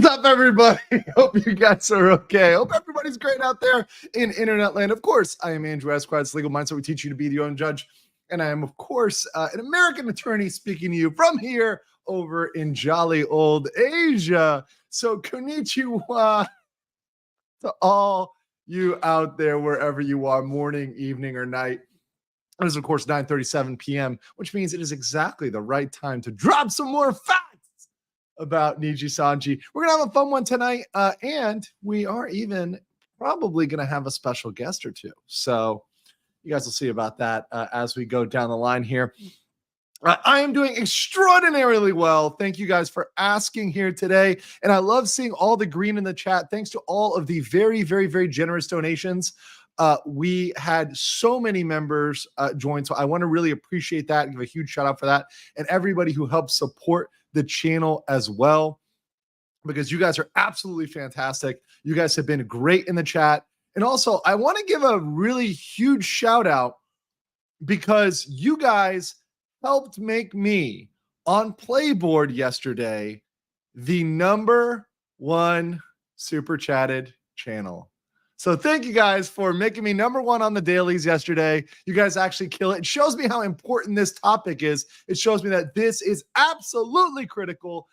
up, everybody? Hope you guys are okay. Hope everybody's great out there in internet land. Of course, I am Andrew Esquire's Legal Mindset. We teach you to be your own judge. And I am, of course, an American attorney speaking to you from here over in jolly old Asia. So konnichiwa to all you out there, wherever you are, morning, evening, or night. It is, of course, 9:37 p.m., which means it is exactly the right time to drop some more facts about Nijisanji. We're going to have a fun one tonight, and we are even probably going to have a special guest or two. So you guys will see about that as we go down the line here. I am doing extraordinarily well. Thank you guys for asking here today. And I love seeing all the green in the chat. Thanks to all of the very, very, very generous donations. We had so many members join. So I want to really appreciate that and give a huge shout out for that. And everybody who helped support the channel as well, because you guys are absolutely fantastic. You guys have been great in the chat. And also, I want to give a really huge shout out because you guys helped make me on Playboard yesterday the #1 super chatted channel. So thank you guys for making me #1 on the dailies yesterday. You guys actually kill it. It shows me how important this topic is. It shows me that this is absolutely critical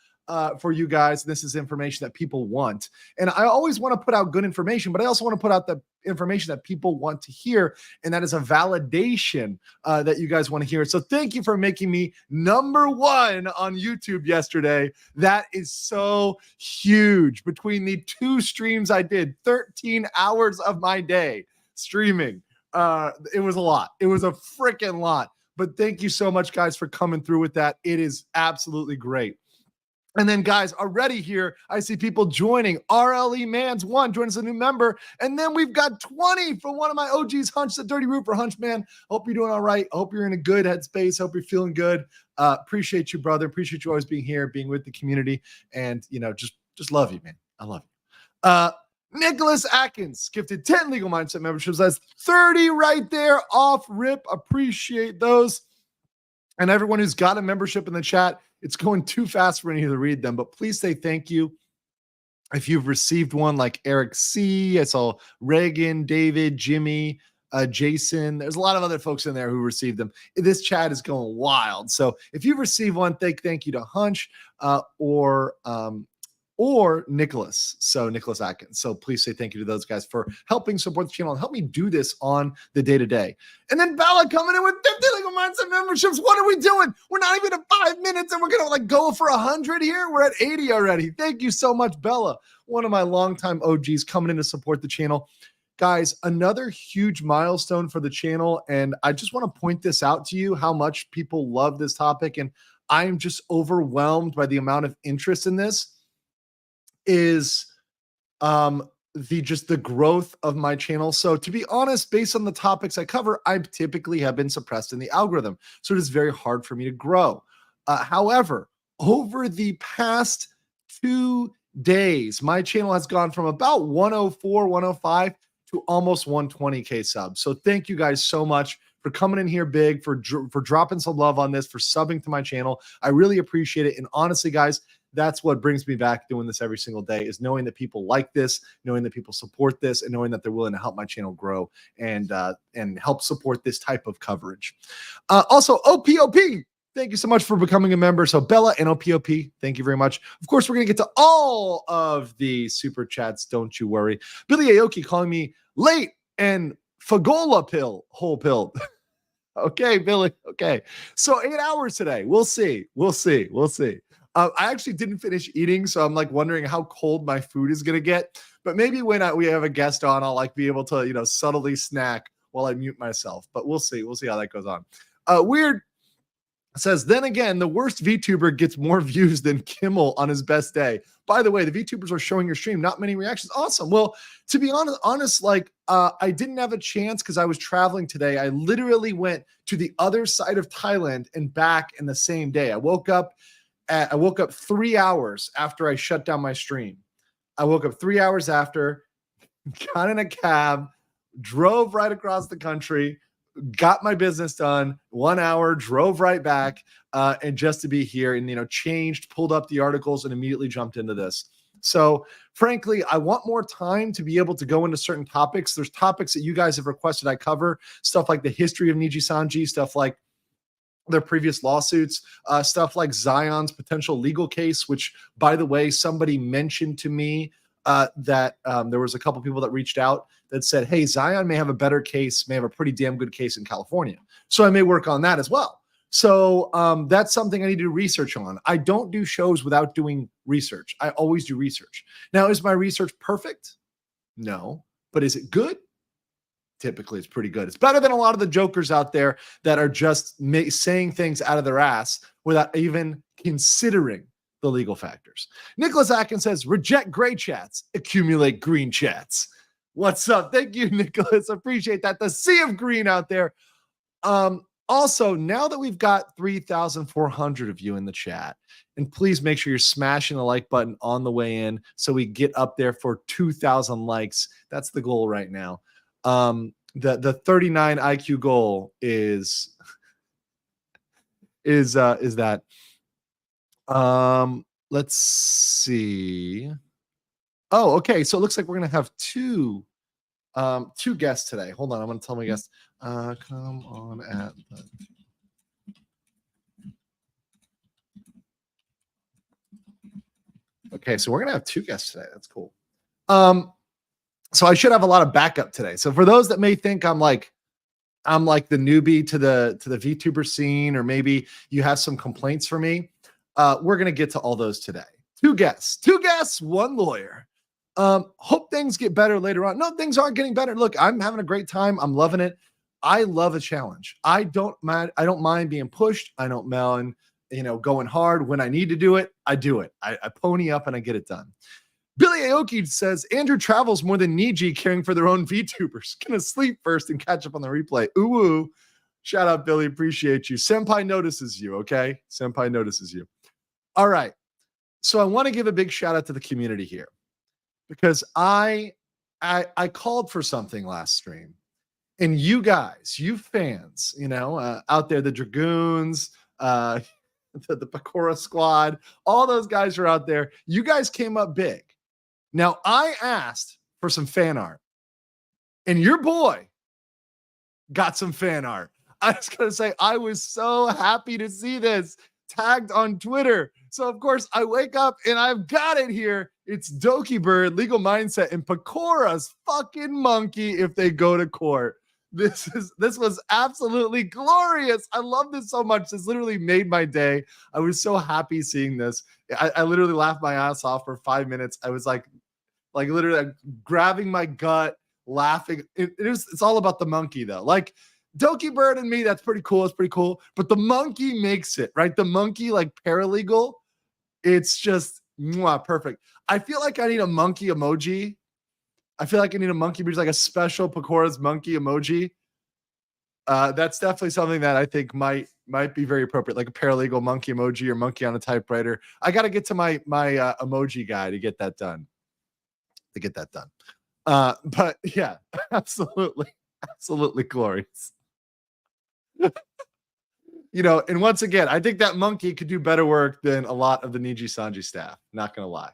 for you guys. This is information that people want. And I always want to put out good information, but I also want to put out the information that people want to hear. And that is a validation that you guys want to hear. So thank you for making me #1 on YouTube yesterday. That is so huge. Between the 2 streams I did, 13 hours of my day streaming. It was a lot. It was a freaking lot. But thank you so much, guys, for coming through with that. It is absolutely great. And then, guys, already here, I see people joining. RLE Mans 1 joins a new member. And then we've got 20 from one of my OGs, Hunch, the Dirty Root for Hunch, man. Hope you're doing all right. Hope you're in a good headspace. Hope you're feeling good. Appreciate you, brother. Appreciate you always being here, being with the community. And, you know, just love you, man. I love you. Nicholas Atkins gifted 10 Legal Mindset memberships. That's 30 right there off rip. Appreciate those. And everyone who's got a membership in the chat, it's going too fast for me to read them, but please say thank you. If you've received one like Eric C., I saw Reagan, David, Jimmy, Jason. There's a lot of other folks in there who received them. This chat is going wild. So if you've received one, thank you to Hunch or Nicholas. So Nicholas Atkins. So please say thank you to those guys for helping support the channel and help me do this on the day-to-day. And then Bella coming in with 50 Legal Mindset memberships. What are we doing? We're not even at 5 minutes and we're going to go for 100 here. We're at 80 already. Thank you so much, Bella. One of my longtime OGs coming in to support the channel. Guys, another huge milestone for the channel. And I just want to point this out to you, how much people love this topic. And I'm just overwhelmed by the amount of interest in this. Is the growth of my channel. So to be honest, based on the topics I cover, I typically have been suppressed in the algorithm. So it is very hard for me to grow. However, over the past 2 days, my channel has gone from about 104, 105 to almost 120K subs. So thank you guys so much for coming in here big, for dropping some love on this, for subbing to my channel. I really appreciate it. And honestly, guys, that's what brings me back doing this every single day, is knowing that people like this, knowing that people support this, and knowing that they're willing to help my channel grow and help support this type of coverage. Also, OPOP, thank you so much for becoming a member. So Bella and OPOP, thank you very much. Of course, we're going to get to all of the super chats. Don't you worry. Billy Aoki calling me late and Fagola whole pill. Okay, Billy. Okay. So 8 hours today. We'll see. I actually didn't finish eating, so I'm like wondering how cold my food is gonna get. But maybe when we have a guest on, I'll like be able to subtly snack while I mute myself. But we'll see. We'll see how that goes on. Weird says, then again, the worst VTuber gets more views than Kimmel on his best day. By the way, the VTubers are showing your stream, not many reactions. Awesome. Well, to be honest, like I didn't have a chance because I was traveling today. I literally went to the other side of Thailand and back in the same day. I woke up 3 hours after I shut down my stream. I woke up 3 hours after, got in a cab, drove right across the country, got my business done, 1 hour, drove right back, and just to be here and, changed, pulled up the articles and immediately jumped into this. So frankly, I want more time to be able to go into certain topics. There's topics that you guys have requested I cover, stuff like the history of Nijisanji, stuff like their previous lawsuits, stuff like Zion's potential legal case, which, by the way, somebody mentioned to me that there was a couple people that reached out that said, hey, Zion may have a better case, may have a pretty damn good case in California. So I may work on that as well. So that's something I need to do research on. I don't do shows without doing research. I always do research. Now, is my research perfect? No. But is it good? Typically, it's pretty good. It's better than a lot of the jokers out there that are just saying things out of their ass without even considering the legal factors. Nicholas Atkins says, reject gray chats, accumulate green chats. What's up? Thank you, Nicholas. Appreciate that. The sea of green out there. Also, now that we've got 3,400 of you in the chat, and please make sure you're smashing the like button on the way in so we get up there for 2,000 likes. That's the goal right now. The 39 IQ goal is that. Let's see. Oh, okay. So it looks like we're gonna have two guests today. Hold on, I'm gonna tell my guests. Come on at the. Okay, so we're gonna have two guests today. That's cool. So I should have a lot of backup today. So for those that may think I'm like the newbie to the VTuber scene, or maybe you have some complaints for me, we're gonna get to all those today. Two guests, one lawyer. Hope things get better later on. No, things aren't getting better. Look, I'm having a great time. I'm loving it. I love a challenge. I don't mind being pushed. I don't mind, going hard. When I need to do it, I do it. I pony up and I get it done. Billy Aoki says, Andrew travels more than Niji caring for their own VTubers. Gonna sleep first and catch up on the replay. Ooh, shout out, Billy. Appreciate you. Senpai notices you, okay? Senpai notices you. All right. So I want to give a big shout out to the community here, because I called for something last stream. And you guys, you fans, out there, the Dragoons, the Pakora squad, all those guys are out there. You guys came up big. Now, I asked for some fan art, and your boy got some fan art. I was going to say, I was so happy to see this tagged on Twitter. So, of course, I wake up and I've got it here. It's Doki Bird, Legal Mindset, and Pakora's fucking monkey if they go to court. This was absolutely glorious. I love this so much. This literally made my day. I was so happy seeing this. I literally laughed my ass off for 5 minutes. I was like literally grabbing my gut, laughing. It's all about the monkey though. Like Doki Bird and me, that's pretty cool. It's pretty cool. But the monkey makes it, right? The monkey, like paralegal, it's just perfect. I feel like I need a monkey emoji. I feel like I need a monkey emoji, like a special Pakora's monkey emoji. That's definitely something that I think might be very appropriate, like a paralegal monkey emoji or monkey on a typewriter. I got to get to my emoji guy to get that done. But yeah, absolutely glorious. And once again, I think that monkey could do better work than a lot of the Nijisanji staff. Not gonna lie.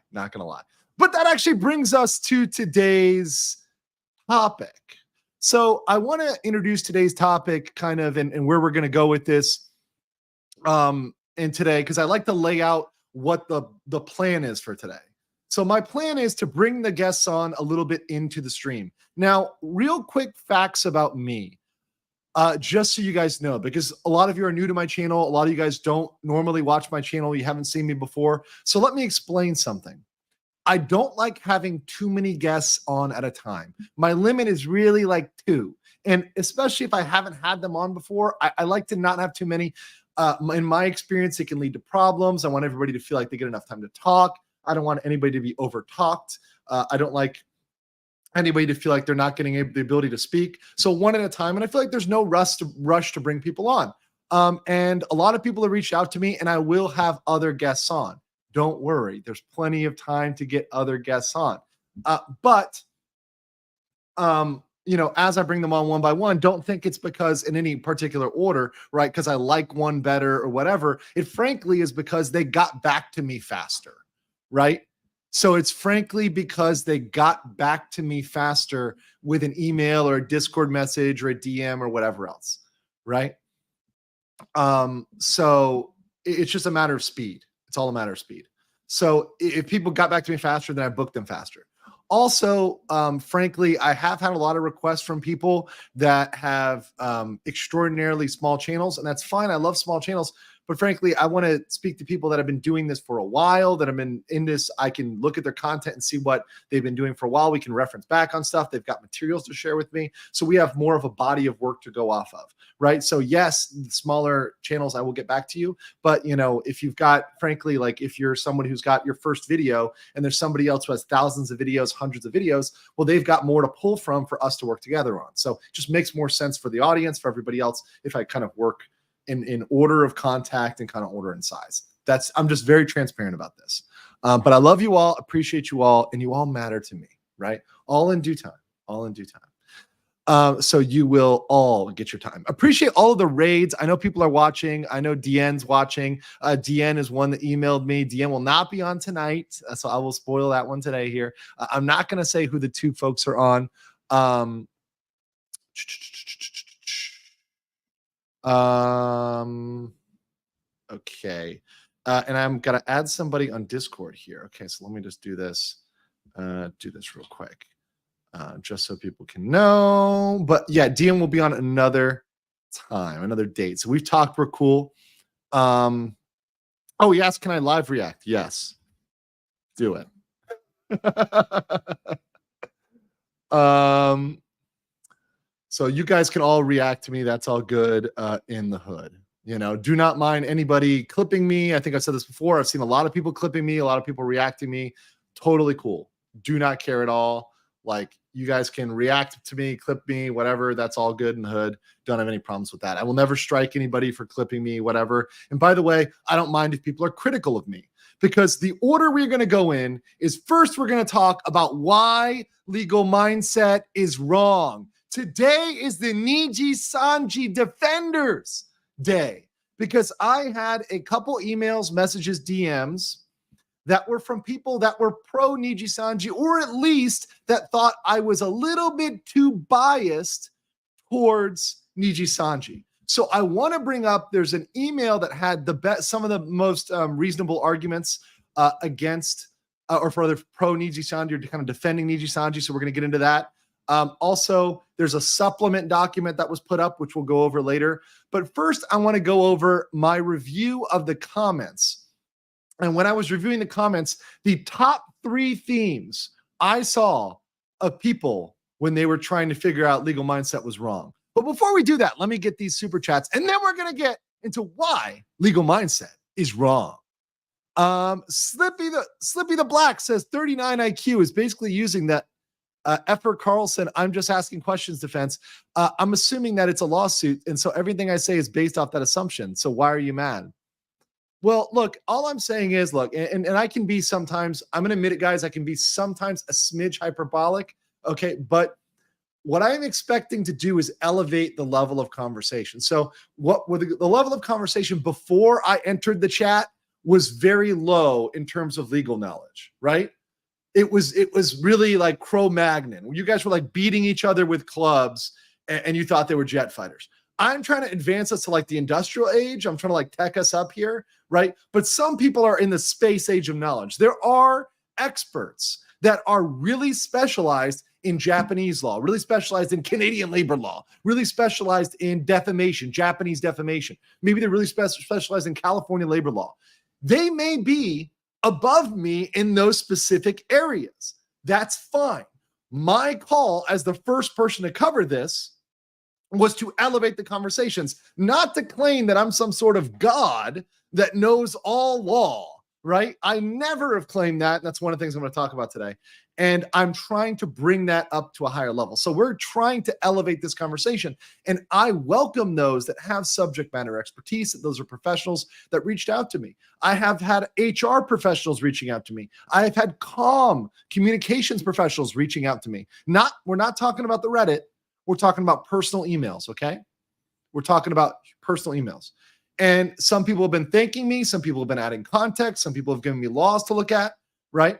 But that actually brings us to today's topic. So I want to introduce today's topic kind of and where we're going to go with this and today, because I like to lay out what the plan is for today. So my plan is to bring the guests on a little bit into the stream. Now, real quick facts about me, just so you guys know, because a lot of you are new to my channel. A lot of you guys don't normally watch my channel. You haven't seen me before. So let me explain something. I don't like having too many guests on at a time. My limit is really like 2. And especially if I haven't had them on before, I like to not have too many. In my experience, it can lead to problems. I want everybody to feel like they get enough time to talk. I don't want anybody to be over talked. I don't like anybody to feel like they're not getting the ability to speak. So one at a time. And I feel like there's no rush to bring people on. And a lot of people have reached out to me, and I will have other guests on. Don't worry. There's plenty of time to get other guests on. But as I bring them on one by one, don't think it's because in any particular order, right? Because I like one better or whatever. It frankly is because they got back to me faster, right? So it's frankly because they got back to me faster with an email or a Discord message or a DM or whatever else, right? So it's just a matter of speed. It's all a matter of speed. So if people got back to me faster, then I booked them faster. Also, frankly, I have had a lot of requests from people that have extraordinarily small channels, and that's fine. I love small channels, but frankly, I want to speak to people that have been doing this for a while, that have been in this. I can look at their content and see what they've been doing for a while. We can reference back on stuff. They've got materials to share with me. So we have more of a body of work to go off of, right? So yes, smaller channels, I will get back to you. But, you know, if you've got, frankly, like if you're someone who's got your first video and there's somebody else who has thousands of videos, hundreds of videos, well, they've got more to pull from for us to work together on. So it just makes more sense for the audience, for everybody else, if I kind of work in order of contact and kind of order in size. I'm just very transparent about this. But I love you all, appreciate you all, and you all matter to me, right? All in due time, all in due time. So you will all get your time. Appreciate all of the raids. I know people are watching. I know Deanne's watching. Deanne is one that emailed me. Deanne will not be on tonight, so I will spoil that one today here. I'm not going to say who the two folks are on. Okay. And I'm going to add somebody on Discord here. Okay, so let me just do this real quick. Just so people can know. But yeah, DM will be on another time, another date. So we've talked, we're cool. Oh, he asked, can I live react? Yes. Do it. So you guys can all react to me. That's all good in the hood. You know, do not mind anybody clipping me. I think I've said this before. I've seen a lot of people clipping me, a lot of people reacting me. Totally cool. Do not care at all. Like, you guys can react to me, clip me, whatever. That's all good in the hood. Don't have any problems with that. I will never strike anybody for clipping me, whatever. And by the way, I don't mind if people are critical of me, because the order we're going to go in is, first, we're going to talk about why legal mindset is wrong. Today is the Nijisanji Defenders Day, because I had a couple emails, messages, DMs that were from people that were pro Nijisanji, or at least that thought I was a little bit too biased towards Nijisanji. So I want to bring up, there's an email that had the best, some of the most reasonable arguments against or for the pro Nijisanji, or kind of defending Nijisanji. So we're going to get into that. Also, there's a supplement document that was put up, which we'll go over later. But first, I want to go over my review of the comments. And when I was reviewing the comments, the top 3 themes I saw of people when they were trying to figure out legal mindset was wrong. But before we do that, let me get these super chats, and then we're going to get into why legal mindset is wrong. Slippy the Black says 39 IQ is basically using that Effer Carlson, I'm just asking questions defense. I'm assuming that it's a lawsuit, and so everything I say is based off that assumption. So why are you mad? Well, look, all I'm saying is, look, and I can be sometimes, I'm going to admit it, guys, I can be sometimes a smidge hyperbolic, okay? But what I'm expecting to do is elevate the level of conversation. So what were the level of conversation before I entered the chat was very low in terms of legal knowledge, right? It was really like Cro-Magnon. You guys were like beating each other with clubs, and you thought they were jet fighters. I'm trying to advance us to like the industrial age. I'm trying to like tech us up here, right? But some people are in the space age of knowledge. There are experts that are really specialized in Japanese law, really specialized in Canadian labor law, really specialized in defamation, Japanese defamation. Maybe they're really specialized in California labor law. They may be above me in those specific areas. That's fine. My call as the first person to cover this was to elevate the conversations, not to claim that I'm some sort of God that knows all law, right? I never have claimed that. And that's one of the things I'm going to talk about today. And I'm trying to bring that up to a higher level. So we're trying to elevate this conversation. And I welcome those that have subject matter expertise. Those are professionals that reached out to me. I have had HR professionals reaching out to me. I have had communications professionals reaching out to me. We're not talking about the Reddit. We're talking about personal emails, okay? We're talking about personal emails. And some people have been thanking me. Some people have been adding context. Some people have given me laws to look at, right?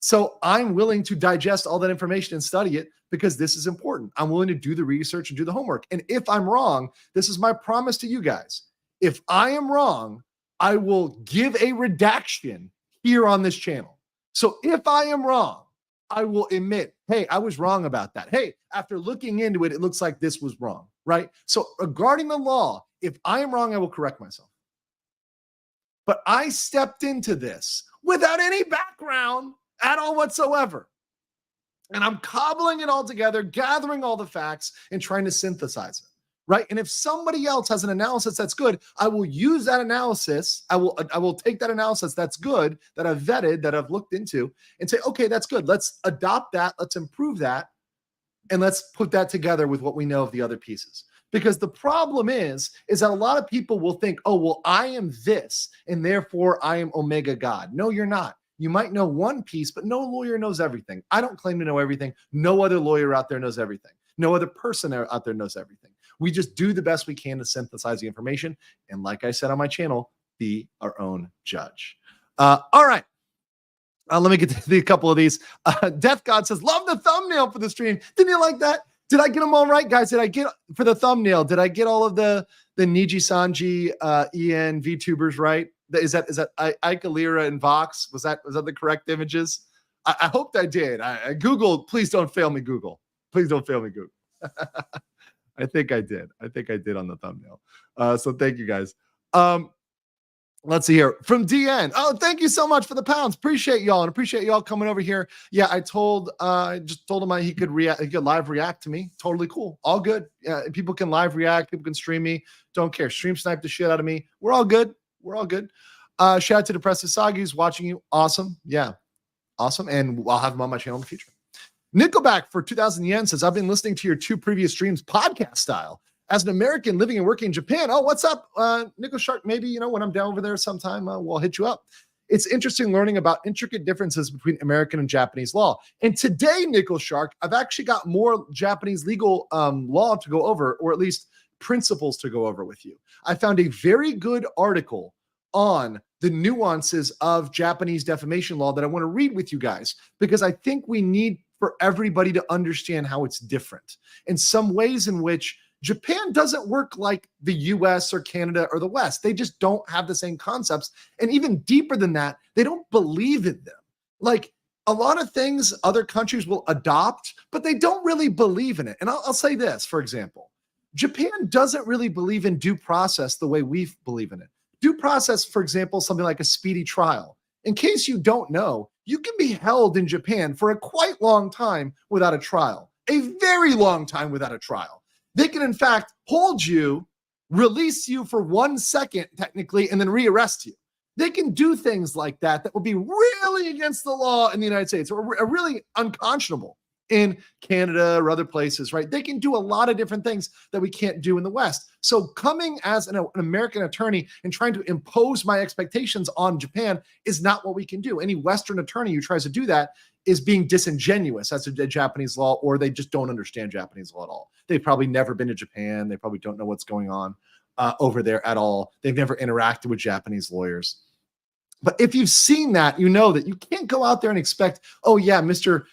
So I'm willing to digest all that information and study it because this is important. I'm willing to do the research and do the homework. And if I'm wrong, this is my promise to you guys. If I am wrong, I will give a redaction here on this channel. So if I am wrong, I will admit, hey, I was wrong about that. Hey, after looking into it, it looks like this was wrong, right? So regarding the law, if I am wrong, I will correct myself. But I stepped into this without any background at all whatsoever. And I'm cobbling it all together, gathering all the facts and trying to synthesize it, right? And if somebody else has an analysis that's good, I will use that analysis. I will take that analysis that's good, that I've vetted, that I've looked into, and say, okay, that's good. Let's adopt that. Let's improve that. And let's put that together with what we know of the other pieces. Because the problem is that a lot of people will think, oh, well, I am this, and therefore I am Omega God. No, you're not. You might know one piece, but no lawyer knows everything. I don't claim to know everything. No other lawyer out there knows everything. No other person out there knows everything. We just do the best we can to synthesize the information. And like I said on my channel, be our own judge. All right. Let me get to a couple of these. Death God says, love the thumbnail for the stream. Didn't you like that? Did I get them all right, guys? Did I get for the thumbnail? Did I get all of the Nijisanji EN VTubers right? Is that Ike Lira and Vox? Was that the correct images? I hoped I did. Google, please don't fail me, Google. Please don't fail me, Google. I think I did. I think I did on the thumbnail. So thank you guys. Let's see here from DN. Oh, thank you so much for the pounds. Appreciate y'all and appreciate y'all coming over here. Yeah, I just told him he could live react to me. Totally cool. All good. People can live react. People can stream me. Don't care. Stream snipe the shit out of me. We're all good. We're all good. Shout out to Depressive Sagi's watching you. Awesome. Yeah. Awesome. And I'll have him on my channel in the future. Nickelback for 2,000 yen says, I've been listening to your 2 previous streams podcast style. As an American living and working in Japan, oh, what's up, Nickel Shark? Maybe, when I'm down over there sometime, we'll hit you up. It's interesting learning about intricate differences between American and Japanese law. And today, Nickel Shark, I've actually got more Japanese legal law to go over, or at least principles to go over with you. I found a very good article on the nuances of Japanese defamation law that I want to read with you guys, because I think we need for everybody to understand how it's different in some ways in which Japan doesn't work like the US or Canada or the West. They just don't have the same concepts. And even deeper than that, they don't believe in them. Like a lot of things other countries will adopt, but they don't really believe in it. And I'll say this, for example, Japan doesn't really believe in due process the way we believe in it. Due process, for example, something like a speedy trial. In case you don't know, you can be held in Japan for a quite long time without a trial, a very long time without a trial. They can, in fact, hold you, release you for 1 second, technically, and then rearrest you. They can do things like that would be really against the law in the United States or really unconscionable in Canada or other places, right? They can do a lot of different things that we can't do in the West. So coming as an American attorney and trying to impose my expectations on Japan is not what we can do. Any Western attorney who tries to do that is being disingenuous as to Japanese law, or they just don't understand Japanese law at all. They've probably never been to Japan. They probably don't know what's going on over there at all. They've never interacted with Japanese lawyers. But if you've seen that, you know that you can't go out there and expect, oh yeah, Mr.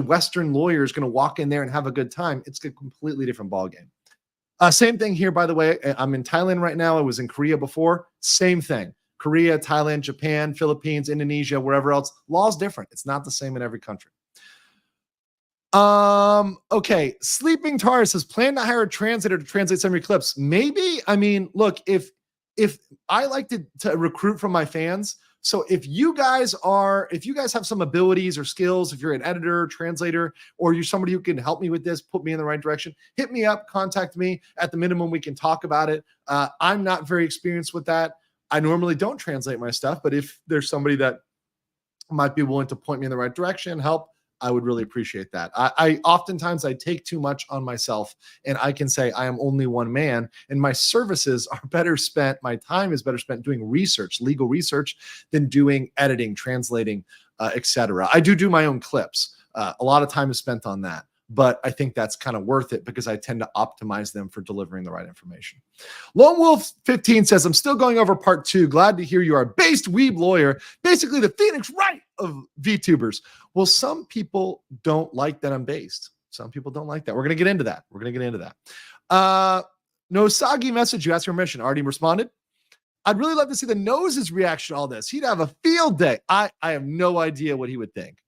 Western lawyer is going to walk in there and have a good time. It's a completely different ballgame. Same thing here, by the way. I'm in Thailand right now. I was in Korea before. Same thing. Korea, Thailand, Japan, Philippines, Indonesia, wherever else. Law's different. It's not the same in every country. Okay. Sleeping Tar says, plan to hire a translator to translate some of your clips. Maybe. I mean, look, if I like to recruit from my fans. So if you guys have some abilities or skills, if you're an editor, translator, or you're somebody who can help me with this, put me in the right direction, hit me up, contact me. At the minimum, we can talk about it. I'm not very experienced with that. I normally don't translate my stuff, but if there's somebody that might be willing to point me in the right direction, help, I would really appreciate that. I oftentimes take too much on myself, and I can say I am only one man, and my services are better spent. My time is better spent doing research, legal research, than doing editing, translating, etc. I do my own clips. A lot of time is spent on that. but I think that's kind of worth it because I tend to optimize them for delivering the right information. Lone Wolf 15 says, I'm still going over part 2. Glad to hear you are a based weeb lawyer, basically the Phoenix Wright of VTubers. Well, some people don't like that I'm based. Some people don't like that. We're going to get into that. No Sagi message. You asked permission. Already responded. I'd really love to see the Nose's reaction to all this. He'd have a field day. I have no idea what he would think.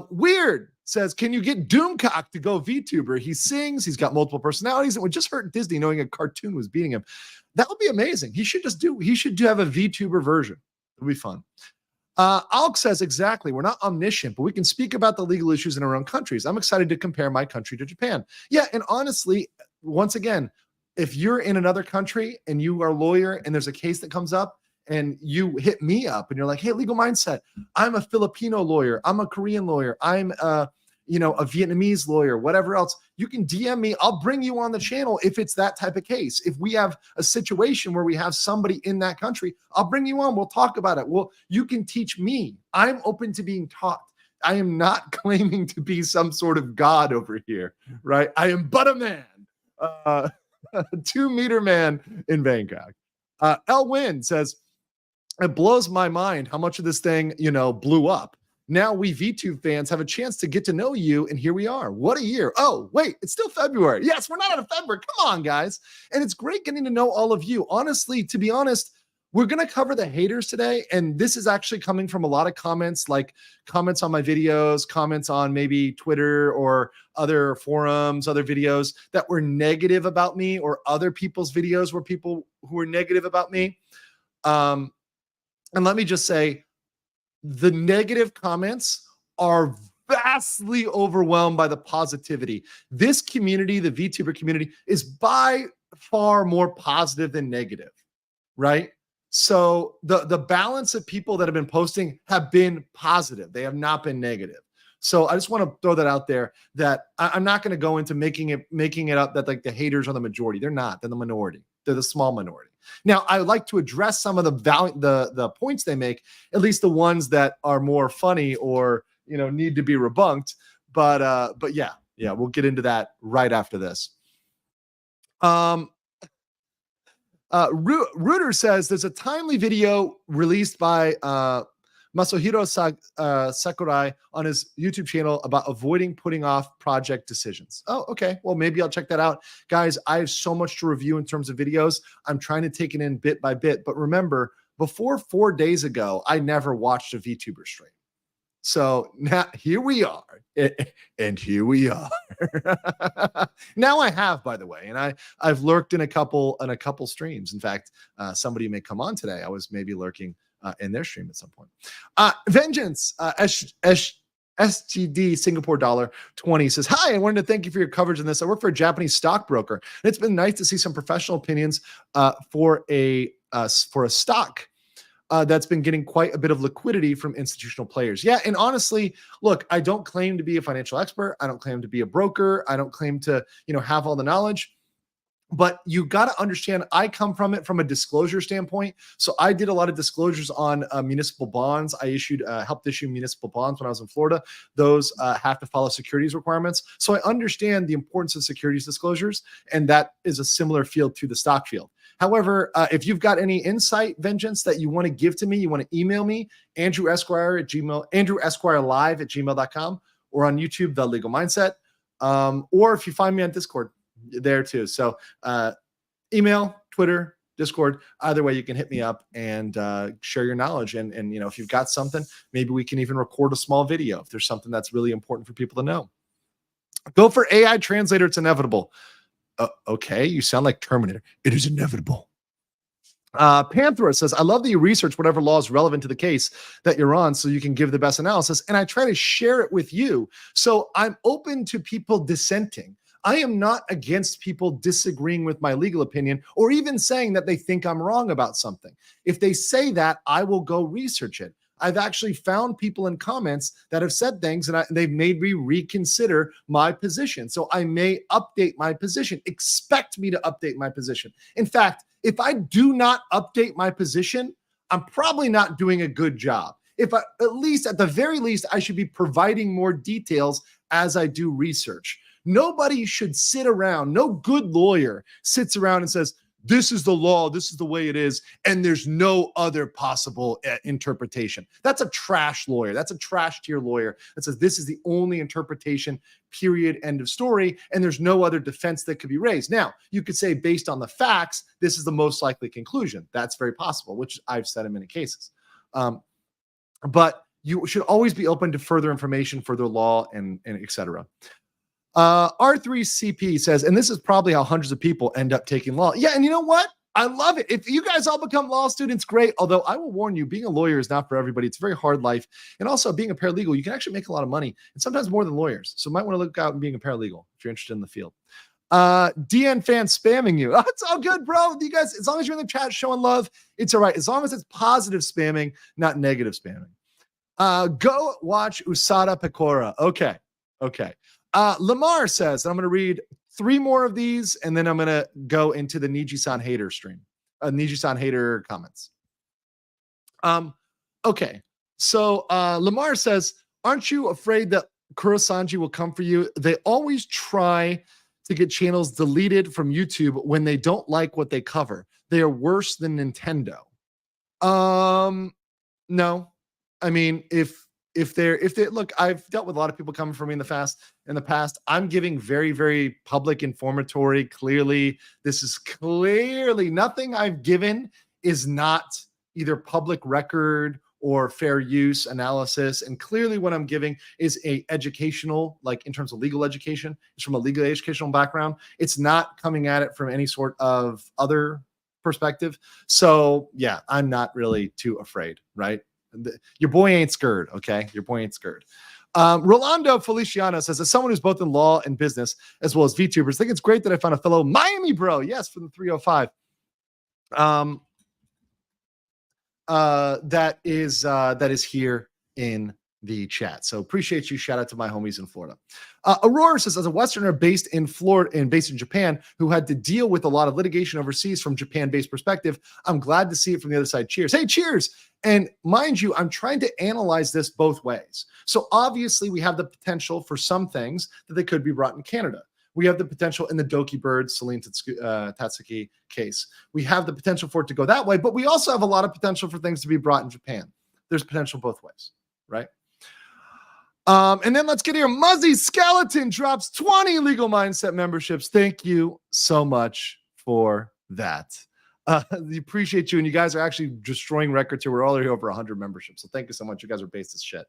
Weird says, can you get Doomcock to go VTuber? He sings, he's got multiple personalities. It would just hurt Disney knowing a cartoon was beating him. That would be amazing. He should have a VTuber version. It would be fun. Alk says, exactly. We're not omniscient, but we can speak about the legal issues in our own countries. I'm excited to compare my country to Japan. Yeah. And honestly, once again, if you're in another country and you are a lawyer and there's a case that comes up, and you hit me up and you're like, hey, Legal Mindset, I'm a Filipino lawyer. I'm a Korean lawyer. I'm a Vietnamese lawyer, whatever else. You can DM me. I'll bring you on the channel if it's that type of case. If we have a situation where we have somebody in that country, I'll bring you on. We'll talk about it. Well, you can teach me. I'm open to being taught. I am not claiming to be some sort of God over here, right? I am but a man, 2-meter man in Bangkok. Elwin says, it blows my mind how much of this thing, blew up. Now we VTube fans have a chance to get to know you, and here we are. What a year. Oh, wait, it's still February. Yes, we're not out of February. Come on, guys. And it's great getting to know all of you. Honestly, to be honest, we're going to cover the haters today, and this is actually coming from a lot of comments, like comments on my videos, comments on maybe Twitter or other forums, other videos that were negative about me, or other people's videos where people who were negative about me. And let me just say, the negative comments are vastly overwhelmed by the positivity. This community, the VTuber community, is by far more positive than negative, right? So the balance of people that have been posting have been positive. They have not been negative. So I just want to throw that out there, that I'm not going to go into making it up that like the haters are the majority. They're not. They're the minority. They're the small minority. Now, I would like to address some of the points they make, at least the ones that are more funny or need to be rebunked. But yeah, we'll get into that right after this. Reuter says there's a timely video released by Masahiro Sakurai on his YouTube channel about avoiding putting off project decisions. Oh, okay. Well, maybe I'll check that out. Guys, I have so much to review in terms of videos. I'm trying to take it in bit by bit. But remember, before 4 days ago, I never watched a VTuber stream. So now here we are. And here we are. Now I have, by the way, and I've lurked in a couple streams. In fact, somebody may come on today. I was maybe lurking in their stream at some point. Vengeance, SGD Singapore dollar 20 says, hi, I wanted to thank you for your coverage on this. I work for a Japanese stockbroker, and it's been nice to see some professional opinions for a stock that's been getting quite a bit of liquidity from institutional players. Yeah, and honestly, look, I don't claim to be a financial expert. I don't claim to be a broker. I don't claim to, have all the knowledge. But you got to understand, I come from it from a disclosure standpoint. So I did a lot of disclosures on municipal bonds. I helped issue municipal bonds when I was in Florida. Those have to follow securities requirements. So I understand the importance of securities disclosures, and that is a similar field to the stock field. However, if you've got any insight, Vengeance, that you want to give to me, you want to email me, andrewesquire@gmail.com, or on YouTube, The Legal Mindset, or if you find me on Discord, there too. So email, Twitter, Discord, either way you can hit me up and share your knowledge. And if you've got something, maybe we can even record a small video if there's something that's really important for people to know. Go for AI translator. It's inevitable. Okay, you sound like Terminator. It is inevitable. Panthera says, I love that you research whatever law is relevant to the case that you're on so you can give the best analysis, and I try to share it with you. So I'm open to people dissenting. I am not against people disagreeing with my legal opinion or even saying that they think I'm wrong about something. If they say that, I will go research it. I've actually found people in comments that have said things and they've made me reconsider my position. So I may update my position. Expect me to update my position. In fact, if I do not update my position, I'm probably not doing a good job. If I, at the very least, I should be providing more details as I do research. Nobody should sit around, no good lawyer sits around and says, this is the law, this is the way it is, and there's no other possible interpretation. That's a trash lawyer. That's a trash tier lawyer that says this is the only interpretation, period, end of story, and there's no other defense that could be raised. Now, you could say based on the facts, this is the most likely conclusion. That's very possible, which I've said in many cases. But you should always be open to further information, further law, and et cetera. R3CP says, and this is probably how hundreds of people end up taking law. Yeah, and you know what? I love it. If you guys all become law students, great. Although I will warn you, being a lawyer is not for everybody. It's a very hard life. And also being a paralegal, you can actually make a lot of money, and sometimes more than lawyers. So you might want to look out and being a paralegal if you're interested in the field. DN fan spamming you. Oh, it's all good, bro. You guys, as long as you're in the chat showing love, it's all right. As long as it's positive spamming, not negative spamming. Go watch Usada Pecora. Okay. Lamar says, and I'm going to read 3 more of these, and then I'm going to go into the Nijisan hater stream. Nijisan hater comments. Okay. So Lamar says, aren't you afraid that Kurosanji will come for you? They always try to get channels deleted from YouTube when they don't like what they cover. They are worse than Nintendo. No. I mean, if they look, I've dealt with a lot of people coming for me in the past. I'm giving very, very public, informatory, clearly. This is clearly nothing I've given is not either public record or fair use analysis. And clearly what I'm giving is a educational, like in terms of legal education. It's from a legal educational background. It's not coming at it from any sort of other perspective. So yeah, I'm not really too afraid, right? Your boy ain't scared, okay? Your boy ain't scared. Rolando Feliciano says, as someone who's both in law and business, as well as VTubers, I think it's great that I found a fellow Miami bro. Yes, from the 305. That is here in the chat. So appreciate you. Shout out to my homies in Florida. Aurora says, as a Westerner based in Florida and based in Japan, who had to deal with a lot of litigation overseas from Japan-based perspective, I'm glad to see it from the other side. Cheers. Hey, cheers. And mind you, I'm trying to analyze this both ways. So obviously we have the potential for some things that they could be brought in Canada. We have the potential in the Doki Bird, Selen Tatsuki case. We have the potential for it to go that way, but we also have a lot of potential for things to be brought in Japan. There's potential both ways, right? And then let's get here. Muzzy Skeleton drops 20 Legal Mindset memberships. Thank you so much for that. We appreciate you, and you guys are actually destroying records here. We're already over 100 memberships, so thank you so much. You guys are based as shit.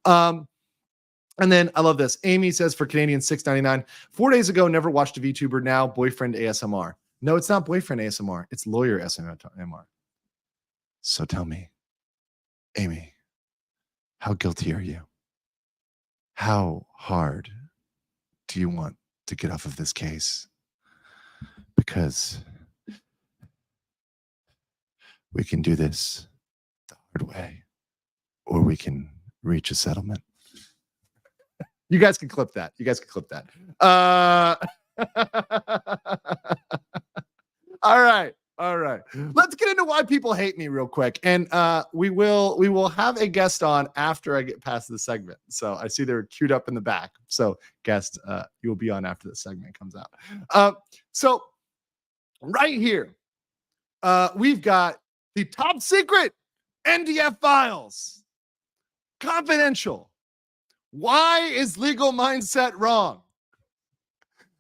And then I love this. Amy says for Canadian $6.99, 4 days ago, never watched a VTuber. Now boyfriend ASMR. No, it's not boyfriend ASMR. It's lawyer ASMR. So tell me, Amy, how guilty are you? How hard do you want to get off of this case? Because we can do this the hard way, or we can reach a settlement. You guys can clip that. All right. Let's get into why people hate me real quick. And we will have a guest on after I get past the segment. So I see they're queued up in the back. So guest, you will be on after the segment comes out. So right here, we've got the top secret NDF files. Confidential. Why is Legal Mindset wrong?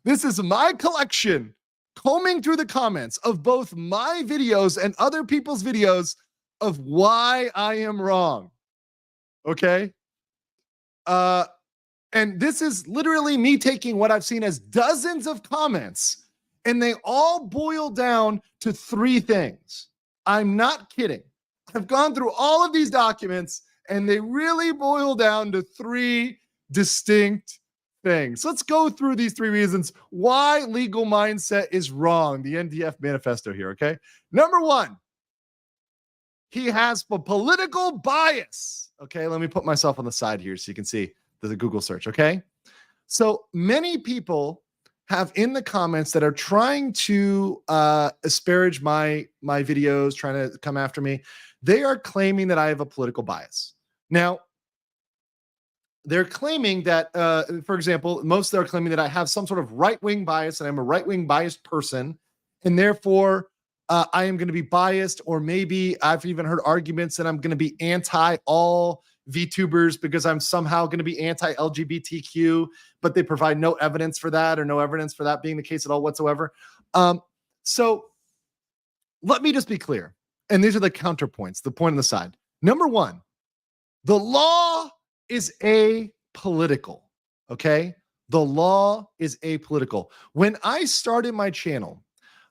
This is my collection, combing through the comments of both my videos and other people's videos of why I am wrong. Okay? And this is literally me taking what I've seen as dozens of comments, and they all boil down to 3 things. I'm not kidding. I've gone through all of these documents, and they really boil down to 3 distinct things. Let's go through these 3 reasons why Legal Mindset is wrong. The NDF manifesto here, okay? Number 1, he has a political bias. Okay, let me put myself on the side here so you can see the Google search, okay? So many people have in the comments that are trying to asparage my videos, trying to come after me. They are claiming that I have a political bias. Now, they're claiming that, for example, most are claiming that I have some sort of right-wing bias and I'm a right-wing biased person, and therefore I am going to be biased, or maybe I've even heard arguments that I'm going to be anti all VTubers because I'm somehow going to be anti-LGBTQ, but they provide no evidence for that, or no evidence for that being the case at all whatsoever. So let me just be clear. And these are the counterpoints, the point on the side. Number one, the law is apolitical, okay? The law is apolitical. When I started my channel,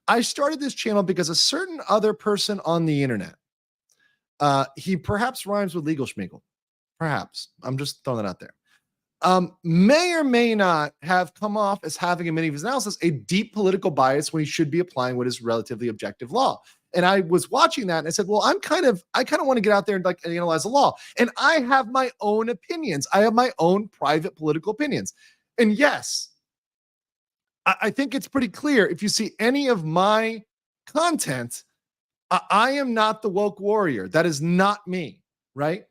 I started this channel because a certain other person on the internet, he perhaps rhymes with Legal Schmeagle. Perhaps. I'm just throwing that out there. May or may not have come off as having, in many of his analysis, a deep political bias when he should be applying what is relatively objective law. And I was watching that and I said, well, I kind of want to get out there and like analyze the law. And I have my own opinions. I have my own private political opinions. And yes, I think it's pretty clear if you see any of my content, I am not the woke warrior. That is not me, right?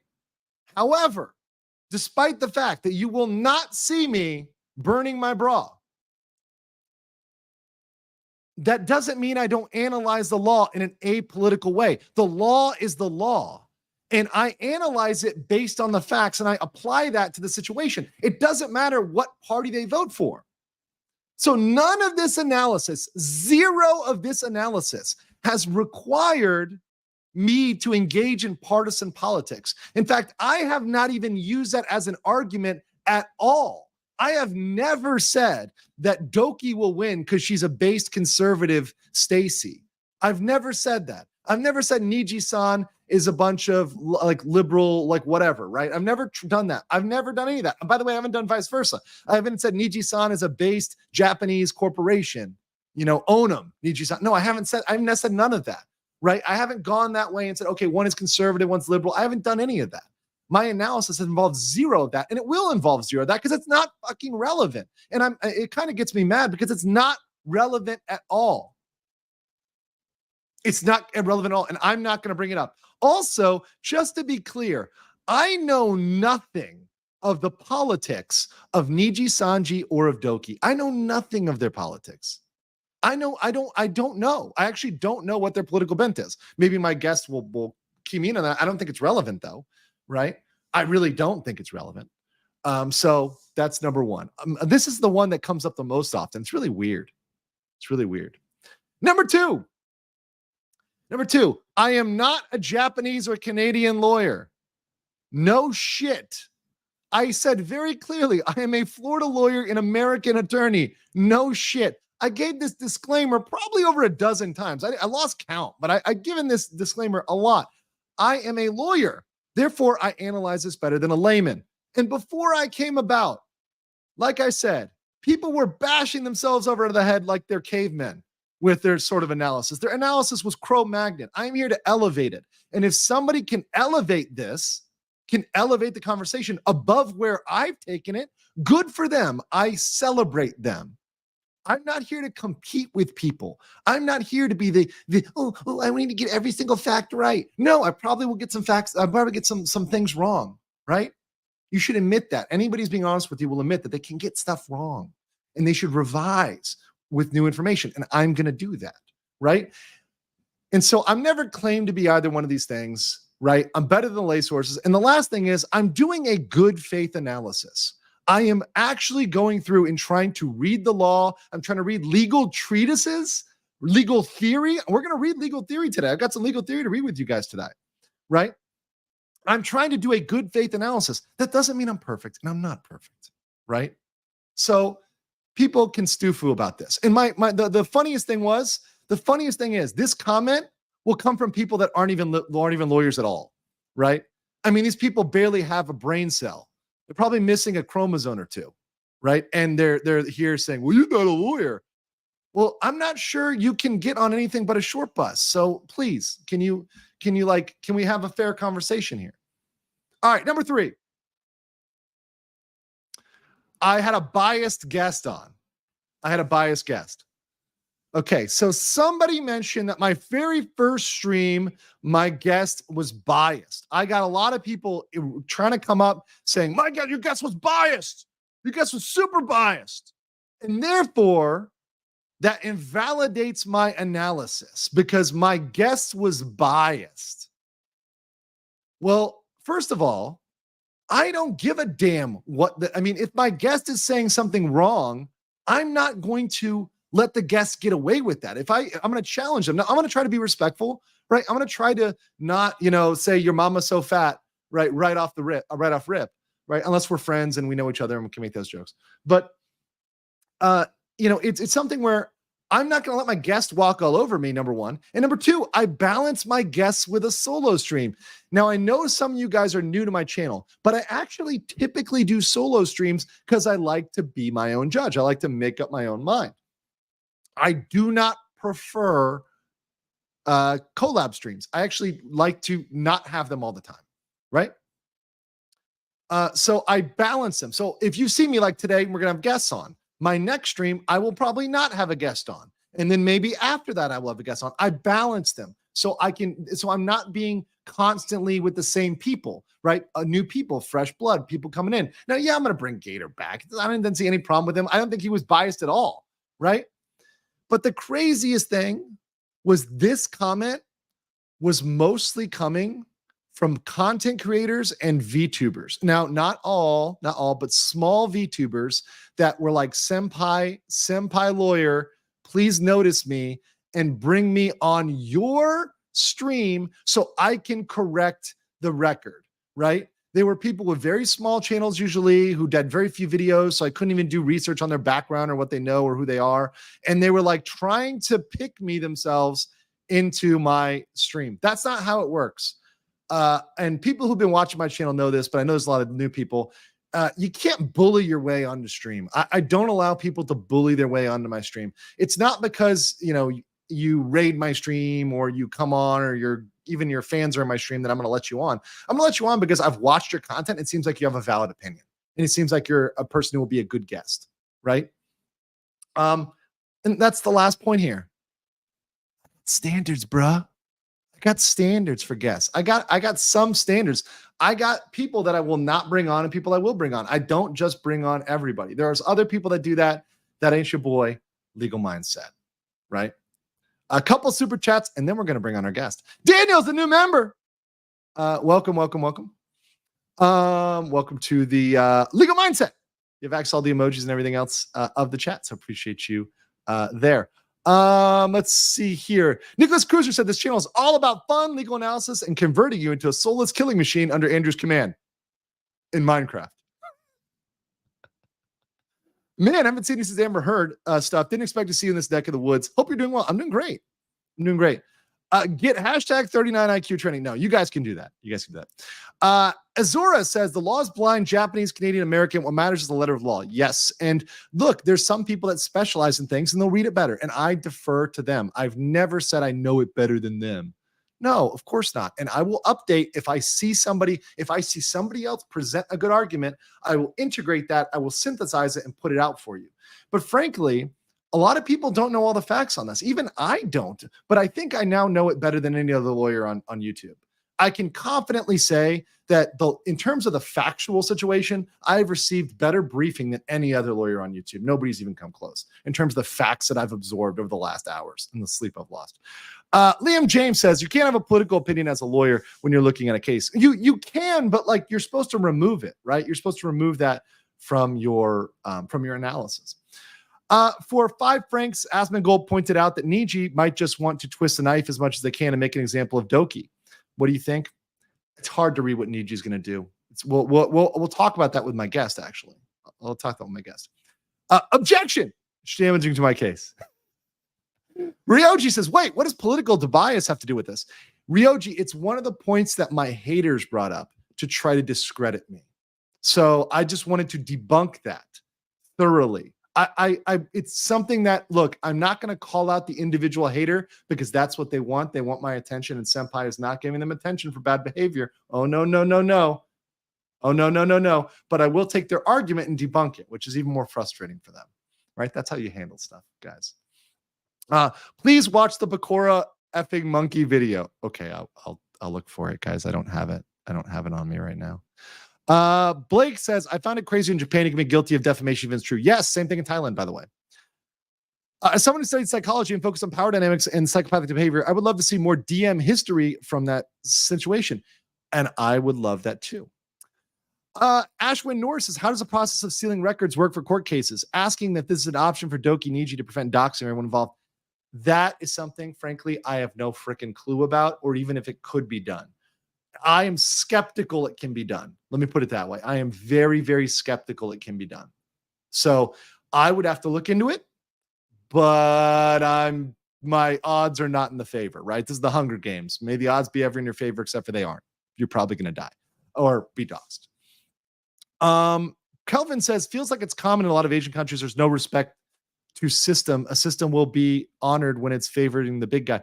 However, despite the fact that you will not see me burning my bra, that doesn't mean I don't analyze the law in an apolitical way. The law is the law, and I analyze it based on the facts, and I apply that to the situation. It doesn't matter what party they vote for. So none of this analysis, zero of this analysis, has required me to engage in partisan politics. In fact, I have not even used that as an argument at all. I have never said that Doki will win because she's a based conservative Stacy. I've never said that. I've never said Niji-san is a bunch of like liberal, like whatever, right? I've never done that. I've never done any of that. And by the way, I haven't done vice versa. I haven't said Niji-san is a based Japanese corporation, Onum, Niji-san. No, I've never said none of that, right? I haven't gone that way and said, okay, one is conservative, one's liberal. I haven't done any of that. My analysis involves zero of that, and it will involve zero of that because it's not fucking relevant. And it kind of gets me mad because it's not relevant at all. It's not irrelevant at all, and I'm not going to bring it up. Also, just to be clear, I know nothing of the politics of Nijisanji or of Doki. I know nothing of their politics. I don't know. I actually don't know what their political bent is. Maybe my guest will key me in on that. I don't think it's relevant though, right? I really don't think it's relevant. So that's number one. This is the one that comes up the most often. It's really weird. It's really weird. Number two, I am not a Japanese or Canadian lawyer. No shit. I said very clearly, I am a Florida lawyer and American attorney. No shit. I gave this disclaimer probably over a dozen times. I lost count, but I've given this disclaimer a lot. I am a lawyer. Therefore, I analyze this better than a layman. And before I came about, like I said, people were bashing themselves over the head like they're cavemen with their sort of analysis. Their analysis was Cro-Magnon. I'm here to elevate it. And if somebody can elevate this, can elevate the conversation above where I've taken it, good for them. I celebrate them. I'm not here to compete with people. I'm not here to be I need to get every single fact right. No, I probably will get some facts. I'll probably get some things wrong, right? You should admit that. Anybody who's being honest with you will admit that they can get stuff wrong and they should revise with new information. And I'm going to do that, right? And so I'm never claimed to be either one of these things, right? I'm better than lay sources. And the last thing is I'm doing a good faith analysis. I am actually going through and trying to read the law. I'm trying to read legal treatises, legal theory. We're going to read legal theory today. I've got some legal theory to read with you guys today, right? I'm trying to do a good faith analysis. That doesn't mean I'm perfect, and I'm not perfect, right? So people can stew-foo about this. And the funniest thing is this comment will come from people that aren't even lawyers at all, right? I mean, these people barely have a brain cell. They're probably missing a chromosome or two, right? And they're here saying, well, you're not a lawyer. Well, I'm not sure you can get on anything but a short bus. So please, can we have a fair conversation here? All right, number 3. I had a biased guest on. Okay, so somebody mentioned that my very first stream, my guest was biased. I got a lot of people trying to come up saying, my God, your guest was biased. Your guest was super biased. And therefore, that invalidates my analysis because my guest was biased. Well, first of all, I don't give a damn if my guest is saying something wrong, I'm not going to let the guest get away with that. I'm going to challenge them. Now, I'm going to try to be respectful, right? I'm going to try to not, say your mama's so fat, right off rip, right? Unless we're friends and we know each other and we can make those jokes. But, it's something where I'm not going to let my guest walk all over me, number one. And number two, I balance my guests with a solo stream. Now, I know some of you guys are new to my channel, but I actually typically do solo streams because I like to be my own judge. I like to make up my own mind. I do not prefer collab streams. I actually like to not have them all the time, right? So I balance them. So if you see me like today, we're going to have guests on. My next stream, I will probably not have a guest on. And then maybe after that, I will have a guest on. I balance them so I'm not being constantly with the same people, right? New people, fresh blood, people coming in. Now, yeah, I'm going to bring Gator back. I didn't see any problem with him. I don't think he was biased at all, right? But the craziest thing was this comment was mostly coming from content creators and VTubers. Now, not all, but small VTubers that were like, senpai lawyer, please notice me and bring me on your stream so I can correct the record, right? They were people with very small channels usually who did very few videos, so I couldn't even do research on their background or what they know or who they are. And they were like trying to pick me themselves into my stream. That's not how it works. And people who've been watching my channel know this, but I know there's a lot of new people. You can't bully your way onto stream. I don't allow people to bully their way onto my stream. It's not because, you raid my stream or you come on or even your fans are in my stream that I'm going to let you on. I'm going to let you on because I've watched your content. It seems like you have a valid opinion and it seems like you're a person who will be a good guest, right? And that's the last point here. Standards, bruh. I got standards for guests. I got some standards. I got people that I will not bring on and people I will bring on. I don't just bring on everybody. There's other people that do that. That ain't your boy, Legal Mindset, right? A couple super chats, and then we're going to bring on our guest. Daniel's a new member. Welcome. Welcome to the Legal Mindset. You've accessed all the emojis and everything else of the chat, so appreciate you there. Let's see here. Nicholas Cruiser said this channel is all about fun, legal analysis, and converting you into a soulless killing machine under Andrew's command in Minecraft. Man, I haven't seen you since Amber Heard stuff. Didn't expect to see you in this neck of the woods. Hope you're doing well. I'm doing great. Get hashtag 39IQ training. No, you guys can do that. Azura says the law is blind, Japanese, Canadian, American. What matters is the letter of law. Yes. And look, there's some people that specialize in things and they'll read it better. And I defer to them. I've never said I know it better than them. No, of course not. And I will update if I see somebody else present a good argument, I will integrate that. I will synthesize it and put it out for you. But frankly, a lot of people don't know all the facts on this. Even I don't, but I think I now know it better than any other lawyer on YouTube. I can confidently say that in terms of the factual situation, I've received better briefing than any other lawyer on YouTube. Nobody's even come close in terms of the facts that I've absorbed over the last hours and the sleep I've lost. Liam James says you can't have a political opinion as a lawyer when you're looking at a case. You can, but like you're supposed to remove it, right? You're supposed to remove that from your analysis. For 5 francs, Asmongold pointed out that Niji might just want to twist the knife as much as they can and make an example of Doki. What do you think? It's hard to read what Niji's going to do. We'll talk about that with my guest, actually. I'll talk about with my guest. Objection! It's damaging to my case. Ryoji says, wait, what does political bias have to do with this? Ryoji, it's one of the points that my haters brought up to try to discredit me. So I just wanted to debunk that thoroughly. It's something that, look, I'm not going to call out the individual hater because that's what they want. They want my attention, and Senpai is not giving them attention for bad behavior. Oh, no. Oh, no. But I will take their argument and debunk it, which is even more frustrating for them, right? That's how you handle stuff, guys. Please watch the Bakura effing monkey video. Okay, I'll look for it, guys. I don't have it. I don't have it on me right now. Blake says, I found it crazy in Japan you can be guilty of defamation if it's true. Yes, same thing in Thailand, by the way. As someone who studied psychology and focused on power dynamics and psychopathic behavior, I would love to see more DM history from that situation. And I would love that too. Ashwin Norris says, how does the process of sealing records work for court cases? Asking that this is an option for Doki Niji to prevent doxing everyone involved. That is something, frankly, I have no freaking clue about, or even if it could be done. I am skeptical it can be done. Let me put it that way. I am very, very skeptical it can be done. So I would have to look into it, but my odds are not in the favor, right? This is the Hunger Games. May the odds be ever in your favor, except for they aren't. You're probably going to die or be doxed. Kelvin says, feels like it's common in a lot of Asian countries. There's no respect to system. A system will be honored when it's favoring the big guy.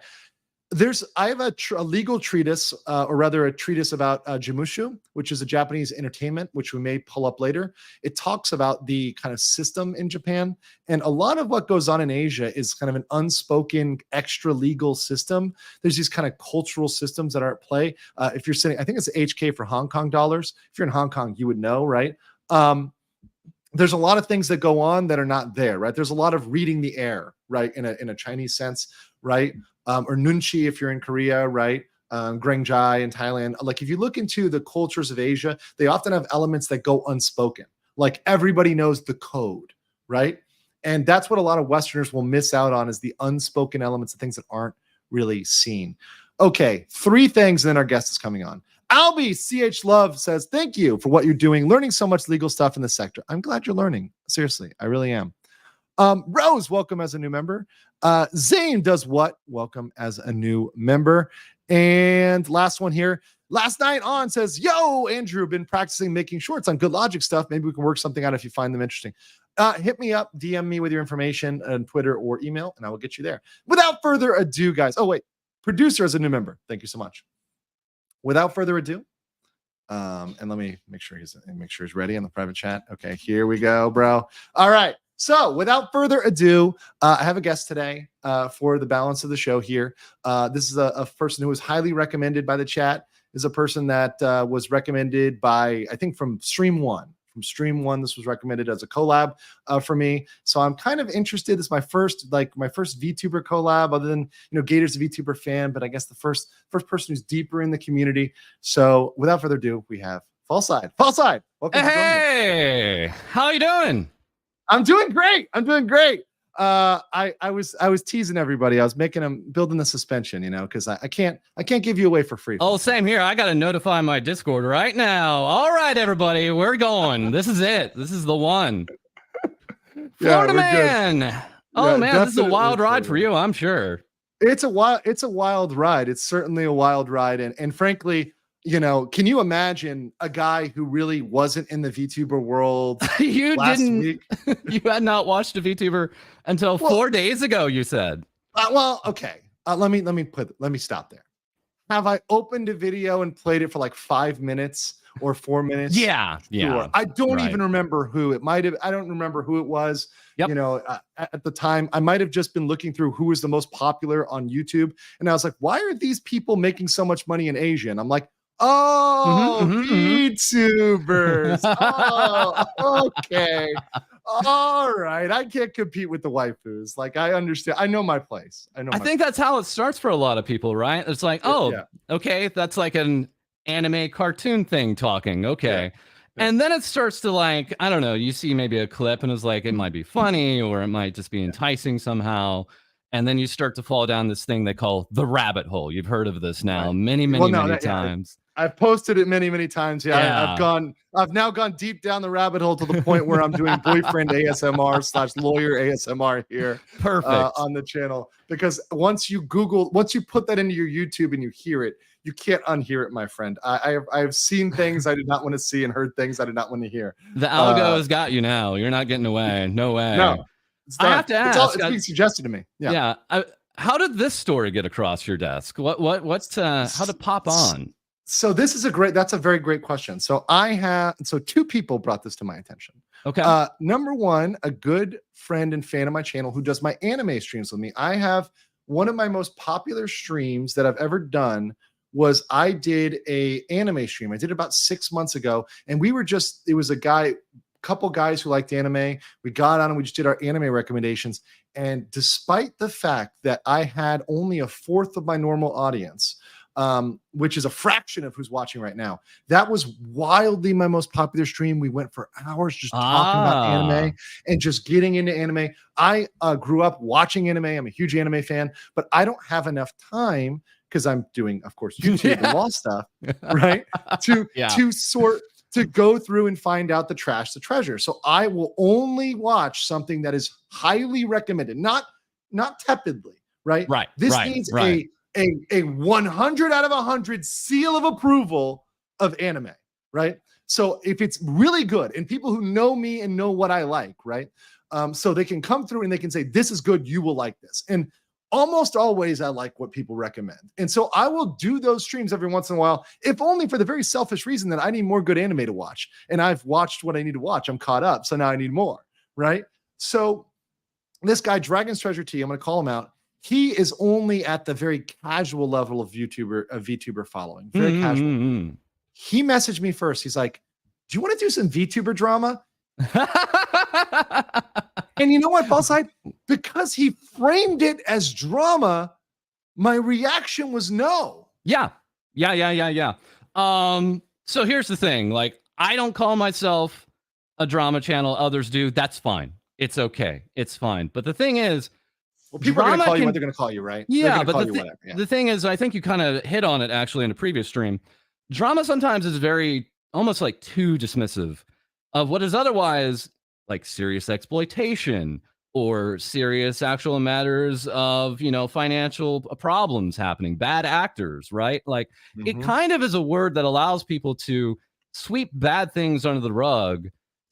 I have a legal treatise, or rather a treatise about Jimushu, which is a Japanese entertainment, which we may pull up later. It talks about the kind of system in Japan. And a lot of what goes on in Asia is kind of an unspoken extra legal system. There's these kind of cultural systems that are at play. If you're sitting, I think it's HK for Hong Kong dollars. If you're in Hong Kong, you would know, right? There's a lot of things that go on that are not there, right? There's a lot of reading the air, right? In a Chinese sense, right? Or nunchi if you're in Korea, right? Grengjai in Thailand. Like if you look into the cultures of Asia, they often have elements that go unspoken. Like everybody knows the code, right? And that's what a lot of Westerners will miss out on, is the unspoken elements of things that aren't really seen. Okay, 3 things, and then our guest is coming on. Albie CH Love says, thank you for what you're doing, learning so much legal stuff in the sector. I'm glad you're learning. Seriously, I really am. Rose, welcome as a new member. Zane does what? Welcome as a new member. And last one here. Last night on says, yo, Andrew, been practicing making shorts on Good Logic stuff. Maybe we can work something out if you find them interesting. Hit me up, DM me with your information on Twitter or email, and I will get you there. Without further ado, guys. Oh, wait. Producer as a new member. Thank you so much. Without further ado, and let me make sure he's ready in the private chat. Okay, here we go, bro. All right. So without further ado, I have a guest today for the balance of the show here. This is a person who was highly recommended by the chat. Is a person that was recommended by, I think, from Stream One. From Stream One, this was recommended as a collab for me. So I'm kind of interested. This is my first VTuber collab, other than, Gator's a VTuber fan, but I guess the first person who's deeper in the community. So without further ado, we have Fallside. Fallside, welcome. Hey, how are you doing? I'm doing great. I was teasing everybody. I was building the suspension, because I can't give you away for free. Oh, same here. I got to notify my Discord right now. All right, everybody, we're going. This is it. This is the one. Florida man. Good. Oh yeah, man, this is a wild ride for you, I'm sure. It's a wild ride. It's certainly a wild ride. And frankly, can you imagine a guy who really wasn't in the VTuber world you week? You had not watched a VTuber until 4 days ago, you said. Okay. Let me stop there. Have I opened a video and played it for like 5 minutes or 4 minutes? Yeah. Sure. I don't even remember who it might have. I don't remember who it was. Yep. At the time, I might have just been looking through who was the most popular on YouTube. And I was like, why are these people making so much money in Asia? And I'm like, VTubers. Oh, okay. All right. I can't compete with the waifus. Like, I understand. I know my place. I think that's how it starts for a lot of people, right? It's like, okay, that's like an anime cartoon thing talking. Okay. Yeah. And then it starts to, like, I don't know, you see maybe a clip and it's like, it might be funny or it might just be enticing somehow. And then you start to fall down this thing they call the rabbit hole. You've heard of this now many times. I've posted it many times. I've now gone deep down the rabbit hole to the point where I'm doing boyfriend ASMR / lawyer ASMR here. Perfect. On the channel. Because once you put that into your YouTube and you hear it, you can't unhear it, my friend. I've seen things I did not want to see and heard things I did not want to hear. The algo has got you now. You're not getting away. No way. No. I have to ask. It's being suggested to me. Yeah. How did this story get across your desk? What's how to pop on? So that's a very great question. So 2 people brought this to my attention. Okay. Number one, a good friend and fan of my channel who does my anime streams with me. I have one of my most popular streams that I've ever done was I did a anime stream. I did it about 6 months ago, and we were just, it was a couple guys who liked anime. We got on and we just did our anime recommendations. And despite the fact that I had only a fourth of my normal audience, which is a fraction of who's watching right now, that was wildly my most popular stream. We went for hours just talking about anime and just getting into anime. I grew up watching anime. I'm a huge anime fan, but I don't have enough time because I'm doing, of course, YouTube and law stuff, right? To go through and find out the trash, the treasure. So I will only watch something that is highly recommended, not tepidly, right? Right. This needs a 100 out of 100 seal of approval of anime, right? So if it's really good and people who know me and know what I like, right? So they can come through and they can say, this is good, you will like this. And almost always I like what people recommend. And so I will do those streams every once in a while, if only for the very selfish reason that I need more good anime to watch. And I've watched what I need to watch. I'm caught up. So now I need more, right? So this guy, Dragon's Treasure T, I'm going to call him out. He is only at the very casual level of VTuber following. Very casual. He messaged me first. He's like, do you want to do some VTuber drama? And you know what, Ballside? Because he framed it as drama, my reaction was no. Yeah. So here's the thing. Like, I don't call myself a drama channel. Others do. That's fine. It's okay. It's fine. But the thing is, well, people are going to call you what they're going to call you, right? Yeah, but the thing is, I think you kind of hit on it actually in a previous stream. Drama sometimes is very, almost like too dismissive of what is otherwise like serious exploitation or serious actual matters of, financial problems happening, bad actors, right? Like it kind of is a word that allows people to sweep bad things under the rug.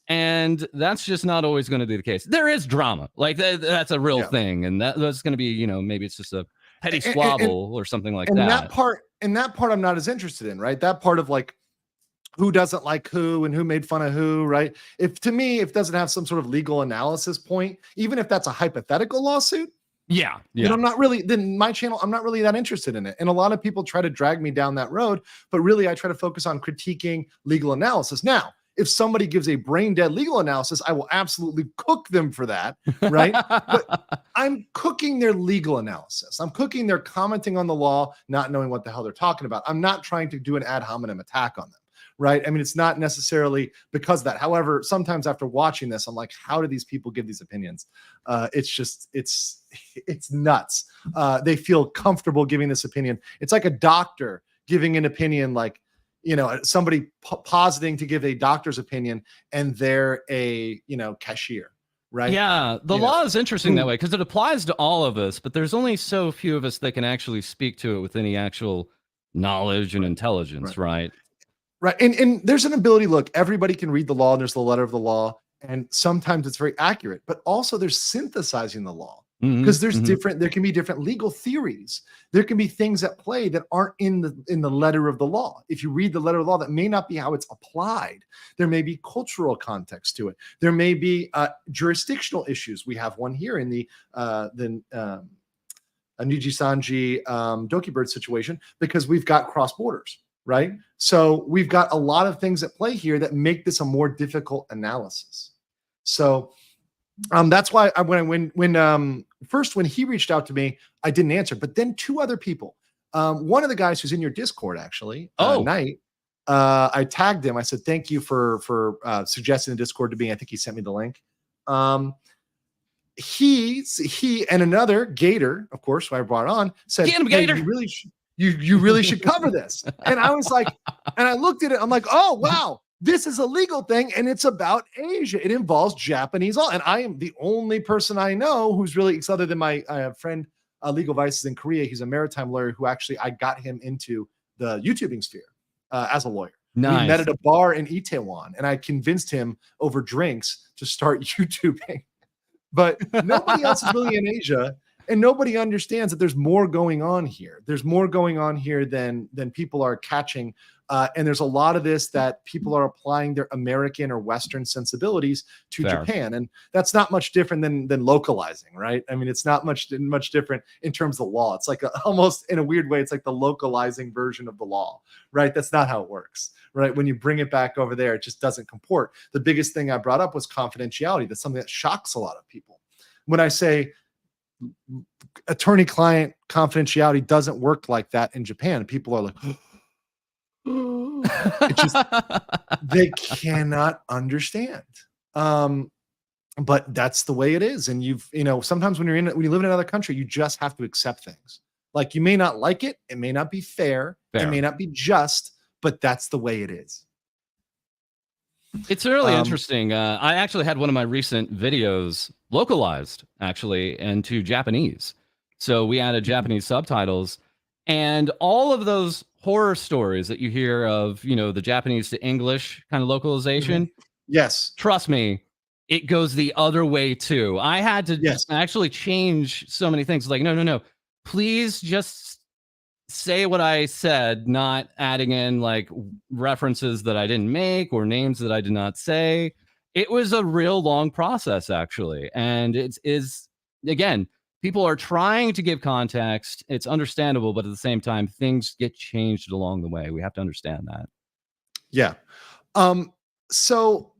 And that's just not always going to be the case. There is drama, like that's a real thing. And that's going to be, maybe it's just a petty squabble or something like that. And that part I'm not as interested in, right? That part of like, who doesn't like who and who made fun of who, right? If it doesn't have some sort of legal analysis point, even if that's a hypothetical lawsuit, then then my channel, I'm not really that interested in it. And a lot of people try to drag me down that road, but really I try to focus on critiquing legal analysis. Now, if somebody gives a brain dead legal analysis, I will absolutely cook them for that, right? But I'm cooking their legal analysis. I'm cooking their commenting on the law, not knowing what the hell they're talking about. I'm not trying to do an ad hominem attack on them. Right. I mean, it's not necessarily because of that. However, sometimes after watching this, I'm like, how do these people give these opinions? It's nuts. They feel comfortable giving this opinion. It's like a doctor giving an opinion, like, somebody positing to give a doctor's opinion and they're a, cashier. Right. Yeah. The law is interesting that way because it applies to all of us, but there's only so few of us that can actually speak to it with any actual knowledge and intelligence. Right. Right. And there's an ability, look, everybody can read the law and there's the letter of the law. And sometimes it's very accurate, but also there's synthesizing the law because there can be different legal theories. There can be things at play that aren't in the letter of the law. If you read the letter of the law, that may not be how it's applied. There may be cultural context to it. There may be jurisdictional issues. We have one here in the Nijisanji Doki Bird situation because we've got cross borders. Right. So we've got a lot of things at play here that make this a more difficult analysis. So that's why when he reached out to me, I didn't answer. But then two other people, one of the guys who's in your Discord, actually, Knight, I tagged him. I said, thank you for suggesting the Discord to me. I think he sent me the link. He and another Gator, of course, who I brought on, said, "Get him, Gator. You really should cover this." And I was like, and I looked at it, I'm like, oh, wow, this is a legal thing. And it's about Asia. It involves Japanese law. And I am the only person I know who's really, other than my friend, Legal Vices in Korea. He's a maritime lawyer who actually, I got him into the YouTubing sphere as a lawyer. Nice. We met at a bar in Itaewon and I convinced him over drinks to start YouTubing. But nobody else is really in Asia. And nobody understands that there's more going on here. There's more going on here than people are catching. And there's a lot of this that people are applying their American or Western sensibilities to Japan. And that's not much different than localizing, right? I mean, it's not much different in terms of law. It's like almost in a weird way, it's like the localizing version of the law, right? That's not how it works, right? When you bring it back over there, it just doesn't comport. The biggest thing I brought up was confidentiality. That's something that shocks a lot of people. When I say attorney-client confidentiality doesn't work like that in Japan, people are like, it just, they cannot understand. But that's the way it is. And sometimes when you live in another country, you just have to accept things. Like, you may not like it. It may not be fair. It may not be just, but that's the way it is. It's really interesting. I actually had one of my recent videos localized actually into Japanese. So we added Japanese subtitles, and all of those horror stories that you hear of, the Japanese to English kind of localization. Yes. Trust me, it goes the other way too. I had to actually change so many things. Like, no. Please just say what I said, not adding in like references that I didn't make or names that I did not say. It was a real long process, actually. And it is, again, people are trying to give context. It's understandable, but at the same time, things get changed along the way. We have to understand that. Yeah. So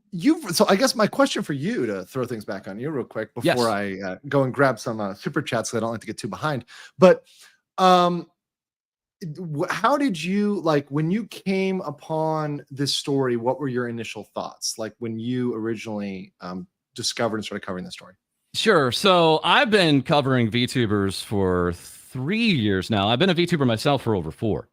I guess my question for you, to throw things back on you real quick before I go and grab some super chats, so I don't like to get too behind. But how did you, like, when you came upon this story, what were your initial thoughts? Like, when you originally discovered and started covering the story? Sure. So I've been covering VTubers for 3 years now. I've been a VTuber myself for over 4.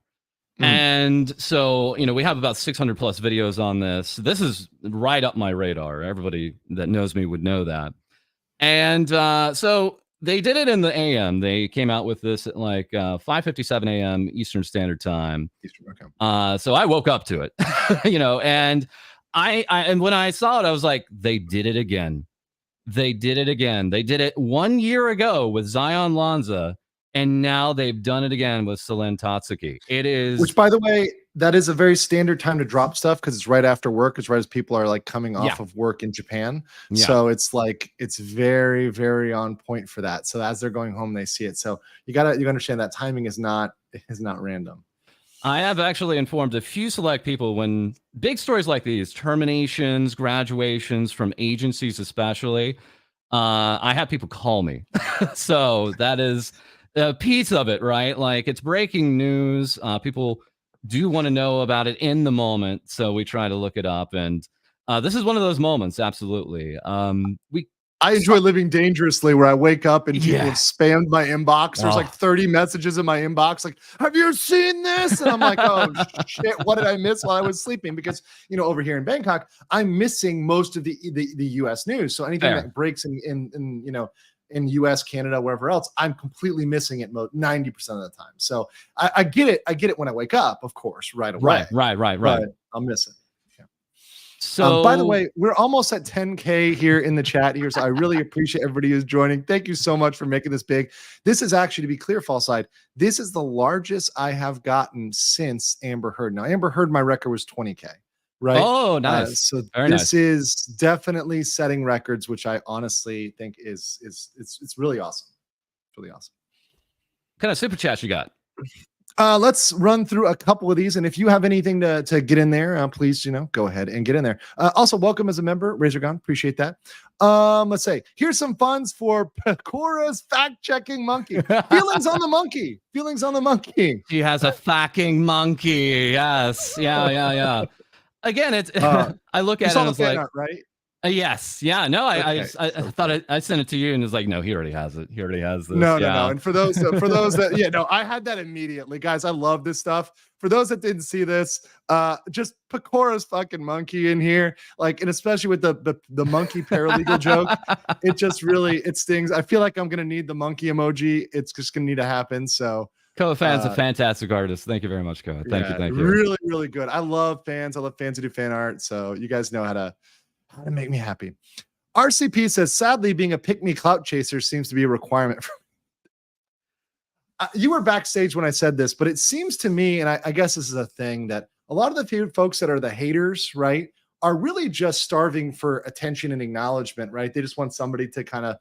And so, we have about 600 plus videos on this. This is right up my radar. Everybody that knows me would know that. And so they did it in the AM. They came out with this at like 5:57 a.m. Eastern Standard Time. So I woke up to it, and and when I saw it, I was like, they did it again. They did it again. They did it 1 year ago with Zion Lanza, and now they've done it again with Selen Tatsuki. It is, which, by the way, that is a very standard time to drop stuff, because it's right after work. It's right as people are like coming off of work in Japan. So it's like, it's very, very on point for that. So as they're going home, they see it. So you understand that timing is not random. I have actually informed a few select people when big stories like these, terminations, graduations from agencies especially, I have people call me. So that is a piece of it, right? Like, it's breaking news. People do want to know about it in the moment. So we try to look it up. And this is one of those moments. Absolutely. I enjoy living dangerously, where I wake up and people have spammed my inbox. There's like 30 messages in my inbox. Like, have you seen this? And I'm like, oh shit, what did I miss while I was sleeping? Because, over here in Bangkok, I'm missing most of the US news. So anything that breaks in US, Canada, wherever else, I'm completely missing it 90% of the time. So I get it. I get it when I wake up, of course, right away. Right. But I'll miss it. So, by the way, we're almost at 10K here in the chat here, so I really appreciate everybody who's joining. Thank you so much for making this big. This is actually, to be clear, Fall Side, this is the largest I have gotten since Amber Heard. Now, Amber Heard, my record was 20K, right? Oh, nice. So this is definitely setting records, which I honestly think is it's really awesome. Really awesome. What kind of super chats you got? Let's run through a couple of these, and if you have anything to get in there, please, go ahead and get in there. Also, welcome as a member, Razor Gun. Appreciate that. Let's say, here's some funds for Pecora's fact-checking monkey. Feelings on the monkey. Feelings on the monkey. She has a fucking monkey. Yes. Yeah. Again, it's I look at it and it's like, art, right? Yes. Yeah. No, I thought I sent it to you, and it's like, no, he already has it. He already has this. No. And for those that, I had that immediately, guys. I love this stuff. For those that didn't see this, just Pecora's fucking monkey in here, like, and especially with the monkey paralegal joke, it just really, it stings. I feel like I'm gonna need the monkey emoji. It's just gonna need to happen. So. Koa Fan's a fantastic artist. Thank you very much, Koa. Thank you. Really, really good. I love fans. I love fans who do fan art. So you guys know how to make me happy. RCP says, sadly, being a pick-me clout chaser seems to be a requirement. You were backstage when I said this, but it seems to me, and I guess this is a thing, that a lot of the folks that are the haters, right, are really just starving for attention and acknowledgement, right? They just want somebody to kind of,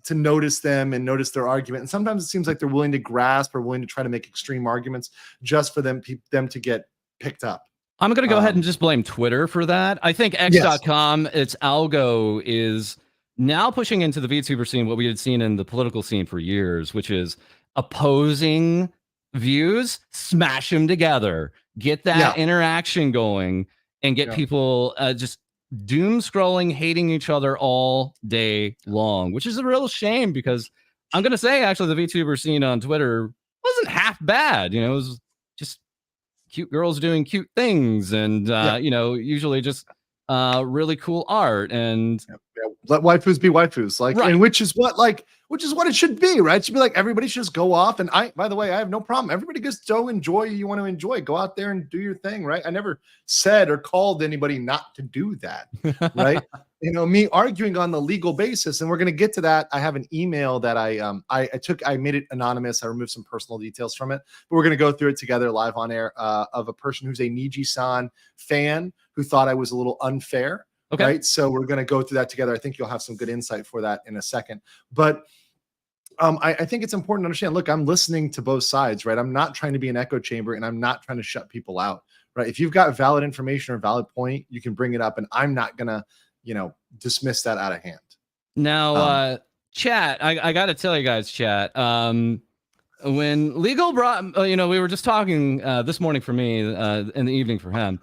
to notice them and notice their argument. And sometimes it seems like they're willing to grasp or willing to try to make extreme arguments just for them to get picked up. I'm going to go ahead and just blame Twitter for that. I think X.com, its algo is now pushing into the VTuber scene what we had seen in the political scene for years, which is opposing views, smash them together, get that interaction going, and get people just doom scrolling, hating each other all day long, which is a real shame because I'm going to say, actually, the VTuber scene on Twitter wasn't half bad. It was just cute girls doing cute things and, usually just really cool art and let waifus be waifus, and which is what it should be, right? It should be like everybody should just go off. And by the way, I have no problem. Everybody just go enjoy. You want to enjoy, go out there and do your thing, right? I never said or called anybody not to do that, right? Me arguing on the legal basis, and we're going to get to that. I have an email that I made it anonymous. I removed some personal details from it, but we're going to go through it together live on air of a person who's a Nijisanji fan who thought I was a little unfair. Okay. Right. So we're going to go through that together. I think you'll have some good insight for that in a second. But I think it's important to understand, look, I'm listening to both sides, right? I'm not trying to be an echo chamber and I'm not trying to shut people out, right? If you've got valid information or valid point, you can bring it up and I'm not going to, dismiss that out of hand. Now, chat, I got to tell you guys, chat, when Legal brought, we were just talking this morning for me in the evening for him.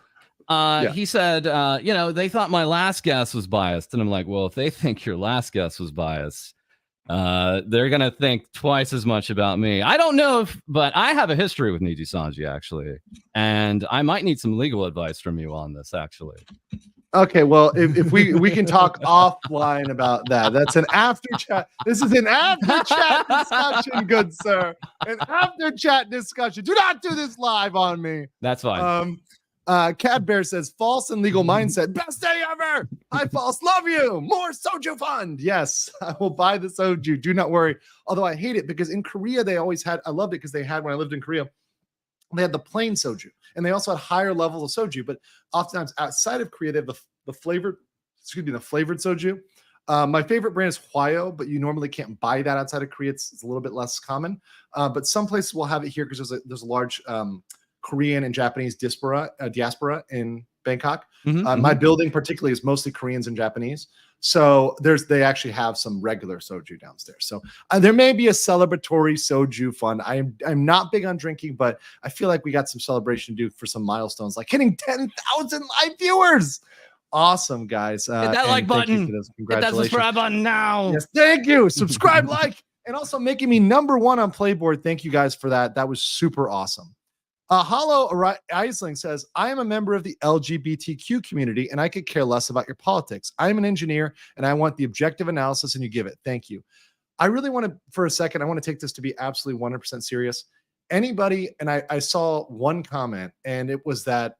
He said, they thought my last guess was biased. And I'm like, well, if they think your last guess was biased, they're going to think twice as much about me. I don't know but I have a history with Nijisanji, actually. And I might need some legal advice from you on this, actually. Okay, well, if we can talk offline about that. That's an after chat. This is an after chat discussion, good sir. An after chat discussion. Do not do this live on me. That's fine. Cad Bear says false and legal mindset. Best day ever. Hi, false. Love you. More soju fund. Yes, I will buy the soju. Do not worry. Although I hate it because in Korea they always had. I loved it because they had when I lived in Korea. They had the plain soju, and they also had higher levels of soju. But oftentimes outside of Korea, they have the flavored soju. My favorite brand is Hwayo, but you normally can't buy that outside of Korea. It's a little bit less common. But some places will have it here because there's a large Korean and Japanese diaspora in Bangkok. My building particularly is mostly Koreans and Japanese. So they actually have some regular soju downstairs. So there may be a celebratory soju fund. I'm not big on drinking, but I feel like we got some celebration to do for some milestones, like hitting 10,000 live viewers. Awesome, guys. Hit that like button. Hit that subscribe button now. Yes, thank you. Subscribe, like, and also making me #1 on Playboard. Thank you guys for that. That was super awesome. Hollow Eisling says, I am a member of the LGBTQ community and I could care less about your politics. I'm an engineer and I want the objective analysis and you give it. Thank you. I really want to, for a second, I want to take this to be absolutely 100% serious. Anybody, and I saw one comment and it was that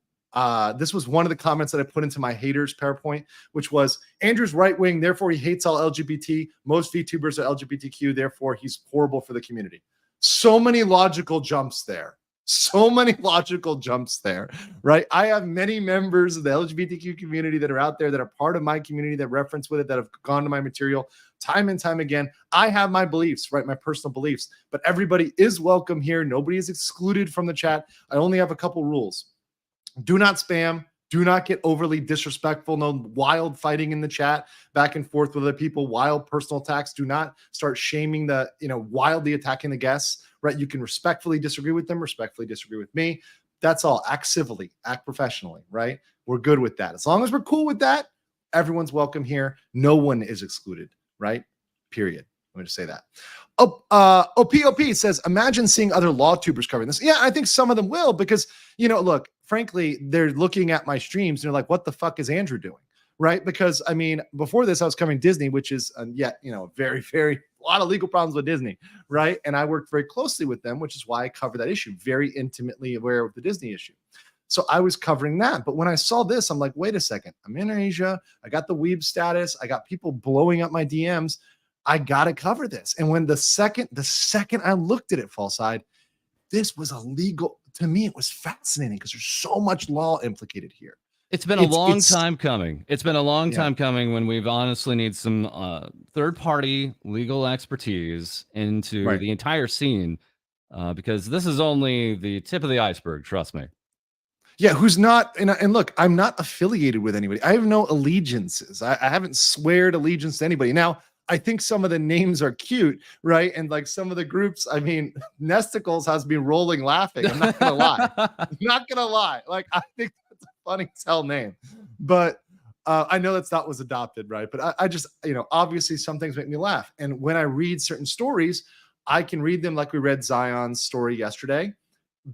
this was one of the comments that I put into my haters PowerPoint, which was Andrew's right wing, therefore he hates all LGBT. Most VTubers are LGBTQ, therefore he's horrible for the community. So many logical jumps there. Right? I have many members of the LGBTQ community that are out there that are part of my community that reference with it, that have gone to my material time and time again. I have my beliefs, right? My personal beliefs, but everybody is welcome here. Nobody is excluded from the chat. I only have a couple rules. Do not spam. Do not get overly disrespectful. No wild fighting in the chat, back and forth with other people, wild personal attacks. Do not start shaming wildly attacking the guests, right? You can respectfully disagree with them, respectfully disagree with me. That's all. Act civilly, act professionally, right? We're good with that. As long as we're cool with that, everyone's welcome here. No one is excluded, right? Period. Let me just say that. OPOP says, imagine seeing other law tubers covering this. Yeah, I think some of them will because, look, frankly, they're looking at my streams and they're like, what the fuck is Andrew doing? Right? Because, I mean, before this, I was covering Disney, which is very, very, a lot of legal problems with Disney, right? And I worked very closely with them, which is why I cover that issue, very intimately aware of the Disney issue. So I was covering that. But when I saw this, I'm like, wait a second. I'm in Asia. I got the weeb status. I got people blowing up my DMs. I gotta cover this. And when the second I looked at it, Fall Side, this was a legal, to me, it was fascinating because there's so much law implicated here. It's been a long time coming. It's been a long time coming when we've honestly need some third-party legal expertise into the entire scene, because this is only the tip of the iceberg, trust me. Yeah, who's not, and look, I'm not affiliated with anybody. I have no allegiances. I haven't sweared allegiance to anybody. Now, I think some of the names are cute, right? And like some of the groups, I mean, Nesticles has been rolling laughing. I'm not gonna lie. I'm not gonna lie. Like, I think that's a funny tell name. But I know that's not was adopted, right? But I just, obviously some things make me laugh. And when I read certain stories, I can read them like we read Zion's story yesterday.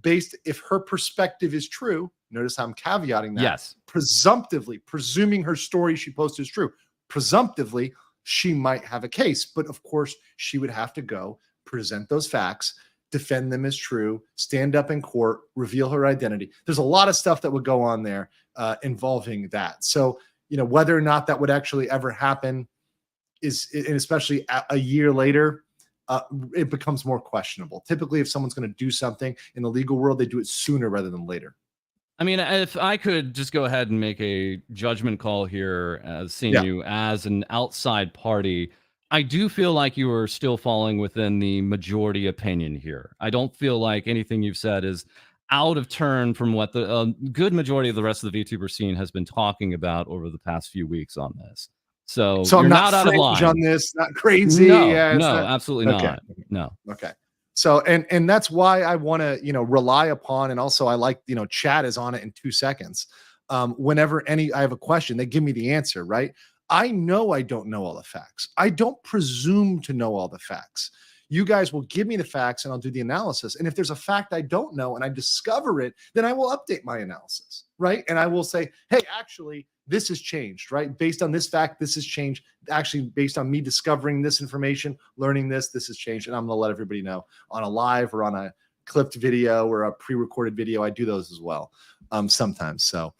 Based, if her perspective is true, notice how I'm caveating that. Yes. Presumptively, presuming her story she posted is true, presumptively, she might have a case. But of course, she would have to go present those facts, defend them as true, stand up in court, reveal her identity. There's a lot of stuff that would go on there involving that. So, whether or not that would actually ever happen is, and especially a year later, it becomes more questionable. Typically, if someone's going to do something in the legal world, they do it sooner rather than later. I mean, if I could just go ahead and make a judgment call here, as seeing you as an outside party, I do feel like you are still falling within the majority opinion here. I don't feel like anything you've said is out of turn from what the good majority of the rest of the VTuber scene has been talking about over the past few weeks on this. So I'm not out of line on this, not crazy. No, absolutely not. No. Okay. So, and that's why I want to, rely upon, and also I like, chat is on it in 2 seconds. Whenever I have a question, they give me the answer, right? I know I don't know all the facts. I don't presume to know all the facts. You guys will give me the facts and I'll do the analysis. And if there's a fact I don't know and I discover it, then I will update my analysis, right? And I will say, hey, actually, this has changed, right? Based on this fact, this has changed. Actually, based on me discovering this information, learning this has changed. And I'm going to let everybody know on a live or on a clipped video or a pre-recorded video. I do those as well sometimes. So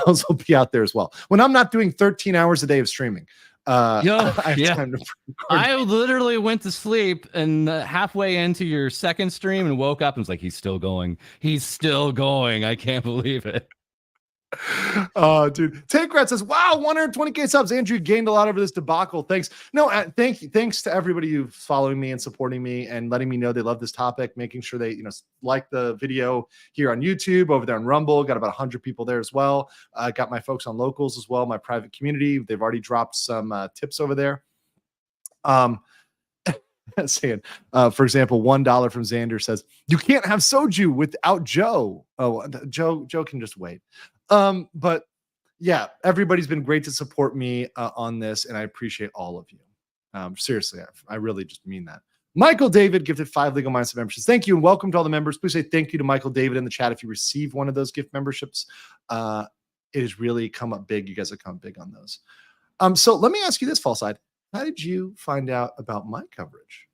those will be out there as well. When I'm not doing 13 hours a day of streaming, I have time to I literally went to sleep and halfway into your second stream and woke up and was like, he's still going. He's still going. I can't believe it. Oh, dude. Tankrat says, wow, 120K subs. Andrew gained a lot over this debacle. Thanks. No, thank you. Thanks to everybody who's following me and supporting me and letting me know they love this topic, making sure they, like the video here on YouTube, over there on Rumble. Got about 100 people there as well. Got my folks on Locals as well, my private community. They've already dropped some tips over there. Saying, for example, $1 from Xander says, you can't have soju without Joe. Oh, Joe can just wait. But yeah, everybody's been great to support me on this, and I appreciate all of you. Seriously, I really just mean that. Michael David gifted 5 Legal Mindset memberships. Thank you, and welcome to all the members. Please say thank you to Michael David in the chat if you receive one of those gift memberships. It has really come up big. You guys have come big on those. So let me ask you this, Fall Side. How did you find out about my coverage?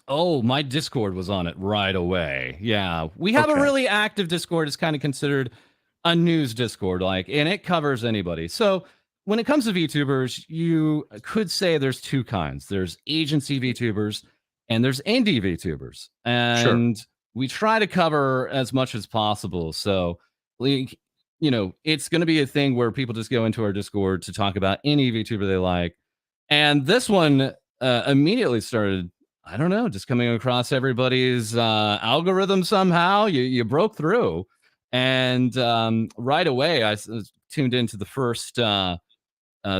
Oh, my Discord was on it right away. Yeah, we have a really active Discord. It's kind of considered a news Discord, and it covers anybody. So when it comes to VTubers, you could say there's 2 kinds. There's agency VTubers and there's indie VTubers. And we try to cover as much as possible. So, it's going to be a thing where people just go into our Discord to talk about any VTuber they like. And this one immediately started, I don't know, just coming across everybody's algorithm somehow. You broke through. And right away, I tuned into the first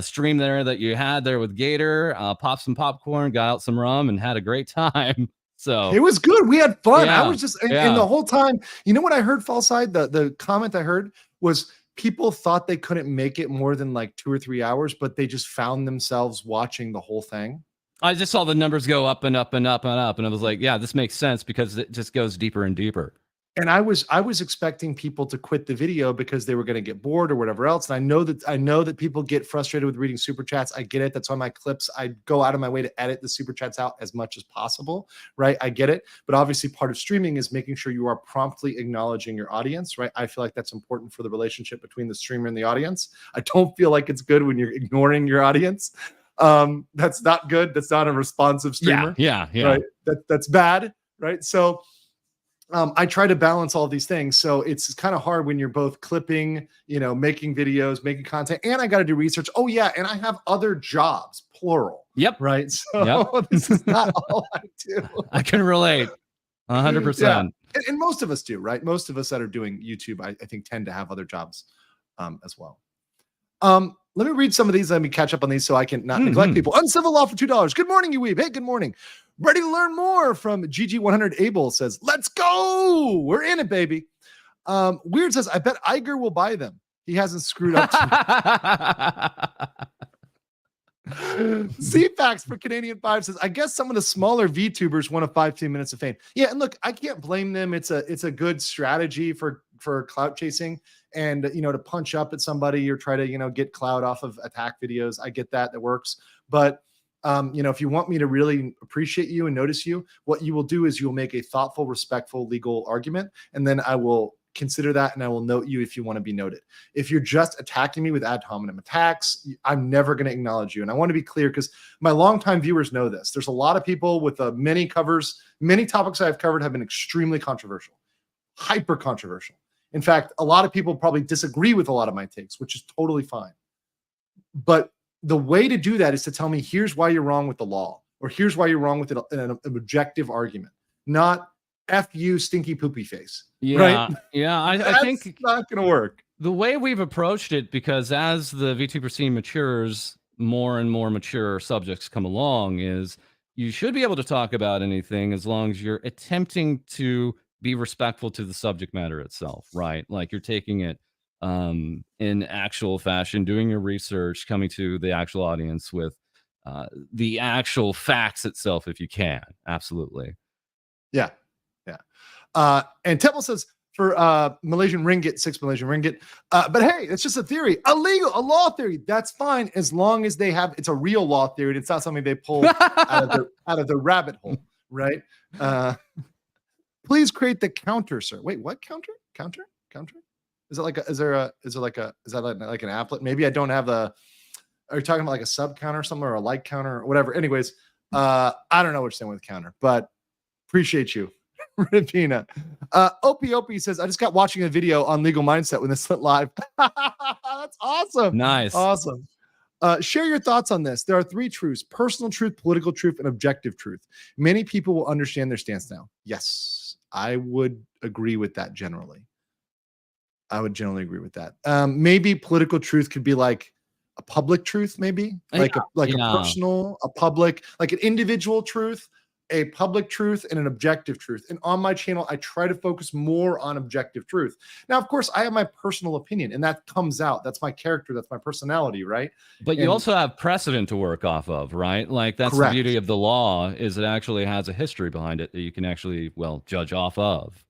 stream there that you had there with Gator, popped some popcorn, got out some rum, and had a great time. So it was good. We had fun. I was just, and the whole time, what I heard, Fall Side? The comment I heard was people thought they couldn't make it more than like 2 or 3 hours, but they just found themselves watching the whole thing. I just saw the numbers go up and up and up and up. And I was like, yeah, this makes sense because it just goes deeper and deeper. And I was expecting people to quit the video because they were going to get bored or whatever else. And I know that people get frustrated with reading super chats. I get it. That's why my clips, I go out of my way to edit the super chats out as much as possible, right? I get it. But obviously part of streaming is making sure you are promptly acknowledging your audience, right? I feel like that's important for the relationship between the streamer and the audience. I don't feel like it's good when you're ignoring your audience. That's not good. That's not a responsive streamer. Yeah. Right. That's bad. Right. So I try to balance all these things. So it's kind of hard when you're both clipping, making videos, making content, and I got to do research. Oh yeah. And I have other jobs, plural. Yep. Right. So this is not all I do. I can relate 100%. And most of us do, right? Most of us that are doing YouTube, I think tend to have other jobs as well. Let me read some of these. Let me catch up on these so I can not neglect people. Uncivil Law for $2. Good morning, you weeb. Hey, good morning. Ready to learn more from GG100 Abel says, let's go. We're in it, baby. Weird says, I bet Iger will buy them. He hasn't screwed up. CFAX for Canadian 5 says, I guess some of the smaller VTubers want a 5-10 minutes of fame. Yeah, and look, I can't blame them. It's a good strategy for clout chasing and to punch up at somebody or try to get clout off of attack videos. I get that works. But if you want me to really appreciate you and notice you, what you will do is you'll make a thoughtful, respectful legal argument, and then I will consider that and I will note you if you want to be noted. If you're just attacking me with ad hominem attacks, I'm never going to acknowledge you. And I want to be clear because my longtime viewers know this. There's a lot of people with many topics I've covered have been extremely controversial, hyper controversial. In fact, a lot of people probably disagree with a lot of my takes, which is totally fine. But the way to do that is to tell me, here's why you're wrong with the law, or here's why you're wrong with an objective argument, not F you, stinky poopy face. Yeah. Right? Yeah. I think it's not going to work. The way we've approached it, because as the VTuber scene matures, more and more mature subjects come along, is you should be able to talk about anything as long as you're attempting to be respectful to the subject matter itself, right? Like you're taking it in actual fashion, doing your research, coming to the actual audience with the actual facts itself, if you can. Absolutely. Yeah. And Temple says for Malaysian ringgit, 6 Malaysian ringgit. But hey, it's just a theory, a law theory. That's fine as long as it's a real law theory. And it's not something they pulled out of the rabbit hole, right? Please create the counter, sir. Wait, what counter? Counter? Is that like an applet? Maybe I don't have are you talking about like a sub counter somewhere or a like counter or whatever? Anyways, I don't know what you're saying with counter, but appreciate you. Rapina. Opie says, I just got watching a video on legal mindset when this went live. That's awesome. Nice. Awesome. Share your thoughts on this. There are 3 truths: personal truth, political truth, and objective truth. Many people will understand their stance now. Yes, I would agree with that generally. I would generally agree with that. Maybe political truth could be like a public truth, maybe like a personal, a public, like an individual truth, a public truth, and an objective truth. And on my channel, I try to focus more on objective truth. Now, of course, I have my personal opinion, and that comes out. That's my character. That's my personality, right? But you also have precedent to work off of, right? Like that's correct. The beauty of the law is it actually has a history behind it that you can actually, judge off of.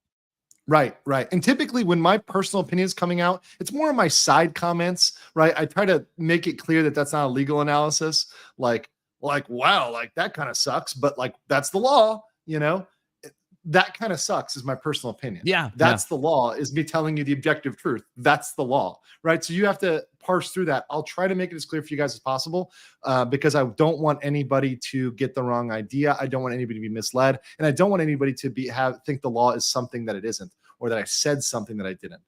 Right. And typically when my personal opinion is coming out, it's more of my side comments, right? I try to make it clear that that's not a legal analysis. Like, wow, like that kind of sucks, but like, that's the law, that kind of sucks is my personal opinion. Yeah. That's the law, is me telling you the objective truth. That's the law, right? So you have to parse through that. I'll try to make it as clear for you guys as possible because I don't want anybody to get the wrong idea. I don't want anybody to be misled. And I don't want anybody to think the law is something that it isn't, or that I said something that I didn't.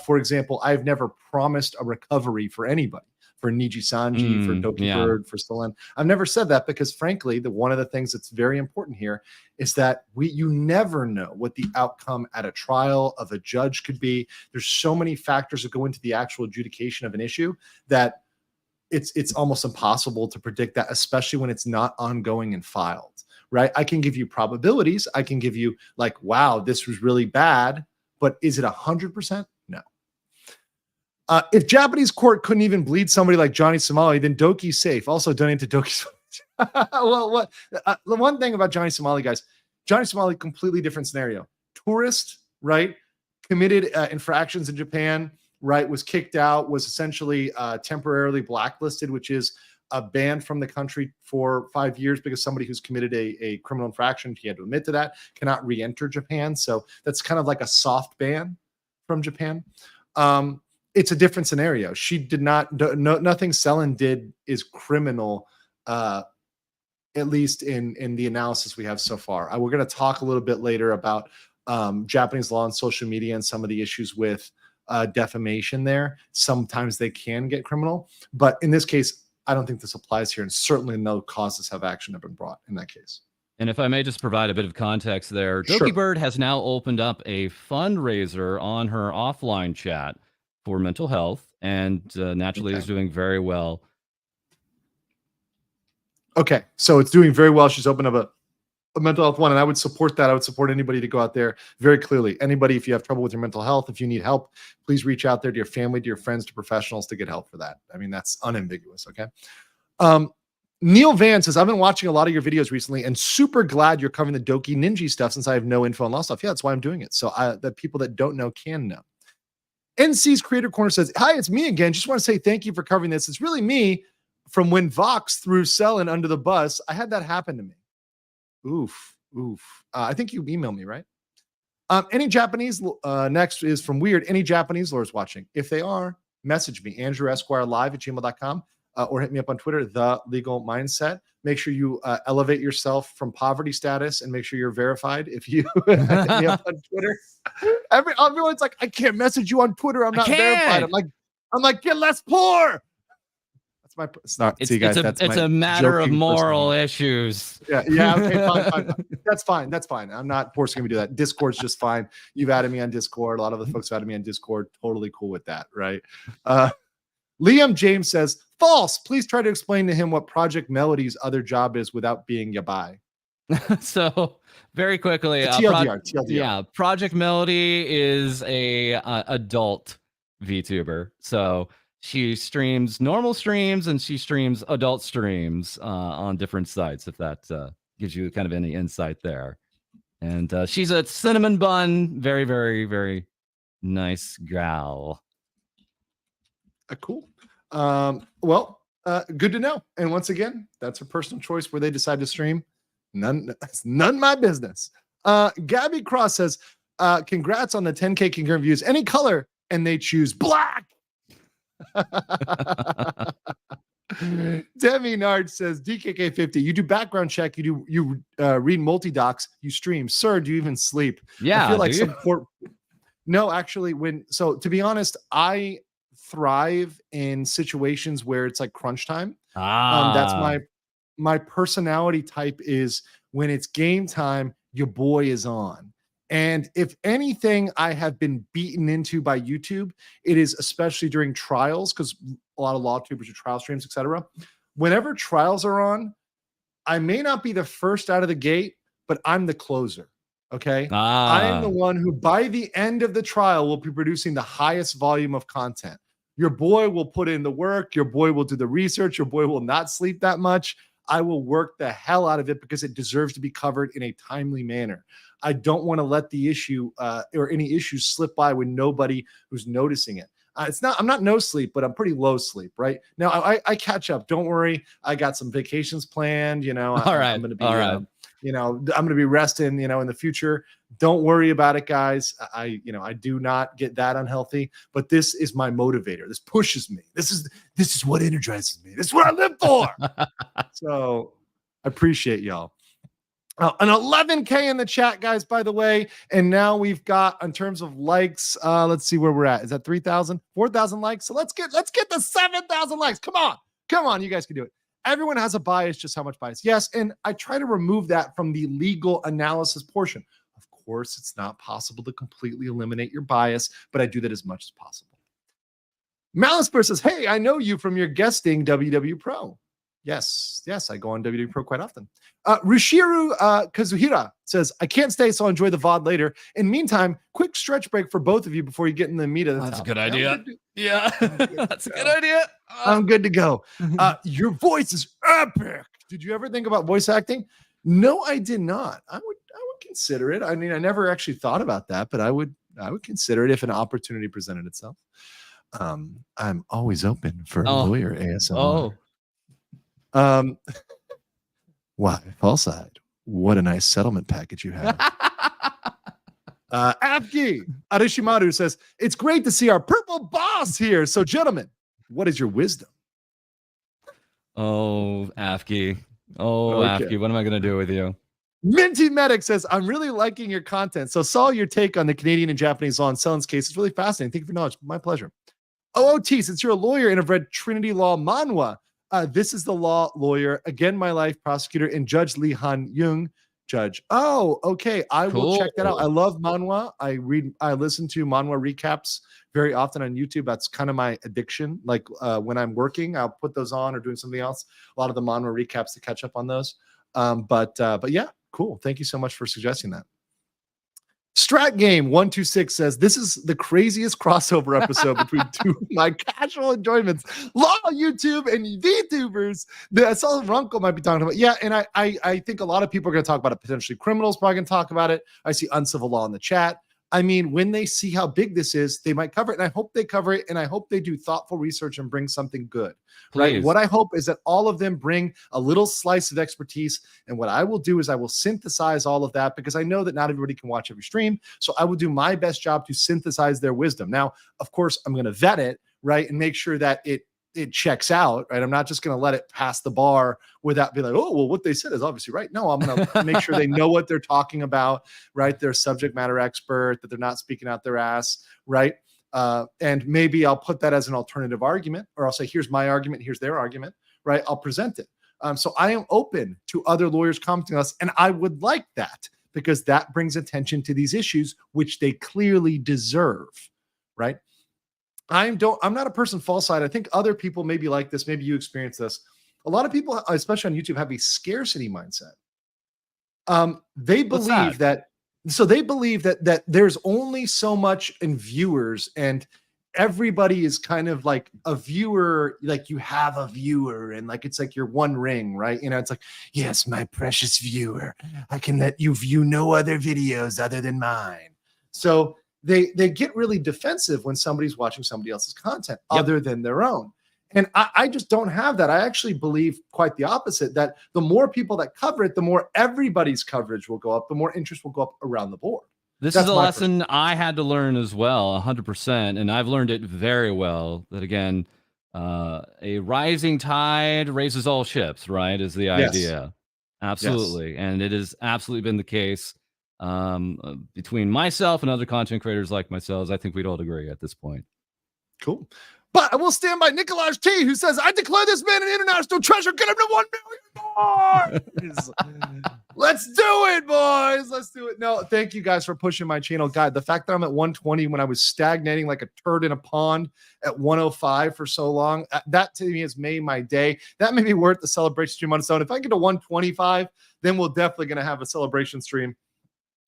For example, I've never promised a recovery for anybody. For Nijisanji, for Doki Bird, for Selen. I've never said that because, frankly, one of the things that's very important here is that you never know what the outcome at a trial of a judge could be. There's so many factors that go into the actual adjudication of an issue that it's almost impossible to predict that, especially when it's not ongoing and filed, right? I can give you probabilities. I can give you like, wow, this was really bad, but is it 100%? No. If Japanese court couldn't even bleed somebody like Johnny Somali, then Doki's safe. Also donate to Doki's. Well, the one thing about Johnny Somali, guys, Johnny Somali, completely different scenario. Tourist, right? Committed infractions in Japan, right? Was kicked out, was essentially temporarily blacklisted, which is banned from the country for 5 years because somebody who's committed a criminal infraction, he had to admit to that, cannot re-enter Japan. So that's kind of like a soft ban from Japan. It's a different scenario. She did not, nothing Selen did is criminal at least in the analysis we have so far. We're going to talk a little bit later about Japanese law and social media and some of the issues with defamation there. Sometimes they can get criminal, but in this case, I don't think this applies here, and certainly no causes of action have been brought in that case. And if I may just provide a bit of context there, Doki Bird has now opened up a fundraiser on her offline chat for mental health, and naturally is doing very well. Okay, so it's doing very well. She's opened up a mental health one, and I would support that. I would support anybody to go out there very clearly. Anybody, if you have trouble with your mental health, if you need help, please reach out there to your family, to your friends, to professionals to get help for that. I mean, that's unambiguous, okay? Neil Van says, I've been watching a lot of your videos recently and super glad you're covering the Doki Ninja stuff since I have no info on law stuff. Yeah, that's why I'm doing it. So that people that don't know can know. NC's Creator Corner says, hi, it's me again. Just want to say thank you for covering this. It's really me from when Vox threw Selen under the bus. I had that happen to me. Oof. I think you emailed me, right? Any Japanese, next is from Weird. Any Japanese lawyers watching? If they are, message me, andrewesquirelive@gmail.com, or hit me up on Twitter, The Legal Mindset. Make sure you elevate yourself from poverty status and make sure you're verified. If you hit me up on Twitter, everyone's like, I can't message you on Twitter. I'm not verified. I'm like, get less poor. It's a matter of moral issues. Yeah. Okay, fine. That's fine. I'm not forcing him to do that. Discord's just fine. You've added me on Discord. A lot of the folks have added me on Discord. Totally cool with that, right? Liam James says, false. Please try to explain to him what Project Melody's other job is without being yabai. So very quickly, TLDR. Yeah, Project Melody is a adult VTuber. So she streams normal streams and she streams adult streams on different sites, if that gives you kind of any insight there. And she's a cinnamon bun, very, very, very nice gal. Cool. Well, good to know. And once again, that's her personal choice where they decide to stream. None my business. Gabby Cross says, congrats on the 10K concurrent views. Any color, and they choose black. Demi Nard says, DKK50, you do background check, you read multi-docs, you stream. Sir, do you even sleep? Yeah, I feel like no, actually, to be honest, I thrive in situations where it's like crunch time. That's my personality type is when it's game time, your boy is on. And if anything I have been beaten into by YouTube, it is especially during trials, because a lot of law tubers do trial streams, etc. Whenever trials are on, I may not be the first out of the gate, but I'm the closer. Okay. I am the one who by the end of the trial will be producing the highest volume of content. Your boy will put in the work. Your boy will do the research. Your boy will not sleep that much. I will work the hell out of it because it deserves to be covered in a timely manner. I don't want to let the issue or any issues slip by with nobody who's noticing it. I'm not no sleep, but I'm pretty low sleep right now. I catch up. Don't worry. I got some vacations planned. I'm going to be, I'm going to be resting, in the future. Don't worry about it, guys. I do not get that unhealthy, but this is my motivator. This pushes me. This is what energizes me. This is what I live for. So I appreciate y'all. An 11K in the chat, guys, by the way. And now we've got, in terms of likes, let's see where we're at. Is that 3,000, 4,000 likes? So let's get the 7,000 likes. Come on, you guys can do it. Everyone has a bias, just how much bias? Yes, and I try to remove that from the legal analysis portion. Of course, it's not possible to completely eliminate your bias, but I do that as much as possible. Malicebear says, hey, I know you from your guesting WW Pro. Yes, I go on WW Pro quite often. Rushiru Kazuhira says, I can't stay, so I'll enjoy the VOD later. In the meantime, quick stretch break for both of you before you get in the meat of the That's a good idea. Yeah, that's a good idea. I'm good to go. Your voice is epic. Did you ever think about voice acting? No, I did not. I would consider it. I mean, I never actually thought about that, but I would consider it if an opportunity presented itself. I'm always open for lawyer ASMR. Why, Fallside, what a nice settlement package you have. Abgi Arishimaru says, it's great to see our purple boss here. So, gentlemen, what is your wisdom? Oh, Afki. Oh, Okay. Afki. What am I going to do with you? Minty Medic says, I'm really liking your content. So saw your take on the Canadian and Japanese law in Selen's case. It's really fascinating. Thank you for knowledge. My pleasure. OOT, since you're a lawyer and have read Trinity Law Manhwa, this is the law lawyer. Again, my life, prosecutor, and Judge Lee Han Young. Judge. Oh, okay. I will check that out. I love manhwa. I listen to manhwa recaps very often on YouTube. That's kind of my addiction. Like when I'm working, I'll put those on or doing something else. A lot of the manhwa recaps to catch up on those. But yeah, cool. Thank you so much for suggesting that. Strat Game 126 says this is the craziest crossover episode between two of my casual enjoyments, law YouTube and VTubers. I saw Runkle might be talking about. Yeah, and I think a lot of people are going to talk about it. Potentially criminals probably going to talk about it. I see uncivil law in the chat. I mean, when they see how big this is, they might cover it. And I hope they cover it. And I hope they do thoughtful research and bring something good. Please. Right. What I hope is that all of them bring a little slice of expertise. And what I will do is I will synthesize all of that, because I know that not everybody can watch every stream. So I will do my best job to synthesize their wisdom. Now, of course, I'm going to vet it, right, and make sure that it checks out, right? I'm not just going to let it pass the bar without being like, oh, well, what they said is obviously right. No, I'm going to make sure they know what they're talking about, right? They're a subject matter expert, that they're not speaking out their ass, right? And maybe I'll put that as an alternative argument, or I'll say, here's my argument, here's their argument, right? I'll present it. So I am open to other lawyers commenting on us, and I would like that, because that brings attention to these issues, which they clearly deserve, right? I'm not a person false side. I think other people maybe like this. Maybe you experience this. A lot of people, especially on YouTube, have a scarcity mindset. They believe that there's only so much in viewers, and everybody is kind of like a viewer. Like you have a viewer, and like it's like your one ring, right? You know, it's like, yes, my precious viewer, I can let you view no other videos other than mine. So they get really defensive when somebody's watching somebody else's content other than their own. And I just don't have that. I actually believe quite the opposite, that the more people that cover it, the more everybody's coverage will go up, the more interest will go up around the board. That's is a lesson I had to learn as well, 100%. And I've learned it very well, that again, a rising tide raises all ships, right? Is the idea. Yes. Absolutely. Yes. And it has absolutely been the case. Between myself and other content creators like myself, I think we'd all agree at this point. Cool. But I will stand by Nikolaj T, who says, I declare this man an international treasure. Get him to 1 million more. Let's do it, boys. Let's do it. No, thank you guys for pushing my channel. God, the fact that I'm at 120 when I was stagnating like a turd in a pond at 105 for so long, that to me has made my day. That may be worth the celebration stream on its own. If I get to 125, then we're definitely going to have a celebration stream.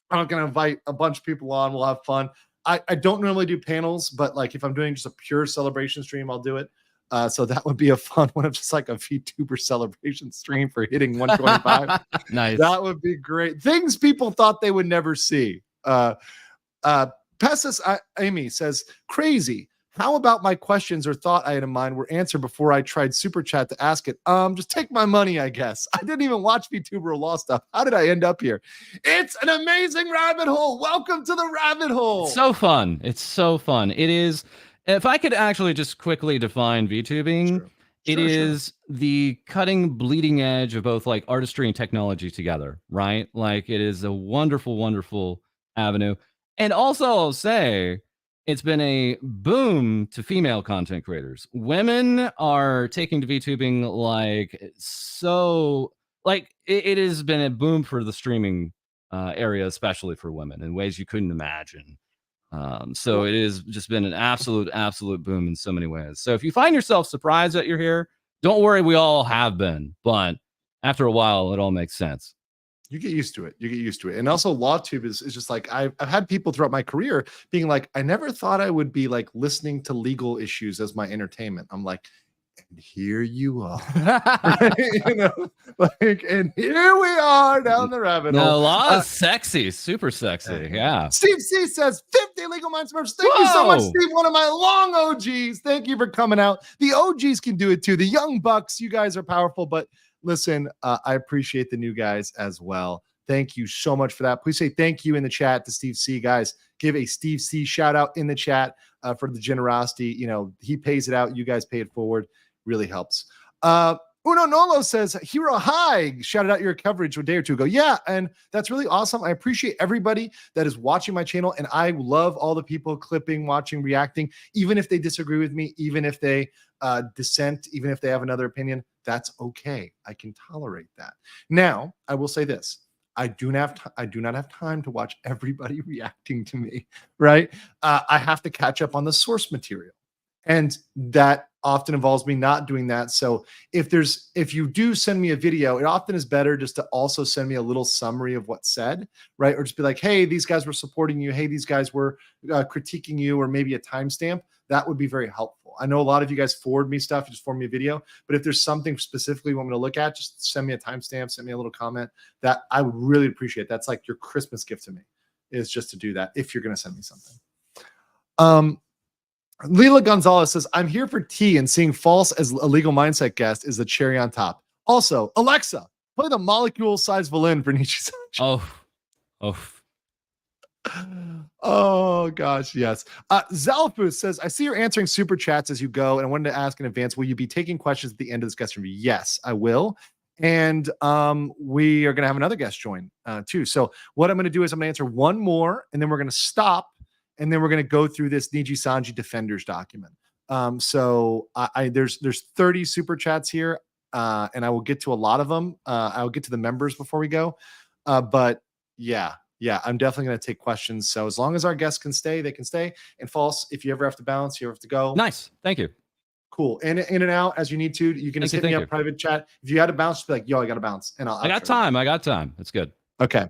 I'm going to invite a bunch of people on. We'll have fun. I don't normally do panels, but like if I'm doing just a pure celebration stream, I'll do it. So that would be a fun one, of just like a VTuber celebration stream for hitting 125. Nice. That would be great. Things people thought they would never see. Pessis Amy says, crazy. How about my questions or thought I had in mind were answered before I tried Super Chat to ask it? Just take my money, I guess. I didn't even watch VTuber Law stuff. How did I end up here? It's an amazing rabbit hole. Welcome to the rabbit hole. It's so fun. It's so fun. It is. If I could actually just quickly define VTubing, it is the cutting, bleeding edge of both like artistry and technology together, right? Like it is a wonderful, wonderful avenue. And also I'll say, it's been a boom to female content creators. Women are taking to VTubing like so, like it has been a boom for the streaming area, especially for women in ways you couldn't imagine. So it has just been an absolute boom in so many ways. So if you find yourself surprised that you're here, don't worry, we all have been, but after a while, it all makes sense. You get used to it. You get used to it. And also LawTube is just like, I've had people throughout my career being like, I never thought I would be like listening to legal issues as my entertainment. I'm like, and here you are. You know, like, and here we are down the rabbit hole. No, law is sexy, super sexy. Yeah. Steve C says 50 Legal Minds members. Thank you so much, Steve. One of my long OGs. Thank you for coming out. The OGs can do it too. The young bucks, you guys are powerful, but listen, I appreciate the new guys as well. Thank you so much for that. Please say thank you in the chat to Steve C, guys. Give a Steve C shout out in the chat for the generosity. You know, he pays it out. You guys pay it forward. Really helps. Uno Nolo says, Hero, hi, shouted out your coverage a day or two ago. Yeah, and that's really awesome. I appreciate everybody that is watching my channel, and I love all the people clipping, watching, reacting, even if they disagree with me, even if they dissent, even if they have another opinion. That's okay. I can tolerate that. Now, I will say this. I do not have time to watch everybody reacting to me, right? I have to catch up on the source material. And that often involves me not doing that. So if you do send me a video, it often is better just to also send me a little summary of what's said, right? Or just be like, hey, these guys were supporting you. Hey, these guys were critiquing you, or maybe a timestamp. That would be very helpful. I know a lot of you guys forward me stuff, just forward me a video, but if there's something specifically you want me to look at, just send me a timestamp, send me a little comment. That I would really appreciate. That's like your Christmas gift to me, is just to do that if you're going to send me something. Leila Gonzalez says, I'm here for tea, and seeing False as a legal mindset guest is the cherry on top. Also, Alexa, play the molecule-sized violin for Nijisanji. Oh gosh, yes. Zalfus says, I see you're answering super chats as you go, and I wanted to ask in advance, will you be taking questions at the end of this guest review? Yes, I will. And we are going to have another guest join too. So what I'm going to do is I'm going to answer one more, and then we're going to stop. And then we're going to go through this Nijisanji Defenders document. So there's 30 super chats here, and I will get to a lot of them. I will get to the members before we go. But yeah, I'm definitely going to take questions. So as long as our guests can stay, they can stay. And False, if you ever have to bounce, you have to go. Nice. Thank you. Cool. In and out as you need to. You can just hit me up private chat. If you had to bounce, just be like, yo, I got to bounce. And I got time. I got time. That's good. Okay.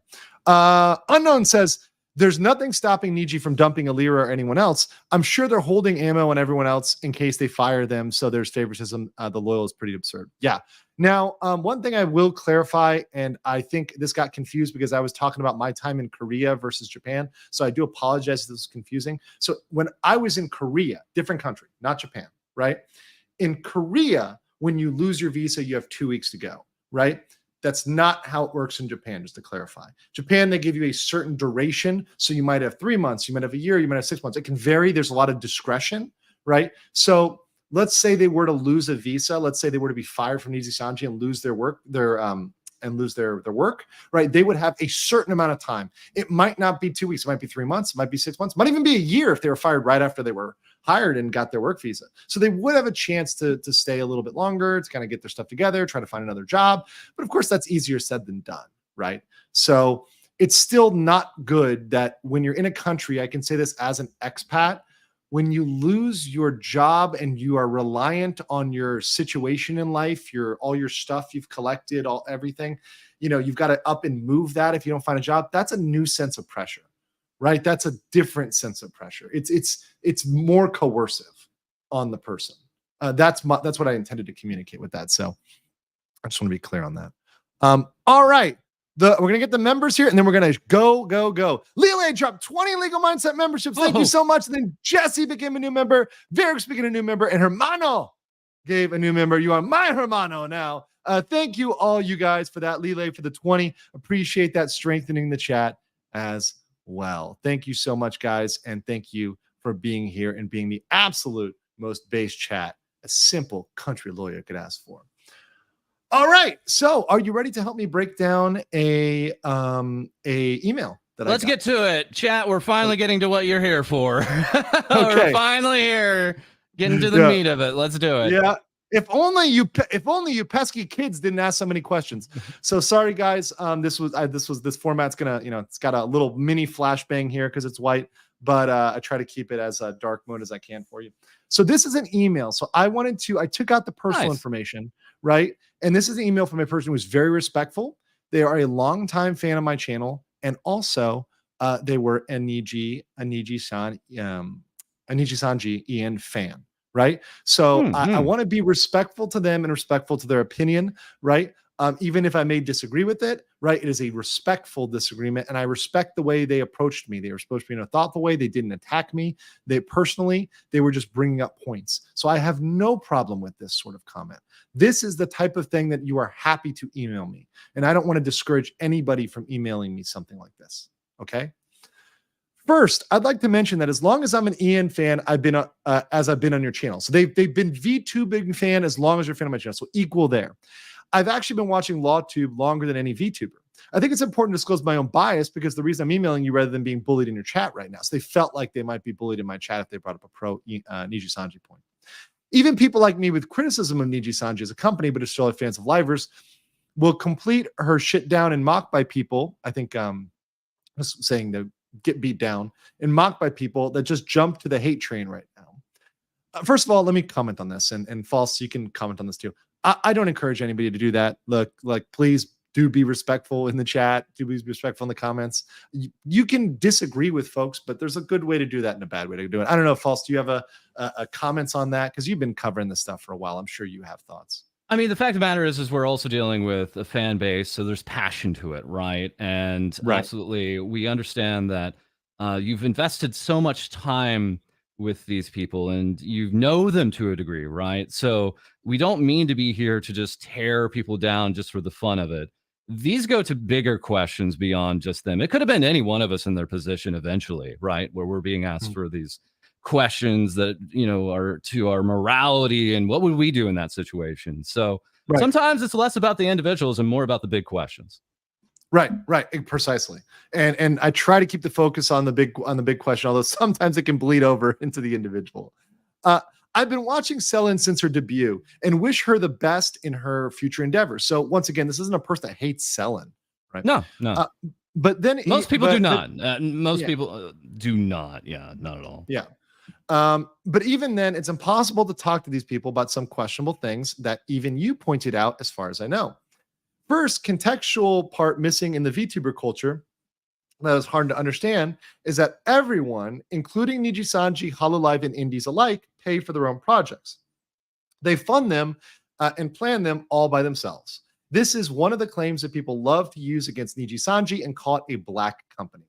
Unknown says, there's nothing stopping Niji from dumping Alira or anyone else. I'm sure they're holding ammo on everyone else in case they fire them. So there's favoritism. The loyal is pretty absurd. Yeah. Now, one thing I will clarify, and I think this got confused because I was talking about my time in Korea versus Japan. So I do apologize if this is confusing. So when I was in Korea, different country, not Japan, right? In Korea, when you lose your visa, you have 2 weeks to go, right? That's not how it works in Japan, just to clarify. Japan, they give you a certain duration. So you might have 3 months, you might have a year, you might have 6 months. It can vary. There's a lot of discretion, right? So let's say they were to lose a visa. Let's say they were to be fired from Nijisanji and lose their work, their work, right? They would have a certain amount of time. It might not be 2 weeks. It might be 3 months. It might be 6 months. It might even be a year if they were fired right after they were hired and got their work visa. So they would have a chance to stay a little bit longer, to kind of get their stuff together, try to find another job. But of course, that's easier said than done, right? So it's still not good that when you're in a country, I can say this as an expat, when you lose your job and you are reliant on your situation in life, all your stuff you've collected, everything, you've got to up and move that if you don't find a job. That's a new sense of pressure, right? That's a different sense of pressure. It's more coercive on the person. That's what I intended to communicate with that. So I just want to be clear on that. All right. We're going to get the members here, and then we're going to go. Lele dropped 20 Legal Mindset memberships. Thank you so much. And then Jesse became a new member. Varric became a new member. And Hermano gave a new member. You are my Hermano now. Thank you all you guys for that. Lele for the 20. Appreciate that, strengthening the chat as well. Thank you so much, guys. And thank you for being here and being the absolute most base chat a simple country lawyer could ask for. All right. So are you ready to help me break down a email that Let's get to it. Chat, we're finally getting to what you're here for. We're finally here, getting to the meat of it. Let's do it. Yeah. If only you pesky kids didn't ask so many questions. So sorry, guys. This format's gonna, it's got a little mini flashbang here because it's white, but I try to keep it as a dark mode as I can for you. So this is an email. So I took out the personal information, right? And this is an email from a person who was very respectful. They are a longtime fan of my channel, and also they were a Nijisanji Ian fan. Right. So I want to be respectful to them and respectful to their opinion. Right. Even if I may disagree with it. Right. It is a respectful disagreement. And I respect the way they approached me. They were supposed to be in a thoughtful way. They didn't attack me. They were just bringing up points. So I have no problem with this sort of comment. This is the type of thing that you are happy to email me. And I don't want to discourage anybody from emailing me something like this. Okay. First, I'd like to mention that as long as I'm an EN fan, I've been as I've been on your channel. So they've been VTubing fan as long as you're a fan of my channel. So equal there. I've actually been watching LawTube longer than any VTuber. I think it's important to disclose my own bias because the reason I'm emailing you rather than being bullied in your chat right now. So they felt like they might be bullied in my chat if they brought up a pro Nijisanji point. Even people like me with criticism of Nijisanji as a company, but are still fans of Livers, will complete her shit down and mocked by people. I think saying to get beat down and mocked by people that just jump to the hate train right now. First of all, let me comment on this, and False, you can comment on this too. I don't encourage anybody to do that. Look, like, please do be respectful in the chat. Do be respectful in the comments. You can disagree with folks, but there's a good way to do that and a bad way to do it. I don't know, False, do you have a comments on that? Because you've been covering this stuff for a while. I'm sure you have thoughts. I mean, the fact of the matter is we're also dealing with a fan base, so there's passion to it, right? And absolutely, we understand that you've invested so much time with these people and you know them to a degree, right? So we don't mean to be here to just tear people down just for the fun of it. These go to bigger questions beyond just them. It could have been any one of us in their position eventually, right? Where we're being asked for these questions that, you know, are to our morality and what would we do in that situation. So sometimes it's less about the individuals and more about the big questions. Right, precisely. And I try to keep the focus on the big question, although sometimes it can bleed over into the individual. I've been watching Selen since her debut and wish her the best in her future endeavors. So once again, this isn't a person that hates Selen, right? No. But then most people do not. Most people do not. Yeah, not at all. Yeah. But even then, it's impossible to talk to these people about some questionable things that even you pointed out, as far as I know. First, contextual part missing in the VTuber culture that is hard to understand is that everyone, including Nijisanji, Hololive, and indies alike, pay for their own projects. They fund them and plan them all by themselves. This is one of the claims that people love to use against Nijisanji and call it a black company.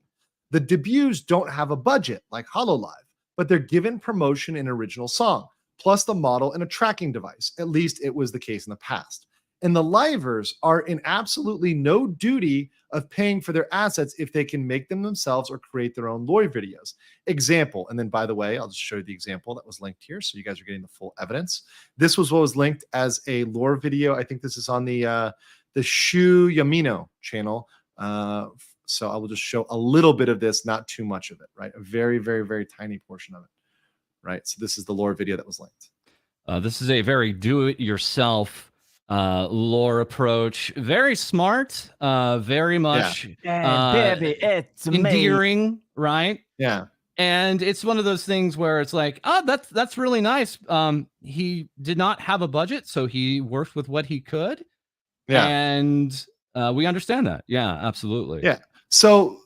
The debuts don't have a budget like Hololive, but they're given promotion and original song, plus the model and a tracking device. At least it was the case in the past. And the livers are in absolutely no duty of paying for their assets if they can make them themselves or create their own lore videos. Example, and then by the way, I'll just show you the example that was linked here so you guys are getting the full evidence. This was what was linked as a lore video. I think this is on the Shu Yamino channel. So I will just show a little bit of this, not too much of it, right? A very, very, very tiny portion of it, right? So this is the lore video that was linked. This is a very do-it-yourself lore approach. Very smart, very much baby, it's endearing, right? Yeah. And it's one of those things where it's like, oh, that's really nice. He did not have a budget, so he worked with what he could. Yeah. And we understand that. Yeah, absolutely. Yeah. So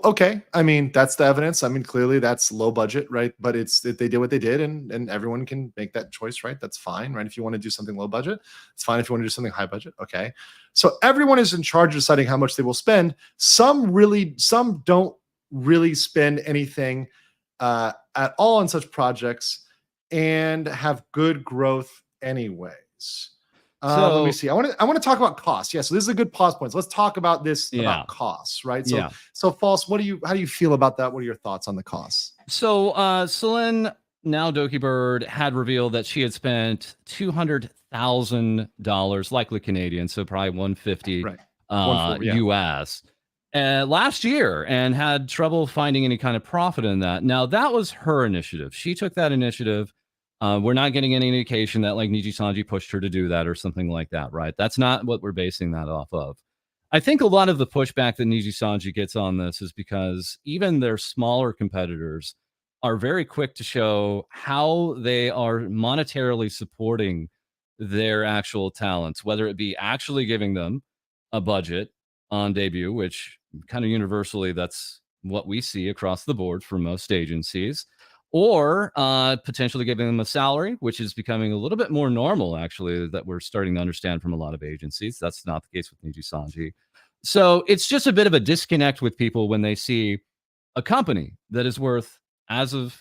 okay. I mean, that's the evidence. I mean, clearly that's low budget, right? But they did what they did, and everyone can make that choice, right? That's fine, right? If you want to do something low budget, it's fine. If you want to do something high budget, okay. So everyone is in charge of deciding how much they will spend. Some don't really spend anything at all on such projects and have good growth anyways. Let me see. I want to talk about costs. Yeah, so this is a good pause point. So let's talk about this about costs, right? So, so False, how do you feel about that? What are your thoughts on the costs? So, Selen, now Doki Bird, had revealed that she had spent $200,000, likely Canadian, so probably 150 US, last year, and had trouble finding any kind of profit in that. Now, that was her initiative. She took that initiative. We're not getting any indication that like Nijisanji pushed her to do that or something like that, right? That's not what we're basing that off of. I think a lot of the pushback that Nijisanji gets on this is because even their smaller competitors are very quick to show how they are monetarily supporting their actual talents, whether it be actually giving them a budget on debut, which kind of universally that's what we see across the board for most agencies, or potentially giving them a salary, which is becoming a little bit more normal, actually, that we're starting to understand from a lot of agencies. That's not the case with Nijisanji. So it's just a bit of a disconnect with people when they see a company that is worth, as of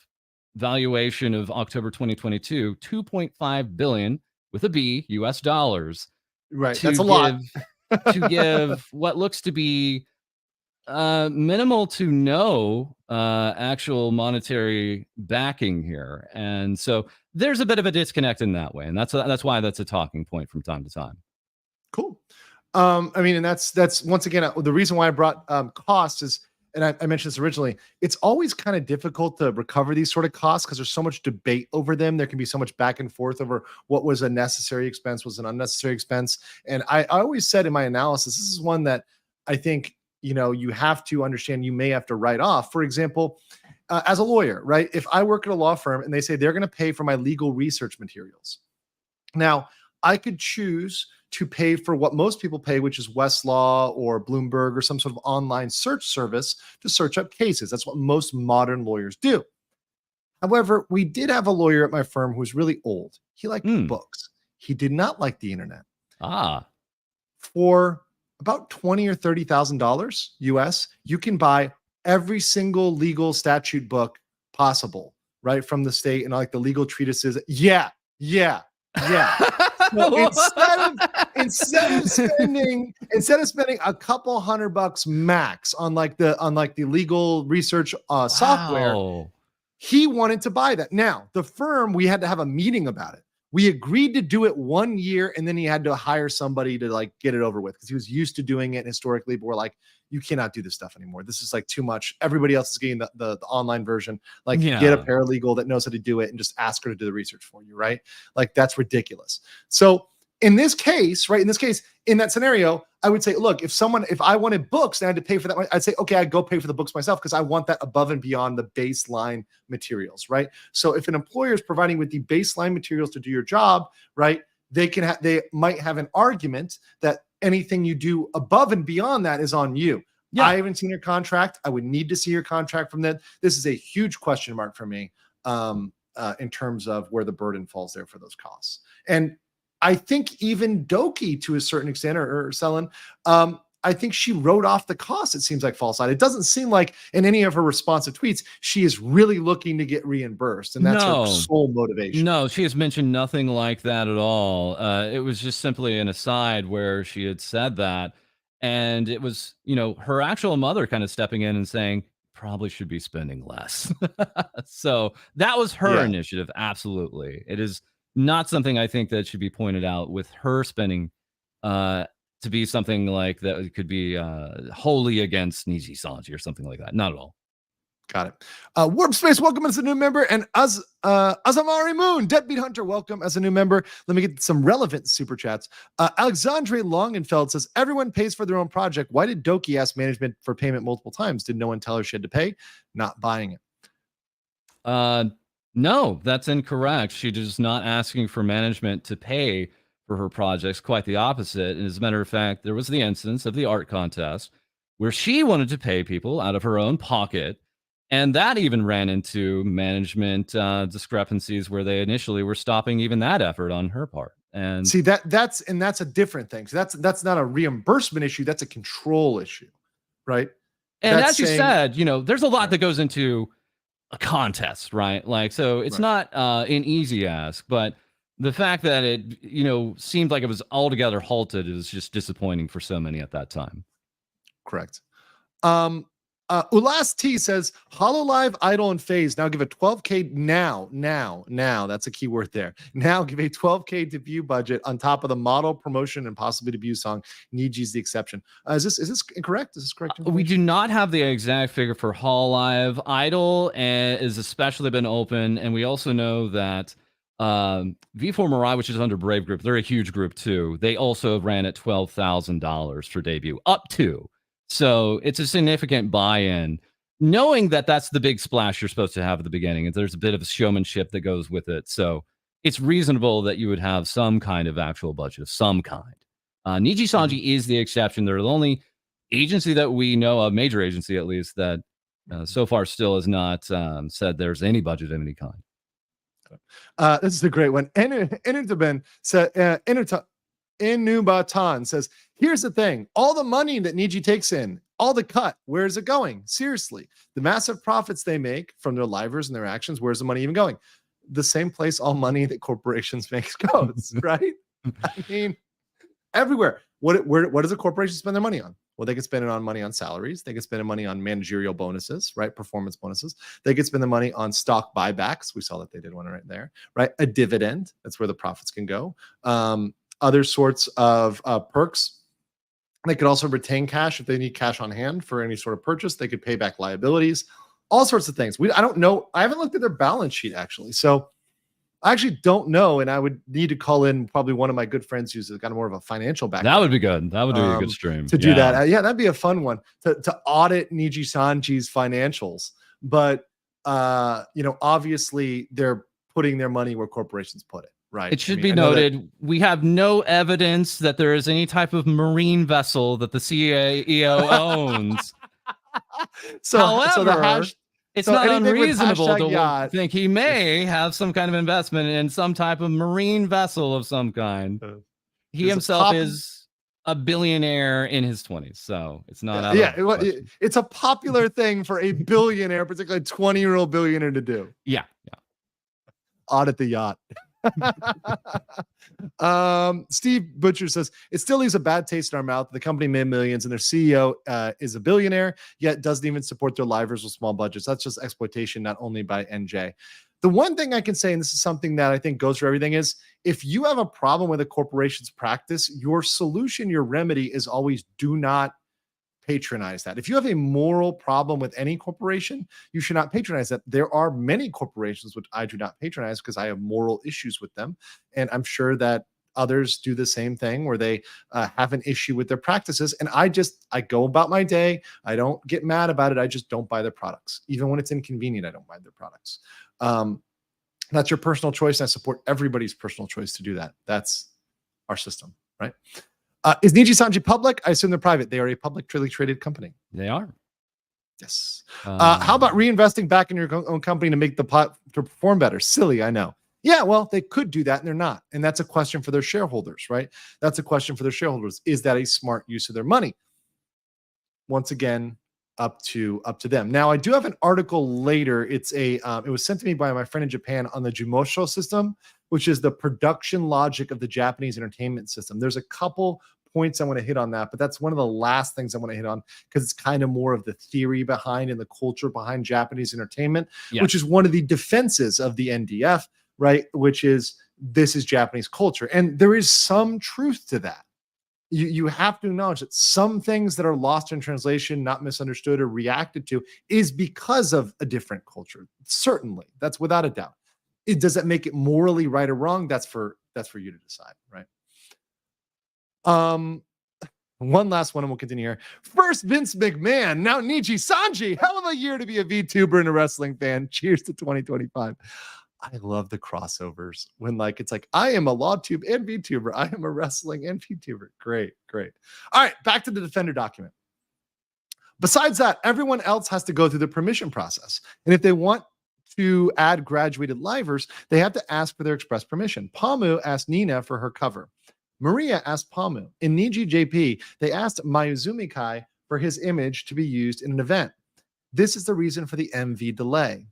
valuation of October 2022, 2.5 billion with a B US dollars. Right, that's a lot. To give what looks to be minimal to no actual monetary backing here, and so there's a bit of a disconnect in that way, and that's why that's a talking point from time to time. Cool. I mean, and that's once again the reason why I brought costs is, and I mentioned this originally, it's always kind of difficult to recover these sort of costs because there's so much debate over them. There can be so much back and forth over what was a necessary expense, was an unnecessary expense. And I always said in my analysis, this is one that I think, you have to understand you may have to write off. For example, as a lawyer, right? If I work at a law firm and they say they're going to pay for my legal research materials. Now, I could choose to pay for what most people pay, which is Westlaw or Bloomberg or some sort of online search service to search up cases. That's what most modern lawyers do. However, we did have a lawyer at my firm who was really old. He liked books. He did not like the internet. For about $20,000 or $30,000 US, you can buy every single legal statute book possible, right, from the state, and like the legal treatises. Yeah. So instead of spending a couple $100 max on the legal research software, he wanted to buy that. Now, the firm, we had to have a meeting about it. We agreed to do it 1 year, and then he had to hire somebody to get it over with because he was used to doing it historically. But we're like, you cannot do this stuff anymore. This is too much. Everybody else is getting the online version. Get a paralegal that knows how to do it and just ask her to do the research for you, right? That's ridiculous. So in this case, in that scenario, I would say, look, if I wanted books and I had to pay for that, I'd say, okay, I'd go pay for the books myself because I want that above and beyond the baseline materials, right? So if an employer is providing with the baseline materials to do your job, right, they might have an argument that anything you do above and beyond that is on you. Yeah. I haven't seen your contract. I would need to see your contract from that. This is a huge question mark for me in terms of where the burden falls there for those costs. And I think even Doki, to a certain extent, or Selen, I think she wrote off the cost. It seems like false side. It doesn't seem like in any of her responsive tweets, she is really looking to get reimbursed. And that's her sole motivation. No, she has mentioned nothing like that at all. It was just simply an aside where she had said that. And it was, her actual mother kind of stepping in and saying, probably should be spending less. So that was her initiative. Absolutely. It is not something I think that should be pointed out with her spending to be something like that could be wholly against Nijisanji or something like that. Not at all. Got it. Warp Space, welcome as a new member. And Azamari Moon, Deadbeat Hunter, welcome as a new member. Let me get some relevant super chats. Alexandre Longenfeld says, everyone pays for their own project. Why did Doki ask management for payment multiple times? Did no one tell her she had to pay? Not buying it. No, that's incorrect. She is not asking for management to pay for her projects. Quite the opposite. And as a matter of fact, there was the instance of the art contest where she wanted to pay people out of her own pocket. And that even ran into management discrepancies where they initially were stopping even that effort on her part. And see, that's a different thing. So that's not a reimbursement issue. That's a control issue, right? And as you said, there's a lot that goes into a contest, right? So it's not an easy ask, but the fact that it, seemed like it was altogether halted is just disappointing for so many at that time. Correct. Ulas T says, HoloLive, Idol, and FaZe now give a 12K now. That's a key word there. Now give a 12K debut budget on top of the model, promotion, and possibly debut song. Niji's the exception. Is this incorrect? Is this correct? We do not have the exact figure for HoloLive. Idol is especially been open, and we also know that V4 Mirai, which is under Brave Group, they're a huge group too. They also ran at $12,000 for debut, up to. So it's a significant buy-in, knowing that that's the big splash you're supposed to have at the beginning. And there's a bit of showmanship that goes with it. So it's reasonable that you would have some kind of actual budget of some kind. Nijisanji is the exception. They're the only agency that we know of, major agency at least, that so far still has not said there's any budget of any kind. This is a great one. Inubatan said, Inubatan says, here's the thing. All the money that Niji takes in, all the cut, where's it going? Seriously. The massive profits they make from their livers and their actions, where's the money even going? The same place all money that corporations make goes, right? I mean, everywhere. What does a corporation spend their money on? Well, they could spend it on money on salaries. They could spend their money on managerial bonuses, right? Performance bonuses. They could spend the money on stock buybacks. We saw that they did one right there, right? A dividend. That's where the profits can go. Other sorts of perks. They could also retain cash if they need cash on hand for any sort of purchase. They could pay back liabilities, all sorts of things. I don't know. I haven't looked at their balance sheet actually. So I actually don't know, and I would need to call in probably one of my good friends who's got more of a financial background. That would be good. That would be a good stream to do that. Yeah, that'd be a fun one to audit Nijisanji's financials. But obviously they're putting their money where corporations put it. Right. It should be noted, we have no evidence that there is any type of marine vessel that the CEO owns. However, it's not unreasonable to think he may have some kind of investment in some type of marine vessel of some kind. He himself is a billionaire in his 20s, so it's not. It's a popular thing for a billionaire, particularly a 20-year-old billionaire, to do. Yeah. Audit the yacht. Steve Butcher says it still leaves a bad taste in our mouth. The company made millions and their CEO is a billionaire, yet doesn't even support their livers with small budgets. That's just exploitation, not only by NJ. The one thing I can say, and this is something that I think goes for everything, is if you have a problem with a corporation's practice, your solution, your remedy is always do not patronize that. If you have a moral problem with any corporation, you should not patronize that. There are many corporations which I do not patronize because I have moral issues with them. And I'm sure that others do the same thing where they have an issue with their practices. And I go about my day. I don't get mad about it. I just don't buy their products. Even when it's inconvenient, I don't buy their products. That's your personal choice. And I support everybody's personal choice to do that. That's our system, right? Is Nijisanji public? I assume they're private. They are a publicly traded company. They are. Yes. How about reinvesting back in your own company to make the pot to perform better? Silly, I know. Yeah, well, they could do that and they're not. And that's a question for their shareholders, right? That's a question for their shareholders. Is that a smart use of their money? Once again, up to them. Now, I do have an article later. It was sent to me by my friend in Japan on the Jumosho system, which is the production logic of the Japanese entertainment system. There's a couple points I want to hit on that, but that's one of the last things I want to hit on because it's kind of more of the theory behind and the culture behind Japanese entertainment, which is one of the defenses of the NDF, right? Which is this is Japanese culture. And there is some truth to that. You have to acknowledge that some things that are lost in translation, not misunderstood or reacted to, is because of a different culture. Certainly, that's without a doubt. Does that make it morally right or wrong? That's for you to decide, right? One last one and we'll continue here. First Vince McMahon, now Nijisanji. Hell of a year to be a VTuber and a wrestling fan. Cheers to 2025. I love the crossovers when it's like, I am a LawTube and VTuber. I am a wrestling and VTuber. Great. All right, back to the Defender document. Besides that, everyone else has to go through the permission process. And if they want to add graduated livers, they have to ask for their express permission. Pamu asked Nina for her cover. Maria asked Pamu. In Niji JP, they asked Mayuzumi Kai for his image to be used in an event. This is the reason for the MV delay.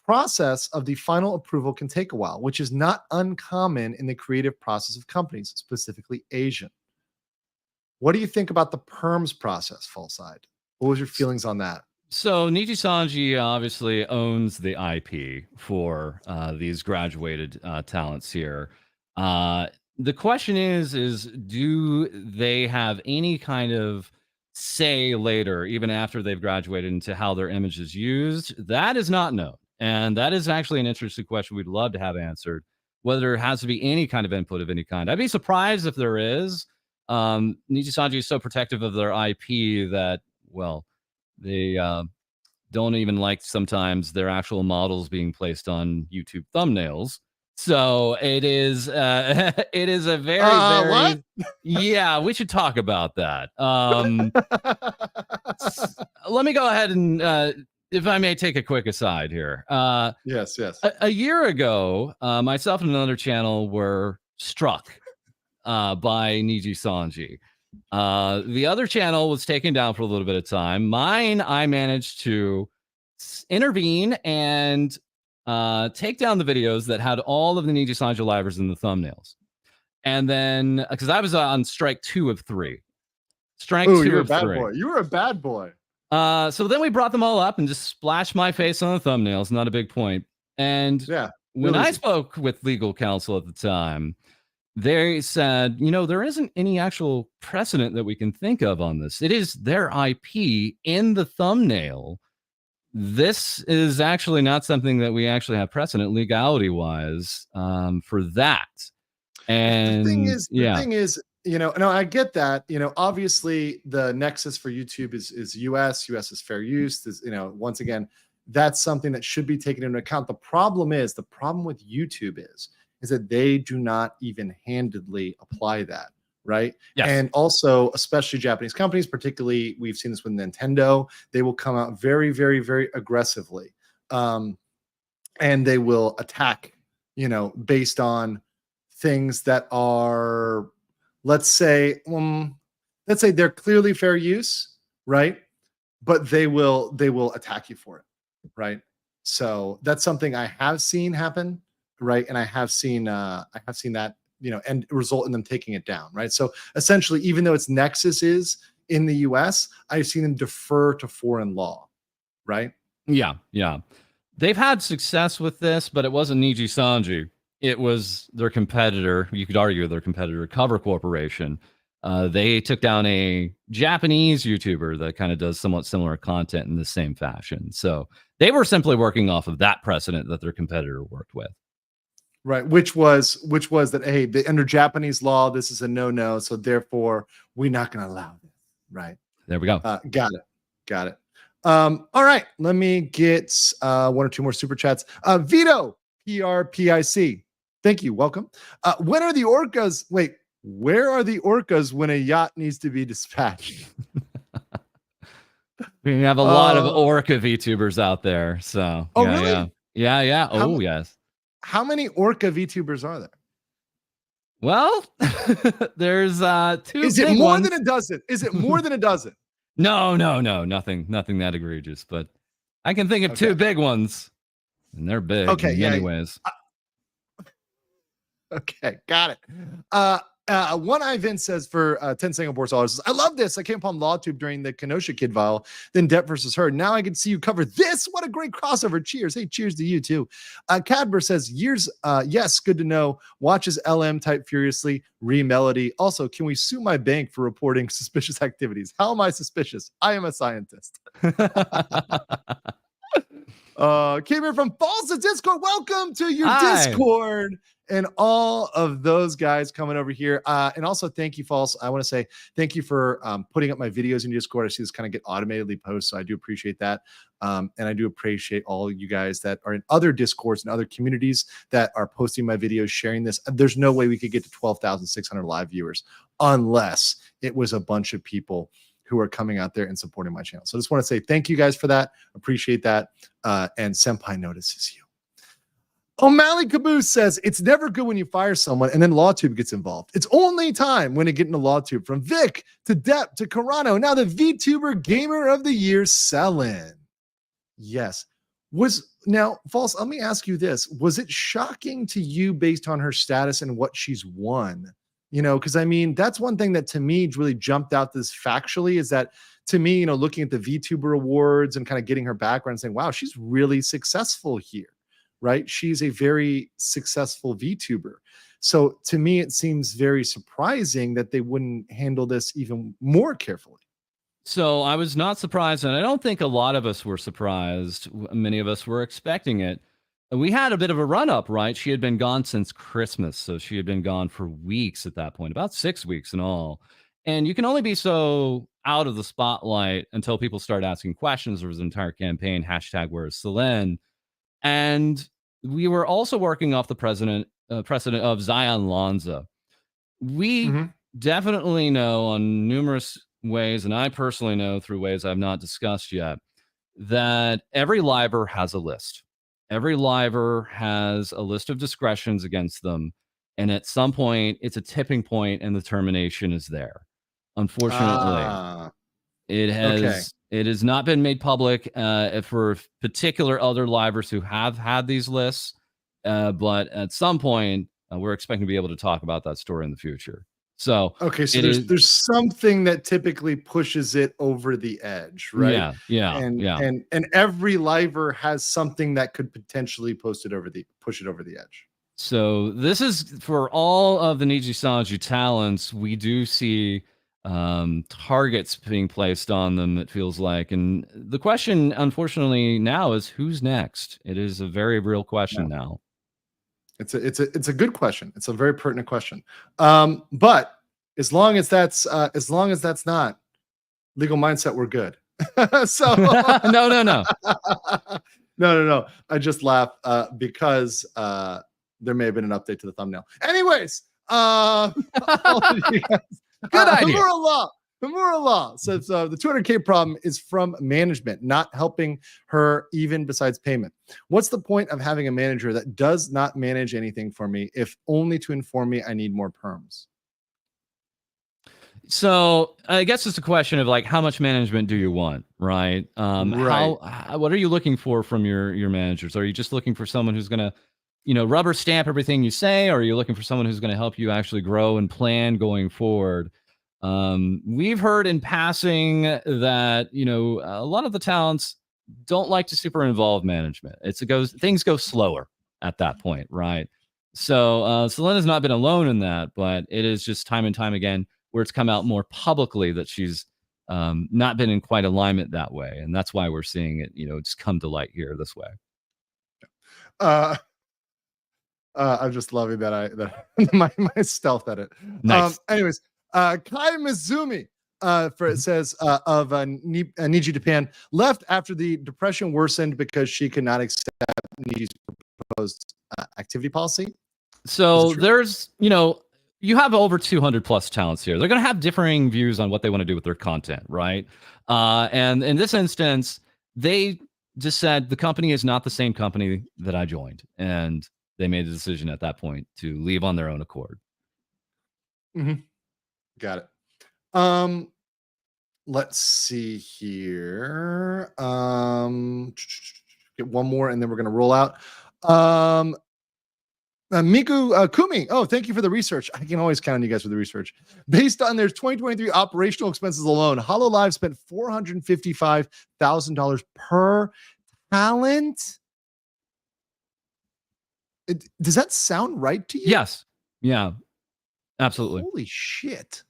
Process of the final approval can take a while, which is not uncommon in the creative process of companies, specifically Asian. What do you think about the perms process, Fullside? What was your feelings on that? So Nijisanji obviously owns the IP for these graduated talents here. The question is do they have any kind of say later, even after they've graduated, into how their image is used? That is not known. And that is actually an interesting question we'd love to have answered, whether there has to be any kind of input of any kind. I'd be surprised if there is. Nijisanji is so protective of their IP that, well, they don't even like sometimes their actual models being placed on YouTube thumbnails. So it is a very, what? Yeah, we should talk about that. Let me go ahead and if I may take a quick aside here. Yes. A year ago, myself and another channel were struck by Nijisanji. The other channel was taken down for a little bit of time. Mine, I managed to intervene and take down the videos that had all of the Nijisanji livers in the thumbnails. And then because I was on strike 2 of 3. Strike Ooh, 2 you're a of bad 3. boy. You were a bad boy. So then we brought them all up and just splashed my face on the thumbnails. Not a big point. And when I spoke with legal counsel at the time, they said, there isn't any actual precedent that we can think of on this. It is their IP in the thumbnail. This is actually not something that we actually have precedent legality-wise for that. And the thing is, no, I get that. Obviously the nexus for YouTube is US is fair use. Is, once again, that's something that should be taken into account. The problem with YouTube is that they do not even handedly apply that, right? Yes. And also, especially Japanese companies, particularly, we've seen this with Nintendo, they will come out very, very, very aggressively. And they will attack, based on things that are, let's say they're clearly fair use, right? But they will attack you for it, right? So that's something I have seen happen, right? And I have seen that, and result in them taking it down, right? So essentially, even though its nexus is in the US, I've seen them defer to foreign law, right? Yeah. They've had success with this, but it wasn't Nijisanji. It was their competitor. You could argue their competitor, Cover Corporation. They took down a Japanese YouTuber that kind of does somewhat similar content in the same fashion. So they were simply working off of that precedent that their competitor worked with. Right, which was that, hey, under Japanese law, this is a no, so therefore we're not going to allow this. Right. There we go. Got it. All right, let me get 1 or 2 more super chats. Vito, PRPIC. Thank you. Welcome. When are the orcas? Wait, where are the orcas when a yacht needs to be dispatched? We have a lot of orca VTubers out there. So, really? Yeah. Yes. How many orca VTubers are there? Well, there's 2. Is it more than a dozen? Is it more than a dozen? No, nothing that egregious. But I can think of 2 big ones, and they're big in many ways. Okay, got it. One Ivan says for 10 Singapore dollars, I love this. I came upon LawTube during the Kenosha Kid Vial, then Depp versus Heard. Now I can see you cover this. What a great crossover. Cheers. Hey, cheers to you too. Cadber says, yes, good to know. Watches LM type furiously. Melody. Also, can we sue my bank for reporting suspicious activities? How am I suspicious? I am a scientist. Came here from False Discord. Welcome to your Discord. And all of those guys coming over here. And also, thank you, False. I want to say thank you for putting up my videos in Discord. I see this kind of get automatically posted, so I do appreciate that. And I do appreciate all you guys that are in other Discords and other communities that are posting my videos, sharing this. There's no way we could get to 12,600 live viewers unless it was a bunch of people who are coming out there and supporting my channel. So I just want to say thank you guys for that. Appreciate that. And Senpai notices you. O'Malley Caboose says, it's never good when you fire someone and then LawTube gets involved. It's only time when it get into LawTube. From Vic to Depp to Carano, now the VTuber Gamer of the Year, Selen. Yes. False, let me ask you this. Was it shocking to you based on her status and what she's won? Because I mean, that's one thing that to me really jumped out this factually is that to me, looking at the VTuber awards and kind of getting her background and saying, wow, she's really successful here. Right? She's a very successful VTuber. So to me, it seems very surprising that they wouldn't handle this even more carefully. So I was not surprised, and I don't think a lot of us were surprised. Many of us were expecting it. We had a bit of a run-up, right? She had been gone since Christmas, so she had been gone for weeks at that point, about 6 weeks in all. And you can only be so out of the spotlight until people start asking questions. There was an entire campaign, #Where's Selen? And we were also working off the precedent of Zion Lanza. We definitely know on numerous ways, and I personally know through ways I've not discussed yet, that every liver has a list. Every liver has a list of discretions against them. And at some point, it's a tipping point and the termination is there. Unfortunately, it has not been made public for particular other livers who have had these lists. But at some point, we're expecting to be able to talk about that story in the future. So okay, so there's something that typically pushes it over the edge, right? And every liver has something that could potentially push it over the edge. So this is for all of the Nijisanji talents. We do see targets being placed on them, it feels like. And the question, unfortunately, now is who's next? It is a very real question now. It's a good question. It's a very pertinent question. But as long as that's not legal mindset, we're good. So no. I just laugh because there may have been an update to the thumbnail. Anyways, good idea. The moral law says the 200K problem is from management, not helping her even besides payment. What's the point of having a manager that does not manage anything for me, if only to inform me I need more perms? So I guess it's a question of like, how much management do you want, right? What are you looking for from your managers? Are you just looking for someone who's going to, rubber stamp everything you say? Or are you looking for someone who's going to help you actually grow and plan going forward? We've heard in passing that, a lot of the talents don't like to super involve management. Things go slower at that point, right? So Selen has not been alone in that, but it is just time and time again where it's come out more publicly that she's not been in quite alignment that way. And that's why we're seeing it, just come to light here this way. I'm just loving that my stealth edit. Nice. Anyways, Kai Mizumi it says of Niji Japan left after the depression worsened because she could not accept Niji's proposed activity policy. So there's, you have over 200 plus talents here. They're going to have differing views on what they want to do with their content, right? And in this instance, they just said the company is not the same company that I joined, and they made a decision at that point to leave on their own accord. Mm-hmm. Got it. Let's see here. Get one more, and then we're going to roll out. Miku Kumi. Oh, thank you for the research. I can always count on you guys for the research. Based on their 2023 operational expenses alone, HoloLive spent $455,000 per talent. Does that sound right to you? Yes. Yeah. Absolutely. Holy shit.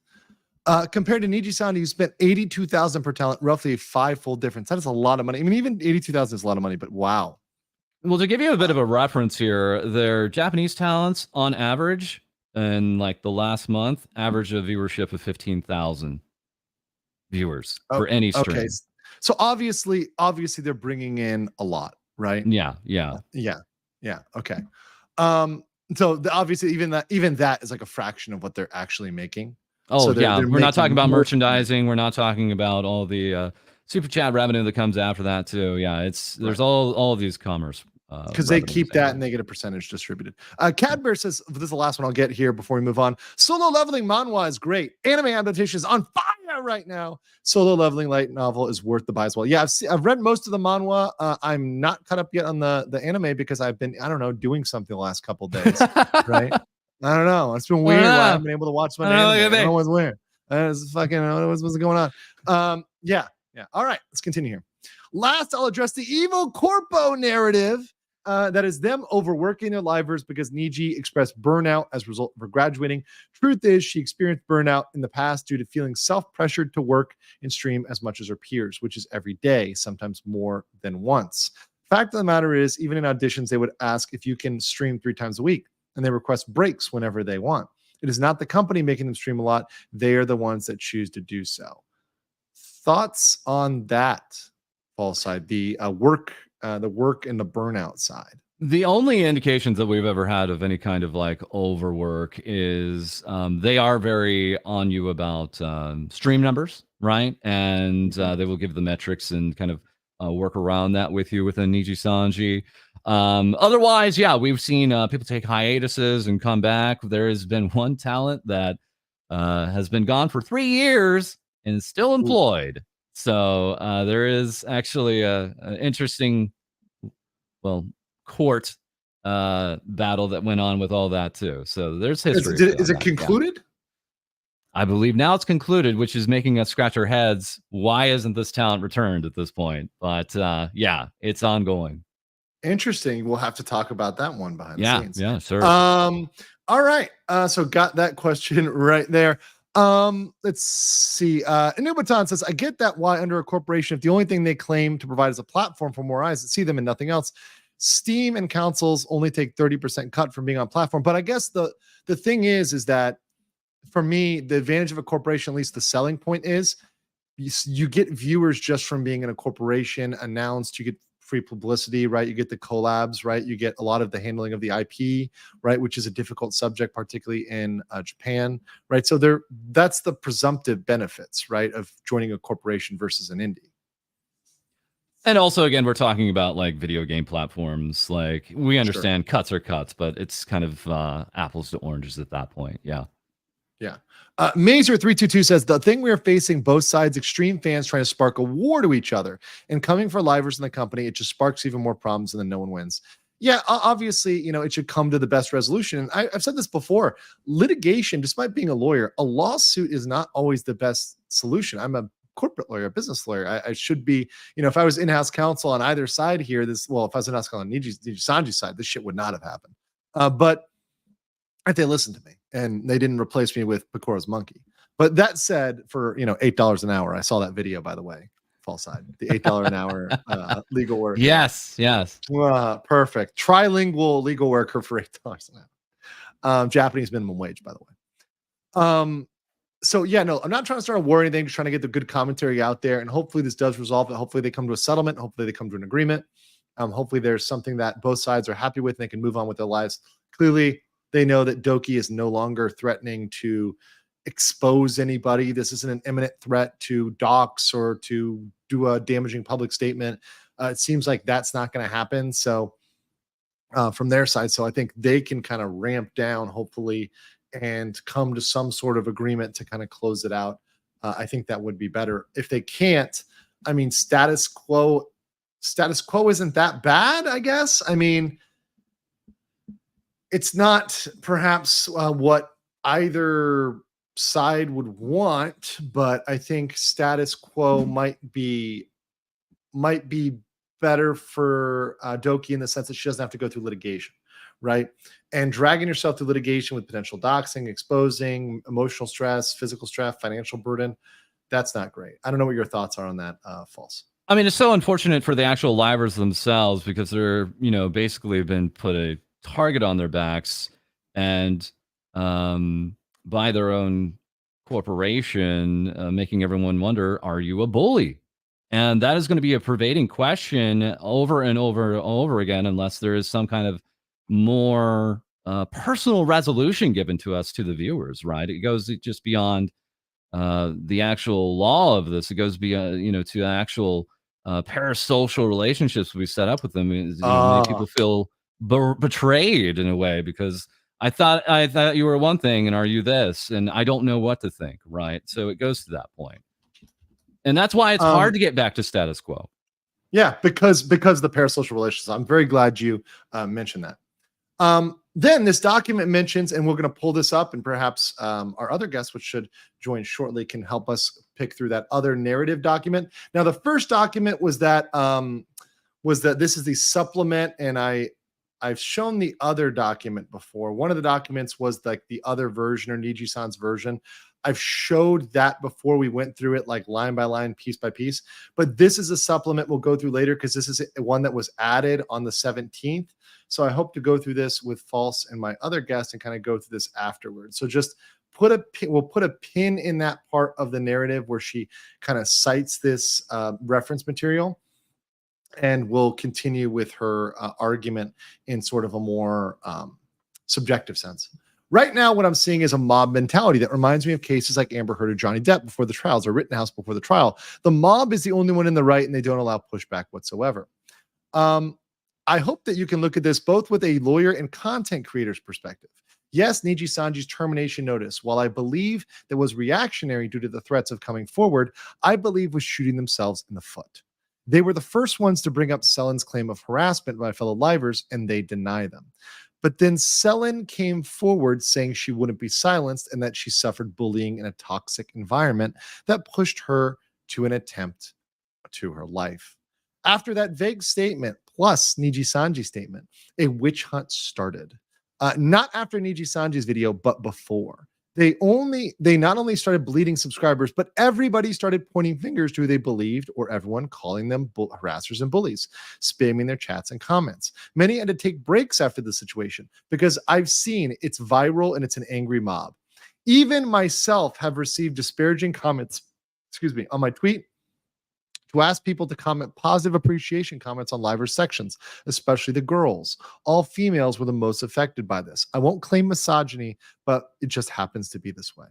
Compared to Nijisanji, who spent $82,000 per talent, roughly a five-fold difference. That is a lot of money. I mean, even $82,000 is a lot of money, but wow. Well, to give you a bit of a reference here, their Japanese talents on average in like the last month, average a viewership of 15,000 viewers for any stream. Okay. So obviously they're bringing in a lot, right? Yeah. Okay. So obviously even that is like a fraction of what they're actually making. Oh, so they're we're not talking about merchandising. We're not talking about all the super chat revenue that comes after that too. Yeah, there's all of these commerce. Because they keep that and they get a percentage distributed. Cadbear says, this is the last one I'll get here before we move on. Solo leveling manhwa is great. Anime adaptation is on fire right now. Solo leveling light novel is worth the buy as well. Yeah, I've read most of the manhwa. I'm not caught up yet on the anime because I've been, doing something the last couple of days. Right? I don't know. It's been weird. I haven't been able to watch my anime. I don't know what's weird. It's fucking what's going on. Yeah. All right, let's continue here. Last, I'll address the evil corpo narrative. That is them overworking their livers because Niji expressed burnout as a result of her graduating. Truth is, she experienced burnout in the past due to feeling self-pressured to work and stream as much as her peers, which is every day, sometimes more than once. Fact of the matter is, even in auditions, they would ask if you can stream 3 times a week, and they request breaks whenever they want. It is not the company making them stream a lot. They are the ones that choose to do so. Thoughts on that, Paul side, the work and the burnout side? The only indications that we've ever had of any kind of like overwork is they are very on you about stream numbers, right? And they will give the metrics and kind of work around that with you within Nijisanji. Otherwise, yeah, we've seen people take hiatuses and come back. There has been one talent that has been gone for 3 years and is still employed. Ooh. So there is actually an interesting, court battle that went on with all that too. So there's history. Is it concluded? Yeah. I believe now it's concluded, which is making us scratch our heads. Why isn't this talent returned at this point? But yeah, it's ongoing. Interesting. We'll have to talk about that one behind the scenes. Yeah, sure. All right. So got that question right there. Let's see. Anubatan says, I get that why under a corporation, if the only thing they claim to provide is a platform for more eyes that see them and nothing else, Steam and councils only take 30% cut from being on platform. But I guess the thing is that for me, the advantage of a corporation, at least the selling point is you get viewers just from being in a corporation announced. You get free publicity, right? You get the collabs, right? You get a lot of the handling of the IP, right? Which is a difficult subject, particularly in Japan, right? So that's the presumptive benefits, right, of joining a corporation versus an indie. And also, again, we're talking about like video game platforms. Like we understand cuts are cuts, but it's kind of apples to oranges at that point. Yeah. Yeah. Mazer322 says, the thing we are facing, both sides, extreme fans trying to spark a war to each other and coming for livers in the company, it just sparks even more problems and then no one wins. Yeah, obviously, it should come to the best resolution. And I've said this before, litigation, despite being a lawyer, a lawsuit is not always the best solution. I'm a corporate lawyer, a business lawyer. I should be, if I was in-house counsel on either side here, if I was in-house counsel on Nijisanji's side, this shit would not have happened. But they listened to me and they didn't replace me with Pecoro's monkey. But that said, for $8 an hour, I saw that video, by the way, false side, the $8 an hour legal work. Yes. Perfect. Trilingual legal worker for $8 an hour. Japanese minimum wage, by the way. So yeah, no, I'm not trying to start a war or anything, just trying to get the good commentary out there. And hopefully this does resolve it. Hopefully they come to a settlement. Hopefully they come to an agreement. Hopefully there's something that both sides are happy with and they can move on with their lives. Clearly, they know that Doki is no longer threatening to expose anybody. This isn't an imminent threat to dox or to do a damaging public statement. It seems like that's not going to happen. So from their side, so I think they can kind of ramp down, hopefully, and come to some sort of agreement to kind of close it out. I think that would be better. If they can't, I mean, status quo isn't that bad, I guess. I mean, it's not perhaps what either side would want, but I think status quo might be better for Doki in the sense that she doesn't have to go through litigation, right? And dragging yourself through litigation with potential doxing, exposing, emotional stress, physical stress, financial burden, that's not great. I don't know what your thoughts are on that, False. I mean, it's so unfortunate for the actual livers themselves because they're, basically been put a target on their backs and by their own corporation, making everyone wonder, are you a bully? And that is going to be a pervading question over and over and over again, unless there is some kind of more personal resolution given to us, to the viewers, right? It goes just beyond the actual law of this. It goes beyond, to actual parasocial relationships we set up with them. Many people feel betrayed in a way because I thought you were one thing and are you this? And I don't know what to think, right? So it goes to that point. And that's why it's hard to get back to status quo. Yeah, because the parasocial relations. I'm very glad you mentioned that. Then this document mentions, and we're going to pull this up, and perhaps our other guests, which should join shortly, can help us pick through that other narrative document. Now, the first document was that this is the supplement, and I've shown the other document before. One of the documents was like the other version, or Niji-san's version. I've showed that before. We went through it like line by line, piece by piece. But this is a supplement we'll go through later because this is one that was added on the 17th. So I hope to go through this with False and my other guest and kind of go through this afterwards. So just we'll put a pin in that part of the narrative where she kind of cites this reference material. And we'll continue with her argument in sort of a more subjective sense. Right now, what I'm seeing is a mob mentality that reminds me of cases like Amber Heard or Johnny Depp before the trials, or Rittenhouse before the trial. The mob is the only one in the right, and they don't allow pushback whatsoever. I hope that you can look at this both with a lawyer and content creator's perspective. Yes, Nijisanji's termination notice, while I believe that was reactionary due to the threats of coming forward, I believe was shooting themselves in the foot. They were the first ones to bring up Selen's claim of harassment by fellow livers, and they deny them. But then Selen came forward saying she wouldn't be silenced and that she suffered bullying in a toxic environment that pushed her to an attempt to her life. After that vague statement, plus Nijisanji's statement, a witch hunt started. Not after Nijisanji's video, but before. They not only started bleeding subscribers, but everybody started pointing fingers to who they believed, or everyone calling them harassers and bullies, spamming their chats and comments. Many had to take breaks after the situation because I've seen it's viral and it's an angry mob. Even myself have received disparaging comments, on my tweet to ask people to comment positive appreciation comments on livers sections, especially the girls. All females were the most affected by this. I won't claim misogyny, but it just happens to be this way.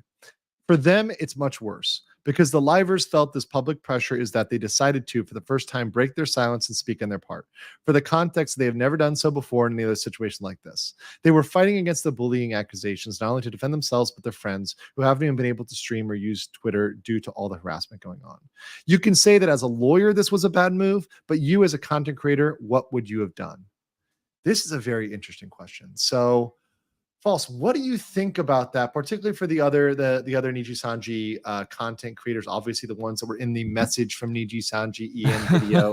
For them, it's much worse because the livers felt this public pressure is that they decided to, for the first time, break their silence and speak on their part. For the context, they have never done so before in any other situation like this. They were fighting against the bullying accusations, not only to defend themselves, but their friends who haven't even been able to stream or use Twitter due to all the harassment going on. You can say that as a lawyer, this was a bad move, but you as a content creator, what would you have done? This is a very interesting question. So, False, what do you think about that, particularly for the other Nijisanji content creators, obviously the ones that were in the message from Nijisanji EN video?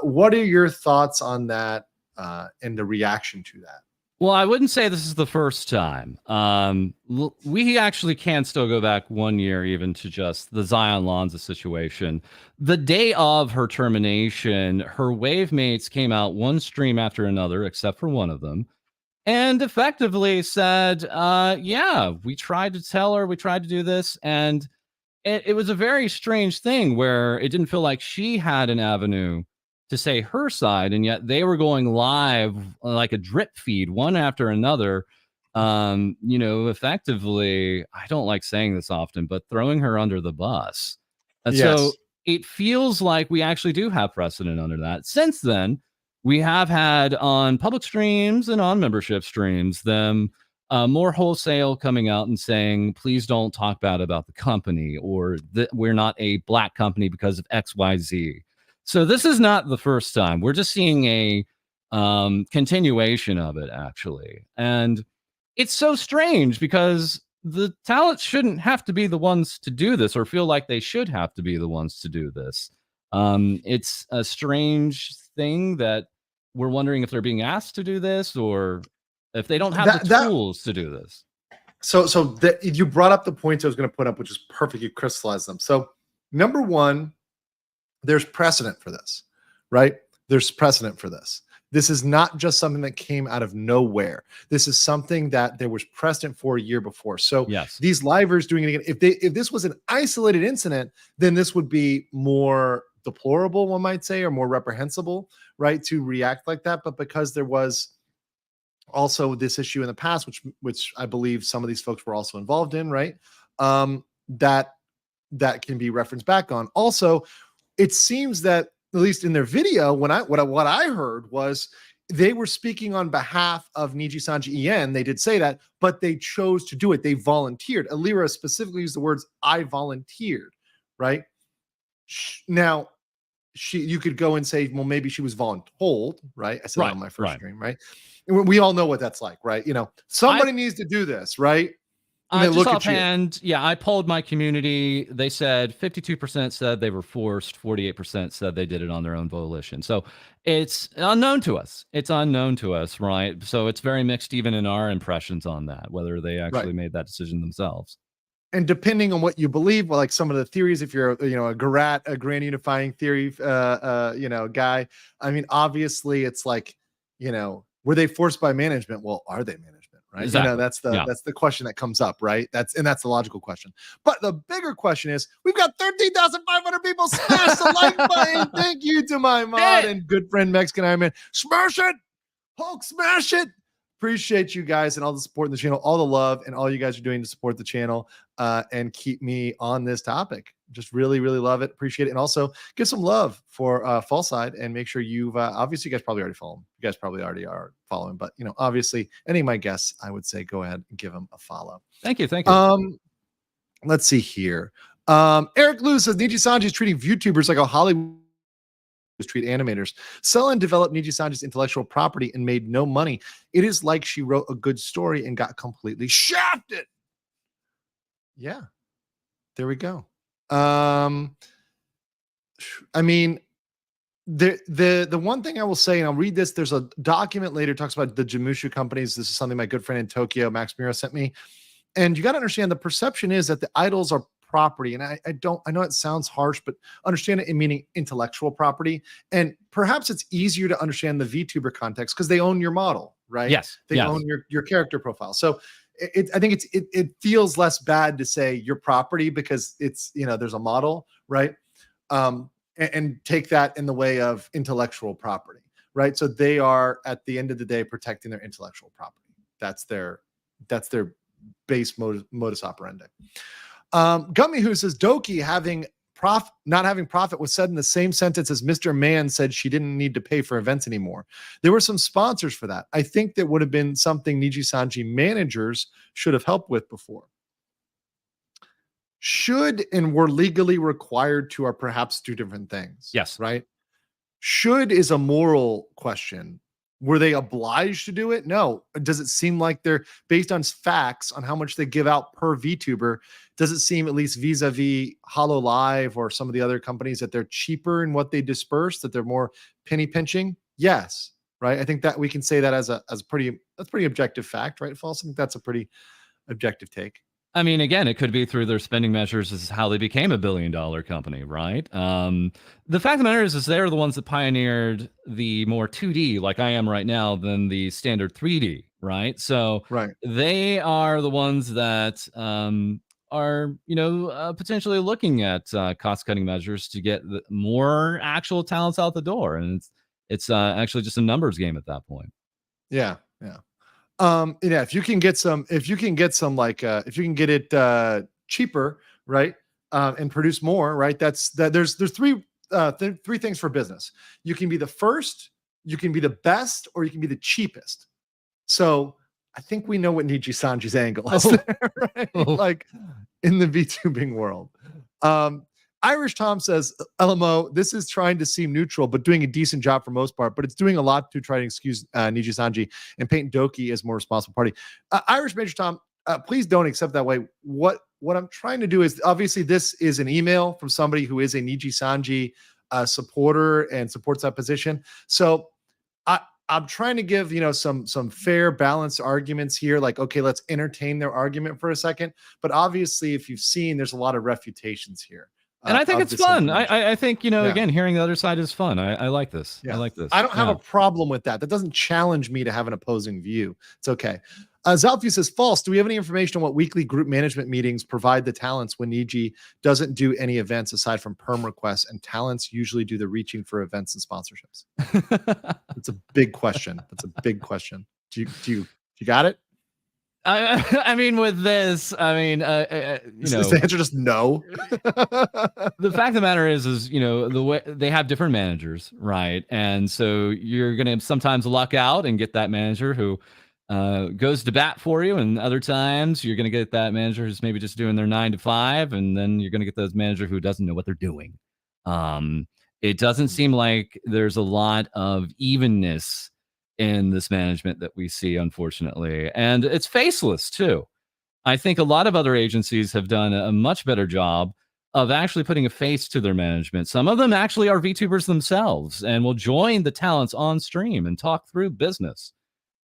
What are your thoughts on that and the reaction to that? Well, I wouldn't say this is the first time. We actually can still go back 1 year even to just the Zion Lanza situation. The day of her termination, her wave mates came out one stream after another, except for one of them, and effectively said, yeah, we tried to tell her, we tried to do this. And it was a very strange thing where it didn't feel like she had an avenue to say her side. And yet they were going live like a drip feed, one after another, effectively, I don't like saying this often, but throwing her under the bus. And so it feels like we actually do have precedent under that. Since then, we have had on public streams and on membership streams them more wholesale coming out and saying, please don't talk bad about the company, or that we're not a black company because of XYZ. So this is not the first time. We're just seeing a continuation of it, actually. And it's so strange because the talent shouldn't have to be the ones to do this or feel like they should have to be the ones to do this. It's a strange thing that we're wondering if they're being asked to do this or if they don't have the tools to do this. So you brought up the points I was going to put up, which is perfect. You crystallized them. So number one, there's precedent for this, right? There's precedent for this. This is not just something that came out of nowhere. This is something that there was precedent for a year before. So these livers doing it again, if this was an isolated incident, then this would be more deplorable, one might say, or more reprehensible, right, to react like that. But because there was also this issue in the past, which I believe some of these folks were also involved in, right, that can be referenced back on. Also, it seems that at least in their video, what I heard was they were speaking on behalf of Nijisanji EN. They did say that, but they chose to do it. They volunteered. Alira specifically used the words, I volunteered, right? Now, you could go and say, well, maybe she was voluntold, right? I said that on my first stream, right? And we all know what that's like, right? Somebody needs to do this, right? And just offhand, I polled my community. They said 52% said they were forced, 48% said they did it on their own volition. So it's unknown to us. It's unknown to us, right? So it's very mixed even in our impressions on that, whether they actually made that decision themselves. And depending on what you believe, well, like some of the theories, if you're, a grand unifying theory, guy, I mean, obviously it's like, were they forced by management? Well, are they management? Right. Exactly. That's the question that comes up. Right. That's the logical question. But the bigger question is, we've got 13,500 people smash the like button. Thank you to my mod and good friend, Mexican Iron Man. Smash it. Hulk, smash it. Appreciate you guys and all the support in the channel, all the love and all you guys are doing to support the channel and keep me on this topic. Just really, really love it. Appreciate it. And also give some love for False Side and make sure you've obviously you guys probably already follow him. You guys probably already are following, but obviously any of my guests, I would say go ahead and give them a follow. Thank you. Thank you. Let's see here. Eric Lewis says Nijisanji is treating VTubers like a Hollywood treat animators. Selen developed Nijisanji's intellectual property and made no money. It is like she wrote a good story and got completely shafted. Yeah, there we go. I mean, the one thing I will say, and I'll read this, there's a document later talks about the Jamushu companies. This is something my good friend in Tokyo, Max Miro, sent me. And you got to understand the perception is that the idols are property. And I know it sounds harsh, but understand it in meaning intellectual property. And perhaps it's easier to understand the VTuber context because they own your model, right? Yes. They own your character profile. So I think it feels less bad to say your property because it's, there's a model, right? And take that in the way of intellectual property, right? So they are at the end of the day protecting their intellectual property. That's their base modus operandi. Gummy Who says Doki not having profit was said in the same sentence as Mr. Mann said she didn't need to pay for events anymore. There were some sponsors for that. I think that would have been something Nijisanji managers should have helped with before. Should and were legally required to are perhaps two different things. Yes. Right? Should is a moral question. Were they obliged to do it? No. Does it seem like they're based on facts on how much they give out per VTuber? Does it seem, at least vis-a-vis HoloLive or some of the other companies, that they're cheaper in what they disperse, that they're more penny pinching? Yes. Right. I think that we can say that as pretty objective fact, right? False. I think that's a pretty objective take. I mean, again, it could be through their spending measures is how they became a billion-dollar company, right? The fact of the matter is they're the ones that pioneered the more 2D, like I am right now, than the standard 3D, right? So they are the ones that are, potentially looking at cost-cutting measures to get more actual talents out the door, and it's actually just a numbers game at that point. Yeah. If you can get it cheaper, right, and produce more, right, there's three things for business. You can be the first, you can be the best, or you can be the cheapest. So I think we know what Nijisanji's angle is there, right? Like in the VTubing world. Irish Tom says, LMO, this is trying to seem neutral, but doing a decent job for most part, but it's doing a lot to try to excuse Nijisanji and paint Doki as more responsible party. Irish Major Tom, please don't accept that way. What I'm trying to do is, obviously this is an email from somebody who is a Nijisanji supporter and supports that position. So I'm trying to give, some fair, balanced arguments here. Like, okay, let's entertain their argument for a second. But obviously, if you've seen, there's a lot of refutations here. And I think it's fun. I think, again, hearing the other side is fun. I like this. Yeah. I like this. I don't have a problem with that. That doesn't challenge me to have an opposing view. It's okay. Zalfi says, false. Do we have any information on what weekly group management meetings provide the talents when Niji doesn't do any events aside from perm requests, and talents usually do the reaching for events and sponsorships? That's a big question. Do you got it? I mean, with this, is the answer just no? The fact of the matter is, the way they have different managers, right? And so you're going to sometimes luck out and get that manager who goes to bat for you, and other times you're going to get that manager who's maybe just doing their 9 to 5, and then you're going to get those manager who doesn't know what they're doing. It doesn't seem like there's a lot of evenness in this management that we see, unfortunately, and it's faceless too. I think a lot of other agencies have done a much better job of actually putting a face to their management. Some of them actually are VTubers themselves and will join the talents on stream and talk through business,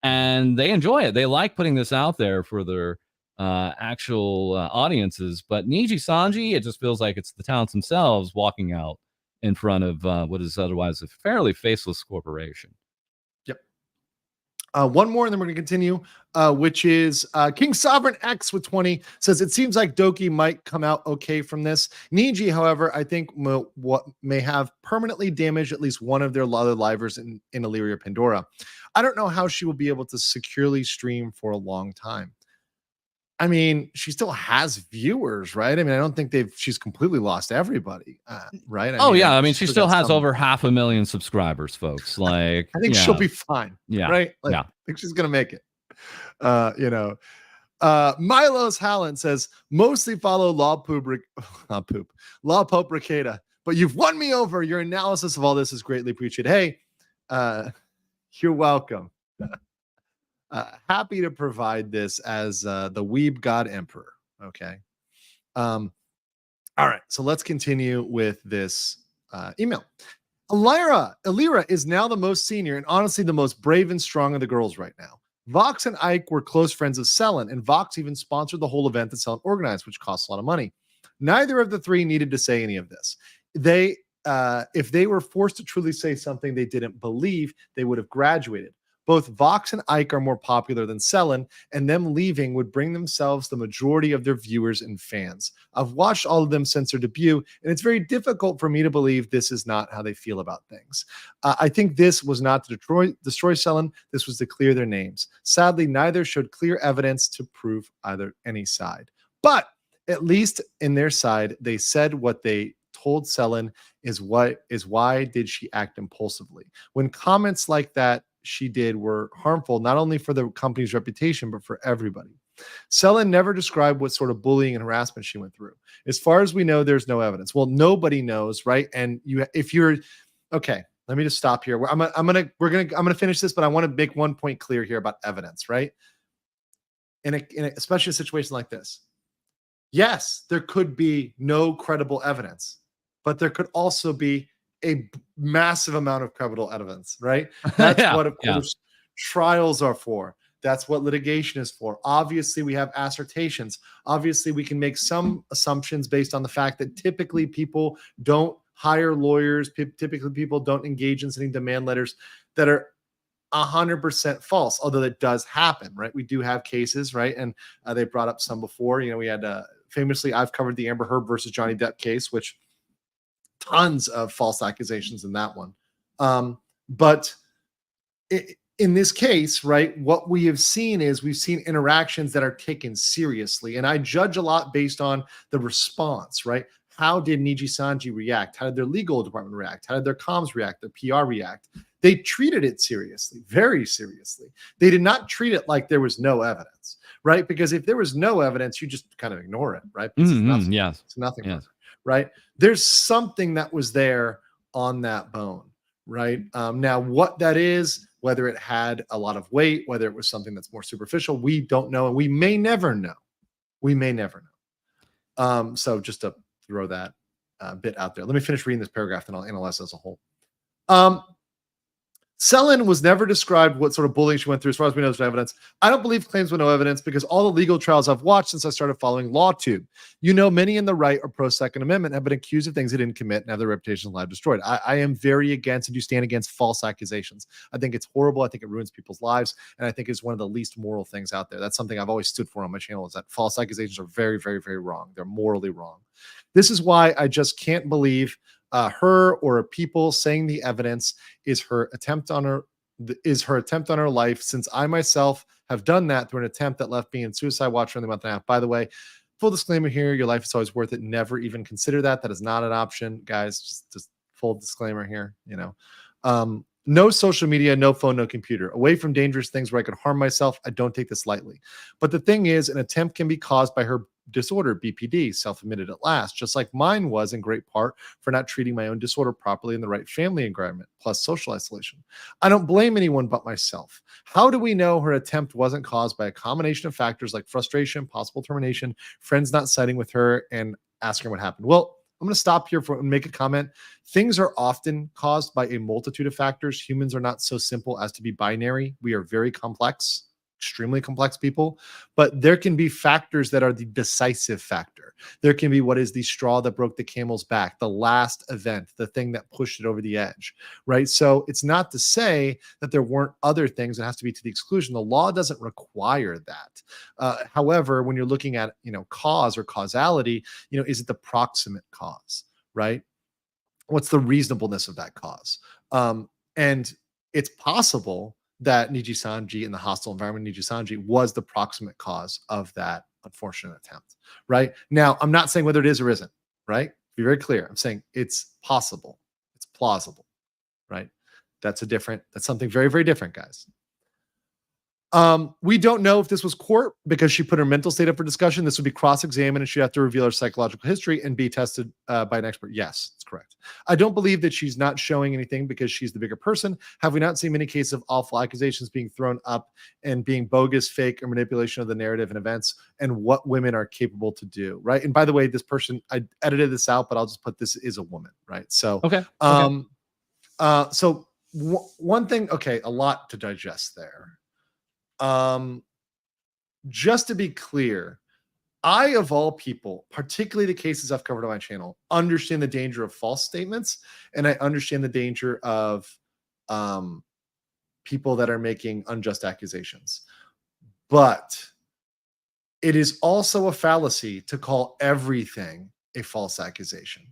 and they enjoy it. They like putting this out there for their actual audiences. But Nijisanji, it just feels like it's the talents themselves walking out in front of what is otherwise a fairly faceless corporation. One more, and then we're going to continue, which is King Sovereign X with 20 says, it seems like Doki might come out okay from this. Niji, however, I think what may have permanently damaged at least one of their other livers in Illyria Pandora. I don't know how she will be able to securely stream for a long time. I mean, she still has viewers, right? I mean, I don't think she's completely lost everybody, right? I mean, she still has over 500,000 subscribers, folks. Like, I think she'll be fine. Yeah. Right? Like, I think she's going to make it. Milos Hallen says, mostly follow Law Pope Ricada. but you've won me over. Your analysis of all this is greatly appreciated. Hey, you're welcome. Happy to provide this as the Weeb God Emperor. Okay. All right. So let's continue with this email. Elira is now the most senior and honestly the most brave and strong of the girls right now. Vox and Ike were close friends of Selen, and Vox even sponsored the whole event that Selen organized, which costs a lot of money. Neither of the three needed to say any of this. If they were forced to truly say something they didn't believe, they would have graduated. Both Vox and Ike are more popular than Selen, and them leaving would bring themselves the majority of their viewers and fans. I've watched all of them since their debut, and it's very difficult for me to believe this is not how they feel about things. I think this was not to destroy Selen. This was to clear their names. Sadly, neither showed clear evidence to prove either any side. But at least in their side, they said what they told Selen is why did she act impulsively. When comments like that she did were harmful, not only for the company's reputation, but for everybody. Selen never described what sort of bullying and harassment she went through. As far as we know, there's no evidence. Well, nobody knows, right? And okay, let me just stop here. I'm gonna finish this, but I want to make one point clear here about evidence, right? Especially a situation like this. Yes, there could be no credible evidence, but there could also be a massive amount of credible evidence, right? That's what, of course, trials are for. That's what litigation is for. Obviously, we have assertions. Obviously, we can make some assumptions based on the fact that typically people don't hire lawyers. Typically, people don't engage in sending demand letters that are 100% false, although that does happen, right? We do have cases, right? And they brought up some before. We had famously, I've covered the Amber Heard versus Johnny Depp case, which tons of false accusations in that one. But in this case, right, what we have seen is we've seen interactions that are taken seriously. And I judge a lot based on the response, right? How did Nijisanji react? How did their legal department react? How did their comms react? Their PR react? They treated it seriously, very seriously. They did not treat it like there was no evidence, right? Because if there was no evidence, you just kind of ignore it, right? It's nothing. Yes. It's nothing. Yes. Right? There's something that was there on that bone, right? Now, what that is, whether it had a lot of weight, whether it was something that's more superficial, we don't know, and we may never know. We may never know. So just to throw that bit out there. Let me finish reading this paragraph, and I'll analyze it as a whole. Selen was never described what sort of bullying she went through. As far as we know, there's no evidence. I don't believe claims with no evidence because all the legal trials I've watched since I started following LawTube, many in the right or pro-Second Amendment have been accused of things they didn't commit and have their reputations lives destroyed. I am very against and do stand against false accusations. I think it's horrible. I think it ruins people's lives. And I think it's one of the least moral things out there. That's something I've always stood for on my channel, is that false accusations are very, very, very wrong. They're morally wrong. This is why I just can't believe her or people saying the evidence is her attempt on her life, since I myself have done that through an attempt that left me in suicide watch for a month and a half. By the way, full disclaimer here, your life is always worth it. Never even consider that. That is not an option, guys. Just full disclaimer here, no social media, no phone, no computer. Away from dangerous things where I could harm myself. I don't take this lightly. But the thing is, an attempt can be caused by her disorder, BPD, self-admitted at last, just like mine was in great part for not treating my own disorder properly in the right family environment, plus social isolation. I don't blame anyone but myself. How do we know her attempt wasn't caused by a combination of factors like frustration, possible termination, friends not siding with her, and asking what happened? Well, I'm going to stop here and make a comment. Things are often caused by a multitude of factors. Humans are not so simple as to be binary. We are very complex, extremely complex people, but there can be factors that are the decisive factor. There can be what is the straw that broke the camel's back, the last event, the thing that pushed it over the edge, right? So it's not to say that there weren't other things. It has to be to the exclusion. The law doesn't require that. However, when you're looking at, cause or causality, is it the proximate cause, right? What's the reasonableness of that cause? And it's possible that Nijisanji in the hostile environment, Nijisanji was the proximate cause of that unfortunate attempt, right? Now, I'm not saying whether it is or isn't, right? Be very clear. I'm saying it's possible. It's plausible, right? That's something very, very different, guys. We don't know if this was court because she put her mental state up for discussion. This would be cross-examined and she'd have to reveal her psychological history and be tested by an expert. Yes, that's correct. I don't believe that she's not showing anything because she's the bigger person. Have we not seen many cases of awful accusations being thrown up and being bogus, fake, or manipulation of the narrative and events and what women are capable to do, right? And by the way, this person, I edited this out, but I'll just put this is a woman, right? So, okay. One thing, okay, a lot to digest there. Just to be clear, I, of all people, particularly the cases I've covered on my channel, understand the danger of false statements, and I understand the danger of people that are making unjust accusations. But it is also a fallacy to call everything a false accusation.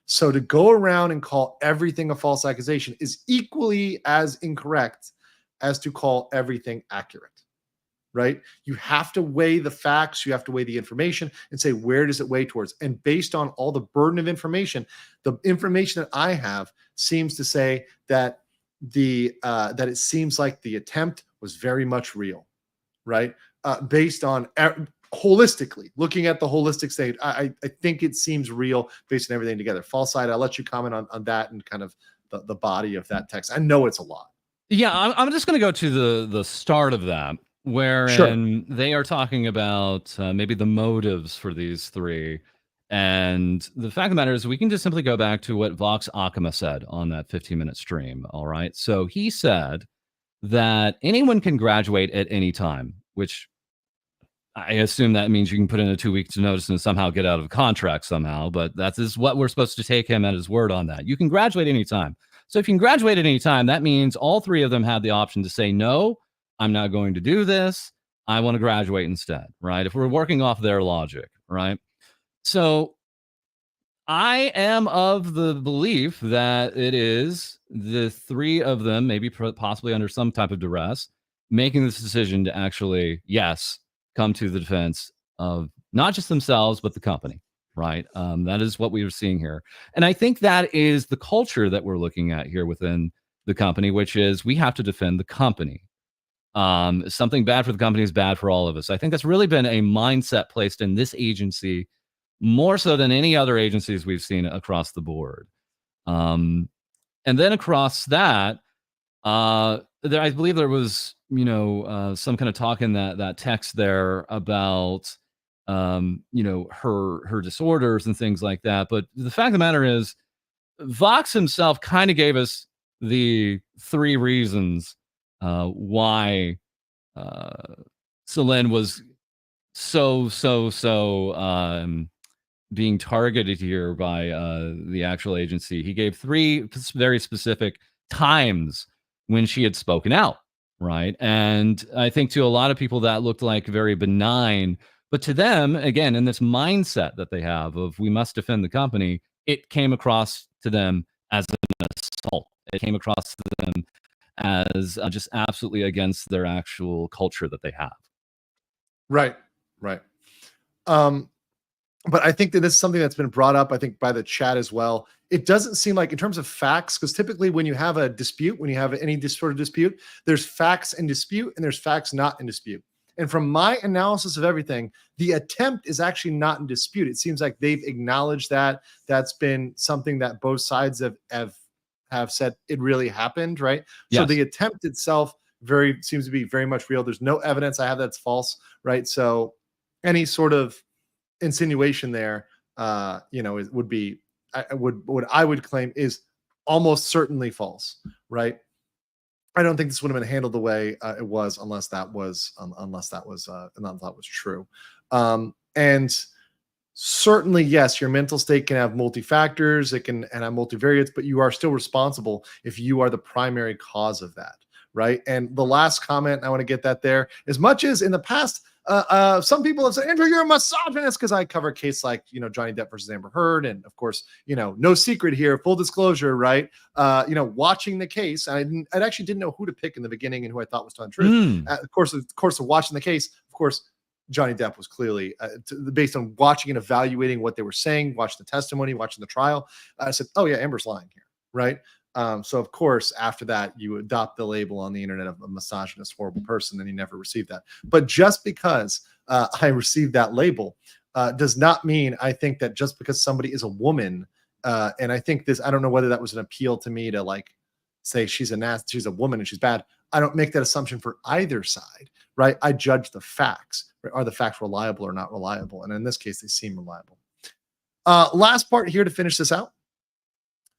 So to go around and call everything a false accusation is equally as incorrect as to call everything accurate. Right? You have to weigh the facts, you have to weigh the information and say, where does it weigh towards? And based on all the burden of information, the information that I have seems to say that that it seems like the attempt was very much real, right? Based on holistically, looking at the holistic state, I think it seems real based on everything together. False side, I'll let you comment on that and kind of the body of that text. I know it's a lot. Yeah, I'm just going to go to the start of that, wherein they are talking about maybe the motives for these three. And the fact of the matter is we can just simply go back to what Vox Akama said on that 15-minute stream. All right. So he said that anyone can graduate at any time, which I assume that means you can put in a 2 weeks notice and somehow get out of a contract somehow. But that is what we're supposed to take him at his word on that. You can graduate anytime. So if you can graduate at any time, that means all three of them have the option to say, no, I'm not going to do this. I want to graduate instead, right? If we're working off their logic, right? So I am of the belief that it is the three of them, maybe possibly under some type of duress, making this decision to actually, yes, come to the defense of not just themselves, but the company, right? That is what we are seeing here. And I think that is the culture that we're looking at here within the company, which is we have to defend the company. Something bad for the company is bad for all of us. I think that's really been a mindset placed in this agency more so than any other agencies we've seen across the board. And then across that, I believe there was, some kind of talk in that text there about, her disorders and things like that. But the fact of the matter is, Vox himself kind of gave us the three reasons why Selen was so being targeted here by the actual agency. He gave three very specific times when she had spoken out, right? And I think to a lot of people that looked like very benign, but to them, again, in this mindset that they have of we must defend the company, it came across to them as an assault. It came across to them as just absolutely against their actual culture that they have. Right. But I think that this is something that's been brought up, I think, by the chat as well. It doesn't seem like, in terms of facts, because typically when you have a dispute, when you have any sort of dispute, there's facts in dispute and there's facts not in dispute. And from my analysis of everything, the attempt is actually not in dispute. It seems like they've acknowledged that. That's been something that both sides have said it really happened, right? Yes. So the attempt itself seems to be very much real. There's no evidence I have that's false, right? So any sort of insinuation there, would be, what I would claim is almost certainly false, right? I don't think this would have been handled the way it was unless that was true. And certainly, yes, your mental state can have multi-factors, it can have multivariates, but you are still responsible if you are the primary cause of that, right? And the last comment, I want to get that there, as much as in the past, some people have said, Andrew, you're a misogynist, because I cover a case like, Johnny Depp versus Amber Heard. And of course, no secret here, full disclosure, right? Watching the case, I actually didn't know who to pick in the beginning and who I thought was telling the truth. Of course, of watching the case, of course, Johnny Depp was clearly, based on watching and evaluating what they were saying, watching the testimony, watching the trial, I said, oh yeah, Amber's lying here, right? So of course, after that, you adopt the label on the internet of a misogynist, horrible person, and you never received that. But just because I received that label does not mean I think that just because somebody is a woman, and I think this, I don't know whether that was an appeal to me to like say she's a woman and she's bad. I don't make that assumption for either side, right? I judge the facts. Right? Are the facts reliable or not reliable? And in this case, they seem reliable. Last part here to finish this out.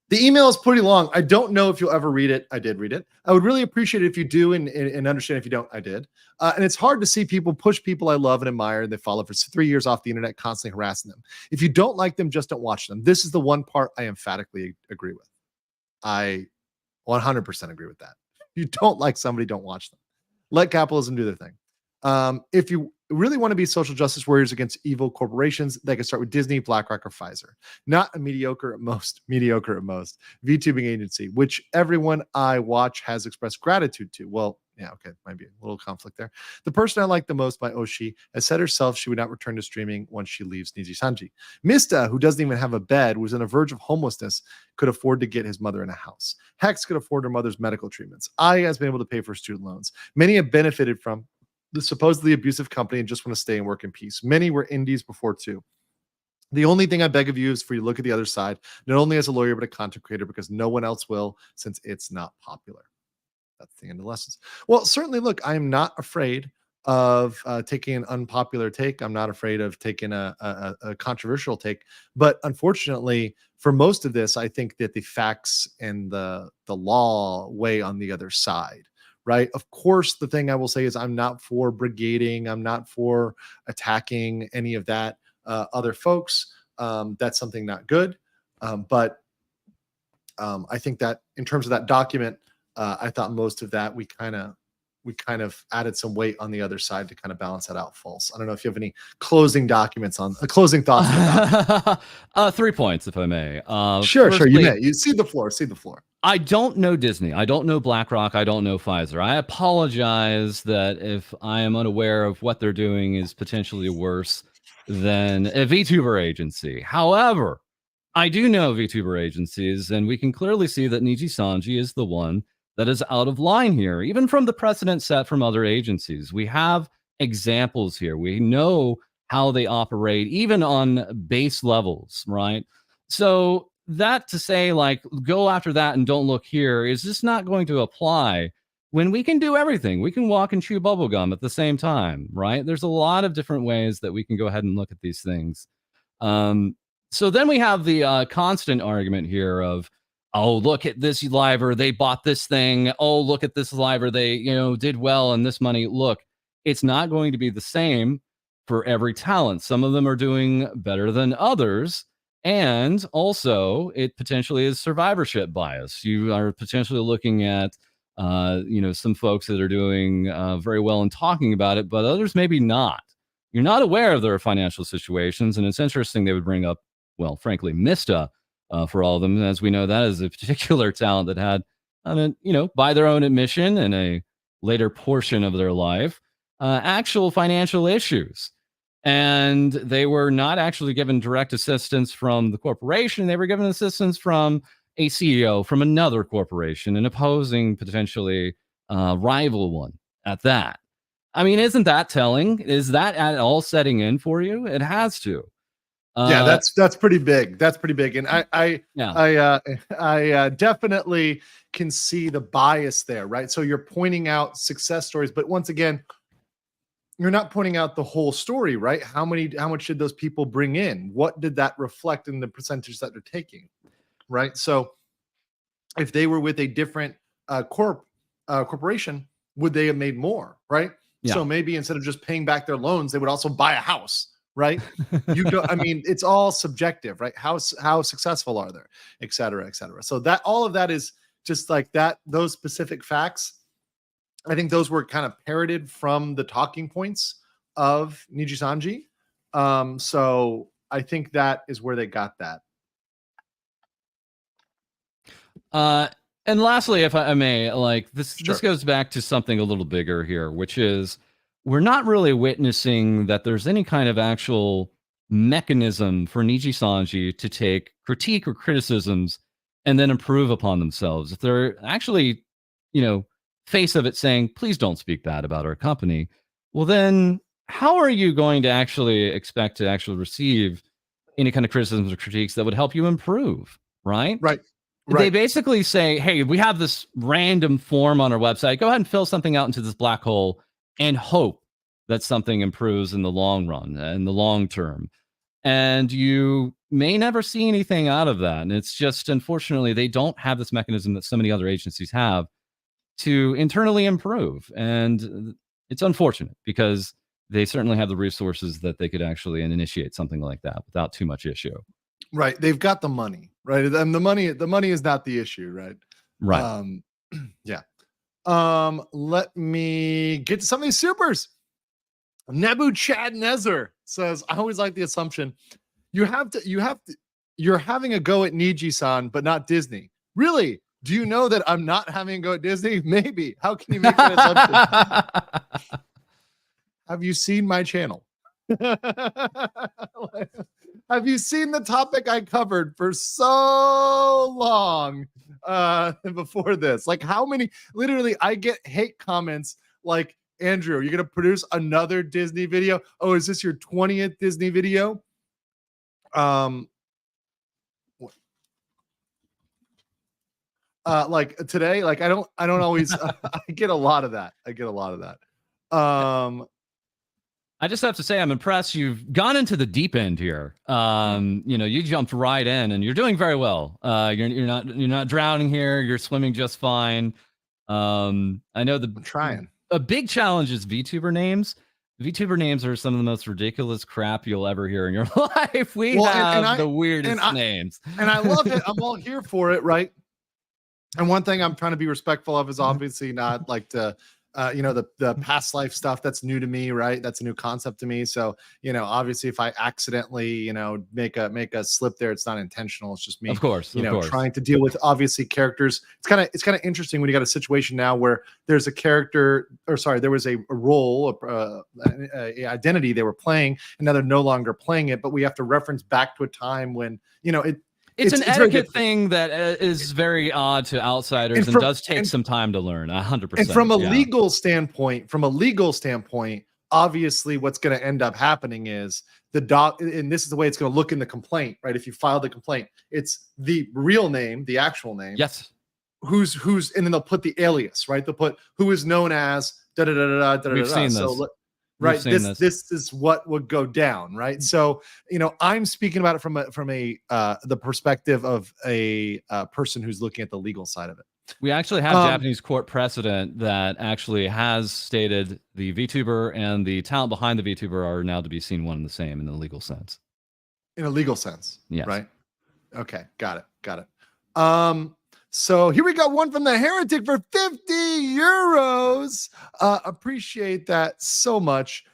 The email is pretty long. I don't know if you'll ever read it. I did read it. I would really appreciate it if you do and understand if you don't. I did. And it's hard to see people push people I love and admire and they follow for 3 years off the internet, constantly harassing them. If you don't like them, just don't watch them. This is the one part I emphatically agree with. I 100% agree with that. If you don't like somebody, don't watch them. Let capitalism do their thing. If you really want to be social justice warriors against evil corporations, they can start with Disney, BlackRock, or Pfizer. Not a mediocre at most VTubing agency, which everyone I watch has expressed gratitude to. Well, yeah, okay, might be a little conflict there. The person I like the most, by Oshi, has said herself she would not return to streaming once she leaves Nijisanji. Mista, who doesn't even have a bed, was on the verge of homelessness, could afford to get his mother in a house. Hex could afford her mother's medical treatments. Ai has been able to pay for student loans. Many have benefited from the supposedly abusive company and just want to stay and work in peace. Many were indies before too. The only thing I beg of you is for you to look at the other side, not only as a lawyer, but a content creator, because no one else will, since it's not popular. That's the end of the lessons. Well, certainly, look, I am not afraid of taking an unpopular take. I'm not afraid of taking a controversial take. But unfortunately, for most of this, I think that the facts and the law weigh on the other side. Right. Of course, the thing I will say is I'm not for brigading. I'm not for attacking any of that other folks. That's something not good. But I think that in terms of that document, I thought most of that we kind of added some weight on the other side to kind of balance that out. False. I don't know if you have any closing thoughts on that. 3 points, if I may. Sure. You may. You see the floor. I don't know Disney. I don't know BlackRock. I don't know Pfizer. I apologize that if I am unaware of what they're doing is potentially worse than a VTuber agency. However, I do know VTuber agencies, and we can clearly see that Nijisanji is the one that is out of line here, even from the precedent set from other agencies. We have examples here. We know how they operate, even on base levels, right? So that to say, like, go after that and don't look here is just not going to apply when we can do everything. We can walk and chew bubblegum at the same time, right? There's a lot of different ways that we can go ahead and look at these things. So then we have the constant argument here of, oh, look at this liver, they bought this thing. Oh, look at this liver, they did well and this money. Look, it's not going to be the same for every talent. Some of them are doing better than others. And also, it potentially is survivorship bias. You are potentially looking at, some folks that are doing very well and talking about it, but others maybe not. You're not aware of their financial situations, and it's interesting they would bring up, well, frankly, Mista for all of them, as we know that is a particular talent that had, by their own admission in a later portion of their life, actual financial issues. And they were not actually given direct assistance from the corporation. They were given assistance from a CEO from another corporation, an opposing, potentially rival one at that. I mean, isn't that telling? Is that at all setting in for you? It has to. Yeah, that's pretty big. That's pretty big. And I definitely can see the bias there, right? So you're pointing out success stories, but once again, you're not pointing out the whole story, right? How much did those people bring in? What did that reflect in the percentage that they're taking, right? So if they were with a different corporation, would they have made more, right? Yeah. So maybe instead of just paying back their loans, they would also buy a house, right? I mean, it's all subjective, right? How successful are they, et cetera, et cetera. So that all of that is just like that, those specific facts. I think those were kind of parroted from the talking points of Nijisanji. So I think that is where they got that. And lastly, if I may, like this goes back to something a little bigger here, which is we're not really witnessing that there's any kind of actual mechanism for Nijisanji to take critique or criticisms and then improve upon themselves. If they're actually, face of it saying, please don't speak bad about our company, well, then how are you going to actually expect to actually receive any kind of criticisms or critiques that would help you improve, right? Right. They basically say, hey, we have this random form on our website. Go ahead and fill something out into this black hole and hope that something improves in the long run, in the long term. And you may never see anything out of that. And it's just, unfortunately, they don't have this mechanism that so many other agencies have to internally improve. And it's unfortunate because they certainly have the resources that they could actually initiate something like that without too much issue. Right. They've got the money, right? And the money is not the issue, right? Right. Yeah. Let me get to some of these supers. Nebuchadnezzar says, I always like the assumption you're having a go at Niji-san, but not Disney. Really? Do you know that I'm not having a go at Disney? Maybe. How can you make that assumption? Have you seen my channel? Have you seen the topic I covered for so long before this? Like, how many? Literally, I get hate comments like, Andrew, you're going to produce another Disney video? Oh, is this your 20th Disney video? Like today, like I don't always I get a lot of that. I just have to say I'm impressed. You've gone into the deep end here. You jumped right in and you're doing very well. You're not drowning here. You're swimming just fine. I know I'm trying. A big challenge is VTuber names. VTuber names are some of the most ridiculous crap you'll ever hear in your life. We have the weirdest names. And I love it. I'm all here for it, right? And one thing I'm trying to be respectful of is obviously not like the past life stuff. That's new to me, right? That's a new concept to me. So, obviously if I accidentally, make a slip there, it's not intentional. It's just me, of course, trying to deal with obviously characters. It's kind of interesting when you got a situation now where there's a character, there was a role, a identity they were playing, and now they're no longer playing it, but we have to reference back to a time when, it's an etiquette thing that is very odd to outsiders and does take some time to learn. 100%. And from a legal standpoint, obviously, what's going to end up happening is and this is the way it's going to look in the complaint, right? If you file the complaint, it's the real name, the actual name. Yes. Who's, and then they'll put the alias, right? They'll put who is known as da da da da da da. We've seen this. So, right, this is what would go down, right? So, I'm speaking about it from the perspective of a person who's looking at the legal side of it. We actually have Japanese court precedent that actually has stated the VTuber and the talent behind the VTuber are now to be seen one and the same in a legal sense. In a legal sense, yes. Right? Okay, got it. So here we got one from the Heretic for 50 euros. Appreciate that so much.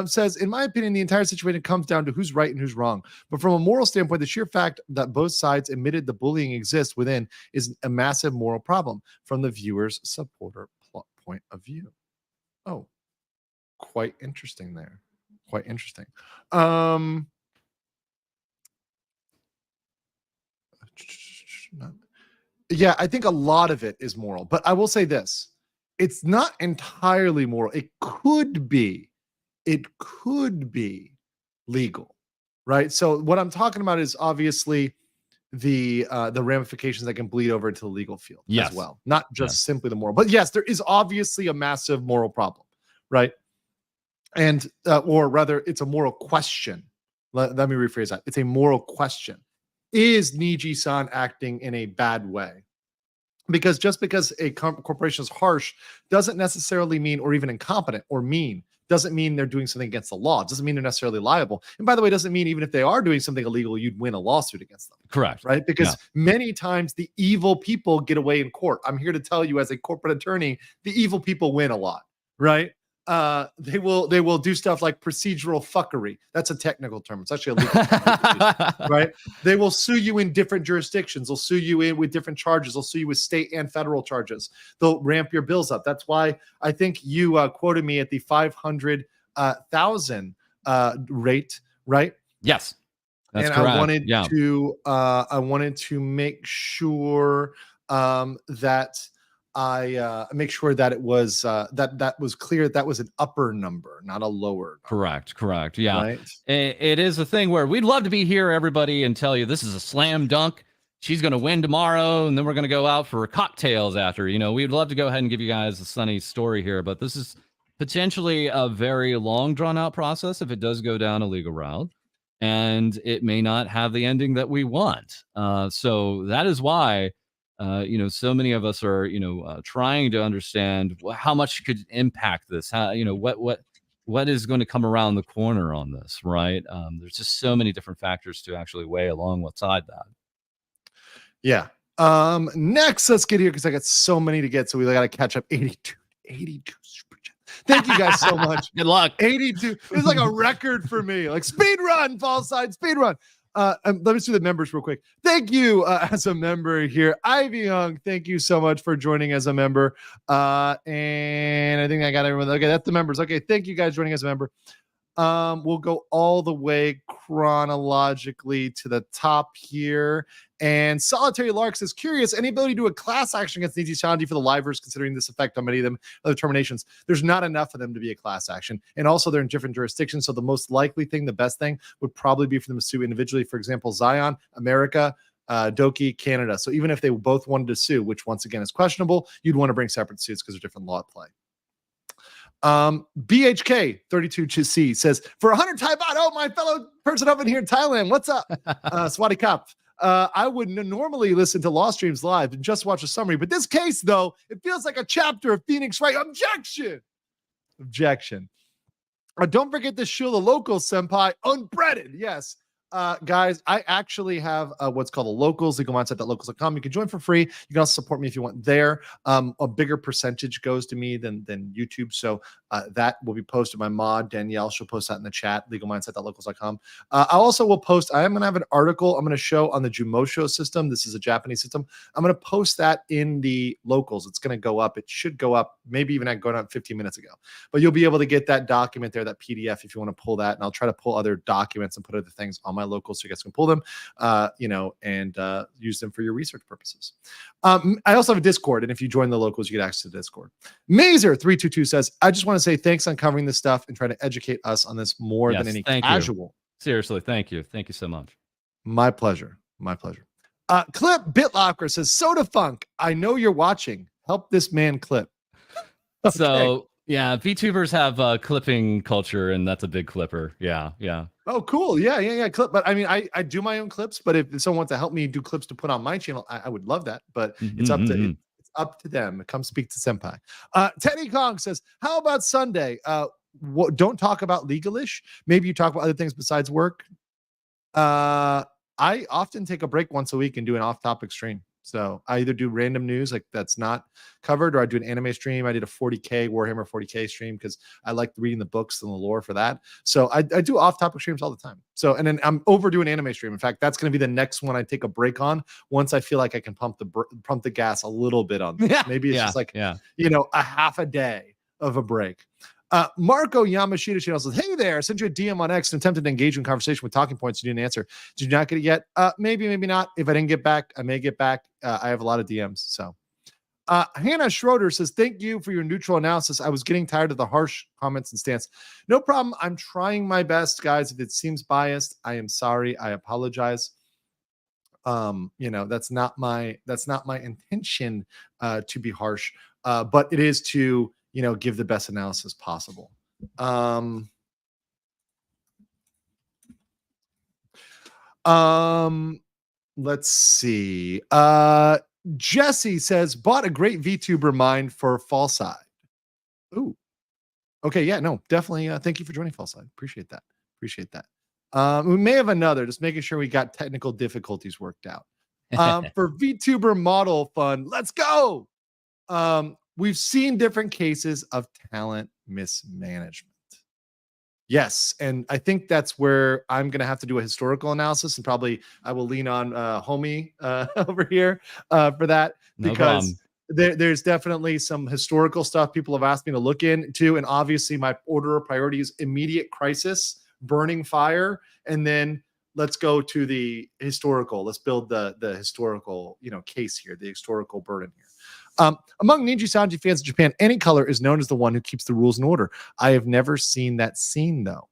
Says, in my opinion, the entire situation comes down to who's right and who's wrong. But from a moral standpoint, the sheer fact that both sides admitted the bullying exists within is a massive moral problem from the viewer's supporter point of view. Oh, quite interesting there. Quite interesting. Yeah, I think a lot of it is moral, but I will say this. It's not entirely moral. It could be legal, right? So what I'm talking about is obviously the ramifications that can bleed over into the legal field as well, not just simply the moral. But yes, there is obviously a massive moral problem, right? And or rather, it's a moral question. Let me rephrase that. It's a moral question. Is Niji-san acting in a bad way? Because just because a corporation is harsh doesn't necessarily mean, or even incompetent or mean, doesn't mean they're doing something against the law. It doesn't mean they're necessarily liable. And by the way, it doesn't mean even if they are doing something illegal, you'd win a lawsuit against them. Correct. Right? Because many times the evil people get away in court. I'm here to tell you as a corporate attorney, the evil people win a lot, right? They will do stuff like procedural fuckery. That's a technical term. It's actually a legal term, right? They will sue you in different jurisdictions. They'll sue you in with different charges. They'll sue you with state and federal charges. They'll ramp your bills up. That's why I think you quoted me at the 500,000 rate, right? Yes. That's and correct. I wanted to make sure that I make sure that it was that was clear that was an upper number, not a lower number. Correct. Yeah. Right. It is a thing where we'd love to be here, everybody, and tell you this is a slam dunk. She's going to win tomorrow, and then we're going to go out for cocktails after. We'd love to go ahead and give you guys a sunny story here, but this is potentially a very long, drawn-out process if it does go down a legal route, and it may not have the ending that we want. So that is why, so many of us are, trying to understand how much could impact this. How, what is going to come around the corner on this, right? There's just so many different factors to actually weigh along what side that. Yeah. Next, let's get here because I got so many to get. So we got to catch up. 82 super chat. Thank you guys so much. Good luck. 82. It's like a record for me. Like speed run, fall side, speed run. Let me see the members real quick. Thank you as a member here. Ivy Young, thank you so much for joining as a member. And I think I got everyone. Okay, that's the members. Okay, thank you guys joining as a member. We'll go all the way chronologically to the top here. And Solitary Lark says, curious, any ability to do a class action against Nijisanji for the livers, considering this effect on many of them, other terminations? There's not enough of them to be a class action. And also they're in different jurisdictions. So the most likely thing, the best thing would probably be for them to sue individually. For example, Zion, America, Doki, Canada. So even if they both wanted to sue, which once again is questionable, you'd want to bring separate suits because there's different law at play. BHK 32C says, for 100 Thai baht, oh, my fellow person up in here in Thailand, what's up? Swati Kap. I wouldn't normally listen to law streams live and just watch a summary, but this case, though, it feels like a chapter of Phoenix Wright. Objection. Don't forget to shield the local senpai, unbreaded. Yes. Guys, I actually have what's called the locals, legalmindset.locals.com. You can join for free. You can also support me if you want there. A bigger percentage goes to me than YouTube. So that will be posted by Maud. Danielle, she'll post that in the chat, legalmindset.locals.com. I also will post, I am going to have an article I'm going to show on the Jumosho system. This is a Japanese system. I'm going to post that in the locals. It's going to go up. It should go up. Maybe even I got up 15 minutes ago. But you'll be able to get that document there, that PDF, if you want to pull that. And I'll try to pull other documents and put other things on my locals so you guys can pull them, and use them for your research purposes. I also have a Discord, and if you join the locals, you get access to Discord. Mazer322 says, I just want to say thanks on covering this stuff and trying to educate us on this more than any casual. Seriously, thank you. Thank you so much. My pleasure. Clip Bitlocker says, Soda Funk, I know you're watching. Help this man clip. Okay. So yeah, VTubers have clipping culture, and that's a big clipper. Yeah. Oh, cool. Yeah. Clip. But I mean, I do my own clips, but if someone wants to help me do clips to put on my channel, I would love that. But it's up to them. Come speak to Senpai. Teddy Kong says, how about Sunday? Don't talk about legalish. Maybe you talk about other things besides work. I often take a break once a week and do an off-topic stream. So I either do random news like that's not covered, or I do an anime stream. I did a 40K Warhammer 40K stream because I like reading the books and the lore for that. So I do off-topic streams all the time. So, and then I'm overdoing anime stream. In fact, that's going to be the next one I take a break on once I feel like I can pump the gas a little bit on this. Maybe it's just like, a half a day of a break. Marco Yamashita channel says, hey there, I sent you a DM on X and attempted to engage in conversation with talking points. You didn't answer. Did you not get it yet? Maybe not. If I didn't get back, I may get back. I have a lot of DMs. So Hannah Schroeder says, thank you for your neutral analysis. I was getting tired of the harsh comments and stance. No problem. I'm trying my best, guys. If it seems biased, I am sorry. I apologize. That's not my intention to be harsh. But it is to give the best analysis possible. Let's see. Jesse says, bought a great VTuber mind for Fall Side. Ooh. Okay, yeah, no, definitely. Thank you for joining Fall Side. Appreciate that. We may have another, just making sure we got technical difficulties worked out. For VTuber model fun, let's go. We've seen different cases of talent mismanagement. Yes, and I think that's where I'm going to have to do a historical analysis, and probably I will lean on homie over here for that, because there's definitely some historical stuff people have asked me to look into, and obviously my order of priority is immediate crisis, burning fire, and then let's go to the historical. Let's build the historical, case here, the historical burden here. Among Nijisanji fans in Japan, any color is known as the one who keeps the rules in order. I have never seen that scene, though.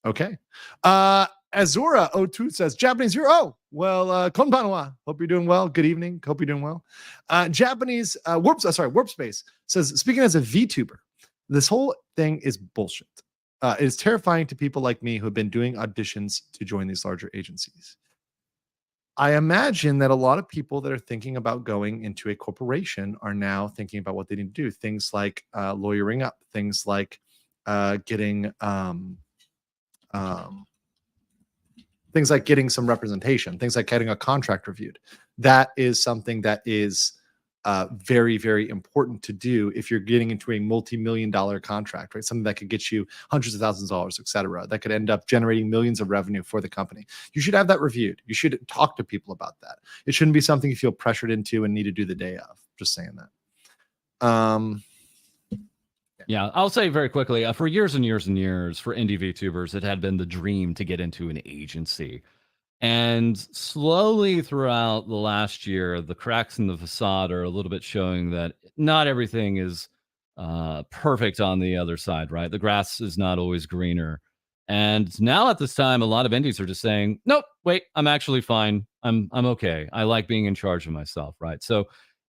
Okay. Azura02 says, Japanese hero. Oh, well, konbanwa. Hope you're doing well. Good evening. Hope you're doing well. Japanese, Warp Space says, speaking as a VTuber, this whole thing is bullshit. It is terrifying to people like me who have been doing auditions to join these larger agencies. I imagine that a lot of people that are thinking about going into a corporation are now thinking about what they need to do. Things like lawyering up, things like getting some representation, things like getting a contract reviewed. That is something that is very, very important to do if you're getting into a multi-million-dollar contract, right? Something that could get you hundreds of thousands of dollars, et cetera, that could end up generating millions of revenue for the company. You should have that reviewed. You should talk to people about that. It shouldn't be something you feel pressured into and need to do the day of. Just saying that. Yeah, I'll say very quickly, for years and years and years, for indie VTubers, it had been the dream to get into an agency. And slowly throughout the last year, the cracks in the facade are a little bit showing that not everything is perfect on the other side, right? The grass is not always greener. And now at this time, a lot of indies are just saying, nope, wait, I'm actually fine. I'm okay. I like being in charge of myself, right? So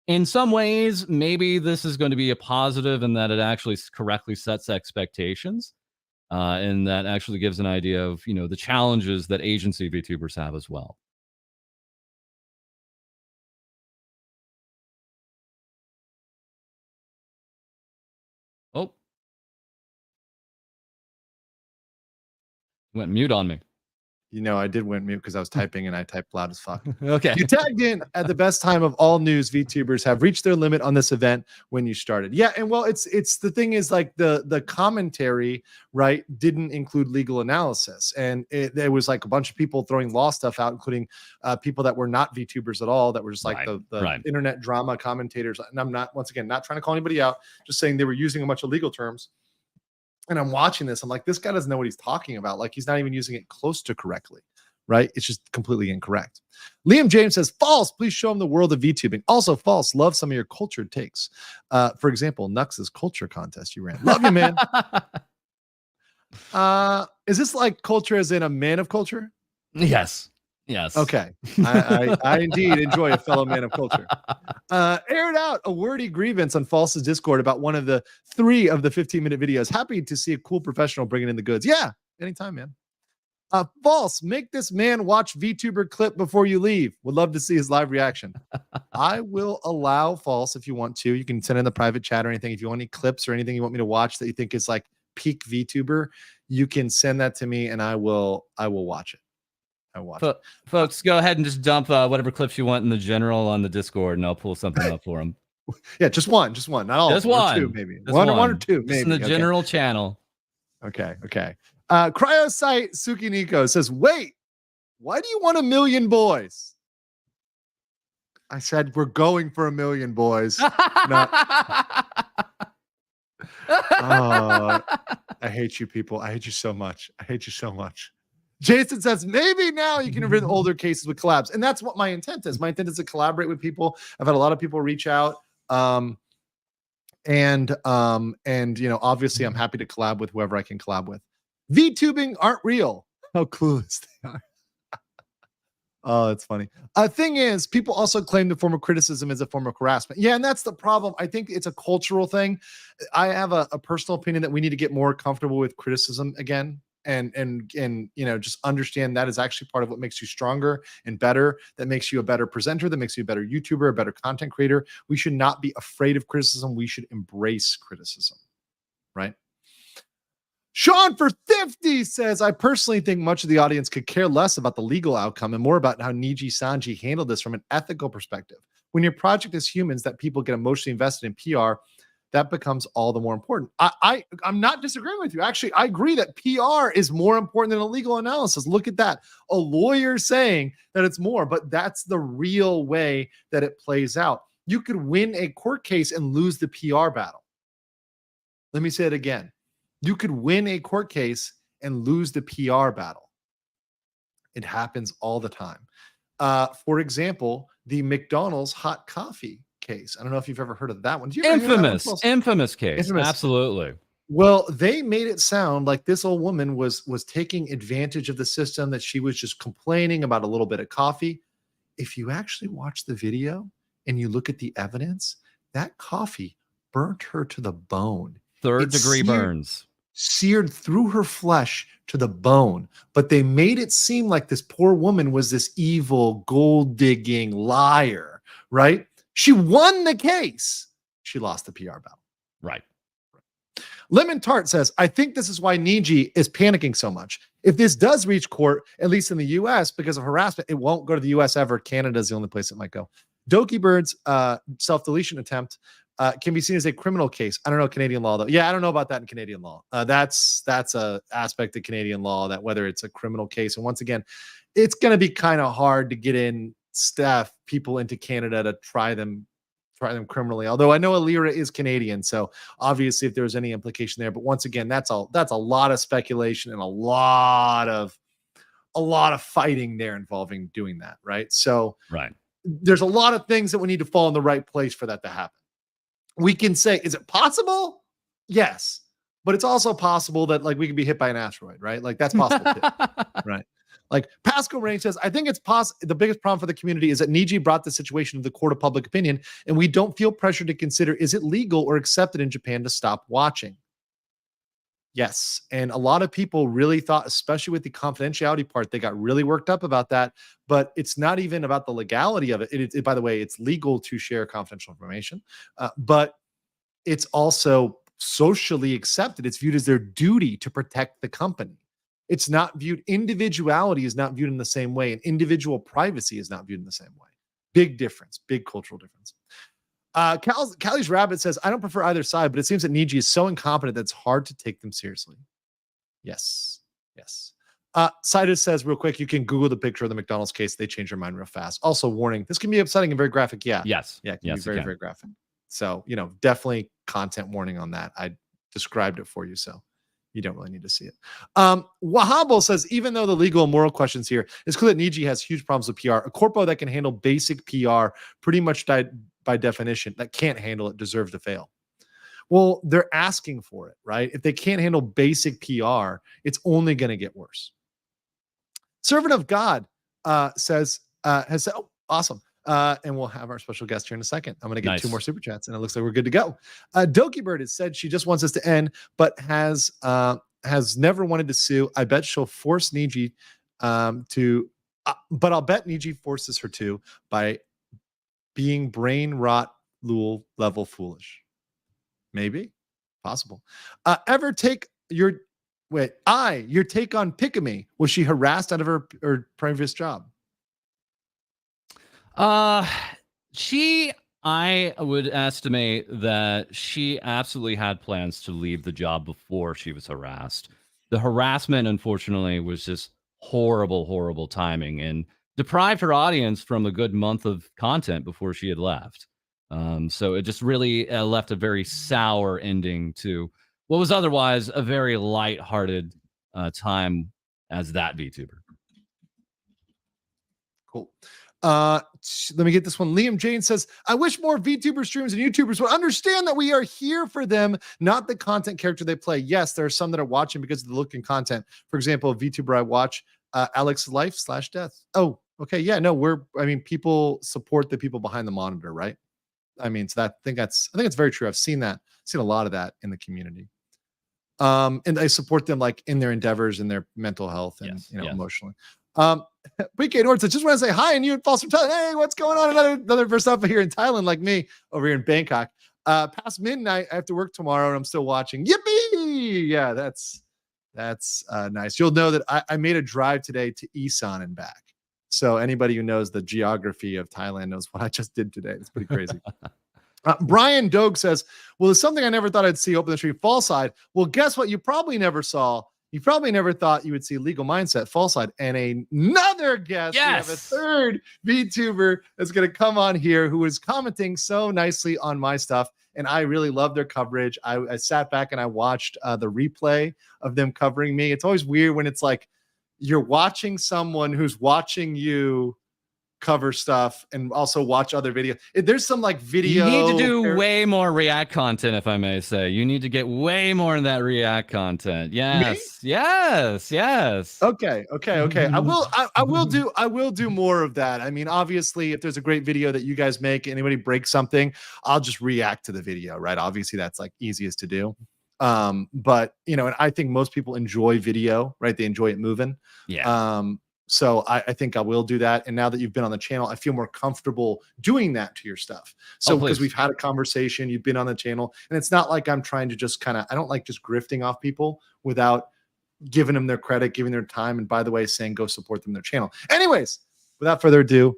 in some ways, maybe this is going to be a positive in that it actually correctly sets expectations. And that actually gives an idea of, the challenges that agency VTubers have as well. Oh. Went mute on me. I did went mute because I was typing and I typed loud as fuck. Okay. You tagged in at the best time of all news. VTubers have reached their limit on this event when you started. Yeah, and well, it's the thing is like the commentary, right, didn't include legal analysis, and there was like a bunch of people throwing law stuff out, including people that were not VTubers at all, that were just like the internet drama commentators. And I'm not, once again, not trying to call anybody out, just saying they were using a bunch of legal terms. And I'm watching this. I'm like, this guy doesn't know what he's talking about. Like, he's not even using it close to correctly, right? It's just completely incorrect. Liam James says, false. Please show him the world of VTubing. Also, false. Love some of your cultured takes. For example, Nux's culture contest you ran. Love you, man. Is this like culture as in a man of culture? Yes. Yes. Okay. I indeed enjoy a fellow man of culture. Aired out a wordy grievance on False's Discord about one of the 3 of the 15-minute videos. Happy to see a cool professional bringing in the goods. Yeah, anytime, man. False, make this man watch VTuber clip before you leave. Would love to see his live reaction. I will allow False if you want to. You can send in the private chat or anything. If you want any clips or anything you want me to watch that you think is like peak VTuber, you can send that to me and I will watch it. Folks, go ahead and just dump whatever clips you want in the general on the Discord, and I'll pull something up for them. Yeah, just one, not all. Just one, or 2, maybe just one or 2, maybe just in the general channel. Okay. Cryosite Sukiniko says, "Wait, why do you want 1 million boys?" I said we're going for 1 million boys. I hate you people. I hate you so much. Jason says, maybe now you can revisit older cases with collabs. And that's what my intent is. My intent is to collaborate with people. I've had a lot of people reach out. And obviously I'm happy to collab with whoever I can collab with. VTubing aren't real. How clueless they are. Oh, that's funny. Thing is, people also claim the form of criticism is a form of harassment. Yeah, and that's the problem. I think it's a cultural thing. I have a personal opinion that we need to get more comfortable with criticism again. And just understand that is actually part of what makes you stronger and better, that makes you a better presenter, that makes you a better YouTuber, a better content creator. We should not be afraid of criticism. We should embrace criticism, right? Sean for 50 says, I personally think much of the audience could care less about the legal outcome and more about how Nijisanji handled this from an ethical perspective. When your project is humans that people get emotionally invested in PR, that becomes all the more important. I'm not disagreeing with you. Actually, I agree that PR is more important than a legal analysis. Look at that. A lawyer saying that it's more, but that's the real way that it plays out. You could win a court case and lose the PR battle. Let me say it again. You could win a court case and lose the PR battle. It happens all the time. For example, the McDonald's hot coffee case. I don't know if you've ever heard of that one. Do you ever hear that one? Infamous case. Infamous. Absolutely. Well, they made it sound like this old woman was taking advantage of the system, that she was just complaining about a little bit of coffee. If you actually watch the video and you look at the evidence, that coffee burnt her to the bone. Third-degree burns. Seared through her flesh to the bone. But they made it seem like this poor woman was this evil, gold-digging liar, right? She won the case. She lost the PR battle. Right. Lemon Tart says, I think this is why Niji is panicking so much. If this does reach court, at least in the US, because of harassment, it won't go to the US ever. Canada is the only place it might go. Doki Bird's self-deletion attempt can be seen as a criminal case. I don't know Canadian law, though. Yeah, I don't know about that in Canadian law. That's a aspect of Canadian law, that whether it's a criminal case. And once again, it's going to be kind of hard to get in people into Canada to try them criminally, although I know Alira is Canadian, so obviously if there's any implication there, but once again, that's a lot of speculation and a lot of fighting there involving doing that, right? So there's a lot of things that we need to fall in the right place for that to happen. We can say, is it possible? Yes, but it's also possible that like we could be hit by an asteroid, right? Like that's possible too, right? Like Pascal Rain says, I think it's possible. The biggest problem for the community is that Niji brought the situation to the court of public opinion, and we don't feel pressure to consider, is it legal or accepted in Japan to stop watching? Yes. And a lot of people really thought, especially with the confidentiality part, they got really worked up about that. But it's not even about the legality of it. By the way, it's legal to share confidential information, but it's also socially accepted. It's viewed as their duty to protect the company. It's not viewed, individuality is not viewed in the same way, and individual privacy is not viewed in the same way. Big difference, big cultural difference. Callie's Rabbit says, I don't prefer either side, but it seems that Niji is so incompetent that it's hard to take them seriously. Yes. Sidus says, real quick, you can Google the picture of the McDonald's case. They change their mind real fast. Also, warning, this can be upsetting and very graphic. Yeah. Yes. Yeah, it can be very, very graphic. So, definitely content warning on that. I described it for you, so you don't really need to see it. Wahabo says, even though the legal and moral questions here, it's clear that Niji has huge problems with PR. A corpo that can handle basic PR pretty much by definition, that can't handle it deserves to fail. Well, they're asking for it, right? If they can't handle basic PR, it's only going to get worse. Servant of God has said, oh, awesome. And we'll have our special guest here in a second. I'm going to get 2 more super chats, and it looks like we're good to go. Doki Bird has said she just wants us to end, but has never wanted to sue. I bet she'll force Niji but I'll bet Niji forces her to by being brain rot Lul level foolish. Maybe. Possible. Ever take your take on Pikami? Was she harassed out of her previous job? I would estimate that she absolutely had plans to leave the job before she was harassed. The harassment, unfortunately, was just horrible timing and deprived her audience from a good month of content before she had left. So it just really left a very sour ending to what was otherwise a very lighthearted time as that VTuber. Cool. Let me get this one. Liam Jane says, I wish more VTuber streams and YouTubers would understand that we are here for them, not the content character they play. Yes, there are some that are watching because of the look and content. For example, a VTuber I watch, Alex Life / Death. Oh, okay. Yeah, no, people support the people behind the monitor, right? I mean, so I think it's very true. I've seen a lot of that in the community. And I support them like in their endeavors and their mental health and emotionally. PK Nord says, just want to say hi, and you and False from Thailand. Hey, what's going on? Another first up here in Thailand, like me over here in Bangkok. Past midnight, I have to work tomorrow, and I'm still watching. Yippee! Yeah, that's nice. You'll know that I made a drive today to Isan and back. So anybody who knows the geography of Thailand knows what I just did today. It's pretty crazy. Brian Dogue says, well, there's something I never thought I'd see open the stream, Fall Side. Well, guess what? You probably never saw. You probably never thought you would see Legal Mindset, Fall Side, and another guest. Yes. We have a third VTuber that's going to come on here who is commenting so nicely on my stuff, and I really love their coverage. I sat back and I watched the replay of them covering me. It's always weird when it's like, you're watching someone who's watching you cover stuff and also watch other videos. There's some like video. You need to do way more React content, if I may say. You need to get way more in that React content. Yes, Me? yes. Okay. I will do more of that. I mean, obviously, if there's a great video that you guys make, anybody breaks something, I'll just react to the video, right? Obviously, that's like easiest to do. But you know, and I think most people enjoy video, right? They enjoy it moving. Yeah. So I think I will do that. And now that you've been on the channel, I feel more comfortable doing that to your stuff. So because we've had a conversation, you've been on the channel, and it's not like I'm trying to just I don't like just grifting off people without giving them their credit, giving their time. And by the way, saying go support them, their channel. Anyways, without further ado,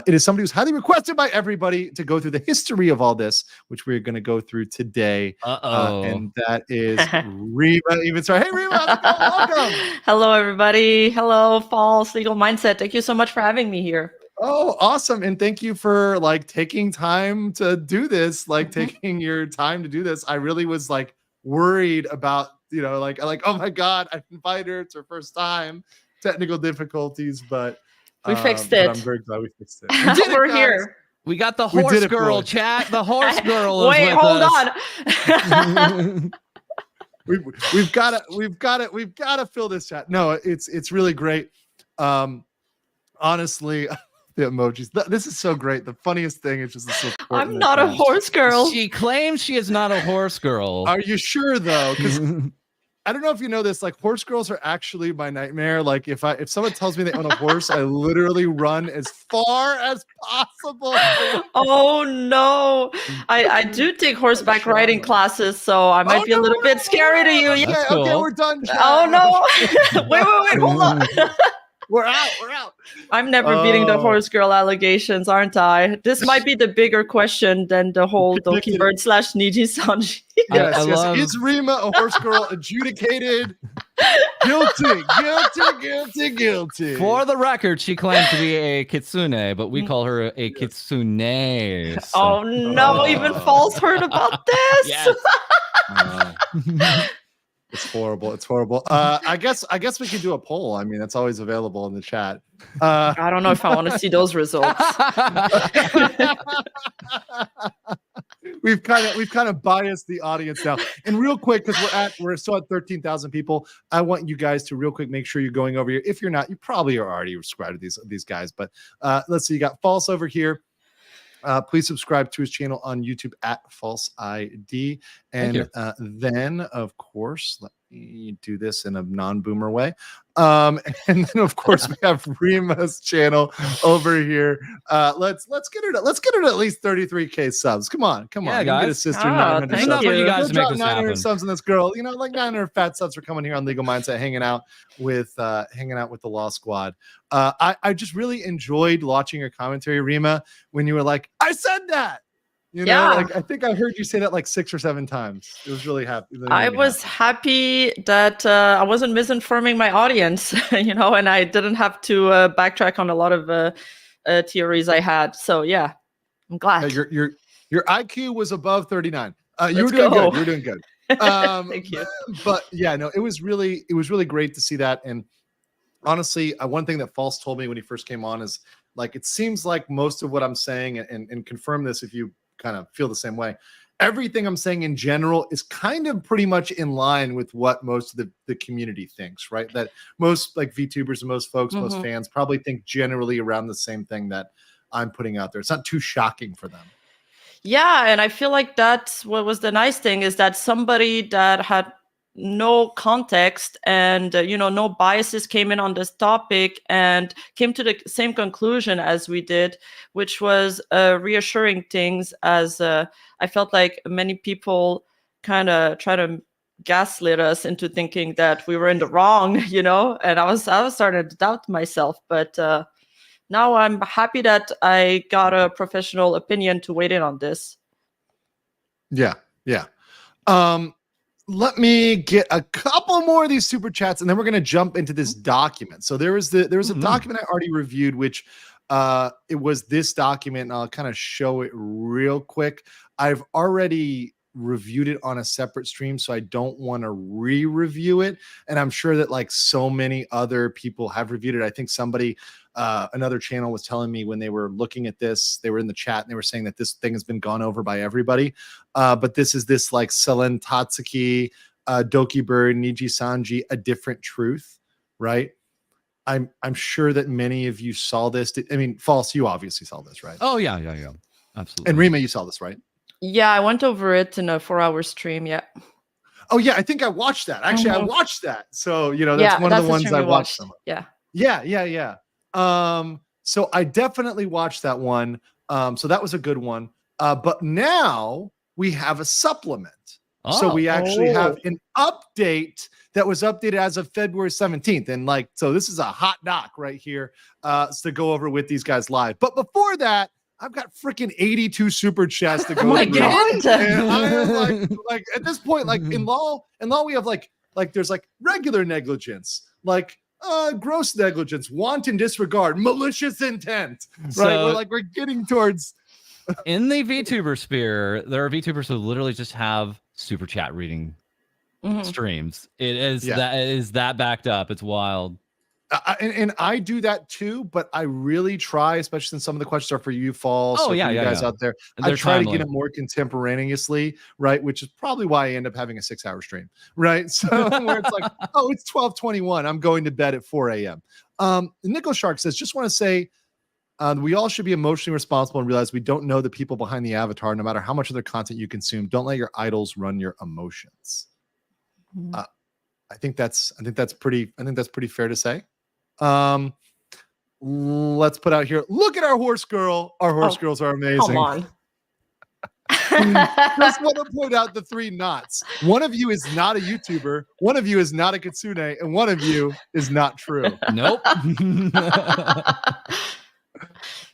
it is somebody who's highly requested by everybody to go through the history of all this, which we're going to go through today. And that is Rima. Hey, Rima, welcome. Hello, everybody. Hello, False Legal Mindset. Thank you so much for having me here. Oh, awesome. And thank you for like taking time to do this, like taking your time to do this. I really was like worried about, you know, like, oh my God, I invited her. It's her first time, technical difficulties, but we fixed it. I'm very glad we fixed it. We're here. We got the horse girl, chat. The horse girl. Wait, hold on. we've got to fill this chat. No, it's really great. Honestly, the emojis. This is so great. The funniest thing is just the support. I'm not a horse girl. She claims she is not a horse girl. Are you sure though? Because I don't know if you know this, like horse girls are actually my nightmare. Like if someone tells me they own a horse, I literally run as far as possible. Oh no. I do take horseback riding classes, so I might be a little bit scary to you. Okay, cool. Okay, we're done. Oh no. wait, hold on. We're out. I'm never beating the horse girl allegations, aren't I? This might be the bigger question than the whole Donkey Bird / Nijisanji. Yes. Is Rima a horse girl adjudicated? Guilty. For the record, she claims to be a kitsune, but we call her a kitsune. So. Oh no, even False heard about this. Yes. It's horrible. I guess we could do a poll. I mean, that's always available in the chat. I don't know if I want to see those results. We've kind of biased the audience now. And real quick, because we're still at 13,000 people, I want you guys to real quick make sure you're going over here. If you're not, you probably are already subscribed to these guys. But let's see, you got False over here. Please subscribe to his channel on YouTube at False ID. And then, of course, let me do this in a non-boomer way. And then, of course, we have Rima's channel over here. Let's get her to at least 33K subs. Come on. Yeah, Guys. Get a sister 900 subs. You guys make this 900 happen. subs on this girl. You know, like 900 fat subs for coming here on Legal Mindset, hanging out with the Law Squad. I just really enjoyed watching your commentary, Rima, when you were like, I said that. You know, like I think I heard you say that like 6 or 7 times. It was really happy. I was happy that I wasn't misinforming my audience, you know, and I didn't have to backtrack on a lot of theories I had. So yeah, I'm glad. Your IQ was above 39. You were doing good. You were doing good. Thank you. But yeah, no, it was really great to see that. And honestly, one thing that False told me when he first came on is like, it seems like most of what I'm saying, and confirm this if you kind of feel the same way, everything I'm saying in general is kind of pretty much in line with what most of the community thinks, right? That most like VTubers and most folks, most fans probably think generally around the same thing that I'm putting out there. It's not too shocking for them. Yeah, and I feel like that's what was the nice thing, is that somebody that had no context and you know, no biases came in on this topic and came to the same conclusion as we did, which was reassuring things, as I felt like many people kind of try to gaslit us into thinking that we were in the wrong, you know, and I was starting to doubt myself, but now I'm happy that I got a professional opinion to weigh in on this. Yeah. Let me get a couple more of these super chats, and then we're going to jump into this document. So there was a document I already reviewed, which it was this document, and I'll kind of show it real quick. I've already reviewed it on a separate stream, so I don't want to re-review it. And I'm sure that like so many other people have reviewed it. I think somebody, another channel was telling me when they were looking at this, they were in the chat and they were saying that this thing has been gone over by everybody. But this is this like Selen Tatsuki, Doki Bird, Nijisanji, A Different Truth, right? I'm sure that many of you saw this. I mean, False, you obviously saw this, right? Oh yeah, absolutely. And Rima, you saw this, right? Yeah, I went over it in a 4-hour stream. Yeah. Oh yeah, I think I watched that. Actually, I watched that. So that's one of the ones I watched. Yeah. So I definitely watched that one. So that was a good one. But now we have a supplement. So we actually have an update that was updated as of February 17th. And so this is a hot doc right here to go over with these guys live. But before that, I've got freaking 82 super chats to go my through. God. And I am like at this point, in law we have like there's like regular negligence, like gross negligence, wanton disregard, malicious intent. So, right? We're getting towards in the VTuber sphere, there are VTubers who literally just have super chat reading streams. It is that backed up. It's wild. And I do that too, but I really try, especially since some of the questions are for you, False. Oh, for you guys out there. I try to get it more contemporaneously, right? Which is probably why I end up having a 6-hour stream, right? So where it's like, oh, it's 12:21. I'm going to bed at 4 a.m. Nickel Shark says, just want to say, we all should be emotionally responsible and realize we don't know the people behind the avatar, no matter how much of their content you consume. Don't let your idols run your emotions. I think that's pretty fair to say. Let's put out here. Look at our horse girl. Our horse girls are amazing. Come on. Just want to point out the 3 knots. One of you is not a YouTuber, one of you is not a Kitsune, and one of you is not true. Nope.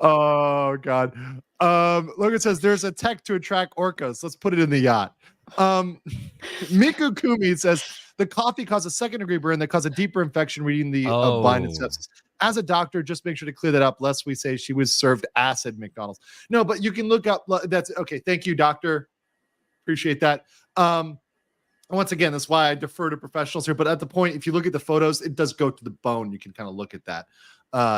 Oh God. Logan says there's a tech to attract orcas. Let's put it in the yacht. Miku Kumi says the coffee caused a second-degree burn that caused a deeper infection reading the blinded sepsis. As a doctor, just make sure to clear that up, lest we say she was served acid McDonald's. No, but you can look up. That's okay. Thank you, doctor. Appreciate that. Once again, that's why I defer to professionals here. But at the point, if you look at the photos, it does go to the bone. You can kind of look at that.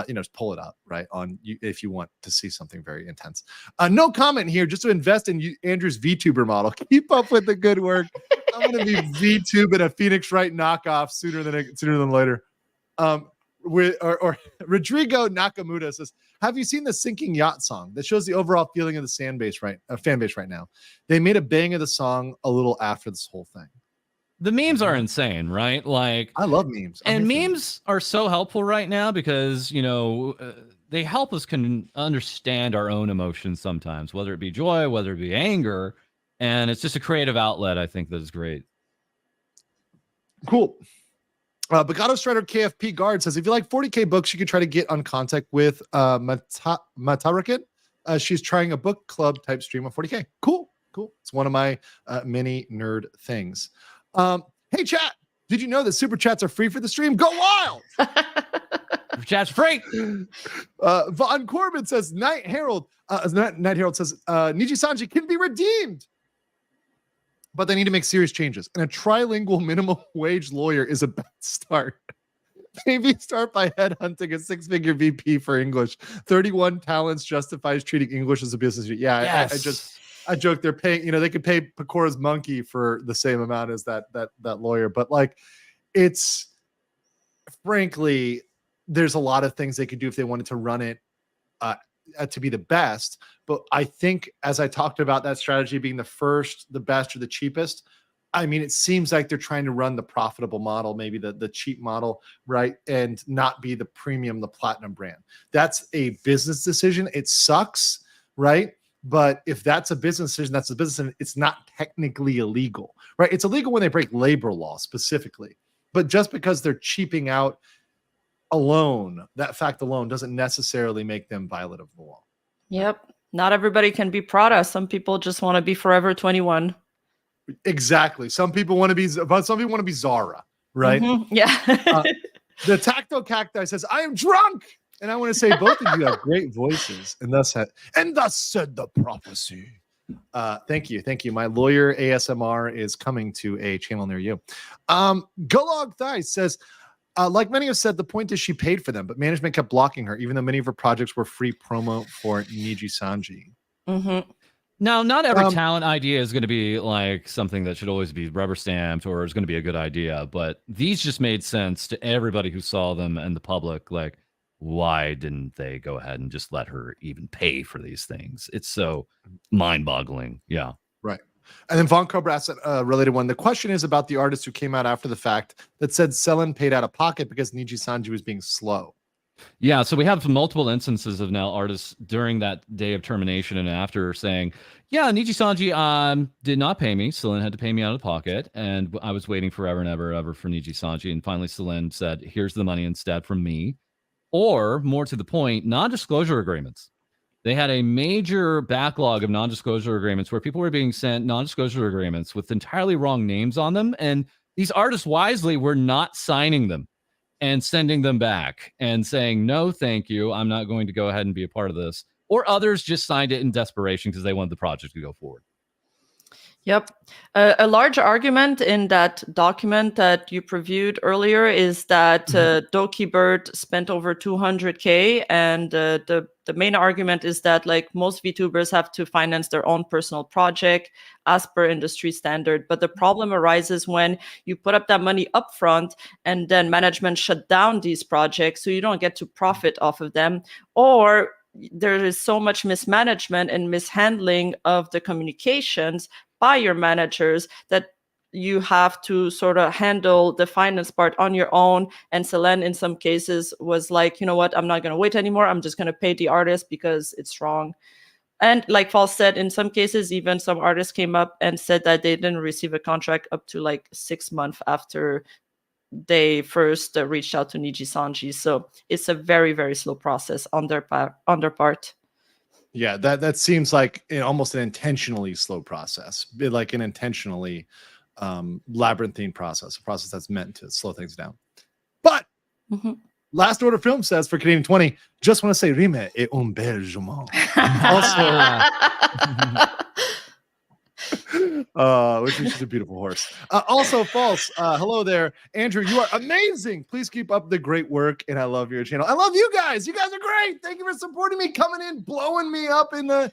Just pull it up right on you if you want to see something very intense. No comment here, just to invest in Andrew's VTuber model. Keep up with the good work. I'm going to be VTubing a Phoenix Wright knockoff sooner than later. Rodrigo Nakamura says, have you seen the Sinking Yacht song that shows the overall feeling of the fan base right now? They made a bang of the song a little after this whole thing. The memes are insane, right? Like, I love memes. And memes are so helpful right now because, they help us understand our own emotions sometimes, whether it be joy, whether it be anger. And it's just a creative outlet, I think, that is great. Cool. Bagato Strider KFP Guard says, if you like 40K books, you can try to get on contact with Matarakan. She's trying a book club type stream on 40K. Cool. It's one of my mini nerd things. Hey chat, did you know that super chats are free for the stream? Go wild. Super chats free. Von Corbin says Night Herald says Nijisanji can be redeemed, but they need to make serious changes, and a trilingual minimum wage lawyer is a bad start. Maybe start by headhunting a 6-figure VP for English. 31 talents justifies treating English as a business. Yeah, yes. I joke they're paying, they could pay Pecora's monkey for the same amount as that lawyer. But it's frankly, there's a lot of things they could do if they wanted to run it to be the best. But I think, as I talked about that strategy being the first, the best, or the cheapest, I mean, it seems like they're trying to run the profitable model, maybe the cheap model, right? And not be the premium, the platinum brand. That's a business decision. It sucks, right? But if that's a business decision, that's a business, and it's not technically illegal, right? It's illegal when they break labor law specifically. But just because they're cheaping out alone, that fact alone doesn't necessarily make them violate of the law. Yep. Not everybody can be Prada. Some people just want to be Forever 21. Exactly. Some people want to be Zara, right? Mm-hmm. Yeah. The Tactile Cacti says, I am drunk. And I want to say both of you have great voices. And thus said the prophecy. Thank you. My lawyer ASMR is coming to a channel near you. Golog Thighs says, like many have said, the point is she paid for them, but management kept blocking her, even though many of her projects were free promo for Nijisanji. Mm-hmm. Now, not every talent idea is going to be like something that should always be rubber stamped or is going to be a good idea, but these just made sense to everybody who saw them and the public. Like, why didn't they go ahead and just let her even pay for these things? It's so mind-boggling. Yeah. Right. And then Von Cobra asked a related one. The question is about the artist who came out after the fact that said Selen paid out of pocket because Nijisanji was being slow. Yeah, so we have multiple instances of now artists during that day of termination and after saying, yeah, Nijisanji did not pay me. Selen had to pay me out of pocket, and I was waiting forever and ever for Nijisanji. And finally, Selen said, here's the money instead from me. Or, more to the point, non-disclosure agreements. They had a major backlog of non-disclosure agreements where people were being sent non-disclosure agreements with entirely wrong names on them, and these artists wisely were not signing them and sending them back and saying, no, thank you, I'm not going to go ahead and be a part of this. Or others just signed it in desperation because they wanted the project to go forward. Yep. A large argument in that document that you previewed earlier is that Doki Bird spent over 200K, and the main argument is that like most VTubers have to finance their own personal project as per industry standard. But the problem arises when you put up that money upfront and then management shut down these projects, so you don't get to profit off of them, or there is so much mismanagement and mishandling of the communications by your managers that you have to sort of handle the finance part on your own. And Selen, in some cases, was like, you know what, I'm not going to wait anymore. I'm just going to pay the artist because it's wrong. And like Paul said, in some cases, even some artists came up and said that they didn't receive a contract up to like 6 months after they first reached out to Nijisanji. So it's a very, very slow process on their part. Yeah, that seems like almost an intentionally slow process, like an intentionally labyrinthine process, a process that's meant to slow things down. But Last Order Film says for Canadian 20, just want to say Rime est un bel jument. Which is just a beautiful horse. Also false. Hello there, Andrew. You are amazing. Please keep up the great work, and I love your channel. I love you guys. You guys are great. Thank you for supporting me, coming in, blowing me up in the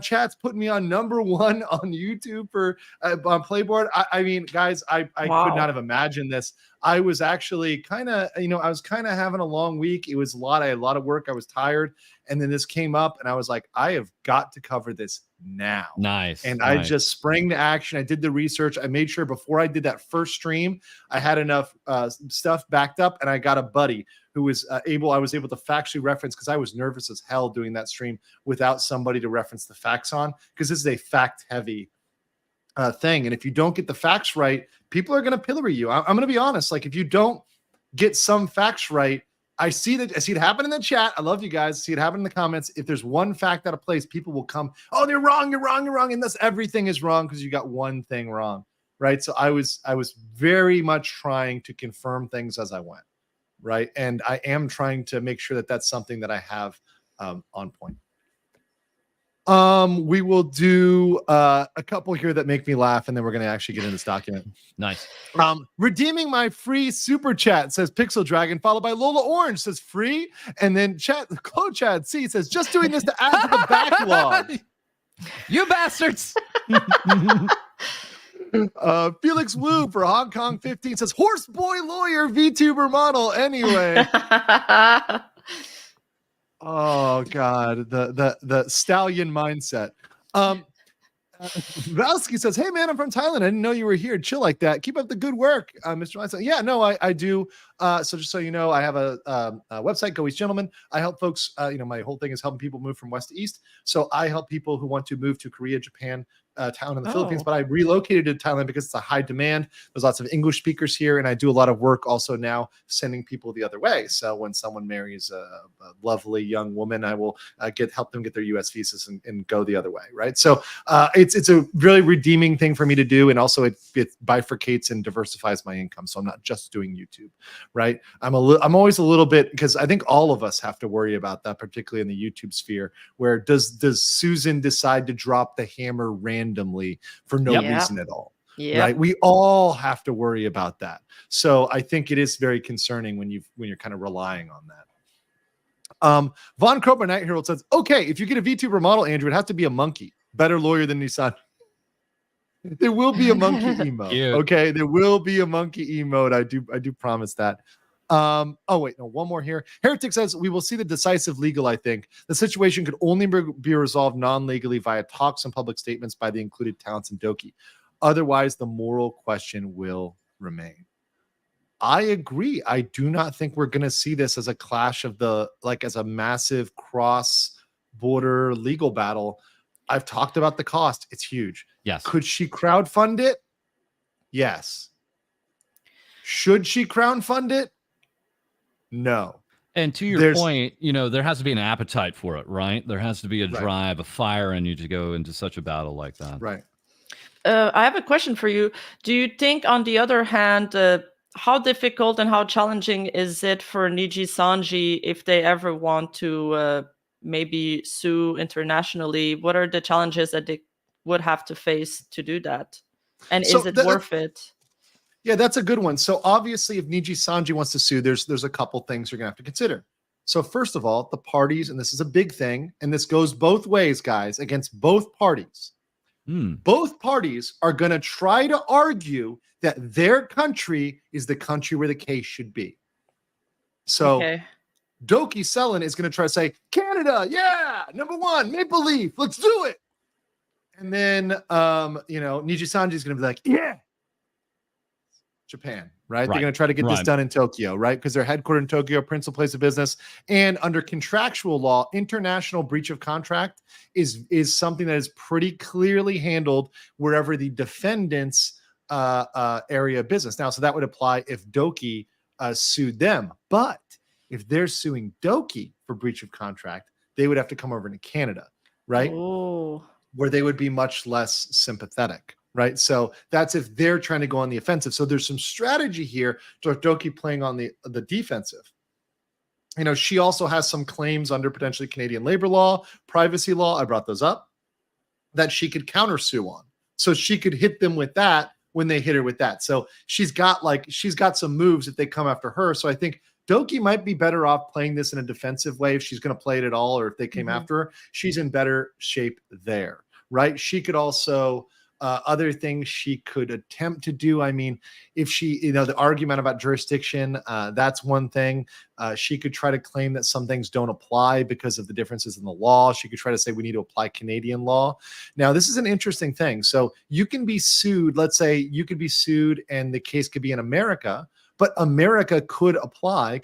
chats, putting me on #1 on YouTube for on Playboard. I mean, guys, I Wow. could not have imagined this. I was actually kind of, I was kind of having a long week. It was I had a lot of work. I was tired. And then this came up and I was like, I have got to cover this now. Nice. And I just sprang to action. I did the research. I made sure before I did that first stream, I had enough stuff backed up, and I got a buddy who was I was able to factually reference, because I was nervous as hell doing that stream without somebody to reference the facts on, because this is a fact heavy thing. And if you don't get the facts right, people are going to pillory you. I'm going to be honest. Like, if you don't get some facts right, I see it happen in the chat. I love you guys. I see it happen in the comments. If there's one fact out of place, people will come, oh, you're wrong. And thus everything is wrong because you got one thing wrong. Right. So I was very much trying to confirm things as I went. Right. And I am trying to make sure that that's something that I have on point. We will do a couple here that make me laugh, and then we're going to actually get in this document. Nice. Redeeming my free super chat, says Pixel Dragon, followed by Lola Orange, says free, and then Clo Chad C says just doing this to add to the backlog. You bastards. Felix Wu for Hong Kong 15 says horse boy lawyer VTuber model anyway. Oh God, the stallion mindset. Valsky says, "Hey man, I'm from Thailand. I didn't know you were here. Chill like that. Keep up the good work, Mr. Mindset." Yeah, no, I do. So just so you know, I have a website, Go East Gentlemen. I help folks. My whole thing is helping people move from west to east. So I help people who want to move to Korea, Japan, town in the Philippines, but I relocated to Thailand because it's a high demand. There's lots of English speakers here, and I do a lot of work also now sending people the other way. So when someone marries a lovely young woman, I will help them get their U.S. visas and go the other way, right? So it's a really redeeming thing for me to do, and also it bifurcates and diversifies my income. So I'm not just doing YouTube, right? I'm always a little bit, because I think all of us have to worry about that, particularly in the YouTube sphere, where does Susan decide to drop the hammer randomly for no reason at all? Right? We all have to worry about that. So I think it is very concerning when you're kind of relying on that. Von Kroper Night Herald says, okay, if you get a VTuber model, Andrew, it has to be a monkey. Better lawyer than Nijisanji. There will be a monkey emote. Okay, there will be a monkey emote. I do promise that. Oh wait, no, one more here. Heretic says, we will see the decisive legal. I think the situation could only be resolved non-legally via talks and public statements by the included talents and Doki. Otherwise, the moral question will remain. I agree. I do not think we're going to see this as a clash of as a massive cross-border legal battle. I've talked about the cost. It's huge. Yes. Could she crowdfund it? Yes. Should she crowdfund it? No. And to your point, there has to be an appetite for it, right? There has to be a drive, a fire in you to go into such a battle like that. Right. I have a question for you. Do you think, on the other hand, how difficult and how challenging is it for Nijisanji if they ever want to maybe sue internationally? What are the challenges that they would have to face to do that? And is it worth it? Yeah, that's a good one. So obviously, if Nijisanji wants to sue, there's a couple things you're going to have to consider. So first of all, the parties, and this is a big thing, and this goes both ways, guys, against both parties. Both parties are going to try to argue that their country is the country where the case should be. So Doki Selen is going to try to say, Canada, yeah, number one, Maple Leaf, let's do it. And then, Nijisanji is going to be like, yeah, Japan, right? They're going to try to get this done in Tokyo, right? Because they're headquartered in Tokyo, principal place of business. And under contractual law, international breach of contract is something that is pretty clearly handled wherever the defendant's area of business. Now, so that would apply if Doki sued them. But if they're suing Doki for breach of contract, they would have to come over to Canada, right? Oh. Where they would be much less sympathetic. Right. So that's if they're trying to go on the offensive. So there's some strategy here to Doki playing on the defensive. She also has some claims under potentially Canadian labor law, privacy law. I brought those up that she could countersue on. So she could hit them with that when they hit her with that. So she's got some moves if they come after her. So I think Doki might be better off playing this in a defensive way if she's going to play it at all, or if they came after her, she's in better shape there. Right. She could also other things she could attempt to do. I mean, if she, the argument about jurisdiction, that's one thing. She could try to claim that some things don't apply because of the differences in the law. She could try to say we need to apply Canadian law. Now, this is an interesting thing. So you can be sued. Let's say you could be sued and the case could be in America, but America could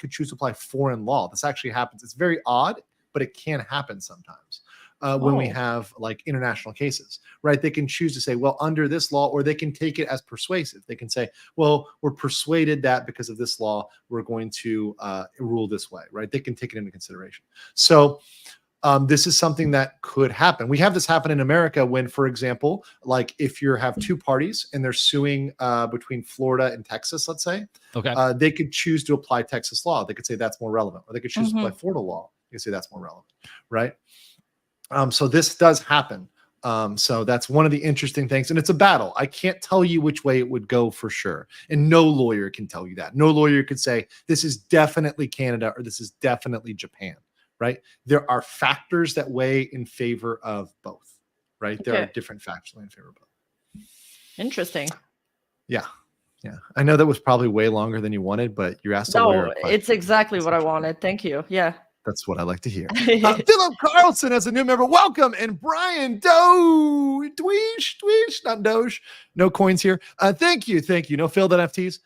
choose to apply foreign law. This actually happens. It's very odd, but it can happen sometimes. When we have international cases, right? They can choose to say, well, under this law, or they can take it as persuasive. They can say, well, we're persuaded that because of this law, we're going to rule this way, right? They can take it into consideration. So this is something that could happen. We have this happen in America when, for example, if you have two parties and they're suing between Florida and Texas, let's say, they could choose to apply Texas law. They could say that's more relevant, or they could choose to apply Florida law. They could say that's more relevant, right? So this does happen. So that's one of the interesting things. And it's a battle. I can't tell you which way it would go for sure. And no lawyer can tell you that. No lawyer could say, this is definitely Canada or this is definitely Japan, right? There are factors that weigh in favor of both, right? There are different factors in favor of both. Interesting. Yeah. Yeah. I know that was probably way longer than you wanted, but you asked. No, it's exactly what I wanted. Thank you. Yeah. That's what I like to hear. Philip Carlson as a new member. Welcome. And Brian Doge, not Doge. No coins here. Thank you. No failed NFTs.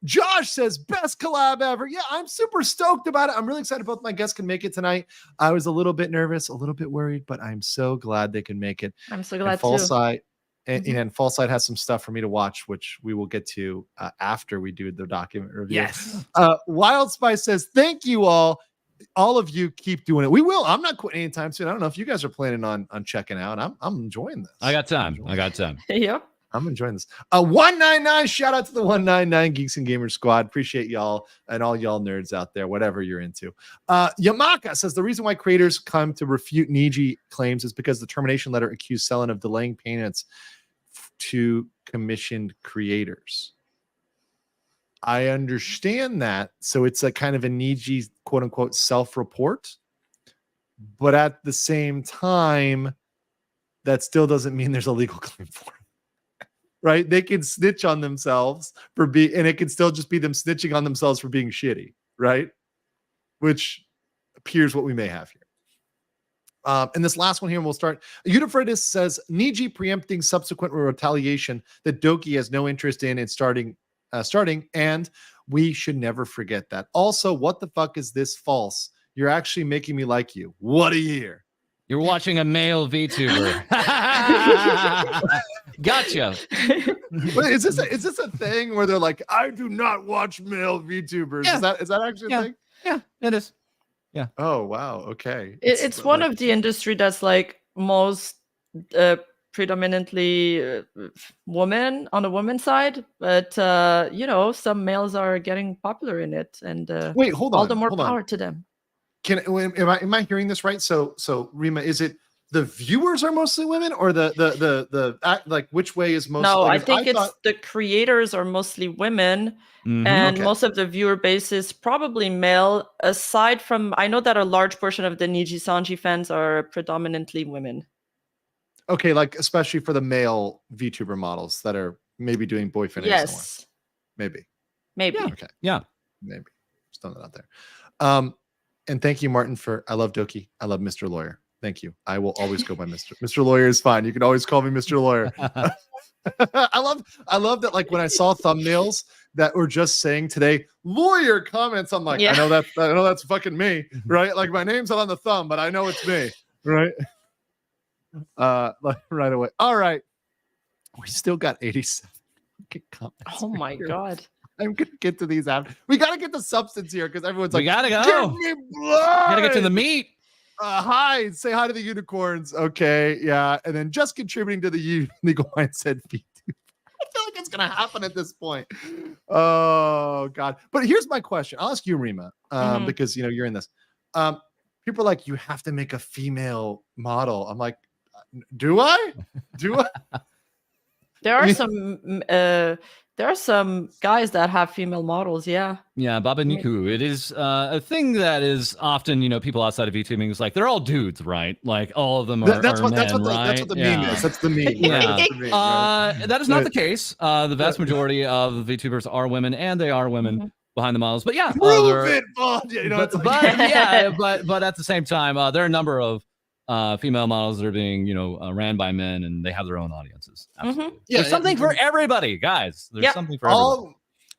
Josh says, best collab ever. Yeah, I'm super stoked about it. I'm really excited both my guests can make it tonight. I was a little bit nervous, a little bit worried, but I'm so glad they can make it. I'm so glad Fall too. Sight, and Fall Sight has some stuff for me to watch, which we will get to after we do the document review. Yes. Wild Spice says, thank you all. All of you keep doing it. We will. I'm not quitting anytime soon. I don't know if you guys are planning on checking out. I'm enjoying this. I got time. Yep. I'm enjoying this. 199. Shout out to the 199 Geeks and Gamers Squad. Appreciate y'all and all y'all nerds out there, whatever you're into. Yamaka says the reason why creators come to refute Niji claims is because the termination letter accused Selen of delaying payments to commissioned creators. I understand that. So it's a kind of a Niji quote unquote self-report. But at the same time, that still doesn't mean there's a legal claim for it. Right? They can snitch on themselves for and it can still just be them snitching on themselves for being shitty, right? Which appears what we may have here. And this last one here, and we'll start. Eudifritis says Niji preempting subsequent retaliation that Doki has no interest in starting, and we should never forget that. Also, what the fuck is this false? You're actually making me like you. What a year. You're watching a male VTuber. Gotcha. Wait, is this a thing where they're like, I do not watch male VTubers? Yeah. Is that actually a thing? Yeah, it is. Yeah. Oh wow. Okay. It's one of the industry that's like most predominantly women on the women's side, but some males are getting popular in it, and wait, hold on. All the more power to them. Am I hearing this right? So Rima, is it the viewers are mostly women, or the like which way is most? No, like, I think the creators are mostly women, and most of the viewer base is probably male. Aside from, I know that a large portion of the Nijisanji fans are predominantly women. Okay, like especially for the male VTuber models that are maybe doing boyfriend. Yes, maybe. Yeah. Okay. Yeah, maybe. Just throwing that out there. And thank you, Martin, I love Doki. I love Mr. Lawyer. Thank you. I will always go by Mr. Lawyer is fine. You can always call me Mr. Lawyer. I love that. Like when I saw thumbnails that were just saying today, lawyer comments. I'm like, I know that's fucking me, right? Like my name's not on the thumb, but I know it's me, right? Right away. All right. We still got 87 comments. Oh my God. I'm gonna get to these after. We gotta get the substance here because everyone's like, we gotta go. Give me blood. Gotta get to the meat. Hi, say hi to the unicorns. Okay, yeah, and then just contributing to the legal mindset feed. I feel like it's gonna happen at this point. Oh God! But here's my question. I'll ask you, Rima, because you're in this. People are like, you have to make a female model. I'm like, do I? Do I? There are some guys that have female models, yeah. Yeah, Baba Niku. It is a thing that is often, people outside of VTubing is like, they're all dudes, right? Like all of them are that's what men, the meme is. That's the meme. Yeah. That's the meme, right? That is not the case. The vast majority of VTubers are women, and they are women behind the models. But yeah, prove it, Bond. But at the same time, there are a number of female models that are being ran by men, and they have their own audiences. Absolutely. Yeah, there's something for everybody, guys. There's something for everybody.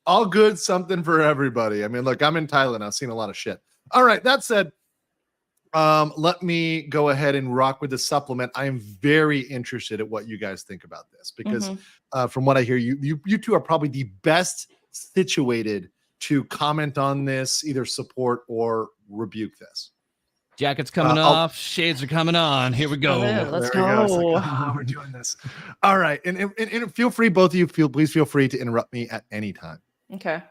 All good, something for everybody. I mean, look, I'm in Thailand. I've seen a lot of shit. All right, that said, let me go ahead and rock with the supplement. I am very interested at what you guys think about this because from what I hear, you two are probably the best situated to comment on this, either support or rebuke this. Jackets coming off, shades are coming on. Here we go. Let's go. Like, we're doing this. All right, and feel free, both of you, please feel free to interrupt me at any time. Okay.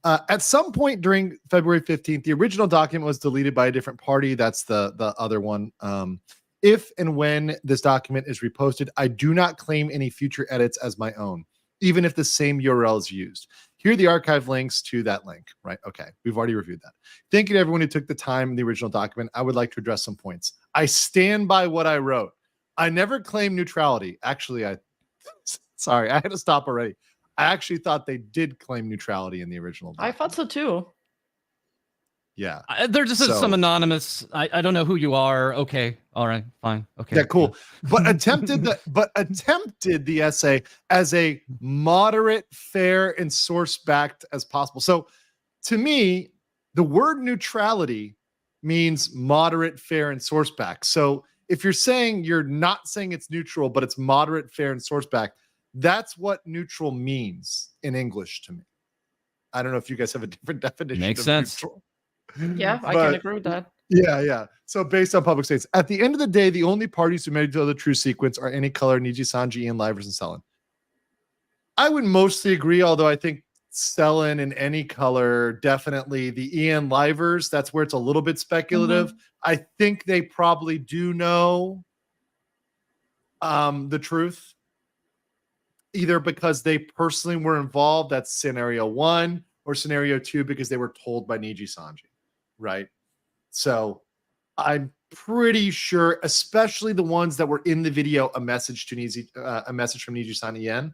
At some point during February 15th, the original document was deleted by a different party. That's the other one. If and when this document is reposted, I do not claim any future edits as my own, even if the same URL is used. Here are the archive links to that link, right? Okay, we've already reviewed that. Thank you to everyone who took the time in the original document. I would like to address some points. I stand by what I wrote. I never claimed neutrality. Actually, I had to stop already. I actually thought they did claim neutrality in the original document. I thought so too. Yeah. They're just some anonymous. I don't know who you are. Okay. All right. Fine. Okay. Yeah, cool. But attempted the essay as a moderate, fair, and source-backed as possible. So to me, the word neutrality means moderate, fair, and source-backed. So if you're saying you're not saying it's neutral, but it's moderate, fair, and source-backed, that's what neutral means in English to me. I don't know if you guys have a different definition. Makes sense. Neutral. Yeah, I can agree with that. Yeah. So based on public states, at the end of the day, the only parties who made the true sequence are Any Color, Nijisanji, and Livers and Selen. I would mostly agree, although I think Selen and Any Color, definitely the Ian Livers, that's where it's a little bit speculative. I think they probably do know the truth, either because they personally were involved, that's scenario 1, or scenario 2, because they were told by Nijisanji, right? So I'm pretty sure, especially the ones that were in the video, a message from Nijisanji Yen.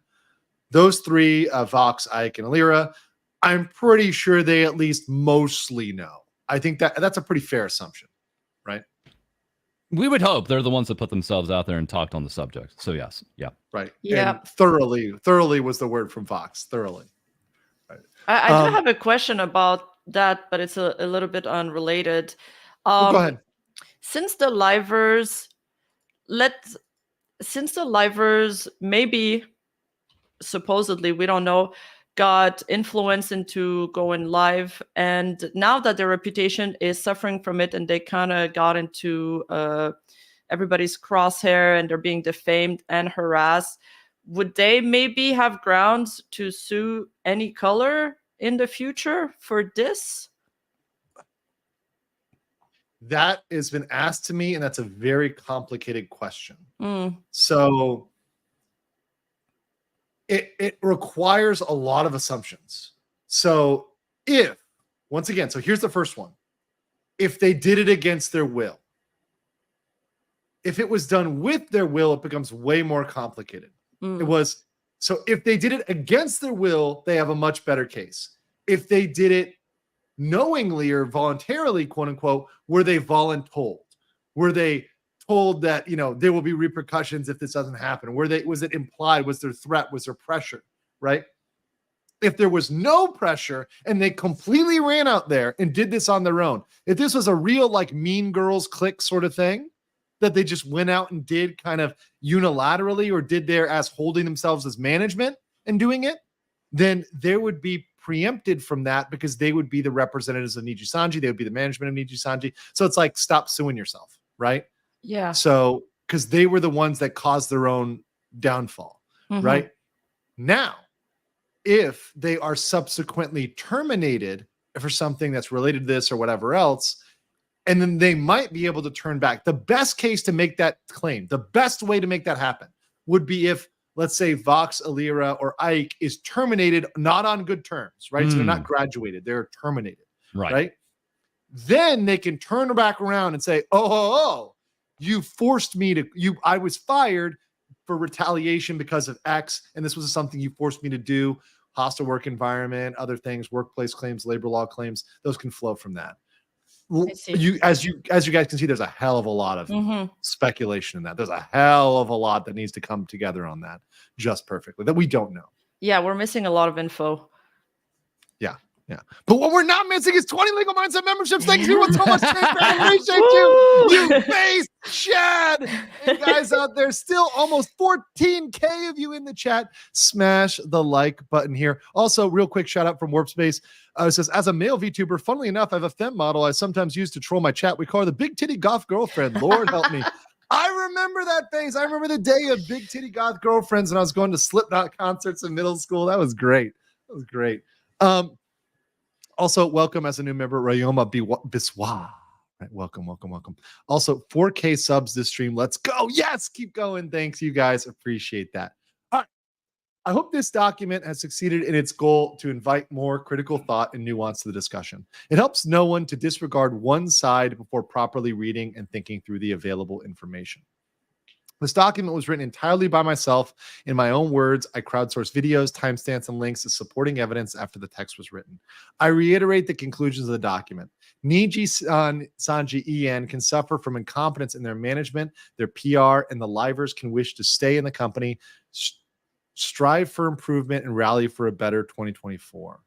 Those 3, Vox, Ike, and Alira, I'm pretty sure they at least mostly know. I think that's a pretty fair assumption, right? We would hope they're the ones that put themselves out there and talked on the subject. So yes, yeah, right, yeah. And thoroughly was the word from Vox. Thoroughly. Right. I do have a question about that, but it's a little bit unrelated. Go ahead. Since the livers, maybe supposedly, we don't know, got influence into going live, and now that their reputation is suffering from it, and they kind of got into everybody's crosshair, and they're being defamed and harassed, would they maybe have grounds to sue Any Color in the future for this? That has been asked to me, and that's a very complicated question. So it requires a lot of assumptions. So once again, so here's the first one. If they did it against their will, if it was done with their will, it becomes way more complicated. So if they did it against their will, they have a much better case. If they did it knowingly or voluntarily, quote unquote, were they voluntold? Were they told that, there will be repercussions if this doesn't happen? Was it implied? Was there threat? Was there pressure? Right? If there was no pressure and they completely ran out there and did this on their own, if this was a real like Mean Girls clique sort of thing that they just went out and did kind of unilaterally, or did there as holding themselves as management and doing it, then there would be preempted from that, because they would be the representatives of Nijisanji. They would be the management of Nijisanji. So it's like, stop suing yourself, right? Yeah. So, because they were the ones that caused their own downfall, right? Now, if they are subsequently terminated for something that's related to this or whatever else, and then they might be able to turn back. The best case to make that claim, the best way to make that happen would be if, let's say, Vox, Alira, or Ike is terminated, not on good terms, right? So they're not graduated, they're terminated, right? Then they can turn back around and say, oh, you forced me to, I was fired for retaliation because of X, and this was something you forced me to do. Hostile work environment, other things, workplace claims, labor law claims, those can flow from that. As you guys can see, there's a hell of a lot of speculation in that. There's a hell of a lot that needs to come together on that just perfectly that we don't know. Yeah, we're missing a lot of info. Yeah. But what we're not missing is 20 Legal Mindset memberships. Thank you so much. I appreciate you face Chad. And guys out there, still almost 14K of you in the chat. Smash the like button here. Also, real quick shout out from Warp Space. It says, as a male VTuber, funnily enough, I have a femme model I sometimes use to troll my chat. We call her the Big Titty Goth Girlfriend. Lord help me. I remember that phase. I remember the day of Big Titty Goth Girlfriends when I was going to Slipknot concerts in middle school. That was great. Also, welcome as a new member, Rayoma Biswa. Right, welcome. Also, 4K subs this stream. Let's go. Yes, keep going. Thanks, you guys. Appreciate that. All right. I hope this document has succeeded in its goal to invite more critical thought and nuance to the discussion. It helps no one to disregard one side before properly reading and thinking through the available information. This document was written entirely by myself in my own words. I crowdsourced videos, timestamps, and links as supporting evidence after the text was written. I reiterate the conclusions of the document. Nijisanji EN can suffer from incompetence in their management, their PR, and the livers can wish to stay in the company, strive for improvement, and rally for a better 2024.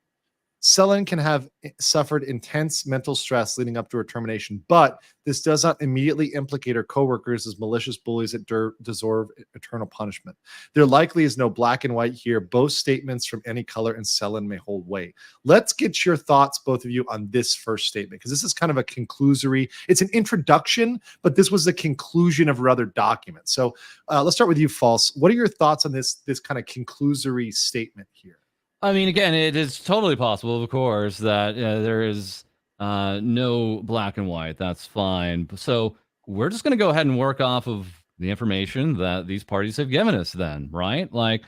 Selen can have suffered intense mental stress leading up to her termination, but this does not immediately implicate her coworkers as malicious bullies that deserve eternal punishment. There likely is no black and white here. Both statements from any color and Selen may hold weight. Let's get your thoughts, both of you, on this first statement, because this is kind of a conclusory. It's an introduction, but this was the conclusion of her other document. So let's start with you, False. What are your thoughts on this kind of conclusory statement here? I mean, again, it is totally possible, of course, that there is no black and white. That's fine. So we're just going to go ahead and work off of the information that these parties have given us then, right? Like,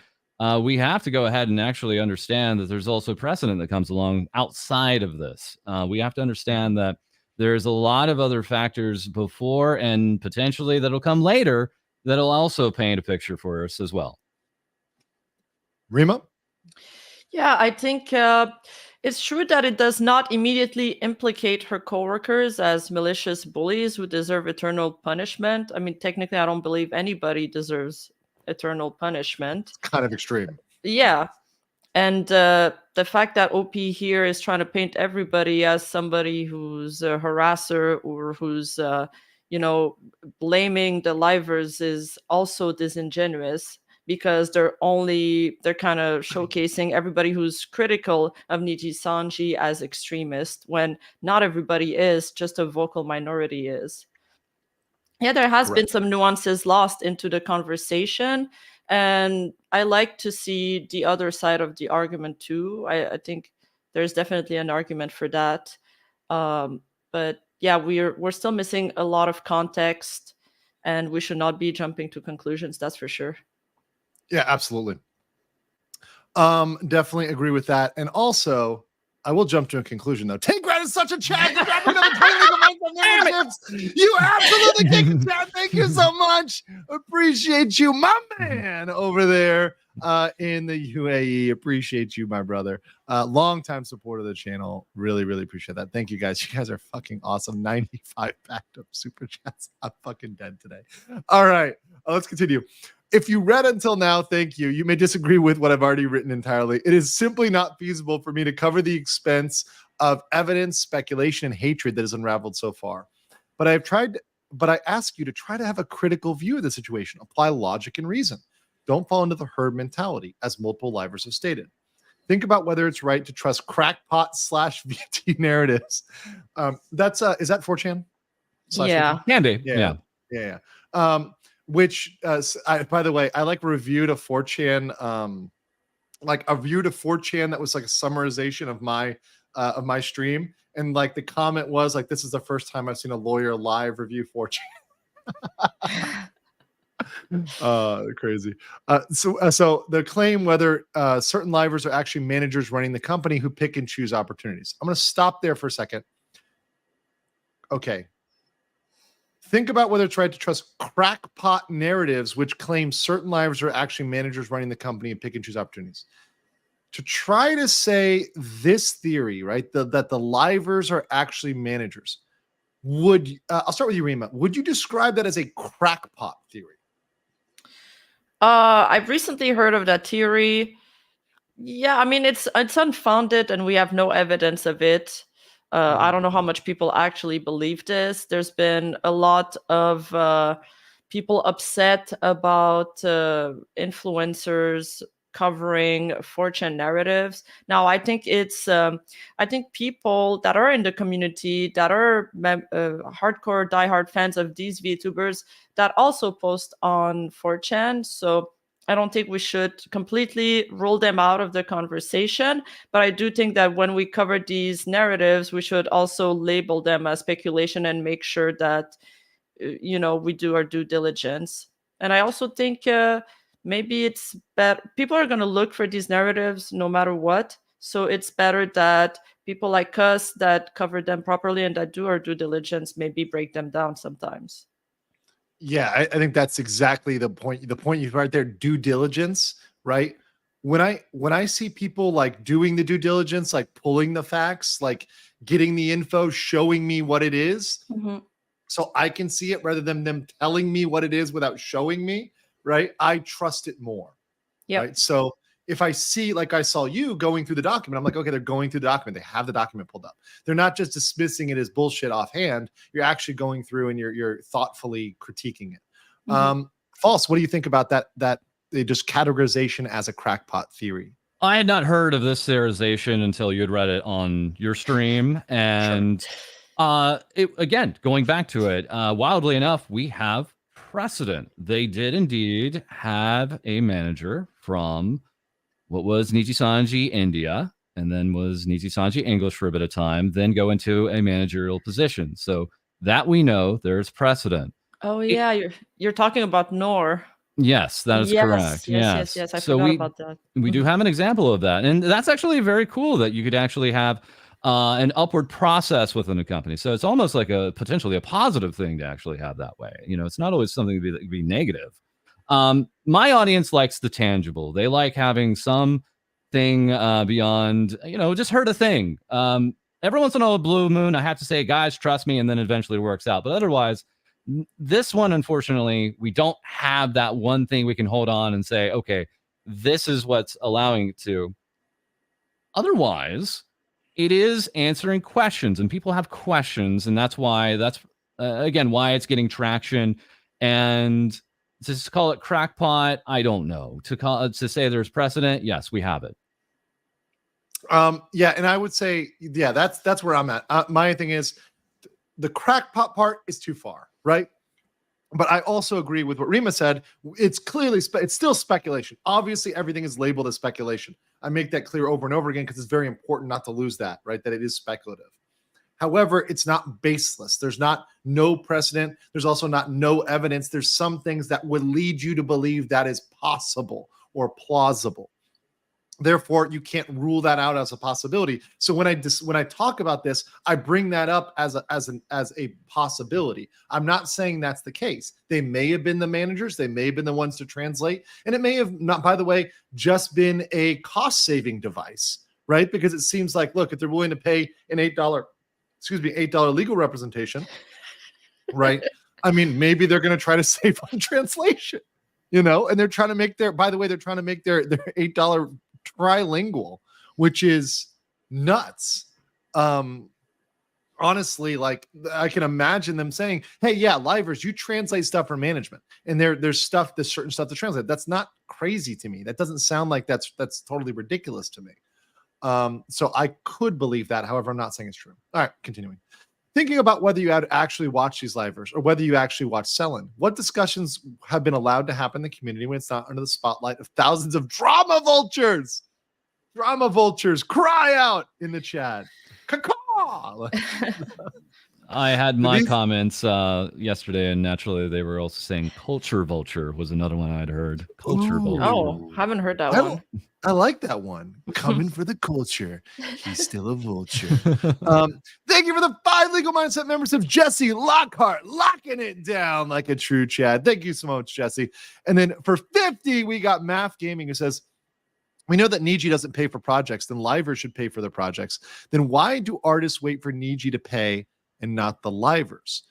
we have to go ahead and actually understand that there's also precedent that comes along outside of this. We have to understand that there's a lot of other factors before and potentially that'll come later that'll also paint a picture for us as well. Rima? Yeah, I think it's true that it does not immediately implicate her coworkers as malicious bullies who deserve eternal punishment. I mean, technically, I don't believe anybody deserves eternal punishment. It's kind of extreme. Yeah. And the fact that OP here is trying to paint everybody as somebody who's a harasser or who's, blaming the livers is also disingenuous, because they're kind of showcasing everybody who's critical of Nijisanji as extremist, when not everybody is, just a vocal minority is. Yeah, there has been some nuances lost into the conversation, and I like to see the other side of the argument too. I think there's definitely an argument for that. But yeah, we're still missing a lot of context, and we should not be jumping to conclusions, that's for sure. Yeah, absolutely. Definitely agree with that. And also, I will jump to a conclusion though. Tankrad is such a chat. You absolutely kicked the chat. Thank you so much. Appreciate you, my man over there in the UAE. Appreciate you, my brother. Longtime supporter of the channel. Really, really appreciate that. Thank you guys. You guys are fucking awesome. 95 backed up super chats. I'm fucking dead today. All right, let's continue. If you read until now, thank you. You may disagree with what I've already written entirely. It is simply not feasible for me to cover the expense of evidence, speculation, and hatred that has unraveled so far. But I ask you to try to have a critical view of the situation. Apply logic and reason. Don't fall into the herd mentality, as multiple livers have stated. Think about whether it's right to trust crackpot/VT narratives. Is that 4chan? Yeah. Can be. Yeah. Which, by the way, I like reviewed a 4chan, like a view to 4chan that was like a summarization of my stream, and like the comment was like, "This is the first time I've seen a lawyer live review 4chan." Crazy. So the claim whether certain livers are actually managers running the company who pick and choose opportunities. I'm going to stop there for a second. Okay. Think about whether it's right to trust crackpot narratives, which claim certain livers are actually managers running the company and pick and choose opportunities. To try to say this theory, right, that the livers are actually managers, I'll start with you, Rima. Would you describe that as a crackpot theory? I've recently heard of that theory. Yeah, I mean, it's unfounded and we have no evidence of it. I don't know how much people actually believe this. There's been a lot of people upset about influencers covering 4chan narratives. Now, I think I think people that are in the community that are hardcore, diehard fans of these VTubers that also post on 4chan. So I don't think we should completely rule them out of the conversation, but I do think that when we cover these narratives, we should also label them as speculation and make sure that, we do our due diligence. And I also think maybe it's better. People are going to look for these narratives no matter what. So it's better that people like us that cover them properly and that do our due diligence maybe break them down sometimes. Yeah, I think that's exactly the point. The point you right there, due diligence, right? When I see people like doing the due diligence, like pulling the facts, like getting the info, showing me what it is, so I can see it rather than them telling me what it is without showing me, right? I trust it more. Right. So if I see, like I saw you going through the document, I'm like, okay, they're going through the document. They have the document pulled up. They're not just dismissing it as bullshit offhand. You're actually going through and you're thoughtfully critiquing it. False. What do you think about that they just categorization as a crackpot theory? I had not heard of this theorization until you had read it on your stream. And again, going back to it, wildly enough, we have precedent. They did indeed have a manager from what was Nijisanji India, and then was Nijisanji English for a bit of time, then go into a managerial position. So that we know there's precedent. Oh yeah, you're talking about Noor. Yes, that is correct. Yes. I forgot about that. We do have an example of that. And that's actually very cool that you could actually have an upward process within a company. So it's almost like a potentially a positive thing to actually have that way. You know, it's not always something to be negative. My audience likes the tangible. They like having something beyond, you know, just heard a thing. Every once in a blue moon, I have to say, guys, trust me, and then eventually it works out. But otherwise, this one, unfortunately, we don't have that one thing we can hold on and say, okay, this is what's allowing it to. Otherwise, it is answering questions, and people have questions, and that's again why it's getting traction. And to call it crackpot, I don't know. To say there's precedent, yes, we have it. Yeah, and I would say, yeah, that's where I'm at. My thing is, the crackpot part is too far, right? But I also agree with what Rima said. It's clearly, it's still speculation. Obviously, everything is labeled as speculation. I make that clear over and over again because it's very important not to lose that, right? That it is speculative. However, it's not baseless. There's not no precedent. There's also not no evidence. There's some things that would lead you to believe that is possible or plausible. Therefore, you can't rule that out as a possibility. So when I talk about this, I bring that up as a possibility. I'm not saying that's the case. They may have been the managers. They may have been the ones to translate. And it may have not, by the way, just been a cost-saving device, right? Because it seems like, look, if they're willing to pay an $8 legal representation, right? I mean, maybe they're going to try to save on translation, you know, and they're trying to make their $8 trilingual, which is nuts. Honestly, like I can imagine them saying, hey, yeah, Livers, you translate stuff for management, and there's certain stuff to translate. That's not crazy to me. That doesn't sound like that's totally ridiculous to me. So I could believe that. However, I'm not saying it's true. All right, continuing. Thinking about whether you had actually watched these Livers or whether you actually watched Selen, what discussions have been allowed to happen in the community when it's not under the spotlight of thousands of drama vultures? Drama vultures, cry out in the chat. Caw-caw! I had my comments yesterday, and naturally they were also saying culture vulture was another one I'd heard. Culture vulture. Oh, haven't heard that one. I like that one. Coming for the culture. He's still a vulture. Thank you for the 5 Legal Mindset membership. Jesse Lockhart, locking it down like a true Chad. Thank you so much, Jesse. And then for 50, we got Math Gaming, who says, we know that Niji doesn't pay for projects, then Livers should pay for their projects. Then why do artists wait for Niji to pay and not the Livers?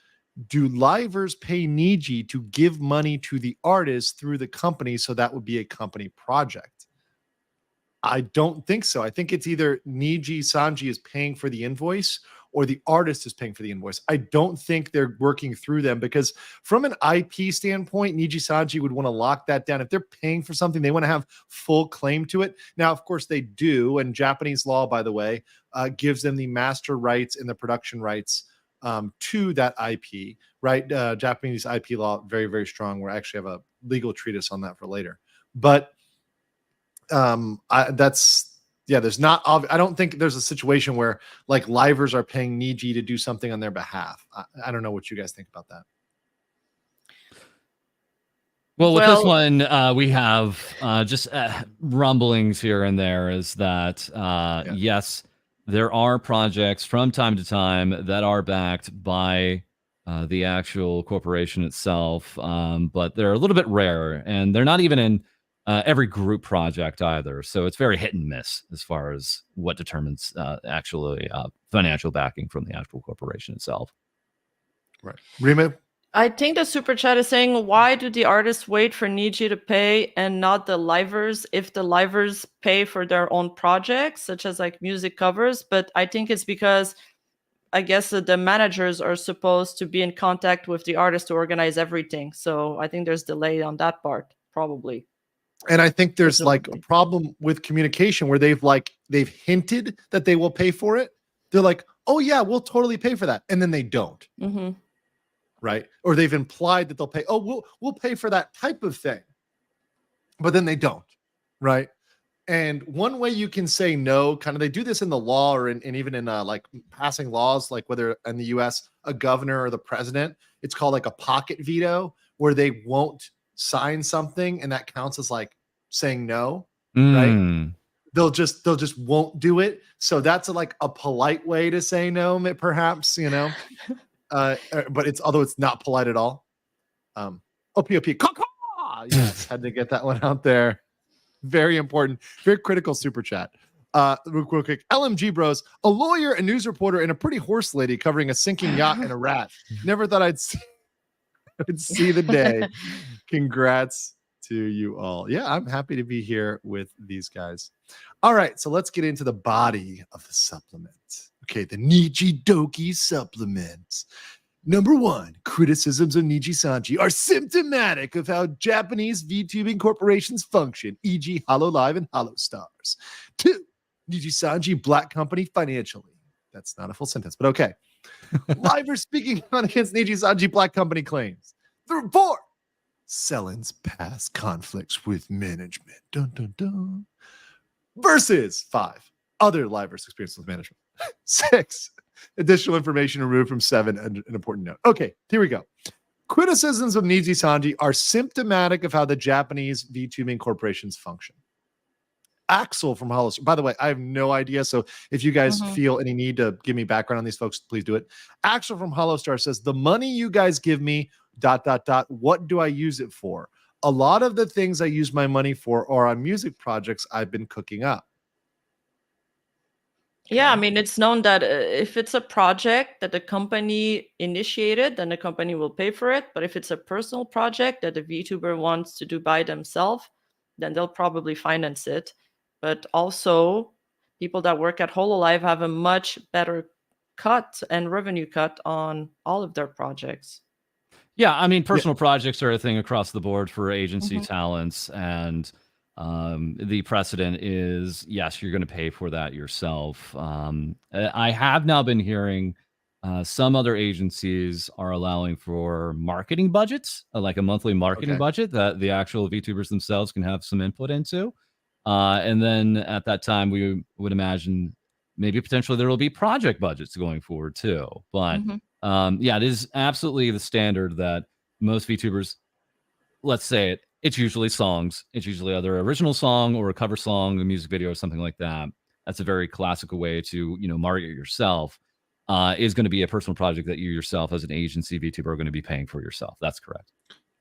Do Livers pay Niji to give money to the artist through the company, so that would be a company project? I don't think so. I think it's either Nijisanji is paying for the invoice or the artist is paying for the invoice. I don't think they're working through them, because from an IP standpoint, Nijisanji would want to lock that down. If they're paying for something, they want to have full claim to it. Now, of course, they do. And Japanese law, by the way, gives them the master rights and the production rights to that IP, right? Japanese IP law, very, very strong. We actually have a legal treatise on that for later. But there's not, I don't think there's a situation where like Livers are paying Niji to do something on their behalf. I don't know what you guys think about that. Well, with this one, we have just rumblings here and there is that, yes, there are projects from time to time that are backed by the actual corporation itself, but they're a little bit rare, and they're not even in every group project either. So it's very hit and miss as far as what determines actually financial backing from the actual corporation itself. Right. Rima? I think the super chat is saying, why do the artists wait for Niji to pay and not the livers if the livers pay for their own projects, such as like music covers? But I think it's because I guess the managers are supposed to be in contact with the artist to organize everything. So I think there's delay on that part, probably. And I think there's like a problem with communication where they've hinted that they will pay for it. They're like, oh yeah, we'll totally pay for that. And then they don't. Mm-hmm. Right? Or they've implied that they'll pay. Oh, we'll pay for that type of thing. But then they don't. Right? And one way you can say no, kind of, they do this in the law or and even in like passing laws, like whether in the US, a governor or the president, it's called like a pocket veto, where they won't sign something and that counts as like saying no, right? They'll just won't do it. So that's like a polite way to say no, perhaps, you know. But although it's not polite at all. OPOP, yes, had to get that one out there. Very important, very critical super chat. Real quick, LMG bros, a lawyer, a news reporter, and a pretty horse lady covering a sinking yacht and a rat. Never thought I'd see the day. Congrats to you all. Yeah, I'm happy to be here with these guys. All right, so let's get into the body of the supplement. Okay, the Nijidoki supplement. Number 1, criticisms of Nijisanji are symptomatic of how Japanese VTubing corporations function, e.g. HoloLive and HoloStars. 2, Nijisanji black company financially. That's not a full sentence, but okay. Liver speaking out against Nijisanji black company claims. 4, Selen's past conflicts with management. Dun, dun, dun. Versus 5, other Livers experiences with management. 6, additional information removed from 7, an important note. Okay, here we go. Criticisms of Nijisanji are symptomatic of how the Japanese VTubing corporations function. Axel from HoloStar. By the way, I have no idea. So if you guys feel any need to give me background on these folks, please do it. Axel from HoloStar says, the money you guys give me, ... what do I use it for? A lot of the things I use my money for are on music projects I've been cooking up. Yeah, I mean, it's known that if it's a project that the company initiated, then the company will pay for it. But if it's a personal project that the VTuber wants to do by themselves, then they'll probably finance it. But also, people that work at HoloLive have a much better cut and revenue cut on all of their projects. Yeah, I mean, personal projects are a thing across the board for agency talents, and the precedent is, yes, you're going to pay for that yourself. I have now been hearing some other agencies are allowing for marketing budgets, like a monthly marketing budget that the actual VTubers themselves can have some input into. And then at that time, we would imagine maybe potentially there will be project budgets going forward too. But yeah, it is absolutely the standard that most VTubers, let's say it's usually songs. It's usually either an original song or a cover song, a music video or something like that. That's a very classical way to, market yourself. Is going to be a personal project that you yourself as an agency VTuber are going to be paying for yourself. That's correct.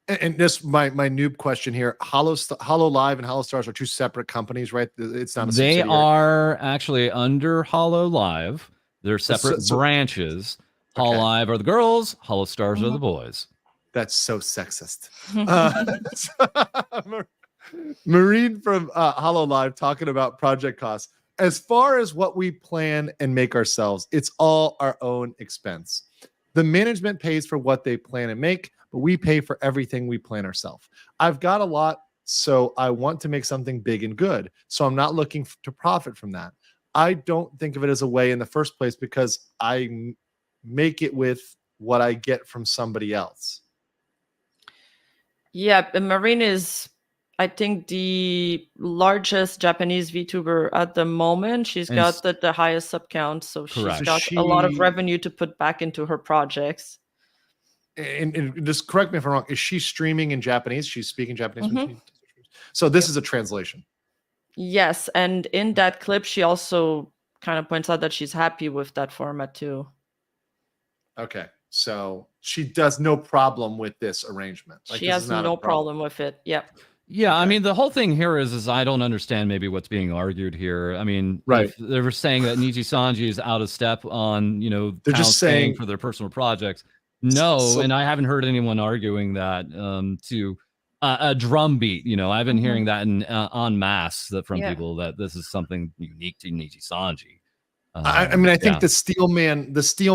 And this my noob question here: HoloLive and HoloStars are two separate companies, right? It's not a subsidiary. They are actually under HoloLive. They're separate branches. HoloLive are the girls. HoloStars are the boys. That's so sexist. Marine from HoloLive talking about project costs. As far as what we plan and make ourselves, it's all our own expense. The management pays for what they plan and make, but we pay for everything we plan ourselves. I've got a lot, so I want to make something big and good. So I'm not looking to profit from that. I don't think of it as a way in the first place because I make it with what I get from somebody else. Yeah, Marine is, I think, the largest Japanese VTuber at the moment. She's got the highest sub count, so she's got a lot of revenue to put back into her projects. And just correct me if I'm wrong, is she streaming in Japanese? She's speaking Japanese? So this is a translation. Yes, and in that clip, she also kind of points out that she's happy with that format too. Okay, so she does no problem with this arrangement. She has no problem with it. Yep. Yeah, okay. I mean, the whole thing here is I don't understand maybe what's being argued here. I mean, if they were saying that Nijisanji is out of step on, they're just saying for their personal projects. No, and I haven't heard anyone arguing that to a drumbeat. I've been hearing that en masse from people that this is something unique to Nijisanji. I mean, I think the steel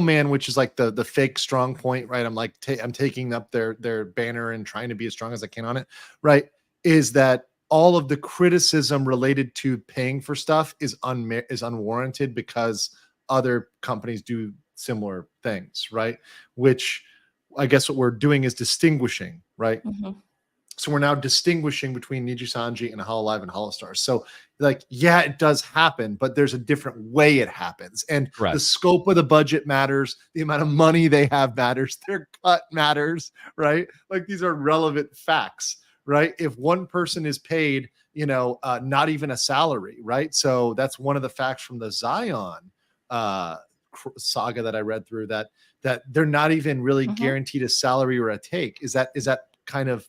man, which is like the fake strong point, right? I'm like, I'm taking up their banner and trying to be as strong as I can on it, right? Is that all of the criticism related to paying for stuff is unwarranted because other companies do similar things, right? Which I guess what we're doing is distinguishing, right? So we're now distinguishing between Nijisanji and HoloLive and HoloStars. So like, yeah, it does happen, but there's a different way it happens. And the scope of the budget matters. The amount of money they have matters. Their cut matters, right? Like these are relevant facts, right? If one person is paid, not even a salary, right? So that's one of the facts from the Zion saga that I read through, that they're not even really guaranteed a salary or a take. Is that kind of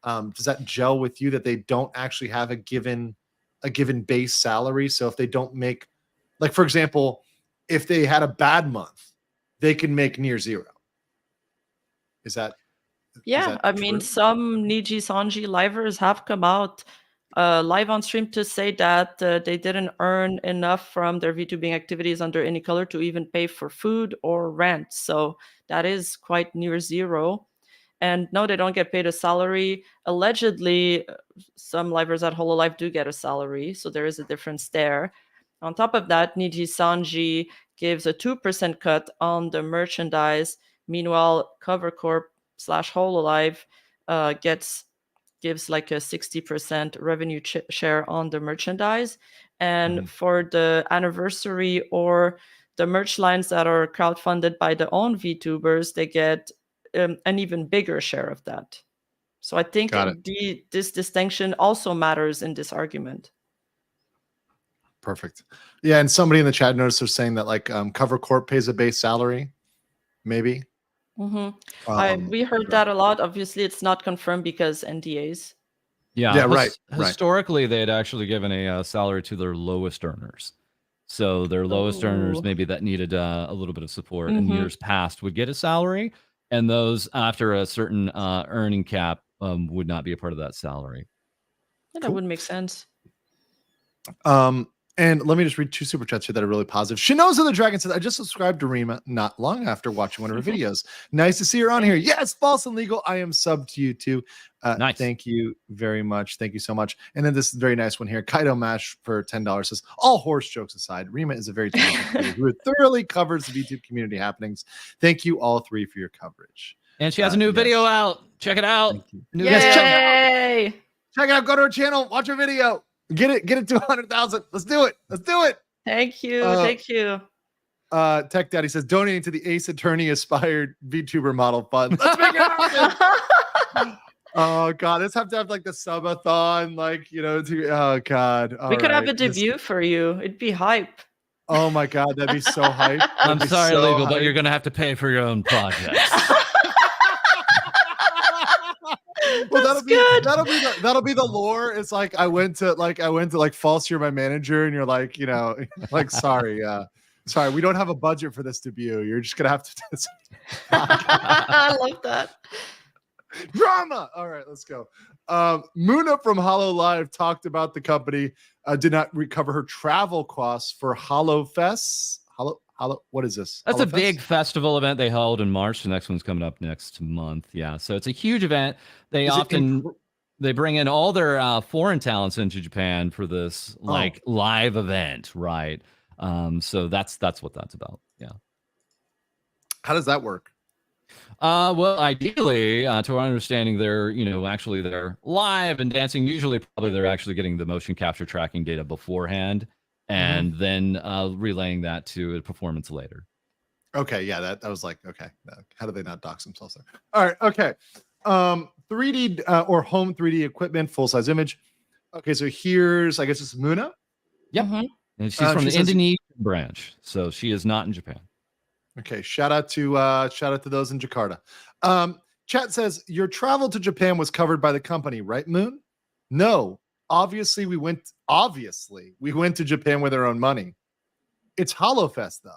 does that gel with you, that they don't actually have a given base salary? So if they don't make, like, for example, if they had a bad month, they can make near zero. Is that? Yeah, I mean, some Nijisanji livers have come out live on stream to say that they didn't earn enough from their VTubing activities under any color to even pay for food or rent. So that is quite near zero. And no, they don't get paid a salary. Allegedly, some livers at HoloLive do get a salary, so there is a difference there. On top of that, Nijisanji gives a 2% cut on the merchandise. Meanwhile, CoverCorp/HoloLive gives like a 60% revenue share on the merchandise. And for the anniversary or the merch lines that are crowdfunded by the own VTubers, they get an even bigger share of that. So I think this distinction also matters in this argument. Perfect. Yeah, and somebody in the chat noticed they're saying that like CoverCorp pays a base salary, maybe. We heard that a lot. Obviously, it's not confirmed because NDAs. Yeah, right. Historically, they had actually given a salary to their lowest earners. So their lowest earners, maybe that needed a little bit of support in years past, would get a salary. And those after a certain earning cap would not be a part of that salary. Yeah, that would make sense. And let me just read 2 super chats here that are really positive. Shinoza the Dragon says, I just subscribed to Rima not long after watching one of her videos. Nice to see her on here. Yes, false and legal. I am subbed to you too. Nice. Thank you very much. Thank you so much. And then this very nice one here. Kaido Mash for $10 says, all horse jokes aside, Rima is a very talented creator who thoroughly covers the VTube community happenings. Thank you all 3 for your coverage. And she has a new video out. Check it out. Yay! Check it out. Go to her channel. Watch her video. Get it to 100,000. Let's do it. Thank you. Thank you. Tech Daddy says, donating to the Ace Attorney Aspired VTuber Model Fund. Let's make it happen. Oh God, let's have to have like the subathon, like, oh God. We could have a debut for you. It'd be hype. Oh my God, that'd be so hype. I'm sorry, legal, but you're gonna have to pay for your own projects. Well, that'll be the lore. It's like I went to false you're my manager, and you're like, like sorry, we don't have a budget for this debut. You're just gonna have to do this. I love that. Drama. All right, let's go. Muna from HoloLive talked about the company did not recover her travel costs for HoloFest. What is this? That's a big festival event they held in March. The next one's coming up next month. Yeah, so it's a huge event. They they bring in all their foreign talents into Japan for this live event, right? So that's what that's about. Yeah. How does that work? Well, ideally, to our understanding, they're live and dancing. Usually, probably they're actually getting the motion capture tracking data beforehand, and then relaying that to a performance later. Okay, yeah, that was like, okay, how do they not dox themselves there? All right, okay. 3D or home 3D equipment, full size image. Okay, so here's, I guess it's Muna. Yep, and she's from the Indonesian branch, so she is not in Japan. Okay, shout out to those in Jakarta. Chat says your travel to Japan was covered by the company, right, Moon? No, obviously we went to Japan with our own money. It's HoloFest though.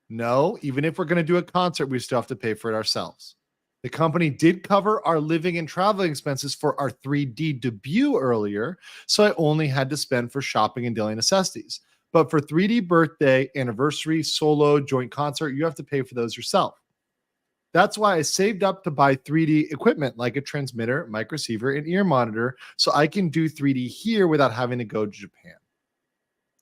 No, even if we're going to do a concert, we still have to pay for it ourselves. The company did cover our living and traveling expenses for our 3D debut earlier, so I only had to spend for shopping and daily necessities. But for 3D birthday, anniversary, solo, joint concert, you have to pay for those yourself. That's why I saved up to buy 3D equipment like a transmitter, mic receiver, and ear monitor so I can do 3D here without having to go to Japan.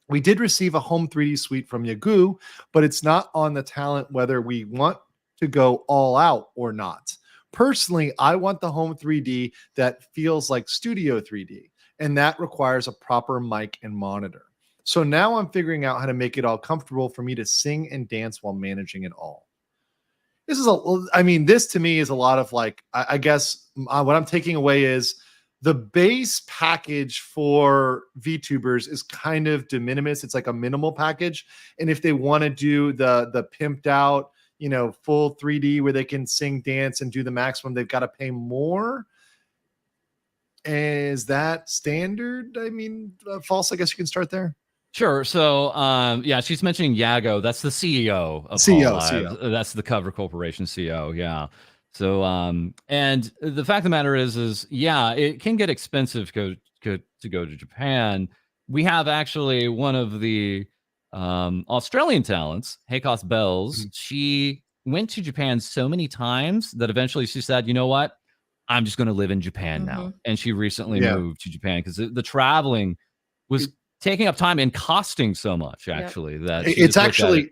We did receive a home 3D suite from Yagoo, but it's not on the talent whether we want to go all out or not. Personally, I want the home 3D that feels like studio 3D, and that requires a proper mic and monitor. So now I'm figuring out how to make it all comfortable for me to sing and dance while managing it all. This to me is a lot of like, I guess what I'm taking away is the base package for VTubers is kind of de minimis. It's like a minimal package. And if they want to do the pimped out, full 3D where they can sing, dance, and do the maximum, they've got to pay more. Is that standard? False, I guess you can start there. Sure. So, she's mentioning Yago. That's the CEO of CEO. That's the Cover Corporation CEO. Yeah. So, and the fact of the matter is it can get expensive to go to Japan. We have actually one of the Australian talents, Heikos Bells. Mm-hmm. She went to Japan so many times that eventually she said, you know what? I'm just going to live in Japan now. And she recently moved to Japan because the traveling was taking up time and costing so much, actually. That it's actually,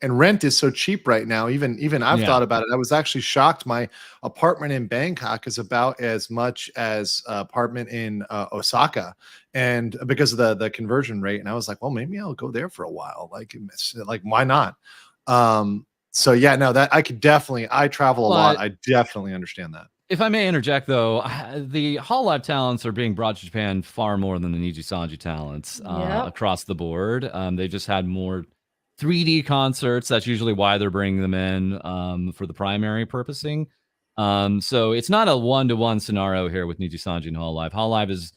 and rent is so cheap right now. Even I've thought about it. I was actually shocked. My apartment in Bangkok is about as much as apartment in Osaka, and because of the conversion rate. And I was like, well, maybe I'll go there for a while. Like why not? That I travel a lot. I definitely understand that. If I may interject, though, the Hololive talents are being brought to Japan far more than the Nijisanji talents across the board. They just had more 3D concerts. That's usually why they're bringing them in for the primary purposing. So it's not a one-to-one scenario here with Nijisanji and Hololive. Hololive is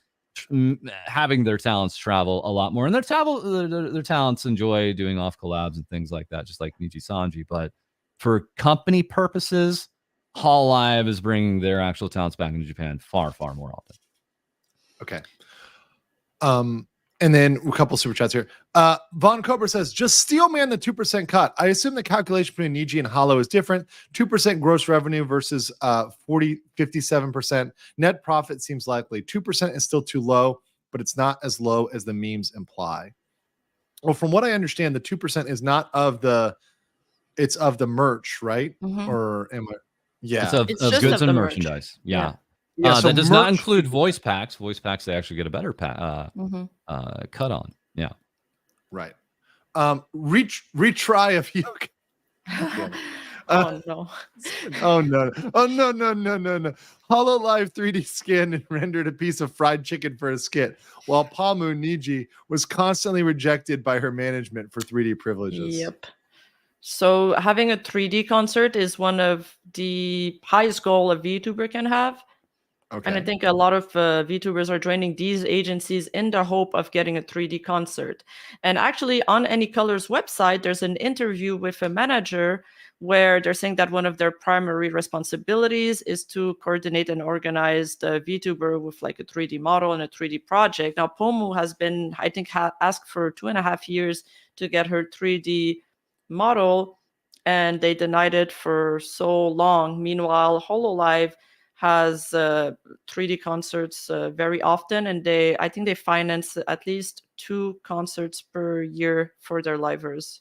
having their talents travel a lot more, and their talents enjoy doing off collabs and things like that, just like Nijisanji. But for company purposes, Hololive is bringing their actual talents back into Japan far, far more often. Okay. And then a couple super chats here. Von Cobra says, just Steelman the 2% cut. I assume the calculation between Niji and Holo is different. 2% gross revenue versus 57%. Net profit seems likely. 2% is still too low, but it's not as low as the memes imply. Well, from what I understand, the 2% is not it's of the merch, right? Mm-hmm. Or am I? Yeah, it's of goods and merchandise. Yeah. So that does not include voice packs. Voice packs, they actually get a better cut on. Yeah. Right. Retry if you Oh no. Oh no. Hololive 3D scanned and rendered a piece of fried chicken for a skit, while Pamu Niji was constantly rejected by her management for 3D privileges. Yep. So having a 3D concert is one of the highest goal a VTuber can have. Okay. And I think a lot of VTubers are joining these agencies in the hope of getting a 3D concert. And actually on Any Colors website, there's an interview with a manager where they're saying that one of their primary responsibilities is to coordinate and organize the VTuber with like a 3D model and a 3D project. Now, Pomu has been, I think, asked for 2.5 years to get her 3D model, and they denied it for so long. Meanwhile, Hololive has 3D concerts very often, and I think they finance at least 2 concerts per year for their livers.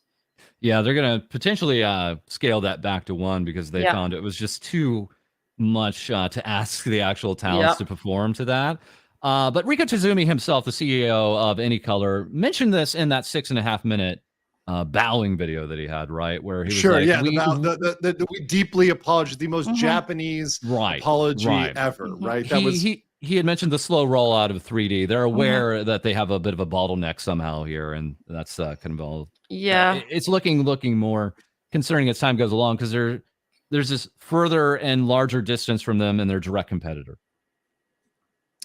Yeah, they're going to potentially scale that back to 1 because they found it was just too much to ask the actual talents to perform to that. But Riko Tizumi himself, the CEO of Any Color, mentioned this in that 6.5 minute bowing video that he had, right, where he was we deeply apologize, the most Japanese apology ever, right? That he had mentioned the slow rollout of 3D. They're aware that they have a bit of a bottleneck somehow here, and that's kind of all. It's looking more concerning as time goes along because there's this further and larger distance from them and their direct competitor.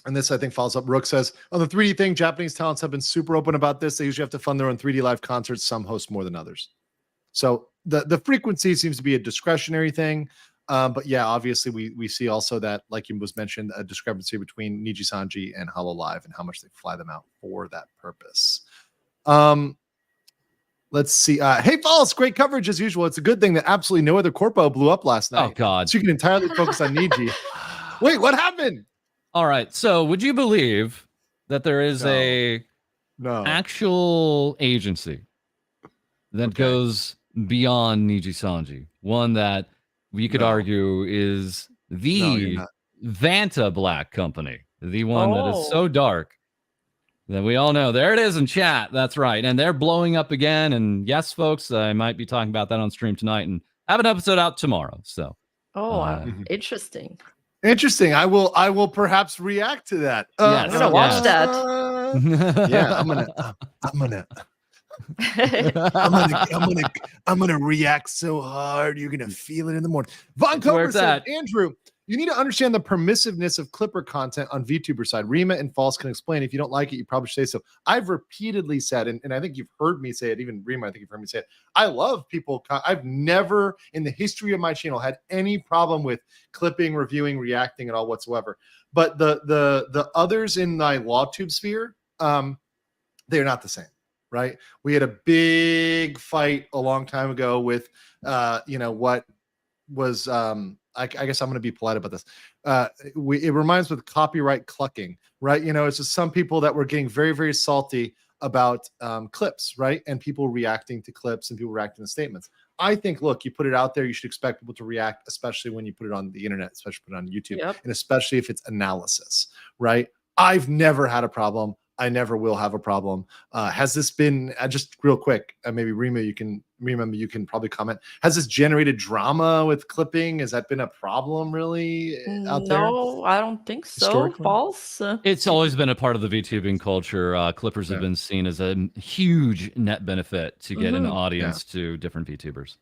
And this, I think, follows up. Rook says, on the 3D thing, Japanese talents have been super open about this. They usually have to fund their own 3D live concerts. Some host more than others. So the frequency seems to be a discretionary thing. But yeah, obviously we see also that, like you was mentioned, a discrepancy between Nijisanji and HoloLive and how much they fly them out for that purpose. Let's see. Hey, False, great coverage as usual. It's a good thing that absolutely no other corpo blew up last night. Oh, God. So you can entirely focus on Niji. Wait, what happened? All right. So would you believe that there is a actual agency that goes beyond Nijisanji? One that we could argue is the Vanta Black Company, the one that is so dark that we all know. There it is in chat. That's right. And they're blowing up again. And yes, folks, I might be talking about that on stream tonight and have an episode out tomorrow. So, interesting. Interesting. I will perhaps react to that. I'm gonna watch that. Yeah, I'm gonna react so hard. You're gonna feel it in the morning. Von Coper said, Andrew, you need to understand the permissiveness of Clipper content on VTuber side. Rima and False can explain. If you don't like it, you probably should say so. I've repeatedly said, and I think you've heard me say it, even Rima, I think you've heard me say it. I love people. I've never in the history of my channel had any problem with clipping, reviewing, reacting at all whatsoever. But the others in my LawTube sphere, they're not the same. Right. We had a big fight a long time ago with, what was, I guess I'm going to be polite about this. It reminds me of copyright clucking, right? It's just some people that were getting very, very salty about clips, right? And people reacting to clips and people reacting to statements. I think, look, you put it out there, you should expect people to react, especially when you put it on the internet, especially put it on YouTube, and especially if it's analysis, right? I've never had a problem. I never will have a problem. Has this been just real quick? Maybe Rima, you can probably comment. Has this generated drama with clipping? Has that been a problem really out there? No, I don't think so. False. It's always been a part of the VTubing culture. Clippers have been seen as a huge net benefit to get an audience to different VTubers.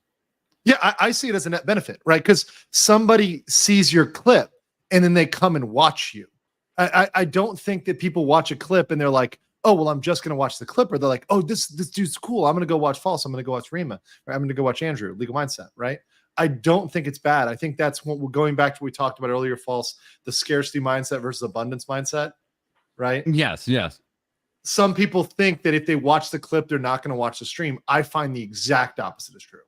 Yeah, I see it as a net benefit, right? Because somebody sees your clip and then they come and watch you. I don't think that people watch a clip and they're like, oh, well, I'm just going to watch the clip. Or they're like, oh, this dude's cool. I'm going to go watch False. I'm going to go watch Rima. Or I'm going to go watch Andrew, Legal Mindset, right? I don't think it's bad. I think that's what we're going back to what we talked about earlier, False, the scarcity mindset versus abundance mindset, right? Yes. Some people think that if they watch the clip, they're not going to watch the stream. I find the exact opposite is true.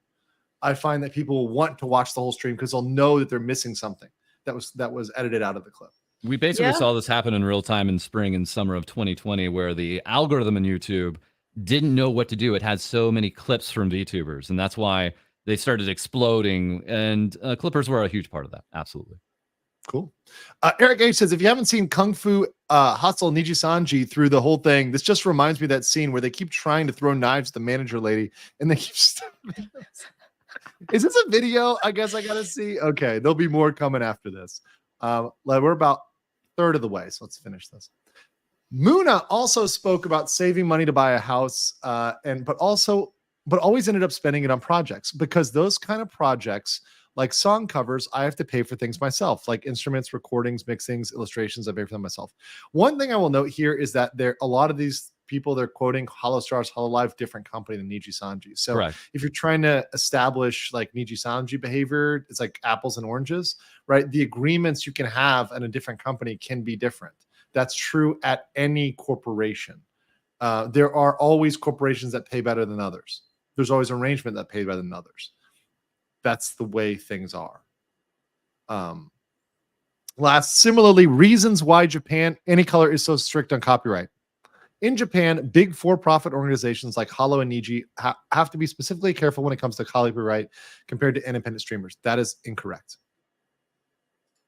I find that people will want to watch the whole stream because they'll know that they're missing something that was edited out of the clip. We basically saw this happen in real time in spring and summer of 2020, where the algorithm in YouTube didn't know what to do. It had so many clips from VTubers, and that's why they started exploding. And clippers were a huge part of that. Absolutely. Cool. Eric H says, if you haven't seen Kung Fu Hustle Nijisanji through the whole thing, this just reminds me of that scene where they keep trying to throw knives at the manager lady, and they keep Is this a video? I guess I gotta see. Okay, there'll be more coming after this. We're about a third of the way, so let's finish this. Muna also spoke about saving money to buy a house, but always ended up spending it on projects, because those kind of projects, like song covers, I have to pay for things myself, like instruments, recordings, mixings, illustrations. I pay for them myself. One thing I will note here is that a lot of these people they're quoting, HoloStars, HoloLive, different company than Nijisanji. So if you're trying to establish like Nijisanji behavior, it's like apples and oranges, right? The agreements you can have in a different company can be different. That's true at any corporation. There are always corporations that pay better than others. There's always arrangement that pay better than others. That's the way things are. Similarly, reasons why Japan, any color, is so strict on copyright. In Japan, big for-profit organizations like Holo and Niji have to be specifically careful when it comes to copyright compared to independent streamers. That is incorrect.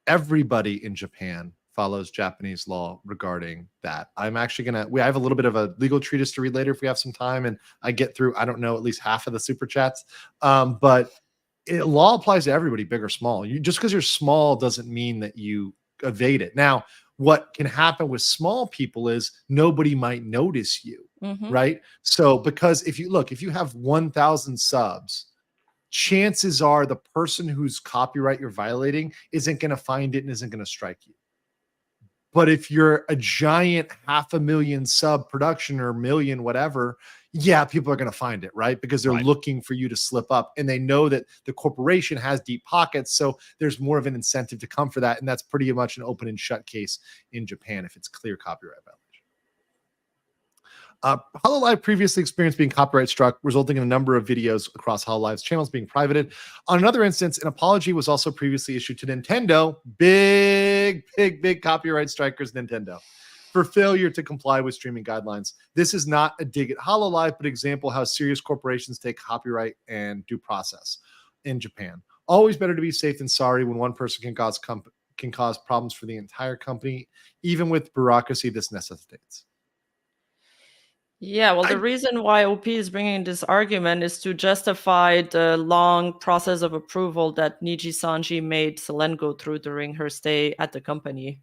Everybody in Japan follows Japanese law regarding that. I'm actually I have a little bit of a legal treatise to read later if we have some time, and I get through, I don't know, at least half of the super chats. But law applies to everybody, big or small. Just because you're small doesn't mean that you evade it. Now, what can happen with small people is nobody might notice you, right? So because if you have 1,000 subs chances are the person whose copyright you're violating isn't going to find it and isn't going to strike you. But if you're a giant 500,000 sub production or million, whatever, yeah, people are going to find it, right? Because they're looking for you to slip up, and they know that the corporation has deep pockets. So there's more of an incentive to come for that. And that's pretty much an open and shut case in Japan if it's clear copyright violation. HoloLive previously experienced being copyright struck, resulting in a number of videos across HoloLive's channels being privated. On another instance, an apology was also previously issued to Nintendo, big copyright strikers, Nintendo, for failure to comply with streaming guidelines. This is not a dig at HoloLive, but example how serious corporations take copyright and due process in Japan. Always better to be safe than sorry when one person can cause problems for the entire company. Even with bureaucracy, this necessitates. Yeah, well, the reason why OP is bringing this argument is to justify the long process of approval that Nijisanji made Selen go through during her stay at the company.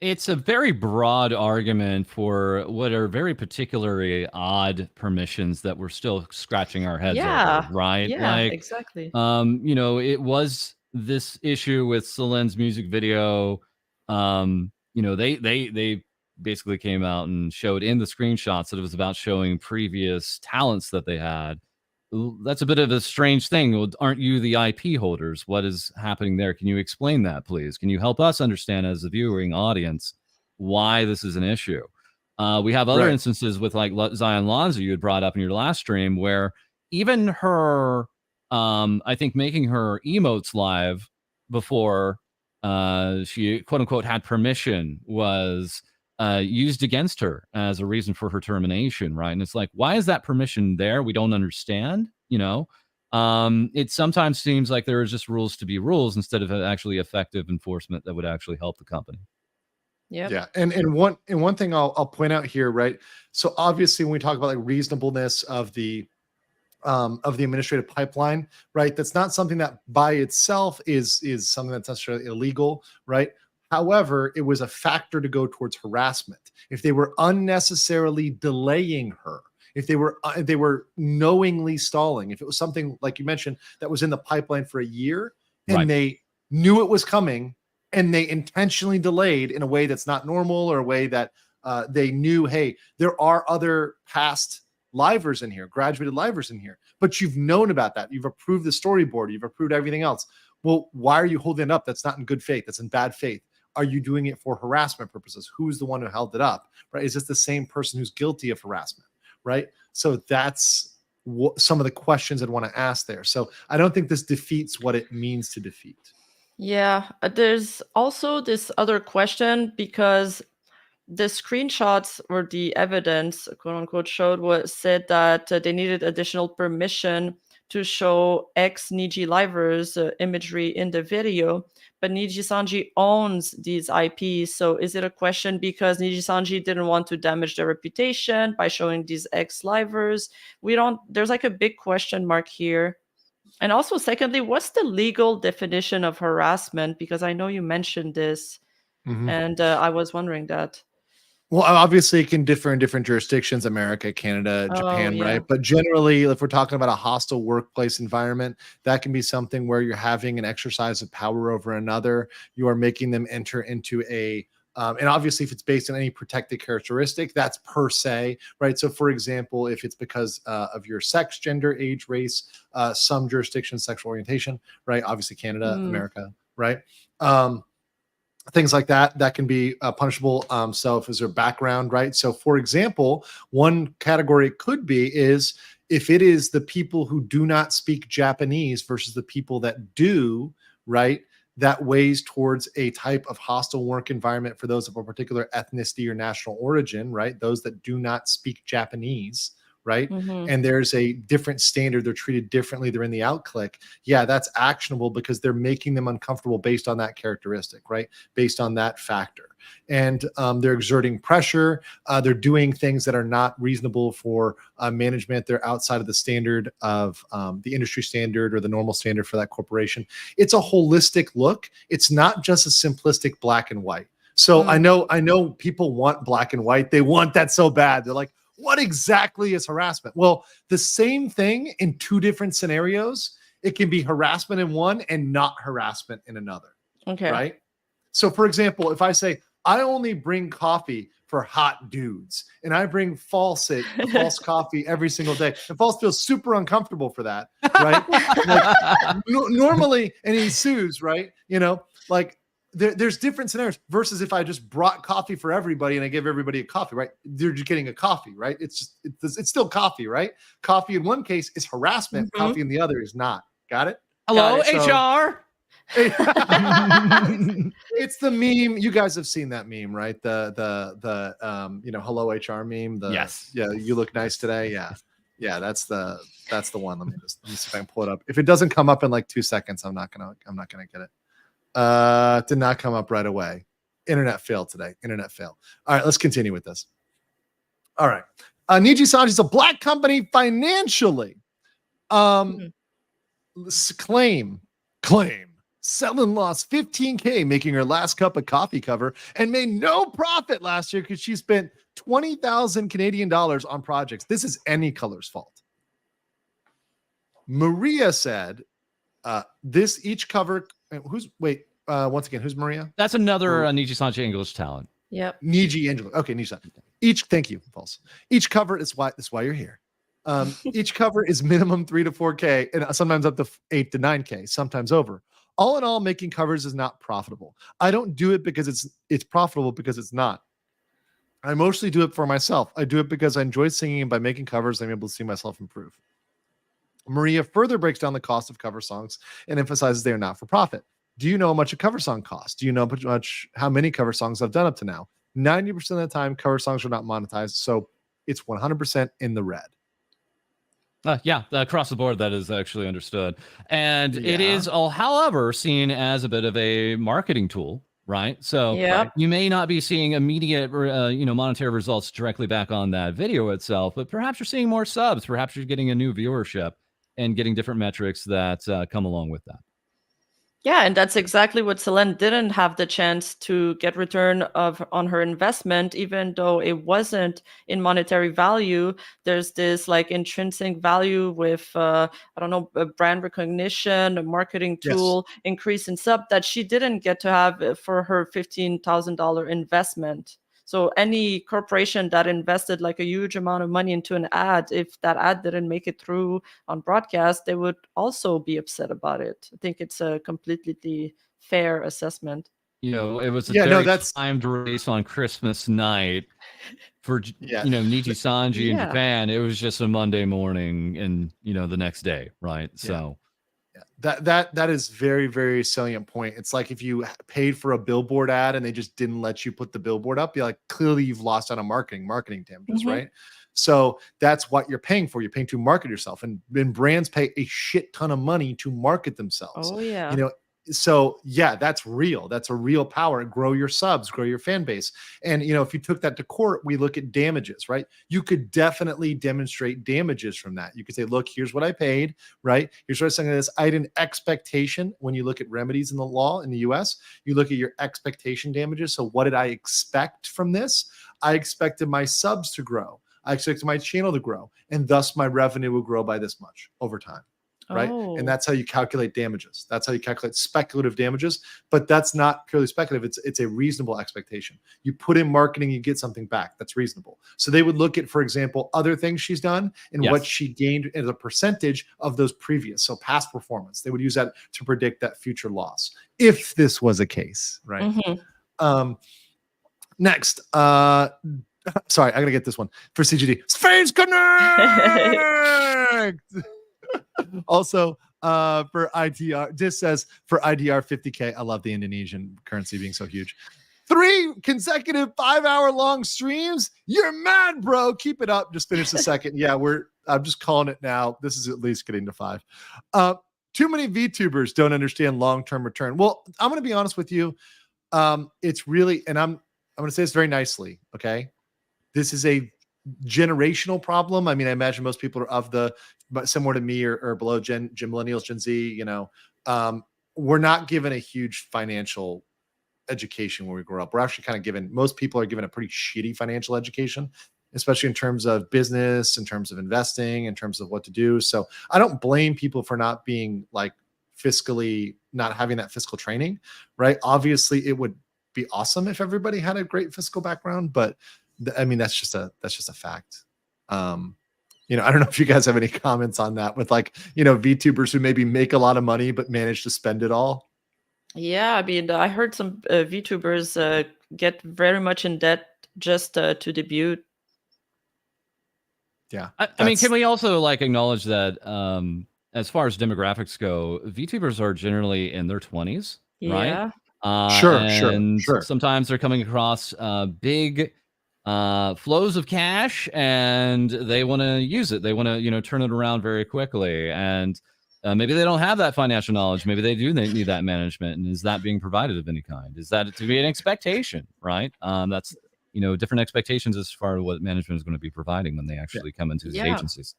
It's a very broad argument for what are very particularly odd permissions that we're still scratching our heads over, right? Yeah, exactly. You know, it was this issue with Selen's music video. You know, they basically came out and showed in the screenshots that it was about showing previous talents that they had. That's a bit of a strange thing. Well, aren't you the IP holders? What is happening there? Can you explain that, please? Can you help us understand as a viewing audience why this is an issue? We have other instances with like Zion Lanza you had brought up in your last stream where even her, I think making her emotes live before she quote unquote had permission was used against her as a reason for her termination, right? And it's like, why is that permission there? We don't understand, you know. It sometimes seems like there are just rules to be rules instead of actually effective enforcement that would actually help the company. Yeah. And one thing I'll point out here, right? So obviously when we talk about like reasonableness of the administrative pipeline, right? That's not something that by itself is something that's necessarily illegal, right? However, it was a factor to go towards harassment. If they were unnecessarily delaying her, if they were knowingly stalling, if it was something like you mentioned that was in the pipeline for a year and they knew it was coming and they intentionally delayed in a way that's not normal or a way that they knew, hey, there are other past livers in here, graduated livers in here, but you've known about that. You've approved the storyboard. You've approved everything else. Well, why are you holding it up? That's not in good faith. That's in bad faith. Are you doing it for harassment purposes? Who's the one who held it up, right? Is this the same person who's guilty of harassment, right? So that's some of the questions I'd want to ask there. So I don't think this defeats what it means to defeat. Yeah, there's also this other question because the screenshots or the evidence, quote unquote, said that they needed additional permission to show ex-Niji livers imagery in the video, but Nijisanji owns these IPs. So is it a question because Nijisanji didn't want to damage their reputation by showing these ex-livers? There's like a big question mark here. And also, secondly, what's the legal definition of harassment? Because I know you mentioned this, and I was wondering that. Well, obviously, it can differ in different jurisdictions, America, Canada, Japan, right? But generally, if we're talking about a hostile workplace environment, that can be something where you're having an exercise of power over another. You are making them enter into a and obviously, if it's based on any protected characteristic, that's per se, right? So, for example, if it's because of your sex, gender, age, race, some jurisdictions, sexual orientation, right? Obviously, Canada, America, right? Things like that can be punishable. So if it's their background, right? So, for example, one category it could be is if it is the people who do not speak Japanese versus the people that do, right? That weighs towards a type of hostile work environment for those of a particular ethnicity or national origin, right? Those that do not speak Japanese, right? And there's a different standard. They're treated differently. They're in the out click. Yeah, that's actionable because they're making them uncomfortable based on that characteristic, right? Based on that factor. And they're exerting pressure. They're doing things that are not reasonable for management. They're outside of the standard of the industry standard or the normal standard for that corporation. It's a holistic look. It's not just a simplistic black and white. So I know people want black and white. They want that so bad. They're like, what exactly is harassment? Well, the same thing in two different scenarios it can be harassment in one and not harassment in another. Okay. Right. So, for example, if I say I only bring coffee for hot dudes and I bring false coffee every single day, and false feels super uncomfortable for that. Right. Like, normally, and he sues, right? You know, like there's different scenarios versus if I just brought coffee for everybody and I give everybody a coffee, right? They're just getting a coffee, right? It's still coffee, right? Coffee in one case is harassment. Mm-hmm. Coffee in the other is not. Got it? Hello, Got it. HR. It's the meme. You guys have seen that meme, right? The hello HR meme. Yes. Yeah, you look nice today. Yeah, that's the one. Let me see if I can pull it up. If it doesn't come up in like 2 seconds, I'm not gonna get it. Did not come up right away. Internet failed today. Internet fail. All right, let's continue with this. All right. Nijisanji is a black company financially. Claim. Selen lost 15K making her last cup of coffee cover and made no profit last year because she spent 20,000 Canadian dollars on projects. This is Any Color's fault. Maria said, each cover. Who's Maria? That's another Nijisanji English talent. Yep. Niji Angelo. Okay, Niji. Thank you, False. Each cover is why you're here. Each cover is minimum 3 to 4K and sometimes up to 8 to 9K, sometimes over. All in all, making covers is not profitable. I don't do it because it's profitable, because it's not. I mostly do it for myself. I do it because I enjoy singing, and by making covers, I'm able to see myself improve. Maria further breaks down the cost of cover songs and emphasizes they are not for profit. Do you know how much a cover song costs? Do you know how many cover songs I've done up to now? 90% of the time, cover songs are not monetized, so it's 100% in the red. Across the board, that is actually understood. And it is, however, seen as a bit of a marketing tool, right? So you may not be seeing immediate, monetary results directly back on that video itself, but perhaps you're seeing more subs. Perhaps you're getting a new viewership and getting different metrics that come along with that. Yeah, and that's exactly what Selen didn't have the chance to get return on her investment, even though it wasn't in monetary value. There's this like intrinsic value with a brand recognition, a marketing tool, increase in sub that she didn't get to have for her $15,000 investment. So any corporation that invested like a huge amount of money into an ad, if that ad didn't make it through on broadcast, they would also be upset about it. I think it's a completely fair assessment. It was a timed release on Christmas night for Nijisanji in Japan. It was just a Monday morning and the next day, right? So that is very, very salient point. It's like if you paid for a billboard ad and they just didn't let you put the billboard up, you're like, clearly you've lost out on marketing damages, right? So that's what you're paying for. You're paying to market yourself, and brands pay a shit ton of money to market themselves. Oh yeah. So that's real. That's a real power. Grow your subs, grow your fan base. And if you took that to court, we look at damages, right? You could definitely demonstrate damages from that. You could say, look, here's what I paid, right? Here's what I'm saying. This, I had an expectation. When you look at remedies in the law in the US, you look at your expectation damages. So what did I expect from this? I expected my subs to grow. I expected my channel to grow, and thus my revenue will grow by this much over time. Right. Oh. And that's how you calculate damages. That's how you calculate speculative damages. But that's not purely speculative. It's a reasonable expectation. You put in marketing, you get something back. That's reasonable. So they would look at, for example, other things she's done and what she gained as a percentage of those previous. So past performance. They would use that to predict that future loss, if this was a case. Right. Next. Sorry, I gotta get this one for CGD. Space Connect. Also, for IDR, this says for IDR 50K. I love the Indonesian currency being so huge. 3 consecutive 5-hour-long streams. You're mad, bro. Keep it up. Just finished the second. I'm just calling it now. This is at least getting to 5. Too many VTubers don't understand long-term return. Well, I'm going to be honest with you. It's really, and I'm going to say this very nicely. Okay. This is a generational problem. I mean, I imagine most people are similar to me or below Gen Millennials, Gen Z, we're not given a huge financial education when we grow up. We're actually kind of most people are given a pretty shitty financial education. especially in terms of business, in terms of investing, in terms of what to do. So I don't blame people for not being like fiscally, not having that fiscal training, right? Obviously, it would be awesome if everybody had a great fiscal background, but I mean, that's just a fact. You know, I don't know if you guys have any comments on that with like, you know, VTubers who maybe make a lot of money but manage to spend it all. Yeah, I mean, I heard some VTubers get very much in debt just to debut. Yeah. I mean, can we also like acknowledge that as far as demographics go, VTubers are generally in their 20s, right? Sure. Sometimes they're coming across big flows of cash, and they want to use it. They want to, you know, turn it around very quickly, and maybe they don't have that financial knowledge. Maybe they need that management, and is that being provided of any kind? Is that to be an expectation, right? That's, you know, different expectations as far as what management is going to be providing when they actually come into these agencies.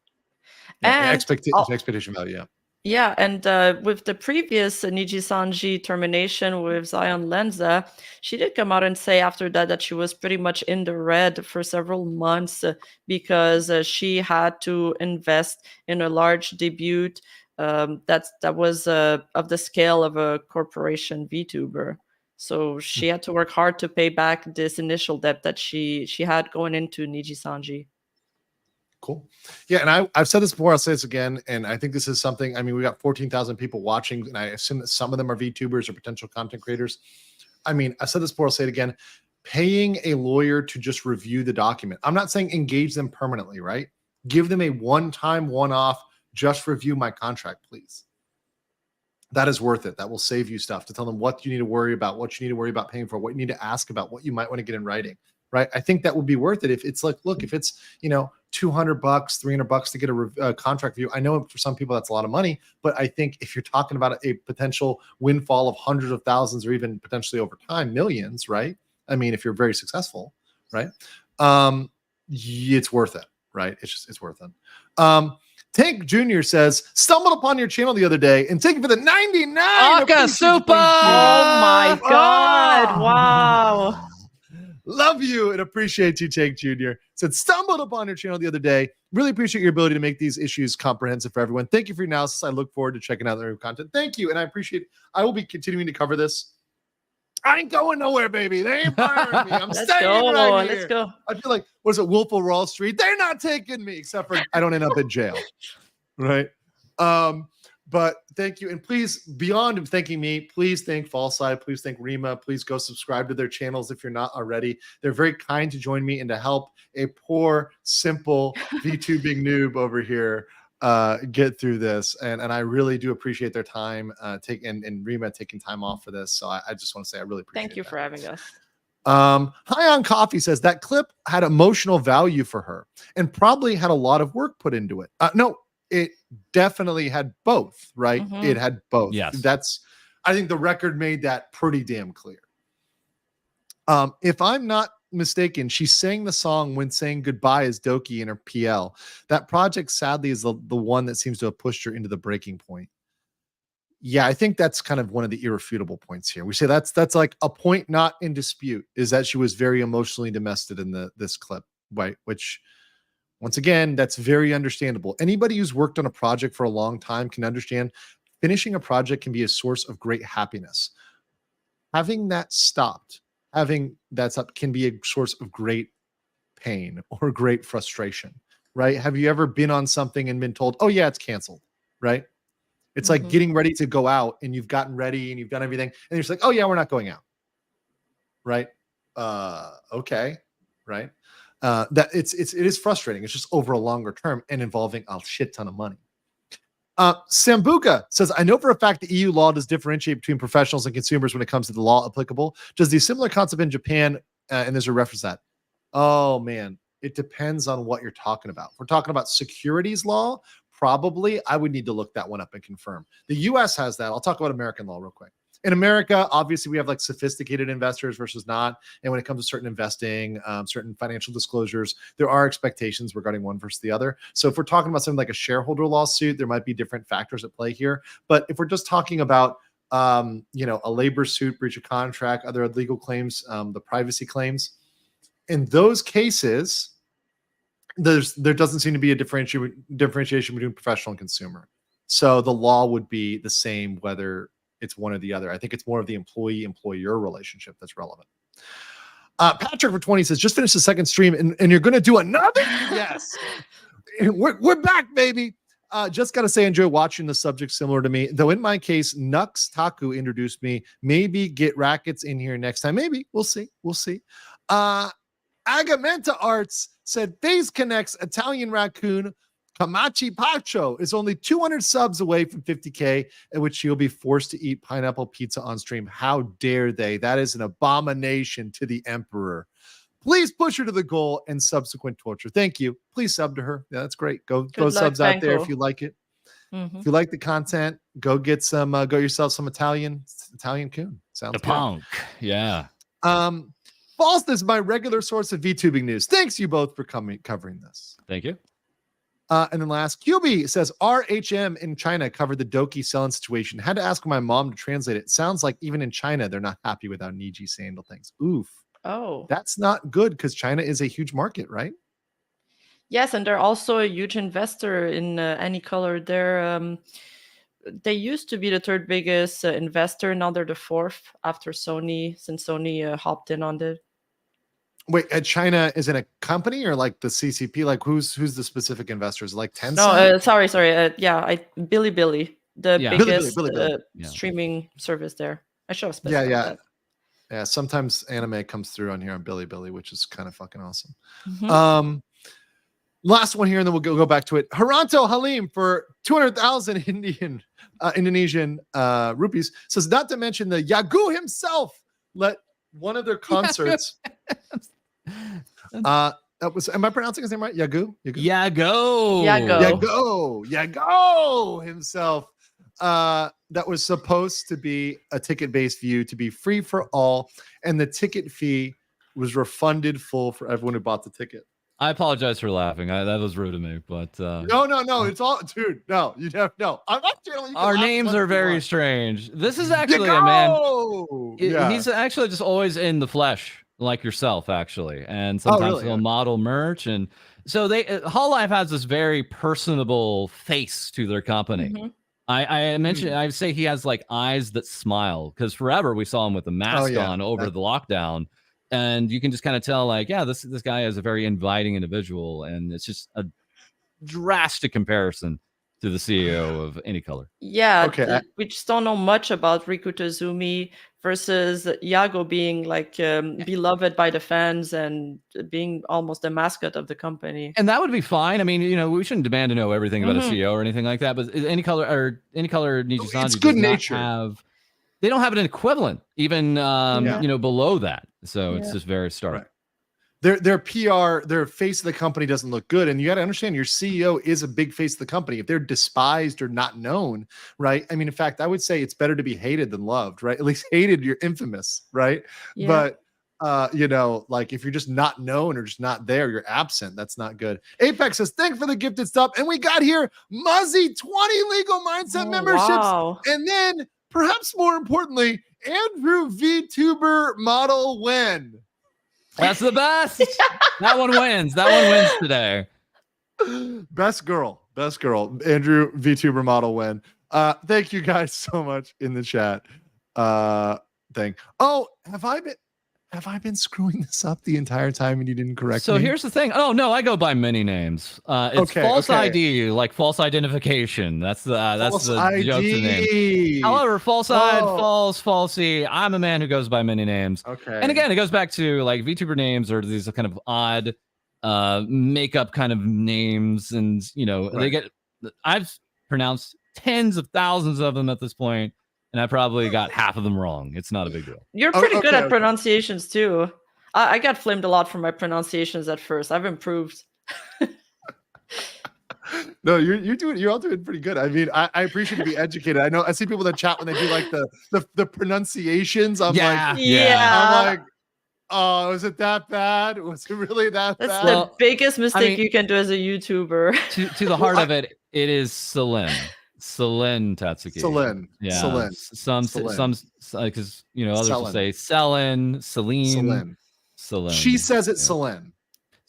Expectation value. Yeah, and with the previous Nijisanji termination with Zion Lenza, she did come out and say after that she was pretty much in the red for several months because she had to invest in a large debut that was of the scale of a corporation VTuber. So she had to work hard to pay back this initial debt that she had going into Nijisanji. Cool. Yeah, and I've said this before, I'll say this again, and I think this is something, I mean, we got 14,000 people watching, and I assume that some of them are VTubers or potential content creators. I mean, I said this before, I'll say it again, paying a lawyer to just review the document. I'm not saying engage them permanently, right? Give them a one-time, one-off, just review my contract, please. That is worth it. That will save you stuff to tell them what you need to worry about, what you need to worry about paying for, what you need to ask about, what you might want to get in writing. Right. I think that would be worth it if it's like, look, if it's, you know, $200, $300 to get a contract review. I know for some people that's a lot of money, but I think if you're talking about a potential windfall of hundreds of thousands or even potentially over time, millions, right? I mean, if you're very successful, right? It's worth it, right? It's worth it. Tank Jr. says, stumbled upon your channel the other day and thank you for the 99. Aka Super! Oh my God. Wow. Love you and appreciate you, Tank Jr. Said, stumbled upon your channel the other day. Really appreciate your ability to make these issues comprehensive for everyone. Thank you for your analysis. I look forward to checking out the new content. Thank you. And I appreciate it. I will be continuing to cover this. I ain't going nowhere, baby. They ain't firing me. I'm staying right here. Let's go. I feel like, what is it, Wolf of Wall Street? They're not taking me, except for I don't end up in jail. Right? But thank you. And please, beyond thanking me, please thank Fallside. Please thank Rima. Please go subscribe to their channels if you're not already. They're very kind to join me and to help a poor, simple VTubing noob over here get through this. And I really do appreciate their time and Rima taking time off for this. So I just want to say I really appreciate it. Thank you for having us. High on Coffee says that clip had emotional value for her and probably had a lot of work put into it. No, it definitely had both, right? Mm-hmm. It had both. Yes. I think the record made that pretty damn clear. If I'm not mistaken, she sang the song when saying goodbye as Doki in her PL. That project sadly is the one that seems to have pushed her into the breaking point. Yeah, I think that's kind of one of the irrefutable points here. We say that's like a point not in dispute, is that she was very emotionally domestic in this clip, right? Which, once again, that's very understandable. Anybody who's worked on a project for a long time can understand finishing a project can be a source of great happiness. Having that stopped, can be a source of great pain or great frustration, right? Have you ever been on something and been told, oh yeah, it's canceled, right? It's like getting ready to go out and you've gotten ready and you've done everything. And you're just like, oh yeah, we're not going out. Right? Okay. Right? That it is frustrating. It's just over a longer term and involving a shit ton of money. Sambuca says, I know for a fact the EU law does differentiate between professionals and consumers when it comes to the law applicable. Does the similar concept in Japan, and there's a reference to that? Oh man, it depends on what you're talking about. If we're talking about securities law, probably I would need to look that one up and confirm. The US has that. I'll talk about American law real quick. In America, obviously, we have like sophisticated investors versus not. And when it comes to certain investing, certain financial disclosures, there are expectations regarding one versus the other. So if we're talking about something like a shareholder lawsuit, there might be different factors at play here. But if we're just talking about, a labor suit, breach of contract, other legal claims, the privacy claims, in those cases, there doesn't seem to be a differentiation between professional and consumer. So the law would be the same whether it's one or the other. I think it's more of the employee-employer relationship that's relevant. Patrick for 20 says, just finished the second stream and you're going to do another? Yes. We're back, baby. Just got to say, enjoy watching the subject similar to me. Though in my case, Nux Taku introduced me. Maybe get Rackets in here next time. Maybe. We'll see. We'll see. Agamenta Arts said, Phase Connect's Italian Raccoon Kamachi Pacho is only 200 subs away from 50K, at which she'll be forced to eat pineapple pizza on stream. How dare they? That is an abomination to the emperor. Please push her to the goal and subsequent torture. Thank you. Please sub to her. Yeah, that's great. Go subs out there if you like it. Mm-hmm. If you like the content, go get some. Go yourself some Italian coon. Sounds the good. Punk. Yeah. False is my regular source of VTubing news. Thanks you both for covering this. Thank you. And then last, QB says RHM in China covered the Doki Selen situation. Had to ask my mom to translate it. Sounds like even in China, they're not happy with how Niji sandal things. Oof. Oh. That's not good because China is a huge market, right? Yes, and they're also a huge investor in AnyColor. They used to be the third biggest investor. Now they're the fourth after Sony, since Sony hopped in on it. Wait, China is in a company or like the CCP? Like who's the specific investors? Like Tencent? No, sorry. Bilibili, the biggest Bilibili. streaming service there. I should have specified that. Yeah, sometimes anime comes through on here on Bilibili, which is kind of fucking awesome. Mm-hmm. Last one here, and then we'll go back to it. Haranto Halim for 200,000 Indonesian rupees says, not to mention the Yagu himself let one of their concerts. That was. Am I pronouncing his name right? Yagu himself. That was supposed to be a ticket-based view to be free for all, and the ticket fee was refunded full for everyone who bought the ticket. I apologize for laughing. That was rude of me, but no, it's all, dude. No, you have no. I'm not channeling. Our names are very strange. This is actually a man. He's actually just always in the flesh, like yourself, actually, and sometimes he'll model merch, and so Hall Life has this very personable face to their company. Mm-hmm. I mentioned, I say he has like eyes that smile because forever we saw him with a mask on over the lockdown. And you can just kind of tell, like, yeah, this guy is a very inviting individual, and it's just a drastic comparison to the CEO of AnyColor. Yeah, okay. We just don't know much about Riku Tozumi versus Yago being like beloved by the fans and being almost the mascot of the company. And that would be fine. I mean, we shouldn't demand to know everything about a CEO or anything like that. But AnyColor Nijisanji, it's good nature. They don't have an equivalent, even below that. So it's just very stark. Right. Their PR, their face of the company doesn't look good. And you got to understand your CEO is a big face of the company. If they're despised or not known, right? I mean, in fact, I would say it's better to be hated than loved, right? At least hated, you're infamous, right? Yeah. But, like if you're just not known or just not there, you're absent. That's not good. Apex says, thanks for the gifted stuff. And we got here Muzzy 20 Legal Mindset memberships. Wow. And then perhaps more importantly, Andrew VTuber Model Win. That's the best. That one wins. That one wins today. Best girl. Andrew VTuber Model Win. Thank you guys so much in the chat. Thing. Oh, have I been screwing this up the entire time and you didn't correct me? So here's the thing. Oh no, I go by many names. It's false ID, like false identification. That's the joke's name. However, false ID, falsy. I'm a man who goes by many names. Okay. And again, it goes back to like VTuber names or these kind of odd makeup kind of names, and I've pronounced tens of thousands of them at this point. And I probably got half of them wrong. It's not a big deal. You're pretty good at pronunciations too. I got flamed a lot for my pronunciations at first. I've improved. No, you're all doing pretty good. I mean, I appreciate to be educated. I know I see people in the chat when they do like the pronunciations. I'm like, oh, is it that bad? Was it really that bad? That's the biggest mistake you can do as a YouTuber. To the heart of it, it is Selen. Selen Tatsuki. Selen. Yeah. Selen. Some because others will say Selen, Celine. Selen. Selen. She says it's Selen.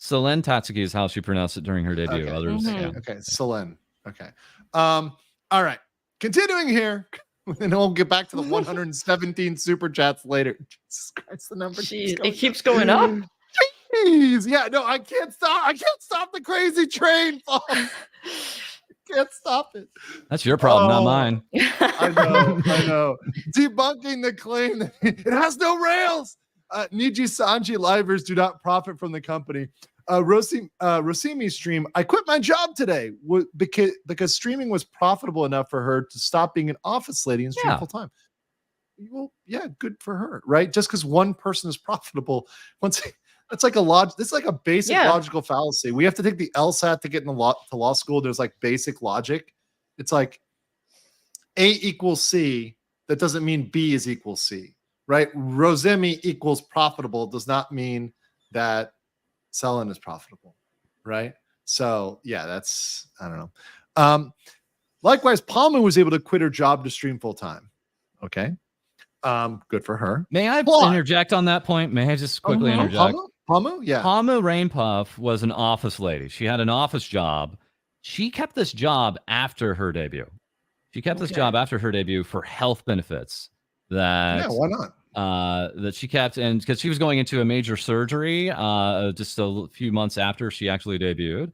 Selen Tatsuki is how she pronounced it during her debut. Okay. Others, yeah. Okay, Selen. Okay. All right. Continuing here, and we'll get back to the 117 super chats later. Jesus Christ, the number keeps going up. Jeez. Yeah, no, I can't stop. I can't stop the crazy train. Can't stop it. That's your problem, not mine. I know. Debunking the claim that it has no rails. Nijisanji livers do not profit from the company. Rosimi's stream. I quit my job today because streaming was profitable enough for her to stop being an office lady and stream full time. Well, yeah, good for her, right? Just because one person is profitable, that's like it's like a basic logical fallacy. We have to take the LSAT to get in to law school. There's like basic logic. It's like A equals C. That doesn't mean B is equal C, right? Rosemi equals profitable does not mean that Selen is profitable, right? So yeah, that's, I don't know. Likewise, Palma was able to quit her job to stream full time. Okay. Good for her. May I interject on that point? May I just quickly interject? Palma? Yeah. Palma Rainpuff was an office lady. She had an office job. She kept this job after her debut. She kept this job after her debut for health benefits. Why not? That she kept, and because she was going into a major surgery just a few months after she actually debuted.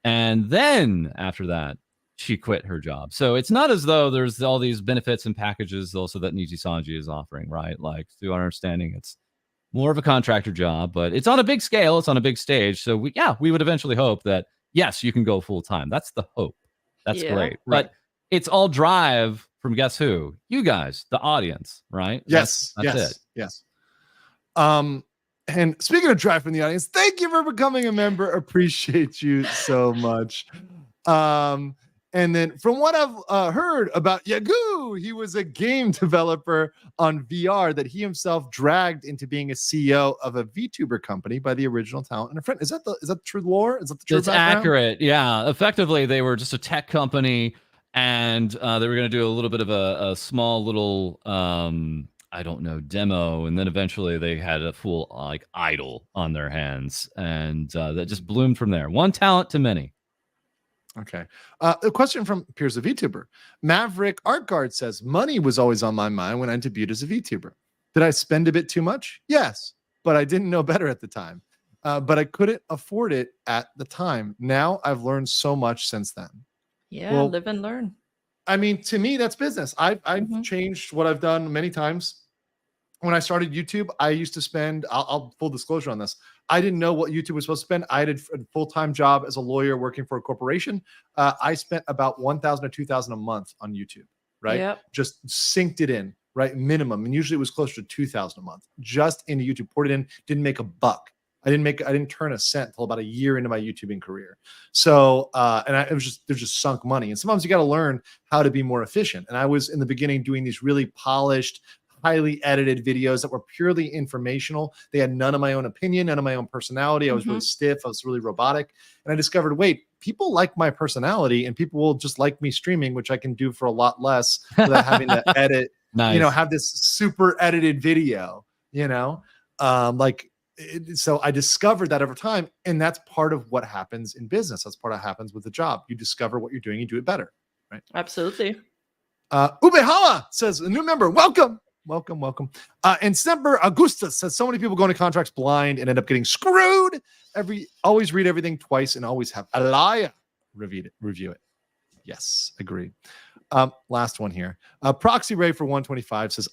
And then after that, she quit her job. So it's not as though there's all these benefits and packages also that Nijisanji is offering, right? Like, through our understanding, it's more of a contractor job, but it's on a big scale. It's on a big stage. So we would eventually hope that, yes, you can go full time. That's the hope. That's great. Right. But it's all drive from guess who? You guys, the audience, right? Yes. That's it. Yes. And speaking of drive from the audience, thank you for becoming a member. Appreciate you so much. And then from what I've heard about Yagoo, he was a game developer on VR that he himself dragged into being a CEO of a VTuber company by the original talent and a friend. Is that true lore? Is that the true background? Accurate. Yeah. Effectively, they were just a tech company, and they were going to do a little bit of a small little demo, and then eventually they had a full idol on their hands, and that just bloomed from there. One talent to many. Okay. A question from Piers, a VTuber. Maverick Artguard says, money was always on my mind when I debuted as a VTuber. Did I spend a bit too much? Yes, but I didn't know better at the time. But I couldn't afford it at the time. Now I've learned so much since then. Yeah, well, live and learn. I mean, to me, that's business. I've changed what I've done many times. When I started YouTube, I used to spend, I'll full disclosure on this, I didn't know what YouTube was supposed to spend. I had a full-time job as a lawyer working for a corporation. I spent about $1,000 to $2,000 a month on YouTube, right? Yep. Just synced it in, right? Minimum. And usually it was closer to $2,000 a month. Just into YouTube, poured it in, didn't make a buck. I didn't turn a cent until about a year into my YouTubing career. So, there's just sunk money. And sometimes you got to learn how to be more efficient. And I was in the beginning doing these really polished, highly edited videos that were purely informational. They had none of my own opinion, none of my own personality. I was really stiff. I was really robotic. And I discovered, wait, people like my personality, and people will just like me streaming, which I can do for a lot less without having to edit, have this super edited video, so I discovered that over time. And that's part of what happens in business. That's part of what happens with the job. You discover what you're doing, you do it better, right? Absolutely. Ubehala says, a new member, welcome. And Semper Augustus says, so many people go into contracts blind and end up getting screwed. Always read everything twice and always have Alaya review it. Yes, agree. Last one here. Proxy Ray for 125 says,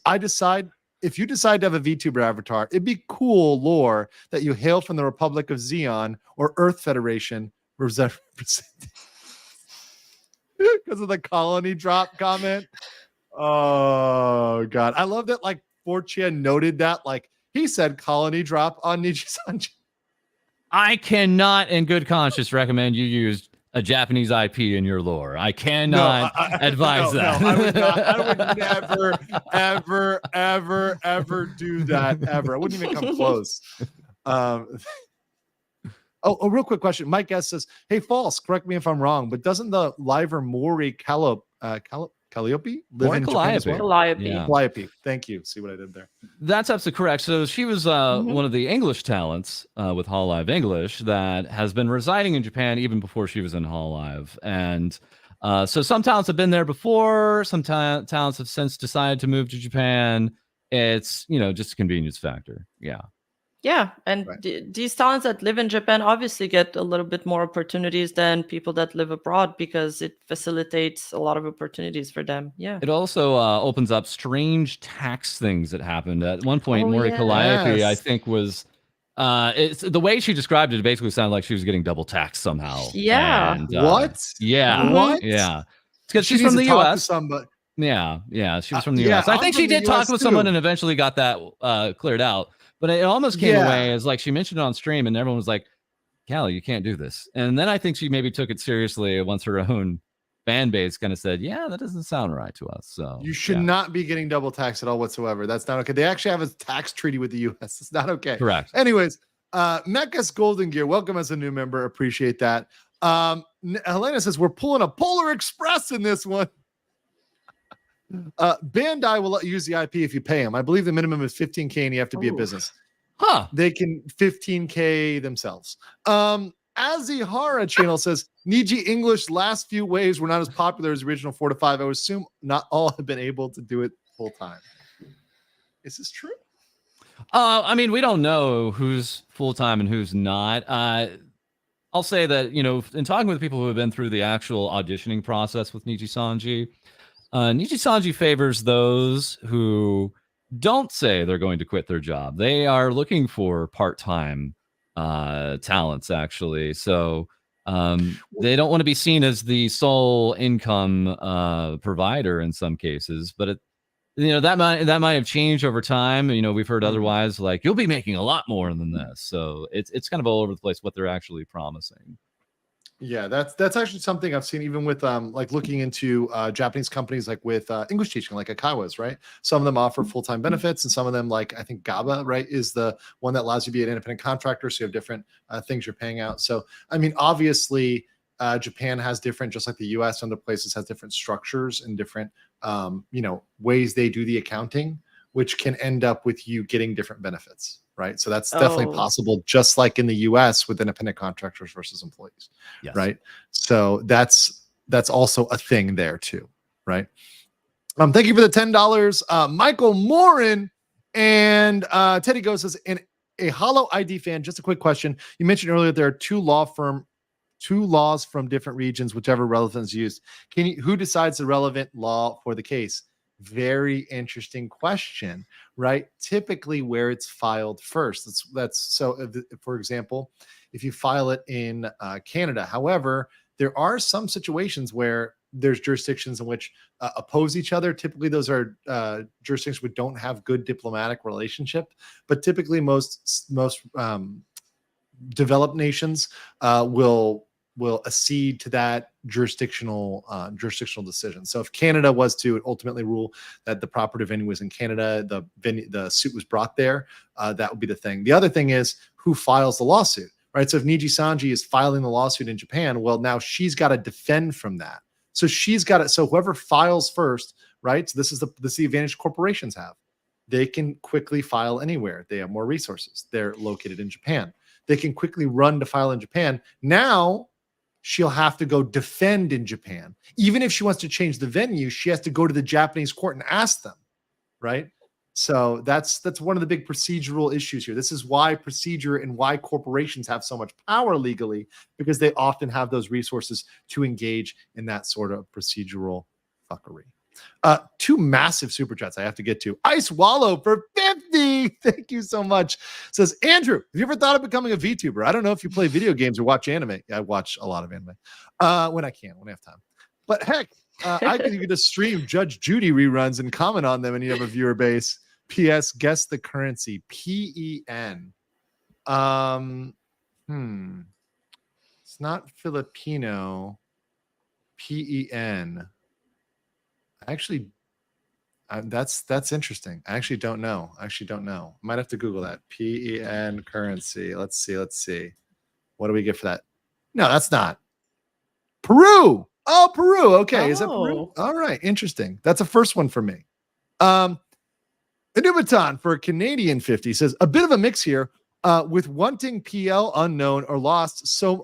if you decide to have a VTuber avatar, it'd be cool lore that you hail from the Republic of Xeon or Earth Federation because of the colony drop comment. Oh God, I love that. Like 4chan noted that, like he said, colony drop on Nijisanji. I cannot, in good conscience, recommend you use a Japanese IP in your lore. I cannot advise that. No, I would not. I would never, ever do that. Ever. I wouldn't even come close. A real quick question. Mike S says, "Hey, false. Correct me if I'm wrong, but doesn't the liver Mori Calliope Or live in Japan as well? Calliope. Yeah. Calliope. Thank you. See what I did there? That's absolutely correct. So she was one of the English talents with Hololive English that has been residing in Japan even before she was in Hololive. And so some talents have been there before. Some talents have since decided to move to Japan. It's, just a convenience factor. Yeah. Yeah, and these talents that live in Japan obviously get a little bit more opportunities than people that live abroad because it facilitates a lot of opportunities for them. Yeah. It also opens up strange tax things that happened. At one point, Mori yeah. Calliope, I Yes. think, was it's the way she described it. It basically sounded like she was getting double taxed somehow. Yeah. And, What? Yeah. What? Yeah. Because She she's needs from to the talk to U.S. somebody. Yeah, she was from the Yeah, U.S. I I'm think from she the did talk US with someone too. and eventually got that cleared out. But it almost came away as like she mentioned it on stream, and everyone was like, "Callie, you can't do this." And then I think she maybe took it seriously once her own fan base kind of said, "Yeah, that doesn't sound right to us." So You should not be getting double taxed at all whatsoever. That's not okay. They actually have a tax treaty with the U.S. It's not okay. Correct. Anyways, Mecca's Golden Gear, welcome as a new member. Appreciate that. Helena says we're pulling a Polar Express in this one. Bandai will let you use the IP if you pay them. I believe the minimum is 15K and you have to be a business. Huh. They can 15K themselves. Azihara channel says Niji English last few waves were not as popular as original 4 to 5. I would assume not all have been able to do it full time. Is this true? I mean, we don't know who's full time and who's not. I'll say that, in talking with people who have been through the actual auditioning process with Nijisanji, Nijisanji favors those who don't say they're going to quit their job. They are looking for part-time talents, actually. So they don't want to be seen as the sole income provider in some cases, but that might have changed over time. We've heard otherwise, like you'll be making a lot more than this. So it's kind of all over the place what they're actually promising. Yeah, that's actually something I've seen even with like looking into Japanese companies like with English teaching, like Akaiwa's, right? Some of them offer full-time benefits, and some of them, like I think GABA, right, is the one that allows you to be an independent contractor. So you have different things you're paying out. So I mean, obviously, Japan has different, just like the US, other places has different structures and different ways they do the accounting, which can end up with you getting different benefits. Right. So that's definitely possible, just like in the US with independent contractors versus employees. Yes. Right. So that's also a thing there too. Right. Thank you for the $10. Michael Morin and Teddy Go says, in a Hollow ID fan, just a quick question. You mentioned earlier there are two laws from different regions, whichever relevance is used. Who decides the relevant law for the case? Very interesting question, right? Typically where it's filed first. For example, if you file it in Canada. However, there are some situations where there's jurisdictions in which oppose each other. Typically those are jurisdictions which don't have good diplomatic relationship, but typically most developed nations will accede to that jurisdictional decision. So if Canada was to ultimately rule that the proper venue was in Canada, the suit was brought there, that would be the thing. The other thing is who files the lawsuit, right? So if Nijisanji is filing the lawsuit in Japan, well, now she's got to defend from that. So she's got it. So whoever files first, right? So this is the advantage corporations have. They can quickly file anywhere. They have more resources. They're located in Japan. They can quickly run to file in Japan. Now she'll have to go defend in Japan. Even if she wants to change the venue, she has to go to the Japanese court and ask them, right? So that's one of the big procedural issues here. This is why procedure and why corporations have so much power legally, because they often have those resources to engage in that sort of procedural fuckery. Two massive super chats I have to get to. Ice Wallow for 50. Thank you so much. Says, Andrew, have you ever thought of becoming a VTuber? I don't know if you play video games or watch anime. I watch a lot of anime when I have time. But heck, I could even just stream Judge Judy reruns and comment on them and you have a viewer base. P.S. Guess the currency. PEN. It's not Filipino. PEN. Actually, that's interesting. I actually don't know. Might have to Google that. PEN currency. Let's see. What do we get for that? No, that's not. Peru. Oh, Peru. Okay. Is that Oh. Peru? All right. Interesting. That's a first one for me. Anubaton for a Canadian 50 says a bit of a mix here with wanting PL unknown or lost. So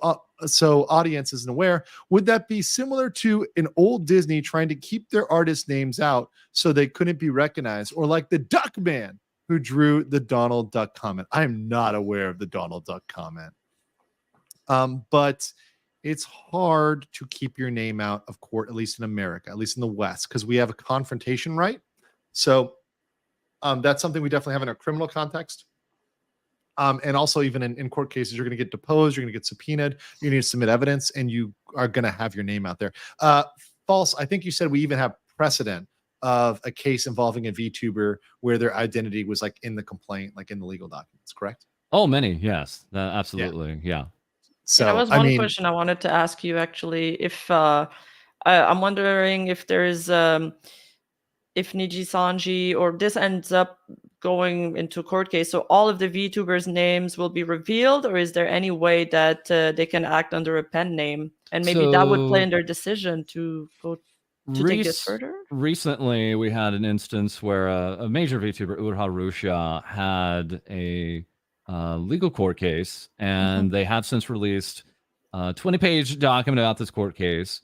audience isn't aware. Would that be similar to an old Disney trying to keep their artist names out so they couldn't be recognized, or like the Duck Man who drew the Donald Duck comment? I'm not aware of the Donald Duck comment. But it's hard to keep your name out of court, at least in America, at least in the West, because we have a confrontation right. So that's something we definitely have in a criminal context. And also even in court cases, you're going to get deposed, you're going to get subpoenaed, you need to submit evidence, and you are going to have your name out there. False. I think you said we even have precedent of a case involving a VTuber where their identity was like in the complaint, like in the legal documents, correct? Oh, many. Yes, absolutely. Yeah. So that was one question I wanted to ask you, actually. If I'm wondering if there's if Nijisanji or this ends up going into court case, so all of the VTubers' names will be revealed, or is there any way that they can act under a pen name, and maybe that would play in their decision to go to take this further? Recently, we had an instance where a major VTuber, Urha Rusha, had a legal court case, and they have since released a 20-page document about this court case,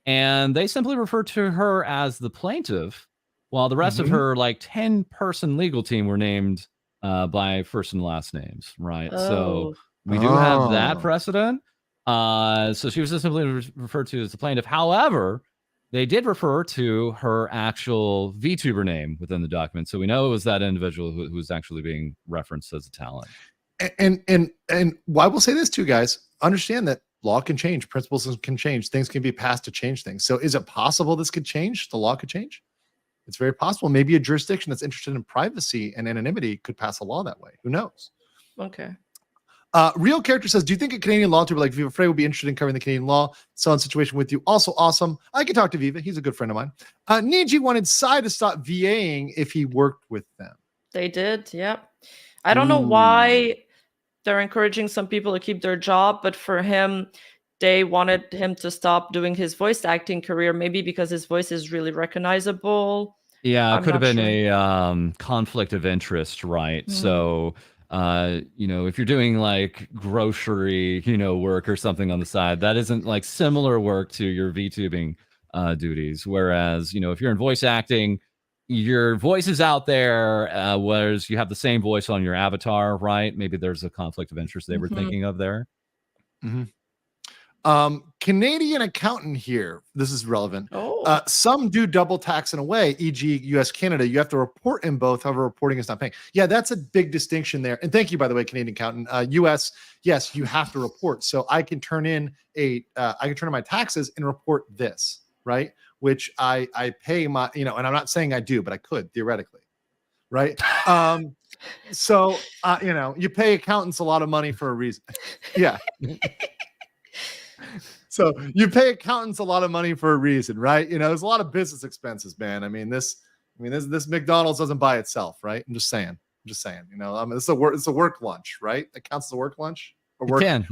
and they simply refer to her as the plaintiff, while the rest of her like 10-person legal team were named by first and last names, right? So we do have that precedent. So she was just simply referred to as the plaintiff. However, they did refer to her actual VTuber name within the document, so we know it was that individual who was actually being referenced as a talent. And why we'll say this too, guys, understand that law can change, principles can change, things can be passed to change things. So is it possible this could change? The law could change? It's very possible. Maybe a jurisdiction that's interested in privacy and anonymity could pass a law that way. Who knows? Okay. Real Character says, do you think a Canadian law tuber like Viva Frey would be interested in covering the Canadian law? Selen situation with you. Also awesome. I can talk to Viva. He's a good friend of mine. Niji wanted Sai to stop VAing if he worked with them. They did. Yep. I don't know why they're encouraging some people to keep their job, but for him, they wanted him to stop doing his voice acting career, maybe because his voice is really recognizable. Yeah, it could have been a conflict of interest, right? So, if you're doing like grocery, work or something on the side, that isn't like similar work to your VTubing duties. Whereas, if you're in voice acting, your voice is out there, whereas you have the same voice on your avatar, right? Maybe there's a conflict of interest they were thinking of there. Canadian accountant here. This is relevant. Some do double tax in a way, e.g. US, Canada. You have to report in both. However, reporting is not paying. Yeah, that's a big distinction there. And thank you, by the way, Canadian accountant. US, yes, you have to report. So I can turn in my taxes and report this, right? Which I pay my, and I'm not saying I do, but I could theoretically, right? So you pay accountants a lot of money for a reason. Yeah. So you pay accountants a lot of money for a reason, right? There's a lot of business expenses, man. This McDonald's doesn't buy itself, right? I'm just saying. It's a work lunch, right? It counts as a work lunch or work dinner.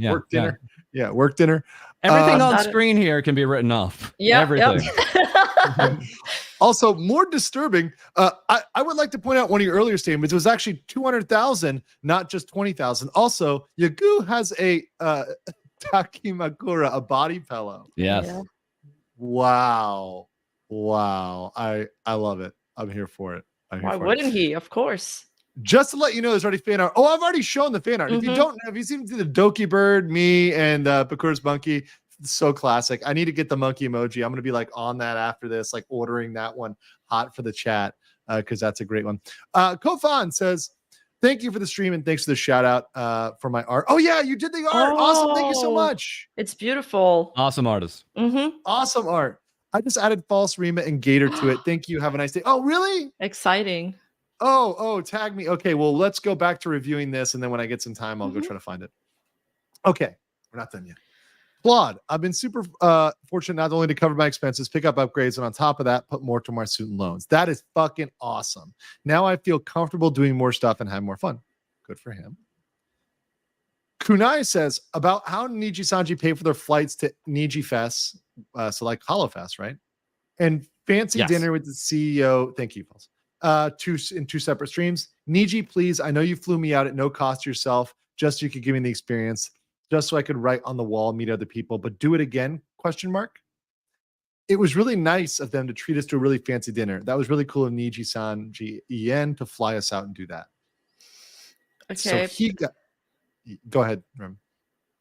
Yeah, work dinner. Everything on screen here can be written off. Yeah, everything. Yep. Also, more disturbing, I would like to point out one of your earlier statements. It was actually 200,000, not just 20,000. Also, Yagoo has a Takimakura, a body pillow. Yes. Yeah. Wow. I love it. I'm here for it. Why wouldn't he? Of course. Just to let you know, there's already fan art. Oh, I've already shown the fan art. If you don't, have you seen the Doki Bird, me, and Bakura's monkey? It's so classic. I need to get the monkey emoji. I'm going to be like on that after this, like ordering that one hot for the chat because that's a great one. Kofan says, thank you for the stream and thanks for the shout out for my art. Oh yeah, you did the art. Awesome. Thank you so much. It's beautiful. Awesome artist. Awesome art. I just added false Rima and Gator to it. Thank you. Have a nice day. Oh, really? Exciting. Oh, tag me. Okay, well, let's go back to reviewing this. And then when I get some time, I'll go try to find it. Okay, we're not done yet. Claude, I've been super fortunate not only to cover my expenses, pick up upgrades, and on top of that, put more to my student loans. That is fucking awesome. Now I feel comfortable doing more stuff and have more fun. Good for him. Kunai says about how Nijisanji pay for their flights to Niji Fest, so like Hollow Fest, right? And fancy dinner with the CEO. Thank you, Pulse. In two separate streams. Niji, please. I know you flew me out at no cost to yourself, just so you could give me the experience, just so I could write on the wall, meet other people. But do it again? ? It was really nice of them to treat us to a really fancy dinner. That was really cool of Nijisanji En to fly us out and do that. Okay. So go ahead, Rem.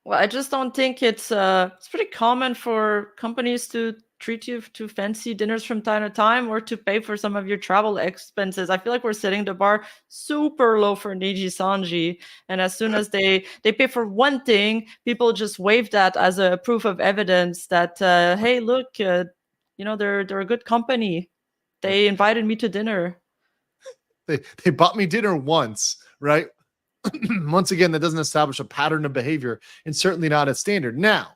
Well, I just don't think it's pretty common for companies to treat you to fancy dinners from time to time or to pay for some of your travel expenses. I feel like we're setting the bar super low for Nijisanji, and as soon as they pay for one thing, people just wave that as a proof of evidence that hey, look, they're a good company. They invited me to dinner. They bought me dinner once, right? Once again, that doesn't establish a pattern of behavior and certainly not a standard. Now,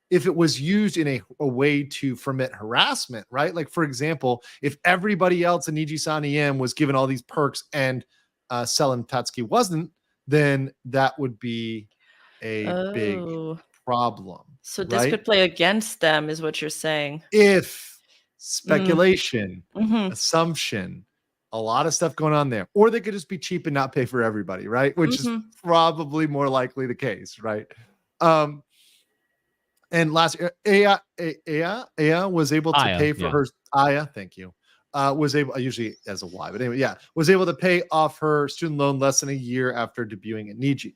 if it was used in a way to foment harassment, right? Like, for example, if everybody else in Nijisanji En was given all these perks and Selen Tatsuki wasn't, then that would be a big problem. So this could play against them, is what you're saying. If speculation, assumption, a lot of stuff going on there. Or they could just be cheap and not pay for everybody, right? Which is probably more likely the case, right? And last year, Aya was able to pay for her. Aya, thank you. Was able, usually as a Y, but anyway, was able to pay off her student loan less than a year after debuting at Niji.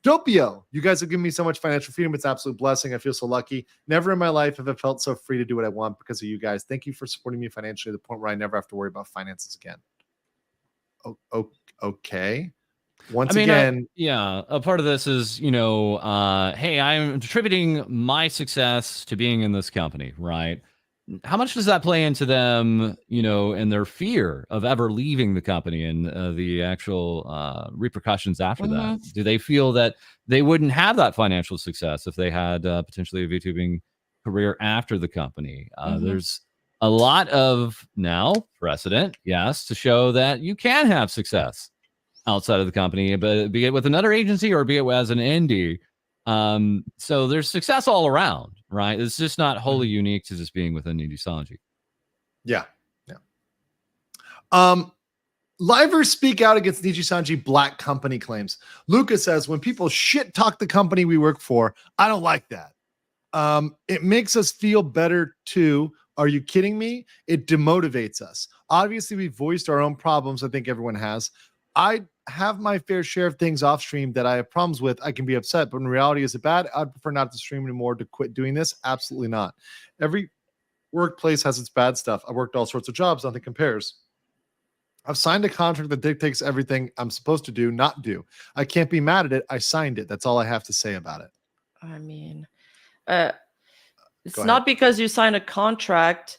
Dopio, you guys have given me so much financial freedom. It's an absolute blessing. I feel so lucky. Never in my life have I felt so free to do what I want because of you guys. Thank you for supporting me financially to the point where I never have to worry about finances again. Okay. Once again, a part of this is, hey, I'm attributing my success to being in this company, right? How much does that play into them, and their fear of ever leaving the company and the actual repercussions after that? Do they feel that they wouldn't have that financial success if they had potentially a VTubing career after the company? There's a lot of now precedent, to show that you can have success outside of the company, but be it with another agency or be it as an indie. So there's success all around, right? It's just not wholly unique to just being within Nijisanji. Yeah. Livers speak out against Nijisanji black company claims. Lucas says, when people shit talk the company we work for, I don't like that. It makes us feel better too. Are you kidding me? It demotivates us. Obviously, we voiced our own problems. I think everyone has. I have my fair share of things off stream that I have problems with. I can be upset, but in reality, is it bad? I'd prefer not to stream anymore, to quit doing this. Absolutely not. Every workplace has its bad stuff. I've worked all sorts of jobs. Nothing compares. I've signed a contract that dictates everything I'm supposed to do, not do. I can't be mad at it. I signed it. That's all I have to say about it. I mean, it's not because you sign a contract.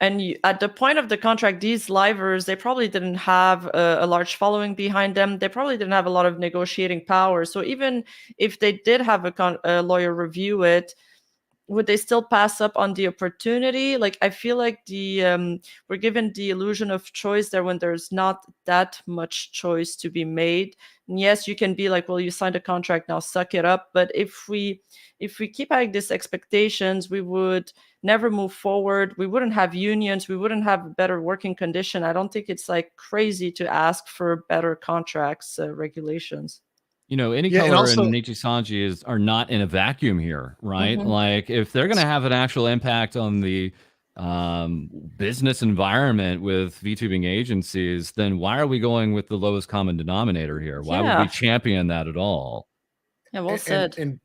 And at the point of the contract, these livers, they probably didn't have a large following behind them. They probably didn't have a lot of negotiating power. So even if they did have a lawyer review it, would they still pass up on the opportunity? Like, I feel like we're given the illusion of choice there when there's not that much choice to be made. And yes, you can be like, well, you signed a contract, now suck it up. But if we keep having these expectations, we would never move forward. We wouldn't have unions. We wouldn't have better working condition. I don't think it's like crazy to ask for better contracts, regulations. Any color in Nijisanji are not in a vacuum here, right? Like, if they're going to have an actual impact on the business environment with VTubing agencies, then why are we going with the lowest common denominator here? Why would we champion that at all? Yeah, well said. And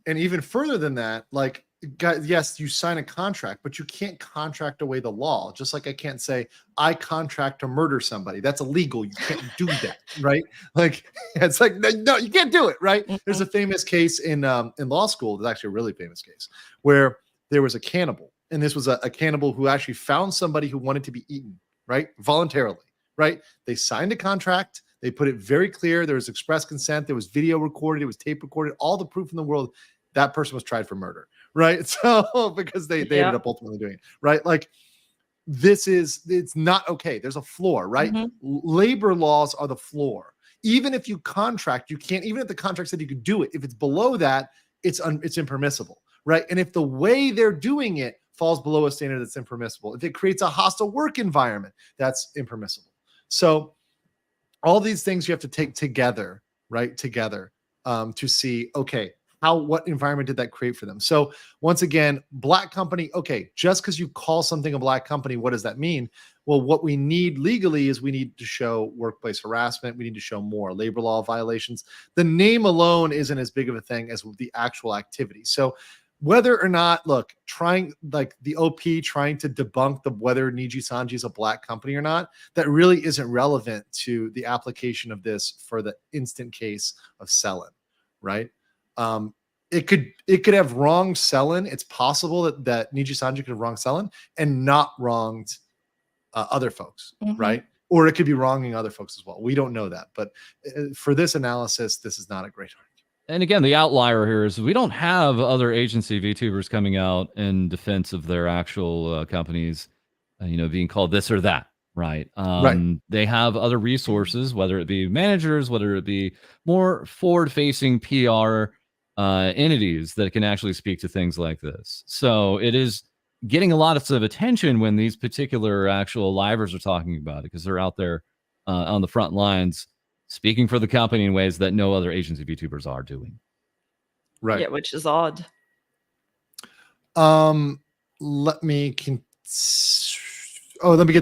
even further than that, like, guys, yes, you sign a contract, but you can't contract away the law. Just like I can't say I contract to murder somebody. That's illegal. You can't do that, right? Like, it's like, no, you can't do it, right? There's a famous case in law school. There's actually a really famous case where there was a cannibal, and this was a cannibal who actually found somebody who wanted to be eaten, right? Voluntarily, right? They signed a contract. They put it very clear. There was express consent. There was video recorded. It was tape recorded. All the proof in the world. That person was tried for murder, right? So because they ended up ultimately doing it, right? Like, it's not okay. There's a floor, right? Labor laws are the floor. even if you contract, you can't, even if the contract said you could do it, if it's below that, it's impermissible, right? And if the way they're doing it falls below a standard, that's impermissible. If it creates a hostile work environment, that's impermissible. So all these things you have to take together, right? Together to see, okay, what environment did that create for them? So once again, black company, okay, just because you call something a black company, what does that mean? Well, what we need legally is we need to show workplace harassment. We need to show more labor law violations. The name alone isn't as big of a thing as the actual activity. So whether or not, look, trying like the OP trying to debunk whether Nijisanji is a black company or not, that really isn't relevant to the application of this for the instant case of Selen, right? It could have wronged Selen. It's possible that Nijisanji could have wronged Selen and not wronged other folks, right? Or it could be wronging other folks as well. We don't know that, but for this analysis, this is not a great argument. And again, the outlier here is we don't have other agency VTubers coming out in defense of their actual companies, being called this or that, right? Right. They have other resources, whether it be managers, whether it be more forward-facing PR entities that can actually speak to things like this. So it is getting a lot of attention when these particular actual livers are talking about it, because they're out there on the front lines speaking for the company in ways that no other agency VTubers are doing. Right. Yeah, which is odd. Let me get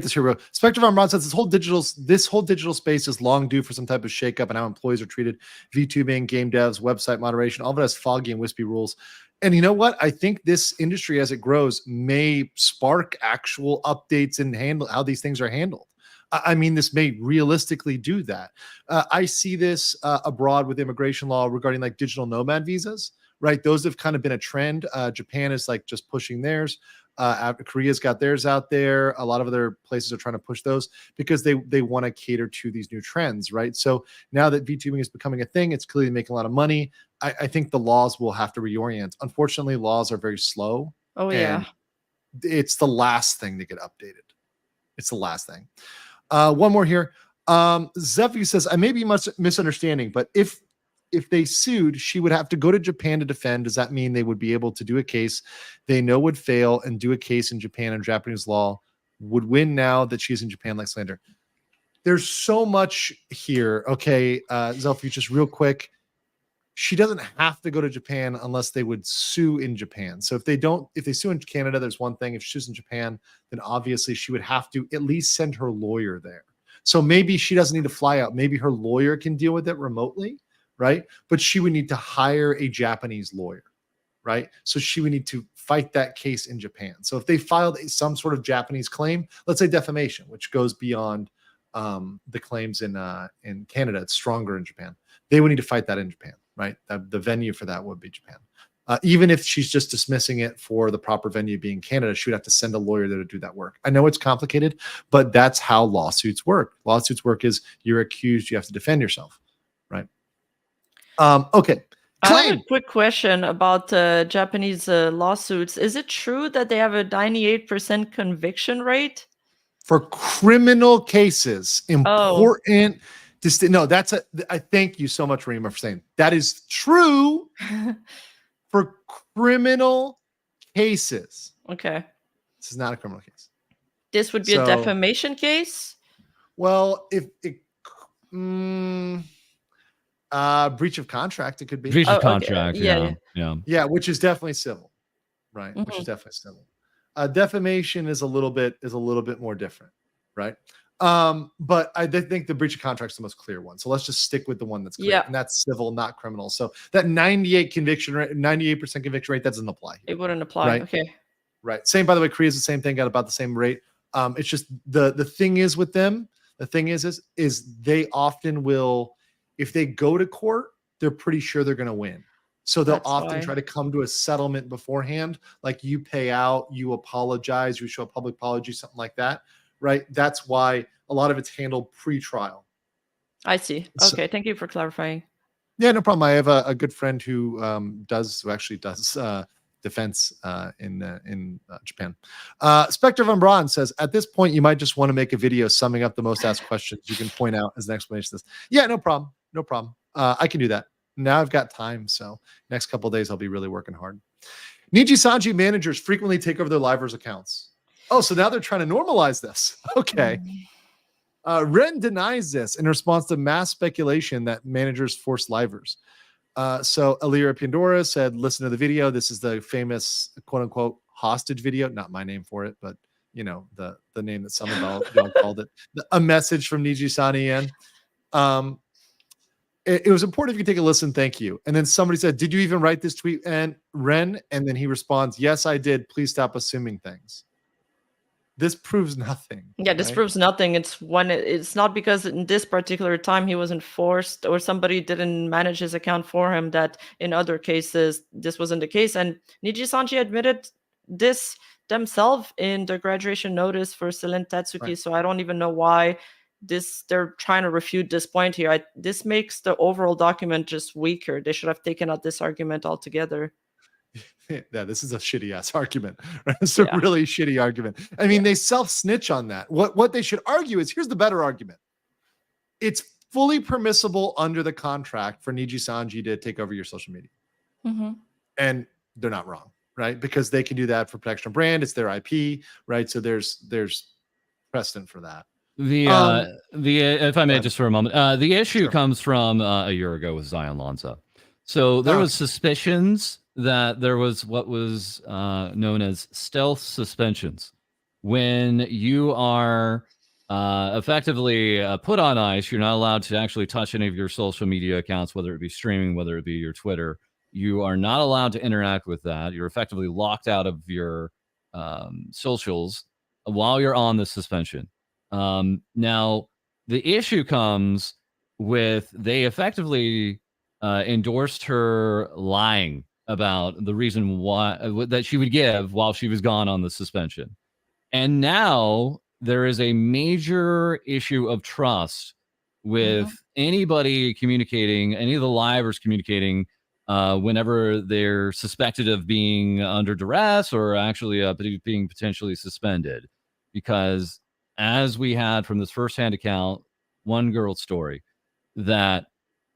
this here. Spectre Von Braun says this whole digital space is long due for some type of shakeup and how employees are treated. VTubing, game devs, website moderation, all of it has foggy and wispy rules. And you know what? I think this industry, as it grows, may spark actual updates and handle how these things are handled. I mean, this may realistically do that. I see this abroad with immigration law regarding like digital nomad visas, right? Those have kind of been a trend. Japan is like just pushing theirs. Korea's got theirs out there. A lot of other places are trying to push those because they want to cater to these new trends, right? So now that VTubing is becoming a thing, it's clearly making a lot of money. I think the laws will have to reorient. Unfortunately, laws are very slow. Oh, yeah. It's the last thing to get updated. It's the last thing. One more here. Zephy says, I may be misunderstanding, but if they sued, she would have to go to Japan to defend. Does that mean they would be able to do a case they know would fail and do a case in Japan and Japanese law would win now that she's in Japan like slander? There's so much here. Okay, Zephy, just real quick. She doesn't have to go to Japan unless they would sue in Japan. So if they sue in Canada, there's one thing. If she sues in Japan, then obviously she would have to at least send her lawyer there. So maybe she doesn't need to fly out. Maybe her lawyer can deal with it remotely, right? But she would need to hire a Japanese lawyer, right? So she would need to fight that case in Japan. So if they filed some sort of Japanese claim, let's say defamation, which goes beyond the claims in Canada, it's stronger in Japan. They would need to fight that in Japan. Right, the venue for that would be Japan. Even if she's just dismissing it for the proper venue being Canada, she would have to send a lawyer there to do that work. I know it's complicated, but that's how lawsuits work. Lawsuits work is you're accused, you have to defend yourself, right? Okay. I have a quick question about Japanese lawsuits. Is it true that they have a 98% conviction rate? For criminal cases, important. No, I thank you so much, Rima, for saying that is true for criminal cases. Okay. This is not a criminal case. This would be a defamation case? Well, if it breach of contract, it could be. Breach of contract, okay. Yeah, which is definitely civil. Right. Which is definitely civil. Defamation is a little bit more different, right? But I think the breach of contract is the most clear one. So let's just stick with the one that's clear, and that's civil, not criminal. So that 98% conviction rate, that doesn't apply here. It wouldn't apply. Right? Okay. Right. Same, by the way, Korea is the same thing, got about the same rate. It's just the thing is with them, the thing is they often will, if they go to court, they're pretty sure they're going to win. So they'll often try to come to a settlement beforehand, like you pay out, you apologize, you show a public apology, something like that. Right. That's why a lot of it's handled pre-trial. I see. Okay. Thank you for clarifying. Yeah, no problem. I have a good friend who actually does defense in Japan. Spectre von Braun says, at this point, you might just want to make a video summing up the most asked questions you can point out as an explanation of this. Yeah, no problem. No problem. I can do that. Now I've got time. So next couple of days, I'll be really working hard. Nijisanji managers frequently take over their livers accounts. Oh, so now they're trying to normalize this. Okay. Ren denies this in response to mass speculation that managers force livers. So Alira Pandora said, listen to the video. This is the famous quote unquote hostage video. Not my name for it, but you know, the name that some of y'all called it. A message from Nijisanji. It was important if you could take a listen. Thank you. And then somebody said, did you even write this tweet? And Ren, and then he responds, yes, I did. Please stop assuming things. This proves nothing. Yeah, this proves nothing. It's it's not because in this particular time he wasn't forced or somebody didn't manage his account for him that in other cases this wasn't the case. And Nijisanji admitted this themselves in the graduation notice for Selen Tatsuki. Right. So I don't even know why they're trying to refute this point here. This makes the overall document just weaker. They should have taken out this argument altogether. Yeah, this is a shitty ass argument. Right? It's a really shitty argument. I mean, they self-snitch on that. What they should argue is, here's the better argument. It's fully permissible under the contract for Nijisanji to take over your social media. Mm-hmm. And they're not wrong, right? Because they can do that for protection of brand. It's their IP, right? So there's precedent for that. If I may just for a moment, the issue comes from a year ago with Zion Lanza. So there was suspicions that there was what was known as stealth suspensions. When you are effectively put on ice, you're not allowed to actually touch any of your social media accounts, whether it be streaming, whether it be your Twitter. You are not allowed to interact with that. You're effectively locked out of your socials while you're on the suspension. Now, the issue comes with they effectively endorsed her lying about the reason why that she would give while she was gone on the suspension. And now there is a major issue of trust with anybody communicating, any of the livers communicating whenever they're suspected of being under duress or actually being potentially suspended. Because as we had from this firsthand account, one girl's story, that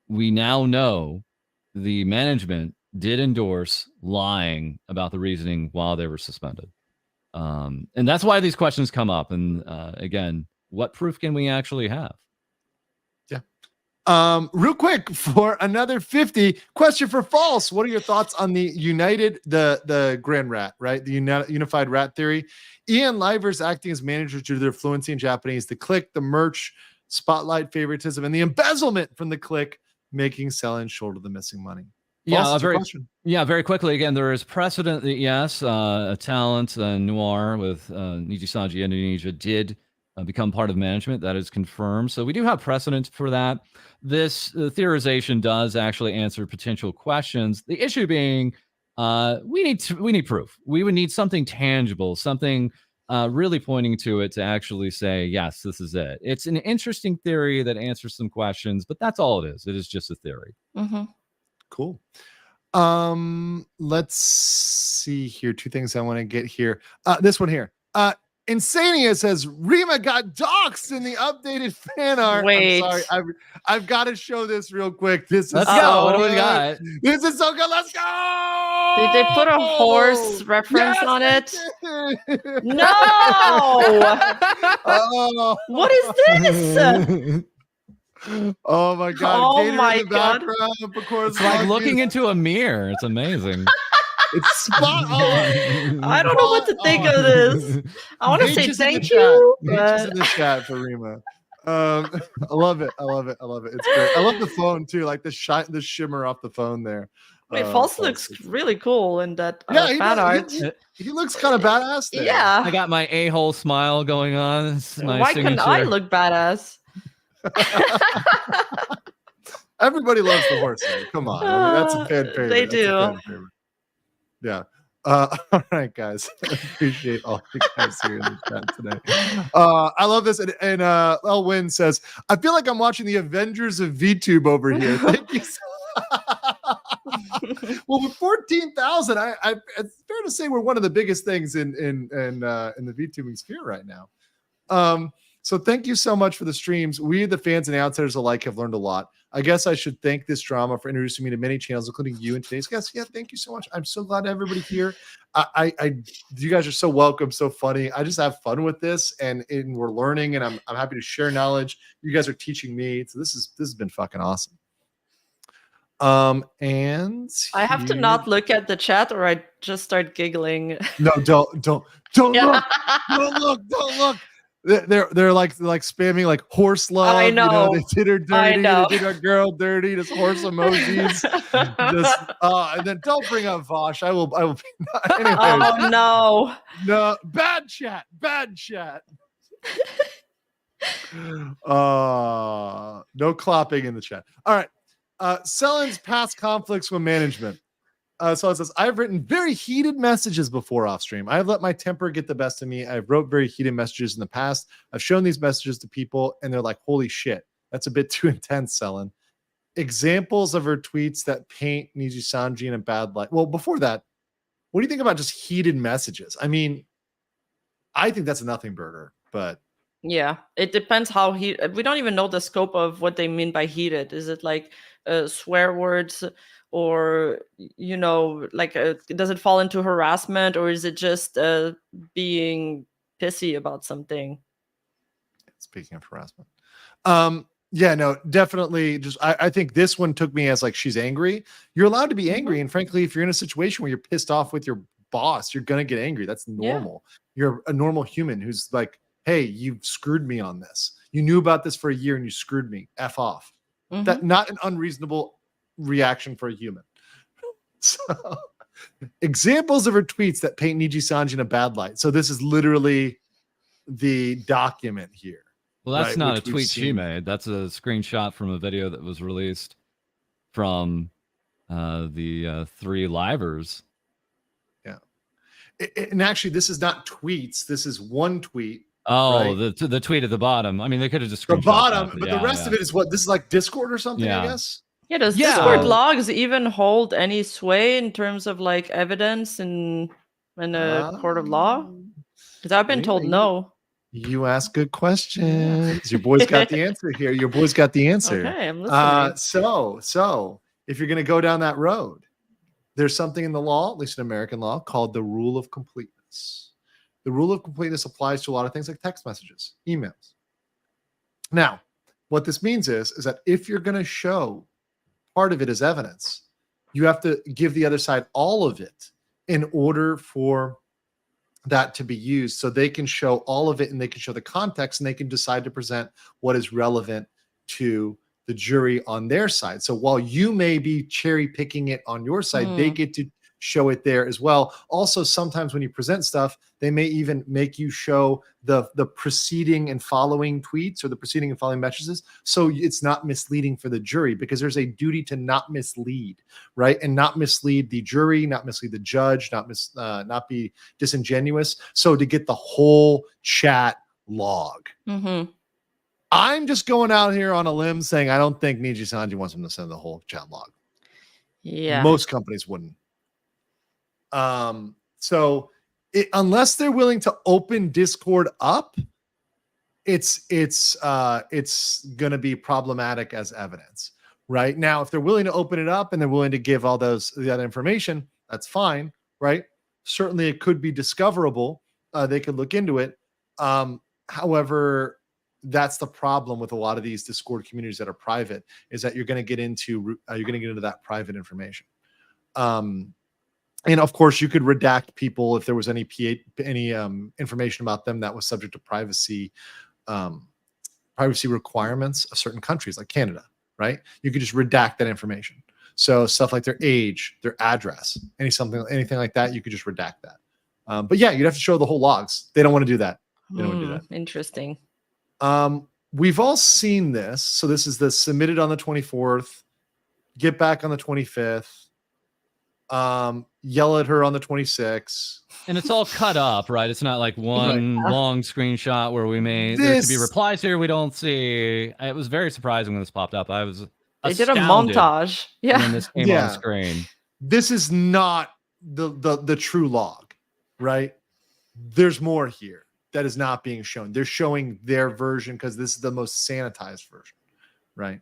we now know the management did endorse lying about the reasoning while they were suspended. And that's why these questions come up. And again, what proof can we actually have? Yeah. Real quick for another 50 question for false. What are your thoughts on the the Grand Rat, right? The unified rat theory. Ian Livers acting as managers due to their fluency in Japanese, the click, the merch, spotlight favoritism, and the embezzlement from the click, making Selen short of the missing money. Very quickly. Again, there is precedent that yes, a talent Noir with Nijisanji Indonesia did become part of management. That is confirmed. So we do have precedent for that. This theorization does actually answer potential questions. The issue being, we need proof. We would need something tangible, something really pointing to it to actually say, yes, this is it. It's an interesting theory that answers some questions, but that's all it is. It is just a theory. Mm-hmm. Cool. Let's see here. Two things I want to get here. This one here. Insania says Rima got doxxed in the updated fan art. Wait. I'm sorry. I've got to show this real quick. Let's go. What do we got? This is so good. Let's go. Did they put a horse reference on it? No. What is this? Oh my god! Oh Gator my in the god! It's like looking into a mirror. It's amazing. It's spot on. I don't know what to think of this. I want to say thank you. But... in the chat for Rima. I love it. It's great. I love the phone too, like the shimmer off the phone there. Wait, False looks really cool in that fan art. He looks kind of badass there. Yeah. I got my a-hole smile going on. Why couldn't I look badass? Everybody loves the horse. Come on, I mean, that's a fan favorite. They do. Yeah. All right, guys. I appreciate all you guys here in the chat today. I love this. And Elwin says, I feel like I'm watching the Avengers of VTube over here. Thank you so Well, with 14,000, it's fair to say we're one of the biggest things in the VTubing sphere right now. So thank you so much for the streams. We, the fans and the outsiders alike, have learned a lot. I guess I should thank this drama for introducing me to many channels, including you and today's guest. Yeah, thank you so much. I'm so glad to have everybody here. You guys are so welcome, so funny. I just have fun with this, and we're learning, and I'm happy to share knowledge. You guys are teaching me, so this has been fucking awesome. And I have to not look at the chat, or I just start giggling. No, don't look, don't look. They're like spamming like horse love. I know. You know, they did her dirty. They did our girl dirty. Just horse emojis. And then don't bring up Vosh. I will. Anyways. Oh no, bad chat. No clapping in the chat. All right. Selen's past conflicts with management. So it says, I've written very heated messages before off stream. I've let my temper get the best of me. I've wrote very heated messages in the past. I've shown these messages to people, and they're like, holy shit, that's a bit too intense, Selen. Examples of her tweets that paint Nijisanji in a bad light. Well, before that, what do you think about just heated messages? I mean, I think that's a nothing burger, but... Yeah, it depends how we don't even know the scope of what they mean by heated. Is it like swear words, or like does it fall into harassment, or is it just being pissy about something? Speaking of harassment, yeah, no, definitely. Just I think this one took me as like, she's angry. You're allowed to be angry, and frankly, if you're in a situation where you're pissed off with your boss, you're gonna get angry. That's normal. Yeah. You're a normal human who's like, hey, you've screwed me on this. You knew about this for a year and you screwed me. F off. That not an unreasonable reaction for a human. So, examples of her tweets that paint Nijisanji in a bad light. So this is literally the document here. Well, that's not a tweet she made. That's a screenshot from a video that was released from the 3 livers. Yeah. And actually, this is not tweets. This is one tweet. Oh, right? the tweet at the bottom. I mean, they could have just the bottom, but the rest of it is what? This is like Discord or something, I guess. Yeah, does Discord logs even hold any sway in terms of like evidence in a court of law? Because I've been told no. You ask good questions. Your boy's got the answer here. Your boy's got the answer. Okay, I'm listening. So if you're going to go down that road, there's something in the law, at least in American law, called the rule of completeness. The rule of completeness applies to a lot of things like text messages, emails. Now, what this means is that if you're going to show part of it as evidence, you have to give the other side all of it in order for that to be used, so they can show all of it and they can show the context and they can decide to present what is relevant to the jury on their side. So while you may be cherry picking it on your side, they get to show it there as well. Also, sometimes when you present stuff, they may even make you show the preceding and following tweets or the preceding and following messages, so it's not misleading for the jury, because there's a duty to not mislead, right? And not mislead the jury, not mislead the judge, not be disingenuous. So to get the whole chat log. I'm just going out here on a limb saying I don't think Nijisanji wants him to send the whole chat log. Yeah, most companies wouldn't. So unless they're willing to open Discord up, it's going to be problematic as evidence. Right now, if they're willing to open it up and they're willing to give all the other information, that's fine, right? Certainly, it could be discoverable. They could look into it. However, that's the problem with a lot of these Discord communities that are private, is that you're going to get into that private information. And of course, you could redact people if there was any information about them that was subject to privacy requirements of certain countries, like Canada, right? You could just redact that information. So stuff like their age, their address, anything like that, you could just redact that. But yeah, you'd have to show the whole logs. They don't want to do that. They don't want to do that. Interesting. We've all seen this. So this is the submitted on the 24th, get back on the 25th. Yell at her on the 26th, and it's all cut up, right? It's not like one long screenshot where there could be replies here we don't see. It was very surprising when this popped up. I was they did a montage, when this came on screen. this is not the true log, right? There's more here that is not being shown. They're showing their version because this is the most sanitized version, right?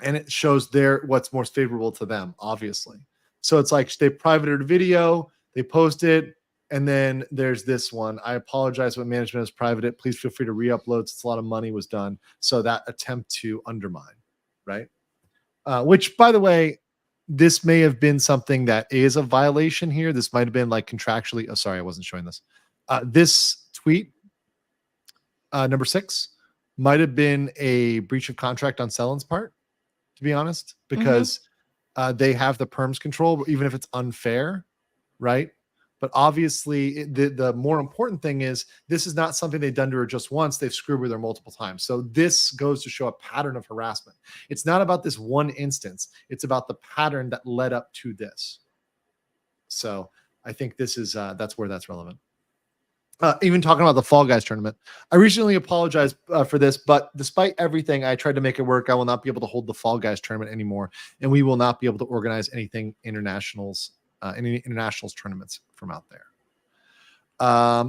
And it shows what's most favorable to them, obviously. So it's like they privated a video, they post it, and then there's this one. I apologize when management has privated it. Please feel free to re-upload since a lot of money was done. So that attempt to undermine, right? Which, by the way, this may have been something that is a violation here. This might have been like contractually. Oh, sorry, I wasn't showing this. This tweet, number 6, might have been a breach of contract on Selen's part, to be honest, because they have the perms control, even if it's unfair, right? But obviously, the more important thing is this is not something they've done to her just once. They've screwed with her multiple times. So this goes to show a pattern of harassment. It's not about this one instance. It's about the pattern that led up to this. So I think this is that's where that's relevant. Even talking about the Fall Guys tournament, I recently apologized for this, but despite everything, I tried to make it work. I will not be able to hold the Fall Guys tournament anymore, and we will not be able to organize anything any internationals tournaments from out there.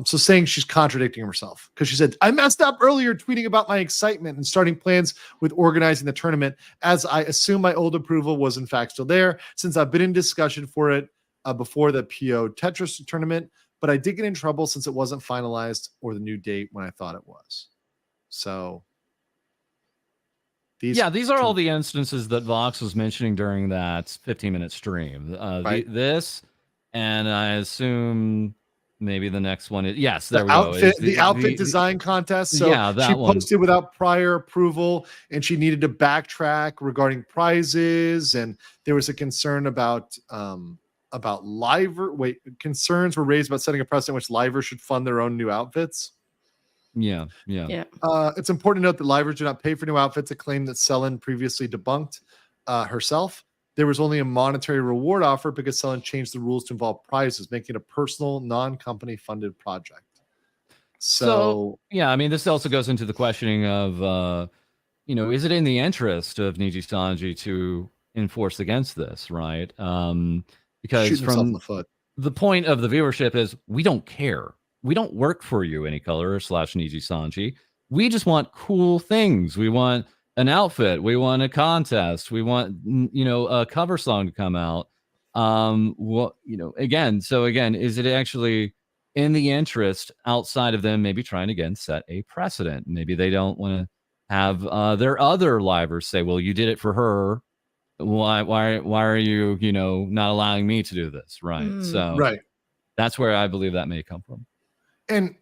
So saying she's contradicting herself because she said, I messed up earlier tweeting about my excitement and starting plans with organizing the tournament, as I assume my old approval was in fact still there since I've been in discussion for it before the PO Tetris tournament, but I did get in trouble since it wasn't finalized or the new date when I thought it was. So these are all the instances that Vox was mentioning during that 15-minute stream. Right. This, and I assume maybe the next one is the outfit design contest. So she posted without prior approval, and she needed to backtrack regarding prizes, and there was a concern about Liver. Concerns were raised about setting a precedent which Liver should fund their own new outfits. Yeah. It's important to note that Livers do not pay for new outfits, a claim that Selen previously debunked herself. There was only a monetary reward offer because Selen changed the rules to involve prizes, making it a personal, non-company funded project. So yeah, I mean, this also goes into the questioning of, is it in the interest of Nijisanji to enforce against this, right? Because from the point of the viewership is we don't care. We don't work for you, any color / Nijisanji. We just want cool things. We want an outfit. We want a contest. We want, a cover song to come out. Again, is it actually in the interest outside of them maybe trying to, again, set a precedent? Maybe they don't want to have their other livers say, well, you did it for her. Why are you, not allowing me to do this? Right. So right. That's where I believe that may come from. And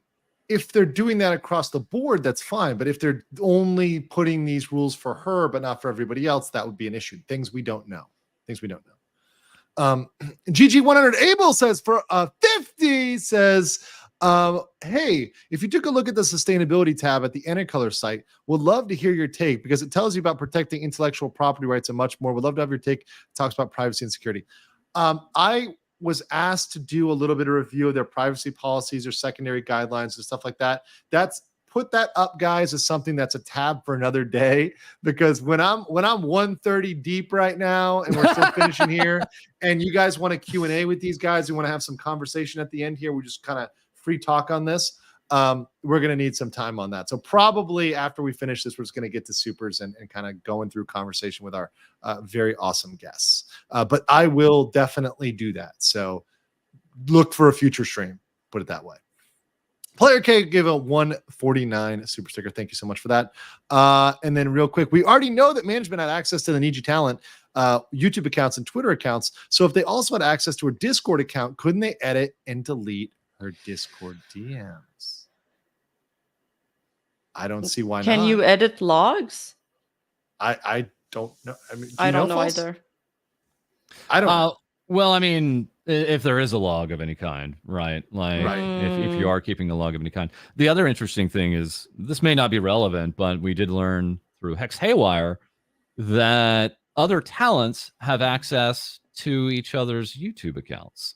if they're doing that across the board, that's fine. But if they're only putting these rules for her, but not for everybody else, that would be an issue. Things we don't know. GG100 Abel says for 50 says, hey, if you took a look at the sustainability tab at the Anycolor site, would love to hear your take because it tells you about protecting intellectual property rights and much more. Would love to have your take. It talks about privacy and security. I was asked to do a little bit of review of their privacy policies or secondary guidelines and stuff like that. Put that up, guys, as something that's a tab for another day, because when I'm 130 deep right now and we're still finishing here and you guys want a Q&A with these guys, you want to have some conversation at the end here, we just kind of free talk on this. We're going to need some time on that. So probably after we finish this, we're just going to get to supers and kind of going through conversation with our very awesome guests. But I will definitely do that. So look for a future stream, put it that way. Player K gave a 149 super sticker. Thank you so much for that. And then real quick, we already know that management had access to the Niji Talent YouTube accounts and Twitter accounts. So if they also had access to her Discord account, couldn't they edit and delete her Discord DMs? I don't see why not. Can you edit logs? I don't know. I mean, I don't know either. I don't know. Well, I mean, if there is a log of any kind, right? Like if you are keeping a log of any kind. The other interesting thing is, this may not be relevant, but we did learn through Hex Haywire that other talents have access to each other's YouTube accounts.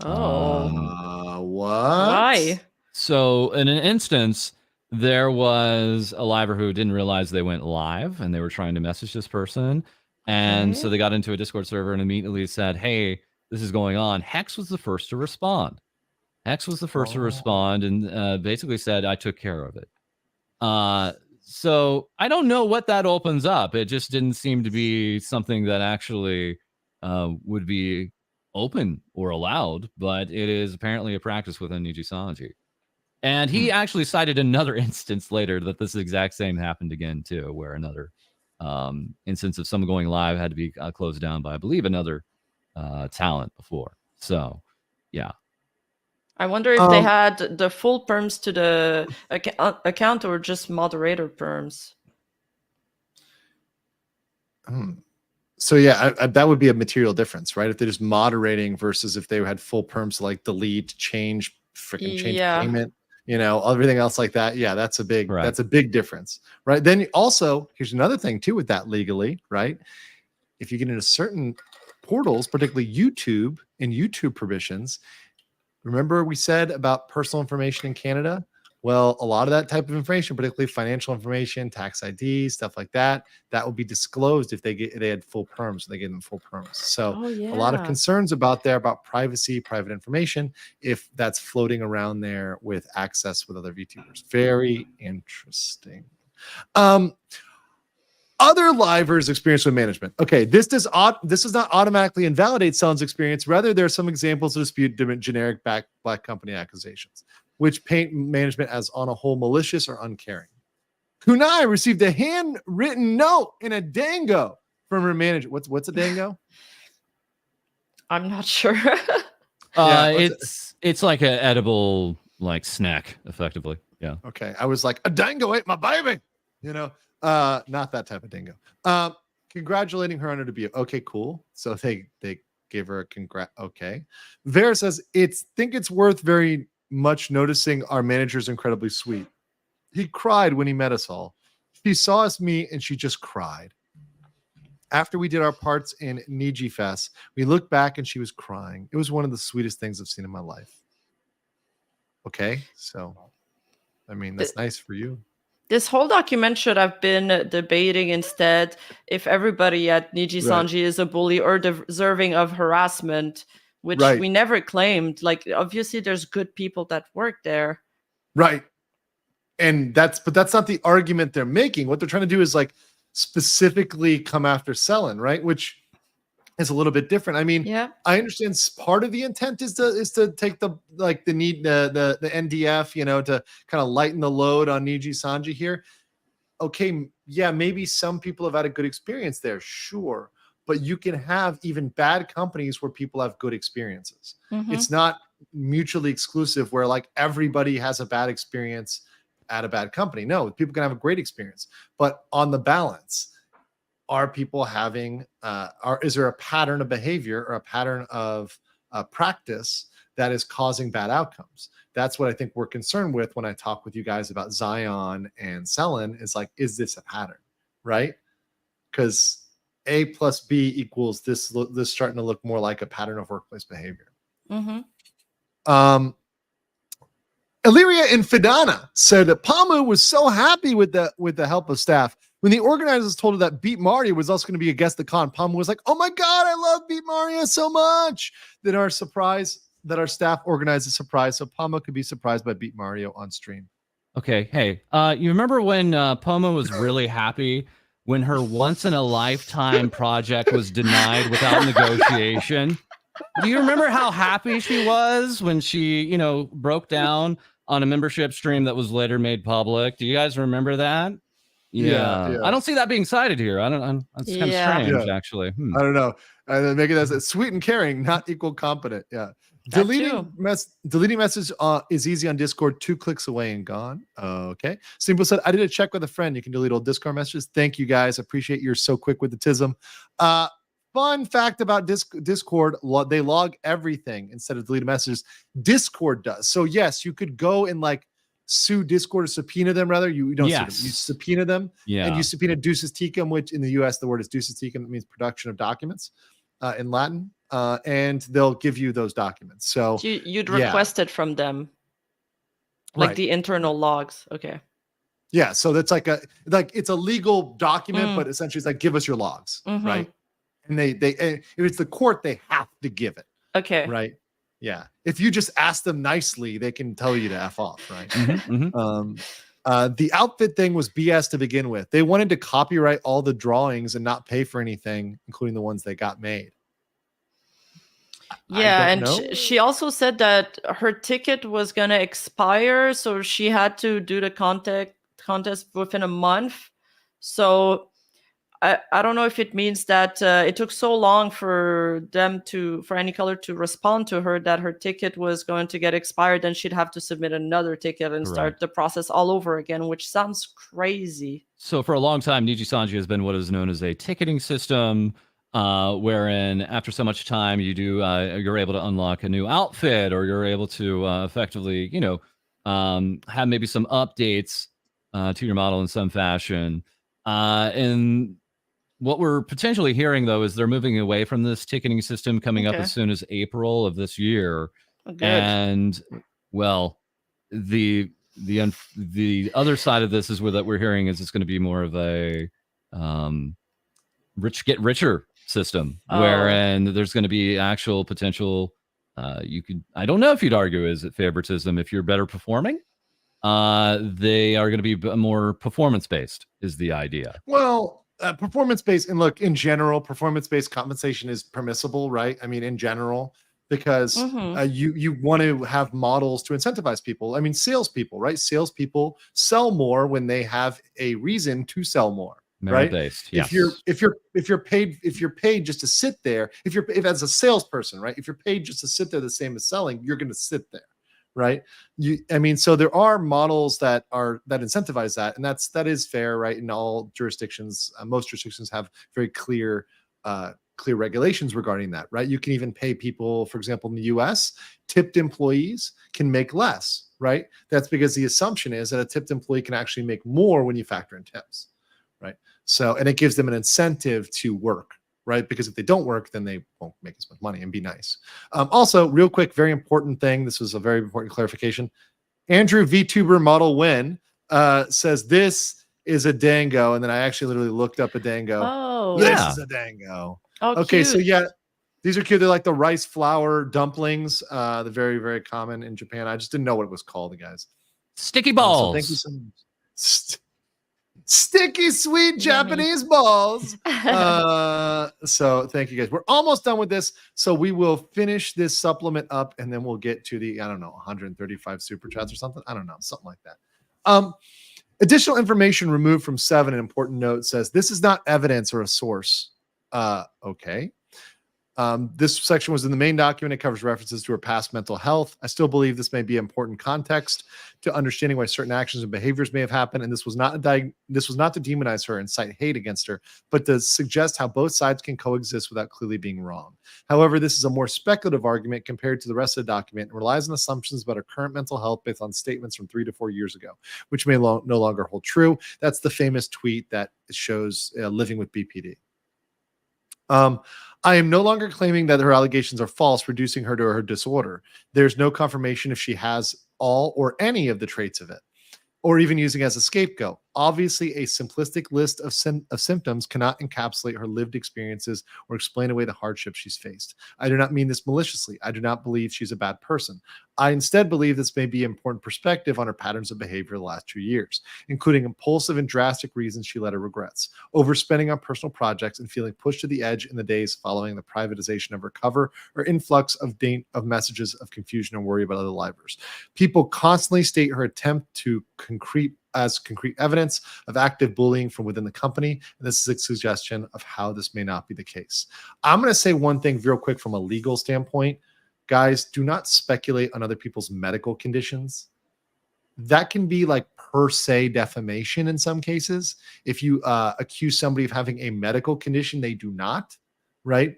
Oh. What? Why? So in an instance, there was a liver who didn't realize they went live and they were trying to message this person. And so they got into a Discord server and immediately said, hey, this is going on. Hex was the first to respond. And basically said, I took care of it. So I don't know what that opens up. It just didn't seem to be something that actually would be open or allowed, but it is apparently a practice within Nijisanji. And he actually cited another instance later that this exact same happened again too, where another instance of someone going live had to be closed down by, I believe, another talent before. So, yeah. I wonder if they had the full perms to the account or just moderator perms. So yeah, that would be a material difference, right? If they're just moderating versus if they had full perms to like delete, change payment, everything else like that. Yeah, that's a big difference, right? Then also, here's another thing too with that legally, right? If you get into certain portals, particularly YouTube and YouTube permissions, remember we said about personal information in Canada? Well, a lot of that type of information, particularly financial information, tax ID, stuff like that, that will be disclosed if they had full perms. So they gave them full perms. So a lot of concerns about privacy, private information, if that's floating around there with access with other VTubers. Very interesting. Other livers' experience with management. Okay, this does not automatically invalidate Selen's experience. Rather, there are some examples of dispute generic black company accusations, which paint management as on a whole malicious or uncaring. Kunai received a handwritten note in a dango from her manager. What's a dango? I'm not sure. It's like an edible snack, effectively. Yeah. Okay. I was like, a dango ate my baby. Not that type of dingo. Congratulating her on her debut. Okay, cool. So they gave her a congrat. Okay. Vera says, think it's worth very much noticing our manager's incredibly sweet. He cried when he met us all. She saw us meet and she just cried. After we did our parts in Niji Fest, we looked back and she was crying. It was one of the sweetest things I've seen in my life. Okay. So, I mean, that's nice for you. This whole document should have been debating instead if everybody at Nijisanji is a bully or deserving of harassment, which we never claimed. Like, obviously, there's good people that work there. Right. And that's not the argument they're making. What they're trying to do is specifically come after Selen, right? Which is a little bit different. I mean, I understand part of the intent is to take the NDF, to kind of lighten the load on Nijisanji here. Okay, yeah, maybe some people have had a good experience there, sure, but you can have even bad companies where people have good experiences. It's not mutually exclusive where everybody has a bad experience at a bad company. No, people can have a great experience, but on the balance, are people having is there a pattern of behavior or a pattern of practice that is causing bad outcomes? That's what I think we're concerned with when I talk with you guys about Zion and Selen, is this a pattern, right? Because A plus B equals this starting to look more like a pattern of workplace behavior. Illyria Infidana said that Pamu was so happy with the help of staff. When the organizers told her that Beat Mario was also going to be a guest at the con, Pamu was like, "Oh my god, I love Beat Mario so much!" That our staff organized a surprise, so Pamu could be surprised by Beat Mario on stream. Okay, hey, you remember when Pamu was really happy when her once-in-a-lifetime project was denied without negotiation? Do you remember how happy she was when she, broke down on a membership stream that was later made public? Do you guys remember that? Yeah. I don't see that being cited here. It's kind of strange, actually. I don't know. Make it as sweet and caring, not equal competent. Yeah. Deleting message is easy on Discord. 2 clicks away and gone. Okay. Simple said, I did a check with a friend. You can delete old Discord messages. Thank you guys. Appreciate you're so quick with the tism. Fun fact about Discord, they log everything instead of deleted messages. Discord does. So yes, you could go and sue Discord or subpoena them, rather. You don't sue them. You subpoena them. And you subpoena Ducis Tecum, which in the US, the word is Ducis Tecum. It means production of documents in Latin. And they'll give you those documents. So you'd request it from them. The internal logs. Okay. Yeah. So that's it's a legal document, but essentially it's give us your logs, right? and if it's the court, they have to give it. Okay. Right. Yeah. If you just ask them nicely, they can tell you to F off. Right. The outfit thing was BS to begin with. They wanted to copyright all the drawings and not pay for anything, including the ones they got made. Yeah, and she also said that her ticket was going to expire, so she had to do the contest within a month. So I don't know if it means that it took so long for any color to respond to her that her ticket was going to get expired, and she'd have to submit another ticket and start the process all over again, which sounds crazy. So for a long time, Nijisanji has been what is known as a ticketing system, wherein after so much time you're able to unlock a new outfit, or you're able to effectively, have maybe some updates to your model in some fashion. And what we're potentially hearing, though, is they're moving away from this ticketing system coming up as soon as April of this year. Good. And, well, the other side of this is that we're hearing is it's going to be more of a rich get richer system, wherein there's going to be actual potential. I don't know if you'd argue is it favoritism if you're better performing. They are going to be more performance based is the idea. Well, performance-based, and look, in general, performance-based compensation is permissible, right? I mean, in general, because you want to have models to incentivize people. I mean, salespeople, right? Salespeople sell more when they have a reason to sell more, right? Based, yes. If you're paid just to sit there, if as a salesperson, right? If you're paid just to sit there, the same as selling, you're going to sit there. Right. So there are models that incentivize that. And that is fair, right? In all jurisdictions, most jurisdictions have very clear regulations regarding that, right? You can even pay people, for example, in the US, tipped employees can make less, right? That's because the assumption is that a tipped employee can actually make more when you factor in tips, right? So, and it gives them an incentive to work. Right? Because if they don't work, then they won't make as much money and be nice. Also, real quick, very important thing. This was a very important clarification. Andrew VTuber Model Win says this is a dango. And then I actually literally looked up a dango. Oh, this is a dango. Oh, okay, cute. so yeah, these are cute. They're like the rice flour dumplings. They're very, very common in Japan. I just didn't know what it was called, guys. Sticky balls. So thank you so much. Sticky sweet Japanese balls. So thank you guys. We're almost done with this. So we will finish this supplement up and then we'll get to the, 135 super chats or something. I don't know, something like that. Additional information removed from 7, an important note says this is not evidence or a source. Okay. This section was in the main document. It covers references to her past mental health. I still believe this may be important context to understanding why certain actions and behaviors may have happened. And this was not to demonize her and cite hate against her, but to suggest how both sides can coexist without clearly being wrong. However, this is a more speculative argument compared to the rest of the document and relies on assumptions about her current mental health based on statements from 3 to 4 years ago, which may no longer hold true. That's the famous tweet that shows living with BPD. I am no longer claiming that her allegations are false, reducing her to her disorder. There's no confirmation if she has all or any of the traits of it, or even using as a scapegoat. Obviously, a simplistic list of symptoms cannot encapsulate her lived experiences or explain away the hardships she's faced. I do not mean this maliciously. I do not believe she's a bad person. I instead believe this may be important perspective on her patterns of behavior the last 2 years, including impulsive and drastic reasons she later regrets, overspending on personal projects and feeling pushed to the edge in the days following the privatization of her cover or influx of messages of confusion and worry about other livers. People constantly state her attempt to concrete evidence of active bullying from within the company. And this is a suggestion of how this may not be the case. I'm going to say one thing real quick from a legal standpoint. Guys, do not speculate on other people's medical conditions. That can be like per se defamation in some cases. If you accuse somebody of having a medical condition, they do not, right?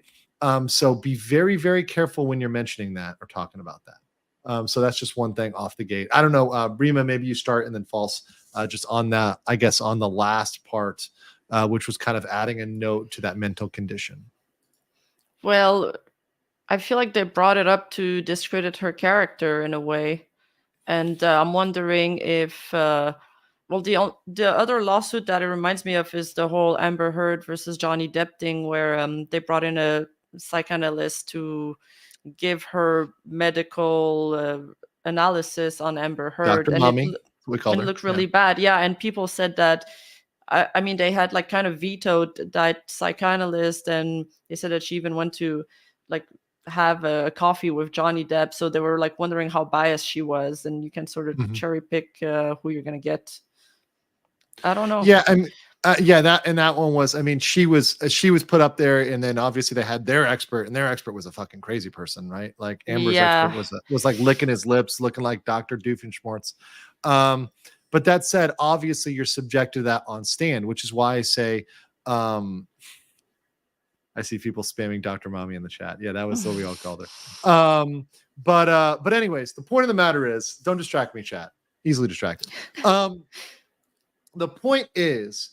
So be very, very careful when you're mentioning that or talking about that. So that's just one thing off the gate. I don't know, Rima, maybe you start and then False just on that, I guess, on the last part, which was kind of adding a note to that mental condition. Well, I feel like they brought it up to discredit her character in a way. And I'm wondering if well, the other lawsuit that it reminds me of is the whole Amber Heard versus Johnny Depp thing, where they brought in a psychoanalyst to give her medical analysis on Amber Heard, Dr. and Mommy, we called it her. looked really bad. Yeah, and people said that. I mean, they had like kind of vetoed that psychoanalyst, and they said that she even went to like have a coffee with Johnny Depp. So they were like wondering how biased she was, and you can sort of cherry pick who you're gonna get. I don't know. Yeah, that one was. I mean, she was put up there, and then obviously they had their expert, and their expert was a fucking crazy person, right? Like Amber's expert was like licking his lips, looking like Dr. Doofenshmirtz. But that said, obviously you're subject to that on stand, which is why I say, I see people spamming Dr. Mommy in the chat. Yeah, that was what we all called her. But anyways, the point of the matter is, don't distract me, chat. Easily distracted. The point is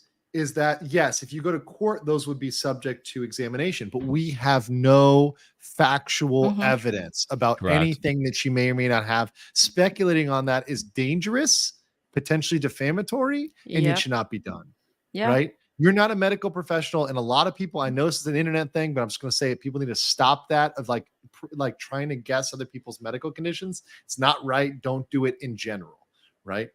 that yes, if you go to court, those would be subject to examination, but we have no factual evidence about anything that she may or may not have. Speculating on that is dangerous, potentially defamatory, and it should not be done. Yeah. Right? You're not a medical professional, and a lot of people, I know this is an internet thing, but I'm just going to say it. People need to stop that of like trying to guess other people's medical conditions. It's not right. Don't do it in general. Right?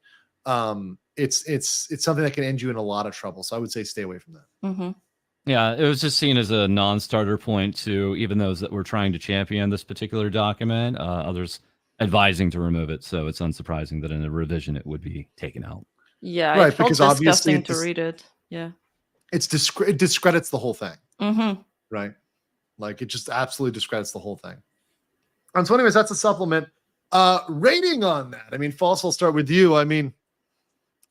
It's something that can end you in a lot of trouble. So I would say stay away from that. Yeah, it was just seen as a non-starter point to even those that were trying to champion this particular document, others advising to remove it. So it's unsurprising that in a revision it would be taken out. Yeah, right, it felt because obviously disgusting to read it. Yeah, it discredits the whole thing. Right, like it just absolutely discredits the whole thing. And so, anyways, that's a supplement. Rating on that. I mean, False, I'll start with you. I mean,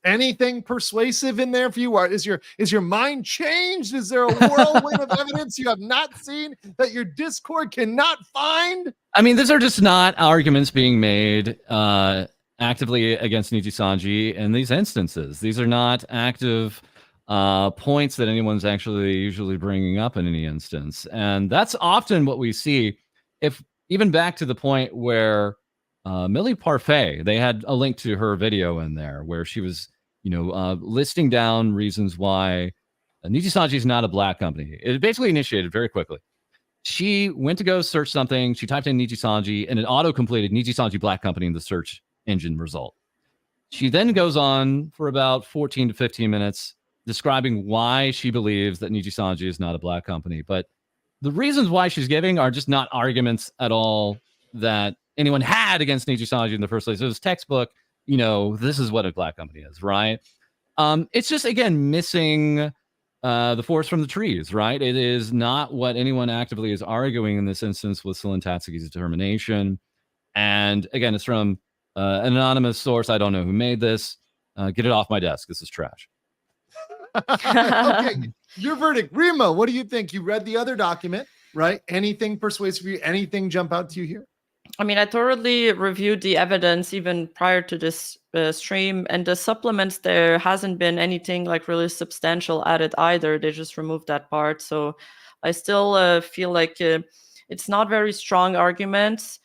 anything persuasive in there for you? Or is your mind changed? Is there a whirlwind of evidence you have not seen that your Discord cannot find? I mean, these are just not arguments being made actively against Nijisanji in these instances. These are not active points that anyone's actually usually bringing up in any instance. And that's often what we see. If even back to the point where Millie Parfait, they had a link to her video in there where she was, listing down reasons why Nijisanji is not a black company. It basically initiated very quickly. She went to go search something. She typed in Nijisanji, and it auto-completed Nijisanji Black Company in the search engine result. She then goes on for about 14 to 15 minutes describing why she believes that Nijisanji is not a black company. But the reasons why she's giving are just not arguments at all that anyone had against Nijisanji in the first place. It was textbook, this is what a black company is, right? It's just, again, missing the forest from the trees, right? It is not what anyone actively is arguing in this instance with Selen Tatsuki's determination. And again, it's from an anonymous source. I don't know who made this. Get it off my desk. This is trash. Okay, your verdict. Rima, what do you think? You read the other document, right? Anything persuasive you? Anything jump out to you here? I mean, I thoroughly reviewed the evidence even prior to this stream, and the supplements, there hasn't been anything like really substantial added either. They just removed that part. So I still feel like it's not very strong arguments,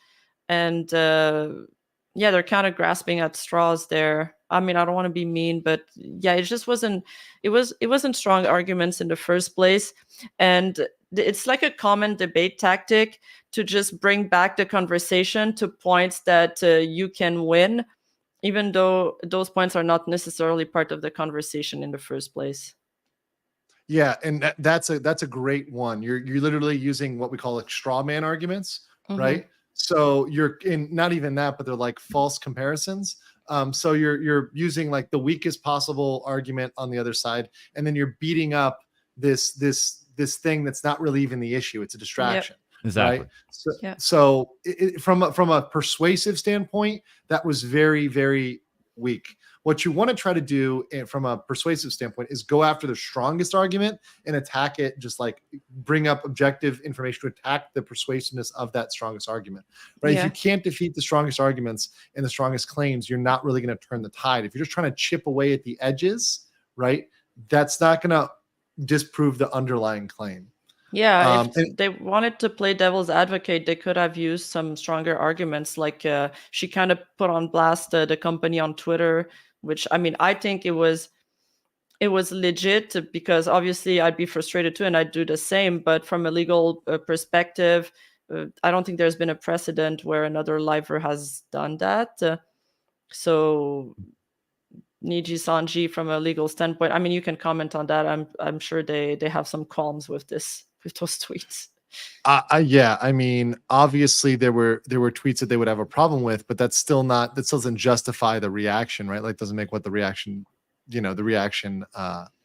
and they're kind of grasping at straws there. I mean, I don't want to be mean, but yeah, it just wasn't. It wasn't strong arguments in the first place, and it's like a common debate tactic to just bring back the conversation to points that you can win, even though those points are not necessarily part of the conversation in the first place. Yeah, and that's a great one. You're literally using what we call like straw man arguments, right? So you're in not even that, but they're like false comparisons. So you're using like the weakest possible argument on the other side, and then you're beating up this thing that's not really even the issue. It's a distraction. Yep. Exactly. Right? So from a persuasive standpoint, that was very, very weak. What you want to try to do from a persuasive standpoint is go after the strongest argument and attack it, just like bring up objective information to attack the persuasiveness of that strongest argument, right? Yeah. If you can't defeat the strongest arguments and the strongest claims, you're not really going to turn the tide. If you're just trying to chip away at the edges, right, that's not going to disprove the underlying claim. Yeah, if they wanted to play devil's advocate, they could have used some stronger arguments. Like she kind of put on blast the company on Twitter, which I mean, I think it was legit, because obviously I'd be frustrated too, and I'd do the same. But from a legal perspective, I don't think there's been a precedent where another liver has done that. So Nijisanji, from a legal standpoint, I mean, you can comment on that. I'm sure they have some qualms with those tweets. Yeah, I mean, obviously there were tweets that they would have a problem with, but that still doesn't justify the reaction, right? Like, doesn't make what the reaction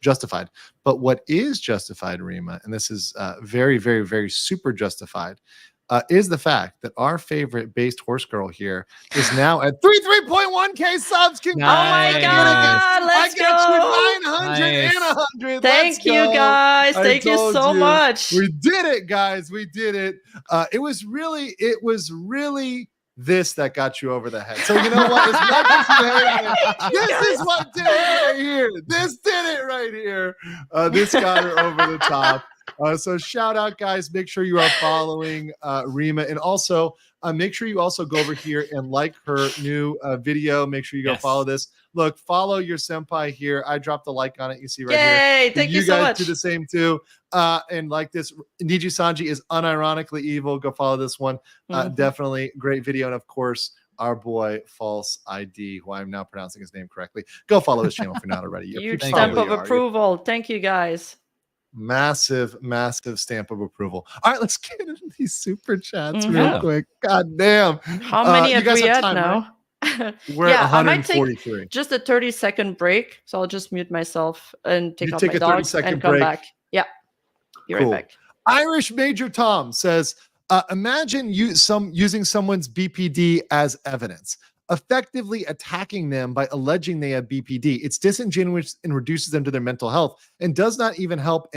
justified. But what is justified, Rima, and this is very, very, very super justified, is the fact that our favorite based horse girl here is now at 33.1k subs. Oh my God, let's go. I got you 900 and 100. Thank you, guys. Thank you so much. We did it, guys. We did it. It was really this that got you over the head. So you know what? As much as you hate it, this is what did it right here. This did it right here. This got her over the top. So shout out, guys. Make sure you are following Rima, and also make sure you also go over here and like her new video. Make sure you go follow this. Look, follow your senpai here. I dropped a like on it. You see right here. Yay! Thank you so much. You guys do the same too. And like this, Nijisanji is unironically evil. Go follow this one. Definitely great video. And of course, our boy False ID, who I'm now pronouncing his name correctly. Go follow his channel if you're not already. Huge stamp of approval. Thank you, guys. Massive stamp of approval. All right, let's get into these super chats real quick. God damn. How many have we had now? Right? We're at 143. I might take just a 30-second break. So I'll just mute myself and take off my dogs and come back. Yeah. Be right back. Irish Major Tom says, imagine using someone's BPD as evidence, effectively attacking them by alleging they have BPD. It's disingenuous and reduces them to their mental health, and does not even help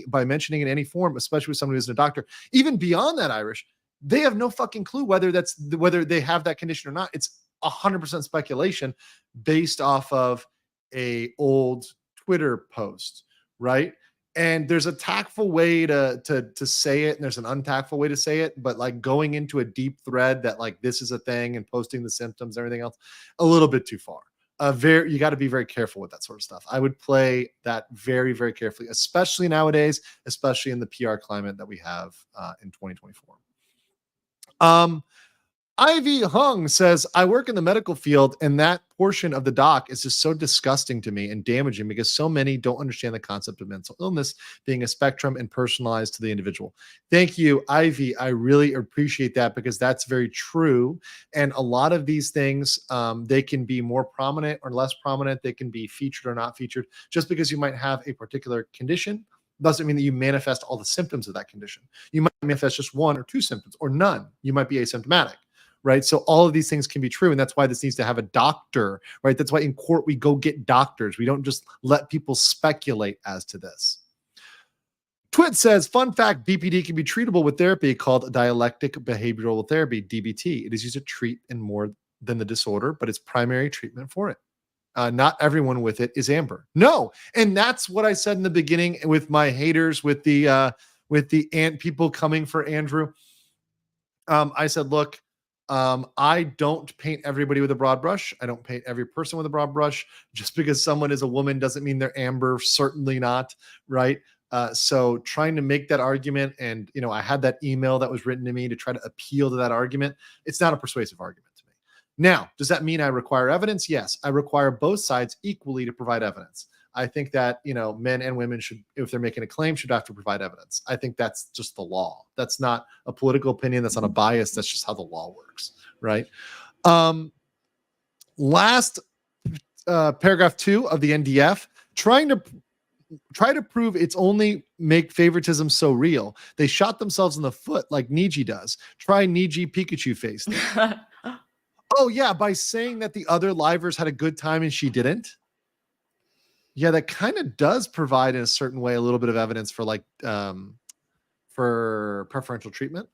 by mentioning in any form, especially with someone who isn't a doctor. Even beyond that, Irish, they have no fucking clue whether they have that condition or not. It's 100% speculation based off of a old Twitter post, right? And there's a tactful way to say it, and there's an untactful way to say it. But like going into a deep thread that like this is a thing and posting the symptoms, everything else, a little bit too far. You got to be very careful with that sort of stuff. I would play that very, very carefully, especially nowadays, especially in the PR climate that we have in 2024. Ivy Hung says, I work in the medical field, and that portion of the doc is just so disgusting to me and damaging because so many don't understand the concept of mental illness being a spectrum and personalized to the individual. Thank you, Ivy. I really appreciate that, because that's very true. And a lot of these things, they can be more prominent or less prominent. They can be featured or not featured. Just because you might have a particular condition doesn't mean that you manifest all the symptoms of that condition. You might manifest just one or two symptoms, or none. You might be asymptomatic. Right. So all of these things can be true. And that's why this needs to have a doctor, right? That's why in court we go get doctors. We don't just let people speculate as to this. Twit says, fun fact, BPD can be treatable with therapy called dialectic behavioral therapy, DBT. It is used to treat in more than the disorder, but it's primary treatment for it. Not everyone with it is Amber. No. And that's what I said in the beginning with my haters, with the ant people coming for Andrew. I said, look, I don't paint everybody with a broad brush. I don't paint every person with a broad brush. Just because someone is a woman doesn't mean they're Amber. Certainly not. Right. So trying to make that argument, and, I had that email that was written to me to try to appeal to that argument. It's not a persuasive argument to me. Now, does that mean I require evidence? Yes. I require both sides equally to provide evidence. I think that, men and women should, if they're making a claim, should have to provide evidence. I think that's just the law. That's not a political opinion. That's not a bias. That's just how the law works, right? Last paragraph 2 of the NDF, try to prove it's only make favoritism so real. They shot themselves in the foot like Niji does. Try Niji Pikachu face. Oh, yeah, by saying that the other livers had a good time and she didn't. Yeah, that kind of does provide in a certain way a little bit of evidence for for preferential treatment.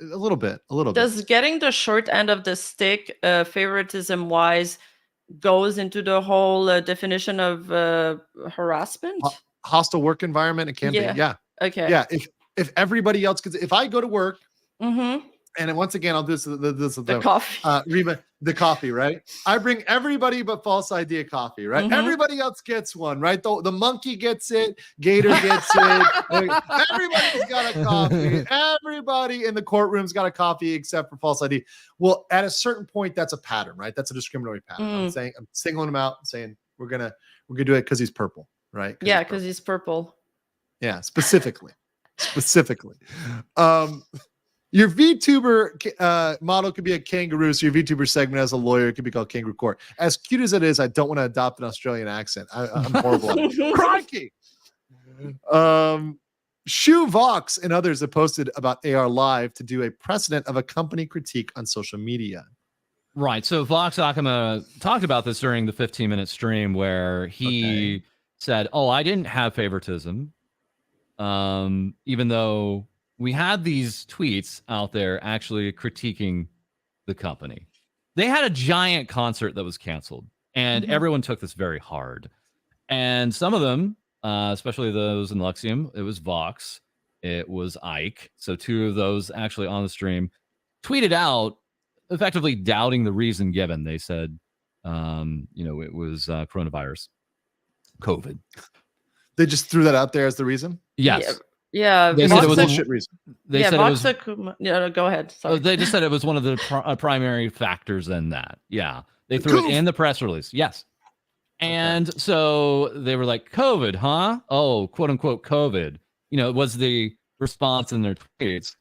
A little bit. Does getting the short end of the stick, favoritism wise, goes into the whole definition of harassment? Hostile work environment. It can be. Yeah. Okay. Yeah. If everybody else, if I go to work, and once again, I'll do this. The coffee. Reba, The coffee, right? I bring everybody but false ID a coffee, right? Everybody else gets one, right? The monkey gets it, Gator gets it. Everybody's got a coffee. Everybody in the courtroom's got a coffee except for false ID. Well, at a certain point, that's a pattern, right? That's a discriminatory pattern. I'm singling him out and saying we're gonna do it because he's purple, right? Yeah, because he's purple. Yeah, specifically. Your VTuber model could be a kangaroo, so your VTuber segment as a lawyer could be called Kangaroo Court. As cute as it is, I don't want to adopt an Australian accent. I'm horrible at it. Crikey! Shu Vox and others have posted about AR Live to do a precedent of a company critique on social media. Right. So Vox Akama talked about this during the 15-minute stream where he said, "Oh, I didn't have favoritism, even though we had these tweets out there actually critiquing the company." They had a giant concert that was canceled, and everyone took this very hard. And some of them, especially those in Luxium, it was Vox, it was Ike. So two of those actually on the stream tweeted out, effectively doubting the reason given. They said, it was coronavirus, COVID. They just threw that out there as the reason? Yes. Yeah. They said it was bullshit reason. They said Vox it was, go ahead. Sorry. They just said it was one of the primary factors in that. Yeah. They threw it in the press release. Yes. And so they were like, COVID, huh? Oh, quote unquote COVID. It was the response in their tweets.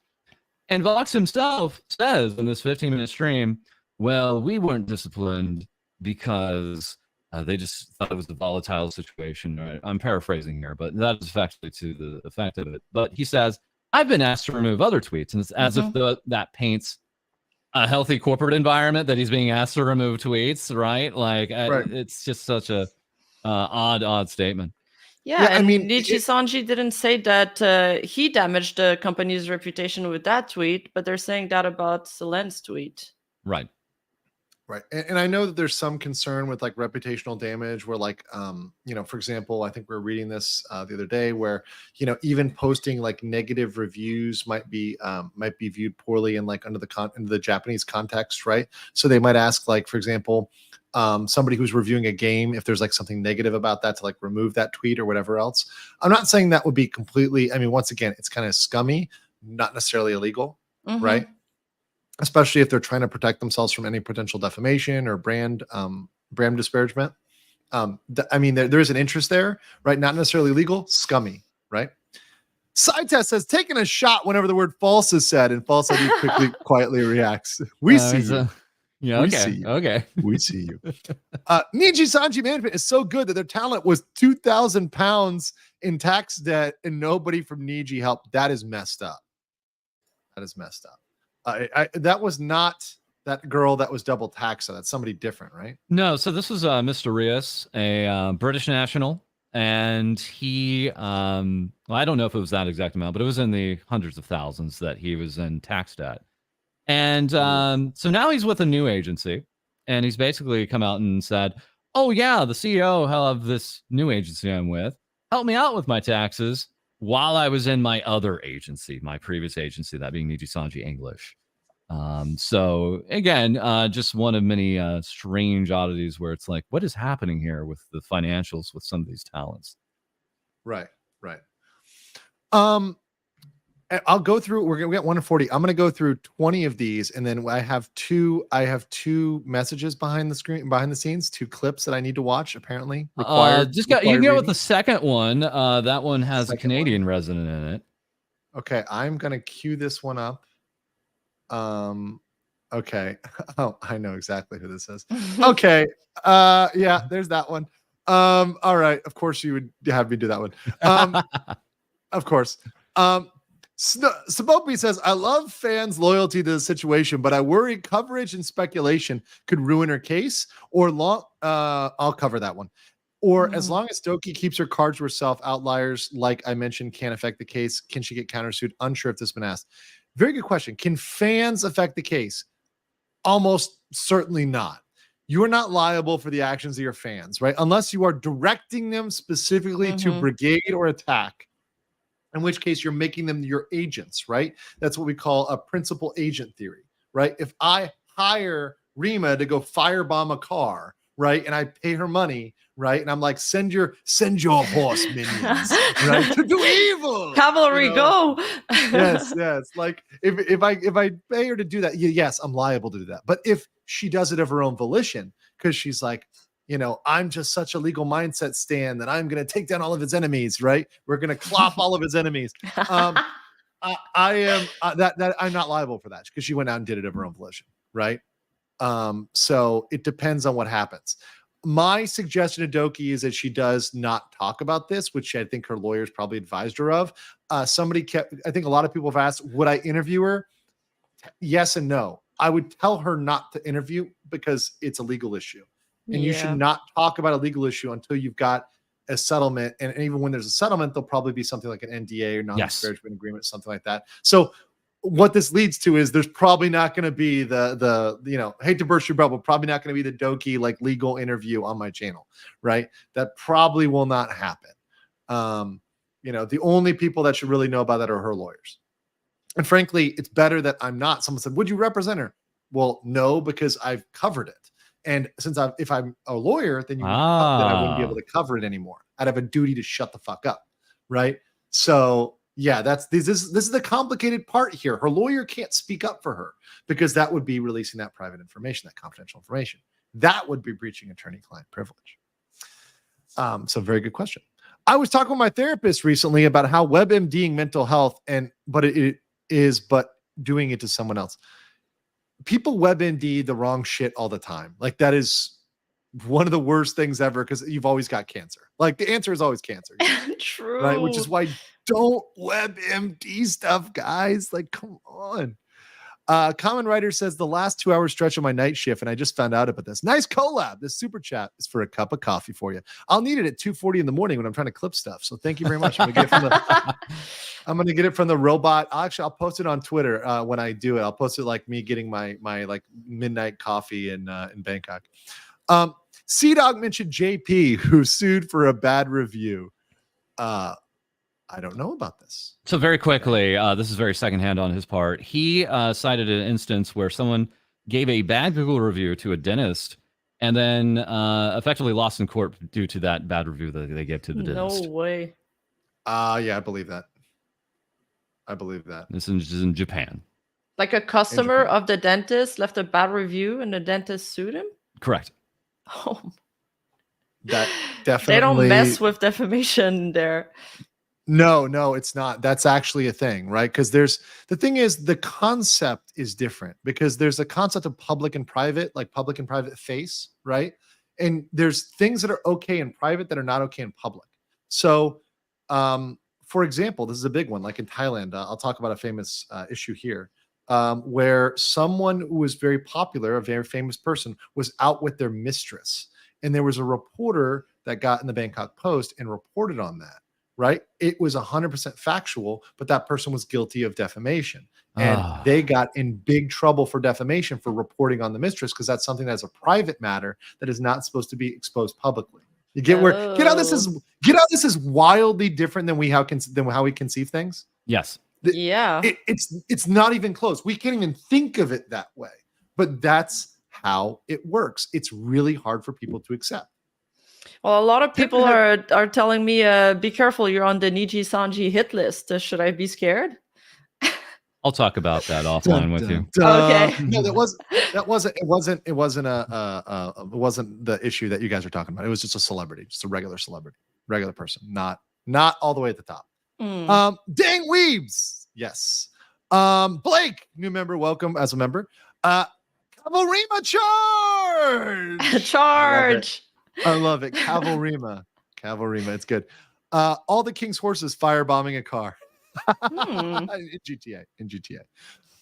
And Vox himself says in this 15-minute stream, well, we weren't disciplined because they just thought it was a volatile situation. Right? I'm paraphrasing here, but that is factually to the effect of it. But he says, I've been asked to remove other tweets. And it's as if that paints a healthy corporate environment that he's being asked to remove tweets, right? Like, it's just such a odd statement. Yeah, I mean, Nijisanji didn't say that he damaged the company's reputation with that tweet, but they're saying that about Selen's tweet. Right. Right. And I know that there's some concern with like reputational damage where like, for example, I think we were reading this the other day where, even posting like negative reviews might be viewed poorly in like under the Japanese context. Right. So they might ask like, for example, somebody who's reviewing a game, if there's like something negative about that, to like remove that tweet or whatever else. I'm not saying that would be completely, once again, it's kind of scummy, not necessarily illegal. Right. Especially if they're trying to protect themselves from any potential defamation or brand disparagement. There is an interest there, right? Not necessarily legal, scummy, right? Sidetest says, taking a shot whenever the word false is said, and false ID quietly reacts. We see you. Yeah, we okay. see you. Okay. We see you. Nijisanji management is so good that their talent was 2,000 pounds in tax debt and nobody from Niji helped. That is messed up. That was not that girl that was double taxed. So that's somebody different, right? No. So this was Mr. Rios, a British national, and he, I don't know if it was that exact amount, but it was in the hundreds of thousands that he was in tax debt. And so now he's with a new agency, and he's basically come out and said, "Oh yeah, the CEO of this new agency I'm with helped me out with my taxes while I was in my other agency, my previous agency, that being Nijisanji English." So again, just one of many strange oddities where it's like, what is happening here with the financials with some of these talents? Right. I'll go through. We got 1 to 40. I'm going to go through 20 of these, and then I have two messages behind the scenes, 2 clips that I need to watch. Apparently, you can go with the second one. That one has a Canadian resident in it. Okay, I'm going to cue this one up. Okay. Oh, I know exactly who this is. Okay. Yeah, there's that one. All right. Of course you would have me do that one. Of course. Sabopi says, I love fans' loyalty to the situation, but I worry coverage and speculation could ruin her case. I'll cover that one. Or as long as Doki keeps her cards to herself, outliers, like I mentioned, can't affect the case. Can she get countersued? Unsure if this has been asked. Very good question. Can fans affect the case? Almost certainly not. You are not liable for the actions of your fans, right? Unless you are directing them specifically to brigade or attack, in which case you're making them your agents, right? That's what we call a principal agent theory, right? If I hire Rima to go firebomb a car, right? And I pay her money, right? And I'm like, send your horse minions, right, to do evil. Cavalry, go. Yes. Like if I pay her to do that, yes, I'm liable to do that. But if she does it of her own volition, because she's like, I'm just such a legal mindset stan that I'm going to take down all of his enemies, right? We're going to clop all of his enemies. I am that I'm not liable for that because she went out and did it of her own volition, right? So it depends on what happens. My suggestion to Doki is that she does not talk about this, which I think her lawyers probably advised her of. I think a lot of people have asked, would I interview her? Yes and no. I would tell her not to interview because it's a legal issue. And you should not talk about a legal issue until you've got a settlement. And even when there's a settlement, there'll probably be something like an NDA or non-disparagement agreement, something like that. So what this leads to is there's probably not going to be the hate to burst your bubble, probably not going to be the Doki like legal interview on my channel, right? That probably will not happen. The only people that should really know about that are her lawyers. And frankly, it's better that I'm not. Someone said, would you represent her? Well, no, because I've covered it. And since if I'm a lawyer, then then I wouldn't be able to cover it anymore. I'd have a duty to shut the fuck up, right? So yeah, this is the complicated part here. Her lawyer can't speak up for her because that would be releasing that private information, that confidential information. That would be breaching attorney-client privilege. So very good question. I was talking with my therapist recently about how WebMDing mental health but it is doing it to someone else. People WebMD the wrong shit all the time. Like that is one of the worst things ever because you've always got cancer. Like the answer is always cancer. True. Right? Which is why don't WebMD stuff, guys. Like, come on. Common Writer says the last 2 hour stretch of my night shift, and I just found out about this. Nice collab. This super chat is for a cup of coffee for you. I'll need it at 2:40 in the morning when I'm trying to clip stuff. So thank you very much. I'm gonna get it from the robot. I'll post it on Twitter when I do it. I'll post it like me getting my like midnight coffee in Bangkok. C-Dog mentioned JP who sued for a bad review. I don't know about this. So very quickly, this is very secondhand on his part. He cited an instance where someone gave a bad Google review to a dentist and then effectively lost in court due to that bad review that they gave to the dentist. No way. Yeah, I believe that. This is in Japan. Like a customer of the dentist left a bad review and the dentist sued him? Correct. Oh. That definitely. They don't mess with defamation there. No, it's not. That's actually a thing, right? Because the thing is the concept is different because there's a concept of public and private, like public and private face, right? And there's things that are okay in private that are not okay in public. So, for example, this is a big one, like in Thailand. I'll talk about a famous issue here where someone who was very popular, a very famous person, was out with their mistress. And there was a reporter that got in the Bangkok Post and reported on that. Right? It was 100% factual, but that person was guilty of defamation. And they got in big trouble for defamation for reporting on the mistress because that's something that's a private matter that is not supposed to be exposed publicly. You get get how this is wildly different than how we conceive things? Yes. It's not even close. We can't even think of it that way. But that's how it works. It's really hard for people to accept. Well, a lot of people are telling me, be careful, you're on the Nijisanji hit list. Should I be scared? I'll talk about that offline with you. Okay. No, it wasn't the issue that you guys are talking about. It was just a celebrity, just a regular celebrity, regular person, not all the way at the top. Dang Weebs. Yes. Blake, new member, welcome as a member. Cavalrima charge. Charge. I love it. Cavalrima, it's good. All the king's horses firebombing a car. in GTA.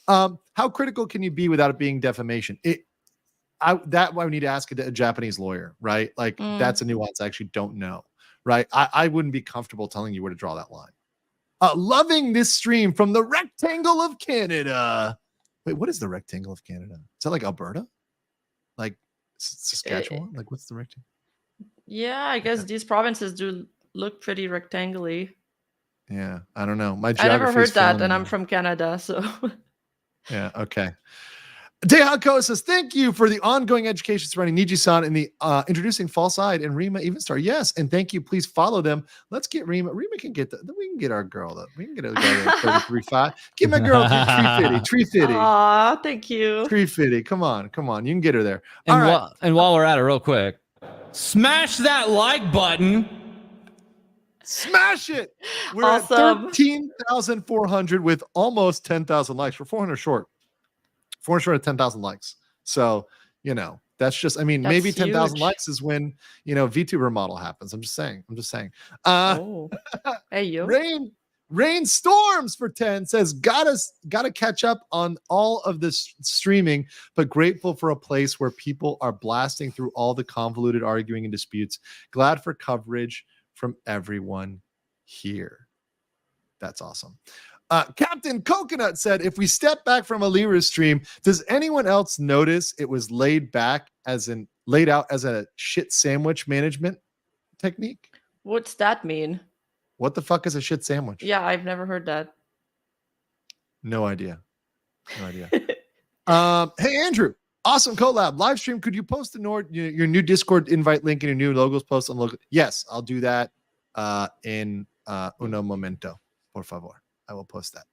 How critical can you be without it being defamation? I would need to ask a Japanese lawyer, right? Like that's a nuance I actually don't know, right? I wouldn't be comfortable telling you where to draw that line. Loving this stream from the rectangle of Canada. Wait, what is the rectangle of Canada? Is that like Alberta? Like Saskatchewan? Like what's the rectangle? Yeah, I guess these provinces do look pretty rectangular. Yeah, I don't know. I never heard that, and I'm from Canada, so. Yeah, okay. Dehako says, thank you for the ongoing education surrounding Nijisan and the introducing False Eyed and Rima Even Star. Yes, and thank you. Please follow them. Let's get Rima. Rima can get we can get our girl up. We can get a girl at 33.5. Give my girl 350. Aw, thank you. 350. Come on. You can get her there. And, All right. And while we're at it, real quick, smash that like button. Smash it. We're Awesome. at 13,400 with almost 10,000 likes. We're 400 short. 400 short of 10,000 likes. So, that's just, maybe 10,000 likes is when, VTuber model happens. I'm just saying. Hey, you. Rain Storms for 10 says, gotta catch up on all of this streaming, but grateful for a place where people are blasting through all the convoluted arguing and disputes. Glad for coverage from everyone here. That's awesome. Captain Coconut said, if we step back from Alira's stream, does anyone else notice it was laid out as a shit sandwich management technique? What's that mean? What the fuck is a shit sandwich? Yeah, I've never heard that. No idea. Hey, Andrew, awesome collab. Live stream. Could you post your new Discord invite link and your new logos post on logo? Yes, I'll do that in uno momento, por favor. I will post that.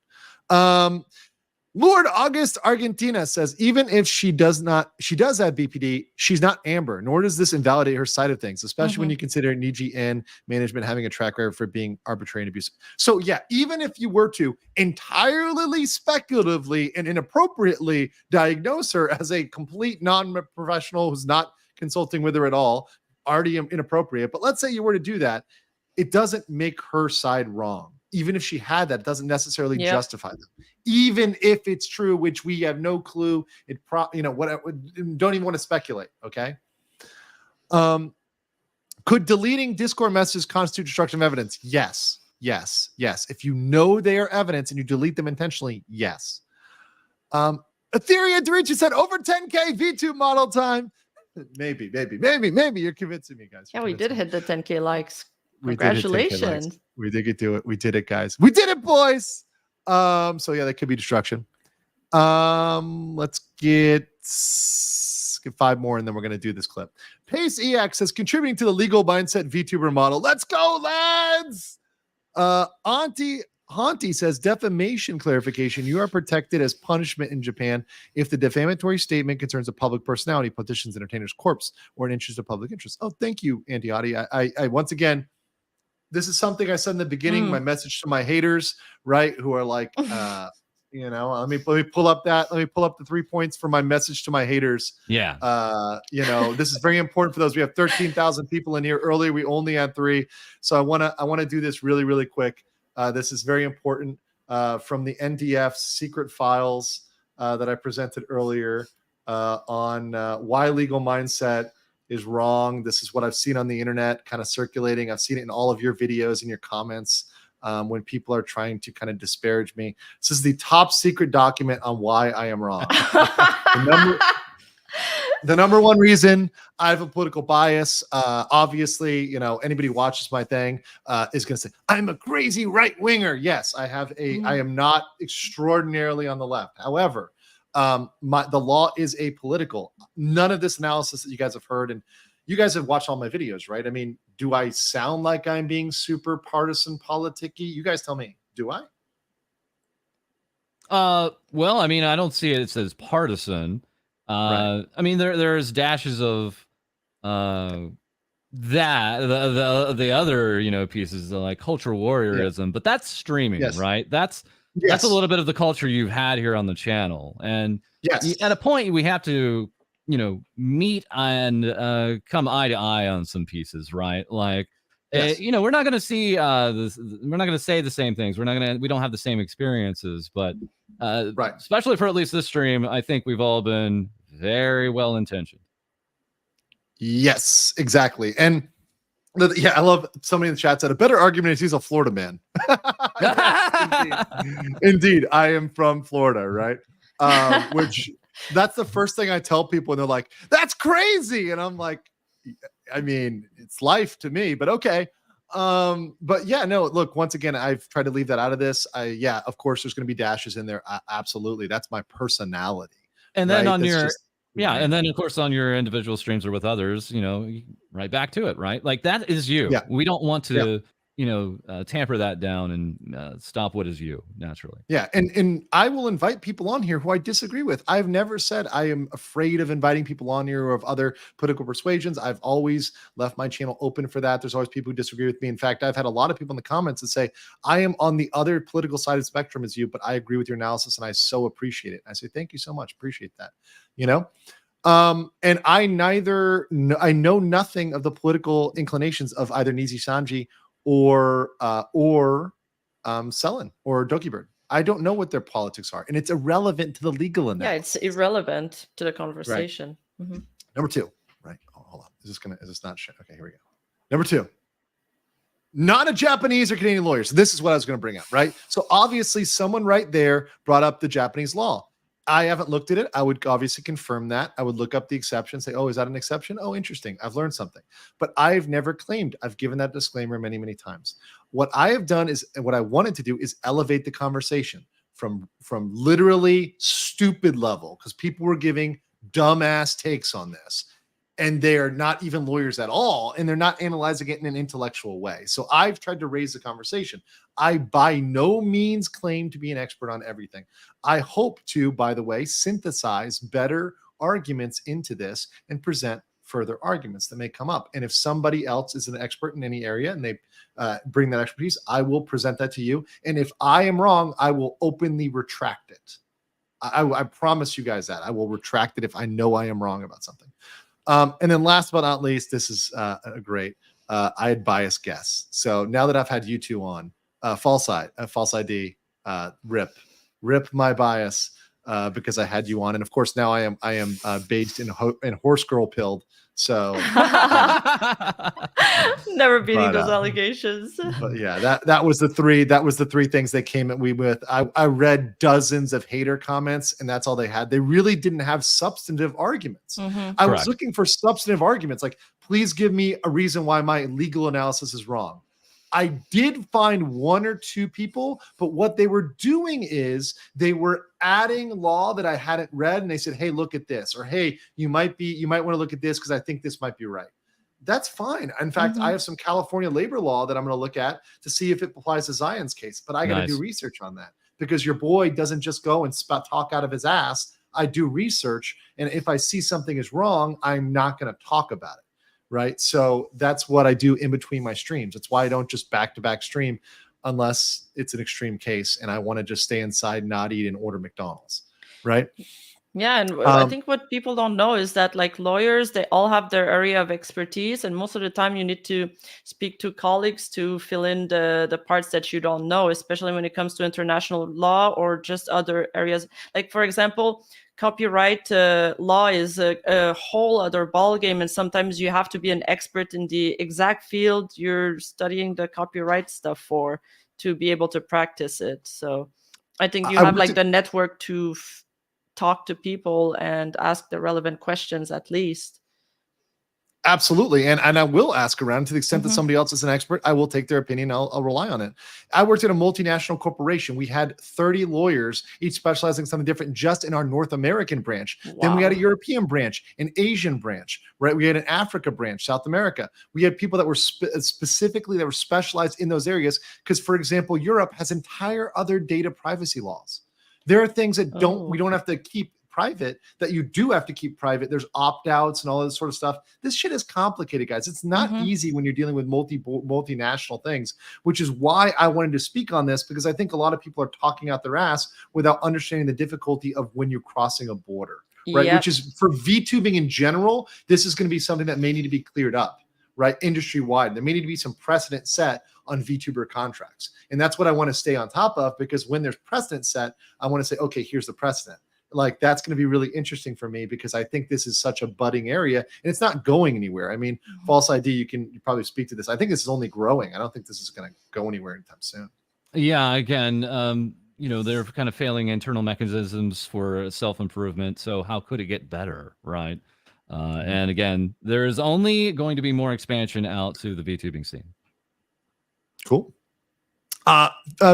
Lord August Argentina says, even if she does have BPD, she's not Amber, nor does this invalidate her side of things, especially when you consider Niji and management having a track record for being arbitrary and abusive. So yeah, even if you were to entirely speculatively and inappropriately diagnose her as a complete non-professional who's not consulting with her at all, already inappropriate, but let's say you were to do that, it doesn't make her side wrong. Even if she had that, it doesn't necessarily justify them. Even if it's true, which we have no clue, don't even want to speculate. Okay. Could deleting Discord messages constitute destruction of evidence? Yes. If you know they are evidence and you delete them intentionally, yes. Etheria Dorici said over 10K V2 model time. Maybe. You're convincing me, guys. Yeah, we did hit the 10K likes. We Congratulations. We did do it. We did it, guys. We did it, boys. So yeah, that could be destruction. Let's get 5 more and then we're going to do this clip. Pace EX says, contributing to the legal mindset VTuber model. Let's go, lads. Auntie Haunty says, defamation clarification. You are protected as punishment in Japan if the defamatory statement concerns a public personality, politician's, entertainer's corpse, or an interest of public interest. Oh, thank you, Auntie Haunty. I once again, this is something I said in the beginning, my message to my haters, right? Who are like, let me pull up the 3 points for my message to my haters. Yeah. This is very important for those. We have 13,000 people in here. Earlier, we only had 3. So I want to do this really, really quick. This is very important from the NDF secret files that I presented earlier on why legal mindset is wrong. This is what I've seen on the internet kind of circulating. I've seen it in all of your videos and your comments when people are trying to kind of disparage me. This is the top secret document on why I am wrong. The number one reason I have a political bias, obviously, anybody who watches my thing is going to say, I'm a crazy right winger. Yes, I am not extraordinarily on the left. However, the law is apolitical. None of this analysis that you guys have heard, and you guys have watched all my videos, right? I mean, do I sound like I'm being super partisan politicky? You guys tell me, do I? Well, I mean, I don't see it as partisan. Right. I mean, there's dashes of that the other pieces like cultural warriorism, but that's streaming, right? That's a little bit of the culture you've had here on the channel, and at a point we have to meet and come eye to eye on some pieces, right? Like we're not going to see this, we're not going to say the same things, we don't have the same experiences, but right, especially for at least this stream, I think we've all been very well intentioned. Yes, exactly. And I love somebody in the chat said a better argument is he's a Florida man. Indeed, I am from Florida, right? Which that's the first thing I tell people, and they're like, "That's crazy," and I'm like, I mean, it's life to me, but okay. But yeah, no, look, once again, I've tried to leave that out of this. Of course, there's going to be dashes in there. Absolutely. That's my personality. And then right? on That's your just and then of course on your individual streams or with others, you right back to it, right? Like that is you. Yeah. We don't want to, tamper that down and stop what is you naturally. Yeah, and I will invite people on here who I disagree with. I've never said I am afraid of inviting people on here or of other political persuasions. I've always left my channel open for that. There's always people who disagree with me. In fact, I've had a lot of people in the comments that say, I am on the other political side of the spectrum as you, but I agree with your analysis and I so appreciate it. I say, thank you so much. Appreciate that. And I know nothing of the political inclinations of either Nijisanji or Selen or Dokibird. I don't know what their politics are, and it's irrelevant to the legal analysis. Yeah, it's irrelevant to the conversation. Right. Mm-hmm. Number 2, right? Oh, hold on. Is this not shit? Okay, here we go. Number 2. Not a Japanese or Canadian lawyer. So this is what I was going to bring up, right? So obviously someone right there brought up the Japanese law. I haven't looked at it. I would obviously confirm that. I would look up the exception, say, oh, is that an exception? Oh, interesting. I've learned something. But I've never claimed. I've given that disclaimer many, many times. What I have done is, and what I wanted to do is elevate the conversation from literally stupid level, because people were giving dumbass takes on this. And they are not even lawyers at all, and they're not analyzing it in an intellectual way. So I've tried to raise the conversation. I by no means claim to be an expert on everything. I hope to, by the way, synthesize better arguments into this and present further arguments that may come up. And if somebody else is an expert in any area and they bring that expertise, I will present that to you. And if I am wrong, I will openly retract it. I promise you guys that. I will retract it if I know I am wrong about something. And then last but not least, this is a great, I had biased guess. So now that I've had you two on, false ID, rip my bias, because I had you on. And of course now I am based in horse girl pilled. So never beating those allegations. But yeah, that was the three things they came at me with. I read dozens of hater comments and that's all they had. They really didn't have substantive arguments. Mm-hmm. I was looking for substantive arguments, like, please give me a reason why my legal analysis is wrong. I did find one or two people, but what they were doing is they were adding law that I hadn't read, and they said, hey, look at this, or hey, you might want to look at this because I think this might be right. That's fine. In fact, I have some California labor law that I'm going to look at to see if it applies to Zion's case, but I got to do research on that, because your boy doesn't just go and talk out of his ass. I do research, and if I see something is wrong, I'm not going to talk about it. Right. So that's what I do in between my streams. That's why I don't just back-to-back stream unless it's an extreme case and I want to just stay inside, not eat, and order McDonald's. Right. Yeah. And I think what people don't know is that, like, lawyers, they all have their area of expertise. And most of the time you need to speak to colleagues to fill in the parts that you don't know, especially when it comes to international law or just other areas. Like, for example, copyright law is a whole other ballgame, and sometimes you have to be an expert in the exact field you're studying the copyright stuff for to be able to practice it. So I think you have like the network to talk to people and ask the relevant questions at least. Absolutely. And I will ask around to the extent that somebody else is an expert. I will take their opinion. I'll rely on it. I worked at a multinational corporation. We had 30 lawyers, each specializing something different just in our North American branch. Wow. Then we had a European branch, an Asian branch, right? We had an Africa branch, South America. We had people that were specifically that were specialized in those areas. Because, for example, Europe has entire other data privacy laws. There are things that we don't have to keep private that you do have to keep private. There's opt-outs and all this sort of stuff. This shit is complicated, guys. It's not easy when you're dealing with multinational things, which is why I wanted to speak on this, because I think a lot of people are talking out their ass without understanding the difficulty of when you're crossing a border, right? Yep. Which is, for VTubing in general, this is going to be something that may need to be cleared up, right? Industry-wide. There may need to be some precedent set on VTuber contracts. And that's what I want to stay on top of, because when there's precedent set, I want to say, okay, here's the precedent. Like, that's going to be really interesting for me, because I think this is such a budding area and it's not going anywhere. I mean, false ID, you probably speak to this. I think this is only growing. I don't think this is going to go anywhere anytime soon. Yeah. Again, they're kind of failing internal mechanisms for self-improvement. So how could it get better? Right. And again, there is only going to be more expansion out to the VTubing scene. Cool.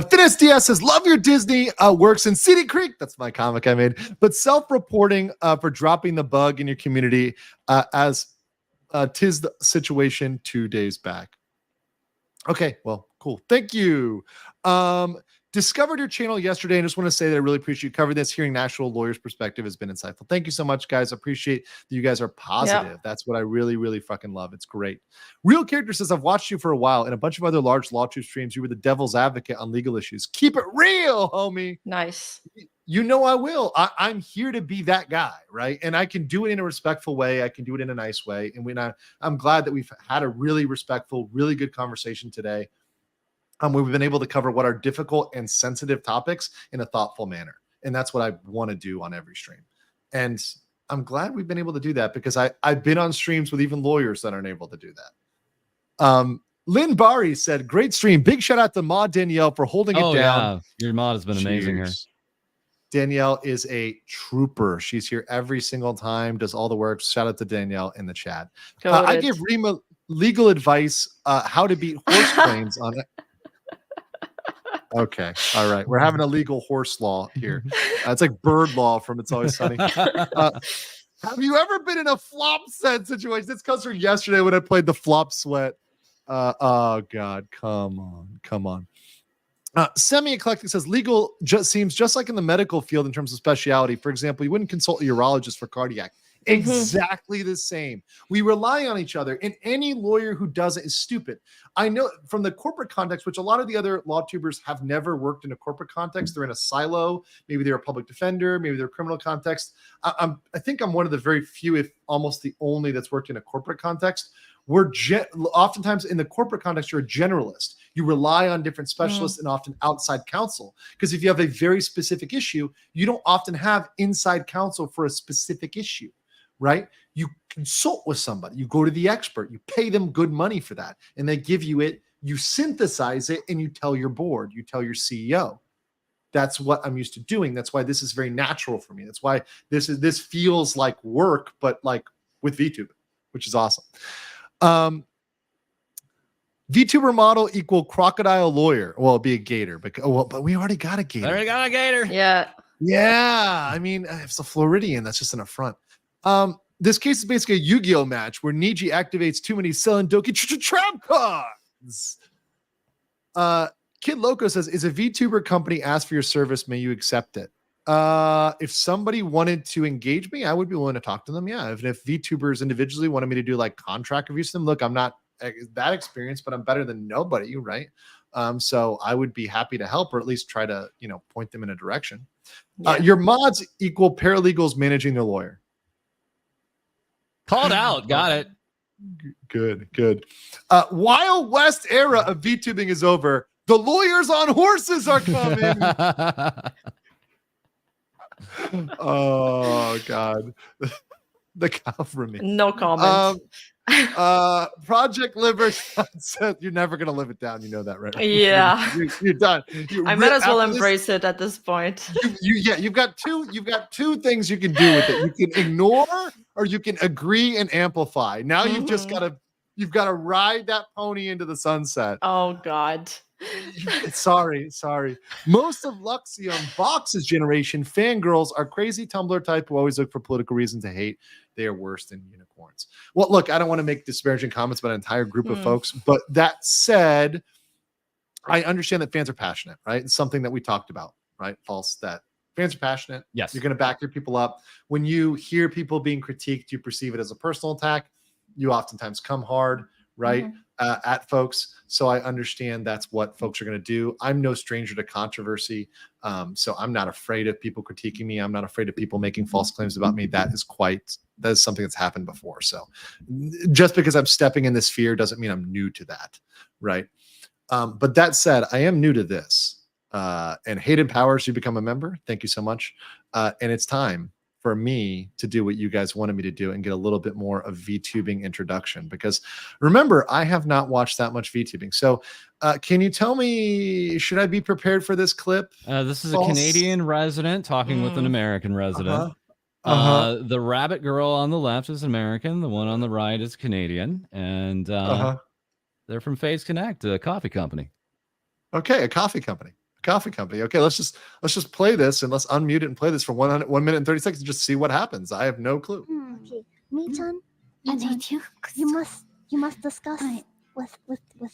Finesse DS says, love your Disney, works in Seedy Creek. That's my comic I made. But self-reporting for dropping the bug in your community as tis the situation 2 days back. Okay, well, cool. Thank you. Discovered your channel yesterday and just want to say that I really appreciate you covering this. Hearing national lawyer's perspective has been insightful. Thank you so much, guys. I appreciate that you guys are positive. Yep. That's what I really, really fucking love. It's great. Real Character says, I've watched you for a while and a bunch of other large LawTube streams. You were the devil's advocate on legal issues. Keep it real, homie. Nice. You know I will. I'm here to be that guy, right? And I can do it in a respectful way. I can do it in a nice way. And I'm glad that we've had a really respectful, really good conversation today. We've been able to cover what are difficult and sensitive topics in a thoughtful manner. And that's what I want to do on every stream. And I'm glad we've been able to do that because I've been on streams with even lawyers that aren't able to do that. Lynn Bari said, great stream. Big shout out to Maud Danielle for holding it down. Yeah. Your mod has been amazing here. Danielle is a trooper. She's here every single time, does all the work. Shout out to Danielle in the chat. I gave Rima legal advice how to beat horse claims on it. Okay. All right. We're having a legal horse law here. It's like bird law from It's Always Sunny. Have you ever been in a flop set situation? This comes from yesterday when I played the flop sweat. Oh, God. Come on. Semi-eclectic says legal just seems just like in the medical field in terms of speciality. For example, you wouldn't consult a urologist for cardiac. Exactly the same. We rely on each other, and any lawyer who doesn't is stupid. I know from the corporate context, which a lot of the other law tubers have never worked in a corporate context. They're in a silo. Maybe they're a public defender. Maybe they're a criminal context. I think I'm one of the very few, if almost the only, that's worked in a corporate context. Oftentimes in the corporate context, you're a generalist. You rely on different specialists and often outside counsel. Because if you have a very specific issue, you don't often have inside counsel for a specific issue. Right? You consult with somebody, you go to the expert, you pay them good money for that, and they give you it, you synthesize it, and you tell your board, you tell your CEO. That's what I'm used to doing. That's why this is very natural for me. That's why this feels like work, but like with VTuber, which is awesome. VTuber model equal crocodile lawyer. Well, it'd be a gator, but we already got a gator. Already got a gator. Yeah. Yeah. I mean, if it's a Floridian, that's just an affront. This case is basically a Yu-Gi-Oh match where Niji activates too many Selen Doki trap cards. Kid Loco says, is a VTuber company asked for your service, may you accept it? If somebody wanted to engage me, I would be willing to talk to them. Yeah. If VTubers individually wanted me to do like contract reviews to them, look, I'm not that experienced, but I'm better than nobody, right? So I would be happy to help or at least try to, point them in a direction. Yeah. Your mods equal paralegals managing their lawyer. Called out. Got it. Good. Wild West era of VTubing is over. The lawyers on horses are coming. Oh, God. The cow for me. No comment. Project Liver said you're never going to live it down. You know that, right? Yeah. You're done. I might as well embrace it at this point. You've got two things you can do with it. You can ignore or you can agree and amplify. Now you've just got to ride that pony into the sunset. Oh, God. Sorry. Most of Luxium Box's generation fangirls are crazy Tumblr type who always look for political reasons to hate. They are worse than unicorns. Well, look, I don't want to make disparaging comments about an entire group of folks, but that said, I understand that fans are passionate, right? It's something that we talked about, right? False, that fans are passionate. Yes. You're going to back your people up. When you hear people being critiqued, you perceive it as a personal attack. You oftentimes come hard, right? At folks. So I understand that's what folks are going to do. I'm no stranger to controversy. So I'm not afraid of people critiquing me. I'm not afraid of people making false claims about me. That is something that's happened before. So just because I'm stepping in this fear doesn't mean I'm new to that. Right. But that said, I am new to this. And Hayden Powers, you become a member. Thank you so much. And it's time for me to do what you guys wanted me to do and get a little bit more of VTubing introduction, because remember, I have not watched that much VTubing. So can you tell me, should I be prepared for this clip? This is a Canadian resident talking with an American resident. The rabbit girl on the left is American. The one on the right is Canadian. And they're from FaZe Connect, a coffee company. Okay, a coffee company. Okay, let's just play this and let's unmute it and play this for 1 minute and 30 seconds and just see what happens. I have no clue. Okay, Mi-chan, Kanadian. you must discuss with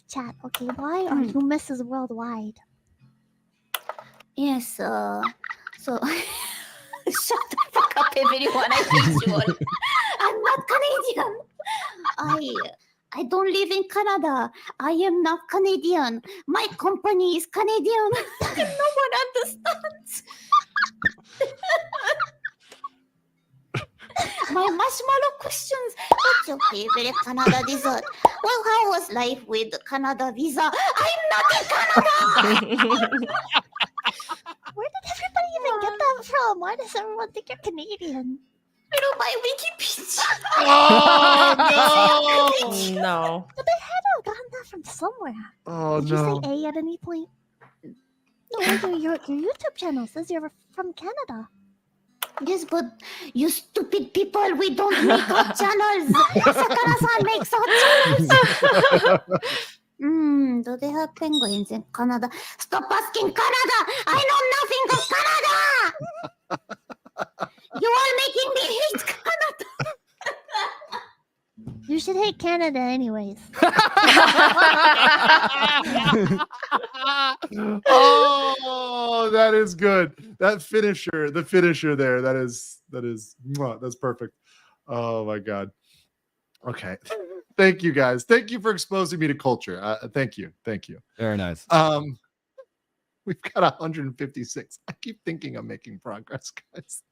chat. Okay, why are you Mrs. Worldwide? Yes, so shut the fuck up, everyone. I hate you all. I'm not Canadian. I don't live in Canada. I am not Canadian. My company is Canadian. No one understands. My marshmallow questions. What's your favorite Canada dessert? Well, how was life with Canada visa? I'm not in Canada. Where did everybody even get that from? Why does everyone think you're Canadian? I know my Wikipedia. Oh No. But they had to have gotten that from somewhere. Oh Did you say A at any point? No, your YouTube channel says you're from Canada. Yes, but you stupid people, we don't make hot channels. Sakura-san makes hot channels. Do they have penguins in Canada? Stop asking Canada. I know nothing of Canada. You are making me hate Canada. You should hate Canada anyways. Oh, that is good. That finisher, the finisher there. That's perfect. Oh my God. Okay. Thank you guys. Thank you for exposing me to culture. Thank you. Very nice. We've got 156. I keep thinking I'm making progress, guys.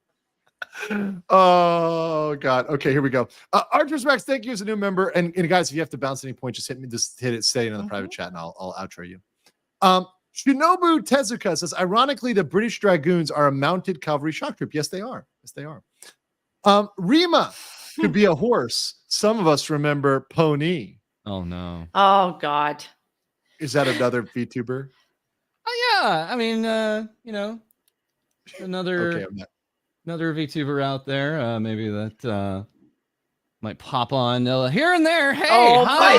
Oh God. Okay, here we go. Archers Max, thank you as a new member. And guys, if you have to bounce any point, just hit it, stay in the private chat, and I'll outro you. Shinobu Tezuka says, ironically, the British Dragoons are a mounted cavalry shock troop. Yes, they are. Rima could be a horse. Some of us remember Pony. Oh no. Oh God. Is that another VTuber? Oh yeah. I mean, another VTuber out there. Maybe that might pop on here and there. Hey, Oh hi, my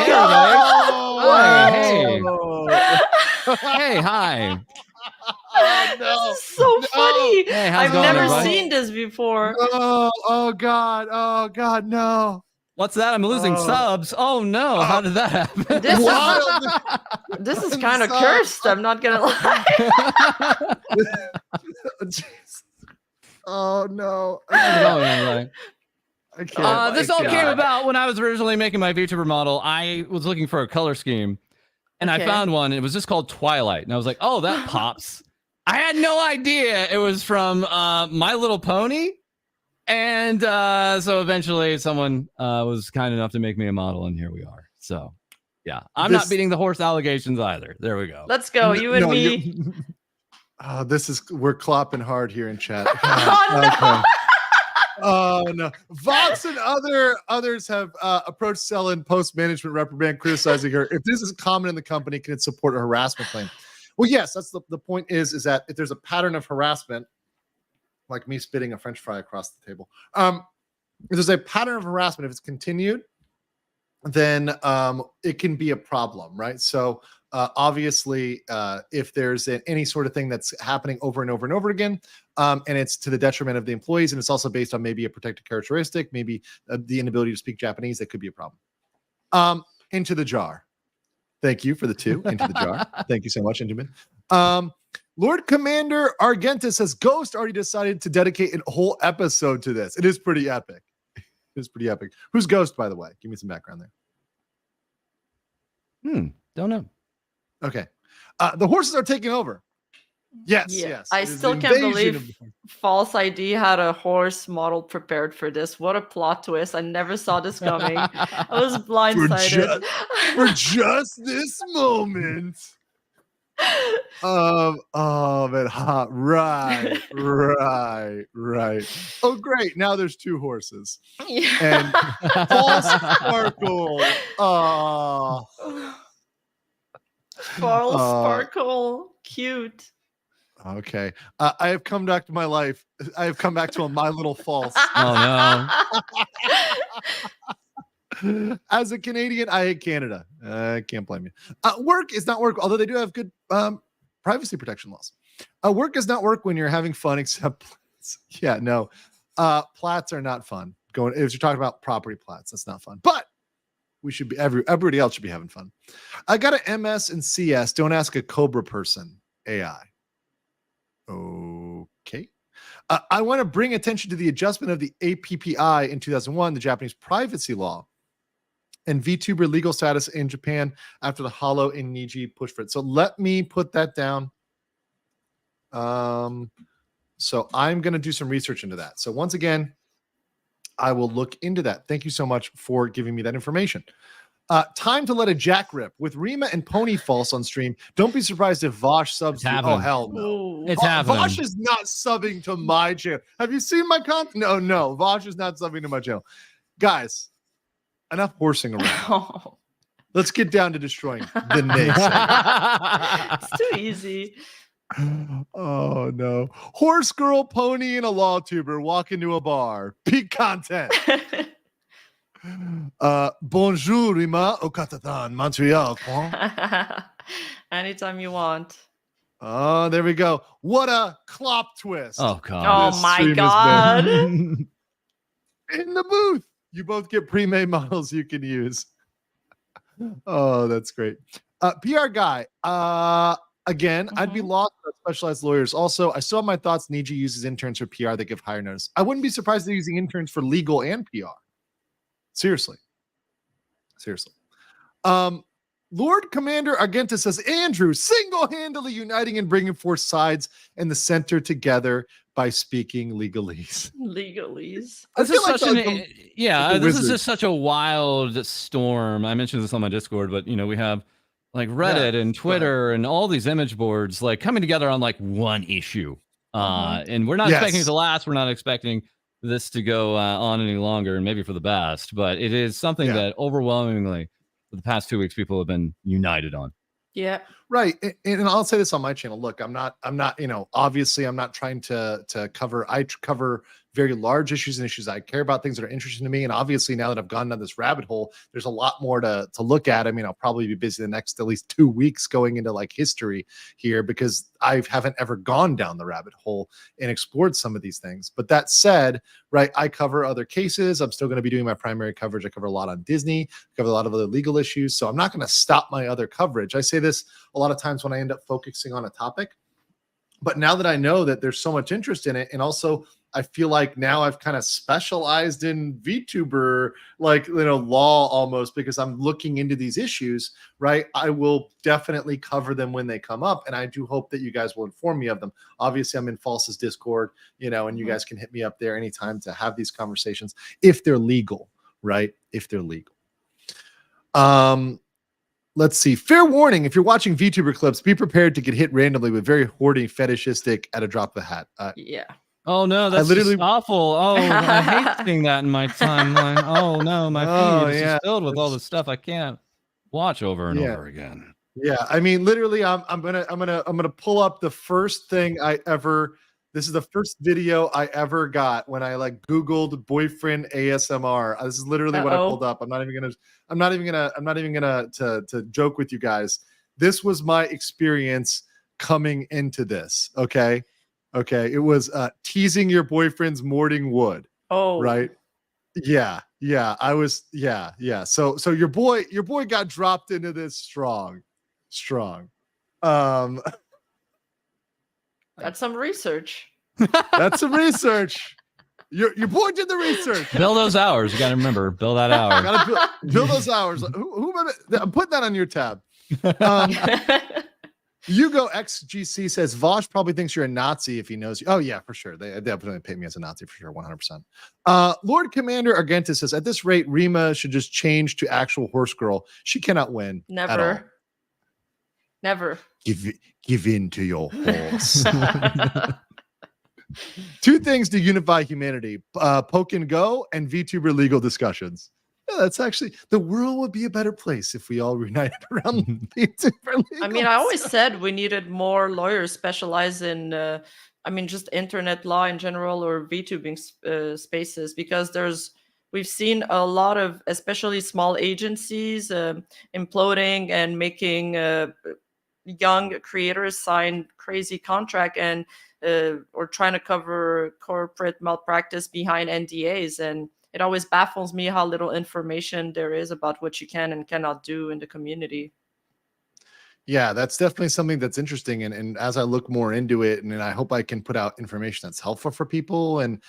everybody. God. Hey, hi. Oh, no. This is so funny. Hey, how's it I've going, never everybody? seen this before. Oh God, no. What's that? I'm losing subs. Oh no, how did that happen? This is kind of cursed. I'm not gonna lie. Oh no. I can't. This all came about when I was originally making my VTuber model. I was looking for a color scheme, and I found one. It was just called Twilight, and I was like, "Oh, that pops." I had no idea it was from My Little Pony, and so eventually someone was kind enough to make me a model, and here we are. So, yeah, I'm not beating the horse allegations either. There we go. Let's go, you and me. We're clopping hard here in chat. Oh, no. Oh no. Vox and others have approached Selen post management reprimand criticizing her. If this is common in the company, can it support a harassment claim? Well, yes, that's the point is that if there's a pattern of harassment, like me spitting a French fry across the table, if there's a pattern of harassment, if it's continued, then it can be a problem, right? So obviously, if there's any sort of thing that's happening over and over and over again, and it's to the detriment of the employees, and it's also based on maybe a protected characteristic, maybe the inability to speak Japanese, that could be a problem. Into the jar. Thank you for the 2. Into the jar. Thank you so much, Injamin. Lord Commander Argenta says, Ghost already decided to dedicate a whole episode to this. It is pretty epic. Who's Ghost, by the way? Give me some background there. Don't know. Okay. The horses are taking over. Yes. I still can't believe False ID had a horse model prepared for this. What a plot twist. I never saw this coming. I was blindsided. For just this moment. Oh man, hot. Right. Oh, great. Now there's 2 horses. Yeah. And False Sparkle. Oh. False Sparkle. Cute. Okay. I have come back to my life. I have come back to a My Little False. Oh no. As a Canadian, I hate Canada. I can't blame you. Work is not work, although they do have good privacy protection laws. Work is not work when you're having fun, except plats. Yeah, no. Plats are not fun. If you're talking about property plats, that's not fun. But we should be everybody else should be having fun. I got an MS and CS. Don't ask a Cobra person. AI. Okay. I want to bring attention to the adjustment of the APPI in 2001, the Japanese privacy law, and VTuber legal status in Japan after the Hollow and Niji push for it. So let me put that down. So I'm going to do some research into that. So once again, I will look into that. Thank you so much for giving me that information. Time to let a jack rip with Rima and Pony False on stream. Don't be surprised if Vosh subs. Oh hell no! It's happening. Vosh is not subbing to my channel. Have you seen my content? No. Vosh is not subbing to my channel. Guys, enough horsing around. Let's get down to destroying the nation. It's too easy. Oh no! Horse girl, pony, and a law tuber walk into a bar. Peak content. Bonjour, Rima, Okatatan, Montreal. Anytime you want. Oh, there we go. What a clop twist. Oh, God. Oh, my God. In the booth. You both get pre-made models you can use. Oh, that's great. PR guy. Again, I'd be lost without specialized lawyers. Also, I still have my thoughts. Niji uses interns for PR that give higher notice. I wouldn't be surprised they're using interns for legal and PR. Seriously. Lord Commander Argenta says, Andrew single-handedly uniting and bringing forth sides and the center together by speaking legalese. Legalese. This is like such this is wizard. just such a wild storm. I mentioned this on my Discord, but we have like Reddit and Twitter and all these image boards like coming together on like one issue. And we're not expecting it to last. We're not expecting this to go on any longer, and maybe for the best, but it is something that overwhelmingly for the past 2 weeks people have been united on. Yeah. Right. And I'll say this on my channel. Look, I'm not, obviously I'm not trying to cover, I cover very large issues and issues. I care about things that are interesting to me. And obviously now that I've gone down this rabbit hole, there's a lot more to look at. I mean, I'll probably be busy the next at least 2 weeks going into like history here because I haven't ever gone down the rabbit hole and explored some of these things. But that said, right, I cover other cases. I'm still going to be doing my primary coverage. I cover a lot on Disney, cover a lot of other legal issues. So I'm not going to stop my other coverage. I say this a lot of times when I end up focusing on a topic. But now that I know that there's so much interest in it, and also I feel like now I've kind of specialized in VTuber, law almost, because I'm looking into these issues, right? I will definitely cover them when they come up. And I do hope that you guys will inform me of them. Obviously, I'm in False's Discord, and you guys can hit me up there anytime to have these conversations if they're legal, right? If they're legal. Let's see. Fair warning. If you're watching VTuber clips, be prepared to get hit randomly with very horny, fetishistic at a drop of a hat. Yeah. Oh, no, that's literally awful. Oh, I hate seeing that in my timeline. Oh, no, my feed is just filled with all this stuff I can't watch over and over again. Yeah, I mean, literally, I'm gonna pull up the first thing I ever. This is the first video I ever got when I Googled boyfriend ASMR. This is literally what I pulled up. I'm not even gonna to joke with you guys. This was my experience coming into this. Okay. It was teasing your boyfriend's morning wood. Oh, right. Yeah. I was. Yeah. So your boy got dropped into this strong. That's some research. That's some research. Your boy did the research. Bill those hours. You got to remember, bill that hour. Gotta bill those hours. Who I'm putting that on your tab. Hugo XGC says Vosh probably thinks you're a Nazi if he knows you. Oh yeah, for sure. They definitely paint me as a Nazi for sure, 100%. Lord Commander Argenta says at this rate, Rima should just change to actual horse girl. She cannot win. Never. Give in to your horse. 2 things to unify humanity: Poke and Go and VTuber legal discussions. Yeah, that's actually, the world would be a better place if we all united around VTuber legal. I mean, I always said we needed more lawyers specialized in, just internet law in general or VTubing spaces, because there's we've seen a lot of, especially small agencies, imploding and making young creators sign crazy contract and or trying to cover corporate malpractice behind NDAs. And it always baffles me how little information there is about what you can and cannot do in the community. Yeah, that's definitely something that's interesting. And as I look more into it, and I hope I can put out information that's helpful for people. And,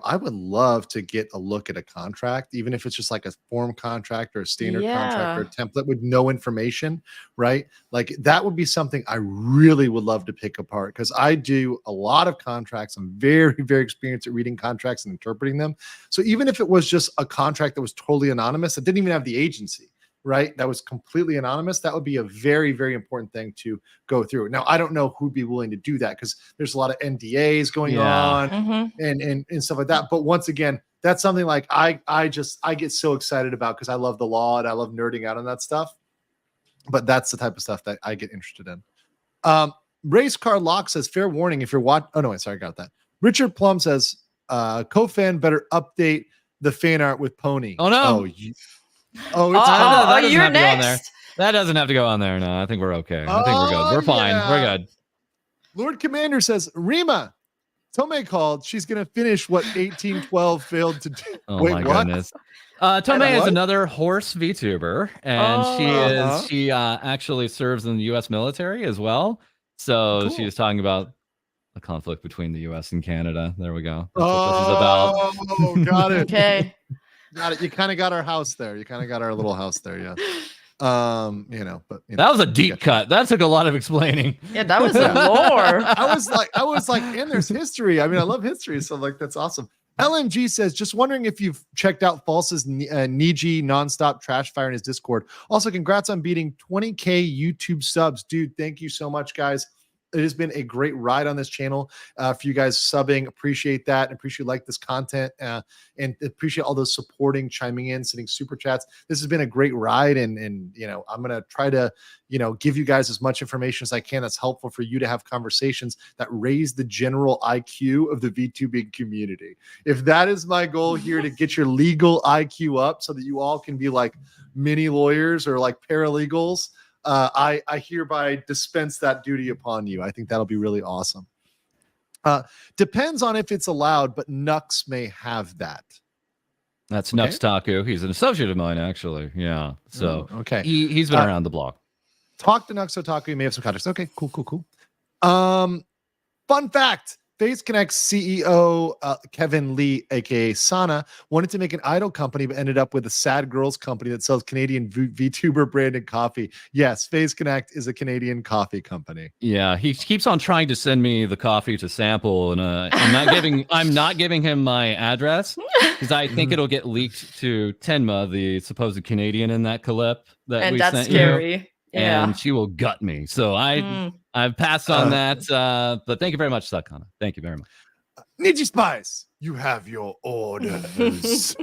I would love to get a look at a contract, even if it's just like a form contract or a standard contract or a template with no information, right? Like that would be something I really would love to pick apart, because I do a lot of contracts. I'm very, very experienced at reading contracts and interpreting them. So even if it was just a contract that was totally anonymous, that didn't even have the agency, right, that was completely anonymous, that would be a very, very important thing to go through. Now, I don't know who'd be willing to do that, because there's a lot of NDAs going on and stuff like that. But once again, that's something like I get so excited about, because I love the law and I love nerding out on that stuff. But that's the type of stuff that I get interested in. Race Car Lock says, fair warning if you're watching. Oh, no, sorry, I got that. Richard Plum says, co-fan better update the fan art with Pony. Oh, no. You're next. That doesn't have to go on there. No, I think we're okay. I think we're good. We're fine. We're good. Lord Commander says, Rima, Tomei called. She's going to finish what 1812 failed to do. Oh, wait, my goodness. Tomei is another horse VTuber, and she actually serves in the U.S. military as well. So she was talking about the conflict between the U.S. and Canada. There we go. That's what this is about. Oh, got it. Okay. Got it. You kind of got our house there. You kind of got our little house there. Yeah. But that was a deep cut. That took a lot of explaining. Yeah, that was a lore. I was like, and there's history. I mean, I love history. So like, that's awesome. LMG says, just wondering if you've checked out False's Niji nonstop trash fire in his Discord. Also, congrats on beating 20K YouTube subs. Dude, thank you so much, guys. It has been a great ride on this channel for you guys subbing. Appreciate that. Appreciate like this content and appreciate all those supporting, chiming in, sending super chats. This has been a great ride. And I'm going to try to, give you guys as much information as I can that's helpful for you to have conversations that raise the general IQ of the VTubing community. If that is my goal here, to get your legal IQ up so that you all can be like mini lawyers or like paralegals, I hereby dispense that duty upon you. I think that'll be really awesome. Depends on if it's allowed, but Nux may have that. That's Nux Taku. He's an associate of mine, actually. Yeah. So he's been around the block. Talk to Nux Otaku. You may have some context. Okay, cool. Fun fact. FaZe Connect's CEO, Kevin Lee, aka Sana, wanted to make an idol company, but ended up with a sad girls company that sells Canadian VTuber branded coffee. Yes, FaZe Connect is a Canadian coffee company. Yeah, he keeps on trying to send me the coffee to sample, and I'm not giving him my address because I think it'll get leaked to Tenma, the supposed Canadian in that clip that we sent scary. You. Yeah. And she will gut me. So I've passed on that. But thank you very much, Sakana. Thank you very much. Niji Spice, you have your orders.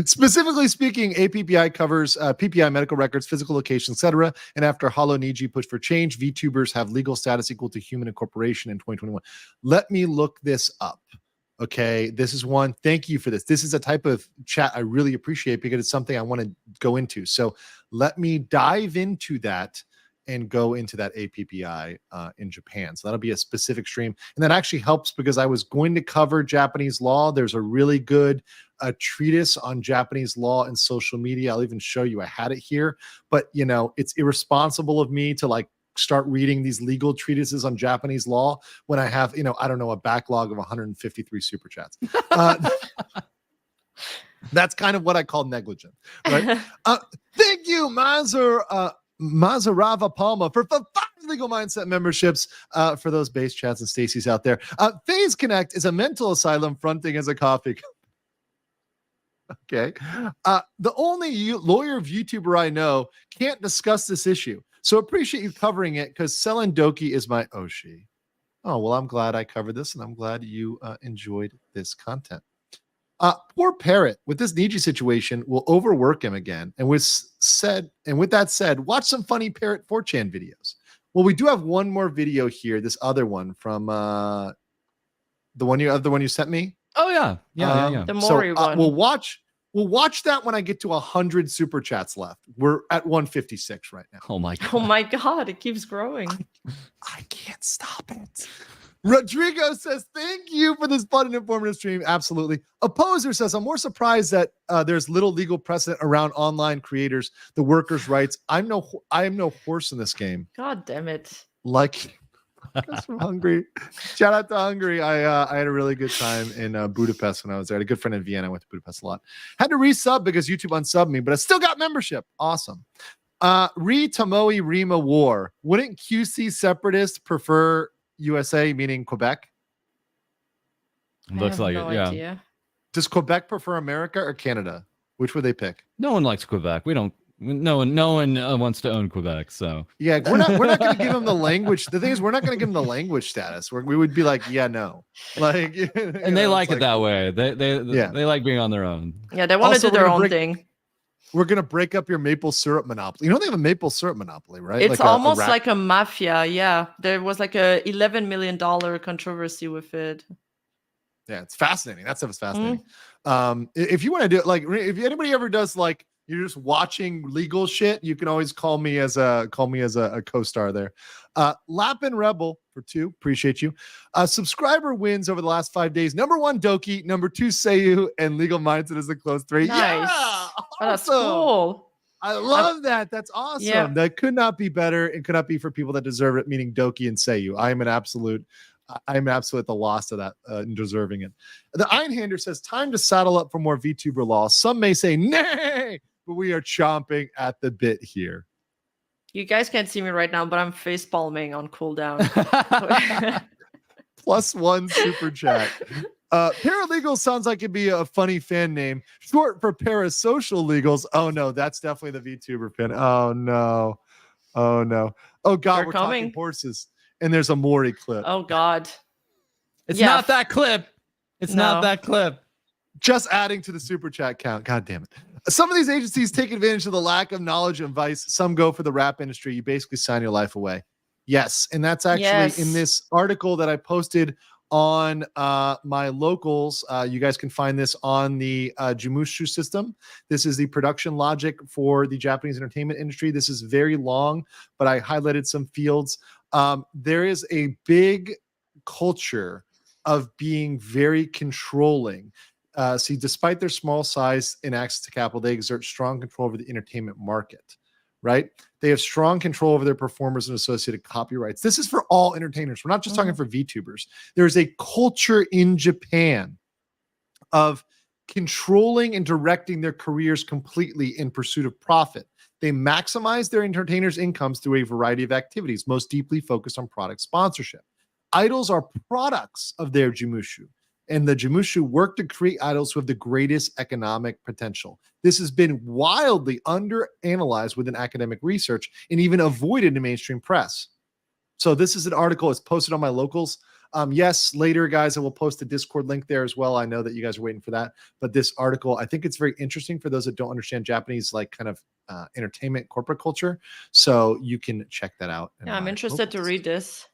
Specifically speaking, APPI covers PPI medical records, physical location, etc. And after Hollow Niji push for change, VTubers have legal status equal to human incorporation in 2021. Let me look this up. Okay, this is one. Thank you for this. This is a type of chat I really appreciate because it's something I want to go into. So let me dive into that and go into that APPI in Japan. So that'll be a specific stream. And that actually helps because I was going to cover Japanese law. There's a really good treatise on Japanese law and social media. I'll even show you. I had it here. But, it's irresponsible of me to like start reading these legal treatises on Japanese law when I have, a backlog of 153 super chats. That's kind of what I call negligent, right? Thank you, Mazarava Palma, for 5 Legal Mindset memberships for those base chats and Stacy's out there. FaZe Connect is a mental asylum fronting as a coffee company. Okay. The only lawyer VTuber I know can't discuss this issue. So appreciate you covering it because Selen Doki is my Oshi. Oh, well, I'm glad I covered this and I'm glad you enjoyed this content. Poor Parrot with this Niji situation will overwork him again. And with that said, watch some funny Parrot 4chan videos. Well, we do have one more video here. This other one from the one you sent me. Oh yeah. The Maury one. We'll watch that when I get to 100 super chats left. We're at 156 right now. Oh my god. Oh my god, it keeps growing. I can't stop it. Rodrigo says, thank you for this fun and informative stream. Absolutely. Opposer says, I'm more surprised that there's little legal precedent around online creators, the workers' rights. I am no horse in this game. God damn it. Like, because from Hungary. Shout out to Hungary. I had a really good time in Budapest when I was there. I had a good friend in Vienna. I went to Budapest a lot. Had to resub because YouTube unsubbed me, but I still got membership. Awesome. Tamoi Rima War. Wouldn't QC separatists prefer USA, meaning Quebec? Looks like no it, yeah. idea. Does Quebec prefer America or Canada? Which would they pick? No one likes Quebec. No one wants to own Quebec. So yeah, we're not going to give them the language. The thing is, we're not going to give them the language status. We would be like, yeah, no, like, and they like it that way. They like being on their own. Yeah, they want to do their own thing. We're going to break up your maple syrup monopoly. You know, they have a maple syrup monopoly, right? It's like almost like a mafia. Yeah. There was like a $11 million controversy with it. Yeah, it's fascinating. That stuff is fascinating. If you want to do it, like, if anybody ever does, like, you're just watching legal shit, you can always call me as a co-star there. Lapin Rebel for 2. Appreciate you. Subscriber wins over the last 5 days. Number 1, Doki. Number 2, Seiyu. And Legal Mindset is a close 3. Nice. Yeah! Oh, that's cool. I love that. That's awesome. Yeah. That could not be better. It could not be for people that deserve it, meaning Doki and Seiyu. I'm absolute at the loss of that and deserving it. The Einhander says, time to saddle up for more VTuber law. Some may say, nay, but we are chomping at the bit here. You guys can't see me right now, but I'm face palming on cooldown. +1 super chat. Paralegal sounds like it'd be a funny fan name. Short for parasocial legals. Oh no, that's definitely the VTuber pin. Oh no. Oh no. Oh god, They're we're coming. talking horses. And there's a Maury clip. Oh god. It's not that clip. It's not that clip. Just adding to the super chat count. God damn it. Some of these agencies take advantage of the lack of knowledge and advice. Some go for the rap industry. You basically sign your life away. Yes. And that's actually in this article that I posted on my locals. You guys can find this on the Jumushu system. This is the production logic for the Japanese entertainment industry. This is very long, but I highlighted some fields. There is a big culture of being very controlling. See, despite their small size and access to capital, they exert strong control over the entertainment market, right? They have strong control over their performers and associated copyrights. This is for all entertainers. We're not just talking for VTubers. There's a culture in Japan of controlling and directing their careers completely in pursuit of profit. They maximize their entertainers' incomes through a variety of activities, most deeply focused on product sponsorship. Idols are products of their Jumushu, and the Jumushu work to create idols who have the greatest economic potential. This has been wildly underanalyzed within academic research and even avoided in mainstream press. So this is an article. It's posted on my locals. Yes, later, guys, I will post a Discord link there as well. I know that you guys are waiting for that. But this article, I think it's very interesting for those that don't understand Japanese, like kind of entertainment corporate culture. So you can check that out. Yeah, I'm interested to read this.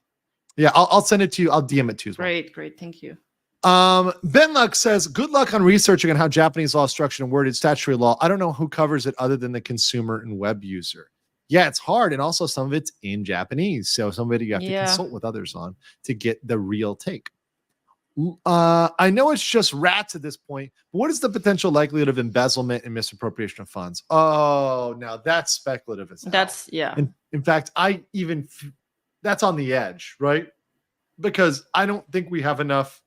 Yeah, I'll send it to you. I'll DM it to you as well. Great. Thank you. Ben Luck says, good luck on researching on how Japanese law is structured and worded. Statutory law, I don't know who covers it other than the consumer and web user. Yeah, it's hard. And also some of it's in Japanese. So some of it you have to consult with others on to get the real take. I know it's just rats at this point, but what is the potential likelihood of embezzlement and misappropriation of funds? Oh, now that's speculative as hell. That's, yeah. In fact, that's on the edge, right? Because I don't think we have enough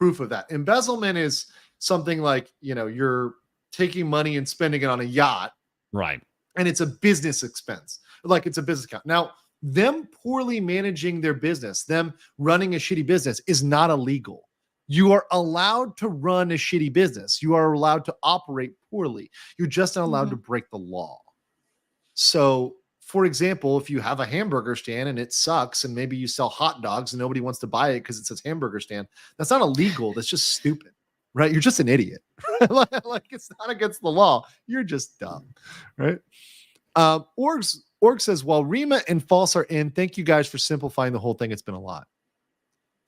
proof of that. Embezzlement is something like, you're taking money and spending it on a yacht. Right. And it's a business expense. Like it's a business account. Now, them poorly managing their business, them running a shitty business is not illegal. You are allowed to run a shitty business. You are allowed to operate poorly. You're just not allowed to break the law. So, for example, if you have a hamburger stand and it sucks and maybe you sell hot dogs and nobody wants to buy it because it says hamburger stand, that's not illegal. That's just stupid, right? You're just an idiot. Like it's not against the law. You're just dumb, right? Org says, while Rima and False are in, thank you guys for simplifying the whole thing. It's been a lot.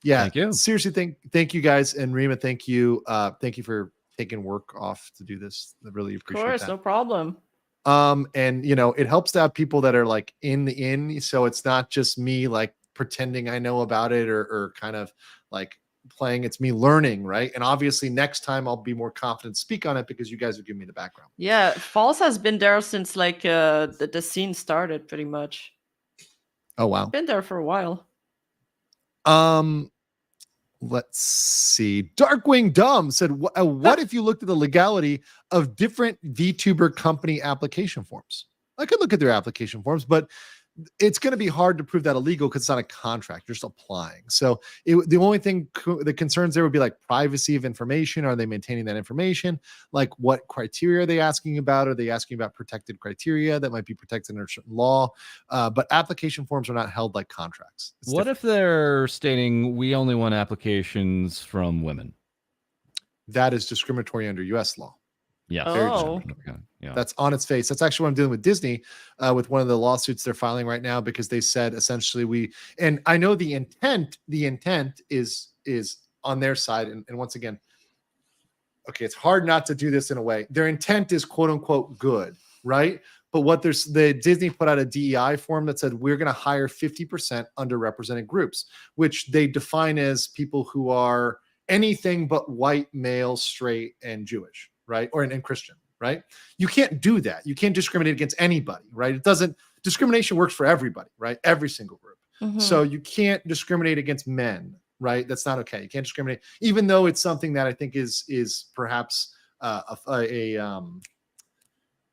Yeah. Thank you. Seriously, thank you guys. And Rima, thank you. Thank you for taking work off to do this. I really Of appreciate course, that. no problem. And it helps to have people that are like in, so it's not just me like pretending I know about it or kind of like playing. It's me learning, right? And obviously next time I'll be more confident to speak on it because you guys have given me the background. Yeah, False has been there since like the scene started, pretty much. Oh wow. Been there for a while. Let's see. Darkwing Dumb said, what if you looked at the legality of different VTuber company application forms? I could look at their application forms, but it's going to be hard to prove that illegal because it's not a contract. You're just applying. So the only thing the concerns there would be like privacy of information. Are they maintaining that information? Like what criteria are they asking about? Are they asking about protected criteria that might be protected under certain law? But application forms are not held like contracts. What if they're stating we only want applications from women? That is discriminatory under U.S. law. Yeah. Oh. Yeah. That's on its face. That's actually what I'm dealing with Disney with one of the lawsuits they're filing right now, because they said essentially and I know the intent is on their side. And once again, okay, it's hard not to do this in a way. Their intent is quote unquote good, right? But the Disney put out a DEI form that said we're going to hire 50% underrepresented groups, which they define as people who are anything but white, male, straight, and Jewish, right? Or and Christian, right? You can't do that. You can't discriminate against anybody, right? Discrimination works for everybody, right? Every single group. Mhm. So you can't discriminate against men, right? That's not okay. You can't discriminate, even though it's something that I think is perhaps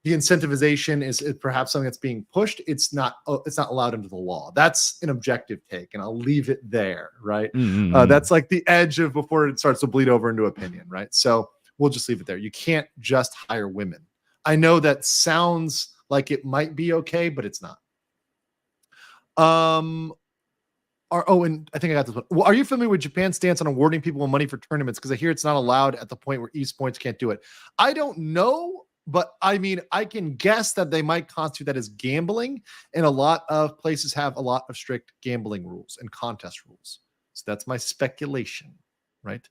the incentivization is perhaps something that's being pushed. It's not allowed under the law. That's an objective take, and I'll leave it there, right? That's like the edge of before it starts to bleed over into opinion, right? So we'll just leave it there. You can't just hire women. I know that sounds like it might be okay, but it's not. And I think I got this one. Well, are you familiar with Japan's stance on awarding people money for tournaments? Because I hear it's not allowed at the point where esports can't do it. I don't know, but I mean, I can guess that they might constitute that as gambling, and a lot of places have a lot of strict gambling rules and contest rules. So that's my speculation, right?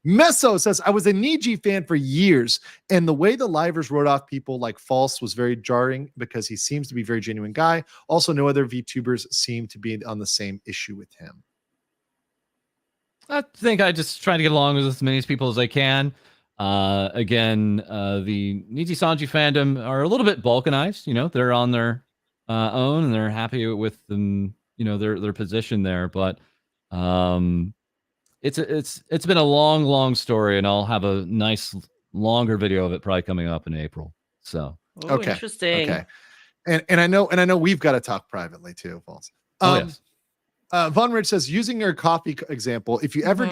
Meso says, I was a Niji fan for years, and the way the livers wrote off people like False was very jarring because he seems to be a very genuine guy. Also, no other VTubers seem to be on the same issue with him. I think I just try to get along with as many people as I can. Again, the Nijisanji fandom are a little bit balkanized. You know, they're on their own and they're happy with them. You know, their position there, but it's been a long story, and I'll have a nice longer video of it probably coming up in April. So Ooh, okay, interesting. okay, and I know we've got to talk privately too, False. Yes. Von Rich says, using your coffee example, if you ever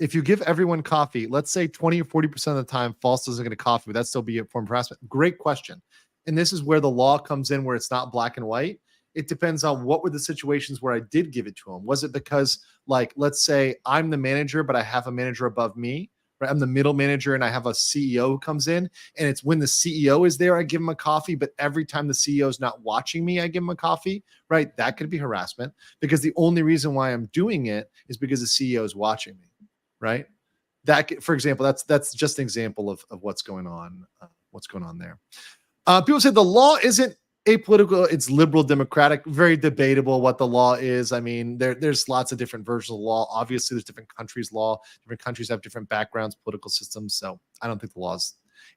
if you give everyone coffee, let's say 20 or 40% of the time, False doesn't get a coffee, would that still be a form of harassment? Great question. And this is where the law comes in, where it's not black and white. It depends on what were the situations where I did give it to him. Was it because, like, let's say I'm the manager, but I have a manager above me, right? I'm the middle manager and I have a CEO who comes in, and it's when the CEO is there, I give him a coffee, but every time the CEO is not watching me, I give him a coffee, right? That could be harassment, because the only reason why I'm doing it is because the CEO is watching me, right? That, for example, that's just an example of what's going on there. People say the law isn't apolitical, it's liberal democratic. Very debatable what the law is. I mean, there's lots of different versions of law. Obviously, there's different countries' law. Different countries have different backgrounds, political systems. So I don't think the law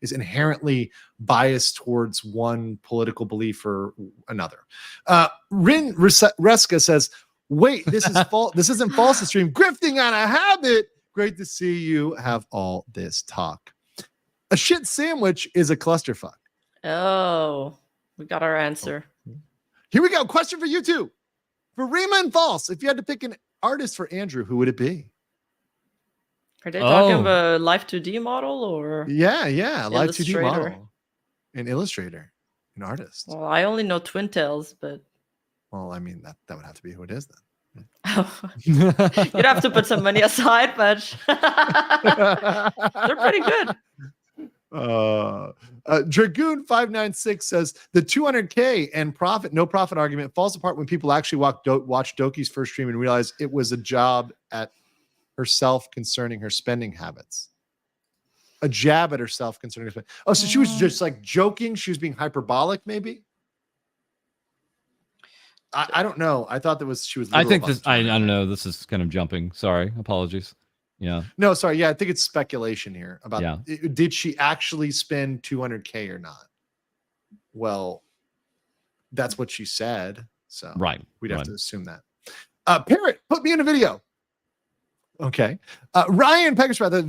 is inherently biased towards one political belief or another. Rin Reska says, wait, this is false. This isn't false to stream. Grifting on a habit. Great to see you have all this talk. A shit sandwich is a clusterfuck. Oh, we got our answer. Here we go. Question for you two. For Rima and False, if you had to pick an artist for Andrew, who would it be? Are they talking about Live 2D model or? Yeah. Live 2D Illustrator? model. An illustrator. An artist. Well, I only know Twin Tails, but. Well, I mean, that would have to be who it is then. You'd have to put some money aside, but they're pretty good. Dragoon 596 says the 200K and no profit argument falls apart when people actually watch Doki's first stream and realize it was a job at herself concerning her spending habits. A jab at herself concerning her spending. Oh, so she was just like joking. She was being hyperbolic, maybe. I don't know. I thought she was. I think this. I don't know. This is kind of jumping. Sorry, apologies. Yeah. No, sorry. Yeah, I think it's speculation here about did she actually spend 200K or not? Well, that's what she said. So we'd have to assume that. Parrot, put me in a video. Okay. Ryan Peckerspath, the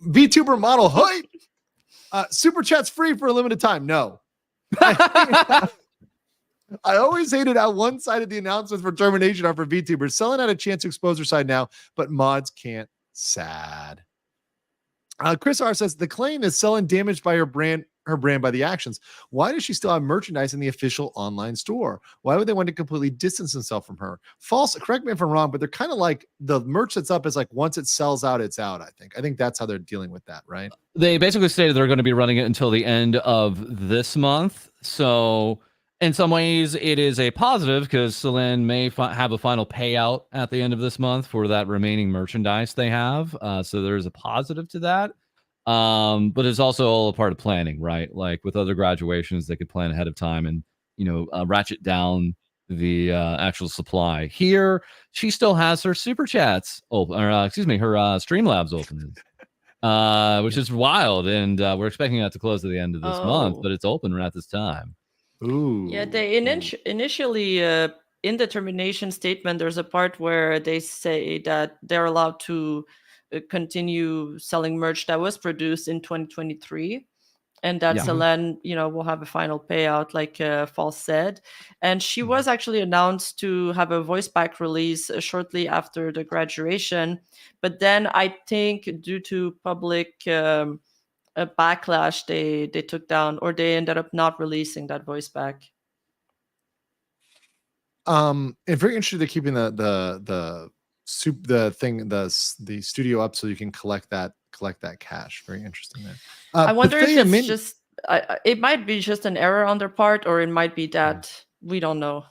VTuber model. Hype. Super chat's free for a limited time. No. I always hated how one-sided the announcements for termination are for VTubers. Selen had a chance to expose her side now, but mods can't. Sad. Chris R says the claim is Selen damaged by her brand by the actions. Why does she still have merchandise in the official online store? Why would they want to completely distance themselves from her? False. Correct me if I'm wrong, but they're kind of like the merch that's up is like once it sells out, it's out. I think that's how they're dealing with that, right? They basically stated they're going to be running it until the end of this month. So in some ways, it is a positive because Selen may have a final payout at the end of this month for that remaining merchandise they have. So there's a positive to that. But it's also all a part of planning, right? Like with other graduations, they could plan ahead of time and, ratchet down the actual supply. Here, she still has her super chats open, or her Streamlabs open, which is wild. And we're expecting that to close at the end of this month, but it's open right at this time. Ooh. Yeah, they initially in the termination statement, there's a part where they say that they're allowed to continue selling merch that was produced in 2023, and that Selen, will have a final payout, like Fall said. And she was actually announced to have a voice pack release shortly after the graduation, but then I think due to public a backlash, they took down, or they ended up not releasing that voice pack. And very interested in keeping the studio up so you can collect that cash. Very interesting there. I wonder if it's just it might be just an error on their part, or it might be that we don't know.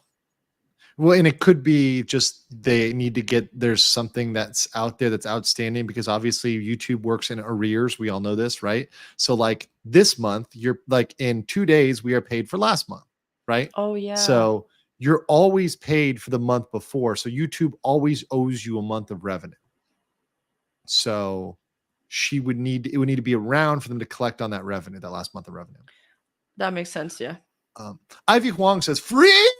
Well, and it could be just they need to there's something that's out there that's outstanding, because obviously YouTube works in arrears. We all know this, right? So like this month, you're like in 2 days, we are paid for last month, right? Oh yeah. So you're always paid for the month before. So YouTube always owes you a month of revenue. So it would need to be around for them to collect on that revenue, that last month of revenue. That makes sense, yeah. Ivy Huang says, free?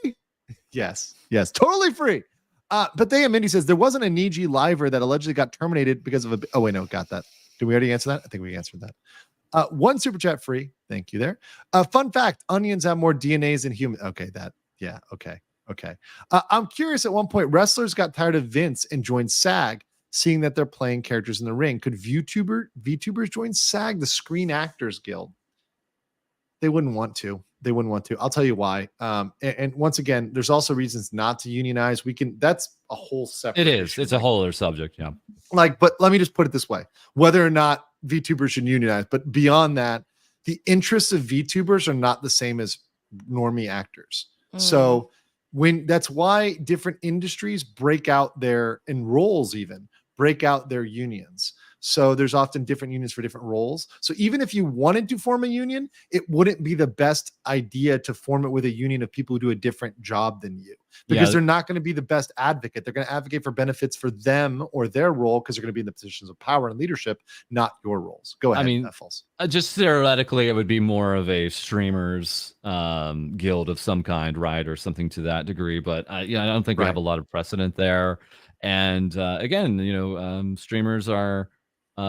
Yes, totally free. But Mindy says there wasn't a Niji liver that allegedly got terminated because of got that. Did we already answer that? I think we answered that. One super chat free. Thank you there. Fun fact, onions have more DNAs than humans. Okay, okay. I'm curious, at one point, wrestlers got tired of Vince and joined SAG, seeing that they're playing characters in the ring. Could VTubers join SAG, the Screen Actors Guild? They wouldn't want to. I'll tell you why. And once again, there's also reasons not to unionize. That's a whole separate issue. It's a whole other subject, yeah. But let me just put it this way. Whether or not VTubers should unionize, but beyond that, the interests of VTubers are not the same as normie actors. So that's why different industries break out their unions. So there's often different unions for different roles. So even if you wanted to form a union, it wouldn't be the best idea to form it with a union of people who do a different job than you, because they're not going to be the best advocate. They're going to advocate for benefits for them or their role, because they're going to be in the positions of power and leadership, not your roles. Go ahead. I mean, just theoretically, it would be more of a streamers guild of some kind, right? Or something to that degree. But I don't think we have a lot of precedent there. And again, streamers are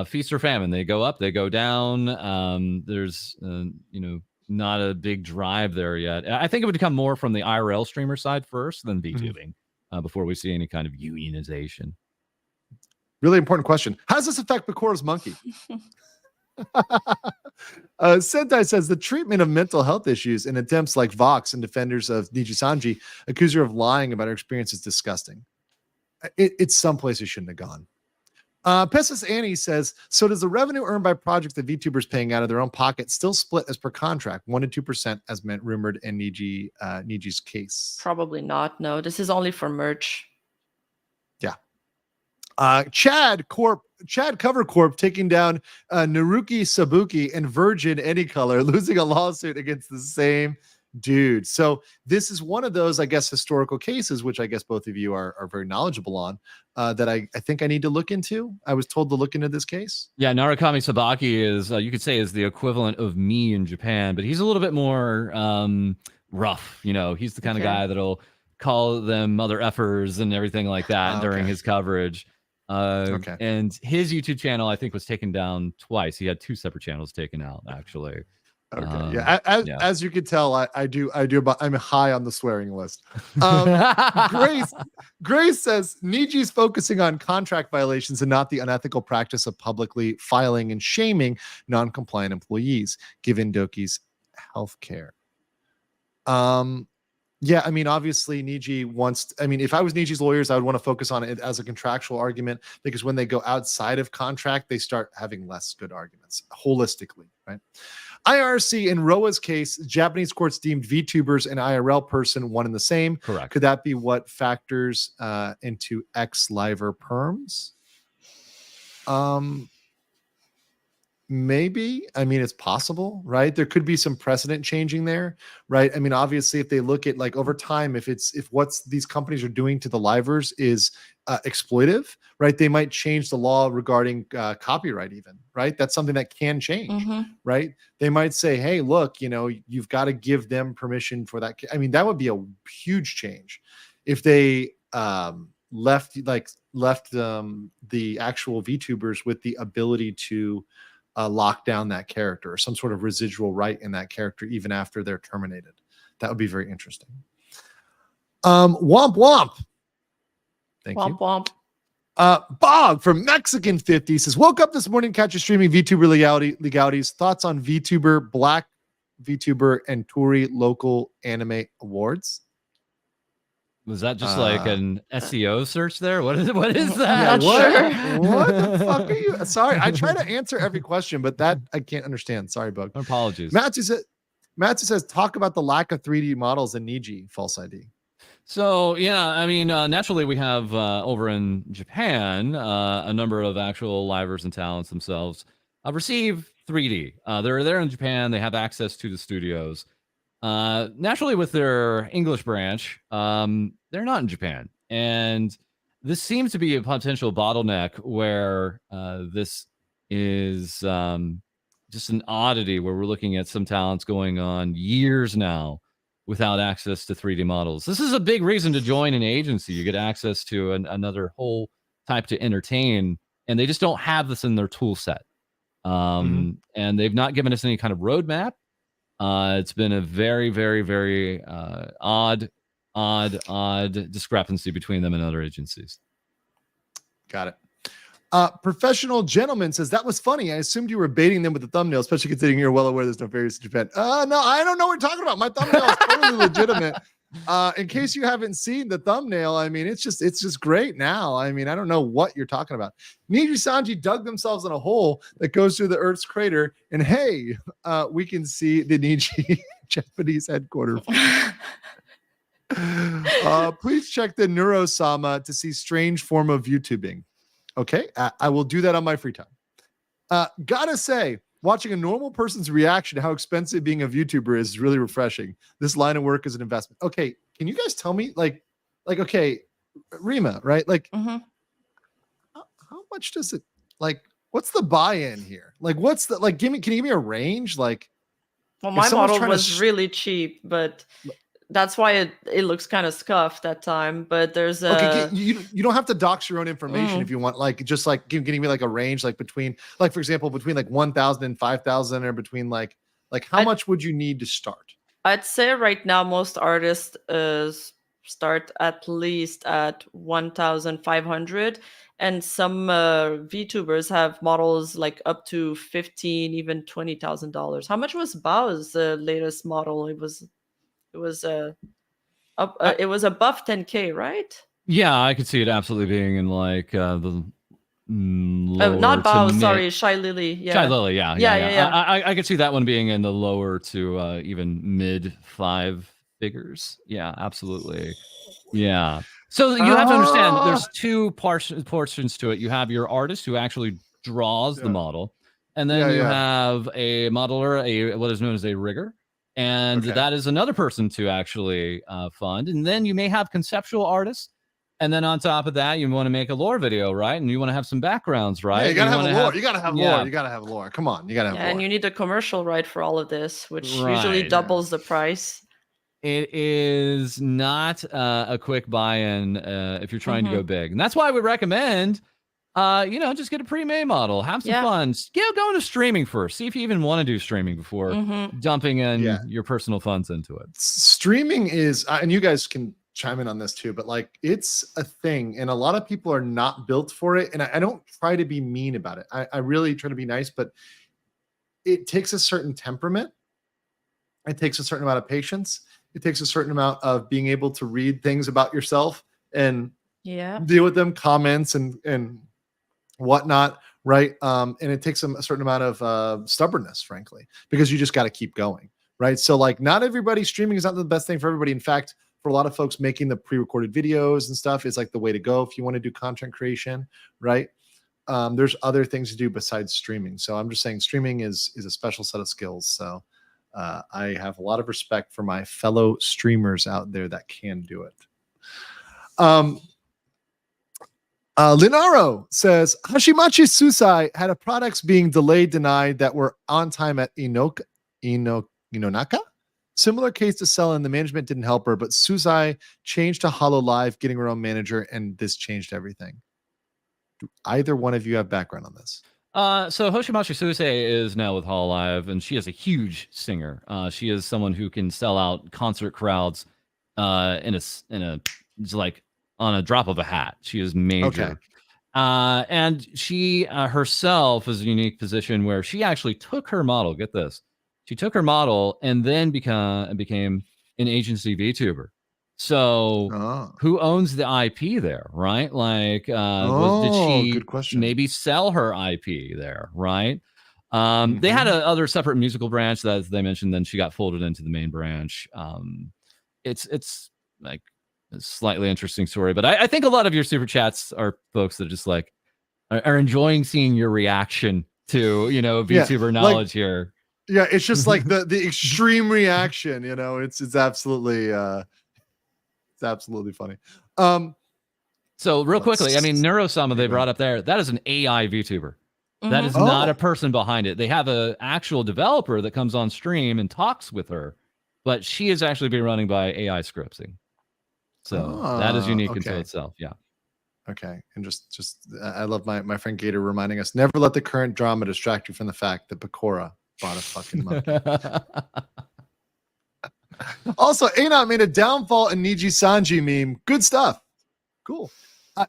feast or famine. They go up, they go down. There's not a big drive there yet. I think it would come more from the IRL streamer side first, than VTubing, before we see any kind of unionization. Really important question. How does this affect Bakura's monkey? Sentai says the treatment of mental health issues in attempts like Vox and defenders of Nijisanji accuse her of lying about her experience is disgusting. It's someplace you shouldn't have gone. Pessis Annie says, so does the revenue earned by projects that VTubers paying out of their own pocket still split as per contract, 1 to 2%, as meant rumored in Niji's case? Probably not. No, this is only for merch. Yeah. Chad Cover Corp taking down Naruki Sabuki and Virgin Anycolor, losing a lawsuit against the same dude. So this is one of those, I guess, historical cases, which I guess both of you are very knowledgeable on, that I think I need to look into. I was told to look into this case. Yeah, Narukami Sabaki is, you could say, is the equivalent of me in Japan, but he's a little bit more rough. You know, he's the kind of guy that'll call them mother effers and everything like that during his coverage. And his YouTube channel, I think, was taken down twice. He had 2 separate channels taken out, actually. As you can tell, I'm high on the swearing list. Grace says Niji's focusing on contract violations and not the unethical practice of publicly filing and shaming non-compliant employees, given Doki's healthcare. Yeah, I mean, obviously, Niji wants. I mean, if I was Niji's lawyers, I would want to focus on it as a contractual argument, because when they go outside of contract, they start having less good arguments holistically, right? IRC in Roa's case, Japanese courts deemed VTubers and IRL person one and the same. Correct. Could that be what factors into ex-liver perms? Maybe. I mean, it's possible, right? There could be some precedent changing there, right? I mean, obviously, if they look at like over time, if what's these companies are doing to the livers is exploitive, right? They might change the law regarding copyright even, right? That's something that can change, right? They might say, hey, look, you know, you've got to give them permission for that. I mean, that would be a huge change if they left the actual VTubers with the ability to lock down that character or some sort of residual right in that character even after they're terminated. That would be very interesting. Womp womp. Thank you. Womp. Bog from Mexican 50 says, woke up this morning, catch a streaming VTuber legalities. Thoughts on VTuber, Black VTuber, and Tori local anime awards? Was that just like an SEO search there? What is that? I'm not sure. What the fuck are you? Sorry, I try to answer every question, but that I can't understand. Sorry, Bug. Apologies. Matthew says, talk about the lack of 3D models in Niji false ID. So, yeah, I mean, naturally, we have over in Japan a number of actual livers and talents themselves receive 3D. They're there in Japan. They have access to the studios. Naturally, with their English branch, they're not in Japan. And this seems to be a potential bottleneck where this is just an oddity where we're looking at some talents going on years now without access to 3D models. This is a big reason to join an agency. You get access to another whole type to entertain, and they just don't have this in their tool set. And they've not given us any kind of roadmap. It's been a very, very, very odd discrepancy between them and other agencies. Got it. Professional Gentleman says, that was funny. I assumed you were baiting them with the thumbnail, especially considering you're well aware there's no various in Japan. No, I don't know what you're talking about. My thumbnail is totally legitimate. In case you haven't seen the thumbnail, I mean, it's just great now. I mean, I don't know what you're talking about. Nijisanji dug themselves in a hole that goes through the Earth's crater, and hey, we can see the Niji Japanese headquarters. Please check the Neurosama to see strange form of YouTubing. Okay, I will do that on my free time. Gotta say, watching a normal person's reaction to how expensive being a VTuber is really refreshing. This line of work is an investment. Okay, can you guys tell me, like, okay, Rima, right? Like, how much does it, like, what's the buy-in here? Like, what's the, like, can you give me a range? Like, well, my model was really cheap, but that's why it looks kind of scuffed that time. But there's a you don't have to dox your own information if you want, like, just like getting me like a range, like between, like, for example, between like 1,000 and 5,000, or between like how much would you need to start? I'd say right now most artists start at least at 1,500, and some VTubers have models like up to $15,000, even $20,000. How much was Bao's latest model? It was above 10K, right? Yeah, I could see it absolutely being in like the Not Bao, sorry, Shy Lily. Yeah. Shy Lily, yeah. Yeah. I could see that one being in the lower to even mid 5 figures. Yeah, absolutely. Yeah. So you have to understand there's two portions to it. You have your artist who actually draws the model, and then you have a modeler, what is known as a rigger, and that is another person to actually fund. And then you may have conceptual artists. And then on top of that, you want to make a lore video, right? And you want to have some backgrounds, right? Yeah, you gotta have lore. You gotta have lore. You gotta have lore. Come on, you gotta have lore. And you need a commercial right for all of this, which usually doubles the price. It is not a quick buy-in if you're trying to go big, and that's why we recommend, just get a pre-made model, have some fun. Go into streaming first. See if you even want to do streaming before dumping in your personal funds into it. Streaming is, and you guys can chime in on this too, but like it's a thing and a lot of people are not built for it. And I don't try to be mean about it. I really try to be nice, but it takes a certain temperament. It takes a certain amount of patience. It takes a certain amount of being able to read things about yourself and deal with them, comments and whatnot. Right. And it takes a certain amount of stubbornness, frankly, because you just got to keep going. Right. So like not everybody streaming is not the best thing for everybody. In fact, for a lot of folks, making the pre-recorded videos and stuff is like the way to go if you want to do content creation, right? There's other things to do besides streaming. So I'm just saying streaming is a special set of skills. So I have a lot of respect for my fellow streamers out there that can do it. Linaro says, Hashimachi Susai had a products being delayed, denied that were on time at Inonaka? Similar case to Selen, the management didn't help her, but Susai changed to Hollow Live, getting her own manager, and this changed everything. Do either one of you have background on this? So Hoshimashi Susei is now with Hollow Live, and she is a huge singer. She is someone who can sell out concert crowds just like on a drop of a hat. She is major. And she herself is a unique position where she actually took her model. Get this. She took her model and then became an agency VTuber. So who owns the IP there, right? Like, did she maybe sell her IP there, right? They had other separate musical branch that, as they mentioned, then she got folded into the main branch. It's like a slightly interesting story, but I think a lot of your super chats are folks that are just like are enjoying seeing your reaction to VTuber knowledge here. Yeah, it's just like the extreme reaction, it's absolutely funny. So real quickly, I mean, Neurosama they brought up there, that is an AI VTuber. That is not a person behind it. They have an actual developer that comes on stream and talks with her, but she is actually being running by AI scripting. So that is unique into itself. Yeah. Okay. And just I love my friend Gator reminding us, never let the current drama distract you from the fact that Bakura bought a fucking monkey. Also, Anon made a downfall in Nijisanji meme. Good stuff. Cool.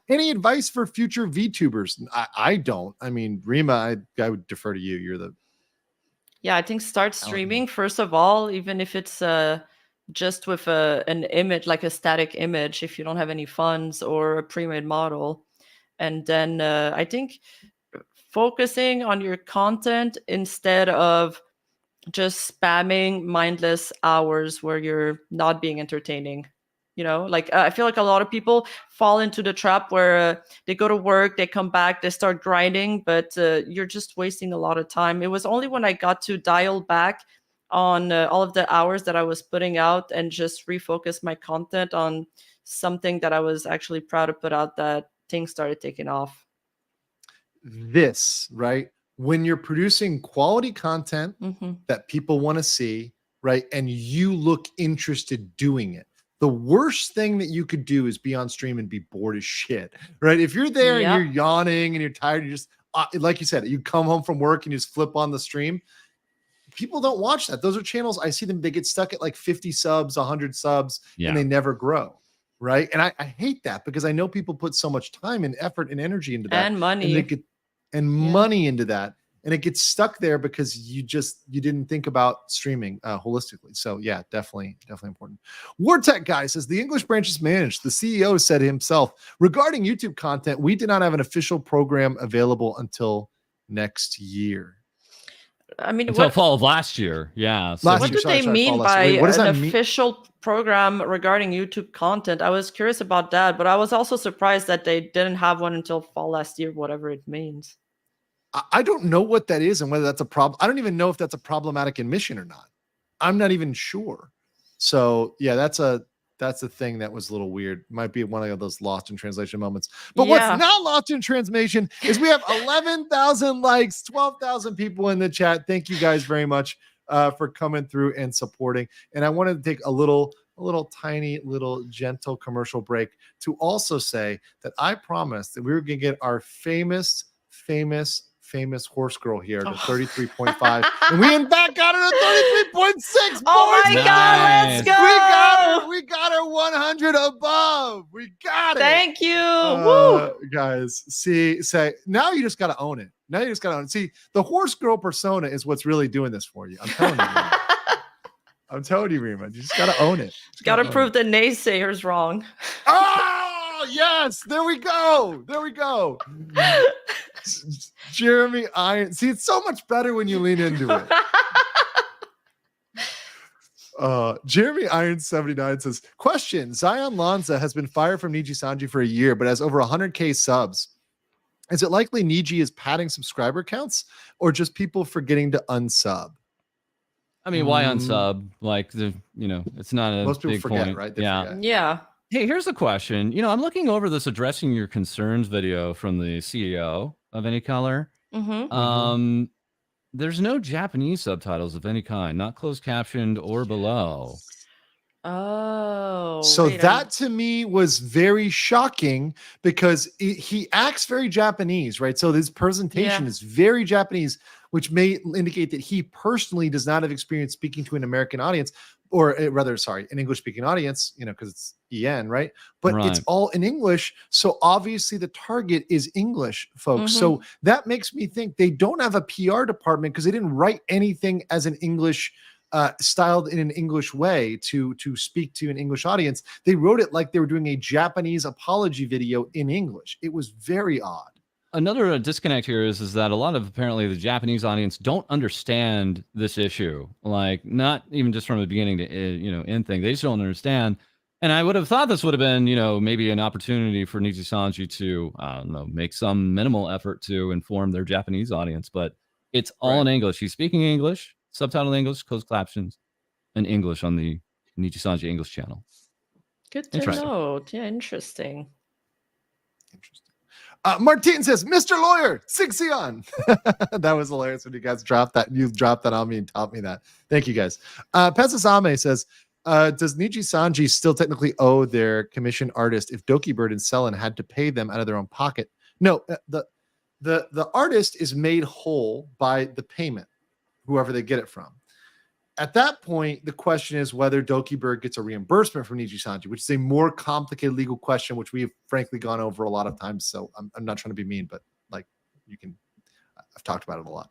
Any advice for future VTubers? I don't. I mean, Rima, I would defer to you. You're the... Yeah, I think start streaming, first of all, even if it's just with an image, like a static image, if you don't have any funds or a pre-made model. And then I think focusing on your content instead of just spamming mindless hours where you're not being entertaining. Like I feel like a lot of people fall into the trap where they go to work, they come back, they start grinding, but you're just wasting a lot of time. It was only when I got to dial back on all of the hours that I was putting out and just refocus my content on something that I was actually proud to put out that things started taking off. This, right? When you're producing quality content that people want to see, right? And you look interested doing it. The worst thing that you could do is be on stream and be bored as shit, right? If you're there and you're yawning and you're tired, you just, like you said, you come home from work and you just flip on the stream. People don't watch that. Those are channels, I see them, they get stuck at like 50 subs, 100 subs, and they never grow, right? And I hate that because I know people put so much time and effort and energy into that. And money. And money into that. and it gets stuck there because you didn't think about streaming holistically. So yeah, definitely important. Wartech guy says the English branch is managed. The CEO said himself regarding YouTube content, we did not have an official program available until next year. I mean, until fall of last year. Yeah. So what do they mean by an official program regarding YouTube content? I was curious about that, but I was also surprised that they didn't have one until fall last year, whatever it means. I don't know what that is and whether that's a problem. I don't even know if that's a problematic admission or not. I'm not even sure. So yeah, that's a thing that was a little weird. Might be one of those lost in translation moments. But what's not lost in translation is we have 11,000 likes, 12,000 people in the chat. Thank you guys very much for coming through and supporting. And I wanted to take a little tiny little gentle commercial break to also say that I promised that we were going to get our famous horse girl here to 33.5, and we in fact got her to 33.6. Oh my God, let's go! We got her 100 above. We got it. Thank you, woo, guys. Say now you just got to own it. Now you just got to own it. See, the horse girl persona is what's really doing this for you. I'm telling you. I'm telling you, Rima. You just got to own it. Got to prove the naysayers wrong. Oh yes, there we go. Jeremy Iron. See, it's so much better when you lean into it. Jeremy Iron 79 says, question: Zion Lanza has been fired from Nijisanji for a year, but has over 100K subs. Is it likely Niji is padding subscriber counts, or just people forgetting to unsub? I mean, why unsub? Like it's not a most people big forget, point. right? Yeah. Hey, here's a question. I'm looking over this addressing your concerns video from the CEO of any color. There's no Japanese subtitles of any kind, not closed captioned or below. Oh, so that to me was very shocking because he acts very Japanese, right? So this presentation is very Japanese, which may indicate that he personally does not have experience speaking to an American audience, or rather, sorry, an English-speaking audience, because it's EN, right? But it's all in English, so obviously the target is English folks. So that makes me think they don't have a PR department because they didn't write anything as an English, styled in an English way to speak to an English audience. They wrote it like they were doing a Japanese apology video in English. It was very odd. Another disconnect here is that a lot of apparently the Japanese audience don't understand this issue. Like not even just from the beginning to end thing. They just don't understand. And I would have thought this would have been maybe an opportunity for Nijisanji to make some minimal effort to inform their Japanese audience. But it's all in English. He's speaking English, subtitled English, closed captions, and English on the Nijisanji English channel. Good to know. Yeah, interesting. Martin says, Mr. Lawyer, Sixion. That was hilarious when you guys dropped that. You dropped that on me and taught me that. Thank you guys. Pesasame says, does Nijisanji still technically owe their commission artist if Dokibird and Selen had to pay them out of their own pocket? No, the artist is made whole by the payment, whoever they get it from. At that point, the question is whether Dokibird gets a reimbursement from Nijisanji, which is a more complicated legal question, which we have frankly gone over a lot of times. So I'm not trying to be mean, but I've talked about it a lot.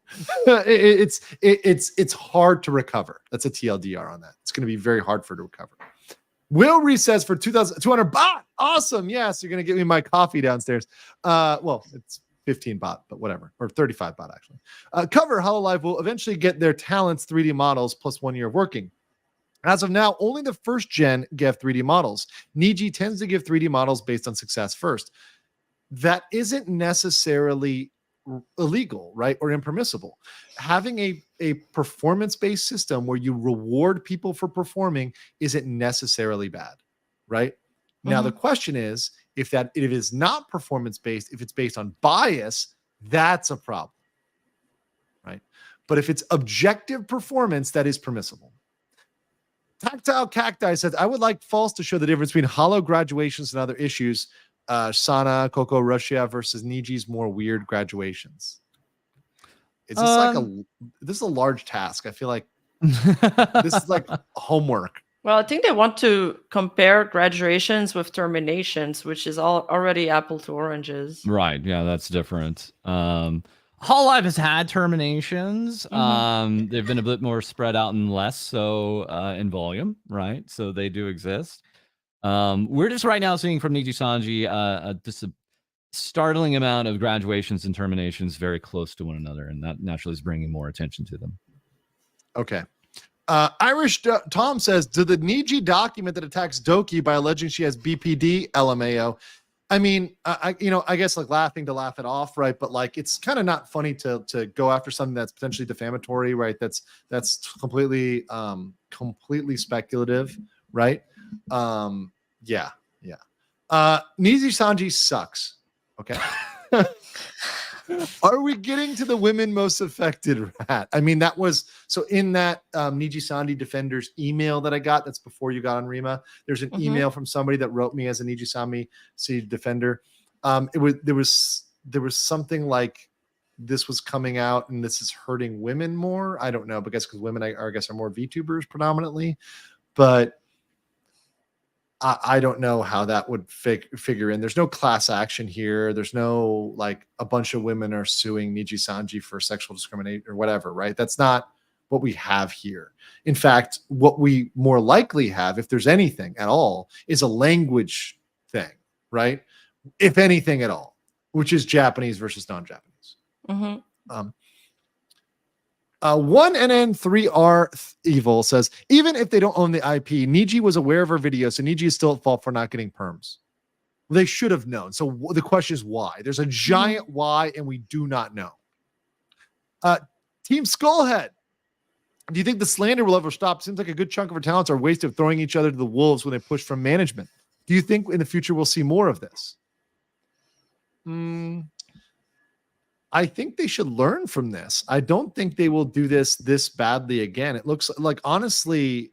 It's hard to recover. That's a TLDR on that. It's going to be very hard for it to recover. Will Reese says for 2,200 baht. Awesome. Yes, you're going to get me my coffee downstairs. Well, it's 15 baht, but whatever, or 35 baht actually. Cover Hololive will eventually get their talents 3D models plus 1 year of working. As of now, only the first gen give 3D models. Niji tends to give 3D models based on success first. That isn't necessarily illegal, right, or impermissible. Having a performance-based system where you reward people for performing isn't necessarily bad, right? Now the question is, if it is not performance-based, if it's based on bias, that's a problem, right? But if it's objective performance, that is permissible. Tactile Cacti says, I would like False to show the difference between hollow graduations and other issues. Sana, Coco, Russia versus Niji's more weird graduations. Is this this is a large task? I feel like this is like homework. Well, I think they want to compare graduations with terminations, which is already apple to oranges. Right. Yeah, that's different. Hololive has had terminations. Mhm. They've been a bit more spread out and less so in volume, right? So they do exist. We're just right now seeing from Nijisanji just a startling amount of graduations and terminations very close to one another, and that naturally is bringing more attention to them. Okay. Irish Tom says, "Did the Niji document that attacks Doki by alleging she has BPD? LMAO." I mean, I guess like laughing to laugh it off, right? But like, it's kind of not funny to go after something that's potentially defamatory, right? That's completely speculative, right? Yeah. Nijisanji sucks. Okay. Are we getting to the women most affected, Rat? I mean, that was so in that Nijisanji Defenders email that I got. That's before you got on Rima. There's an email from somebody that wrote me as a Nijisanji Defender. There was something like this was coming out and this is hurting women more. I don't know, because women I guess are more VTubers predominantly, but I don't know how that would figure in. There's no class action here. There's no like a bunch of women are suing Nijisanji for sexual discrimination or whatever, right? That's not what we have here. In fact, what we more likely have, if there's anything at all, is a language thing, right? If anything at all, which is Japanese versus non-Japanese. 1NN3R Evil says, even if they don't own the IP, Niji was aware of her video, so Niji is still at fault for not getting perms. Well, they should have known. So the question is why? There's a giant why, and we do not know. Team Skullhead, do you think the slander will ever stop? Seems like a good chunk of our talents are wasted throwing each other to the wolves when they push from management. Do you think in the future we'll see more of this? I think they should learn from this. I don't think they will do this badly again. It looks like, honestly,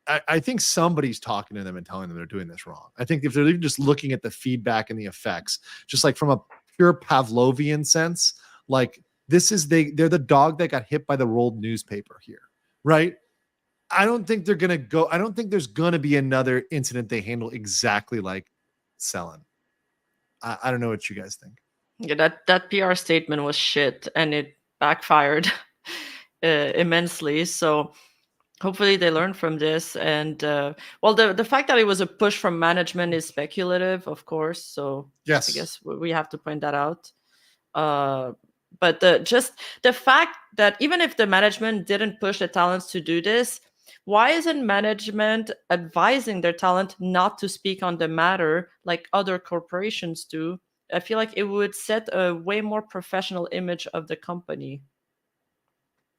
I think somebody's talking to them and telling them they're doing this wrong. I think if they're even just looking at the feedback and the effects, just like from a pure Pavlovian sense, like they're the dog that got hit by the rolled newspaper here, right? I don't think they're going to go. I don't think there's going to be another incident they handle exactly like Selen. I don't know what you guys think. Yeah, that PR statement was shit, and it backfired immensely. So hopefully they learn from this. And well, the fact that it was a push from management is speculative, of course. So yes, I guess we have to point that out. But the fact that even if the management didn't push the talents to do this, why isn't management advising their talent not to speak on the matter like other corporations do? I feel like it would set a way more professional image of the company.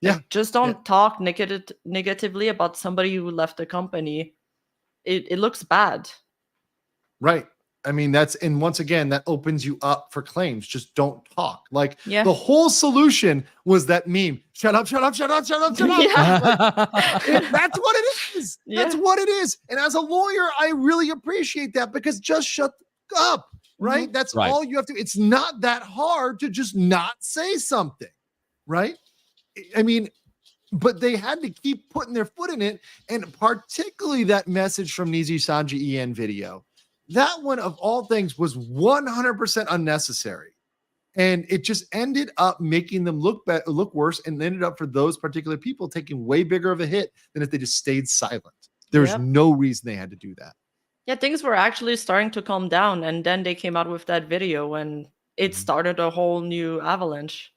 Yeah. Like, just don't talk negatively about somebody who left the company. It looks bad. Right. I mean, and once again, that opens you up for claims. Just don't talk. Like the whole solution was that meme. Shut up, shut up, shut up, shut up, shut up. Like, that's what it is. That's what it is. And as a lawyer, I really appreciate that, because just shut up. Right? That's all you have to. It's not that hard to just not say something, right? I mean, but they had to keep putting their foot in it, and particularly that message from Nijisanji EN video. That one, of all things, was 100% unnecessary, and it just ended up making them look worse, and ended up for those particular people taking way bigger of a hit than if they just stayed silent. There's no reason they had to do that. Yeah, things were actually starting to calm down, and then they came out with that video, and it started a whole new avalanche.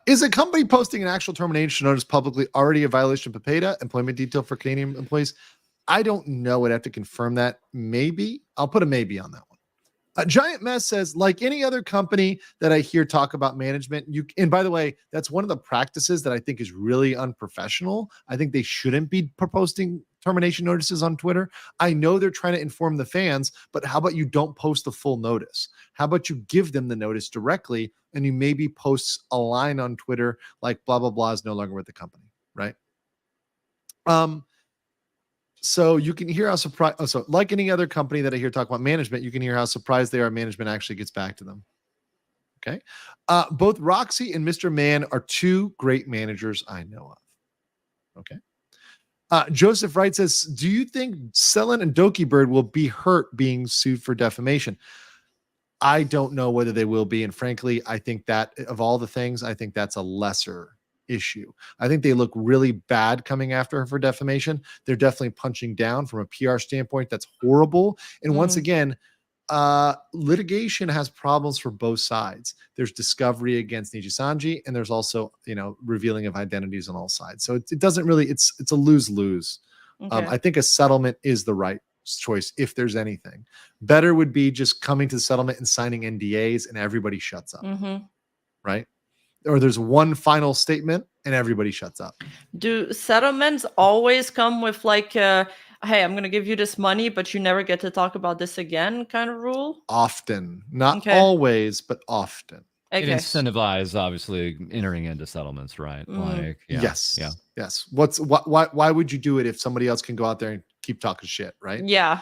Is a company posting an actual termination notice publicly already a violation of PPEDA, employment detail for Canadian employees? I don't know. I'd have to confirm that. Maybe. I'll put a maybe on that one. Giant Mess says, like any other company that I hear talk about management, and by the way, that's one of the practices that I think is really unprofessional. I think they shouldn't be posting termination notices on Twitter. I know they're trying to inform the fans, but how about you don't post the full notice? How about you give them the notice directly, and you maybe post a line on Twitter like blah, blah, blah is no longer with the company, right? So you can hear how surprised. So like any other company that I hear talk about management, you can hear how surprised they are management actually gets back to them. Okay. Both Roxy and Mr. Man are two great managers I know of. Okay. Joseph Wright says, do you think Selen and Doki Bird will be hurt being sued for defamation? I don't know whether they will be. And frankly, I think that of all the things, I think that's a lesser issue. I think they look really bad coming after her for defamation. They're definitely punching down from a PR standpoint. That's horrible. And once again, litigation has problems for both sides. There's discovery against Nijisanji, and there's also, revealing of identities on all sides. So it doesn't really, it's a lose-lose. Okay. I think a settlement is the right choice if there's anything. Better would be just coming to the settlement and signing NDAs and everybody shuts up, right? Or there's one final statement and everybody shuts up. Do settlements always come with like, hey, I'm going to give you this money, but you never get to talk about this again kind of rule? Often. Not always, but often. It incentivizes, obviously, entering into settlements, right? Like, yes. Why would you do it if somebody else can go out there and keep talking shit, right? Yeah.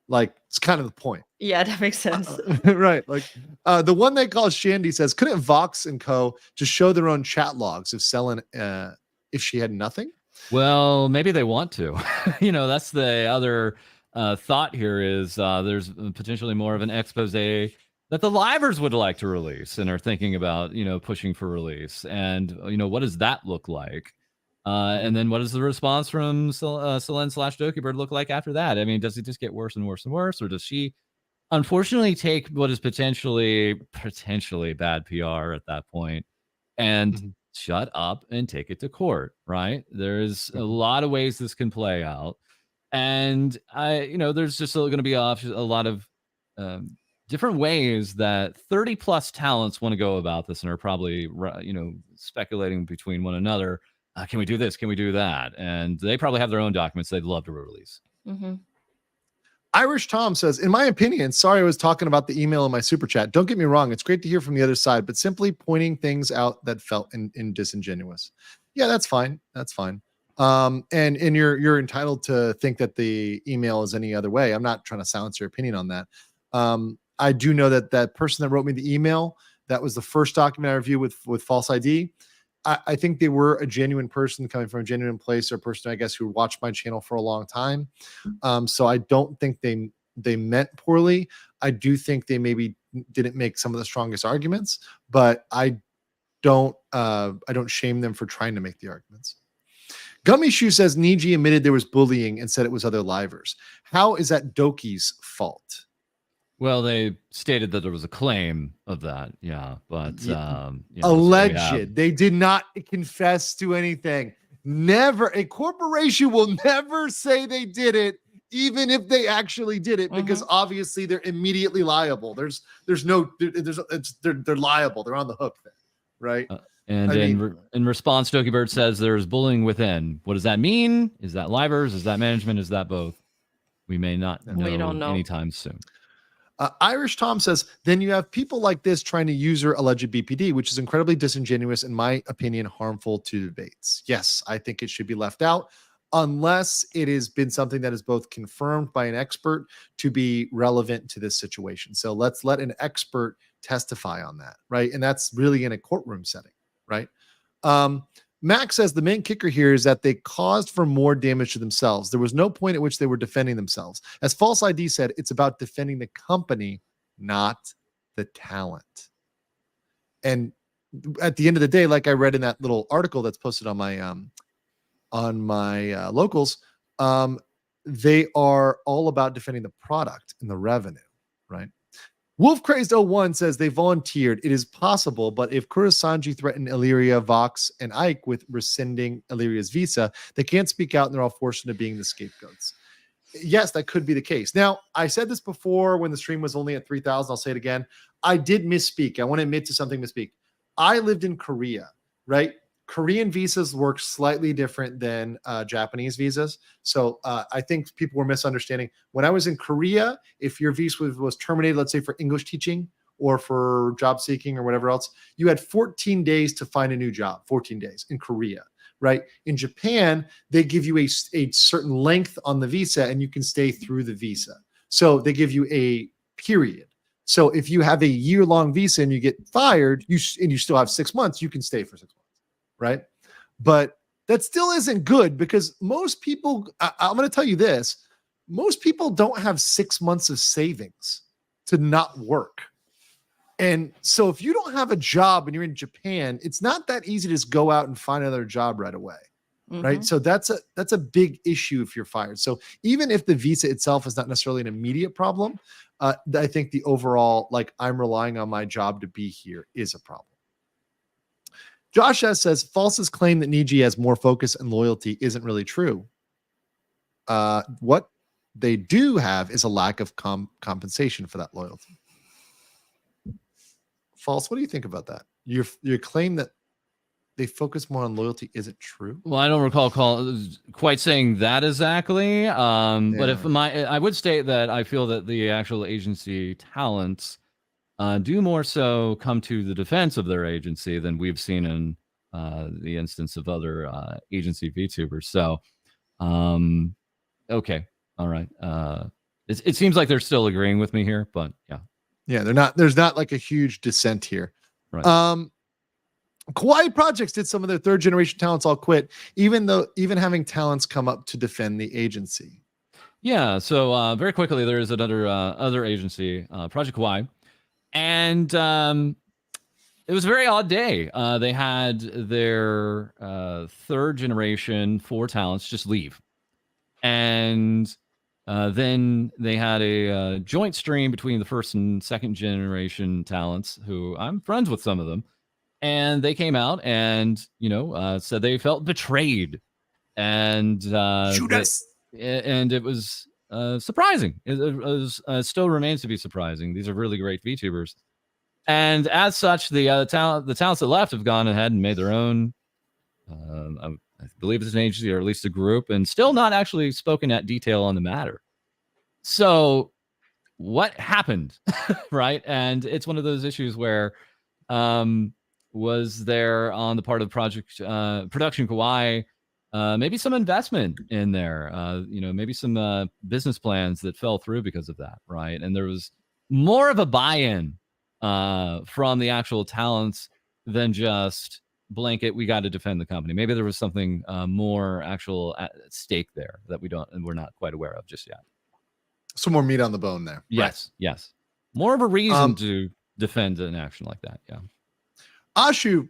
Like, it's kind of the point. Yeah, that makes sense. Right. Like, the one they call Shandy says, couldn't Vox and Co. just show their own chat logs if Selen, if she had nothing? Well, maybe they want to. That's the other thought here is there's potentially more of an expose that the livers would like to release and are thinking about, pushing for release. And, what does that look like? And then what does the response from Selen/Dokibird look like after that? I mean, does it just get worse and worse and worse? Or does she unfortunately take what is potentially bad PR at that point and shut up and take it to court, right? There's a lot of ways this can play out. And there's just going to be a lot of different ways that 30 plus talents want to go about this and are probably, speculating between one another. Can we do this? Can we do that? And they probably have their own documents they'd love to release. Irish Tom says, in my opinion, sorry I was talking about the email in my super chat. Don't get me wrong. It's great to hear from the other side, but simply pointing things out that felt in disingenuous. Yeah, that's fine. That's fine. And you're entitled to think that the email is any other way. I'm not trying to silence your opinion on that. I do know that person that wrote me the email, that was the first document I reviewed with false ID. I think they were a genuine person coming from a genuine place, or a person, I guess, who watched my channel for a long time. So I don't think they meant poorly. I do think they maybe didn't make some of the strongest arguments, but I don't shame them for trying to make the arguments. Gummy Shoe says Niji admitted there was bullying and said it was other livers. How is that Doki's fault? Well, they stated that there was a claim of that, but alleged. They did not confess to anything. Never. A corporation will never say they did it, even if they actually did it, because obviously they're immediately liable. They're liable. They're on the hook there, right? In response, Dokibird says there's bullying within. What does that mean? Is that livers? Is that management? Is that both? We may not know anytime soon. Irish Tom says, then you have people like this trying to use her alleged BPD, which is incredibly disingenuous, in my opinion, harmful to debates. Yes, I think it should be left out unless it has been something that is both confirmed by an expert to be relevant to this situation. So let's let an expert testify on that, right? And that's really in a courtroom setting, right? Max says the main kicker here is that they caused for more damage to themselves. There was no point at which they were defending themselves. As False ID said, it's about defending the company, not the talent. And at the end of the day, like I read in that little article that's posted on my locals, they are all about defending the product and the revenue, right? Wolf Crazed 01 says they volunteered. It is possible, but if Kurosanji threatened Illyria, Vox, and Ike with rescinding Illyria's visa, they can't speak out and they're all forced into being the scapegoats. Yes, that could be the case. Now, I said this before when the stream was only at 3,000. I'll say it again. I did misspeak. I want to admit to something misspeak. I lived in Korea, right? Korean visas work slightly different than Japanese visas. So I think people were misunderstanding. When I was in Korea, if your visa was terminated, let's say for English teaching or for job seeking or whatever else, you had 14 days to find a new job, 14 days in Korea, right? In Japan, they give you a certain length on the visa and you can stay through the visa. So they give you a period. So if you have a year-long visa and you get fired, you still have 6 months, you can stay for 6 months. Right. But that still isn't good because most people, I'm going to tell you this, most people don't have 6 months of savings to not work. And so if you don't have a job and you're in Japan, it's not that easy to just go out and find another job right away. Right. So that's a big issue if you're fired. So even if the visa itself is not necessarily an immediate problem, I think the overall, like, I'm relying on my job to be here is a problem. Josh S says False's claim that Niji has more focus and loyalty isn't really true. What they do have is a lack of compensation for that loyalty. False, what do you think about that? Your claim that they focus more on loyalty isn't true? Well, I don't recall quite saying that exactly. But if I would state that I feel that the actual agency talents do more so come to the defense of their agency than we've seen in the instance of other agency VTubers. So, okay, all right. It seems like they're still agreeing with me here, but yeah, they're not. There's not like a huge dissent here. Right. Kawaii Projects did some of their third generation talents all quit, even having talents come up to defend the agency. Yeah. So very quickly, there is another other agency, Project Kawaii, and it was a very odd day. They had their third generation 4 talents just leave, and then they had a joint stream between the first and second generation talents, who I'm friends with some of them. And they came out and, said they felt betrayed, and shoot us. And it was surprising. It still remains to be surprising. These are really great VTubers, and as such, the talents that left have gone ahead and made their own. I believe it's an agency, or at least a group, and still not actually spoken at detail on the matter. So, what happened, right? And it's one of those issues where. Was there on the part of Production Kawaii maybe some investment in there, maybe some business plans that fell through because of that, right? And there was more of a buy-in from the actual talents than just blanket, we got to defend the company. Maybe there was something more actual at stake there that we're not quite aware of just yet. Some more meat on the bone there. Yes, right. Yes. More of a reason to defend an action like that, yeah. Ashu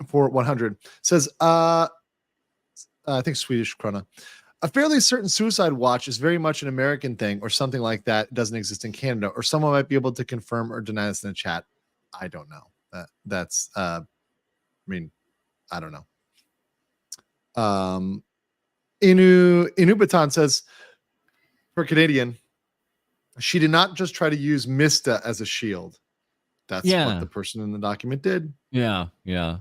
for 100 says, I think Swedish krona. A fairly certain suicide watch is very much an American thing, or something like that. It doesn't exist in Canada, or someone might be able to confirm or deny this in the chat. I don't know. That's I don't know. Inubatan says, for Canadian, she did not just try to use Mista as a shield. That's what the person in the document did. Yeah. No.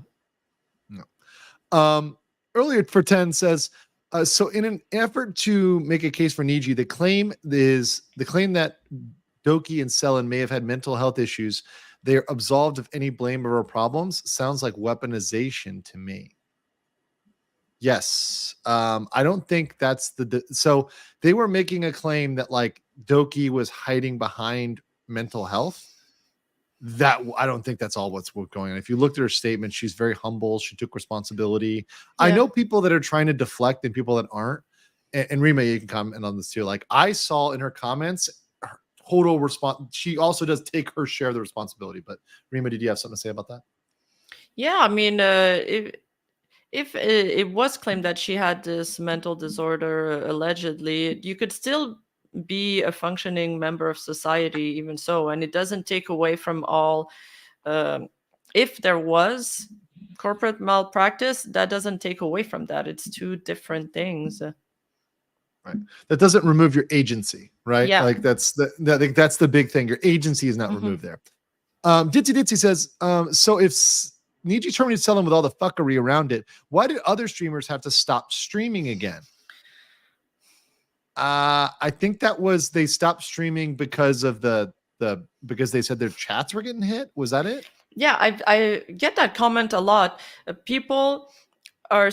Earlier for 10 says, so in an effort to make a case for Niji, the claim that Doki and Selen may have had mental health issues, they are absolved of any blame or problems. Sounds like weaponization to me. Yes. I don't think that's so they were making a claim that like Doki was hiding behind mental health. That I don't think that's all what's going on. If you looked at her statement, she's very humble. She took responsibility. Yeah. I know people that are trying to deflect and people that aren't. And Rima, you can comment on this too. Like I saw in her comments, her total response. She also does take her share of the responsibility. But Rima, did you have something to say about that? Yeah, I mean, if it was claimed that she had this mental disorder, allegedly, you could still be a functioning member of society even so, and it doesn't take away from all if there was corporate malpractice, that doesn't take away from that. It's two different things. Right, that doesn't remove your agency, right? Yeah, like that's the big thing. Your agency is not removed there. Ditzy says, so if Niji terminated Selen with all the fuckery around it, why did other streamers have to stop streaming again? I think that was they stopped streaming because of because they said their chats were getting hit. Was that it? Yeah, I get that comment a lot. People are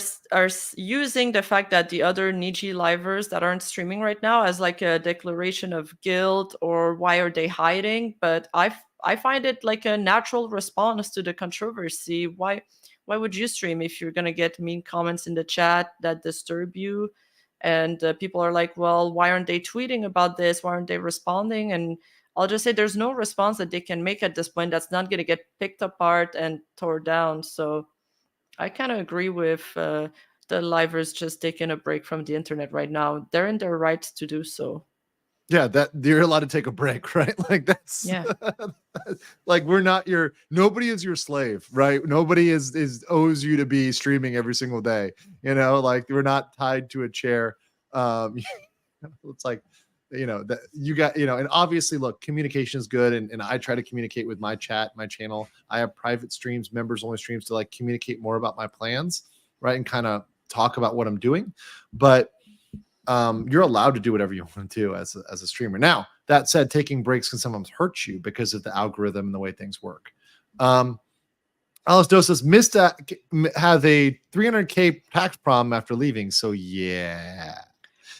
using the fact that the other Niji livers that aren't streaming right now as like a declaration of guilt, or why are they hiding? But I find it like a natural response to the controversy. Why would you stream if you're gonna get mean comments in the chat that disturb you? And people are like, well, why aren't they tweeting about this? Why aren't they responding? And I'll just say there's no response that they can make at this point that's not going to get picked apart and tore down. So I kind of agree with the livers just taking a break from the internet right now. They're in their right to do so. Yeah, that you're allowed to take a break, right? Like that's like nobody is your slave, right? Nobody is owes you to be streaming every single day. Like we're not tied to a chair. It's like, that you got, and obviously look, communication is good. And I try to communicate with my chat, my channel. I have private streams, members only streams to like communicate more about my plans, right? And kind of talk about what I'm doing. But you're allowed to do whatever you want to do as a streamer. Now, that said, taking breaks can sometimes hurt you because of the algorithm and the way things work. Alice Doe says, Mista has a 300K tax problem after leaving. So yeah,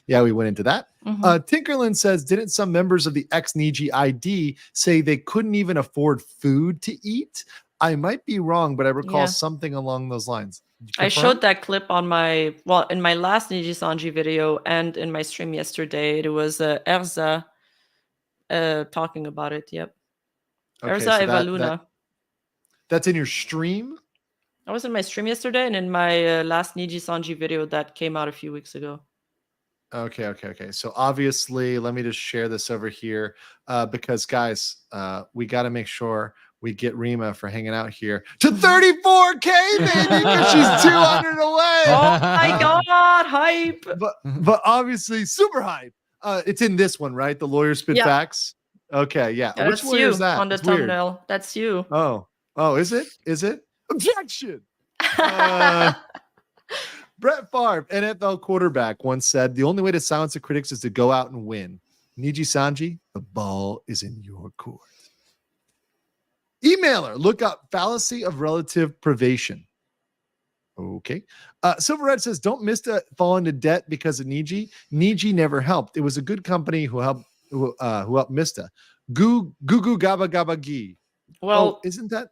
we went into that. Tinkerland says, didn't some members of the ex-Niji ID say they couldn't even afford food to eat? I might be wrong, but I recall something along those lines. I showed that clip in my last Nijisanji video and in my stream yesterday. It was Erza talking about it. Yep. Okay, Erza so Evaluna. That's in your stream? I was in my stream yesterday and in my last Nijisanji video that came out a few weeks ago. Okay. So obviously, let me just share this over here because, guys, we got to make sure we get Rima for hanging out here to 34K, baby, because she's 200 away. Oh my God, hype! But obviously, super hype. It's in this one, right? The Lawyer Spit Facts. Okay, yeah. Which one is that? On the thumbnail. Weird. That's you. Oh, is it? Objection. Brett Favre, NFL quarterback, once said, "The only way to silence the critics is to go out and win." Nijisanji, the ball is in your court. Emailer, look up fallacy of relative privation. Okay. Silver Red says, don't Mista fall into debt because of Niji. Niji never helped. It was a good company who helped Mista. Goo Gaba Gaba Gi. Well, isn't that?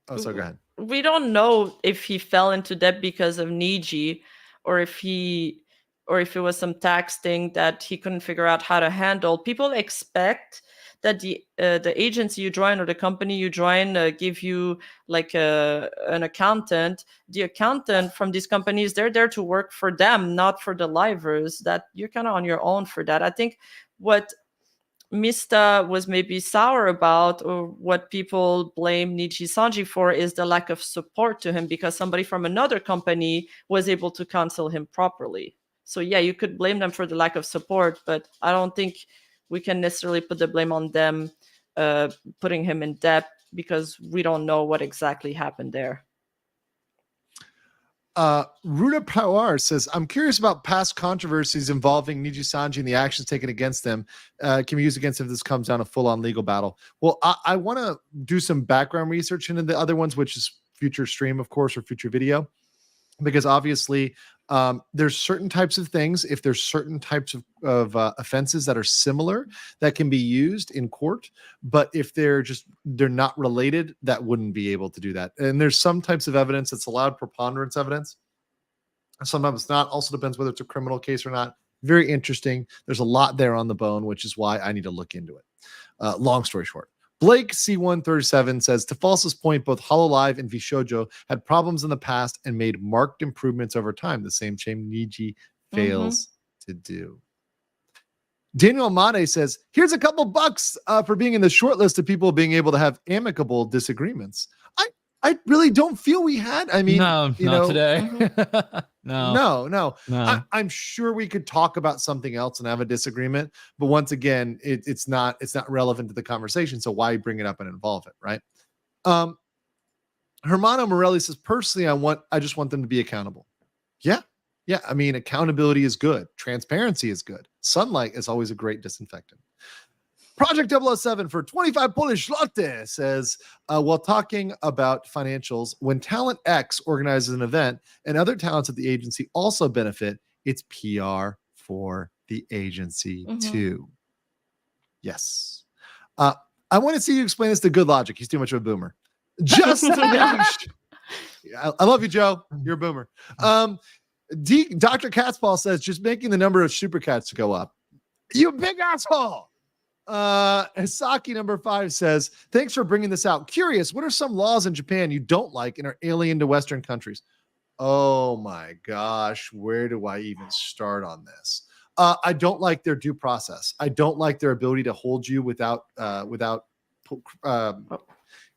Oh, sorry, go ahead. We don't know if he fell into debt because of Niji or if it was some tax thing that he couldn't figure out how to handle. People expect that the agency you join or the company you join give you like an accountant. The accountant from these companies, they're there to work for them, not for the livers. That you're kind of on your own for that. I think what Mista was maybe sour about, or what people blame Nijisanji for, is the lack of support to him because somebody from another company was able to counsel him properly. So yeah, you could blame them for the lack of support, but I don't think we can necessarily put the blame on them putting him in debt because we don't know what exactly happened there. Ruda Power says, I'm curious about past controversies involving Nijisanji and the actions taken against them. Can be used against if this comes down a full-on legal battle. Well, I want to do some background research into the other ones, which is future stream, of course, or future video, because obviously there's certain types of things, if there's certain types of offenses that are similar that can be used in court, but if they're not related, that wouldn't be able to do that. And there's some types of evidence that's allowed, preponderance evidence. Sometimes it's not. Also depends whether it's a criminal case or not. Very interesting. There's a lot there on the bone, which is why I need to look into it. Long story short. Blake C137 says, to Falsa's point, both HoloLive and Vishojo had problems in the past and made marked improvements over time. The same shame Niji fails to do. Daniel Amade says, here's a couple bucks for being in the short list of people being able to have amicable disagreements. I really don't feel we had. I mean, not today. No. I'm sure we could talk about something else and have a disagreement, but once again, it's not relevant to the conversation. So why bring it up and involve it, right? Hermano Morelli says, personally, I just want them to be accountable. Yeah. I mean, accountability is good. Transparency is good. Sunlight is always a great disinfectant. Project 007 for 25 Polish zloty says, while talking about financials, when Talent X organizes an event and other talents at the agency also benefit, it's PR for the agency too. Yes. I want to see you explain this to Good Logic. He's too much of a boomer. Just to make sure. I love you, Joe. You're a boomer. Dr. Catspaw says, just making the number of super cats go up. You big asshole. Hisaki number 5 says, thanks for bringing this out. Curious, what are some laws in Japan you don't like and are alien to Western countries? Oh my gosh, where do I even start on this? I don't like their due process. I don't like their ability to hold you without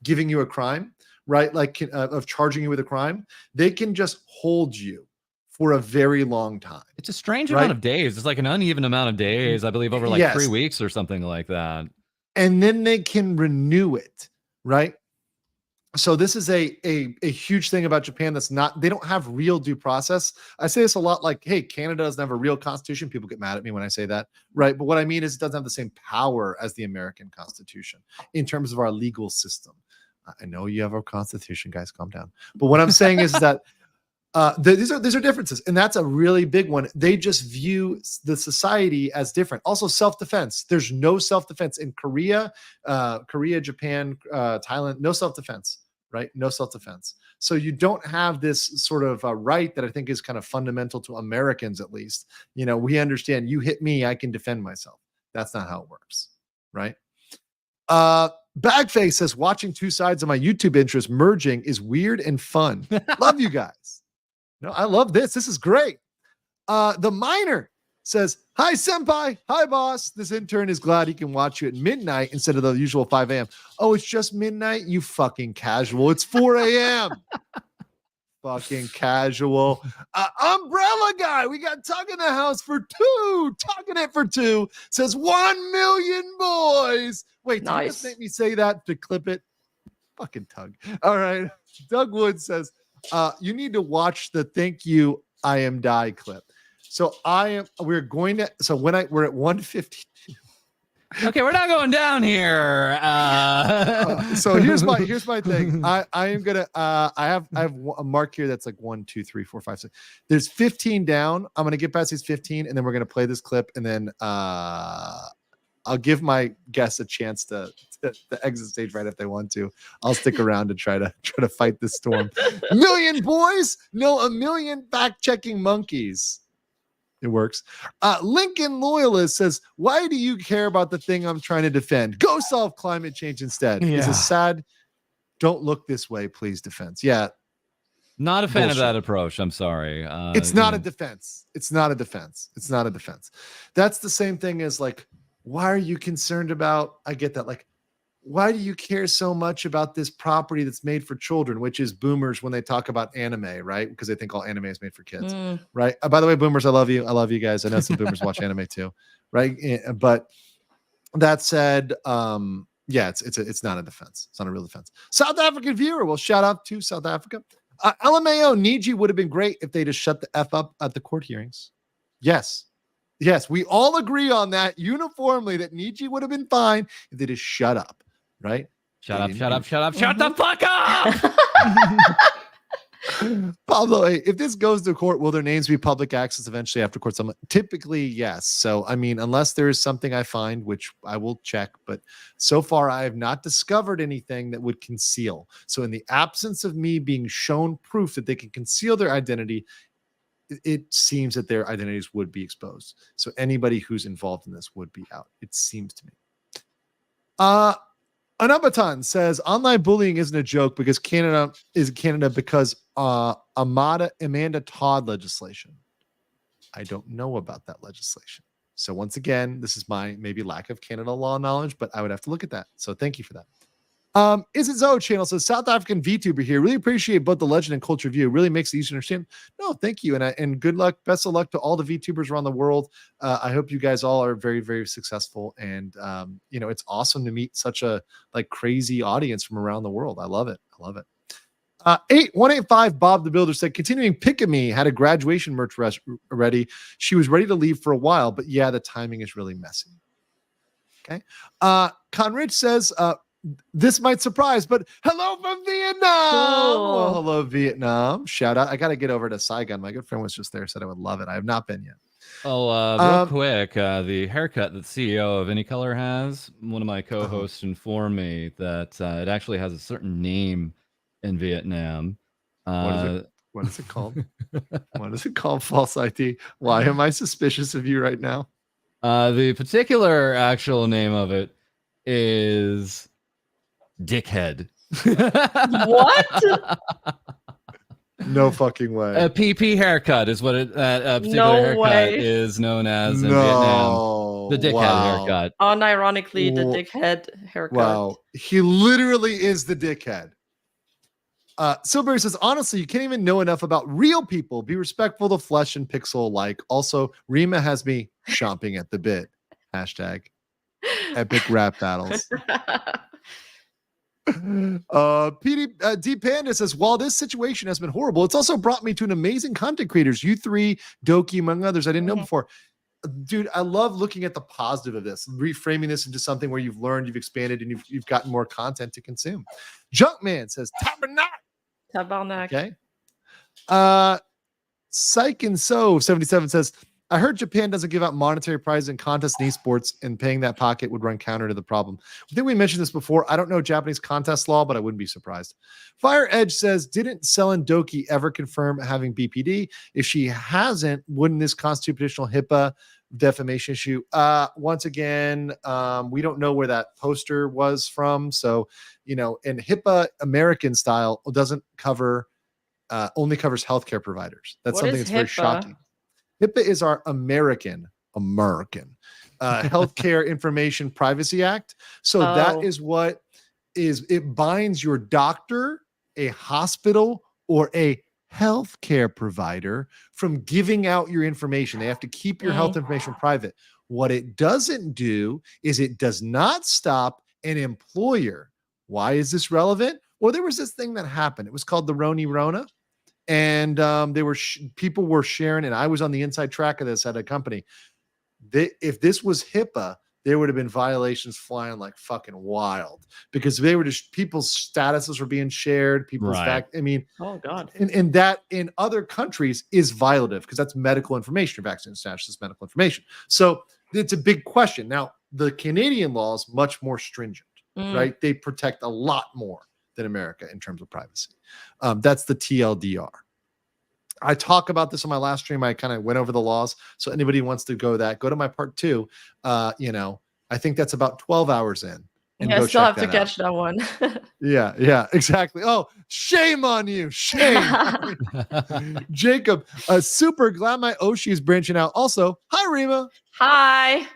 giving you a crime, right? Like of charging you with a crime. They can just hold you for a very long time. It's a strange amount of days. It's like an uneven amount of days, I believe, over like 3 weeks or something like that. And then they can renew it, right? So this is a huge thing about Japan that's not, they don't have real due process. I say this a lot, like, hey, Canada doesn't have a real constitution. People get mad at me when I say that, right? But what I mean is it doesn't have the same power as the American Constitution in terms of our legal system. I know you have a constitution, guys, calm down. But what I'm saying is that these are differences, and that's a really big one. They just view the society as different. Also, self-defense. There's no self-defense in Korea, Japan, Thailand. No self-defense, right? No self-defense. So you don't have this sort of right that I think is kind of fundamental to Americans, at least. You know, we understand you hit me, I can defend myself. That's not how it works, right? Bagface says, watching two sides of my YouTube interest merging is weird and fun. Love you guys. No, I love this. This is great. The Miner says, hi, senpai. Hi, boss. This intern is glad he can watch you at midnight instead of the usual 5 a.m. Oh, it's just midnight? You fucking casual. It's 4 a.m. Fucking casual. Umbrella guy. We got Tug in the house for 2. Tugging it for 2. Says 1 million boys. Wait, nice. Did you just make me say that to clip it? Fucking Tug. All right. Doug Wood says, you need to watch the thank you I am die clip. So we're at 152. Okay, we're not going down here. So here's my thing. I am gonna I have a mark here that's like 1, 2, 3, 4, 5, 6. There's 15 down. I'm gonna get past these 15, and then we're gonna play this clip, and then I'll give my guests a chance to exit stage right if they want to. I'll stick around to try to fight this storm. Million boys? No, a million fact-checking monkeys. It works. Lincoln Loyalist says, why do you care about the thing I'm trying to defend? Go solve climate change instead. Yeah. It's a sad, don't look this way, please, defense. Yeah. Not a fan of that approach. I'm sorry. It's not a defense. It's not a defense. It's not a defense. That's the same thing as like, why are you concerned about, I get that. Like, why do you care so much about this property that's made for children, which is boomers when they talk about anime, right? Because they think all anime is made for kids, right? By the way, boomers, I love you. I love you guys. I know some boomers watch anime too, right? But that said, yeah, it's not a defense. It's not a real defense. South African viewer, well, shout out to South Africa. LMAO, Niji would have been great if they just shut the F up at the court hearings. Yes, we all agree on that uniformly, that Niji would have been fine if they just shut up. Right? Shut up, shut the fuck up! Pablo, if this goes to court, will their names be public access eventually after court settlement? Typically, yes. So, I mean, unless there is something I find, which I will check, but so far I have not discovered anything that would conceal. So in the absence of me being shown proof that they can conceal their identity, it seems that their identities would be exposed. So anybody who's involved in this would be out. It seems to me. Anabatan says online bullying isn't a joke because Canada is Canada because Amanda Todd legislation. I don't know about that legislation. So once again, this is my maybe lack of Canada law knowledge, but I would have to look at that. So thank you for that. Is it Zoe channel says South African VTuber here. Really appreciate both the legend and culture view. Really makes it easy to understand. No, thank you. And good luck. Best of luck to all the VTubers around the world. I hope you guys all are very, very successful. And it's awesome to meet such a like crazy audience from around the world. I love it. 8185 Bob the Builder said, continuing Pick-a-Me had a graduation merch ready. She was ready to leave for a while, but yeah, the timing is really messy. Okay. Conrich says, this might surprise, but hello from Vietnam. Cool. Well, hello, Vietnam. Shout out. I got to get over to Saigon. My good friend was just there, said I would love it. I have not been yet. Real quick, the haircut that the CEO of Any Color has, one of my co-hosts informed me that it actually has a certain name in Vietnam. What is it called? What is it called? False ID. Why am I suspicious of you right now? The particular actual name of it is Dickhead. What? No fucking way. A PP haircut is what a particular No haircut way. is known as in Vietnam. The dickhead haircut. Unironically, the dickhead haircut. Wow. He literally is the dickhead. Silberry says, honestly, you can't even know enough about real people. Be respectful to flesh and pixel alike. Also, Rima has me chomping at the bit. Hashtag epic rap battles. D Panda says, while this situation has been horrible, it's also brought me to an amazing content creators. You three, Doki, among others, I didn't know before. Dude, I love looking at the positive of this, reframing this into something where you've learned, you've expanded, and you've gotten more content to consume. Junkman says, Tabernacle. Okay. Psych and So 77 says, I heard Japan doesn't give out monetary prizes in contests and esports, and paying that pocket would run counter to the problem. I think we mentioned this before. I don't know Japanese contest law, but I wouldn't be surprised. Fire Edge says, didn't Selen Doki ever confirm having BPD? If she hasn't, wouldn't this constitute additional HIPAA defamation issue? Once again, we don't know where that poster was from. So, and HIPAA American style doesn't cover, only covers healthcare providers. That's something that's very shocking. HIPAA is our American Healthcare Information Privacy Act. So that is what it binds your doctor, a hospital, or a healthcare provider from giving out your information. They have to keep your health information private. What it doesn't do is it does not stop an employer. Why is this relevant? Well, there was this thing that happened. It was called the Roni Rona. And people were sharing, and I was on the inside track of this at a company. If this was HIPAA, there would have been violations flying like fucking wild, because they were just, people's statuses were being shared. People's fact. I mean, oh god, and that in other countries is violative, because that's medical information. Your vaccine status is medical information. So it's a big question. Now, the Canadian law is much more stringent, right? They protect a lot more than America in terms of privacy. That's the TLDR. I talk about this on my last stream. I kind of went over the laws. So anybody who wants to go to my part 2. I think that's about 12 hours in. Yeah, I still have to catch that one. Yeah, exactly. Oh, shame on you. Shame. Jacob, super glad my Oshi is branching out. Also, hi, Rima. Hi.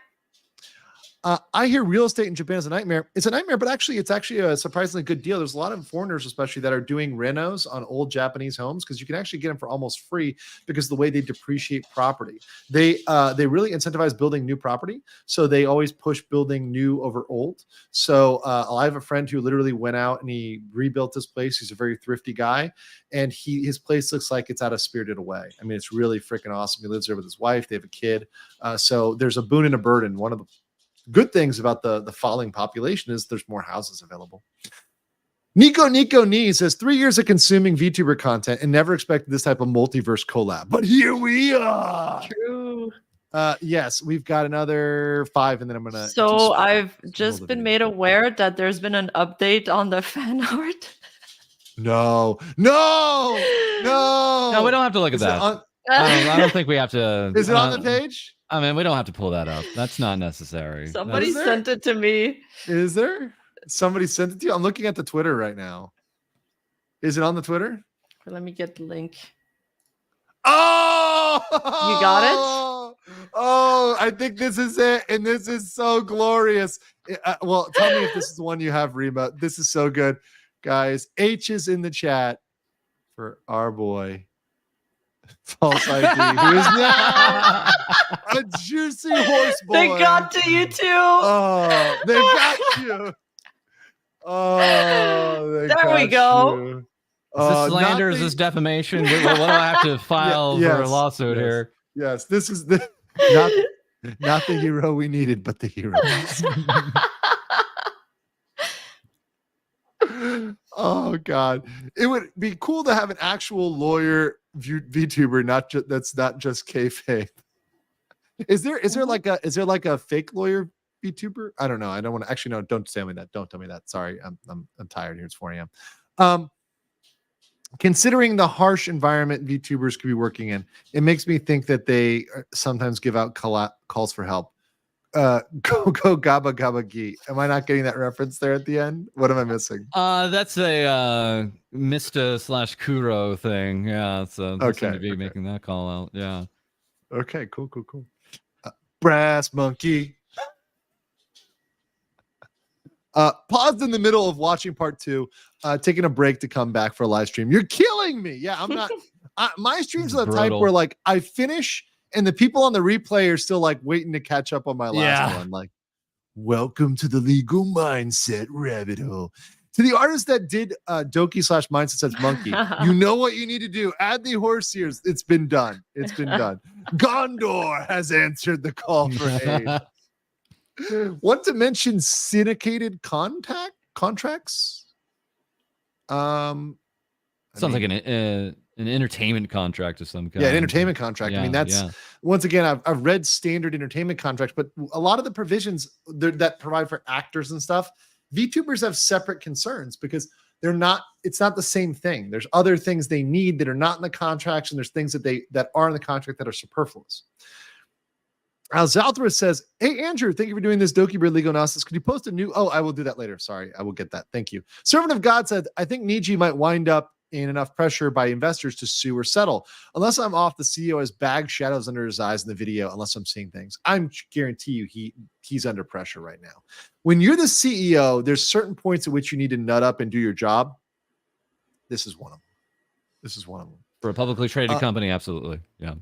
I hear real estate in Japan is a nightmare. It's a nightmare, but it's actually a surprisingly good deal. There's a lot of foreigners, especially, that are doing renos on old Japanese homes, because you can actually get them for almost free because of the way they depreciate property. They really incentivize building new property, so they always push building new over old. So I have a friend who literally went out and he rebuilt this place. He's a very thrifty guy, and his place looks like it's out of Spirited Away. I mean, it's really freaking awesome. He lives there with his wife. They have a kid. So there's a boon and a burden. One of the good things about the falling population is there's more houses available. Nico Nee says, 3 years of consuming VTuber content and never expected this type of multiverse collab, but here we are. True. Yes, we've got another 5, and then I'm gonna. So I've just been made aware that there's been an update on the fan art. No, we don't have to look at that. I don't think we have to. Is it on the page? I mean, we don't have to pull that up. That's not necessary. Somebody sent it to me. Is there? Somebody sent it to you? I'm looking at the Twitter right now. Is it on the Twitter? Let me get the link. Oh! You got it? Oh, I think this is it. And this is so glorious. Well, tell me if this is the one you have, Rima. This is so good. Guys, H is in the chat for our boy. False ID, who is now a juicy horse boy. They got to you too. Oh, they got you. Oh, there we go. You. Is this slander? Is this defamation? What do I have to file for a lawsuit here? Yes, this is not the hero we needed, but the hero. Oh God, it would be cool to have an actual lawyer VTuber, that's not just kayfabe. Is there like a fake lawyer VTuber? I don't know. I don't want to actually. No, don't tell me that. Don't tell me that. Sorry, I'm tired here. It's 4 a.m. Considering the harsh environment VTubers could be working in, it makes me think that they sometimes give out calls for help. Go Gaba Gaba Gi. Am I not getting that reference there at the end? What am I missing? That's a Mista / Kuro thing. Yeah, so they seem to be Okay. making that call out. Yeah. Okay, cool. Brass monkey. Paused in the middle of watching part 2, taking a break to come back for a live stream. You're killing me. Yeah, I'm not. My streams are the type where like I finish and the people on the replay are still like waiting to catch up on my last one. Like, welcome to the legal mindset rabbit hole. To the artist that did Doki / mindset says monkey, you know what you need to do. Add the horse ears. It's been done. Gondor has answered the call for aid. Want to mention syndicated contracts? Sounds like an entertainment contract of some kind. Yeah, an entertainment contract. I mean, that's once again, I've read standard entertainment contracts, but a lot of the provisions that provide for actors and stuff, VTubers have separate concerns because it's not the same thing. There's other things they need that are not in the contracts, and there's things that are in the contract that are superfluous. Zalthra says, hey, Andrew, thank you for doing this Doki Bird legal analysis. Could you post a new... Oh, I will do that later. Sorry, I will get that. Thank you. Servant of God said, I think Niji might wind up in enough pressure by investors to sue or settle. Unless I'm off, the CEO has bag shadows under his eyes in the video, unless I'm seeing things. I'm guarantee you he's under pressure right now. When you're the CEO, there's certain points at which you need to nut up and do your job. This is one of them. For a publicly traded company, absolutely. Yeah.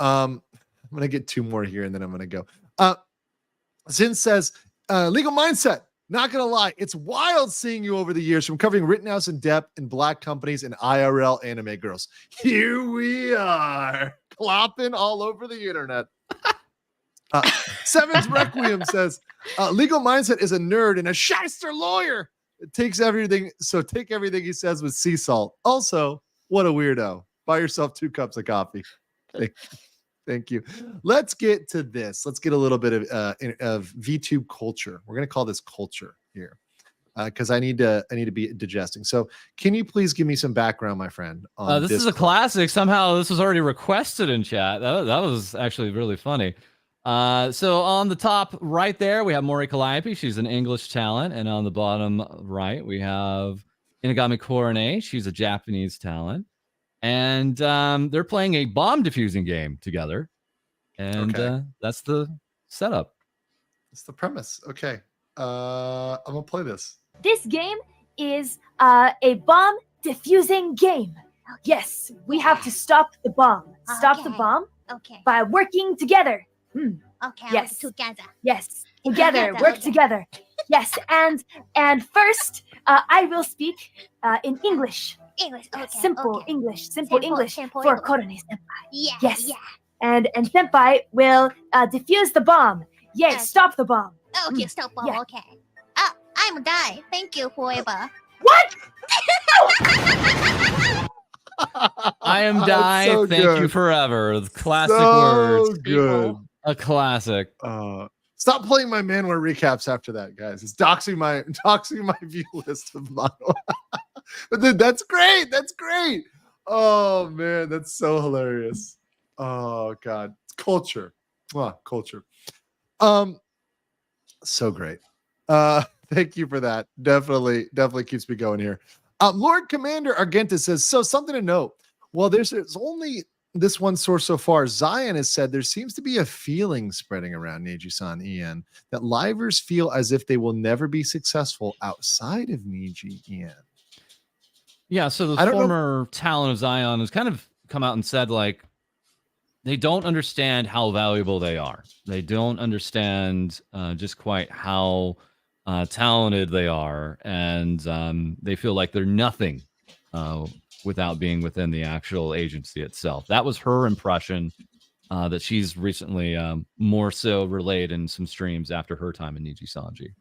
I'm going to get 2 more here and then I'm going to go. Zin says, legal mindset. Not going to lie. It's wild seeing you over the years from covering Rittenhouse in depth and black companies and IRL anime girls. Here we are clopping all over the internet. Seven's Requiem says, legal mindset is a nerd and a shyster lawyer. It takes everything. So take everything he says with sea salt. Also, what a weirdo. Buy yourself 2 cups of coffee. Thank you. Let's get to this. Let's get a little bit of VTube culture. We're going to call this culture here because I need to be digesting. So can you please give me some background, my friend? On this is a classic. Somehow this was already requested in chat. That was actually really funny. So on the top right there, we have Mori Calliope. She's an English talent. And on the bottom right, we have Inagami Korone. She's a Japanese talent. And they're playing a bomb defusing game together. And that's the setup. That's the premise. Okay. I'm going to play this. This game is a bomb defusing game. Yes, we have to stop the bomb. Stop the bomb by working together. Yes. Together. Yes. Together. Work together. Yes. And first, I will speak in English. English. Simple English. Simple English simple for English. Korone senpai. Yeah. Yes. Yeah. And senpai will defuse the bomb. Yay, Yes. stop the bomb. Okay, stop. Yeah. Okay. I'm die. Thank you, whoever. What? I am Die. So Thank good. you forever. Classic So words. good. A classic. Stop playing my manware recaps after that, guys. It's doxing my view list of manhwa. But then that's great. That's great. Oh man, that's so hilarious. Oh god, it's culture. Culture. So great. Thank you for that. Definitely keeps me going here. Lord Commander Argenta says, so something to note. Well, there's only this one source so far. Zion has said there seems to be a feeling spreading around Niji-san Ian that livers feel as if they will never be successful outside of Niji Ian. Yeah, so the former talent of Zion has kind of come out and said, like, they don't understand how valuable they are. They don't understand just quite how talented they are. And they feel like they're nothing without being within the actual agency itself. That was her impression that she's recently more so relayed in some streams after her time in Nijisanji.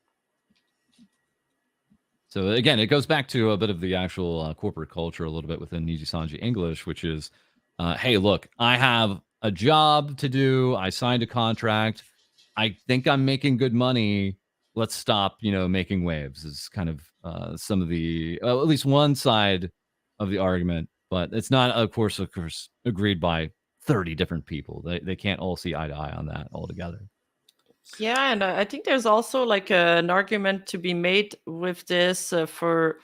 So again, it goes back to a bit of the actual corporate culture a little bit within Nijisanji English, which is, hey, look, I have a job to do. I signed a contract. I think I'm making good money. Let's stop, making waves is kind of some of the, at least one side of the argument, but it's not, of course, agreed by 30 different people. They can't all see eye to eye on that altogether. Yeah, and I think there's also like an argument to be made with this for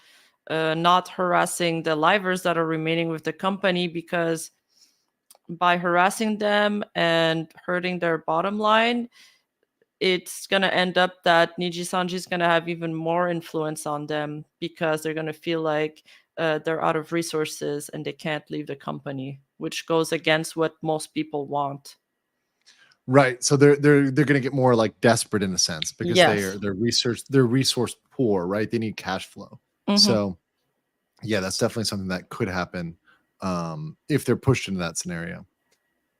not harassing the livers that are remaining with the company, because by harassing them and hurting their bottom line, it's going to end up that Nijisanji is going to have even more influence on them, because they're going to feel like they're out of resources and they can't leave the company, which goes against what most people want. Right. So they're going to get more like desperate in a sense, because Yes. they're resource poor, right? They need cash flow. Mhm. So yeah, that's definitely something that could happen if they're pushed into that scenario.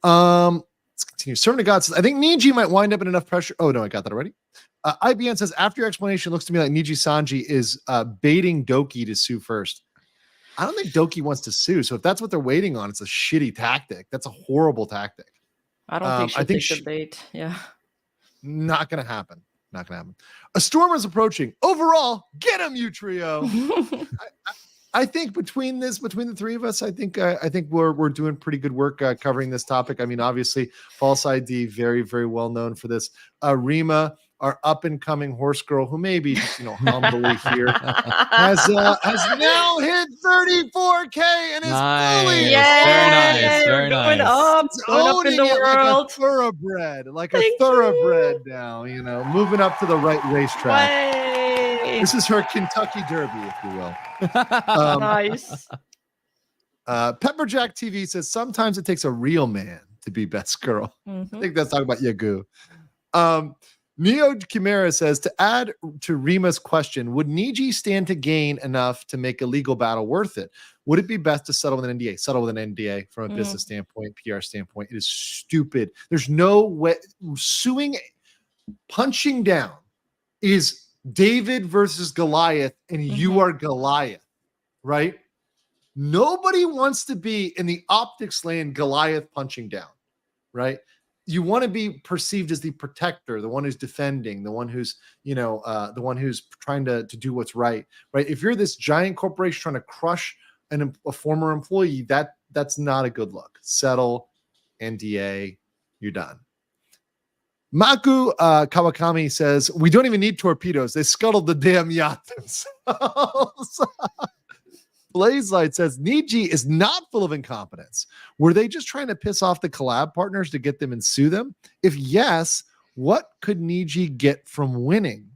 Let's continue. Servant of God says, I think Niji might wind up in enough pressure. Oh no, I got that already. IBN says, after your explanation, it looks to me like Nijisanji is baiting Doki to sue first. I don't think Doki wants to sue. So if that's what they're waiting on, it's a shitty tactic. That's a horrible tactic. I don't think she'll I think take the bait. Yeah. Not gonna happen. Not gonna happen. A storm is approaching. Overall, get him, you trio. I think between the three of us, I think we're doing pretty good work covering this topic. I mean, obviously, False ID, very, very well known for this. Rima, our up and coming horse girl, who may be just, humbly here, has now hit 34K and is fully Very nice. Going up in the world. Like a thoroughbred now, moving up to the right racetrack. Way. This is her Kentucky Derby, if you will. Nice. Pepperjack TV says sometimes it takes a real man to be best girl. Mm-hmm. I think that's talking about Yagu. Neo Chimera says, to add to Rima's question, would Niji stand to gain enough to make a legal battle worth it? Would it be best to settle with an NDA? Settle with an NDA from a business standpoint, PR standpoint. It is stupid. There's no way. Punching down is David versus Goliath, and you are Goliath, right? Nobody wants to be in the optics lane Goliath punching down, right? You want to be perceived as the protector, the one who's defending, the one who's, the one who's trying to do what's right, right? If you're this giant corporation trying to crush a former employee, that's not a good look. Settle, NDA, you're done. Maku Kawakami says, we don't even need torpedoes. They scuttled the damn yacht themselves. Blazelight says, Niji is not full of incompetence. Were they just trying to piss off the collab partners to get them and sue them? If yes, what could Niji get from winning?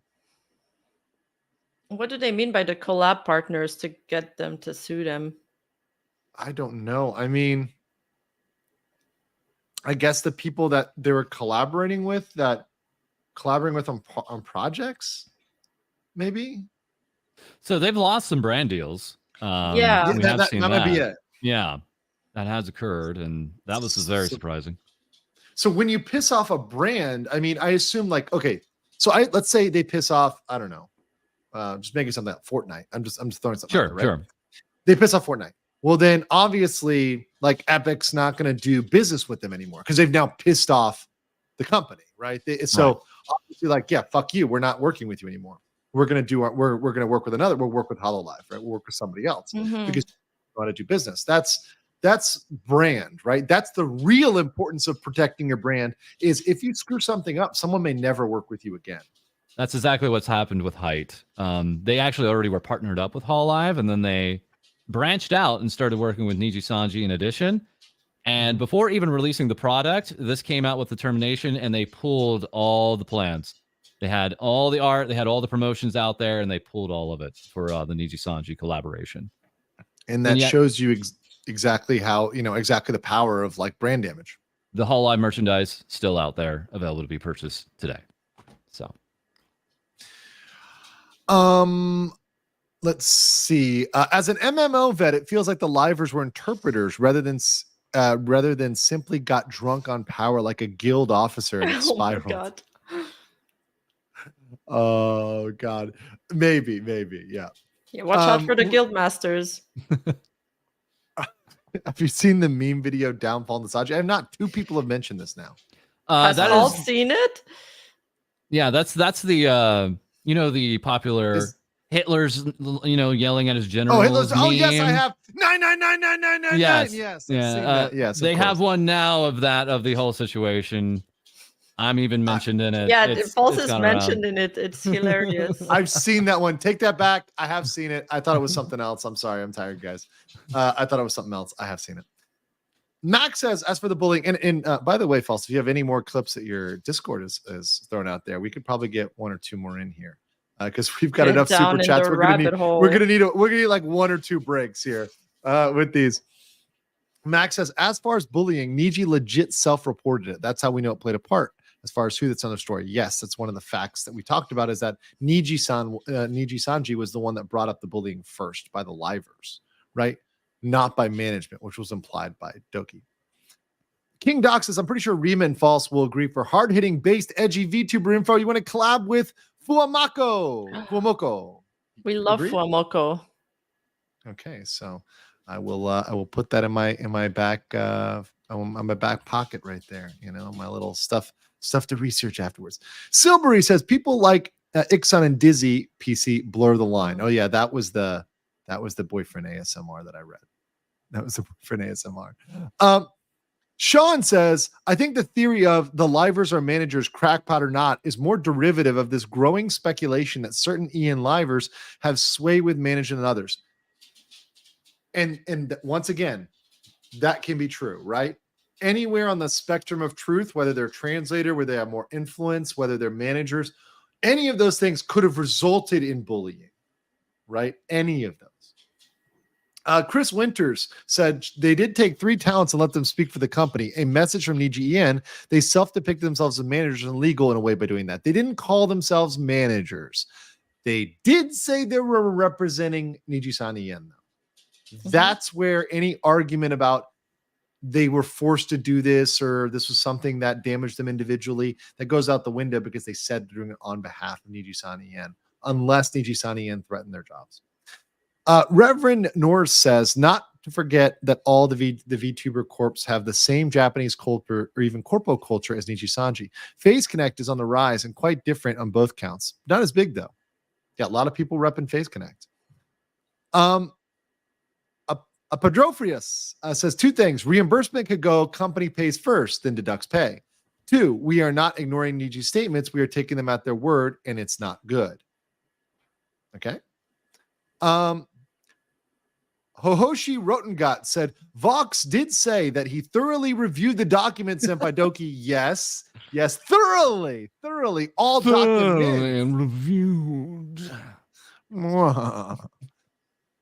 What do they mean by the collab partners to get them to sue them? I don't know. I mean, I guess the people that they were collaborating with on projects, maybe. So they've lost some brand deals. Yeah, that might be it. Yeah, that has occurred, and that was very surprising. So when you piss off a brand, I mean, I assume okay. So let's say they piss off, I don't know, just making something up, Fortnite. I'm just throwing something. Sure, out there, right? sure. They piss off Fortnite. Well, then obviously, Epic's not going to do business with them anymore because they've now pissed off the company, right? So obviously, yeah, fuck you. We're not working with you anymore. We're going to we're going to work with another. We'll work with HoloLive, right? We'll work with somebody else because we want to do business. That's brand, right? That's the real importance of protecting your brand. Is if you screw something up, someone may never work with you again. That's exactly what's happened with Height. They actually already were partnered up with HoloLive, and then they branched out and started working with Nijisanji in addition. And before even releasing the product, this came out with the termination, and they pulled all the plans. They had all the art, they had all the promotions out there, and they pulled all of it for the Nijisanji collaboration. And that shows you exactly how, exactly the power of brand damage. The HoloLive merchandise still out there, available to be purchased today. So, let's see. As an MMO vet, it feels like the livers were interpreters rather than simply got drunk on power like a guild officer and spiraled. Oh my God. Oh God, maybe, yeah. Watch out for the guild masters. Have you seen the meme video Downfall Nijisanji? I have not. 2 people have mentioned this now. Has all seen it? Yeah, that's the the popular Hitler's yelling at his generals. Oh, Hitler's. Meme. Oh yes, I have 9999999. Yes, yes, yeah. yes. They have one now of the whole situation. I'm even mentioned in it. Yeah, It's False is gone mentioned around. in it. It's hilarious. I've seen that one. Take that back. I have seen it. I thought it was something else. I'm sorry. I'm tired, guys. I thought it was something else. I have seen it. Max says, as for the bullying, and by the way, False, if you have any more clips that your Discord is thrown out there, we could probably get one or two more in here because we've got enough super chats. We're gonna need like one or two breaks here with these. Max says, as far as bullying, Niji legit self-reported it. That's how we know it played a part. As far as who that's on the story, yes, that's one of the facts that we talked about. Is that Nijisanji was the one that brought up the bullying first by the livers, right? Not by management, which was implied by Doki. King Doc says, I'm pretty sure Rima and False will agree for hard-hitting, based, edgy VTuber info. You want to collab with Fuamoko. We love Agreed? Fuamoko. Okay, so I will put that in my back on my back pocket right there. You know, my little stuff to research afterwards. Silbury says people like Ixon and Dizzy PC blur the line. Oh yeah, that was the boyfriend ASMR that I read. That was the boyfriend ASMR. Sean says, I think the theory of the livers are managers, crackpot or not, is more derivative of this growing speculation that certain EN livers have sway with management than others. And once again, that can be true, right? Anywhere on the spectrum of truth, whether they're translator, where they have more influence, whether they're managers, any of those things could have resulted in bullying, right? Any of those. Chris Winters said they did take 3 talents and let them speak for the company. A message from Niji En. They self-depict themselves as managers and legal in a way by doing that. They didn't call themselves managers. They did say they were representing Nijisan En, though. Mm-hmm. That's where any argument about they were forced to do this or this was something that damaged them individually, that goes out the window because they said they're doing it on behalf of Nijisan En, unless Nijisan En threatened their jobs. Reverend Norris says, not to forget that all the VTuber corps have the same Japanese culture or even corpo culture as Nijisanji. Phase Connect is on the rise and quite different on both counts. Not as big, though. Yeah, a lot of people repping Phase Connect. Padrofrius says 2 things. Reimbursement could go, company pays first, then deducts pay. 2, we are not ignoring Niji's statements. We are taking them at their word, and it's not good. Okay. Hohoshi Rotengat said, Vox did say that he thoroughly reviewed the documents sent by Doki. Yes, thoroughly. All documents. And reviewed.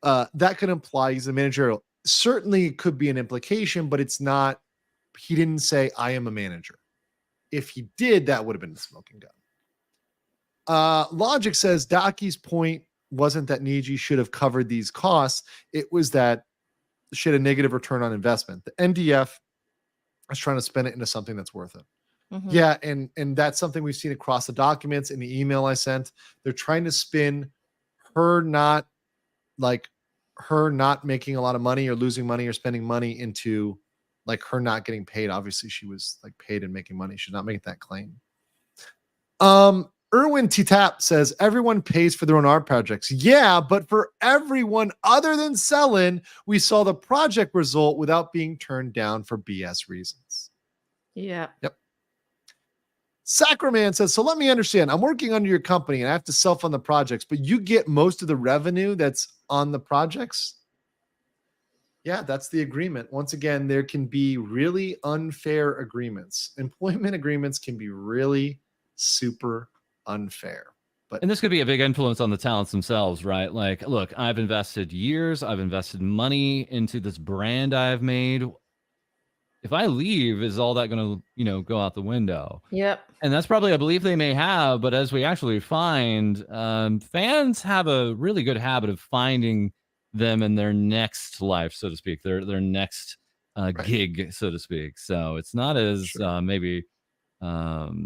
That could imply he's a managerial. Certainly could be an implication, but it's not. He didn't say, I am a manager. If he did, that would have been the smoking gun. Logic says, Daki's point wasn't that Niji should have covered these costs. It was that she had a negative return on investment. The NDF is trying to spin it into something that's worth it. Mm-hmm. Yeah, and that's something we've seen across the documents in the email I sent. They're trying to spin her not making a lot of money or losing money or spending money into like her not getting paid. Obviously, she was like paid and making money. She's not making that claim. Erwin T-Tap says everyone pays for their own art projects. Yeah, but for everyone other than Selen, we saw the project result without being turned down for BS reasons. Yeah. Yep. Sacraman says, so let me understand. I'm working under your company and I have to self-fund the projects, but you get most of the revenue that's on the projects? Yeah, that's the agreement. Once again, there can be really unfair agreements. Employment agreements can be really super unfair. And this could be a big influence on the talents themselves, right? Like, look, I've invested years, I've invested money into this brand I've made. If I leave, is all that going to, go out the window? Yep. And that's probably a belief they may have, but as we actually find, fans have a really good habit of finding them in their next life, so to speak, their next gig, so to speak. So it's not as maybe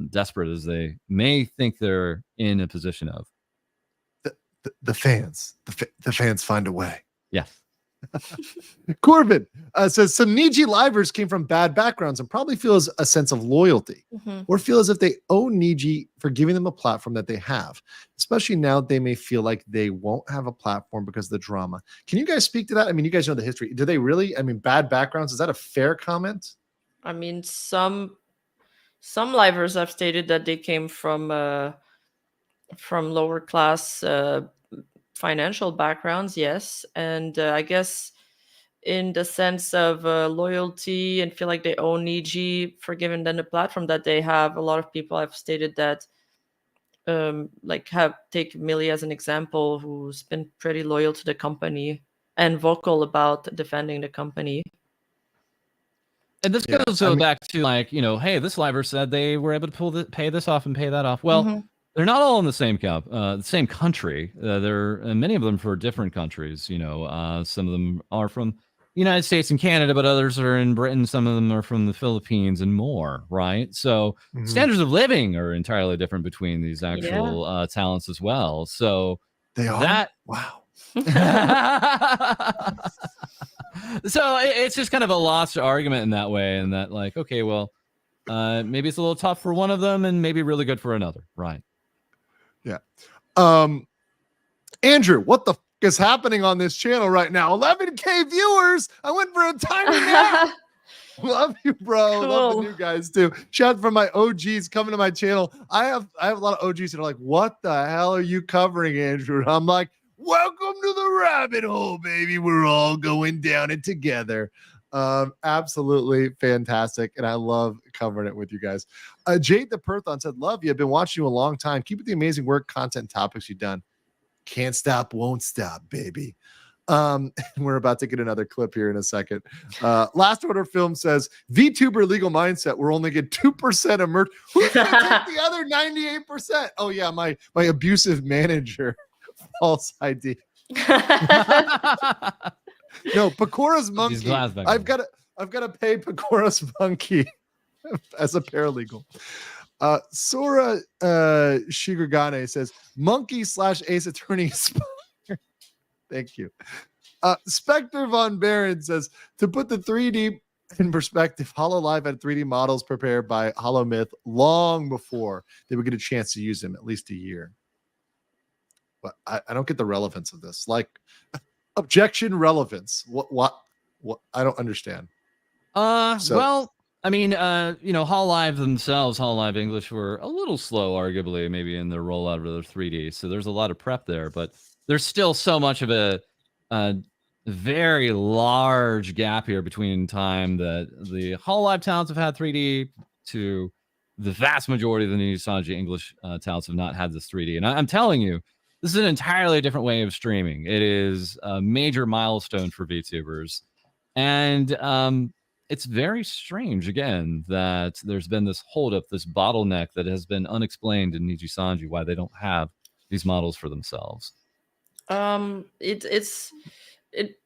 desperate as they may think they're in a position of. The fans find a way. Yes. Corbin says some Niji livers came from bad backgrounds and probably feels a sense of loyalty or feel as if they owe Niji for giving them a platform that they have, especially now they may feel like they won't have a platform because of the drama. Can you guys speak to that? I mean, you guys know the history. Do they really? I mean, bad backgrounds, is that a fair comment? I mean, some some livers have stated that they came from lower class financial backgrounds, yes, and I guess in the sense of loyalty and feel like they own Niji for giving them the platform that they have. A lot of people have stated that, like have take Millie as an example, who's been pretty loyal to the company and vocal about defending the company. And this goes back to like, hey, this liver said they were able to pay this off and pay that off. Well, they're not all in the same the same country. They're many of them for different countries. Some of them are from the United States and Canada, but others are in Britain. Some of them are from the Philippines and more. Right. So standards of living are entirely different between these actual talents as well. So they are. Wow. So it's just kind of a lost argument in that way, and that like, okay, well, maybe it's a little tough for one of them and maybe really good for another. Right. Yeah. Andrew, what the is happening on this channel right now? 11K viewers. I went for a tiny nap. Love you, bro. Cool. Love the new guys too. Shout out for my OGs coming to my channel. I have a lot of OGs that are like, what the hell are you covering, Andrew? And I'm like, welcome to the rabbit hole, baby. We're all going down it together. Absolutely fantastic. And I love covering it with you guys. Jade the Perthon said, love you. I've been watching you a long time. Keep up the amazing work, content, and topics you've done. Can't stop, won't stop, baby. We're about to get another clip here in a second. Last Order Film says, VTuber legal mindset, we're only get 2% of merch. Who's going to take the other 98%? Oh, yeah, my abusive manager. False ID. No, Pecora's monkey. I've got to pay Pecora's monkey as a paralegal. Sora Shigurgane says monkey / Ace Attorney. Thank you. Spectre Von Baron says to put the 3D in perspective, HoloLive had 3D models prepared by HoloMyth long before they would get a chance to use them, at least a year. But I don't get the relevance of this. Like, objection relevance. What? I don't understand. Well, I mean, HoloLive themselves, HoloLive English were a little slow, arguably, maybe in their rollout of their 3D. So there's a lot of prep there, but there's still so much of a very large gap here between time that the HoloLive talents have had 3D to the vast majority of the Nijisanji English talents have not had this 3D. And I'm telling you, this is an entirely different way of streaming. It is a major milestone for VTubers. And it's very strange, again, that there's been this holdup, this bottleneck that has been unexplained in Nijisanji, why they don't have these models for themselves. It's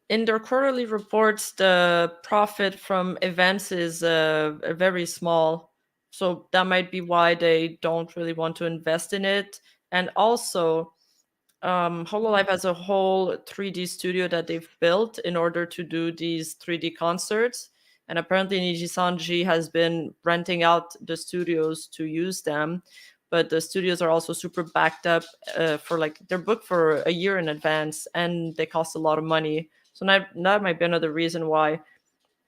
in their quarterly reports, the profit from events is very small. So that might be why they don't really want to invest in it. And also, HoloLive has a whole 3D studio that they've built in order to do these 3D concerts. And apparently Nijisanji has been renting out the studios to use them. But the studios are also super backed up for like they're booked for a year in advance and they cost a lot of money. So that might be another reason why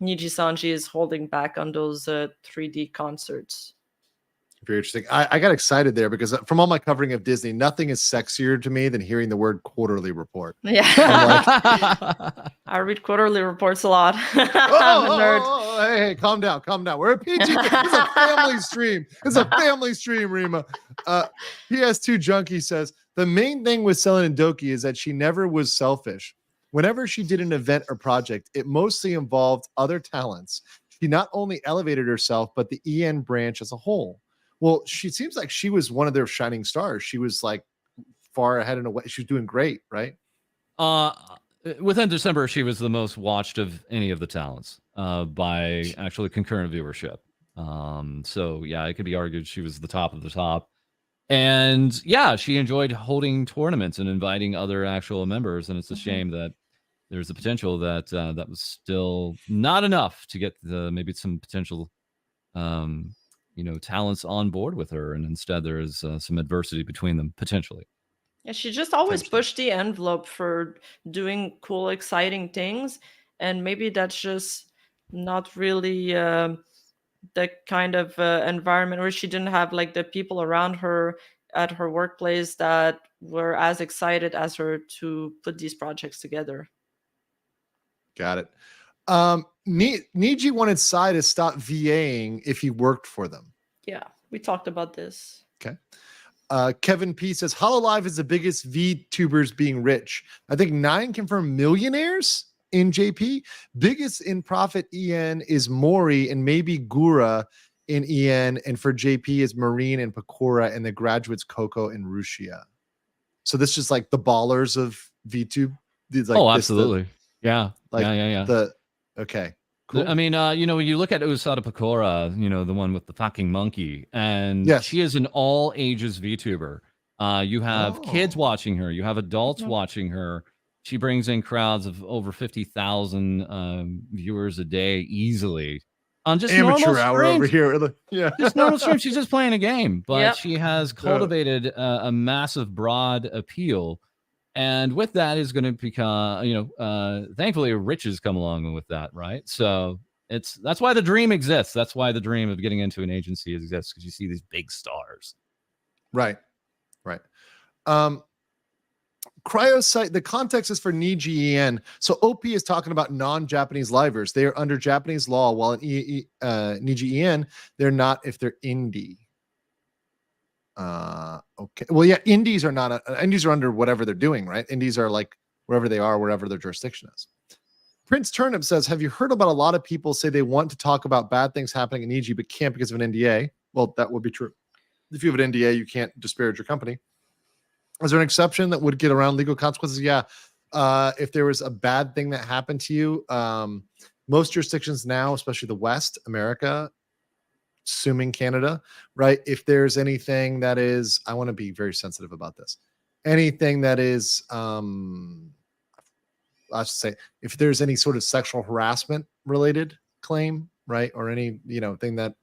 Nijisanji is holding back on those 3D concerts. Very interesting. I got excited there because from all my covering of Disney, nothing is sexier to me than hearing the word quarterly report. Yeah. I read quarterly reports a lot. I'm a nerd. Hey, calm down. We're a PG. It's a family stream. It's a family stream, Rima. PS2 Junkie says, the main thing with Selen and Doki is that she never was selfish. Whenever she did an event or project, it mostly involved other talents. She not only elevated herself, but the EN branch as a whole. Well, she seems like she was one of their shining stars. She was like far ahead in a way. She was doing great, right? Within December, she was the most watched of any of the talents by actually concurrent viewership. So yeah, it could be argued she was the top of the top. And yeah, she enjoyed holding tournaments and inviting other actual members. And it's a shame that there's the potential that that was still not enough to get maybe some potential talents on board with her, and instead there is some adversity between them potentially. Yeah, she just always pushed the envelope for doing cool, exciting things, and maybe that's just not really the kind of environment where she didn't have like the people around her at her workplace that were as excited as her to put these projects together. Got it. Niji wanted Sai to stop VAing if he worked for them. Yeah, we talked about this. Okay. Kevin P says HoloLive is the biggest VTubers being rich. I think 9 confirmed millionaires in JP. Biggest in profit EN is Mori and maybe Gura in EN, and for JP is Marine and Pakora, and the graduates Coco and Rushia. So this is like the ballers of VTube. Like absolutely. Yeah. Okay. Cool. I mean, when you look at Usada Pakora, the one with the fucking monkey, and she is an all ages VTuber. You have kids watching her, you have adults watching her. She brings in crowds of over 50,000 viewers a day easily on just amateur hour streams. over here. Yeah, just normal stream. She's just playing a game, but she has cultivated a massive, broad appeal. And with that is going to become, thankfully, riches come along with that, right? So that's why the dream exists. That's why the dream of getting into an agency exists, because you see these big stars. Right. Cryosite, the context is for Niji En. So OP is talking about non-Japanese livers. They are under Japanese law, while in Niji En, they're not if they're indie. Okay. Well, yeah, indies are not. Indies are under whatever they're doing, right? Indies are like wherever they are, wherever their jurisdiction is. Prince Turnip says, have you heard about a lot of people say they want to talk about bad things happening in EG but can't because of an NDA? Well, that would be true. If you have an NDA, you can't disparage your company. Is there an exception that would get around legal consequences? Yeah. If there was a bad thing that happened to you, most jurisdictions now, especially the West, America, assuming Canada, right? If there's anything that is, I want to be very sensitive about this. Anything that is, I should say, if there's any sort of sexual harassment related claim, right? Or any, thing that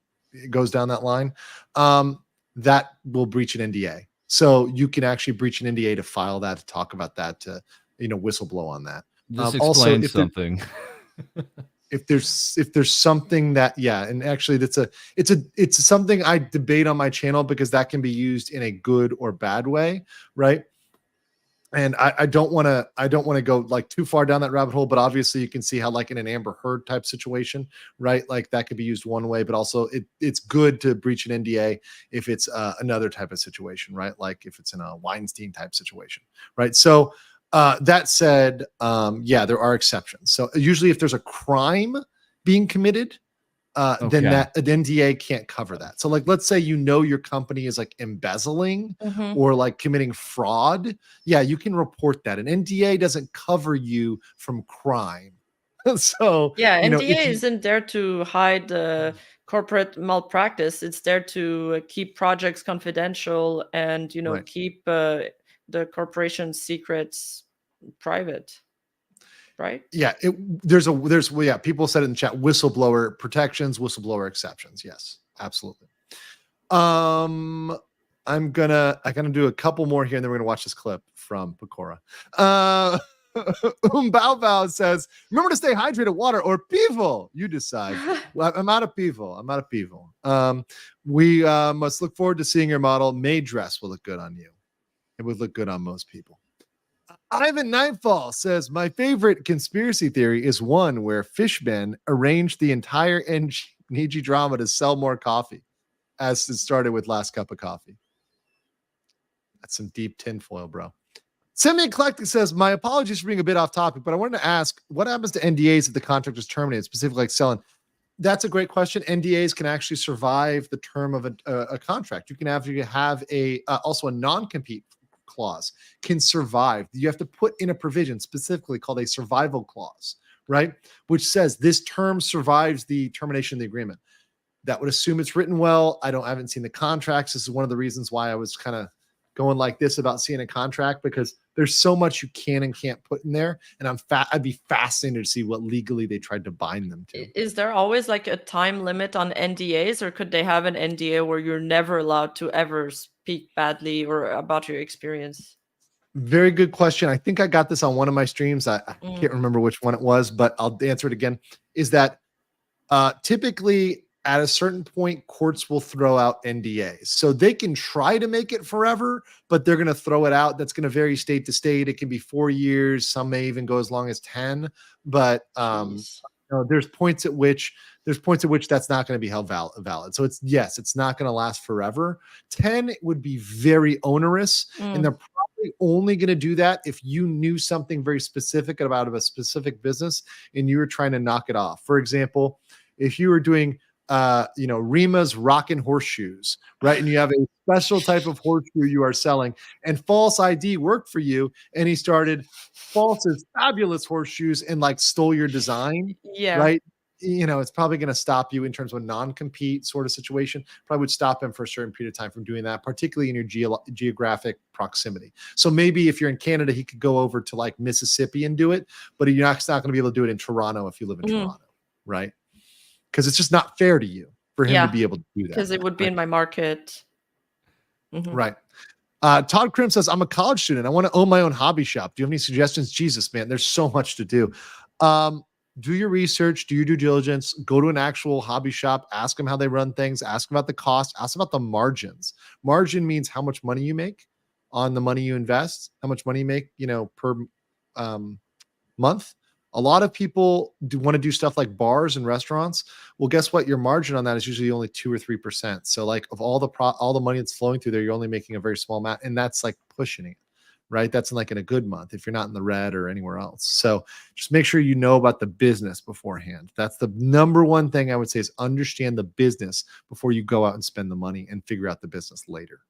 goes down that line, that will breach an NDA. So you can actually breach an NDA to file that, to talk about that, to, whistleblow on that. This explains something. If there's something that, and actually it's something I debate on my channel, because that can be used in a good or bad way, right? And I don't want to go like too far down that rabbit hole, but obviously you can see how, like in an Amber Heard type situation, right? Like that could be used one way, but also it's good to breach an NDA if it's another type of situation, right? Like if it's in a Weinstein type situation, right? So that said, there are exceptions. So usually if there's a crime being committed, then that an NDA can't cover that. So like, let's say, your company is like embezzling or like committing fraud. Yeah, you can report that. An NDA doesn't cover you from crime. So NDA isn't there to hide the corporate malpractice. It's there to keep projects confidential and keep the corporation's secrets private. Right? Yeah, there's people said it in the chat, whistleblower protections, whistleblower exceptions. Yes, absolutely. I'm gonna do a couple more here, and then we're gonna watch this clip from Pakora. Bao says, remember to stay hydrated, water or pivo. You decide. Well, I'm out of pivo. We must look forward to seeing your model. Maid dress will look good on you. It would look good on most people. Ivan Nightfall says, my favorite conspiracy theory is one where Fishman arranged the entire Niji drama to sell more coffee, as it started with Last Cup of Coffee. That's some deep tinfoil, bro. Semi-Eclectic says, my apologies for being a bit off topic, but I wanted to ask, what happens to NDAs if the contract is terminated, specifically like Selen? That's a great question. NDAs can actually survive the term of a contract. You can have also a non-compete clause can survive. You have to put in a provision specifically called a survival clause, right? Which says this term survives the termination of the agreement. That would assume it's written well. I haven't seen the contracts. This is one of the reasons why I was kind of going like this about seeing a contract, because there's so much you can and can't put in there. And I'd be fascinated to see what legally they tried to bind them to. Is there always like a time limit on NDAs, or could they have an NDA where you're never allowed to ever speak badly or about your experience? Very good question. I think I got this on one of my streams. I can't remember which one it was, but I'll answer it again. Is that typically at a certain point, courts will throw out NDAs. So they can try to make it forever, but they're going to throw it out. That's going to vary state to state. It can be 4 years. Some may even go as long as 10. But there's points at which that's not going to be held valid. So it's not going to last forever. 10 would be very onerous, and they're probably only going to do that if you knew something very specific about a specific business and you were trying to knock it off. For example, if you were doing Rima's Rockin' Horseshoes, right? And you have a special type of horseshoe you are selling, and False ID worked for you, and he started False's fabulous horseshoes and like stole your design, right? It's probably going to stop you in terms of a non-compete sort of situation. Probably would stop him for a certain period of time from doing that, particularly in your geographic proximity. So maybe if you're in Canada, he could go over to like Mississippi and do it, but you're not going to be able to do it in Toronto if you live in Toronto, right? Because it's just not fair to you for him to be able to do that. Because it would be in my market. Right. Todd Krim says, I'm a college student. I want to own my own hobby shop. Do you have any suggestions? Jesus, man, there's so much to do. Do your research, do your due diligence, go to an actual hobby shop, ask them how they run things, ask about the cost, ask about the margins. Margin means how much money you make on the money you invest, how much money you make, per month. A lot of people want to do stuff like bars and restaurants. Well, guess what? Your margin on that is usually only 2 or 3%. So like of all the money that's flowing through there, you're only making a very small amount, and that's like pushing it, right? That's in a good month if you're not in the red or anywhere else. So just make sure you know about the business beforehand. That's the number one thing I would say, is understand the business before you go out and spend the money and figure out the business later.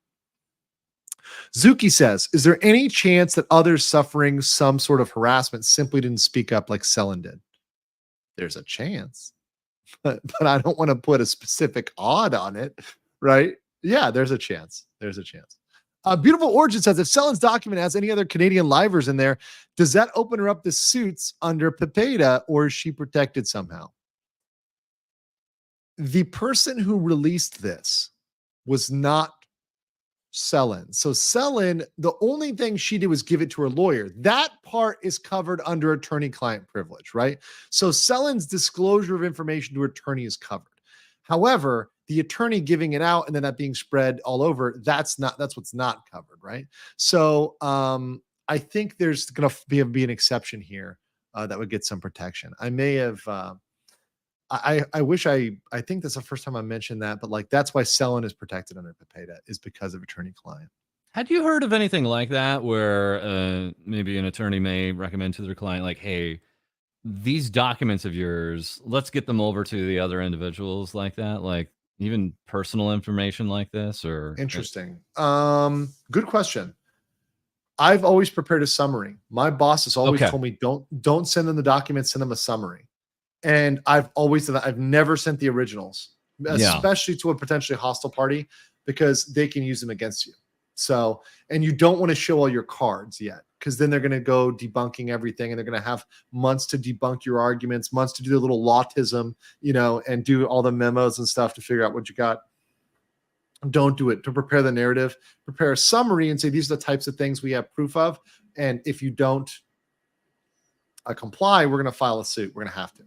Zuki says, is there any chance that others suffering some sort of harassment simply didn't speak up like Selen did? There's a chance, but I don't want to put a specific odd on it, right? Yeah, there's a chance. Beautiful Origin says, if Selen's document has any other Canadian livers in there, does that open her up to suits under PEPEDA, or is she protected somehow? The person who released this was not Selen. So Selen, the only thing she did was give it to her lawyer. That part is covered under attorney-client privilege, right? So Selen's disclosure of information to her attorney is covered. However, the attorney giving it out and then that being spread all over, that's what's not covered, right? So I think there's going to be an exception here that would get some protection. I may have I think that's the first time I mentioned that, but that's why Selen is protected under PEPEDA, is because of attorney-client. Had you heard of anything like that where maybe an attorney may recommend to their client, like, hey, these documents of yours, let's get them over to the other individuals like that, like even personal information like this? Or interesting. Good question. I've always prepared a summary. My boss has always told me, don't send them the documents, send them a summary. And I've always done that. I've never sent the originals, especially to a potentially hostile party, because they can use them against you. So, and you don't want to show all your cards yet, because then they're going to go debunking everything, and they're going to have months to debunk your arguments, months to do a little lawtism, and do all the memos and stuff to figure out what you got. Don't do it. To prepare the narrative, prepare a summary and say, these are the types of things we have proof of. And if you don't comply, we're going to file a suit. We're going to have to.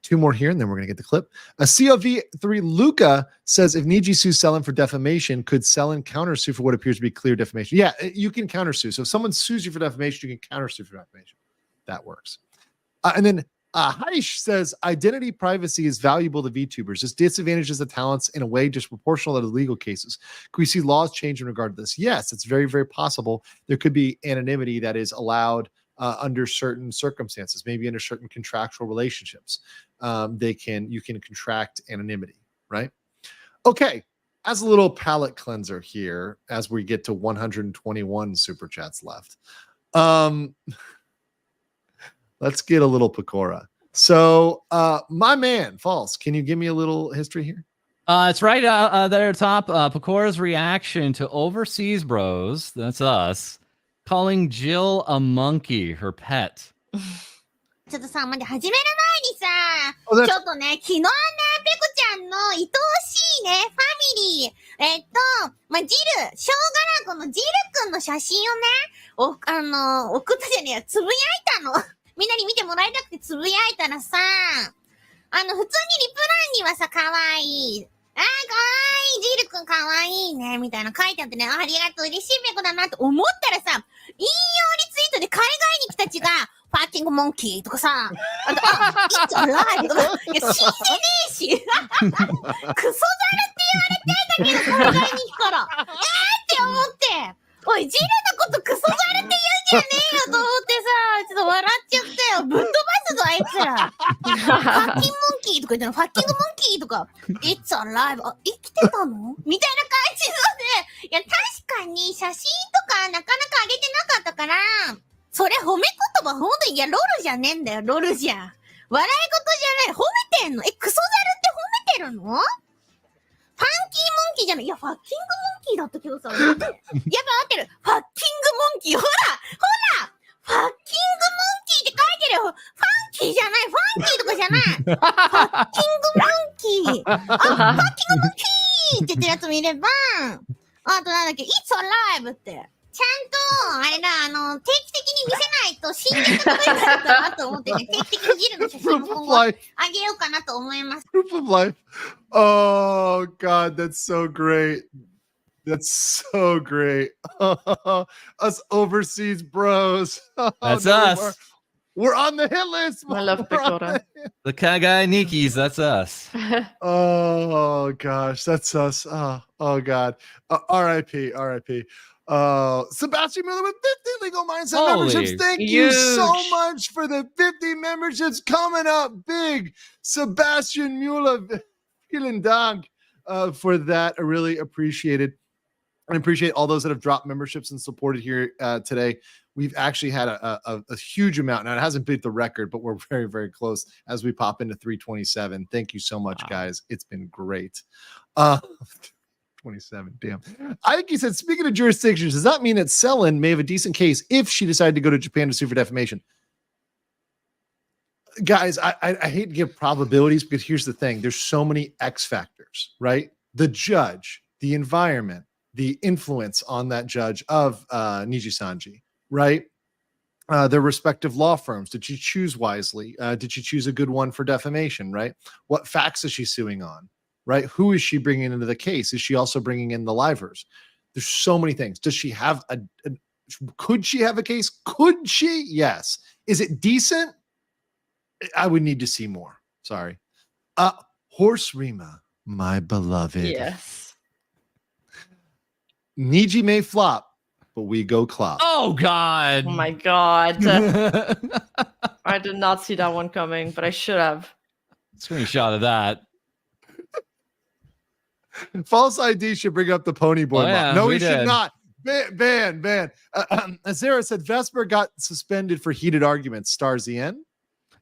2 more here, and then we're going to get the clip. COV3 Luca says, if Niji sues Selen for defamation, could Selen countersue for what appears to be clear defamation? Yeah, you can countersue. So if someone sues you for defamation, you can countersue for defamation. That works. And then Haish says, identity privacy is valuable to VTubers. This disadvantages the talents in a way disproportional to the legal cases. Could we see laws change in regard to this? Yes, it's very, very possible. There could be anonymity that is allowed under certain circumstances, maybe under certain contractual relationships. You can contract anonymity, right? Okay, as a little palate cleanser here, as we get to 121 super chats left, let's get a little Pecora. So my man, False, can you give me a little history here? It's right there at top. Pecora's reaction to Overseas Bros, that's us, calling Jill a monkey, her pet. ちょっとさ、まだ始める前にさ、ちょっとね、昨日ね、ペコちゃんの愛おしいね、ファミリー、まあ、ジル、小学校のジルくんの写真をね、送ったじゃねえや、つぶやいたの。みんなに見てもらいたくてつぶやいたらさ、普通にリプランにはさ、かわいい。かわいい。ジルくんかわいいね。みたいな書いてあってね、ありがとう。嬉しいペコだなって思ったらさ、引用リツイートで海外に来たちが、ファッキングモンキーとかさ、あと、It's alive とか、いや、死んでねえし。クソザルって言われてんだけど、海外に来たら。って思って。おい、ジルのことクソザルって言うんじゃねえよと思ってさ、ちょっと笑っちゃったよ。ぶっ飛ばすぞ、あいつら。ファッキンモンキーとか言ったの、ファッキングモンキーとか、It's alive あ、生きてたのみたいな感じので、いや、確かに写真とかなかなか上げてなかったから、それ褒め言葉ほんとに、いや、ロルじゃねえんだよ、ロルじゃん。笑い事じゃない、褒めてんのクソザルって褒めてるのファンキーモンキーじゃない。いや、ファッキングモンキーだったけどさ。やっぱ合ってる。ファッキングモンキー。ほらファッキングモンキーって書いてるよ。ファンキーじゃない。ファンキーとかじゃない。ファッキングモンキー。ファッキングモンキーって言ってるやつもいれば、あとなんだっけ、It's alive って。ちゃんと、あれだ、定期的に見せないと死んでたことになるかなと思ってね、定期的にジルの写真も今後あげようかなと思います。Proof of life. Oh, God, that's so great. That's so great. Us overseas bros. That's us. We're on the hit list. I love Pecora. The Kagai Nikis, that's us. Oh, gosh, that's us. Oh God. R.I.P. R.I.P. Sebastian Miller with 50 Legal Mindset Holy memberships. Thank you so huge. much for the 50 memberships coming up big. Sebastian Mueller, vielen Dank for that. I really appreciate it. I appreciate all those that have dropped memberships and supported here today. We've actually had a huge amount. Now, it hasn't beat the record, but we're very, very close as we pop into 327. Thank you so much, guys. It's been great. 27, damn. Aiki said, speaking of jurisdictions, does that mean that Selen may have a decent case if she decided to go to Japan to sue for defamation? Guys, I hate to give probabilities because here's the thing. There's so many X factors, right? The judge, the environment, the influence on that judge of Nijisanji, right? Their respective law firms. Did she choose wisely? Did she choose a good one for defamation, right? What facts is she suing on? Right? Who is she bringing into the case? Is she also bringing in the livers? There's so many things. Does she have could she have a case? Could she? Yes. Is it decent? I would need to see more. Sorry. Horse Rima, my beloved. Yes. Niji may flop, but we go clop. Oh, God. Oh, my God. I did not see that one coming, but I should have. Screenshot of that. False ID should bring up the pony boy. Yeah, no, he should not. Ban. Azera said Vesper got suspended for heated arguments. Stars the end.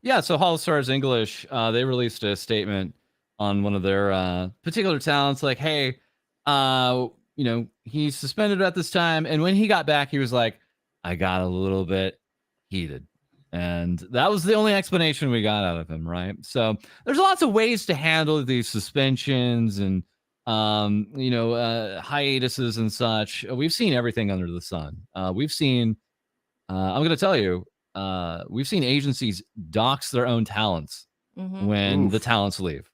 Yeah, so Hall of Stars English, they released a statement on one of their particular talents, like, hey, he's suspended at this time. And when he got back, he was like, I got a little bit heated. And that was the only explanation we got out of him, right? So there's lots of ways to handle these suspensions and hiatuses and such. We've seen everything under the sun. We've seen, I'm going to tell you, we've seen agencies dox their own talents when the talents leave.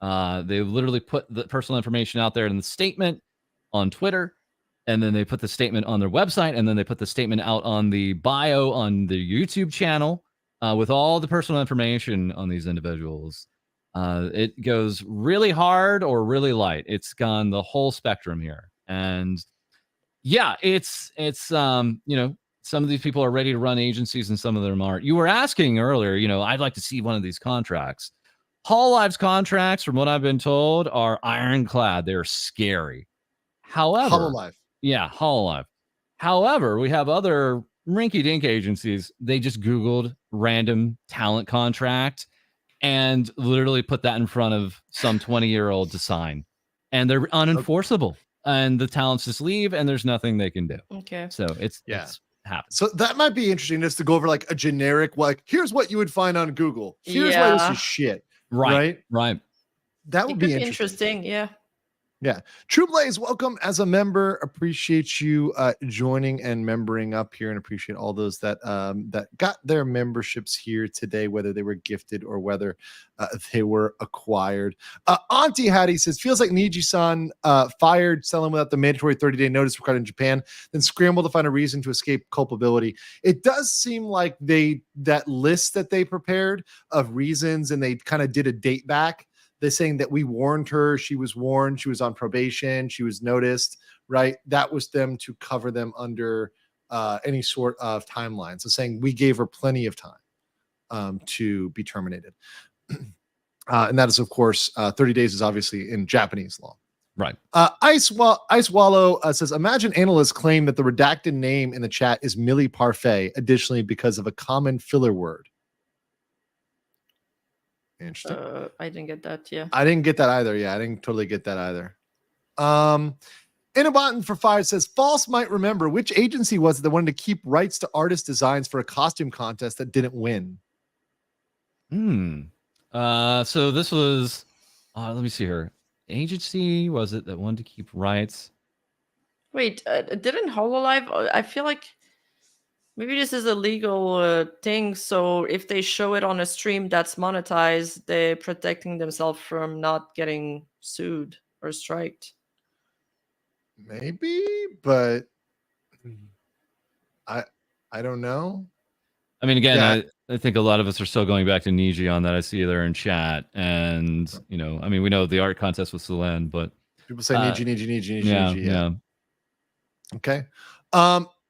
They literally put the personal information out there in the statement on Twitter, and then they put the statement on their website, and then they put the statement out on the bio on the YouTube channel with all the personal information on these individuals. It goes really hard or really light. It's gone the whole spectrum here. And yeah, it's some of these people are ready to run agencies and some of them aren't. You were asking earlier, I'd like to see one of these contracts. Hololive's contracts, from what I've been told, are ironclad. They're scary. However, Hololive. Yeah, Hololive. However, we have other rinky-dink agencies. They just Googled random talent contract and literally put that in front of some 20-year-old to sign. And they're unenforceable. And the talents just leave and there's nothing they can do. Okay. So it's happens. So that might be interesting just to go over like a generic, like, here's what you would find on Google. Here's why this is shit. Right. That would be interesting. Yeah. Yeah. True Blaze, welcome as a member. Appreciate you joining and membering up here, and appreciate all those that that got their memberships here today, whether they were gifted or whether they were acquired. Auntie Hattie says, feels like Niji-san fired Selen without the mandatory 30-day notice required in Japan, then scrambled to find a reason to escape culpability. It does seem like that list that they prepared of reasons, and they kind of did a date back. They're saying that we warned her. She was warned. She was on probation. She was noticed, right? That was them to cover them under any sort of timeline. So saying we gave her plenty of time to be terminated. And that is, of course, 30 days is obviously in Japanese law. Right. Ice Wallow says, imagine analysts claim that the redacted name in the chat is Millie Parfait, additionally because of a common filler word. Interesting. I didn't get that. Yeah. I didn't get that either. Yeah, I didn't totally get that either. Innobotan for 5 says, False might remember which agency was it that wanted to keep rights to artist designs for a costume contest that didn't win. So this was, let me see here. Agency was it that wanted to keep rights? Wait, didn't Hololive? I feel like maybe this is a legal thing. So if they show it on a stream that's monetized, they're protecting themselves from not getting sued or striked. Maybe, but I don't know. I mean, again, I think a lot of us are still going back to Niji on that. I see there in chat, and I mean, we know the art contest with Selen, but people say Niji. Yeah. Okay.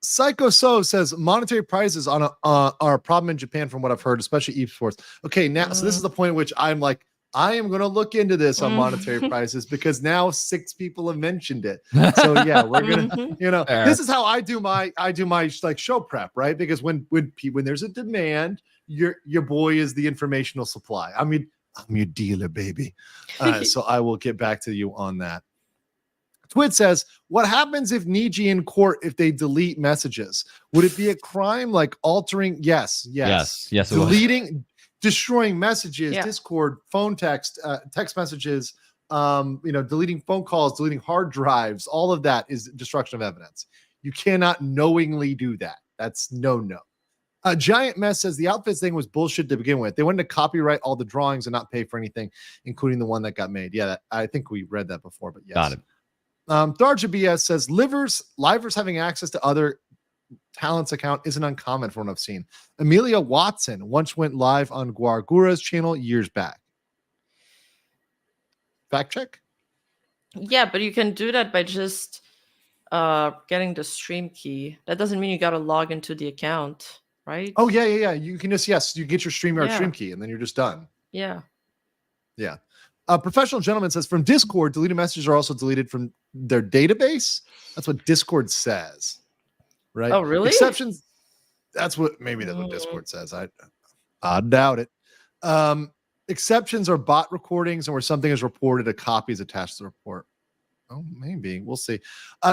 Psycho So says monetary prizes are a problem in Japan from what I've heard, especially esports. Okay, now so this is the point at which I'm like, I am going to look into this on monetary prices because now 6 people have mentioned it. So yeah, we're gonna, this is how I do my like show prep, right? Because when there's a demand, your boy is the informational supply. I mean, I'm your dealer, baby. So I will get back to you on that. Twit says, what happens if Niji in court if they delete messages? Would it be a crime like altering? Yes. Deleting, destroying messages, Discord, phone text messages, deleting phone calls, deleting hard drives, all of that is destruction of evidence. You cannot knowingly do that. That's no. Giant Mess says the outfits thing was bullshit to begin with. They wanted to copyright all the drawings and not pay for anything, including the one that got made. Yeah, I think we read that before, but yes. Got it. Tharja BS says livers having access to other talents account isn't uncommon from what I've seen. Amelia Watson once went live on Guargura's channel years back. Fact check? Yeah, but you can do that by just getting the stream key. That doesn't mean you got to log into the account, right? Oh, yeah. You can just, you get your StreamYard stream key and then you're just done. Yeah. Professional Gentleman says, from Discord, deleted messages are also deleted from their database. That's what Discord says. Right? Oh, really? Exceptions. That's what Discord says. I doubt it. Exceptions are bot recordings and where something is reported, a copy is attached to the report. Oh, maybe. We'll see.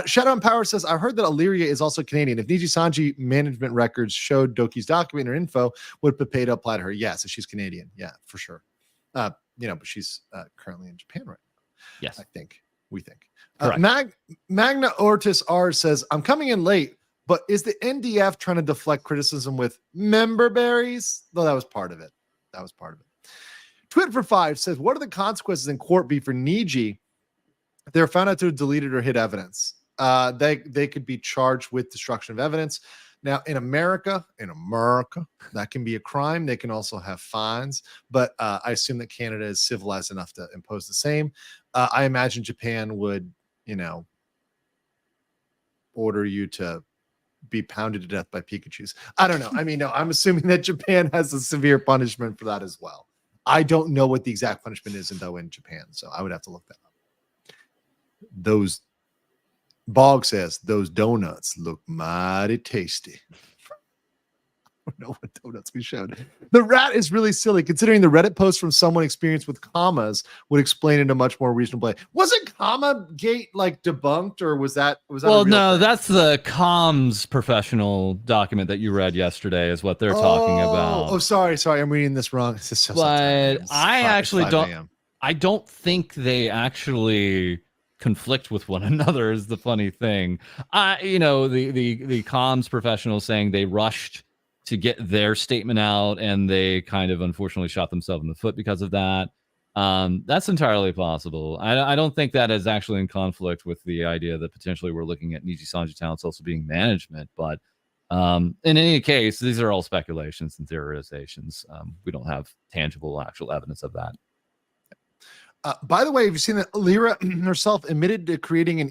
Shadow and Power says, I heard that Illyria is also Canadian. If Nijisanji management records showed Doki's document or info, would Pepeda apply to her? Yes, if she's Canadian. Yeah, for sure. But she's currently in Japan right now. Yes. We think. Magna Ortis R says, I'm coming in late, but is the NDF trying to deflect criticism with member berries? Though that was part of it. Twit for 5 says, what are the consequences in court be for Niji if they're found out to have deleted or hid evidence? They could be charged with destruction of evidence. Now, in America, that can be a crime. They can also have fines, but I assume that Canada is civilized enough to impose the same. I imagine Japan would, order you to be pounded to death by Pikachus. I don't know. I mean, no, I'm assuming that Japan has a severe punishment for that as well. I don't know what the exact punishment is in Japan, so I would have to look that up. Bog says, those donuts look mighty tasty. I don't know what donuts we showed. The rat is really silly, considering the Reddit post from someone experienced with commas would explain it in a much more reasonable way. Wasn't comma gate like debunked, or was that well, no, thing? That's the comms professional document that you read yesterday is what they're talking about. Oh, sorry. I'm reading this wrong. It's just but I actually don't think they actually conflict with one another is the funny thing. The comms professionals saying they rushed to get their statement out and they kind of unfortunately shot themselves in the foot because of that. That's entirely possible. I don't think that is actually in conflict with the idea that potentially we're looking at Nijisanji talents also being management. But in any case, these are all speculations and theorizations. We don't have tangible actual evidence of that. By the way, have you seen that Lyra herself admitted to creating an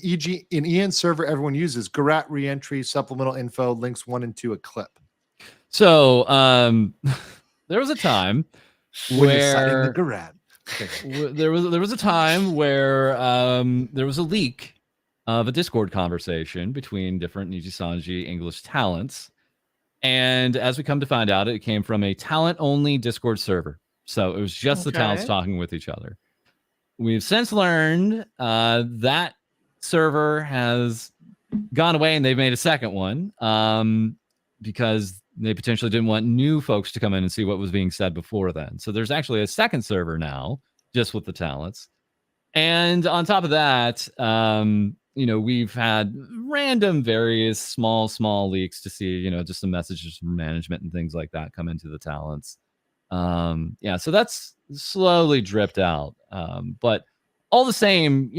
EN server everyone uses? Garat reentry, supplemental info, links 1 and 2, a clip. So there was a time where the Garat. there was a time where there was a leak of a Discord conversation between different Nijisanji English talents. And as we come to find out, it came from a talent-only Discord server. So it was just the talents talking with each other. We've since learned that server has gone away and they've made a second one because they potentially didn't want new folks to come in and see what was being said before then. So there's actually a second server now just with the talents. And on top of that, we've had random various small leaks to see, just some messages from management and things like that come into the talents. So that's slowly dripped out. But all the same,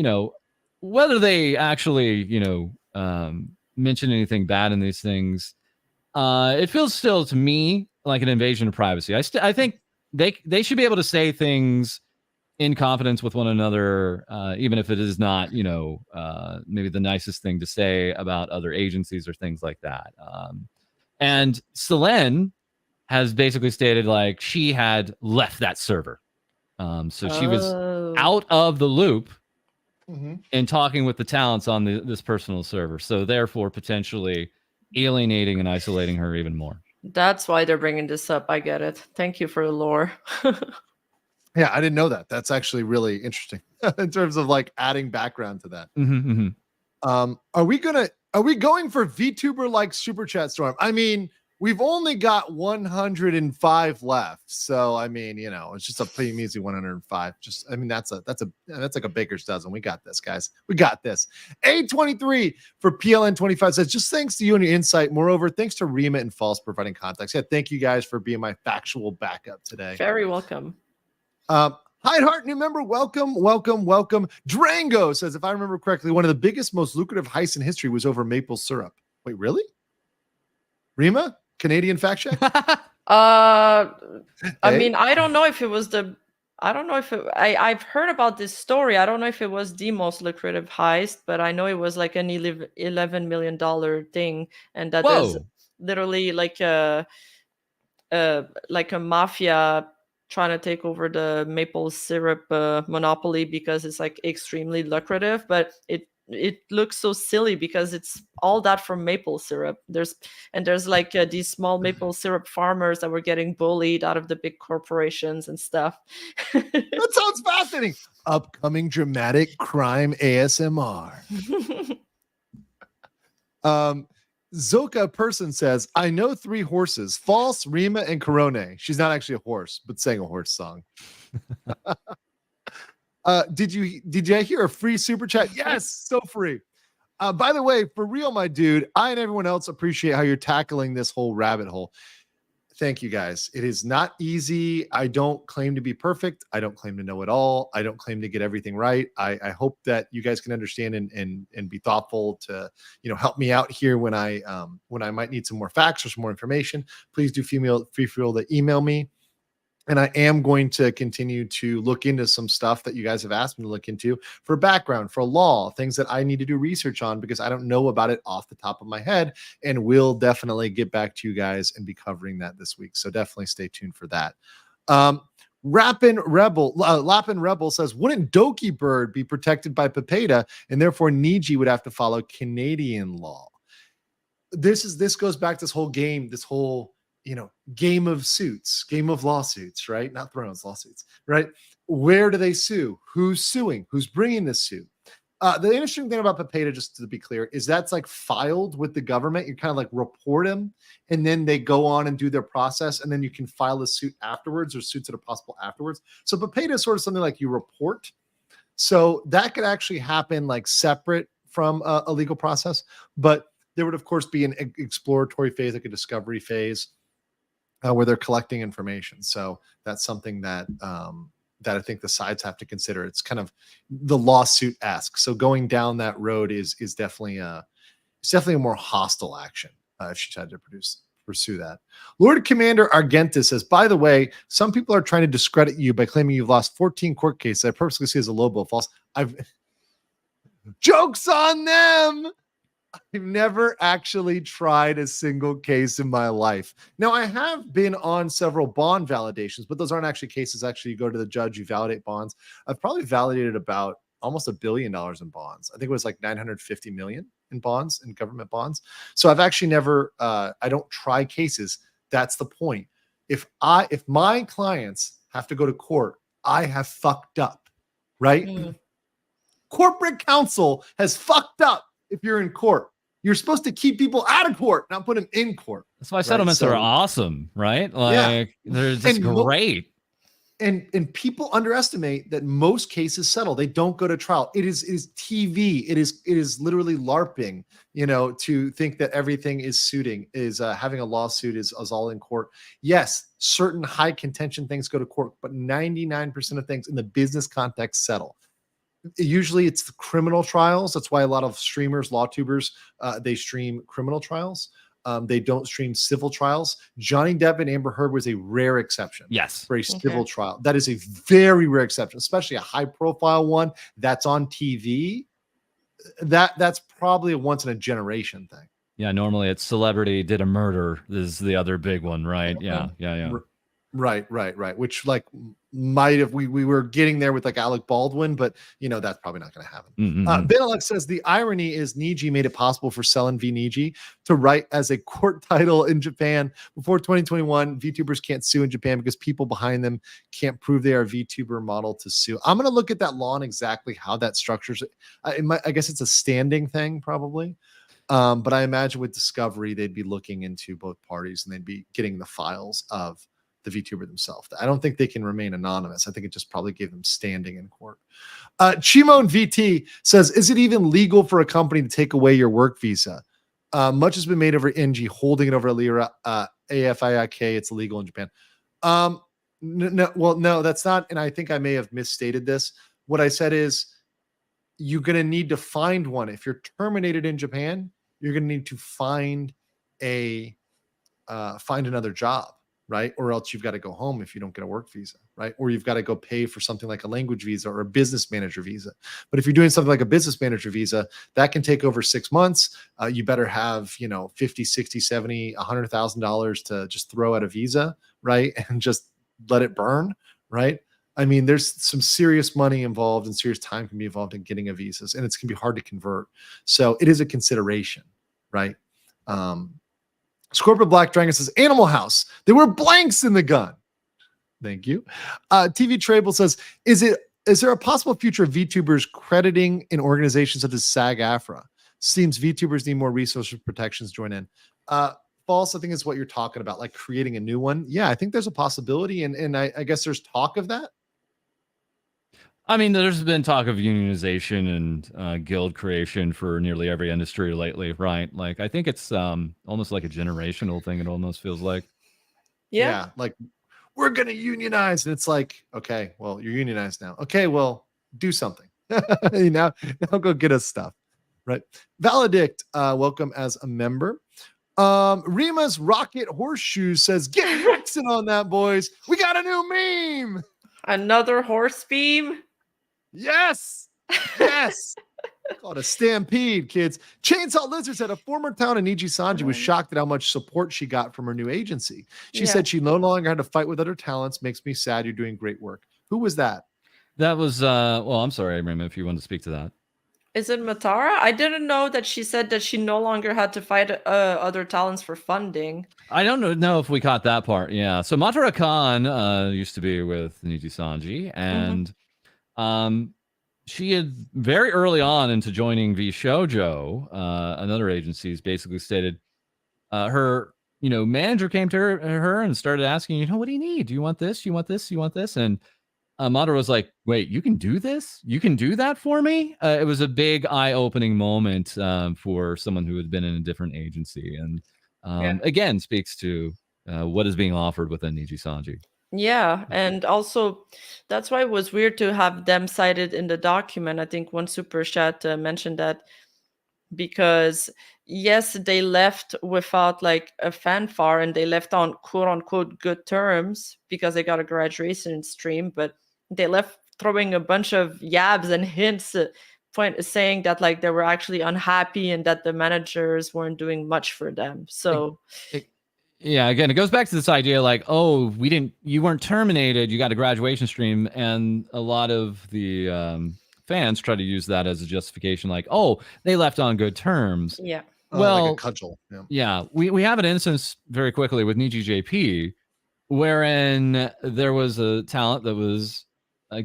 whether they actually, mention anything bad in these things, it feels still to me like an invasion of privacy. I think they should be able to say things in confidence with one another, even if it is not, maybe the nicest thing to say about other agencies or things like that. And Selen has basically stated like she had left that server. So she was out of the loop and talking with the talents on this personal server. So therefore, potentially alienating and isolating her even more. That's why they're bringing this up. I get it. Thank you for the lore. Yeah, I didn't know that. That's actually really interesting in terms of like adding background to that. Are we going for VTuber like super chat storm? I mean, we've only got 105 left. So I mean, it's just a pretty easy 105. That's like a baker's dozen. We got this, guys. We got this. A23 for PLN25 says, just thanks to you and your insight. Moreover, thanks to Rima and False providing context. Yeah, thank you guys for being my factual backup today. Very welcome. Hideheart, new member, welcome. Drango says, if I remember correctly, one of the biggest, most lucrative heists in history was over maple syrup. Wait, really? Rima? Canadian fact check? I mean, I don't know if it was I've heard about this story. I don't know if it was the most lucrative heist, but I know it was like an $11 million thing. And that is literally like a mafia trying to take over the maple syrup monopoly because it's like extremely lucrative, but it looks so silly because it's all that from maple syrup. There's like these small maple syrup farmers that were getting bullied out of the big corporations and stuff. That sounds fascinating. Upcoming dramatic crime ASMR. Zoka person says, I know 3 horses, False, Rima, and Corone. She's not actually a horse, but sang a horse song. Did you hear a free super chat? Yes, so free. By the way, for real, my dude, I and everyone else appreciate how you're tackling this whole rabbit hole. Thank you, guys. It is not easy. I don't claim to be perfect. I don't claim to know it all. I don't claim to get everything right. I hope that you guys can understand and be thoughtful to, help me out here when I might need some more facts or some more information. Please do feel free to email me. And I am going to continue to look into some stuff that you guys have asked me to look into for background, for law, things that I need to do research on because I don't know about it off the top of my head. And we'll definitely get back to you guys and be covering that this week. So definitely stay tuned for that. Lappin Rebel says, wouldn't Doki Bird be protected by Pepeta and therefore Niji would have to follow Canadian law? This goes back to this whole game, game of suits, game of lawsuits, right? Not Thrones, lawsuits, right? Where do they sue? Who's suing? Who's bringing this suit? The interesting thing about Pepeta, just to be clear, is that's like filed with the government. You kind of like report them and then they go on and do their process. And then you can file a suit afterwards or suits that are possible afterwards. So Pepeta is sort of something like you report So that could actually happen like separate from a legal process, but there would of course be an exploratory phase, like a discovery phase, where they're collecting information. So that's something that that I think the sides have to consider. It's kind of the lawsuit asks. So going down that road is definitely a more hostile action if she tried to pursue that. Lord Commander Argentis says, by the way, some people are trying to discredit you by claiming you've lost 14 court cases. I purposely see as a low blow false. Joke's on them. I've never actually tried a single case in my life. Now, I have been on several bond validations, but those aren't actually cases. Actually, you go to the judge, you validate bonds. I've probably validated about almost $1 billion in bonds. I think it was like 950 million in bonds, in government bonds. So I've actually never, I don't try cases. That's the point. If my clients have to go to court, I have fucked up, right? Corporate counsel has fucked up. If you're in court, you're supposed to keep people out of court, not put them in court. That's why settlements are awesome, right? Like they're just great. And people underestimate that most cases settle. They don't go to trial. It is TV. It is literally LARPing, to think that everything is suiting, is having a lawsuit is all in court. Yes, certain high contention things go to court, but 99% of things in the business context settle. Usually it's the criminal trials. That's why a lot of streamers, law tubers, they stream criminal trials. They don't stream civil trials. Johnny Depp and Amber Heard was a rare exception. Yes. For a civil trial. That is a very rare exception, especially a high profile one that's on TV. That's probably a once in a generation thing. Yeah. Normally it's celebrity did a murder. This is the other big one, right? Yeah. Right. Which like might have we were getting there with like Alec Baldwin, but that's probably not going to happen. Ben Alex says the irony is Niji made it possible for Selen v Niji to write as a court title in Japan before 2021. VTubers can't sue in Japan because people behind them can't prove they are a VTuber model to sue. I'm going to look at that law and exactly how that structures it. I guess it's a standing thing probably. But I imagine with discovery, they'd be looking into both parties and they'd be getting the files of the VTuber themselves. I don't think they can remain anonymous. I think it just probably gave them standing in court. Chimone VT says, is it even legal for a company to take away your work visa? Much has been made over NG holding it over Lira, AFIIK. It's illegal in Japan. No, that's not. And I think I may have misstated this. What I said is you're going to need to find one. If you're terminated in Japan, you're going to need to find another job. Right? Or else you've got to go home if you don't get a work visa, right? Or you've got to go pay for something like a language visa or a business manager visa. But if you're doing something like a business manager visa, that can take over 6 months. You better have, 50, 60, 70, $100,000 to just throw at a visa, right? And just let it burn, right? I mean, there's some serious money involved and serious time can be involved in getting a visa, and it's going to be hard to convert. So it is a consideration, right? Scorpion Black Dragon says, Animal House. There were blanks in the gun. Thank you. TV Trable says, is there a possible future of VTubers crediting an organization such as SAG-AFTRA? Seems VTubers need more resources protections join in. False, I think is what you're talking about, like creating a new one. Yeah, I think there's a possibility, and I guess there's talk of that. I mean, there's been talk of unionization and guild creation for nearly every industry lately, right? Like, I think it's almost like a generational thing. It almost feels like. Yeah, like we're going to unionize. And it's like, okay, well, you're unionized now. Okay, well, do something. now go get us stuff, right? Valedict, welcome as a member. Rima's Rocket Horseshoe says, get Rexon on that, boys. We got a new meme. Another horse beam. Yes. Called a stampede, kids. Chainsaw Lizard said a former town in Nijisanji was shocked at how much support she got from her new agency. She said she no longer had to fight with other talents. Makes me sad. You're doing great work. Who was that? That was, well, I'm sorry, Rima, if you want to speak to that. Is it Matara? I didn't know that she said that she no longer had to fight other talents for funding. I don't know if we caught that part. Yeah. So Matara Khan used to be with Nijisanji, and she had very early on into joining V Shoujo, another agency, basically stated her, manager came to her and started asking, what do you need? Do you want this? You want this? You want this? And Madara was like, wait, you can do this? You can do that for me? It was a big eye-opening moment for someone who had been in a different agency. And again, speaks to what is being offered within Nijisanji. Yeah, and also that's why it was weird to have them cited in the document. I think one super chat mentioned that because yes, they left without like a fanfare and they left on quote unquote good terms because they got a graduation stream, but they left throwing a bunch of yabs and hints saying that like they were actually unhappy and that the managers weren't doing much for them. So yeah, again, it goes back to this idea like, oh, you weren't terminated, you got a graduation stream, and a lot of the fans try to use that as a justification, like, oh, they left on good terms. Yeah. Well, like a cudgel. Yeah, we have an instance very quickly with Niji JP, wherein there was a talent that was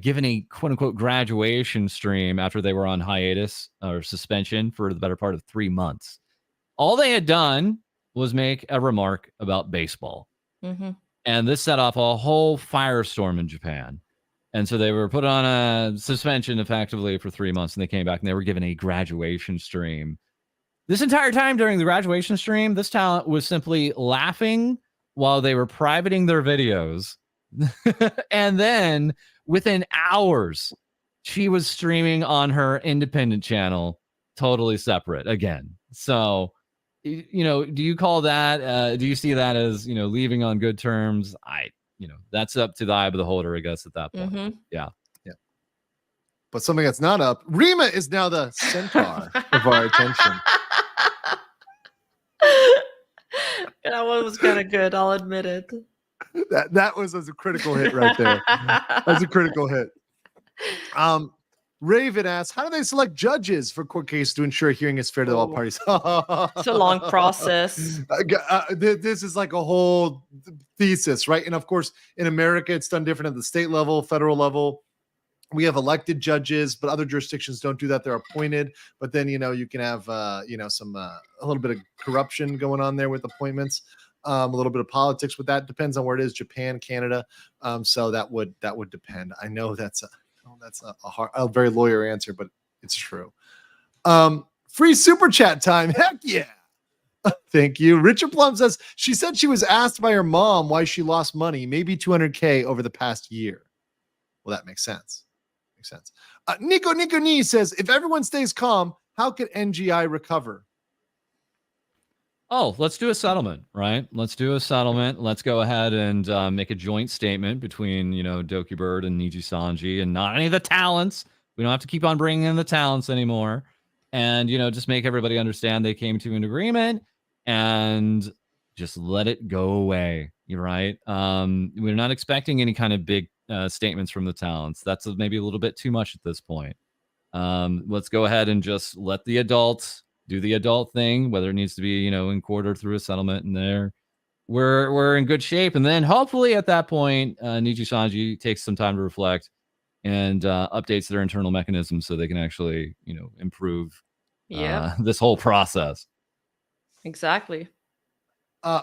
given a quote unquote graduation stream after they were on hiatus or suspension for the better part of 3 months. All they had done was make a remark about baseball. Mm-hmm. And this set off a whole firestorm in Japan. And so they were put on a suspension effectively for 3 months, and they came back and they were given a graduation stream. This entire time during the graduation stream, this talent was simply laughing while they were privating their videos. And then within hours, she was streaming on her independent channel, totally separate again. So, you know, do you call that, do you see that as, you know, leaving on good terms? That's up to the eye of the holder, I guess, at that point. Mm-hmm. Yeah. But something that's not up, Rima is now the centaur of our attention. That one was kind of good, I'll admit it. That was a critical hit right there. That's a critical hit. Raven asks, how do they select judges for court cases to ensure a hearing is fair to all parties? It's a long process. This is like a whole thesis, right? And of course, in America, it's done different at the state level, federal level. We have elected judges, but other jurisdictions don't do that. They're appointed. But then, you know, you can have, some a little bit of corruption going on there with appointments. A little bit of politics with that. Depends on where it is. Japan, Canada. So that would depend. I know that's a very lawyer answer, but it's true. Free super chat time. Heck yeah. Thank you. Richard Plum says she said she was asked by her mom why she lost money, maybe $200K over the past year. Well, that makes sense. Nico Nee says, if everyone stays calm, how can NGI recover? Oh, let's do a settlement, right? Let's do a settlement. Let's go ahead and make a joint statement between, Doki Bird and Nijisanji and not any of the talents. We don't have to keep on bringing in the talents anymore. And, just make everybody understand they came to an agreement and just let it go away. You're right. We're not expecting any kind of big statements from the talents. That's maybe a little bit too much at this point. Let's go ahead and just let the adults do the adult thing, whether it needs to be, in court or through a settlement. And there, we're in good shape. And then hopefully at that point, Nijisanji takes some time to reflect and updates their internal mechanisms so they can actually, improve this whole process. Exactly.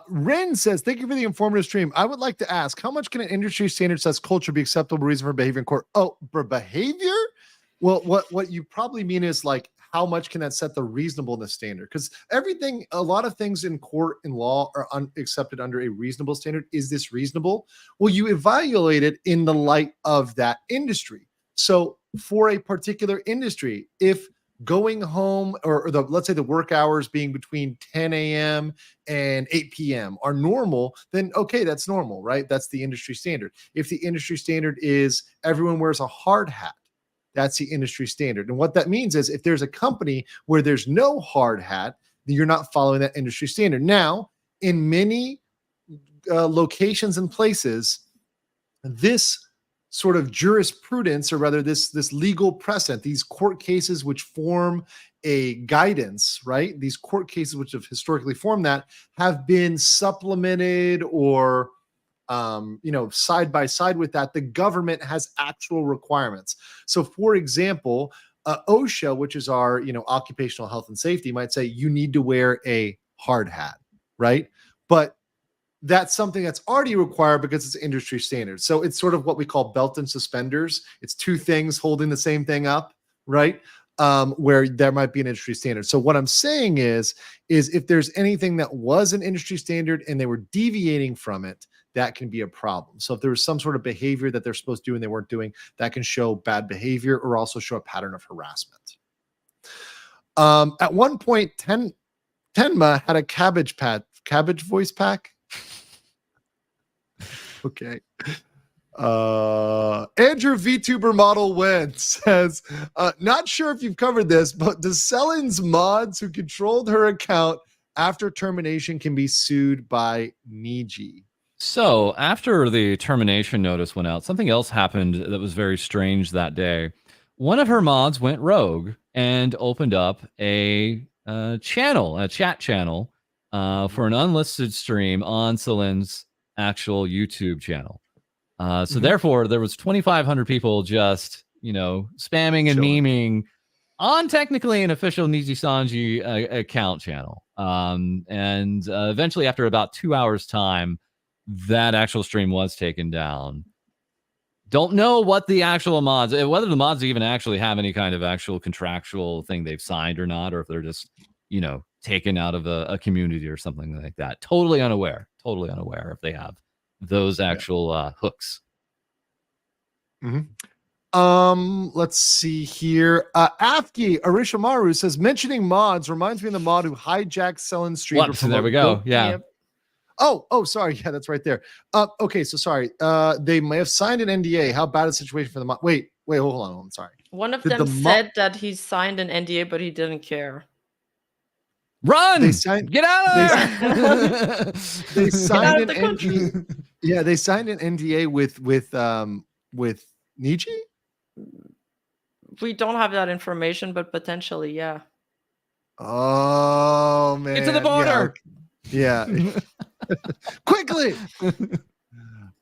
Ren says, thank you for the informative stream. I would like to ask, how much can an industry standard says culture be acceptable reason for behavior in court? Oh, for behavior? Well, what you probably mean is like, how much can that set the reasonableness standard? Because a lot of things in court and law are accepted under a reasonable standard. Is this reasonable? Well, you evaluate it in the light of that industry. So for a particular industry, if going home or let's say the work hours being between 10 a.m. and 8 p.m. are normal, then okay, that's normal, right? That's the industry standard. If the industry standard is everyone wears a hard hat, that's the industry standard. And what that means is if there's a company where there's no hard hat, then you're not following that industry standard. Now, in many locations and places, this sort of jurisprudence, or rather this legal precedent, these court cases which form a guidance, right? These court cases which have historically formed that have been supplemented or side by side with that. The government has actual requirements. So for example, OSHA, which is our, occupational health and safety, might say you need to wear a hard hat, right? But that's something that's already required because it's industry standard. So it's sort of what we call belt and suspenders. It's two things holding the same thing up, right? Where there might be an industry standard. So what I'm saying is if there's anything that was an industry standard and they were deviating from it, that can be a problem. So if there was some sort of behavior that they're supposed to do and they weren't doing, that can show bad behavior or also show a pattern of harassment. At one point, Tenma had a cabbage voice pack. Okay. Andrew VTuber model wins says, not sure if you've covered this, but does Selen's mods who controlled her account after termination can be sued by Niji? So after the termination notice went out, something else happened that was very strange that day. One of her mods went rogue and opened up a channel, a chat channel, for an unlisted stream on Selen's actual YouTube channel. So therefore, there was 2,500 people just, spamming and memeing on technically an official Nijisanji account channel. And eventually, after about 2 hours' time, that actual stream was taken down. Don't know what the actual mods, whether the mods even actually have any kind of actual contractual thing they've signed or not, or if they're just, taken out of a community or something like that. Totally unaware if they have those actual hooks. Let's see here. Afki Arishimaru says, mentioning mods reminds me of the mod who hijacked Selen stream. So there we go. Yeah. Yep. Oh, sorry. Yeah, that's right there. Okay, so sorry. They may have signed an NDA. How bad is the situation for the mod? Wait, hold on. I'm sorry. One of them said that he signed an NDA, but he didn't care. Run! Get out of there! They signed an NDA. Yeah, they signed an NDA with Niji. We don't have that information, but potentially, yeah. Oh man! Get to the border. Yeah. Quickly.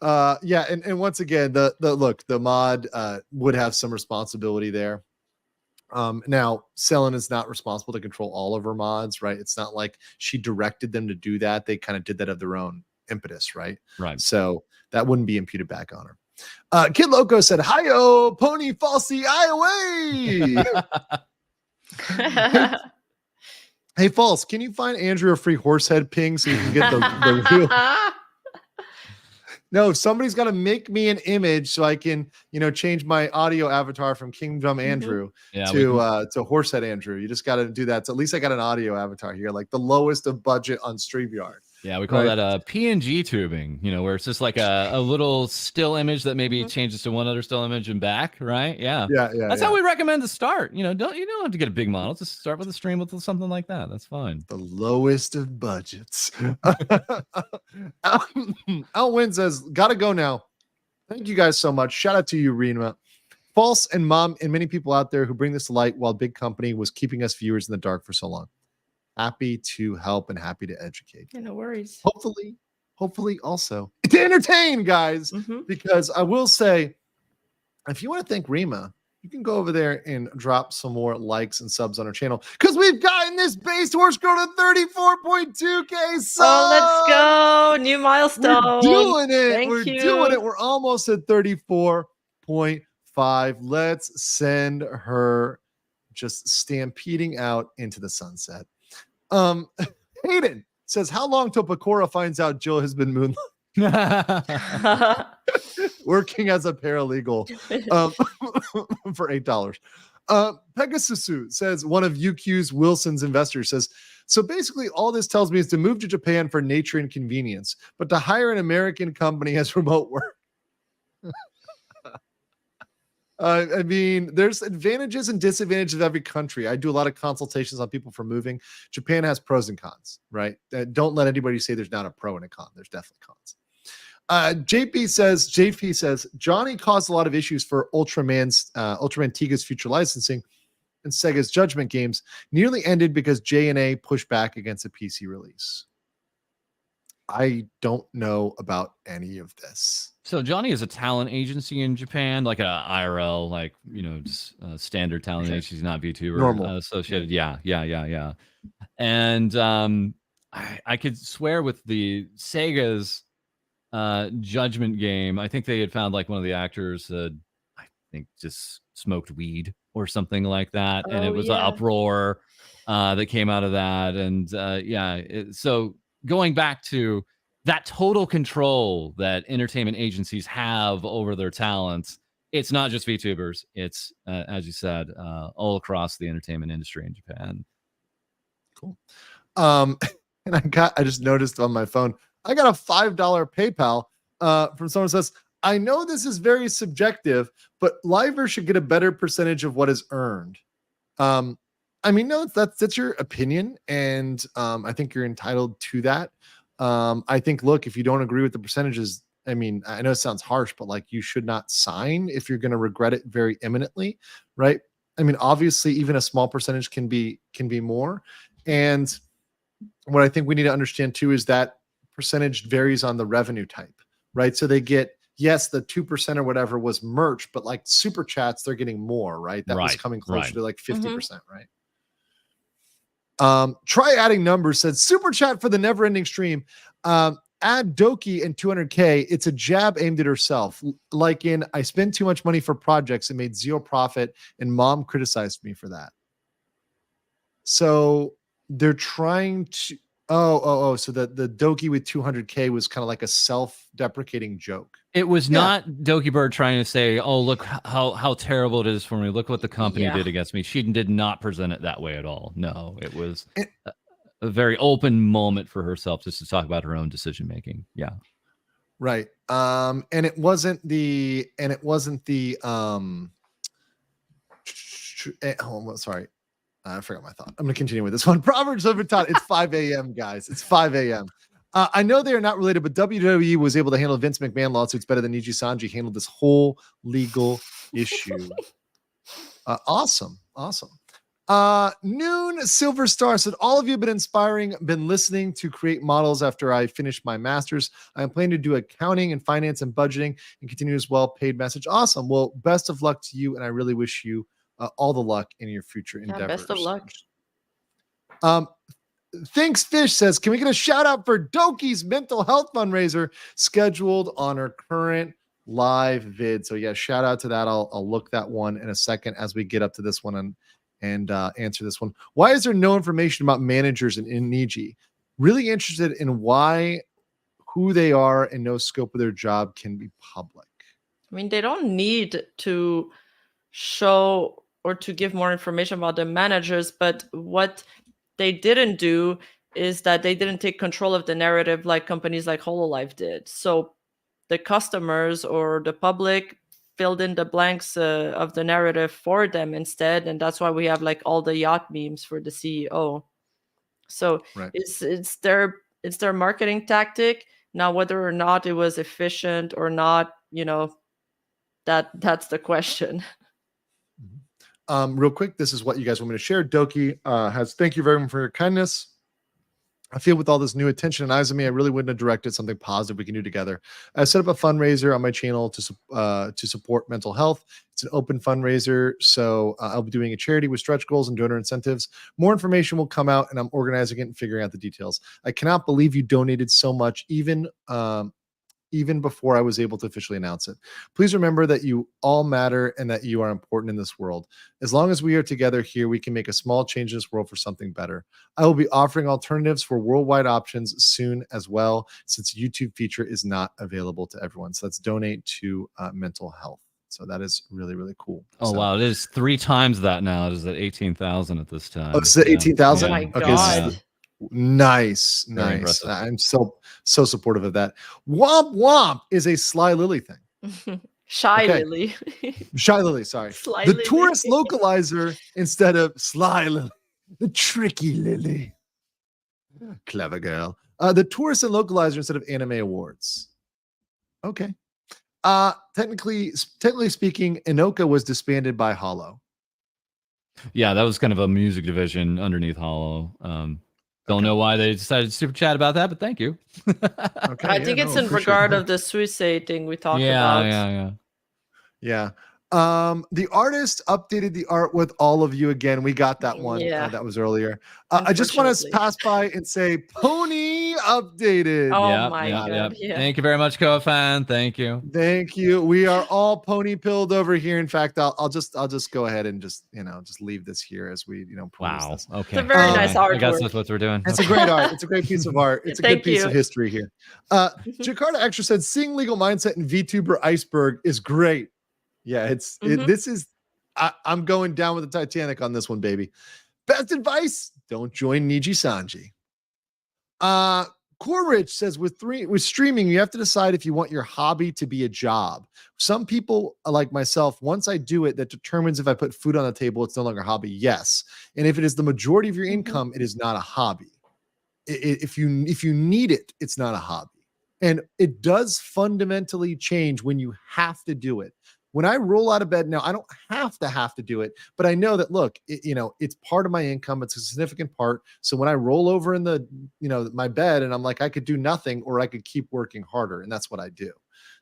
Yeah, and once again, the mod would have some responsibility there. Now Selen is not responsible to control all of her mods, right? It's not like she directed them to do that. They kind of did that of their own impetus, right? Right. So that wouldn't be imputed back on her. Kid Loco said, "Hi-yo, pony falsy away." Hey, False, can you find Andrew a free horsehead ping so you can get the real? No, somebody's got to make me an image so I can, change my audio avatar from Kingdom Andrew to Horsehead Andrew. You just got to do that. So at least I got an audio avatar here, like the lowest of budget on StreamYard. Yeah, we call that PNG tubing, where it's just like a little still image that maybe changes to one other still image and back, right? Yeah. That's how we recommend to start. You don't have to get a big model. Just start with a stream with something like that. That's fine. The lowest of budgets. Al Wynn says, gotta go now. Thank you guys so much. Shout out to you, Rena. False and Mom and many people out there who bring this to light while big company was keeping us viewers in the dark for so long. Happy to help and happy to educate. Yeah, no worries. Hopefully also to entertain, guys, because I will say, if you want to thank Rima, you can go over there and drop some more likes and subs on our channel because we've gotten this base horse girl to 34.2K subs. Oh, let's go. New milestone. We're doing it. Thank We're you. doing it. We're almost at 34.5. Let's send her just stampeding out into the sunset. Hayden says, how long till Pecora finds out Jill has been moonlighting? Working as a paralegal for $8. Pegasusu says, one of UQ's Wilson's investors says, so basically all this tells me is to move to Japan for nature and convenience, but to hire an American company as remote work. I mean, there's advantages and disadvantages of every country. I do a lot of consultations on people for moving. Japan has pros and cons, right? Don't let anybody say there's not a pro and a con. There's definitely cons. JP says, Johnny caused a lot of issues for Ultraman Tiga's future licensing, and Sega's Judgment games nearly ended because J&A pushed back against a PC release. I don't know about any of this. So Johnny is a talent agency in Japan, like a IRL, like, just standard talent agency, not VTuber associated. Yeah. And I could swear with the Sega's Judgment game, I think they had found like one of the actors I think just smoked weed or something like that, and it was an uproar that came out of that. And so going back to that total control that entertainment agencies have over their talents, it's not just VTubers, it's as you said, all across the entertainment industry in Japan. Cool. And I just noticed on my phone, I got a $5 PayPal from someone who says, I know this is very subjective, but livers should get a better percentage of what is earned. I mean, no, that's your opinion, and I think you're entitled to that. I think, look, if you don't agree with the percentages, I mean, I know it sounds harsh, but like, you should not sign if you're going to regret it very imminently, right? I mean, obviously, even a small percentage can be more. And what I think we need to understand too is that percentage varies on the revenue type, right? So they get, yes, the 2% or whatever was merch, but like super chats, they're getting more, right? That was coming closer to like 50%, right? Try adding numbers, said super chat for the never ending stream. Add Doki and 200K. It's a jab aimed at herself. Like in, I spend too much money for projects and made zero profit, and mom criticized me for that. So they're trying to, so the Doki with 200K was kind of like a self-deprecating joke. It was not Doki Bird trying to say, oh, look how terrible it is for me. Look what the company did against me. She did not present it that way at all. No, it was a very open moment for herself just to talk about her own decision making. Yeah. Right. And it wasn't the sorry. I forgot my thought. I'm going to continue with this one. Proverbs of Todd. It's 5 a.m., guys. It's 5 a.m. I know they are not related, but WWE was able to handle Vince McMahon lawsuits better than Nijisanji handled this whole legal issue. Awesome. Noon Silver Star said, all of you have been inspiring, been listening to create models after I finished my master's. I am planning to do accounting and finance and budgeting and continue as well. Paid message. Awesome. Well, best of luck to you. And I really wish you all the luck in your future endeavors. Best of luck. Thanks Fish says, can we get a shout out for Doki's mental health fundraiser scheduled on her current live vid? So yeah, shout out to that. I'll look that one in a second as we get up to this one and answer this one. Why is there no information about managers in Niji? Really interested in who they are, and no scope of their job can be public. I mean, they don't need to show or to give more information about the managers, but what they didn't do is that they didn't take control of the narrative like companies like HoloLive did. So the customers or the public filled in the blanks of the narrative for them instead, and that's why we have like all the yacht memes for the CEO. So it's their marketing tactic. Now, whether or not it was efficient or not, that's the question. Real quick, this is what you guys want me to share. Doki has, thank you very much for your kindness. I feel with all this new attention and eyes on me, I really wouldn't have directed something positive we can do together. I set up a fundraiser on my channel to support mental health. It's an open fundraiser, so I'll be doing a charity with stretch goals and donor incentives. More information will come out, and I'm organizing it and figuring out the details. I cannot believe you donated so much, even before I was able to officially announce it. Please remember that you all matter and that you are important in this world. As long as we are together here, we can make a small change in this world for something better. I will be offering alternatives for worldwide options soon as well, since YouTube feature is not available to everyone. So let's donate to mental health. So that is really, really cool. Oh, wow. It is 3 times that now. It is at 18,000 at this time. Oh, it's at 18,000? Oh my God. Nice. I'm so supportive of that. Womp womp is a Sly Lily thing. Lily. Shy Lily, sorry. Sly the Lily. tourist localizer instead of Sly Lily. The tricky Lily. Clever girl. The tourist and localizer instead of anime awards. Okay. Technically speaking, Inoka was disbanded by Hollow. Yeah, that was kind of a music division underneath Hollow. Don't know why they decided to super chat about that, but thank you. Okay, I think it's in regard of the suicide thing we talked about. Yeah. The artist updated the art with all of you again. We got that one. Yeah. That was earlier. I just want to pass by and say Pony updated. Oh my god. Yeah. Thank you very much, Ko-Fan. Thank you. Thank you. We are all pony pilled over here. In fact, I'll just go ahead and just leave this here as we Wow. this. Okay. It's a very nice artwork. I guess that's what we're doing. It's a great art. It's a great piece of art. It's a good piece of history here. Jakarta Extra said seeing Legal Mindset and VTuber Iceberg is great. Yeah, this is I'm going down with the Titanic on this one, baby. Best advice: don't join Nijisanji. Corrich says with streaming, you have to decide if you want your hobby to be a job. Some people, like myself, once I do it, that determines if I put food on the table, it's no longer a hobby. Yes, and if it is the majority of your income, it is not a hobby. If you need it, it's not a hobby, and it does fundamentally change when you have to do it. When I roll out of bed now, I don't have to do it, but I know that, look, it's part of my income. It's a significant part. So when I roll over in my bed and I'm like, I could do nothing or I could keep working harder. And that's what I do.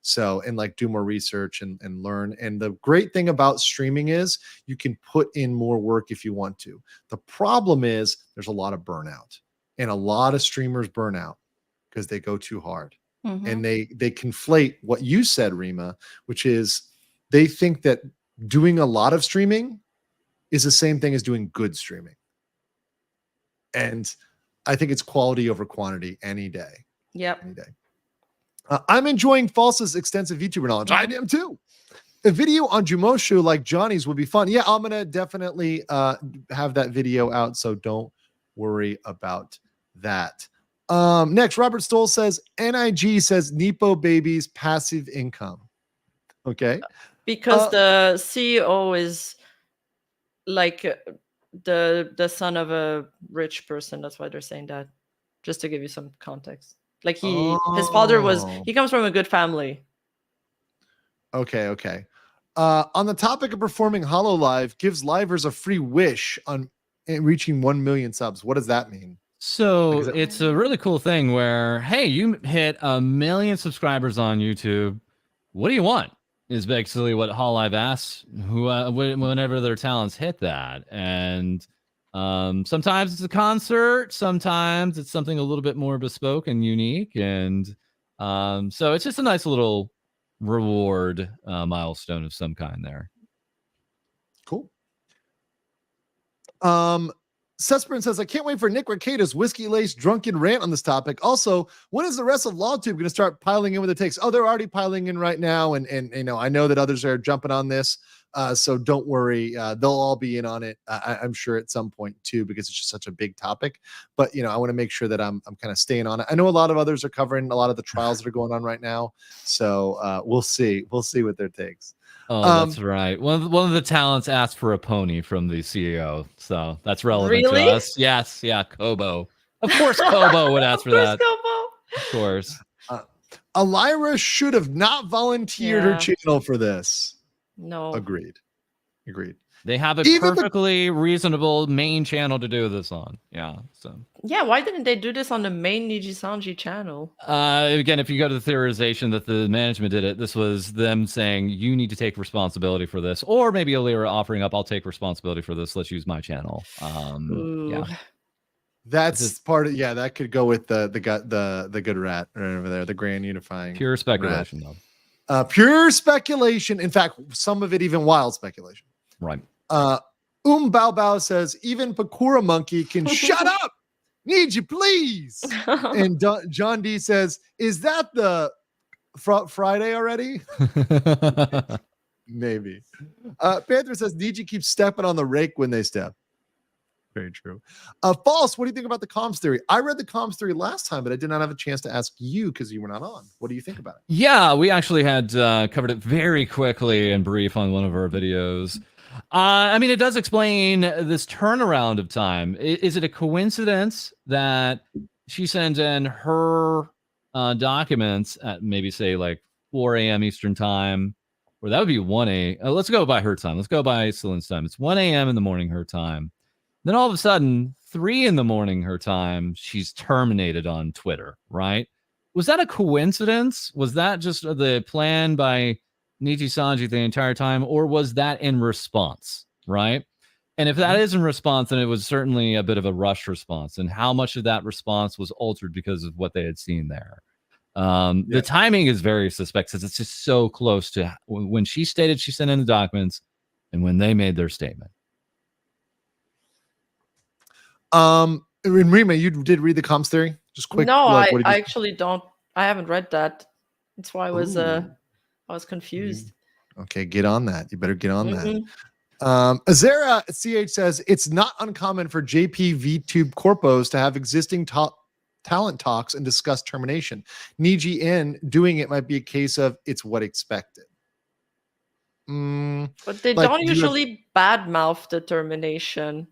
So, and like do more research and learn. And the great thing about streaming is you can put in more work if you want to. The problem is there's a lot of burnout, and a lot of streamers burn out because they go too hard. And they conflate what you said, Rima, which is, they think that doing a lot of streaming is the same thing as doing good streaming. And I think it's quality over quantity any day. Yep. Any day. I'm enjoying Falsa's extensive VTuber knowledge. I am too. A video on Jumoshu like Johnny's would be fun. Yeah, I'm going to definitely have that video out, so don't worry about that. Next, Robert Stoll says, NIG says Nepo Babies passive income. Okay. Because the CEO is like the son of a rich person. That's why they're saying that. Just to give you some context. Like his father he comes from a good family. Okay. On the topic of performing HoloLive, gives livers a free wish on reaching 1 million subs. What does that mean? So it's a really cool thing where, hey, you hit 1 million subscribers on YouTube. What do you want? Is basically what HoloLive asks whenever their talents hit that. And sometimes it's a concert, sometimes it's something a little bit more bespoke and unique. And so it's just a nice little reward milestone of some kind there. Cool. Sesperin says, I can't wait for Nick Ricada's whiskey-laced drunken rant on this topic. Also, when is the rest of LawTube going to start piling in with the takes? Oh, they're already piling in right now, and I know that others are jumping on this, so don't worry. They'll all be in on it, I'm sure, at some point too, because it's just such a big topic. But I want to make sure that I'm kind of staying on it. I know a lot of others are covering a lot of the trials that are going on right now, so we'll see what their takes. Oh, that's right. One of the talents asked for a pony from the CEO, so that's relevant to us. Yes, yeah, Kobo. Of course, Kobo would ask for that. Of course. Elira should have not volunteered her channel for this. No. Agreed. They have a perfectly reasonable main channel to do this on. Yeah. So. Yeah, why didn't they do this on the main Nijisanji channel? Again, if you go to the theorization that the management did it, this was them saying you need to take responsibility for this, or maybe Elira offering up, I'll take responsibility for this. Let's use my channel. Yeah. That's part of that could go with the good rat over there, the grand unifying. Pure speculation, though. Pure speculation. In fact, some of it even wild speculation. Right. Bao Bao says even Pakura Monkey can shut up. Need you please. And John D says, is that the Friday already? Maybe. Panther says Niji keeps stepping on the rake when they step. Very true. False, what do you think about the comms theory? I read the comms theory last time, but I did not have a chance to ask you because you were not on. What do you think about it? Yeah, we actually had covered it very quickly and brief on one of our videos. I mean, it does explain this turnaround of time. Is it a coincidence that she sends in her documents at maybe say like 4 a.m. Eastern time, or that would be 1 a.m. Let's go by her time. Let's go by Selen's time. It's 1 a.m. in the morning her time. Then all of a sudden, 3 in the morning her time, she's terminated on Twitter, right? Was that a coincidence? Was that just the plan by Nijisanji the entire time, or was that in response, right? And if that is in response, then it was certainly a bit of a rush response. And how much of that response was altered because of what they had seen there? The timing is very suspect because it's just so close to when she stated she sent in the documents and when they made their statement. Rima, you did read the comms theory? Just quick. No, like, I actually don't. I haven't read that. That's why I was confused. Okay, get on that. You better get on that. Azera CH says it's not uncommon for JP VTube corpos to have existing talent talks and discuss termination. Niji in doing it might be a case of it's what expected. But they don't usually badmouth the termination.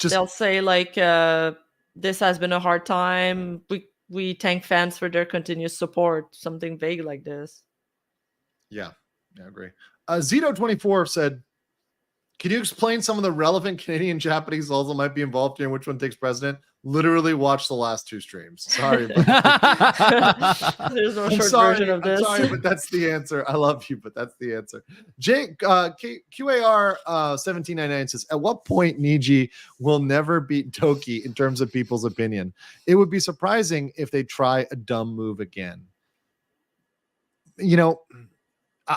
They'll say like this has been a hard time. We thank fans for their continuous support. Something vague like this. Yeah, I agree. Zito24 said, can you explain some of the relevant Canadian Japanese laws that might be involved here and which one takes precedent? Literally watch the last 2 streams. Sorry. There's no short version of this. I'm sorry, but that's the answer. I love you, but that's the answer. QAR 1799 says, at what point Niji will never beat Toki in terms of people's opinion? It would be surprising if they try a dumb move again. You know,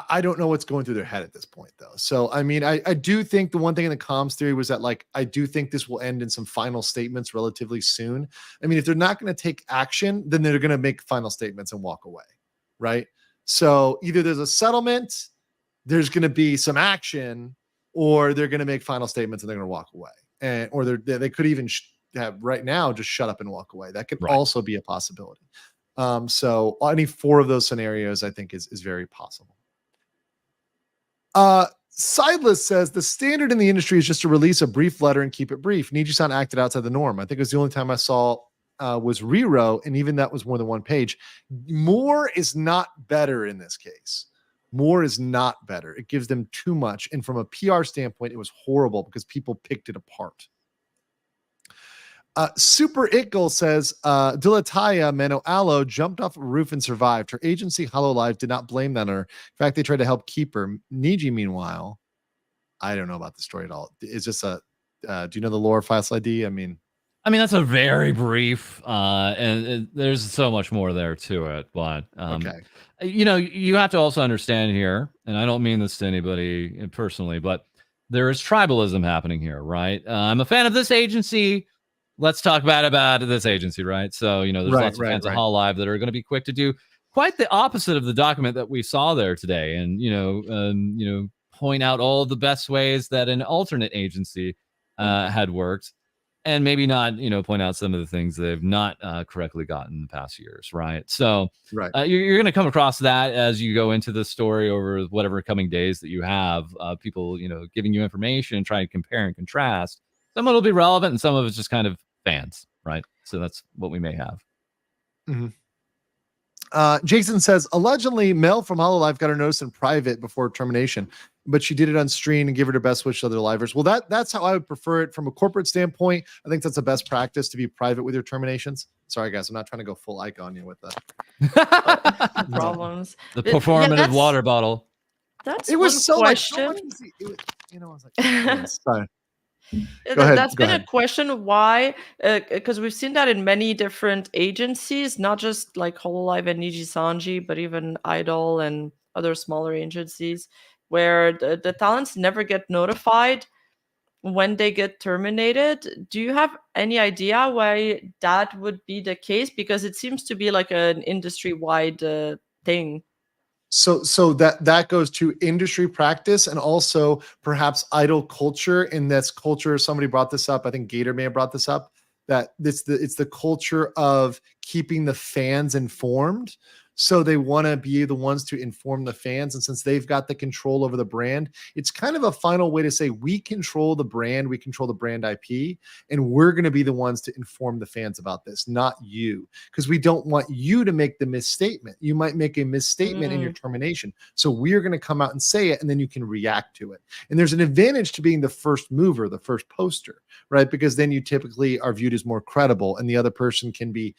I don't know what's going through their head at this point, though. So, I mean, I do think the one thing in the comms theory was that, like, I do think this will end in some final statements relatively soon. I mean, if they're not going to take action, then they're going to make final statements and walk away, right? So either there's a settlement, there's going to be some action, or they're going to make final statements and they're going to walk away. Or they could even have right now just shut up and walk away. That could also be a possibility. So any 4 of those scenarios, I think, is very possible. Sideless says the standard in the industry is just to release a brief letter and keep it brief. Niji-san acted outside the norm. I think it was the only time I saw was Riro, and even that was more than 1 page. More is not better in this case. More is not better. It gives them too much. And from a PR standpoint, it was horrible because people picked it apart. Super Itgul says, Dilataya Mano Alo jumped off a roof and survived. Her agency, Hololive, did not blame that on her. In fact, they tried to help keep her. Niji, meanwhile, I don't know about the story at all. Is this do you know the lore of File ID? I mean, that's a very brief, and there's so much more there to it. But, you know, you have to also understand here, and I don't mean this to anybody personally, but there is tribalism happening here, right? I'm a fan of this agency. Let's talk about this agency, right? So, you know, there's lots of fans of Hololive that are going to be quick to do quite the opposite of the document that we saw there today, and point out all the best ways that an alternate agency had worked, and maybe not, point out some of the things they've not correctly gotten in the past years, right? So, you're going to come across that as you go into the story over whatever coming days that you have. People, giving you information and trying to compare and contrast. Some of it will be relevant, and some of it's just kind of fans, right? So that's what we may have. Jason says, allegedly, Mel from Hololive got her notice in private before termination, but she did it on screen and give her best wish to other livers. Well, that's how I would prefer it from a corporate standpoint. I think that's the best practice, to be private with your terminations. Sorry, guys, I'm not trying to go full Ike on you with that. Problems. The performative water bottle. It was so question. Much easy. I was like, sorry. That's been a question. Why? Because we've seen that in many different agencies, not just like Hololive and Nijisanji, but even Idol and other smaller agencies, where the talents never get notified when they get terminated. Do you have any idea why that would be the case? Because it seems to be like an industry-wide thing. So that goes to industry practice and also perhaps idol culture. And that's culture. Somebody brought this up. I think Gator may have brought this up, that it's the culture of keeping the fans informed. So they want to be the ones to inform the fans. And since they've got the control over the brand, it's kind of a final way to say, we control the brand, we control the brand IP, and we're going to be the ones to inform the fans about this, not you. Because we don't want you to make the misstatement. You might make a misstatement in your termination. So we're going to come out and say it, and then you can react to it. And there's an advantage to being the first mover, the first poster, right? Because then you typically are viewed as more credible, and the other person can be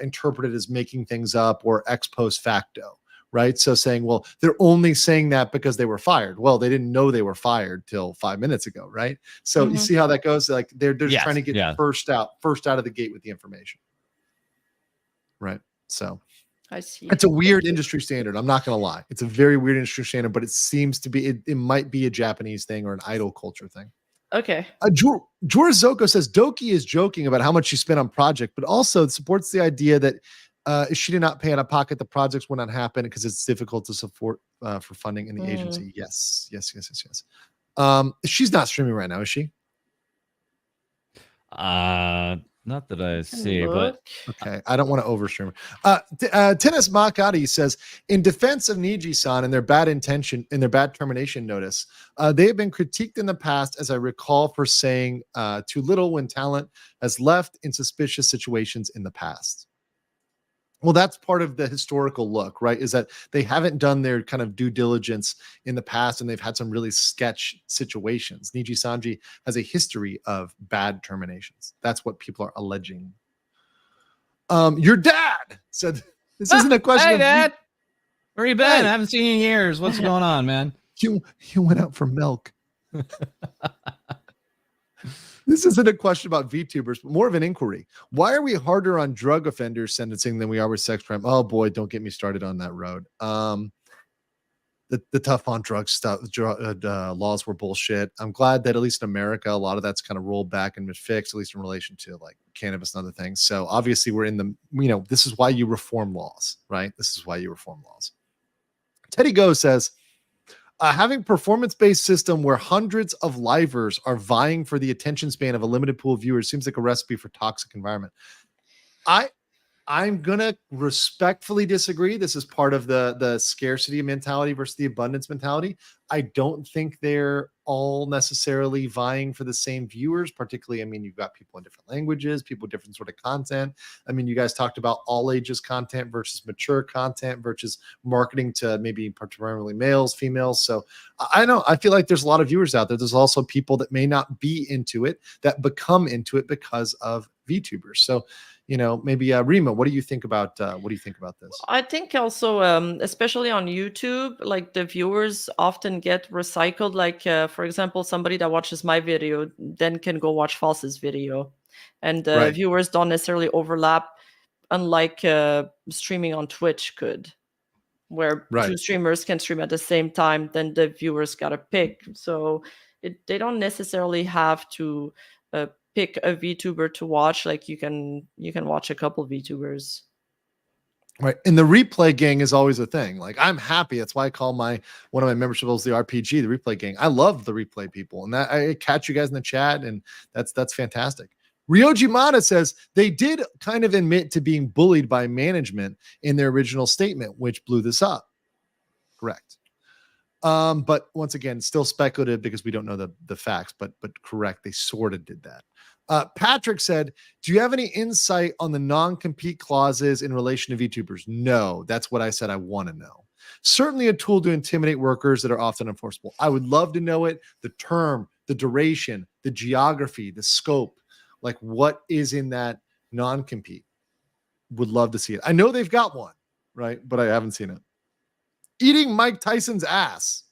interpreted as making things up or ex post facto, right? So saying, well, they're only saying that because they were fired. Well, they didn't know they were fired till 5 minutes ago, right? So you see how that goes? Like they're just trying to get first out of the gate with the information, right? So I see. it's a weird industry standard. I'm not going to lie. It's a very weird industry standard, but it seems to be, it might be a Japanese thing or an idol culture thing. Okay. Jorah Zoko says Doki is joking about how much she spent on project, but also supports the idea that if she did not pay out of pocket, the projects would not happen because it's difficult to support for funding in the agency. Yes. She's not streaming right now, is she? Not that I see, but okay. I don't want to overstream. Tennis Makati says, in defense of Niji-san and their bad intention in their bad termination notice, they have been critiqued in the past, as I recall, for saying too little when talent has left in suspicious situations in the past. Well, that's part of the historical look, right? Is that they haven't done their kind of due diligence in the past, and they've had some really sketch situations. Nijisanji has a history of bad terminations. That's what people are alleging. Your dad said, this isn't a question. Hey, Dad. Where you been? I haven't seen you in years. What's going on, man? You went out for milk. This isn't a question about VTubers, but more of an inquiry. Why are we harder on drug offenders sentencing than we are with sex crime? Oh boy, don't get me started on that road. The tough on drug stuff, laws were bullshit. I'm glad that at least in America, a lot of that's kind of rolled back and been fixed, at least in relation to like cannabis and other things. So obviously we're in the, this is why you reform laws, right? This is why you reform laws. Teddy Go says, having performance-based system where hundreds of livers are vying for the attention span of a limited pool of viewers seems like a recipe for toxic environment. I'm gonna respectfully disagree. This is part of the scarcity mentality versus the abundance mentality. I don't think they're all necessarily vying for the same viewers. Particularly, I mean, you've got people in different languages, people with different sort of content. I mean, you guys talked about all ages content versus mature content versus marketing to maybe primarily males, females. So I know I feel like there's a lot of viewers out there. There's also people that may not be into it that become into it because of VTubers. So maybe Rima, what do you think about this? I think also, especially on YouTube, like the viewers often get recycled. Like, for example, somebody that watches my video then can go watch False's video, and viewers don't necessarily overlap, unlike streaming on Twitch could, where two streamers can stream at the same time. Then the viewers gotta pick. So they don't necessarily have to pick a VTuber to watch. Like you can watch a couple VTubers. Right. And the replay gang is always a thing. Like I'm happy. That's why I call one of my membership levels the RPG, the replay gang. I love the replay people. And that I catch you guys in the chat, and that's fantastic. Ryoji Mata says they did kind of admit to being bullied by management in their original statement, which blew this up. Correct. But once again, still speculative because we don't know the facts, but correct. They sort of did that. Patrick said, do you have any insight on the non-compete clauses in relation to VTubers? No, that's what I said I want to know. Certainly a tool to intimidate workers that are often enforceable. I would love to know it, the term, the duration, the geography, the scope, like what is in that non-compete. Would love to see it. I know they've got one, right? But I haven't seen it. Eating Mike Tyson's ass.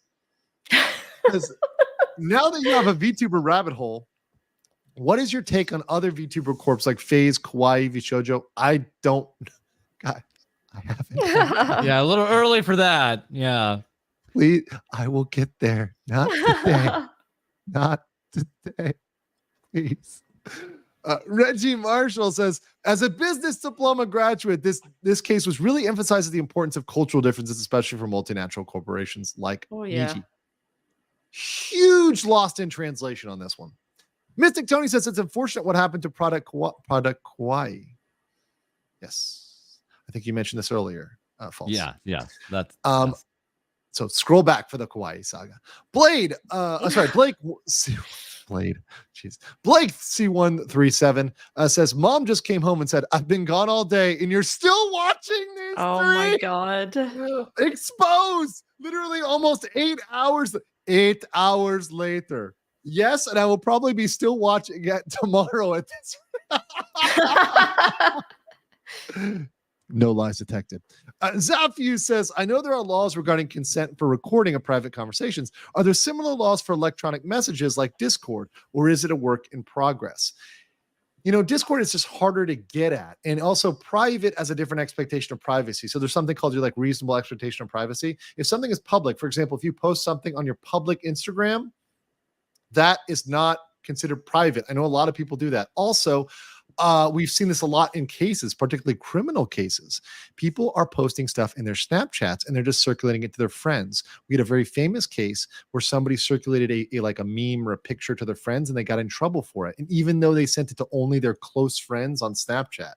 Because now that you have a VTuber rabbit hole, what is your take on other VTuber corps like FaZe, Kawaii, VShojo? I don't. God, I haven't. Yeah, a little early for that. Yeah. Please, I will get there. Not today. Not today. Please. Reggie Marshall says, as a business diploma graduate, this case was really emphasizes the importance of cultural differences, especially for multinational corporations like Niji. Huge lost in translation on this one. Mystic Tony says it's unfortunate what happened to Product Kawaii. Yes. I think you mentioned this earlier. False. Yeah. That's yes. So scroll back for the Kawaii saga. Blake. Blade. Jeez. Blake C137 says, Mom just came home and said, I've been gone all day and you're still watching this. Oh my God. Exposed. Literally almost 8 hours. 8 hours later. Yes, and I will probably be still watching it tomorrow at this. No lies detected. Zafu says, I know there are laws regarding consent for recording of private conversations. Are there similar laws for electronic messages like Discord, or is it a work in progress? Discord is just harder to get at. And also private has a different expectation of privacy. So there's something called your reasonable expectation of privacy. If something is public, for example, if you post something on your public Instagram, that is not considered private. I know a lot of people do that. Also, we've seen this a lot in cases, particularly criminal cases. People are posting stuff in their Snapchats and they're just circulating it to their friends. We had a very famous case where somebody circulated a meme or a picture to their friends and they got in trouble for it. And even though they sent it to only their close friends on Snapchat,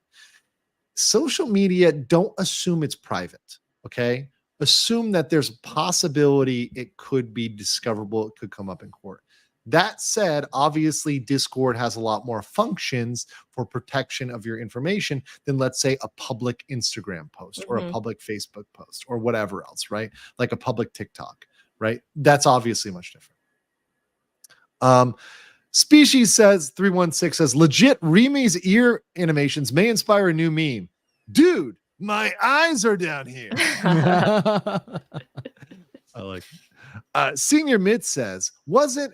social media, don't assume it's private. Okay. Assume that there's a possibility it could be discoverable. It could come up in court. That said, obviously, Discord has a lot more functions for protection of your information than, let's say, a public Instagram post or a public Facebook post or whatever else, right? Like a public TikTok, right? That's obviously much different. Species says, 316 says, legit Rimi's ear animations may inspire a new meme. Dude, my eyes are down here. I like it. Senior Mid says, wasn't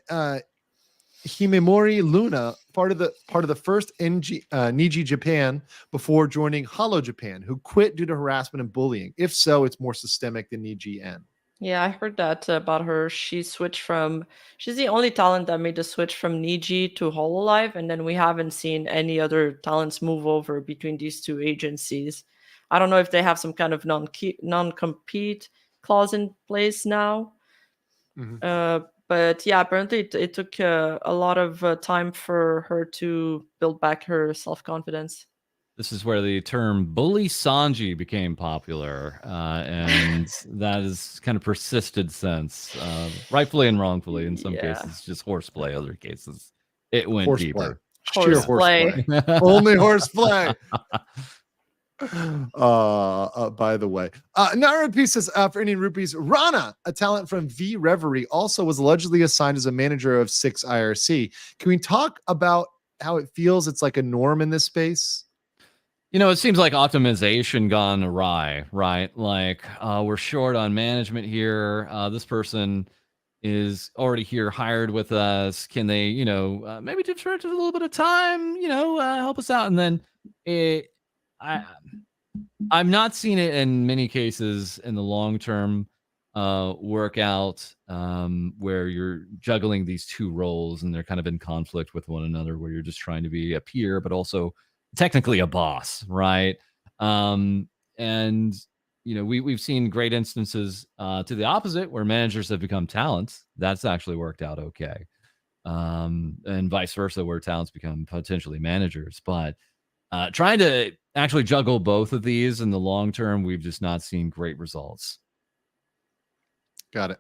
Himemori Luna part of the first Niji Japan before joining Hollow Japan, who quit due to harassment and bullying? If so, it's more systemic than Niji N. Yeah, I heard that about her. She's the only talent that made the switch from Niji to Hololive, and then we haven't seen any other talents move over between these two agencies. I don't know if they have some kind of non-compete clause in place now. But yeah, apparently it took a lot of time for her to build back her self-confidence. This is where the term bully Sanji became popular, and that has kind of persisted since, rightfully and wrongfully. In some cases, just horseplay. Other cases, it went horseplay. deeper. Horseplay. Only horseplay. By the way, Nara Pieces for Indian rupees. Rana, a talent from V Reverie, also was allegedly assigned as a manager of 6 IRC. Can we talk about how it feels? It's like a norm in this space. It seems like optimization gone awry, right? Like we're short on management here. This person is already here, hired with us. Can they, maybe just for a little bit of time, help us out? And then I'm not seeing it in many cases in the long term workout where you're juggling these two roles and they're kind of in conflict with one another, where you're just trying to be a peer but also technically a boss, right? And we've seen great instances to the opposite where managers have become talents. That's actually worked out okay, and vice versa, where talents become potentially managers. But trying to actually juggle both of these in the long term, we've just not seen great results. Got it.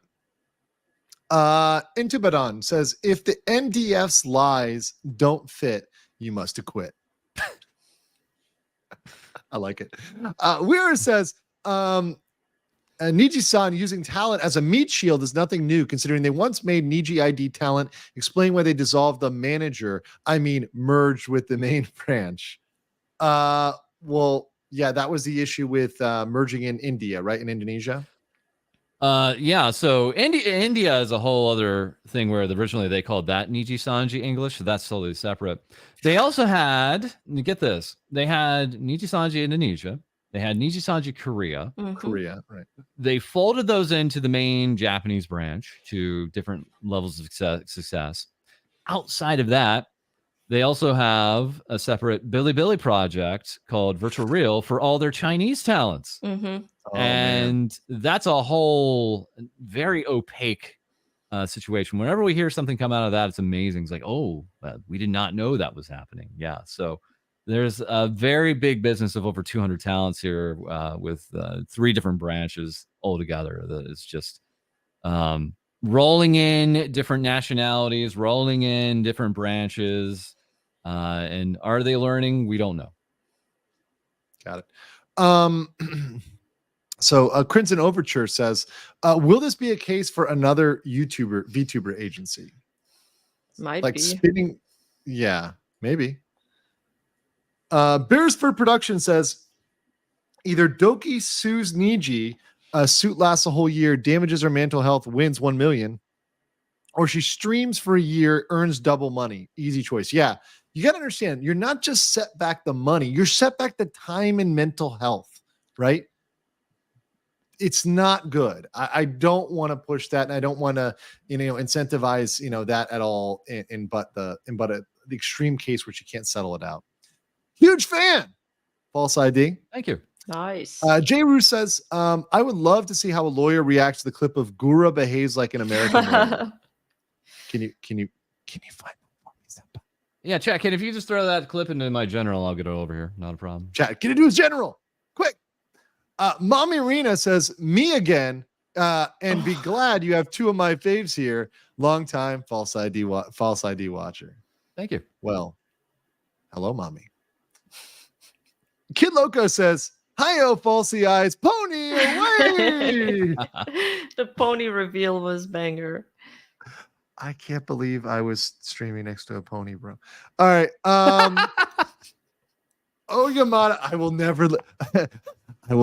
Intubadan says, if the NDF's lies don't fit, you must acquit. I like it. Weir says, Niji-san using talent as a meat shield is nothing new, considering they once made Niji ID talent. Explain why they dissolved the manager. Merged with the main branch. Well, yeah, that was the issue with merging in India, right? In Indonesia. Yeah. So India is a whole other thing where originally they called that Nijisanji English. So that's totally separate. They also had, get this, they had Nijisanji Indonesia. They had Nijisanji Korea. Korea, right. They folded those into the main Japanese branch to different levels of success. Outside of that, they also have a separate Bilibili project called Virtual Real for all their Chinese talents. And that's a whole very opaque situation. Whenever we hear something come out of that, it's amazing. It's like, oh, we did not know that was happening. Yeah. So there's a very big business of over 200 talents here with 3 different branches altogether. That is just rolling in different nationalities, rolling in different branches. And are they learning? We don't know. Got it. So Crimson Overture says, will this be a case for another VTuber agency? Might like be. Spinning. Yeah, maybe. Bearsford Production says, Either Doki sues Niji, suit lasts a whole year, damages her mental health, wins 1 million, or she streams for a year, earns double money. Easy choice. Yeah. You got to understand, you're not just set back the money, you're set back the time and mental health, right? It's not good. I don't want to push that, and I don't want to, incentivize, that at all. But the extreme case where she can't settle it out. Huge fan. False ID. Thank you. Nice. J. Rue says, I would love to see how a lawyer reacts to the clip of Gura behaves like an American lawyer. Can you find it? Yeah, chat. Can if you just throw that clip into my general, I'll get it over here. Not a problem. Chat, get it to his general. Quick. Mommy Rena says, me again, and be glad you have two of my faves here. Long time false ID watcher. Thank you. Well, hello, mommy. Kid Loco says, hi-yo, falsy eyes, pony away. The pony reveal was banger. I can't believe I was streaming next to a pony, bro. All right. Yamada, I will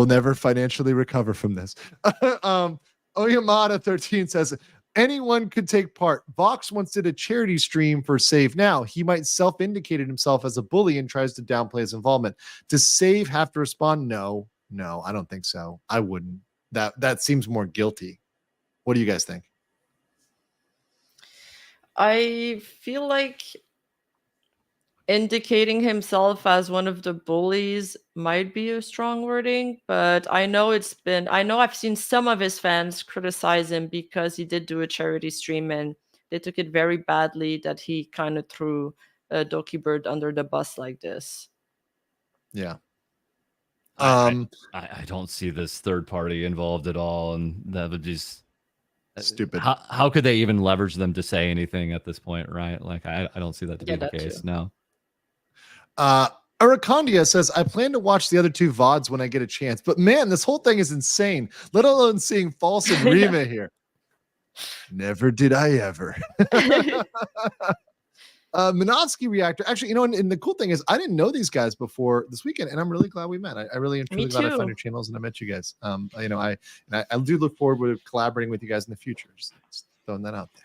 never financially recover from this. Oyamada 13 says, anyone could take part. Vox once did a charity stream for Save Now. He might self-indicated himself as a bully and tries to downplay his involvement. Does Save have to respond? No, I don't think so. I wouldn't. That seems more guilty. What do you guys think? I feel like indicating himself as one of the bullies might be a strong wording, but I know I've seen some of his fans criticize him because he did do a charity stream and they took it very badly that he kind of threw Doki Bird under the bus like this. Yeah. I don't see this third party involved at all, and that would just stupid. How could they even leverage them to say anything at this point, right? Like I don't see that to be the case. Too. No. Aracondia says, I plan to watch the other two VODs when I get a chance. But man, this whole thing is insane, let alone seeing False and Rima here. Never did I ever. Minovsky Reactor. Actually, and the cool thing is I didn't know these guys before this weekend, and I'm really glad we met. I really am truly glad I found your channels and I met you guys. I do look forward to collaborating with you guys in the future. Just throwing that out there.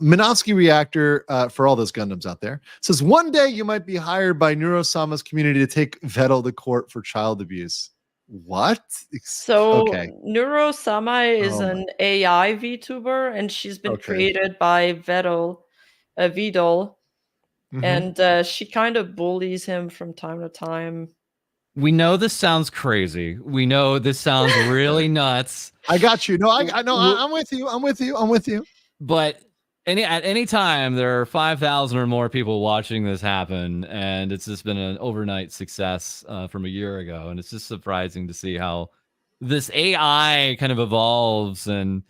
Minovsky Reactor, for all those Gundams out there, says one day you might be hired by Neurosama's community to take Vettel to court for child abuse. What? So Neurosama is an AI VTuber, and she's been created by Vidal, and she kind of bullies him from time to time. We know this sounds crazy. We know this sounds really nuts. I got you. No, I'm with you. But at any time, there are 5,000 or more people watching this happen, and it's just been an overnight success from a year ago. And it's just surprising to see how this AI kind of evolves and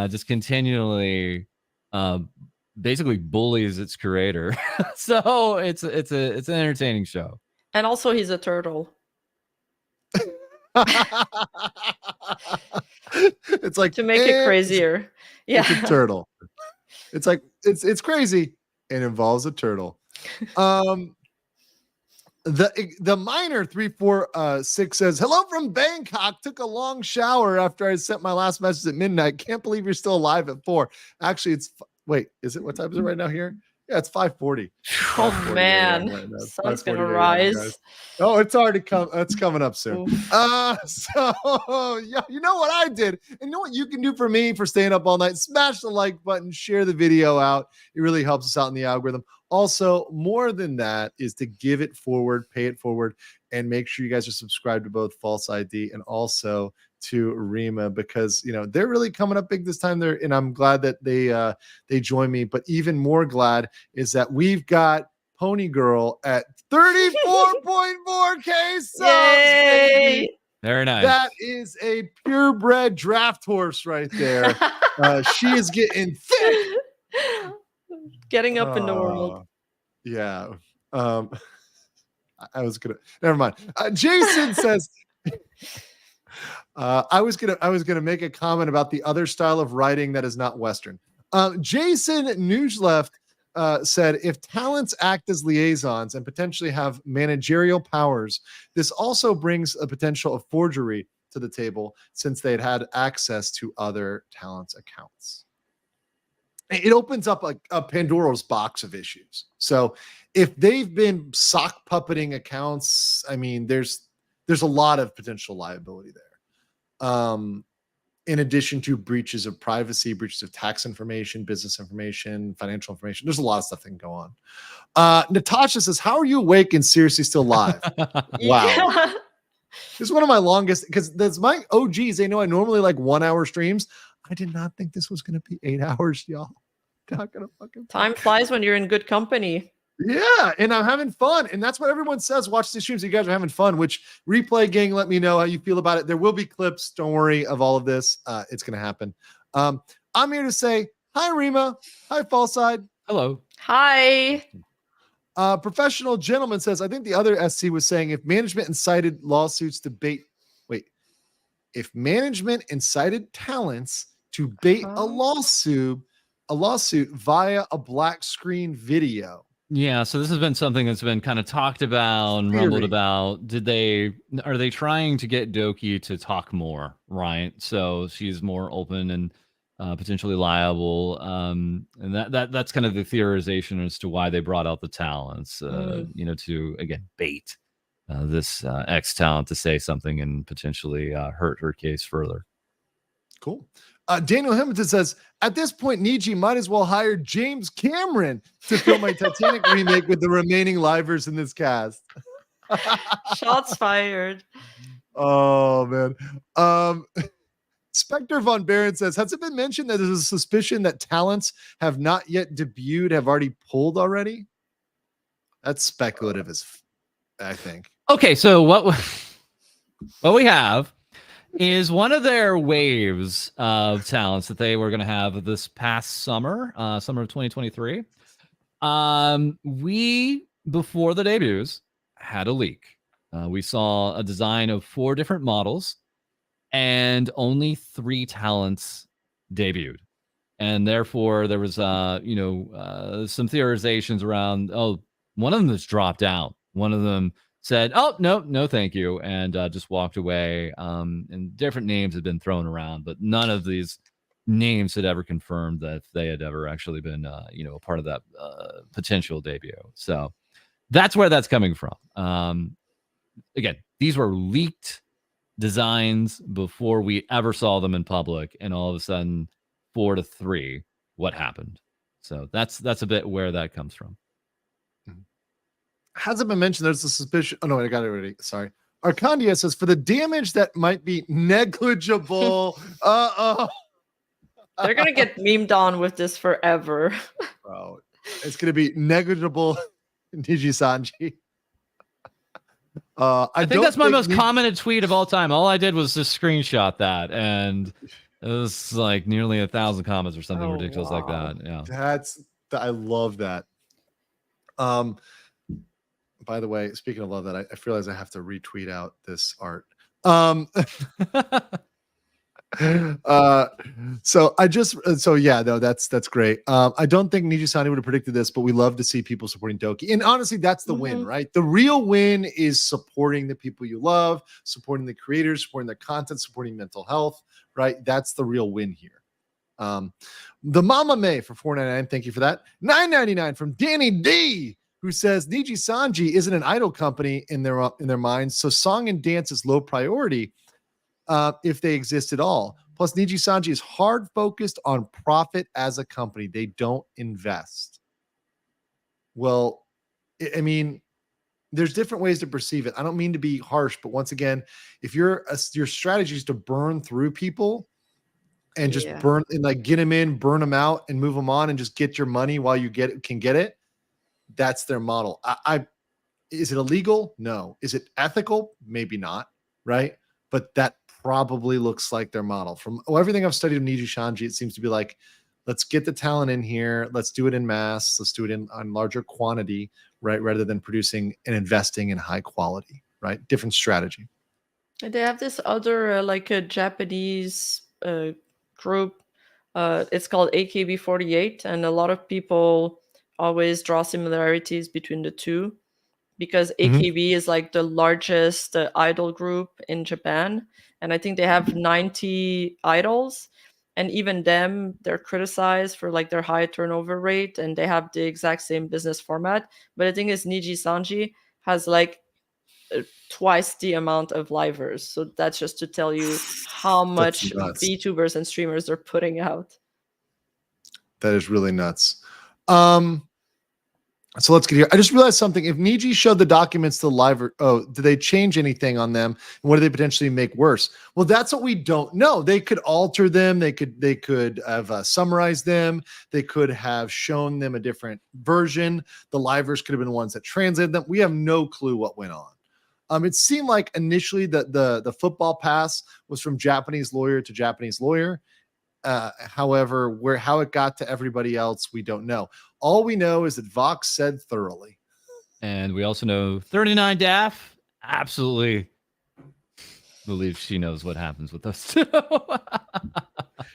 just continually basically bullies its creator. So it's an entertaining show. And also, he's a turtle. It's like to make it crazier. Yeah, it's a turtle. It's like it's crazy and involves a turtle. The miner 346 says, hello from Bangkok. Took a long shower after I sent my last message at midnight. Can't believe you're still alive at 4. Actually, is it what time is it right now here? Yeah, it's 5:40. Oh man, right sun's gonna rise. Oh, it's already it's coming up soon. So yeah, you know what I did, and you know what you can do for me for staying up all night? Smash the like button, share the video out. It really helps us out in the algorithm. Also, more than that is to give it forward, pay it forward, and make sure you guys are subscribed to both False ID and also to Rima, because they're really coming up big this time there, and I'm glad that they join me. But even more glad is that we've got Pony Girl at 34.4k subs. Yay! Very nice. That is a purebred draft horse right there. She is getting thick, getting up in the world. Yeah. I was gonna never mind. Jason says I was gonna make a comment about the other style of writing that is not Western. Jason Newsleft said, if talents act as liaisons and potentially have managerial powers, this also brings a potential of forgery to the table since they'd had access to other talents' accounts. It opens up a Pandora's box of issues. So if they've been sock puppeting accounts, I mean, there's a lot of potential liability there. In addition to breaches of privacy, breaches of tax information, business information, financial information. There's a lot of stuff that can go on. Natasha says, how are you awake and seriously still live? Wow. Yeah. This is one of my longest, because that's my OGs. They know I normally like 1 hour streams. I did not think this was going to be 8 hours, y'all. Not gonna fucking Time flies when you're in good company. Yeah, and I'm having fun. And that's what everyone says. Watch these streams. You guys are having fun, which replay gang, let me know how you feel about it. There will be clips, don't worry, of all of this. It's going to happen. I'm here to say hi, Rima. Hi, Fallside. Hello. Hi. Professional Gentleman says, I think the other SC was saying if management incited lawsuits to bait. Wait. If management incited talents to bait a lawsuit via a black screen video. Yeah, so this has been something that's been kind of talked about and rumbled about. Are they trying to get Doki to talk more, right? So she's more open and potentially liable. And that's kind of the theorization as to why they brought out the talents, to again bait this ex talent to say something and potentially hurt her case further. Cool. Daniel Hamilton says, at this point, Niji might as well hire James Cameron to film my Titanic remake with the remaining livers in this cast. Shots fired. Oh, man. Spectre Von Baron says, has it been mentioned that there's a suspicion that talents have not yet debuted, have already pulled already? That's speculative I think. Okay, so what we have is one of their waves of talents that they were going to have this past summer, summer of 2023. We, before the debuts, had a leak. We saw a design of 4 different models, and only 3 talents debuted. And therefore, there was, some theorizations around, one of them has dropped out. One of them said, oh, no, thank you, and just walked away. And different names had been thrown around, but none of these names had ever confirmed that they had ever actually been, a part of that potential debut. So that's where that's coming from. Again, these were leaked designs before we ever saw them in public, and all of a sudden, 4 to 3, what happened? So that's a bit where that comes from. Hasn't been mentioned. There's a suspicion. Oh no, I got it already. Sorry. Arcandia says, for the damage that might be negligible. They're gonna get memed on with this forever. Bro, it's gonna be negligible. Nijisanji. I think that's my most commented tweet of all time. All I did was just screenshot that, and it was like nearly 1,000 comments or something ridiculous like that. Yeah, I love that. By the way, speaking of love that, I realize I have to retweet out this art. That's great. I don't think Nijisanji would have predicted this, but we love to see people supporting Doki. And honestly, that's the win, right? The real win is supporting the people you love, supporting the creators, supporting their content, supporting mental health, right? That's the real win here. The Mama May for $4.99. Thank you for that. $9.99 from Danny D, who says Nijisanji isn't an idol company in their minds, so song and dance is low priority if they exist at all. Plus, Nijisanji is hard focused on profit as a company. They don't invest. Well, I mean, there's different ways to perceive it. I don't mean to be harsh, but once again, if your strategy is to burn through people and just burn and like get them in, burn them out, and move them on, and just get your money while you can get it. That's their model. Is it illegal? No. Is it ethical? Maybe not. Right. But that probably looks like their model. From everything I've studied of Nijisanji, it seems to be like, let's get the talent in here. Let's do it in mass. Let's do it in larger quantity, right? Rather than producing and investing in high quality, right? Different strategy. They have this other like a Japanese group. It's called AKB48, and a lot of people always draw similarities between the two, because Mhm. AKB is like the largest idol group in Japan, and I think they have 90 idols, and even them, they're criticized for like their high turnover rate, and they have the exact same business format. But the thing is, Nijisanji has like twice the amount of livers, so that's just to tell you how much nuts. VTubers and streamers are putting out. That is really nuts. So let's get here. I just realized something. If Niji showed the documents to the live, did they change anything on them? And what do they potentially make worse? Well, that's what we don't know. They could alter them. They could have summarized them. They could have shown them a different version. The livers could have been the ones that translated them. We have no clue what went on. It seemed like initially that the football pass was from Japanese lawyer to Japanese lawyer. However, how it got to everybody else, we don't know. All we know is that Vox said thoroughly. And we also know 39 Daff absolutely believes she knows what happens with us too.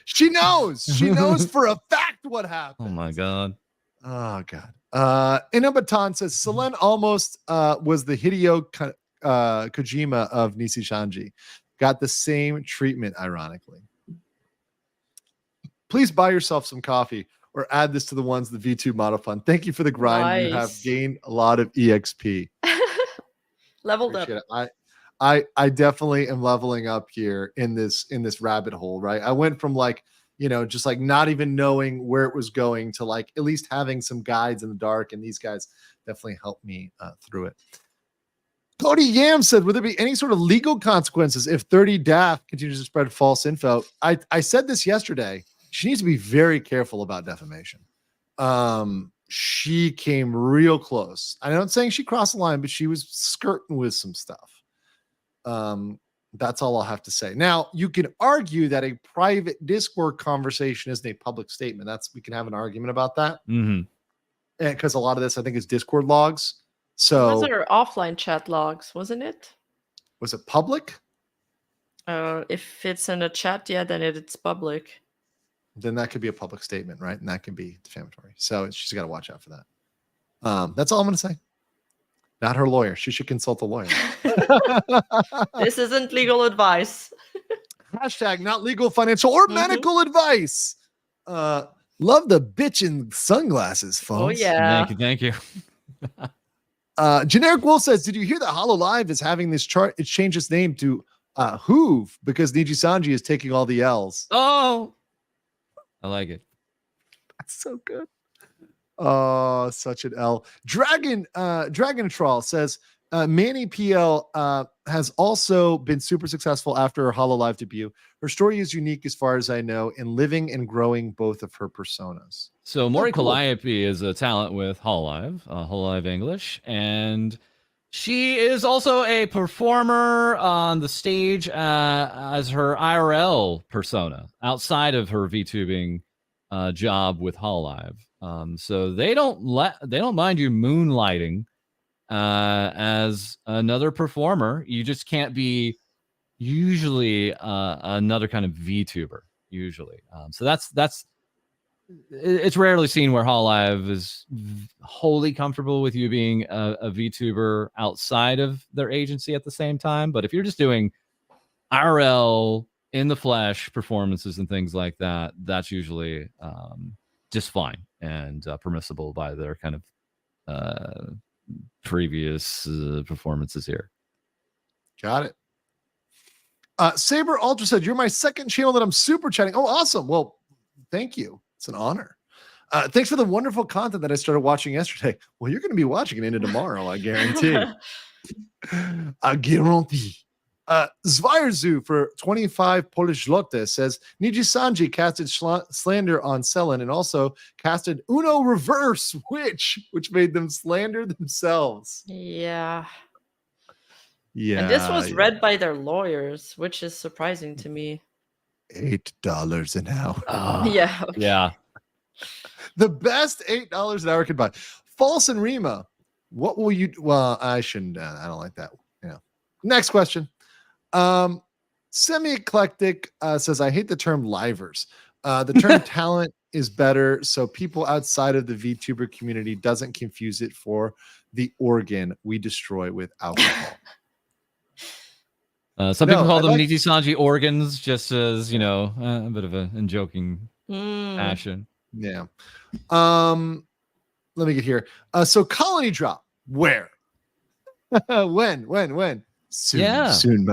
She knows. She knows for a fact what happened. Oh my God. Oh God. Inabatan says Selen almost was the Hideo Kojima of Nijisanji. Got the same treatment, ironically. Please buy yourself some coffee or add this to the ones the VTube model fund. Thank you for the grind. Nice. You have gained a lot of EXP. Leveled up. I definitely am leveling up here in this rabbit hole, right? I went from like, just like not even knowing where it was going to like at least having some guides in the dark, and these guys definitely helped me through it. Cody Yam said, would there be any sort of legal consequences if 30 Daft continues to spread false info? I said this yesterday. She needs to be very careful about defamation. She came real close. I'm not saying she crossed the line, but she was skirting with some stuff. That's all I'll have to say. Now, you can argue that a private Discord conversation isn't a public statement. We can have an argument about that. Mm-hmm. Because a lot of this, I think, is Discord logs. So Those are offline chat logs, wasn't it? Was it public? If it's in a chat, yeah, then it's public. Then that could be a public statement, right? And that can be defamatory. So she's got to watch out for that. That's all I'm going to say. Not her lawyer. She should consult a lawyer. This isn't legal advice. Hashtag not legal, financial, or medical advice. Love the bitchin' sunglasses, folks. Oh, yeah. Thank you. Generic Wolf says, did you hear that Hollow Live is having this chart? It changed its name to Hoove because Nijisanji is taking all the L's. Oh, I like it. That's so good. Oh, such an L. Dragon Troll says Manny PL has also been super successful after her Hollow Live debut. Her story is unique as far as I know in living and growing both of her personas. So Mori cool. Calliope is a talent with Hololive English, and she is also a performer on the stage as her IRL persona outside of her VTubing job with Hololive. So they don't mind you moonlighting as another performer. You just can't be usually another kind of VTuber usually. So it's rarely seen where Hololive is wholly comfortable with you being a VTuber outside of their agency at the same time. But if you're just doing IRL in the flesh performances and things like that, that's usually just fine and permissible by their kind of previous performances here. Got it. Saber Ultra said, you're my second channel that I'm super chatting. Oh, awesome. Well, thank you. It's an honor. Thanks for the wonderful content that I started watching yesterday. Well, you're going to be watching it into tomorrow, I guarantee. I guarantee. Zvairzu for 25 Polish zloty says, Nijisanji casted slander on Selen and also casted Uno reverse, which made them slander themselves. Yeah. Yeah. And this was read by their lawyers, which is surprising to me. $8 an hour. Yeah. Okay. Yeah. The best $8 an hour could buy. False and Rima. What will you? Well, I shouldn't. I don't like that. Next question. Semi-eclectic says, I hate the term livers. The term talent is better so people outside of the VTuber community doesn't confuse it for the organ we destroy with alcohol. Some people call them Nijisanji organs, just as, you know, a bit of a joking fashion. Yeah. Let me get here. So colony drop. Where? When? Soon,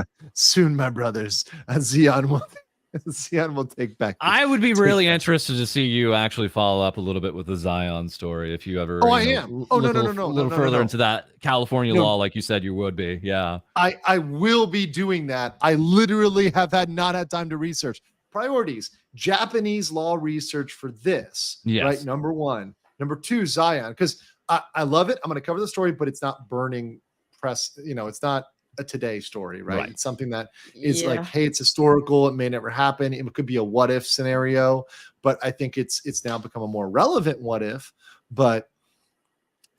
my brothers. Xeon will take back. I would be really interested to see you actually follow up a little bit with the Zion story if you ever. Oh, I am. Oh, no, a little further into that California law, like you said you would be. Yeah. I will be doing that. I literally have not had time to research. Priorities: Japanese law research for this. Yes. Right. Number one. Number two, Zion, because I love it. I'm going to cover the story, but it's not burning press. You know, it's not a today story, right? It's something that is like, hey, it's historical. It may never happen. It could be a what if scenario, but I think it's now become a more relevant what if. But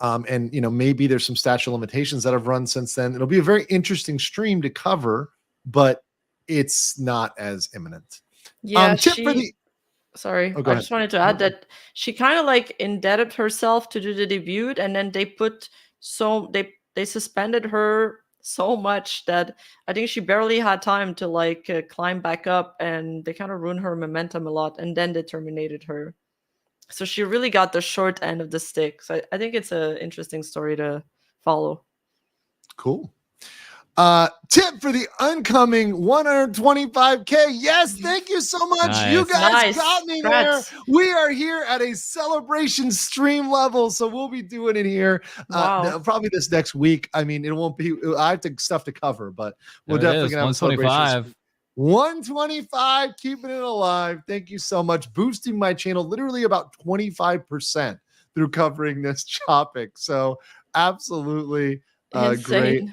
and you know, maybe there's some statute of limitations that have run since then. It'll be a very interesting stream to cover, but it's not as imminent. Yeah. Sorry. I just wanted to add that she kind of like indebted herself to do the debut, and then they suspended her so much that I think she barely had time to like climb back up, and they kind of ruined her momentum a lot, and then they terminated her. So she really got the short end of the stick. So I think it's an interesting story to follow. Cool. Tip for the oncoming 125K. Yes, thank you so much. Nice. You guys got me there. Congrats. We are here at a celebration stream level, so we'll be doing it here probably this next week. I mean, it won't be. I have stuff to cover, but we're definitely gonna have a celebration. 125, keeping it alive. Thank you so much, boosting my channel literally about 25% through covering this topic. So absolutely great.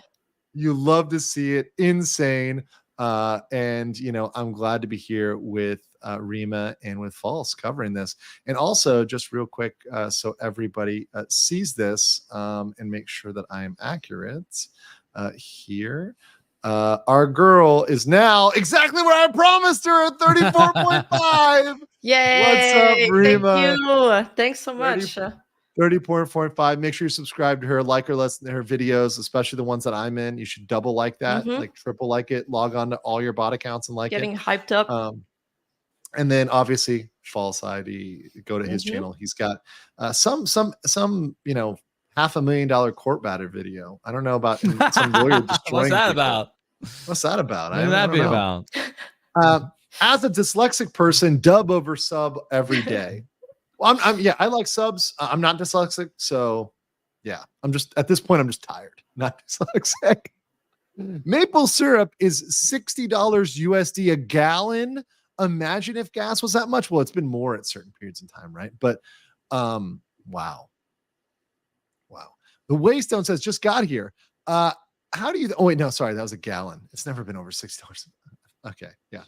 You love to see it. Insane. And, you know, I'm glad to be here with Rima and with False covering this. And also, just real quick, so everybody sees this and make sure that I am accurate here. Our girl is now exactly where I promised her at 34.5. Yay! What's up, Rima? Thank you. Thanks so much. 30.45. Make sure you subscribe to her, like her videos, especially the ones that I'm in. You should double like that, like triple like it. Log on to all your bot accounts and like Getting it. hyped up. And then obviously False ID. Go to his channel. He's got some you know, $500,000 court batter video. I don't know about some lawyer destroying. What's that people. about? What's that about? What would that be about? As a dyslexic person, dub over sub every day. Well, I like subs. I'm not dyslexic, so yeah. I'm just at this point, I'm just tired. Not dyslexic. Maple syrup is $60 USD a gallon. Imagine if gas was that much. Well, it's been more at certain periods in time, right? But wow. The Waystone says just got here. How do you? Oh wait, no, sorry, that was a gallon. It's never been over $60. Okay, yeah.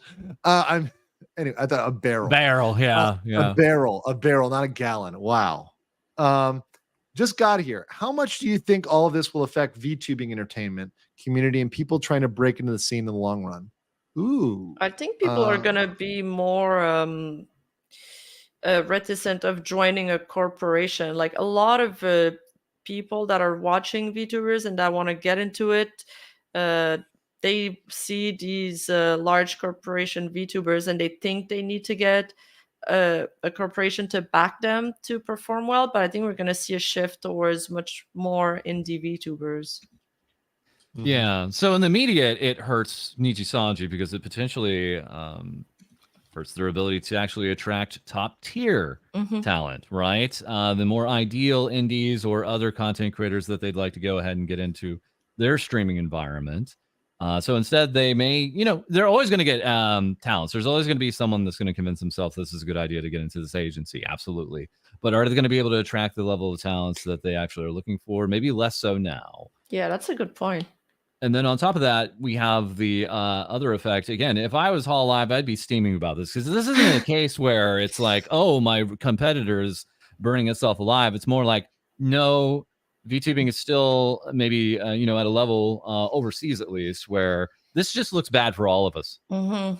Anyway, I thought a barrel. Yeah. A barrel, not a gallon. Wow. Just got here. How much do you think all of this will affect VTubing entertainment community and people trying to break into the scene in the long run? Ooh. I think people are gonna be more reticent of joining a corporation. Like a lot of people that are watching VTubers and that want to get into it, they see these large corporation VTubers and they think they need to get a corporation to back them to perform well. But I think we're going to see a shift towards much more indie VTubers. Yeah. So in the media, it hurts Nijisanji because it potentially hurts their ability to actually attract top tier talent, right? The more ideal indies or other content creators that they'd like to go ahead and get into their streaming environment. So instead, they may, you know, they're always going to get talents. There's always going to be someone that's going to convince himself this is a good idea to get into this agency. Absolutely. But are they going to be able to attract the level of talents that they actually are looking for? Maybe less so now. Yeah, that's a good point. And then on top of that, we have the other effect. Again, if I was Hall Live, I'd be steaming about this because this isn't a case where it's like, oh, my competitor is burning itself alive. It's more like, no, VTubing is still maybe, you know, at a level overseas, at least, where this just looks bad for all of us.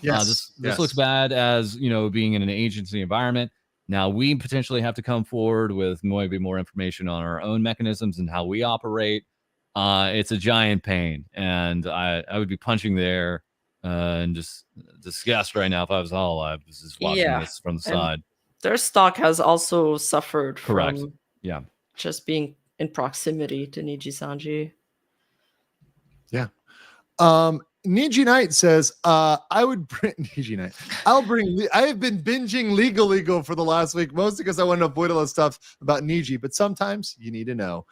Yes. This looks bad as, being in an agency environment. Now we potentially have to come forward with maybe more information on our own mechanisms and how we operate. It's a giant pain, and I would be punching the air and just disgust right now if I was Hololive. This is watching this from the side. Their stock has also suffered from just being in proximity to Nijisanji. Yeah. Niji Knight says, I would bring Niji Knight. I have been binging Legal for the last week, mostly because I want to avoid all the stuff about Niji, but sometimes you need to know.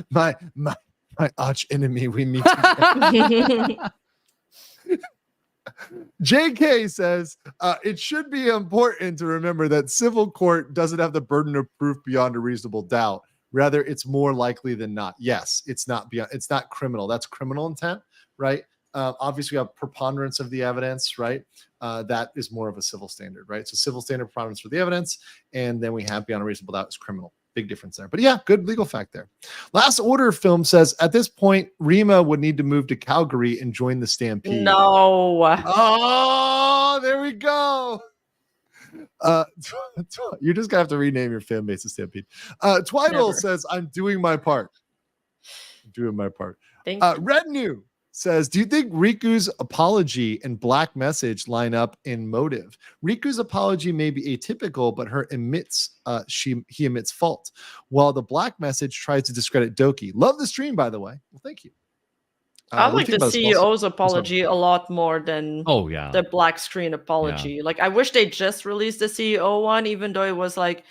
My arch enemy, we meet. JK says, it should be important to remember that civil court doesn't have the burden of proof beyond a reasonable doubt. Rather, it's more likely than not. Yes, it's not criminal. That's criminal intent, right? Obviously, we have preponderance of the evidence, right? That is more of a civil standard, right? So civil standard preponderance for the evidence, and then we have beyond a reasonable doubt is criminal. Big difference there. But yeah, good legal fact there. Last Order film says, at this point, Rima would need to move to Calgary and join the Stampede. No. Oh, there we go. You're just gonna have to rename your fan base to Stampede. Twiddle says, I'm doing my part. Thank you. Red New says, do you think Riku's apology and black message line up in motive? Riku's apology may be atypical, but he admits fault, while the black message tries to discredit Doki. Love the stream, by the way. Well, thank you. I like the CEO's apology a lot more than the black screen apology. Yeah. Like, I wish they just released the CEO one, even though it was like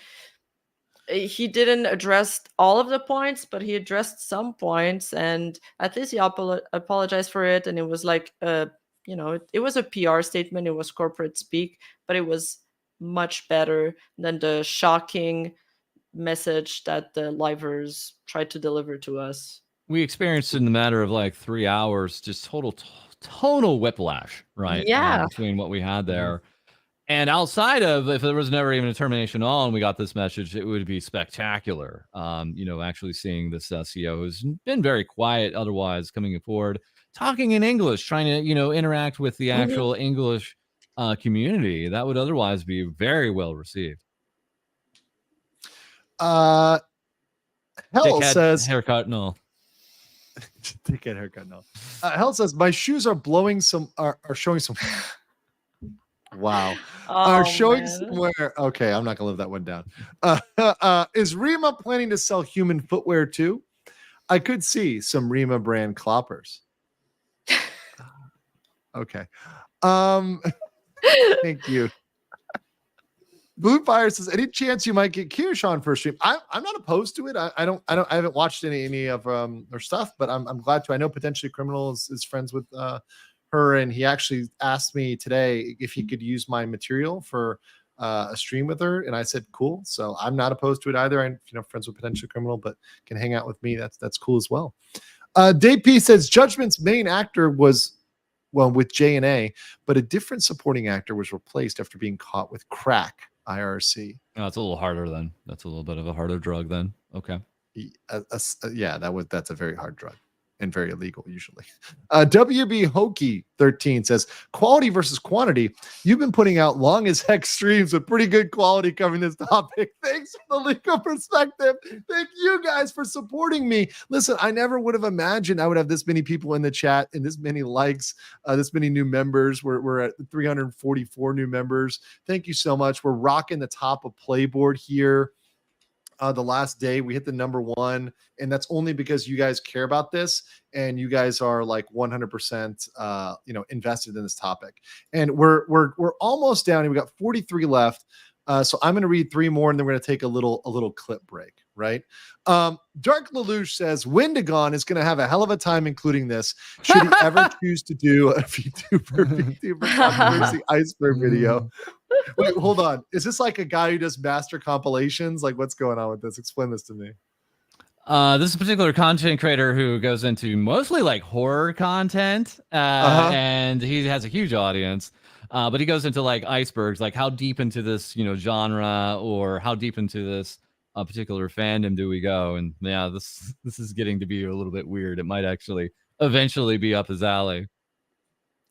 he didn't address all of the points, but he addressed some points, and at least he apologized for it. And it was like, it was a PR statement. It was corporate speak, but it was much better than the shocking message that the livers tried to deliver to us. We experienced in the matter of like 3 hours, just total whiplash, right? Yeah. Between what we had there. And outside of, if there was never even a termination and we got this message, it would be spectacular. Actually seeing this CEO who's been very quiet otherwise coming forward, talking in English, trying to, interact with the actual English community. That would otherwise be very well received. Hell Dickhead says haircut, no. Dickhead haircut, no. Hell says, my shoes are showing some wow. Are showing somewhere. Okay, I'm not gonna live that one down. Is Rima planning to sell human footwear too? I could see some Rima brand cloppers. Okay. Thank you. Blue Fire says, any chance you might get Kirsch on for a stream? I'm not opposed to it. I haven't watched any of her stuff, but I'm glad to. I know potentially Criminal is friends with her, and he actually asked me today if he could use my material for a stream with her, and I said cool. So I'm not opposed to it either. I'm friends with potentially Criminal, but can hang out with me. That's cool as well. Dave P says Judgment's main actor was with J&A, but a different supporting actor was replaced after being caught with crack. IRC. Oh, it's a little harder then. That's a little bit of a harder drug then. Okay. Yeah, that's a very hard drug and very illegal usually. WB Hokey 13 says, quality versus quantity. You've been putting out long as heck streams with pretty good quality covering this topic. Thanks for the legal perspective. Thank you guys for supporting me. Listen, I never would have imagined I would have this many people in the chat and this many likes, this many new members. We're at 344 new members. Thank you so much. We're rocking the top of Playboard here. The last day we hit the #1, and that's only because you guys care about this and you guys are like 100% invested in this topic. And we're almost down, and we got 43 left. So I'm going to read 3 more, and then we're going to take a little clip break, right? Dark Lelouch says Wendigon is going to have a hell of a time including this. Should he ever choose to do a VTuber controversy iceberg video? Wait, hold on. Is this like a guy who does master compilations? Like, what's going on with this? Explain this to me. This is a particular content creator who goes into mostly like horror content, and he has a huge audience. But he goes into like icebergs, like how deep into this, genre, or how deep into this particular fandom do we go? And yeah, this is getting to be a little bit weird. It might actually eventually be up his alley.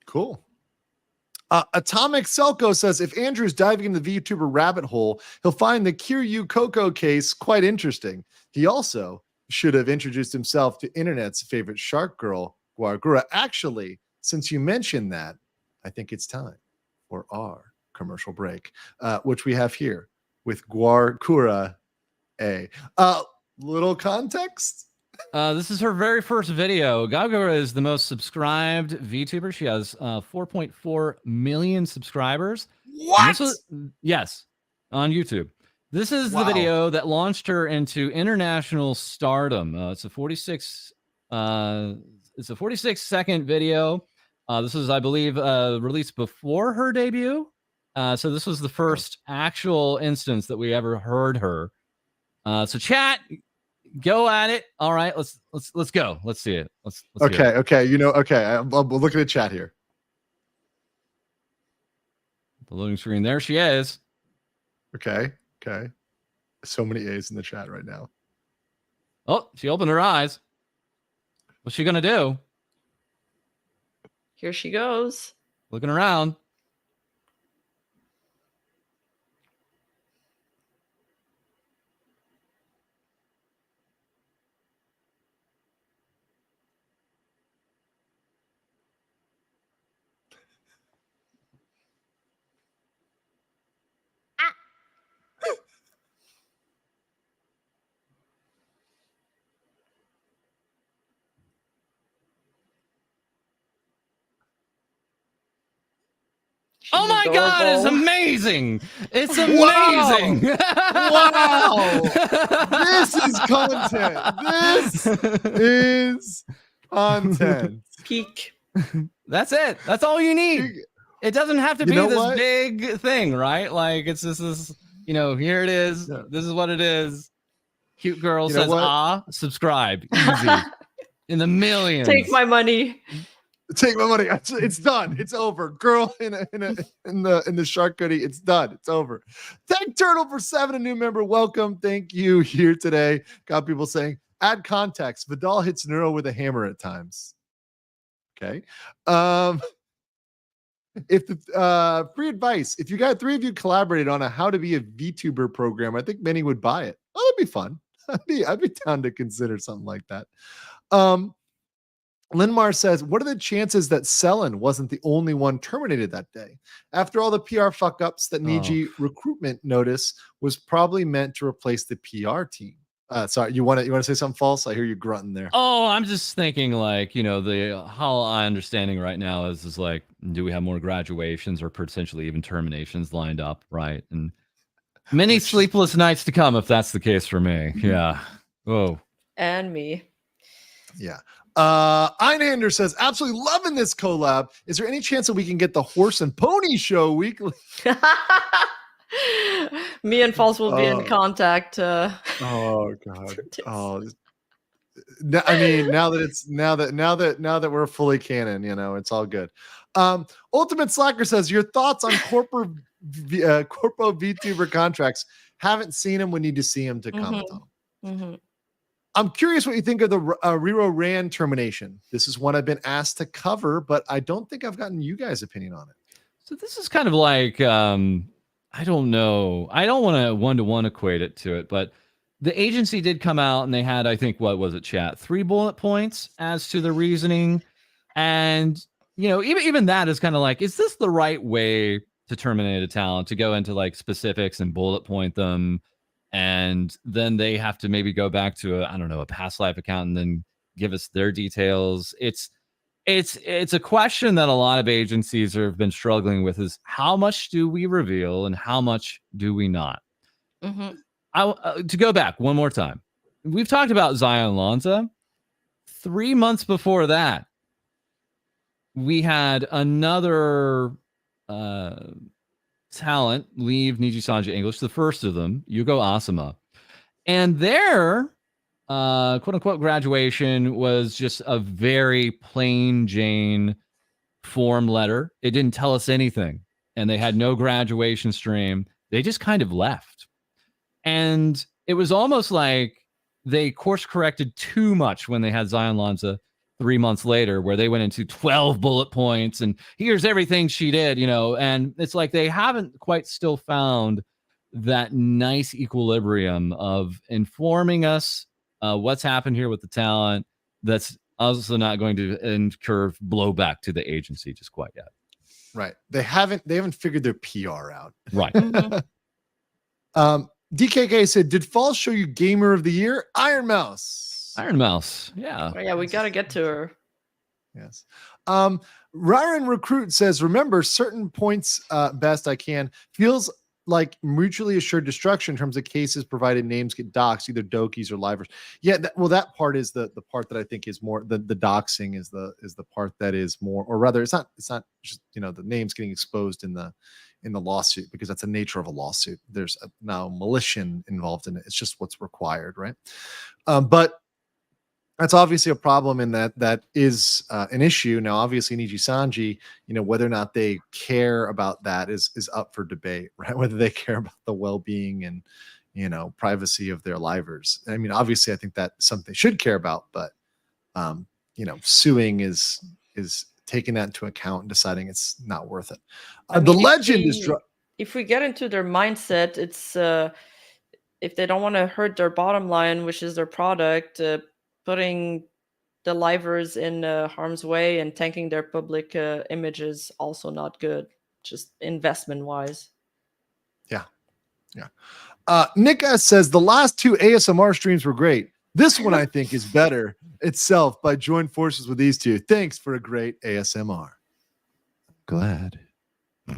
Cool. Atomic Selco says, if Andrew's diving into the VTuber rabbit hole, he'll find the Kiryu Coco case quite interesting. He also should have introduced himself to internet's favorite shark girl, Guargura. Actually, since you mentioned that, I think it's time for our commercial break, which we have here with Guargura A. Little context. This is her very first video. Guargura is the most subscribed VTuber. She has 4.4 million subscribers. What? Yes, on YouTube. This is the video that launched her into international stardom. It's a 46-second video. This is, I believe, released before her debut. So this was the first actual instance that we ever heard her. So chat, go at it. All right, let's go. Let's see it. Let's okay. You know, okay. I'm looking at chat here. The loading screen. There she is. Okay. So many A's in the chat right now. Oh, she opened her eyes. What's she gonna do? Here she goes. Looking around. Oh my God, it's amazing. It's amazing. Wow. This is content. This is content. Peak. That's it. That's all you need. It doesn't have to be this big thing, right? Like it's just this, here it is. Yeah. This is what it is. Cute girl says, subscribe. Easy. In the millions. Take my money. Take my money. It's done. It's over. Girl in the shark hoodie. It's done. It's over. Thank Turtle for 7, a new member. Welcome. Thank you here today. Got people saying, add context. Vidal hits Neuro with a hammer at times. Okay. If the free advice, if you got 3 of you collaborated on a how to be a VTuber program, I think many would buy it. Oh, that'd be fun. I'd be down to consider something like that. Linmar says, what are the chances that Selen wasn't the only one terminated that day? After all the PR fuck-ups, that Niji recruitment notice was probably meant to replace the PR team. Sorry, you want to say something false? I hear you grunting there. Oh, I'm just thinking like, the how I understanding right now is like, do we have more graduations or potentially even terminations lined up, right? And many sleepless nights to come if that's the case for me. Yeah. Oh. And me. Yeah. Einander says, absolutely loving this collab. Is there any chance that we can get the horse and pony show weekly? Me and False will be in contact. Oh God. Oh, I mean, now that we're fully canon, it's all good. Ultimate Slacker says, your thoughts on corpo VTuber contracts. Haven't seen them. We need to see them to comment on them. Mm-hmm. I'm curious what you think of the Riro Ran termination. This is one I've been asked to cover, but I don't think I've gotten you guys' opinion on it. So this is kind of like, I don't know. I don't want to one-to-one equate it to it, but the agency did come out and they had, I think, what was it, chat? 3 bullet points as to the reasoning. And, even that is kind of like, is this the right way to terminate a talent, to go into like specifics and bullet point them? And then they have to maybe go back to a past life account and then give us their details. It's a question that a lot of agencies have been struggling with, is how much do we reveal and how much do we not? Mm-hmm. To go back one more time, we've talked about Zion Lanza. 3 months before that, we had another talent leave Nijisanji English, the first of them, Yugo Asama, and their quote unquote graduation was just a very plain Jane form letter. It didn't tell us anything, and they had no graduation stream. They just kind of left, and it was almost like they course corrected too much when they had Zion Lanza. 3 months later, where they went into 12 bullet points and here's everything she did, and it's like they haven't quite still found that nice equilibrium of informing us what's happened here with the talent that's also not going to incur blowback to the agency just quite yet. Right. They haven't figured their PR out. Right. DKK said, did Fall show you Gamer of the Year? Iron Mouse. Yeah. Oh, yeah, we got to get to her. Yes. Ryan Recruit says, remember certain points best I can. Feels like mutually assured destruction in terms of cases provided names get doxed, either dokies or livers. Yeah, that part is the part that I think is more the doxing is the part that is more, or rather it's not just the names getting exposed in the lawsuit, because that's the nature of a lawsuit. There's now militia involved in it. It's just what's required, right? But that's obviously a problem, and that is an issue. Now, obviously, Nijisanji, whether or not they care about that is up for debate, right? Whether they care about the well-being and, privacy of their livers. I mean, obviously, I think that's something they should care about, but, suing is taking that into account and deciding it's not worth it. The legend is... If we get into their mindset, it's if they don't want to hurt their bottom line, which is their product, putting the livers in harm's way and tanking their public image is also not good, just investment wise. Yeah. Nick S says the last 2 ASMR streams were great. This one I think is better itself, but join forces with these two. Thanks for a great ASMR. Glad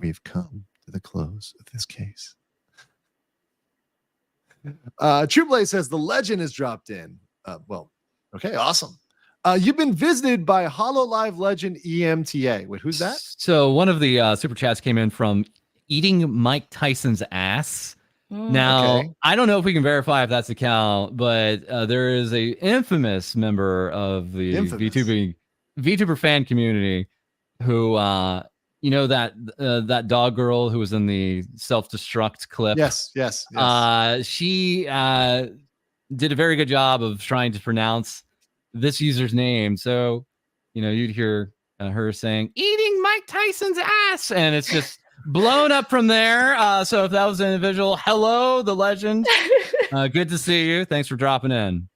we've come to the close of this case. True Blaze says the legend has dropped in. Okay, awesome. You've been visited by HoloLive legend EMTA. Wait, who's that? So one of the super chats came in from Eating Mike Tyson's Ass. Now, okay. I don't know if we can verify if that's the account, but there is a infamous member of the VTuber fan community who, that dog girl who was in the self-destruct clip. Yes. She did a very good job of trying to pronounce this user's name. So, you'd hear her saying, eating Mike Tyson's ass. And it's just blown up from there. So if that was an individual, hello, the legend. Good to see you. Thanks for dropping in.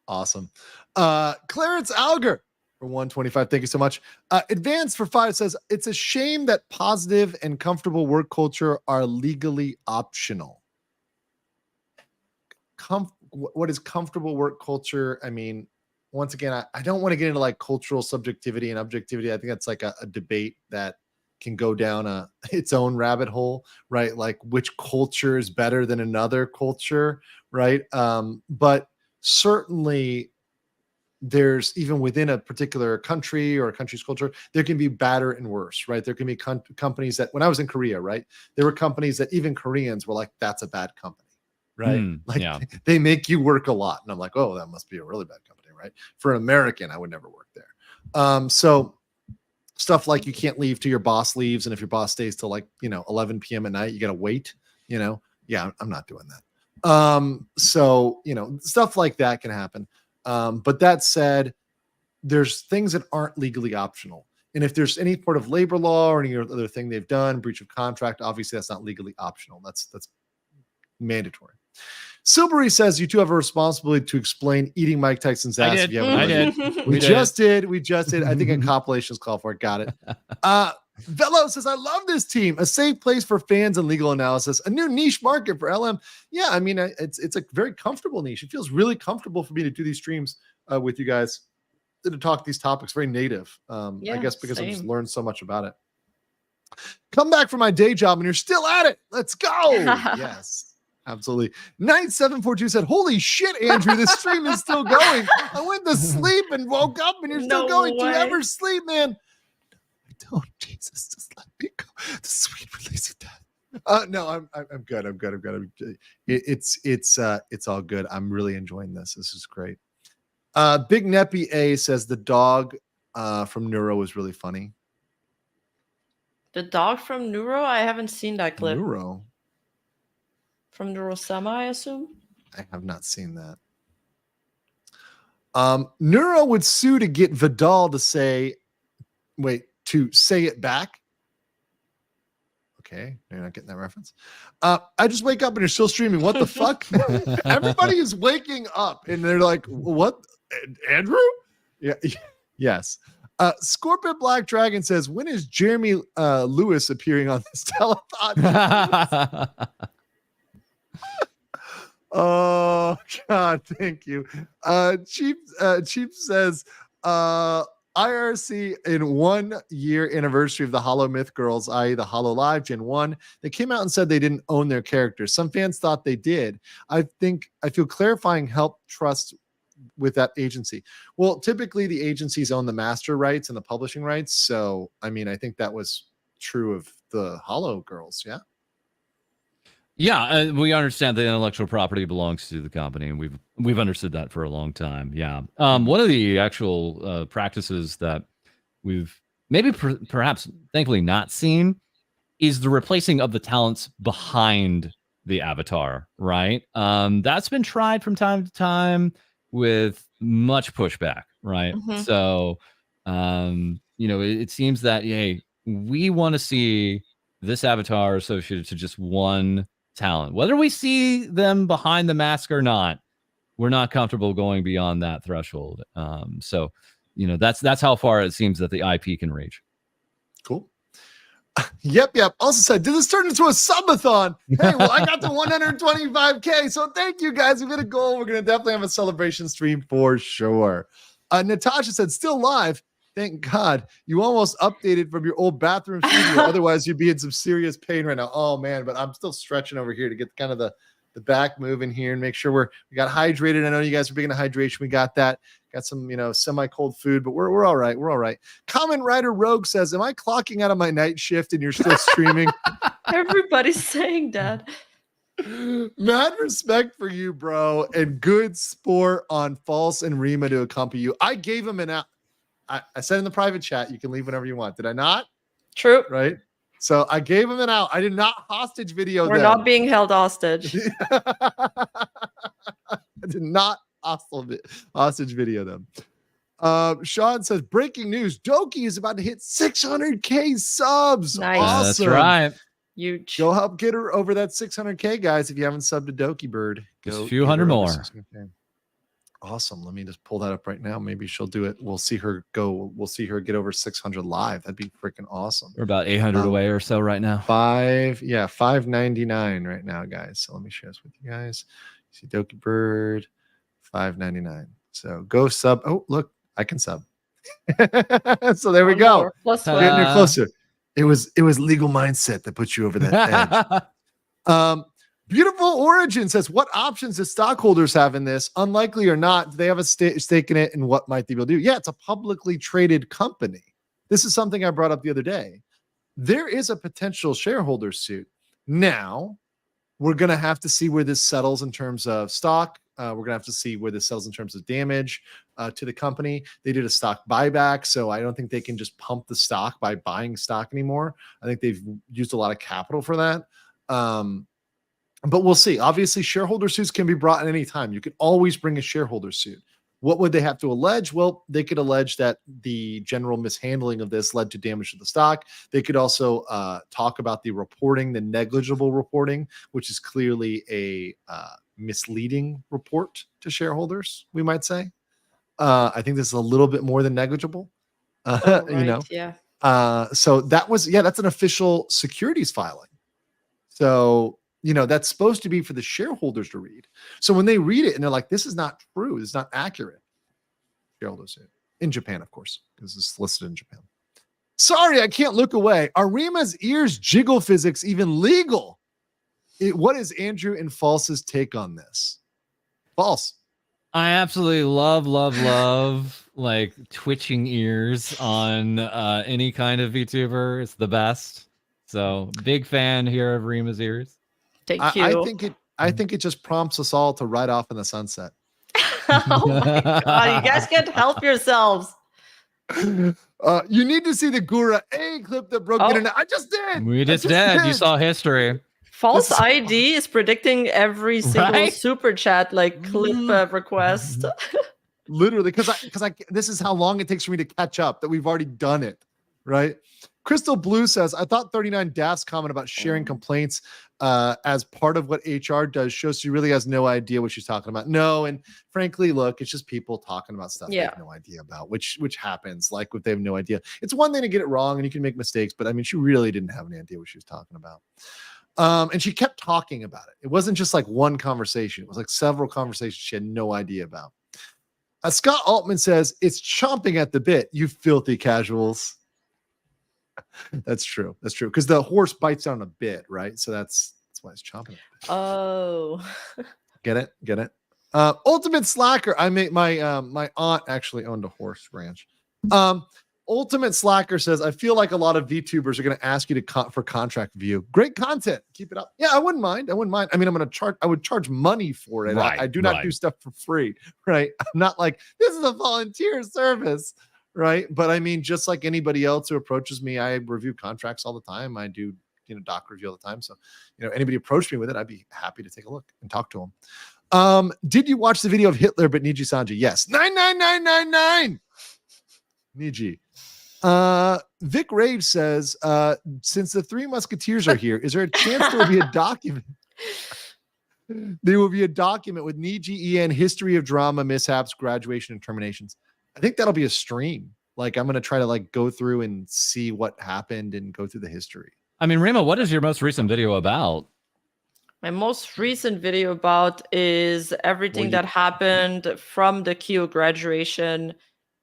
Awesome. Clarence Alger for 125. Thank you so much. Advance for 5 says, it's a shame that positive and comfortable work culture are legally optional. What is comfortable work culture? I mean, once again, I don't want to get into like cultural subjectivity and objectivity. I think that's like a debate that can go down its own rabbit hole, right? Like which culture is better than another culture, right? But certainly there's, even within a particular country or a country's culture, there can be better and worse, right? There can be companies that, when I was in Korea, right, there were companies that even Koreans were like, that's a bad company. Right. They make you work a lot. And I'm like, oh, that must be a really bad company. Right. For an American, I would never work there. So stuff like you can't leave till your boss leaves. And if your boss stays till 11 p.m. at night, you got to wait, Yeah, I'm not doing that. So, stuff like that can happen. But that said, there's things that aren't legally optional. And if there's any part of labor law or any other thing they've done, breach of contract, obviously that's not legally optional. That's mandatory. Silbury says you two have a responsibility to explain eating Mike Tyson's ass. I did. We just did. I think a compilation is called for it. Got it. Velo says, I love this team. A safe place for fans and legal analysis. A new niche market for LM. Yeah, I mean, it's a very comfortable niche. It feels really comfortable for me to do these streams with you guys, to talk these topics. Very native. I guess because I've just learned so much about it. Come back from my day job and you're still at it. Let's go. Yes. Absolutely. 9742 said, holy shit, Andrew, this stream is still going. I went to sleep and woke up and you're still going. Do you ever sleep, man? I don't. Jesus, just let me go. The sweet release of death. No, I'm good. I'm good. It's all good. I'm really enjoying this. This is great. Big Neppy A says the dog from Neuro was really funny. The dog from Neuro? I haven't seen that clip. Neuro. From Neurosama, I assume? I have not seen that. Neuro would sue to get Vidal to say it back. Okay, you're not getting that reference. I just wake up and you're still streaming. What the fuck? Everybody is waking up and they're like, what? Andrew? Yeah. Yes. Scorpion Black Dragon says, when is Jeremy Lewis appearing on this telethon? Oh God, thank you. Chief says, IRC in 1 year anniversary of the Hollow Myth Girls, i.e. the Hollow Live Gen 1, they came out and said they didn't own their characters. Some fans thought they did. I feel clarifying help trust with that agency. Well, typically the agencies own the master rights and the publishing rights. So, I mean, I think that was true of the Hollow Girls. Yeah. Yeah, we understand the intellectual property belongs to the company, and we've understood that for a long time. Yeah, one of the actual practices that we've maybe perhaps thankfully not seen is the replacing of the talents behind the avatar. Right, that's been tried from time to time with much pushback. Right, so it seems that we want to see this avatar associated to just one talent, whether we see them behind the mask or not. We're not comfortable going beyond that threshold. So that's how far it seems that the IP can reach. Cool. Yep. Also said, did this turn into a subathon? Hey, well, I got to 125K, so thank you guys. We've hit a goal. We're gonna definitely have a celebration stream for sure. Natasha said, still live. Thank God you almost updated from your old bathroom studio. Otherwise, you'd be in some serious pain right now. Oh man, but I'm still stretching over here to get kind of the back moving here and make sure we got hydrated. I know you guys are big into hydration. We got that. Got some semi-cold food, but we're all right. We're all right. Comment Writer Rogue says, "Am I clocking out of my night shift and you're still streaming?" Everybody's saying that. Mad respect for you, bro, and good sport on False and Rima to accompany you. I gave him an out. I said in the private chat, you can leave whenever you want. Did I not? True. Right? So I gave him an out. I did not hostage video them. We're not being held hostage. I did not hostage video them. Sean says, breaking news. Doki is about to hit 600K subs. Nice. Awesome. That's right. Huge. Go help get her over that 600K, guys. If you haven't subbed to Doki Bird. Just a few hundred more. Awesome. Let me just pull that up right now. Maybe she'll do it. We'll see her go. We'll see her get over 600 live. That'd be freaking awesome. We're about 800 away or so right now. 599 right now, guys. So let me share this with you guys. See Doki Bird, 599. So go sub. Oh, look, I can sub. So there we go. Plus Getting her closer. It was legal mindset that put you over that edge. Beautiful Origin says, what options do stockholders have in this? Unlikely or not, do they have a stake in it, and what might they be able to do? Yeah, it's a publicly traded company. This is something I brought up the other day. There is a potential shareholder suit. Now, we're going to have to see where this settles in terms of stock. We're going to have to see where this settles in terms of damage to the company. They did a stock buyback, so I don't think they can just pump the stock by buying stock anymore. I think they've used a lot of capital for that. But we'll see. Obviously, shareholder suits can be brought at any time. You can always bring a shareholder suit. What would they have to allege? Well, they could allege that the general mishandling of this led to damage to the stock. They could also talk about the reporting, the negligible reporting, which is clearly a misleading report to shareholders, we might say. I think this is a little bit more than negligible. Right, yeah. So that's an official securities filing. So, that's supposed to be for the shareholders to read. So when they read it and they're like, this is not true, this is not accurate. Shareholders in Japan, of course, because it's listed in Japan. Sorry, I can't look away. Are Rima's ears jiggle physics even legal? What is Andrew and False's take on this? False. I absolutely love like twitching ears on any kind of VTuber. It's the best. So big fan here of Rima's ears. Thank you. I think it just prompts us all to ride off in the sunset. Oh my God, you guys can't help yourselves. You need to see the Gura A clip that broke the internet. I just did. We just did. You saw history. False ID is predicting every single Right? super chat clip request. Literally, because this is how long it takes for me to catch up that we've already done it, right? Crystal Blue says, I thought 39 Daft's comment about sharing complaints as part of what HR does shows she really has no idea what she's talking about. No, and frankly, look, it's just people talking about stuff they have no idea about, which happens. Like if they have no idea, it's one thing to get it wrong and you can make mistakes, but I mean, she really didn't have any idea what she was talking about. And she kept talking about it. It wasn't just like one conversation. It was like several conversations she had no idea about. Scott Altman says, it's chomping at the bit, you filthy casuals. That's true. That's true. Because the horse bites down a bit, right? So that's why it's chomping. Oh. Get it? Ultimate Slacker. I make my my aunt actually owned a horse ranch. Ultimate Slacker says, I feel like a lot of VTubers are going to ask you for contract view. Great content. Keep it up. Yeah, I wouldn't mind. I mean, I would charge money for it. Right, I do not do stuff for free, right? I'm not like, this is a volunteer service, right? But I mean, just like anybody else who approaches me, I review contracts all the time. I do, doc review all the time. So, anybody approach me with it, I'd be happy to take a look and talk to them. Did you watch the video of Hitler but Nijisanji? Yes. 99999. Niji. Vic Rave says, since the Three Musketeers are here, is there a chance there will be a document? There will be a document with Niji En history of drama, mishaps, graduation, and terminations. I think that'll be a stream. Like I'm going to try to like go through and see what happened and go through the history. I mean, Rima, what is your most recent video about? My most recent video about is everything that happened from the Kyo graduation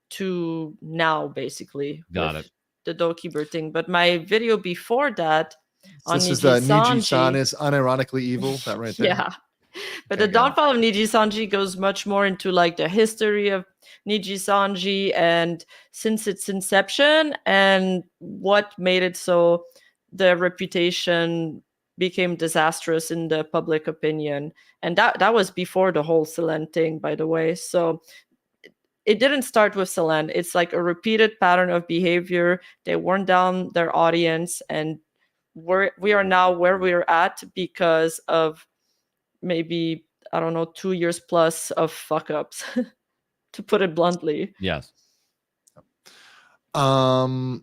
to now, basically. Got it. The Dokeeper thing. But my video before that on this is the Niji-san is unironically evil, that right there. Yeah. But the downfall of Nijisanji goes much more into like the history of Nijisanji and since its inception and what made it so the reputation became disastrous in the public opinion. And that was before the whole Selen thing, by the way. So it didn't start with Selen. It's like a repeated pattern of behavior. They worn down their audience, and we are now where we're at because of maybe, I don't know, 2 years plus of fuck ups, to put it bluntly. Yes. Don't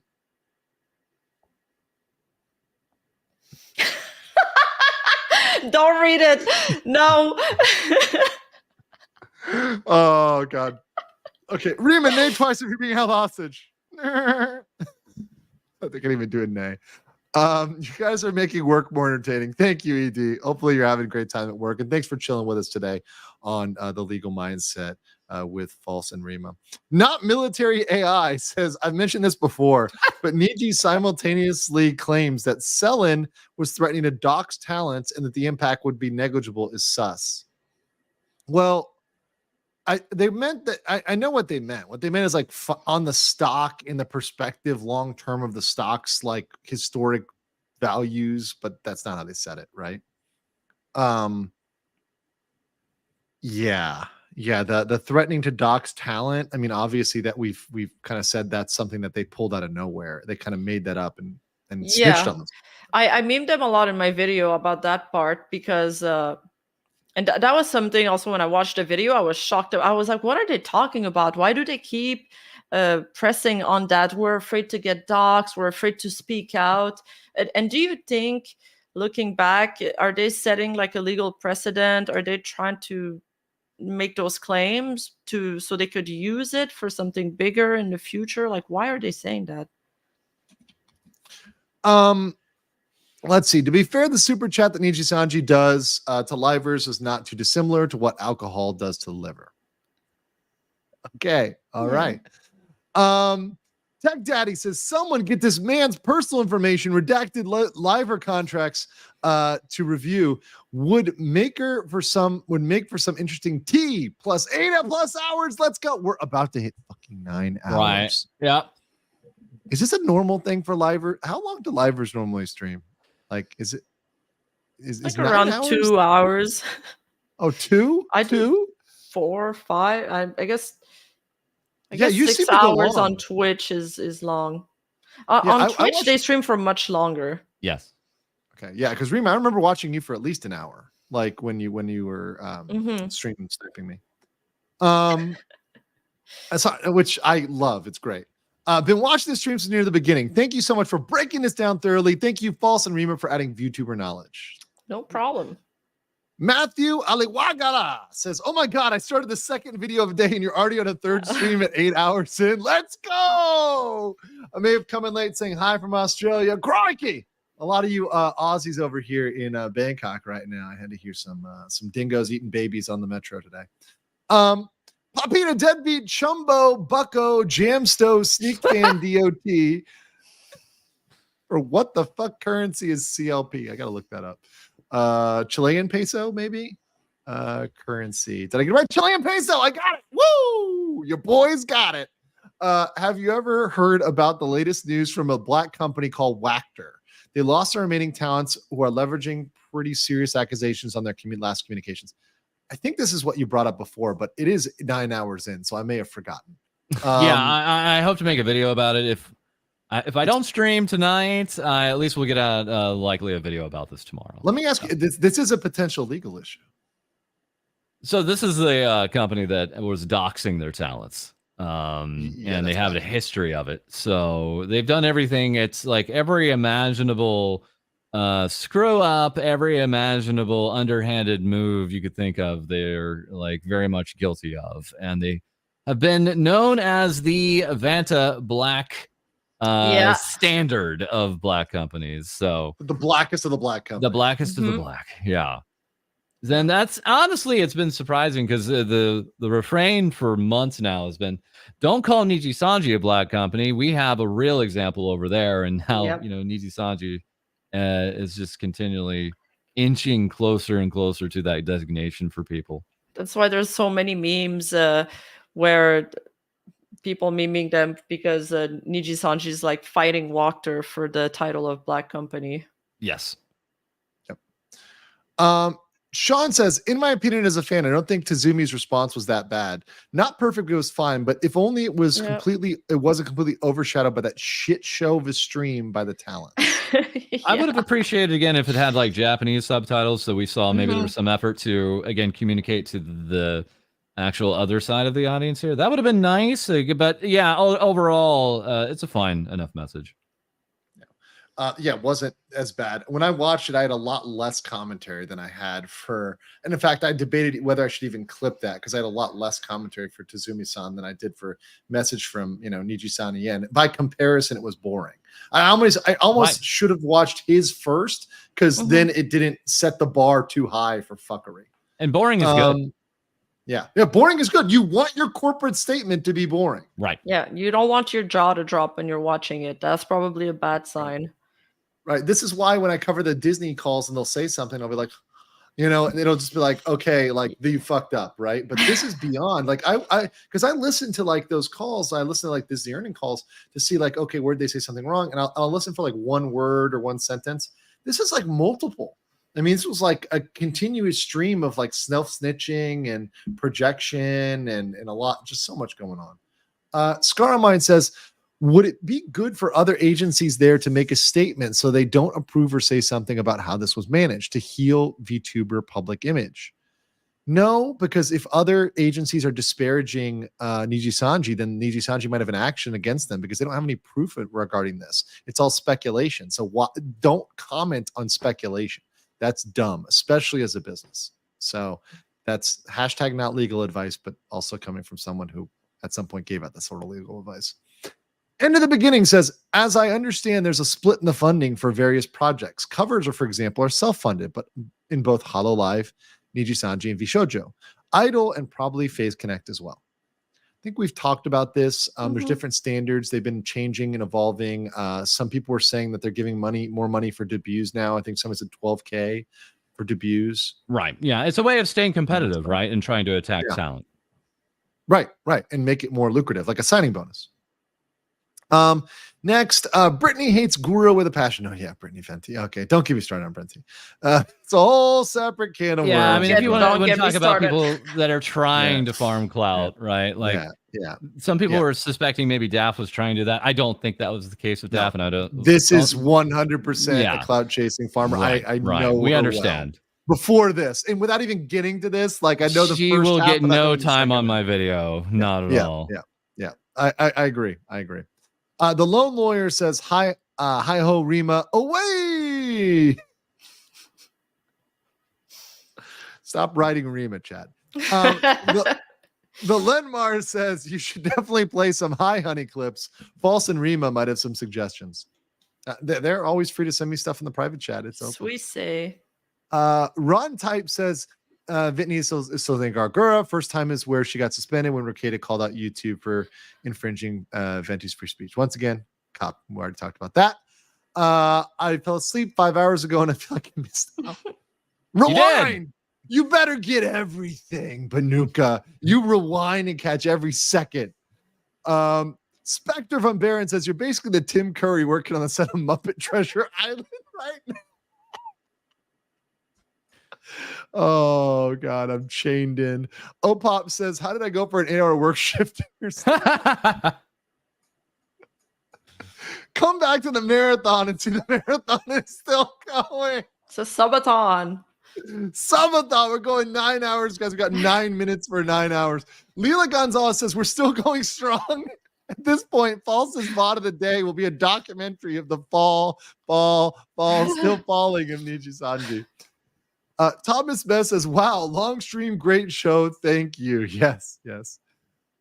read it. No. Oh God. Okay, Rima, nay twice if you're being held hostage. I think I can't even do a nay. You guys are making work more entertaining. Thank you, ED. Hopefully you're having a great time at work. And thanks for chilling with us today on The Legal Mindset with False and Rima. Not Military AI says, I've mentioned this before, but Niji simultaneously claims that Selen was threatening to dox talents and that the impact would be negligible is sus. Well, they meant that I know what they meant. What they meant is like on the stock in the perspective long term of the stock's like historic values, but that's not how they said it, right? Yeah. The threatening to dox talent. I mean, obviously that we've kind of said that's something that they pulled out of nowhere. They kind of made that up and snitched on them. I memed them a lot in my video about that part because and that was something also when I watched the video, I was shocked. I was like, what are they talking about? Why do they keep pressing on that? We're afraid to get doxxed. We're afraid to speak out. And do you think, looking back, are they setting like a legal precedent? Are they trying to make those claims so they could use it for something bigger in the future? Like, why are they saying that? Let's see. To be fair, the super chat that Nijisanji does to livers is not too dissimilar to what alcohol does to the liver. Okay. All right. Tech Daddy says, someone get this man's personal information, redacted liver contracts to review would make for some interesting tea plus 8+ hours. Let's go. We're about to hit fucking 9 hours. Right. Yeah. Is this a normal thing for liver? How long do livers normally stream? Like, is like around 2 hours? Oh, 2? I 2? do 4, 5. I guess. I Yeah, guess you 6 hours on Twitch is long. On Twitch, they stream for much longer. Yes. Okay. Yeah, because Rima, I remember watching you for at least an hour, like when you were streaming, sniping me. Which I love. It's great. Been watching the stream since near the beginning. Thank you so much for breaking this down thoroughly. Thank you, False and Rima, for adding VTuber knowledge. No problem. Matthew Aliwagala says, "Oh my God, I started the second video of the day and you're already on a third stream at 8 hours in. Let's go!" I may have come in late saying hi from Australia. Crikey! A lot of you Aussies over here in Bangkok right now. I had to hear some dingoes eating babies on the metro today. Papita, Deadbeat, Chumbo, Bucko, Jamsto, Sneak Fan, DOT. Or what the fuck currency is CLP? I gotta look that up. Chilean peso, maybe? Currency. Did I get it right? Chilean peso. I got it. Woo! Your boys got it. Have you ever heard about the latest news from a black company called Wactor? They lost their remaining talents who are leveraging pretty serious accusations on their last communications. I think this is what you brought up before, but it is 9 hours in, so I may have forgotten. I hope to make a video about it. If I don't stream tonight, at least we'll get out likely a video about this tomorrow. Let me ask you, this is a potential legal issue. So this is a company that was doxing their talents, and they have a history of it. So they've done everything. It's like every imaginable screw up, every imaginable underhanded move you could think of, they're like very much guilty of. And they have been known as the Vanta Black standard of black companies. So the blackest of the black companies. The blackest of the black. Yeah. Then that's honestly, it's been surprising because the refrain for months now has been, don't call Nijisanji a black company. We have a real example over there, and how Nijisanji is just continually inching closer and closer to that designation for people. That's why there's so many memes where people memeing them because Nijisanji is like fighting Wactor for the title of black company. Yes. Yep. Sean says, in my opinion as a fan, I don't think Tazumi's response was that bad. Not perfect, but it was fine. But if only it was wasn't completely overshadowed by that shit show of a stream by the talent. I would have appreciated again if it had like Japanese subtitles, so we saw maybe there was some effort to again communicate to the actual other side of the audience here. That would have been nice. But yeah, overall, it's a fine enough message. It wasn't as bad. When I watched it, I had a lot less commentary than I had and in fact, I debated whether I should even clip that because I had a lot less commentary for Tazumi-san than I did for message from, Niji-san Yen. By comparison, it was boring. I almost should have watched his first because then it didn't set the bar too high for fuckery. And boring is good. Yeah, boring is good. You want your corporate statement to be boring. Right. Yeah, you don't want your jaw to drop when you're watching it. That's probably a bad sign. Right. This is why when I cover the Disney calls and they'll say something, I'll be like, and it'll just be like, okay, like you fucked up, right? But this is beyond. Like because I listen to like those calls, I listen to like Disney earning calls to see like, okay, where did they say something wrong? And I'll listen for like one word or one sentence. This is like multiple. I mean, this was like a continuous stream of like self-snitching and projection and a lot, just so much going on. Scar on Mine says, would it be good for other agencies there to make a statement so they don't approve or say something about how this was managed to heal VTuber public image? No, because if other agencies are disparaging Nijisanji, then Nijisanji might have an action against them because they don't have any proof regarding this. It's all speculation. So don't comment on speculation. That's dumb, especially as a business. So that's hashtag not legal advice, but also coming from someone who at some point gave out that sort of legal advice. End of the Beginning says, as I understand, there's a split in the funding for various projects. Covers, for example, are self-funded, but in both HoloLive, Nijisanji, and Vishojo. Idol and probably Phase Connect as well. I think we've talked about this. There's different standards. They've been changing and evolving. Some people were saying that they're giving more money for debuts now. I think someone said $12K for debuts. Right. Yeah. It's a way of staying competitive, right? And trying to attack talent. Right. And make it more lucrative, like a signing bonus. Next, Brittany hates Guru with a passion. Oh yeah, Brittany Fenty. Okay, don't get me started on Brittany. It's a whole separate can of worms. I mean, if you want to talk about people that are trying to farm clout, right? Like, some people were suspecting maybe Daff was trying to do that. I don't think that was the case with Daff, and I don't. This is 100% a clout chasing farmer. Right, I know. We understand. before this, and without even getting to this, like I know she first will half, get but I no know the time second on half. my video. Not at all. Yeah. I agree. The lone lawyer says, hi ho, Rima, away. Stop writing Rima, Chad. The Lenmar says you should definitely play some Hi Honey clips. False and Rima might have some suggestions. They're always free to send me stuff in the private chat. It's open. Sweet say. Ron Type says Whitney is still thinking Gargura. First time is where she got suspended when Ricada called out YouTube for infringing Venti's free speech. Once again, cop. We already talked about that. I fell asleep 5 hours ago and I feel like I missed out. Rewind. You better get everything, Banuka. You rewind and catch every second. Spectre von Baron says you're basically the Tim Curry working on the set of Muppet Treasure Island right now. Oh God, I'm chained in. Opop says, how did I go for an 8-hour work shift? Come back to the marathon and see the marathon is still going. It's a subathon. Subathon, we're going 9 hours, guys. We got 9 minutes for 9 hours. Leela Gonzalez says we're still going strong. At this point, False's VOD of the day will be a documentary of the fall, still falling of Nijisanji. Thomas Bess says, wow, long stream, great show. Thank you. Yes.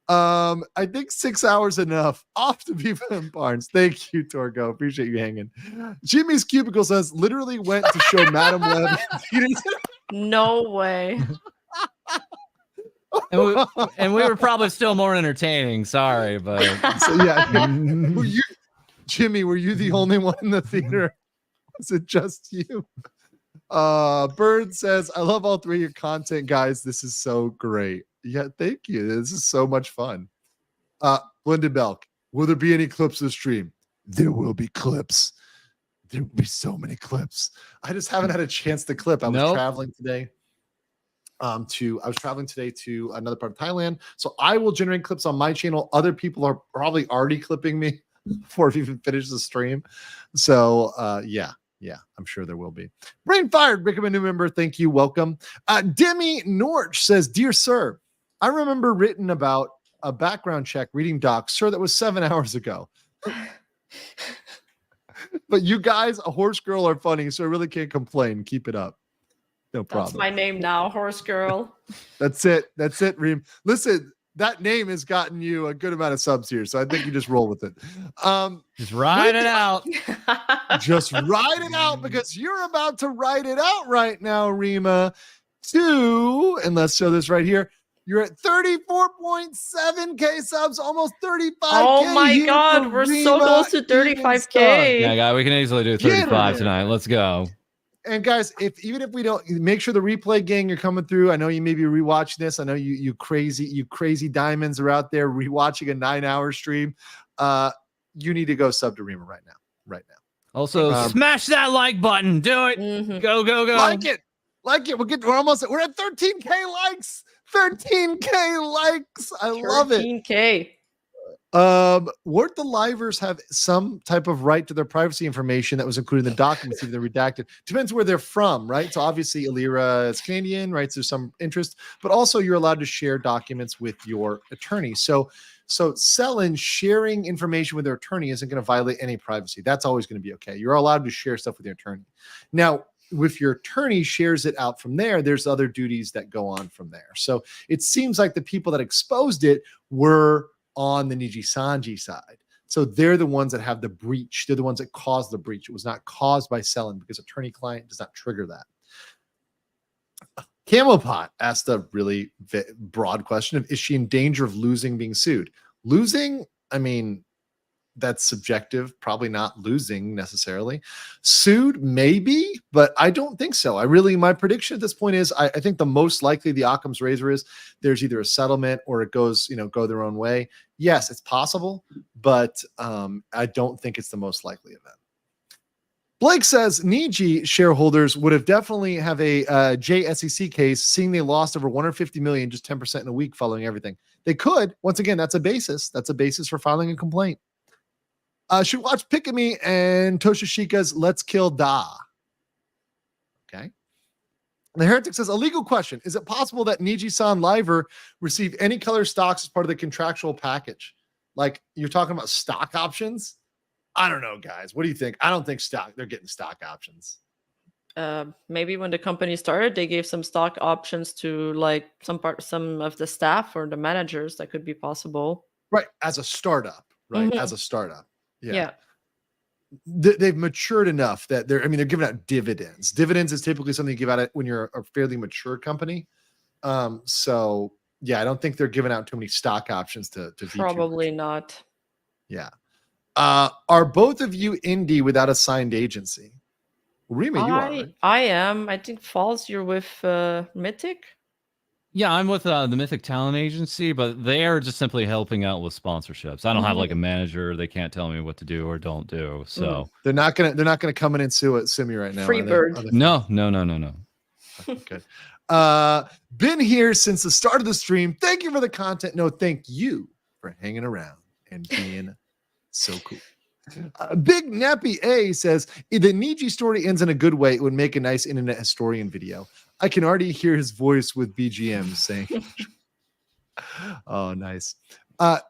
I think 6 hours enough. Off to Viva and Barnes. Thank you, Torgo. Appreciate you hanging. Jimmy's Cubicle says, literally went to show Madam Web. No way. and we were probably still more entertaining. Sorry, but so, yeah. Jimmy, were you the only one in the theater? Was it just you? Bird says, I love all three of your content, guys. This is so great. Yeah, thank you. This is so much fun. Linda Belk, will there be any clips of the stream? There will be clips. There will be so many clips. I just haven't had a chance to clip. I was traveling today. I was traveling today to another part of Thailand. So I will generate clips on my channel. Other people are probably already clipping me before I've even finished the stream. So yeah, I'm sure there will be. Brain Fired, become a new member. Thank you. Welcome. Demi Norch says, dear sir, I remember written about a background check reading docs. Sir, that was 7 hours ago. But you guys, a horse girl, are funny, so I really can't complain. Keep it up. No problem. That's my name now, horse girl. That's it, Reem. Listen, that name has gotten you a good amount of subs here, so I think you just roll with it. Just ride it out. Just ride it out, because you're about to ride it out right now, Rima. And let's show this right here. You're at 34.7K subs, almost 35K. Oh my God, we're so close to 35K. Yeah, guy, we can easily do 35 tonight. Let's go. And guys, even if we don't, make sure the replay gang are coming through. I know you may be rewatching this. I know you crazy diamonds are out there rewatching a 9-hour stream. You need to go sub to Rima right now. Also, smash that like button. Do it. Mm-hmm. Go. Like it. We're at 13K likes. 13K likes. I love it. 13K. Won't the livers have some type of right to their privacy information that was included in the documents, either redacted? Depends where they're from, right? So obviously Alira is Canadian, right? So there's some interest, but also you're allowed to share documents with your attorney. So Selen sharing information with their attorney isn't going to violate any privacy. That's always going to be okay. You're allowed to share stuff with your attorney. Now, if your attorney shares it out from there, there's other duties that go on from there. So it seems like the people that exposed it were on the Nijisanji side. So they're the ones that have the breach. They're the ones that caused the breach. It was not caused by Selen, because attorney-client does not trigger that. Camopot asked a really broad question of, is she in danger of being sued? Losing, I mean, that's subjective, probably not losing necessarily. Sued, maybe, but I don't think so. My prediction at this point is I think the most likely the Occam's razor is there's either a settlement or it goes, go their own way. Yes, it's possible, but I don't think it's the most likely event. Blake says Niji shareholders would have definitely have a JSEC case, seeing they lost over 150 million, just 10% in a week following everything. They could. Once again, that's a basis. That's a basis for filing a complaint. Should watch Pikami and Toshishika's Let's Kill Da. Okay. The Heretic says, a legal question. Is it possible that Niji-san Liver receive any color stocks as part of the contractual package? Like you're talking about stock options? I don't know, guys. What do you think? I don't think they're getting stock options. Maybe when the company started, they gave some stock options to like some of the staff or the managers. That could be possible. Right. As a startup, right? Mhm. As a startup. Yeah. They've matured enough that they're giving out dividends. Dividends is typically something you give out when you're a fairly mature company. So yeah, I don't think they're giving out too many stock options to Probably not. Yeah. Are both of you indie without a signed agency? Rima, you are, right? I am. I think Falls, you're with Mythic. Yeah, I'm with the Mythic Talent Agency, but they are just simply helping out with sponsorships. I don't have like a manager. They can't tell me what to do or don't do. So they're not gonna come in and sue me right now. Freebird. No. Okay. Been here since the start of the stream. Thank you for the content. No, thank you for hanging around and being so cool. Big Nappy A says, if the Niji story ends in a good way, it would make a nice internet historian video. I can already hear his voice with BGM saying, oh, nice.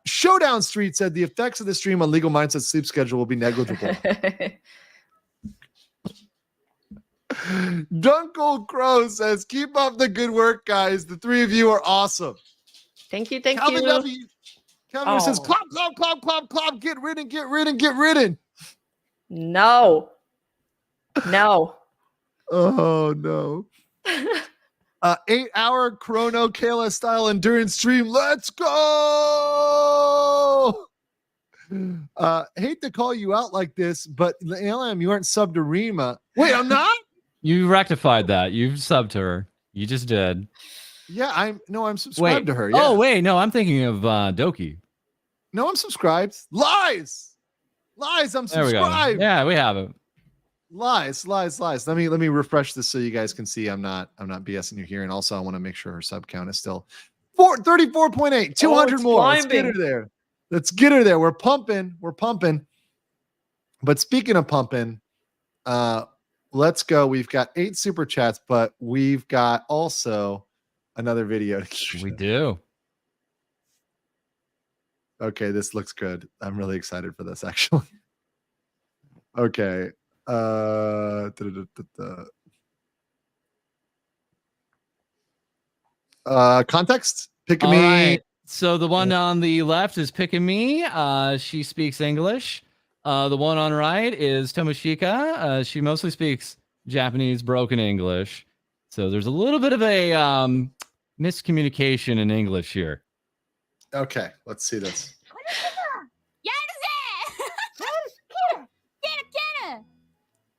Showdown Street said the effects of the stream on Legal Mindset sleep schedule will be negligible. Dunkle Crow says, keep up the good work, guys. The three of you are awesome. Thank you. Calvin says, clap, clap, clap, clap, clap, get ridden. No. Oh, no. 8-hour chrono Kayla style endurance stream. Let's go. Hate to call you out like this, but LM, you aren't subbed to Rima. Wait, I'm not? You rectified that. You've subbed her. You just did. Yeah, I'm subscribed to her. Yeah. Oh, wait, no, I'm thinking of Doki. No, I'm subscribed. Lies, I'm There we subscribed. go. Yeah, we have it. Lies. Let me refresh this so you guys can see I'm not BSing you here. And also I want to make sure her sub count is still 34.8, 200 more. Let's get her there. We're pumping. But speaking of pumping, let's go. We've got 8 super chats, but we've got also another video. We do. Okay, this looks good. I'm really excited for this, actually. Okay. Context? Picking me. Right. So the one on the left is Picking Me. She speaks English. The one on right is Tomoshika. She mostly speaks Japanese broken English. So there's a little bit of a miscommunication in English here. Okay, let's see this.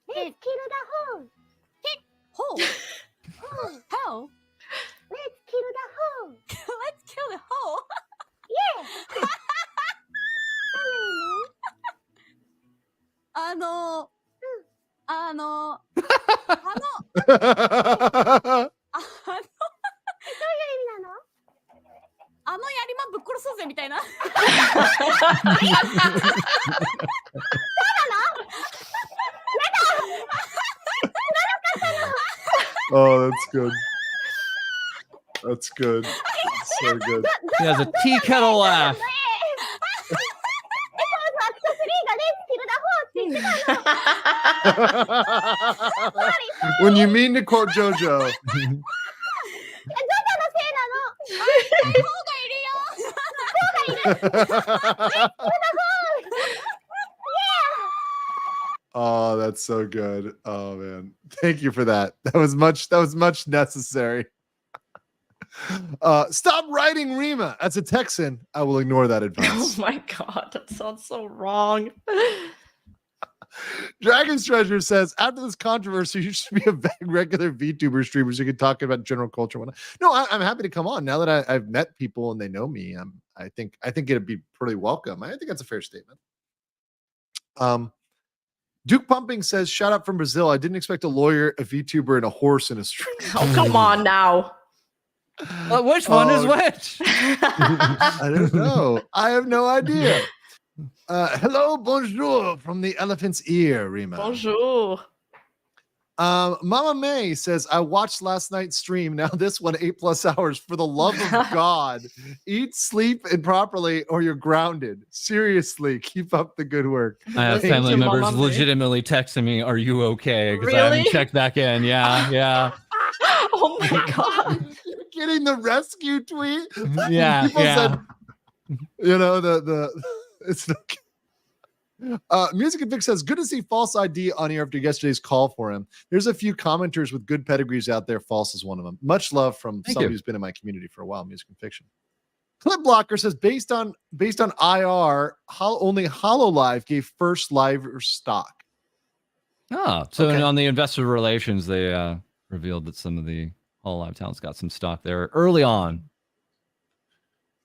Let's kill the hole. Hole. How? Let's kill the hole. Let's kill the hole. Yeah. あのやりまんぶっ殺そうぜみたいな。Oh, that's good. That's good. So good. He has a tea kettle laugh. When you mean to quote JoJo. Oh, that's so good. Oh man. Thank you for that. That was much necessary. Stop writing Rima. That's a Texan. I will ignore that advice. Oh my god, that sounds so wrong. Dragon's Treasure says, after this controversy, you should be a regular VTuber streamer so you can talk about general culture. No, I'm happy to come on now that I've met people and they know me. I think it'd be pretty welcome. I think that's a fair statement. Duke Pumping says, shout out from Brazil. I didn't expect a lawyer, a VTuber, and a horse in a stream. Oh, come on now. Which one is which? I don't know. I have no idea. Hello, bonjour from the elephant's ear, Rima. Bonjour. Mama May says, I watched last night's stream. Now this one 8+ hours. For the love of God, eat, sleep, and properly, or you're grounded. Seriously, keep up the good work. I have Thank family you, members Mama May. legitimately texting me, "Are you okay?" Because I Really? haven't checked back in. Yeah. Oh my god. You're getting the rescue tweet. Yeah. People said, you know, it's the Music and Vic says, good to see False ID on here after yesterday's call for him. There's a few commenters with good pedigrees out there. False is one of them. Much love from somebody who's been in my community for a while. Music and Fiction. Clip Blocker says, based on IR, only HoloLive gave first live stock. Oh, so on the investor relations, they revealed that some of the HoloLive talents got some stock there early on.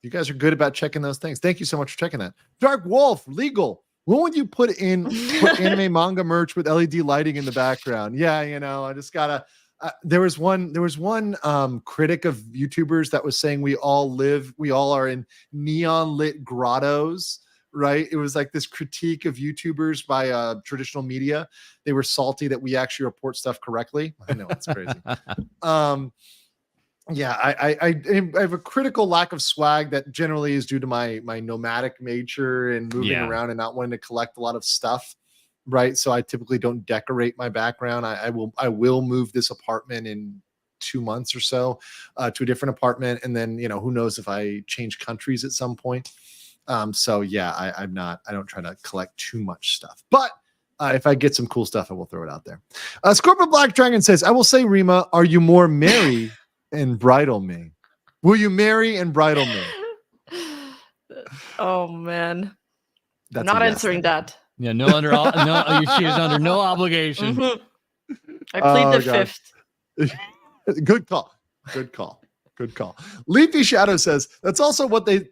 You guys are good about checking those things. Thank you so much for checking that. Dark Wolf, legal. When would you put anime manga merch with LED lighting in the background? Yeah, you know, I just gotta. There was one critic of YouTubers that was saying we all are in neon lit grottos, right? It was like this critique of YouTubers by traditional media. They were salty that we actually report stuff correctly. I know, it's crazy. Yeah, I have a critical lack of swag that generally is due to my nomadic nature and moving around and not wanting to collect a lot of stuff, right? So I typically don't decorate my background. I will move this apartment in 2 months or so to a different apartment, and then who knows if I change countries at some point. So yeah, I don't try to collect too much stuff, but if I get some cool stuff, I will throw it out there. Scorpion Black Dragon says, I will say, Rima, are you more merry and bridal me? Will you marry and bridal me? Oh man, That's not answering that. Yeah, she is under no obligation. Mm-hmm. I plead the fifth. Good call. Leafy Shadow says that's also what they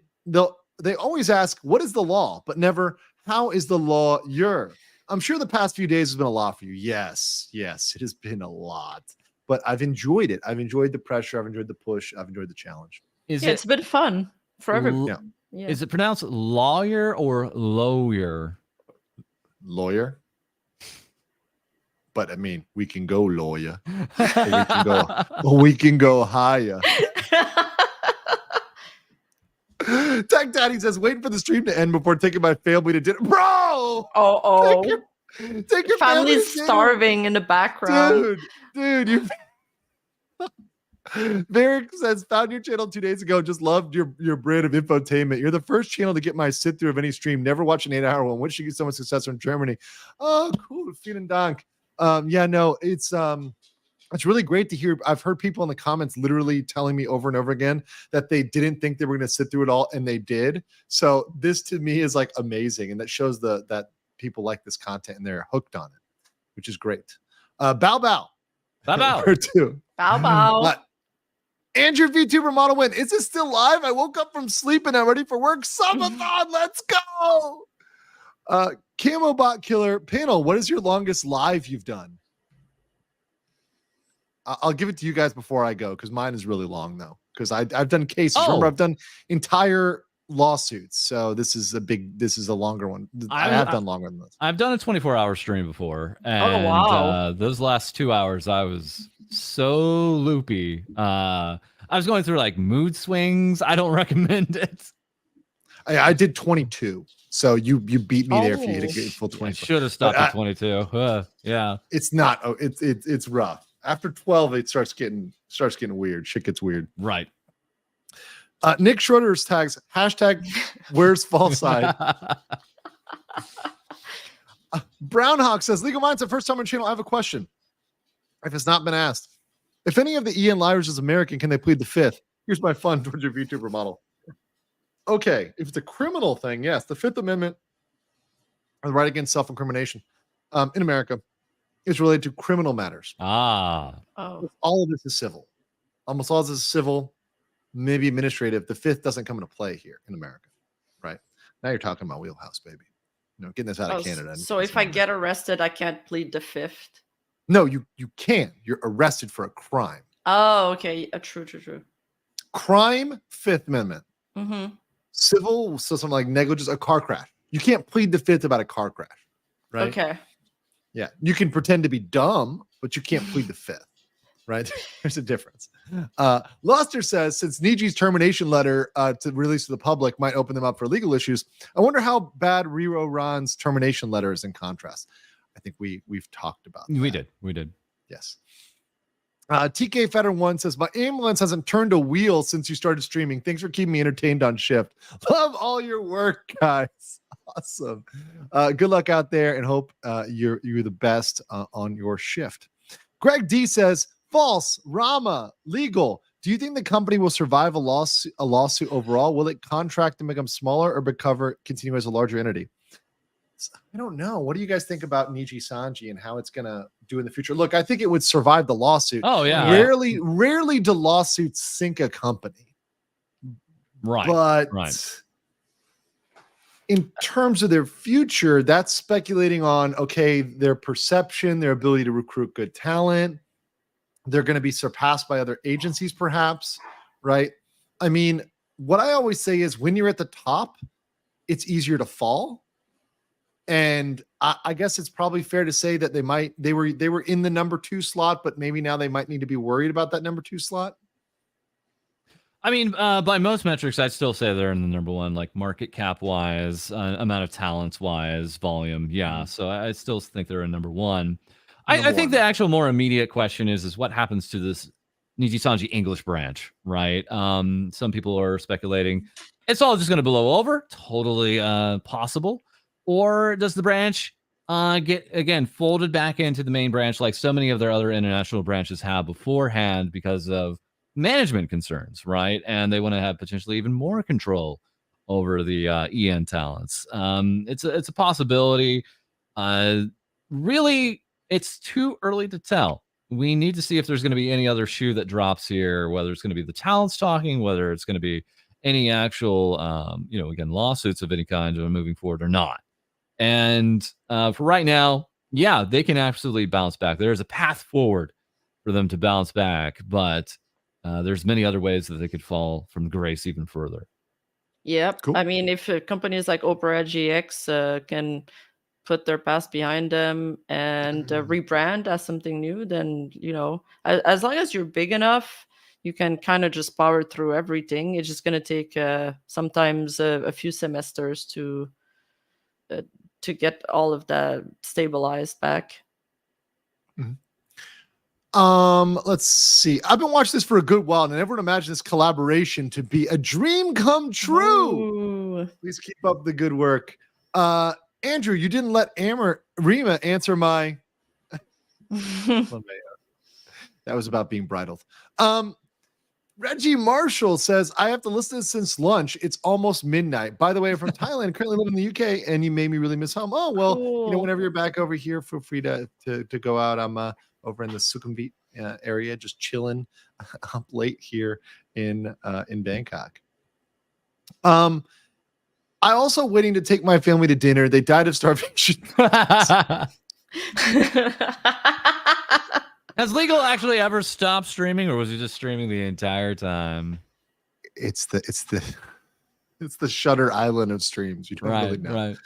always ask, what is the law, but never how is the law your. I'm sure the past few days has been a lot for you. Yes, it has been a lot. But I've enjoyed it. I've enjoyed the pressure. I've enjoyed the push. I've enjoyed the challenge. It's been fun for everyone. Yeah. Is it pronounced lawyer or lawyer? Lawyer. But I mean, we can go lawyer. We can go higher. Tech Daddy says, waiting for the stream to end before taking my family to dinner. Bro! Take your family's starving in the background. Dude, you. Varric says, found your channel 2 days ago. Just loved your brand of infotainment. You're the first channel to get my sit through of any stream. Never watched an 8-hour one. Wishing you so much success from Germany. Oh, cool. Vielen Dank. It's really great to hear. I've heard people in the comments literally telling me over and over again that they didn't think they were going to sit through it all, and they did. So this to me is like amazing, and that shows that people like this content and they're hooked on it, which is great. Bow. Too. Bow. Andrew VTuber model win. Is this still live? I woke up from sleep and I'm ready for work. Subathon, let's go. Camo Bot Killer panel. What is your longest live you've done? I'll give it to you guys before I go because mine is really long though. Because I've done cases. Remember, I've done entire lawsuits. So this is a longer one. I have done longer than this. I've done a 24-hour stream before. And, those last 2 hours, I was so loopy. I was going through like mood swings. I don't recommend it. I did 22. So you beat me there if you hit a full 20. I should have stopped at 22. Yeah. It's not. It's rough. After 12, it starts getting weird. Shit gets weird. Right. Nick Schroeder's tags hashtag where's false side. Brownhawk says, Legal Minds, the first time on the channel. I have a question. If it's not been asked, if any of the Ian liars is American, can they plead the fifth? Here's my fun towards your VTuber model. Okay, if it's a criminal thing, yes, the Fifth Amendment, the right against self-incrimination in America, is related to criminal matters. All of this is civil. Almost all of this is civil, maybe administrative. The fifth doesn't come into play here in America, right? Now you're talking about wheelhouse, baby. Getting this out of Canada. So if I get arrested, I can't plead the fifth? No, you can. You're arrested for a crime. Oh, okay. True. Crime, Fifth Amendment. Mm-hmm. Civil, so something like negligence, a car crash. You can't plead the fifth about a car crash, right? Okay. Yeah, you can pretend to be dumb, but you can't plead the fifth, right? There's a difference. Luster says, since Niji's termination letter to release to the public might open them up for legal issues, I wonder how bad Riro Ron's termination letter is in contrast. I think we've talked about that. We did. Yes. TK Fetter 1 says, my ambulance hasn't turned a wheel since you started streaming. Thanks for keeping me entertained on shift. Love all your work, guys. Awesome. Good luck out there, and hope you're the best on your shift. Greg D says, false, Rama, legal. Do you think the company will survive a lawsuit overall? Will it contract and become smaller, or continue as a larger entity? I don't know. What do you guys think about Nijisanji and how it's going to do in the future? Look, I think it would survive the lawsuit. Oh, yeah. Rarely do lawsuits sink a company. Right. But right. In terms of their future, that's speculating on, okay, their perception, their ability to recruit good talent. They're going to be surpassed by other agencies, perhaps, right? I mean, what I always say is when you're at the top, it's easier to fall. And I guess it's probably fair to say that they were in the number 2 slot, but maybe now they might need to be worried about that number 2 slot. I mean, by most metrics, I'd still say they're in the number 1, like market cap wise, amount of talents wise, volume. Yeah. So I still think they're in number 1. I think the actual more immediate question is what happens to this Nijisanji English branch, right? Some people are speculating it's all just going to blow over. Totally possible. Or does the branch get, again, folded back into the main branch like so many of their other international branches have beforehand because of management concerns, right? And they want to have potentially even more control over the EN talents. It's a possibility. Really, it's too early to tell. We need to see if there's going to be any other shoe that drops here, whether it's going to be the talents talking, whether it's going to be any actual, again, lawsuits of any kind moving forward or not. And for right now, yeah, they can absolutely bounce back. There's a path forward for them to bounce back, but there's many other ways that they could fall from grace even further. Yep. Cool. I mean, if companies like Opera GX can put their past behind them and rebrand as something new, then, as long as you're big enough, you can kind of just power through everything. It's just going to take sometimes a few semesters to get all of that stabilized back. Let's see. I've been watching this for a good while, and I never would imagine this collaboration to be a dream come true. Ooh. Please keep up the good work. Andrew, you didn't let Rima answer my that was about being bridled. Reggie Marshall says, I have to listen to this since lunch. It's almost midnight. By the way, I'm from Thailand, currently live in the UK, and you made me really miss home. Oh, well, cool. Whenever you're back over here, feel free to go out. I'm over in the Sukhumvit area, just chilling up late here in Bangkok. I also waiting to take my family to dinner. They died of starvation. Has Legal actually ever stopped streaming, or was he just streaming the entire time? It's the Shutter Island of streams. You don't really know. Right.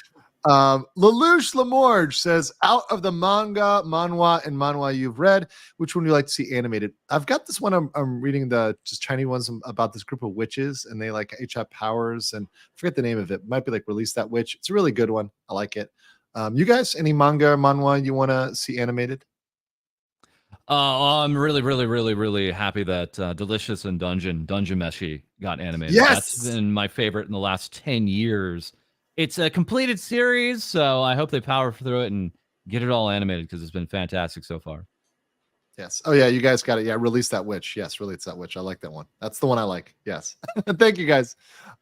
Lelouch Lamorge says, out of the manhwa, and manhwa you've read, which one do you like to see animated? I've got this one. I'm reading the just Chinese ones about this group of witches, and they like each have powers, and I forget the name of it. Might be like Release That Witch. It's a really good one. I like it. You guys, any manga or manhwa you want to see animated? I'm really, really, really, really happy that Delicious and Dungeon Meshi got animated. Yes! That's been my favorite in the last 10 years. It's a completed series, so I hope they power through it and get it all animated because it's been fantastic so far. Yes. Oh, yeah, you guys got it. Yeah, Release That Witch. Yes, Release That Witch. I like that one. That's the one I like. Yes. Thank you, guys.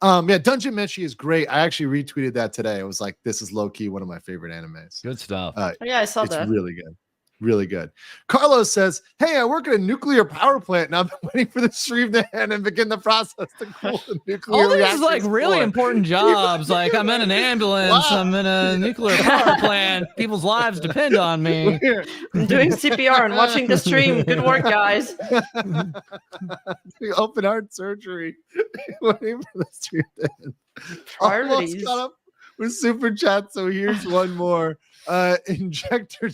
Yeah, Dungeon Meshi is great. I actually retweeted that today. I was like, this is low-key one of my favorite animes. Good stuff. Yeah, I saw that. It's really good. Really good. Carlos says, hey, I work at a nuclear power plant and I've been waiting for the stream to end and begin the process to cool the nuclear all these like really important jobs. Like I'm in an ambulance, I'm in a nuclear power plant. People's lives depend on me. I'm doing CPR and watching the stream. Good work, guys. Open heart surgery. Waiting for the stream to end. Priorities. with super chat. So here's one more. Injector,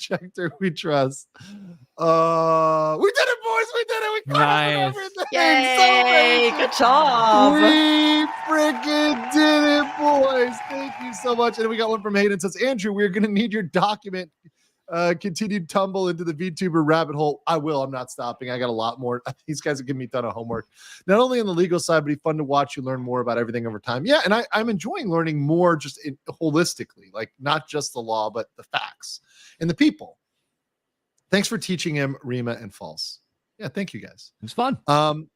we trust. We did it, boys. We did it. We caught up with everything. Yay! Good job. We freaking did it, boys. Thank you so much. And we got one from Hayden. It says, Andrew, we're going to need your document. Continued tumble into the VTuber rabbit hole. I will. I'm not stopping. I got a lot more. These guys have given me a ton of homework, not only on the legal side, but it's fun to watch you learn more about everything over time. Yeah, and I'm enjoying learning more just holistically, like not just the law, but the facts and the people. Thanks for teaching him, Rima and False. Yeah, thank you guys. It was fun.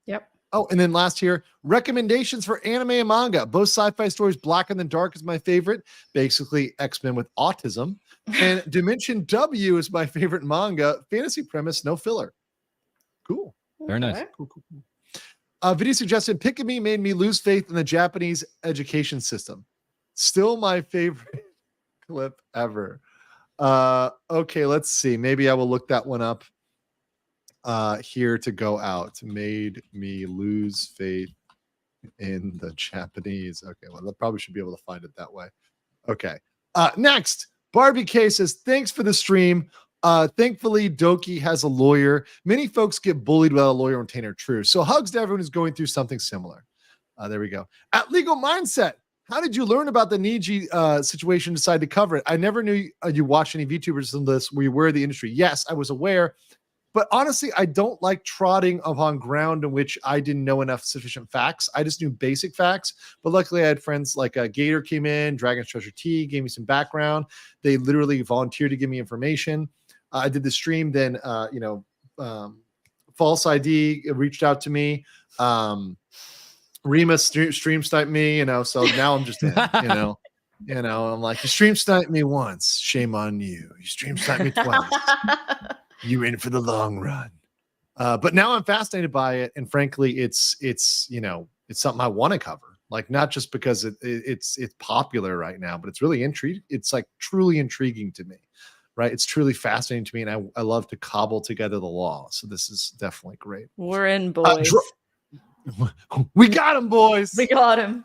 Yep. Oh, and then last here, recommendations for anime and manga. Both sci-fi stories. Black and the Dark is my favorite. Basically, X-Men with autism. And Dimension W is my favorite manga. Fantasy premise, no filler. Cool. Very nice. Cool. Video suggestion, Pikami made me lose faith in the Japanese education system. Still my favorite clip ever. Okay, let's see. Maybe I will look that one up here to go out. Made me lose faith in the Japanese. Okay, well, I probably should be able to find it that way. Okay. Next. Barbie K says, thanks for the stream. Thankfully, Doki has a lawyer. Many folks get bullied without a lawyer and Tainer True. So hugs to everyone who's going through something similar. There we go. At Legal Mindset, how did you learn about the Niji situation, decide to cover it? I never knew you watched any VTubers on this where you were in the industry. Yes, I was aware. But honestly, I don't like trotting upon ground in which I didn't know enough sufficient facts. I just knew basic facts. But luckily, I had friends like Gator came in, Dragon's Treasure T, gave me some background. They literally volunteered to give me information. I did the stream. Then, False ID reached out to me. Rima stream sniped me, so now I'm just in, I'm like, you stream sniped me once. Shame on you. You stream sniped me twice. You're in for the long run. But now I'm fascinated by it. And frankly, it's something I want to cover. Like, not just because it's popular right now, but it's really intriguing. It's like truly intriguing to me, right? It's truly fascinating to me. And I love to cobble together the law. So this is definitely great. We're in, boys. We got him, boys. We got him.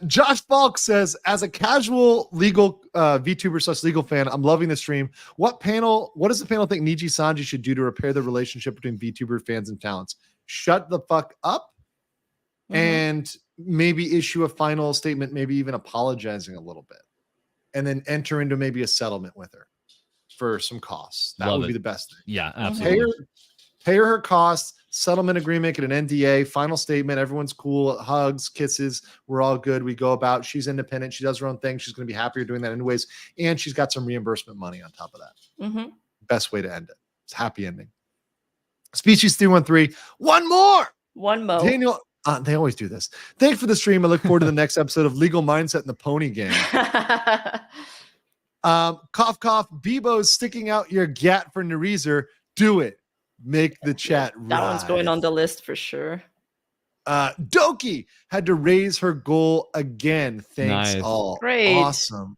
Josh Falk says, as a casual legal VTuber / legal fan, I'm loving the stream. What does the panel think Nijisanji should do to repair the relationship between VTuber fans and talents? Shut the fuck up and maybe issue a final statement, maybe even apologizing a little bit, and then enter into maybe a settlement with her for some costs. That would be the best thing. Yeah, absolutely. Pay her costs. Settlement agreement, get an NDA, final statement. Everyone's cool. Hugs, kisses. We're all good. We go about. She's independent. She does her own thing. She's going to be happier doing that anyways. And she's got some reimbursement money on top of that. Best way to end it. It's a happy ending. Species 313. One more. Daniel, they always do this. Thanks for the stream. I look forward to the next episode of Legal Mindset and the Pony Gang. Cough, cough. Bebo's sticking out your gat for Narizer. Do it. Make the chat rise. That one's going on the list for sure. Doki had to raise her goal again. Thanks all. Great. Awesome.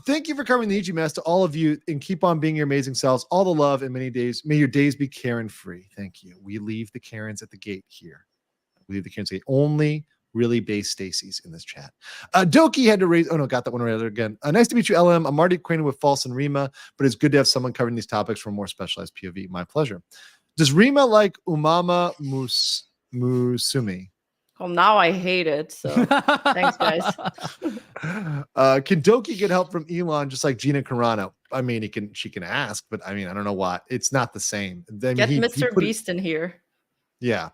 Thank you for covering the EG mess to all of you, and keep on being your amazing selves. All the love and many days. May your days be Karen free. Thank you. We leave the Karens at the gate here. Only really base Stacy's in this chat. Doki had to raise. Oh no, got that one right again. Nice to meet you, LM. I'm already acquainted with False and Rima, but it's good to have someone covering these topics from a more specialized POV. My pleasure. Does Rima like Umama Musumi? Well, now I hate it. So thanks, guys. Can Doki get help from Elon just like Gina Carano? I mean, she can ask, but I mean, I don't know why. It's not the same. Get Mr. Beast in here. Yeah.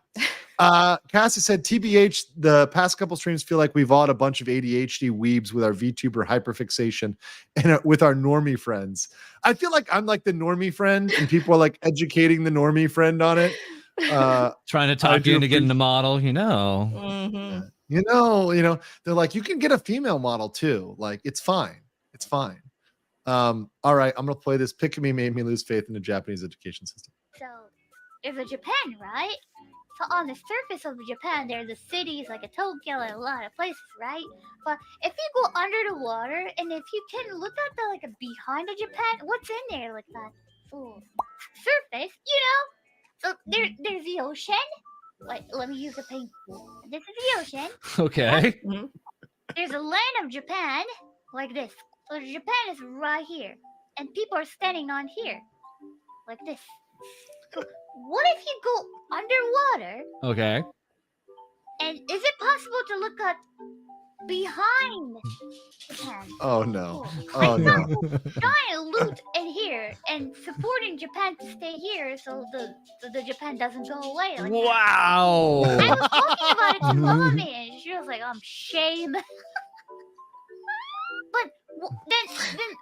Cassie said, TBH, the past couple streams feel like we've all had a bunch of ADHD weebs with our VTuber hyperfixation and with our normie friends. I feel like I'm like the normie friend, and people are like educating the normie friend on it. Trying to talk you into getting the model, they're like, you can get a female model too. Like, it's fine. All right, I'm gonna play this. Pikami made me lose faith in the Japanese education system. So, there's a Japan, right? So on the surface of Japan, there's the cities like a Tokyo and a lot of places, right? But if you go under the water, and if you can look at the behind of Japan, what's in there like that? Surface, So there's the ocean. Wait, let me use the paint. This is the ocean. Okay. there's a land of Japan like this. So Japan is right here, and people are standing on here like this. So what if you go underwater? Okay. And is it possible to look at behind Japan? Oh no. Cool. Oh no. Trying to loot in here and supporting Japan to stay here so the Japan doesn't go away. Like Wow. that. I was talking about it to mommy, and she was like, shame. But then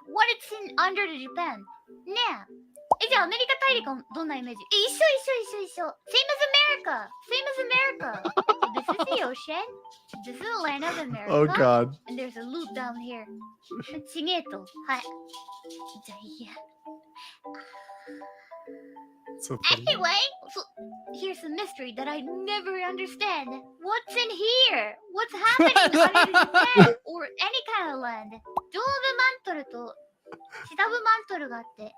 what it's in under the Japan? Yeah. じゃあアメリカ大陸はどんなイメージ？一緒。Same as America. This is the ocean. This is the land of America. Oh god. And there's a loop down here. ちげえと。はい。じゃあいいや。 So funny. Anyway, so here's a mystery that I never understand. What's in here? What's happening under the Japan or any kind of land? 上部マントルと下部マントルがあって、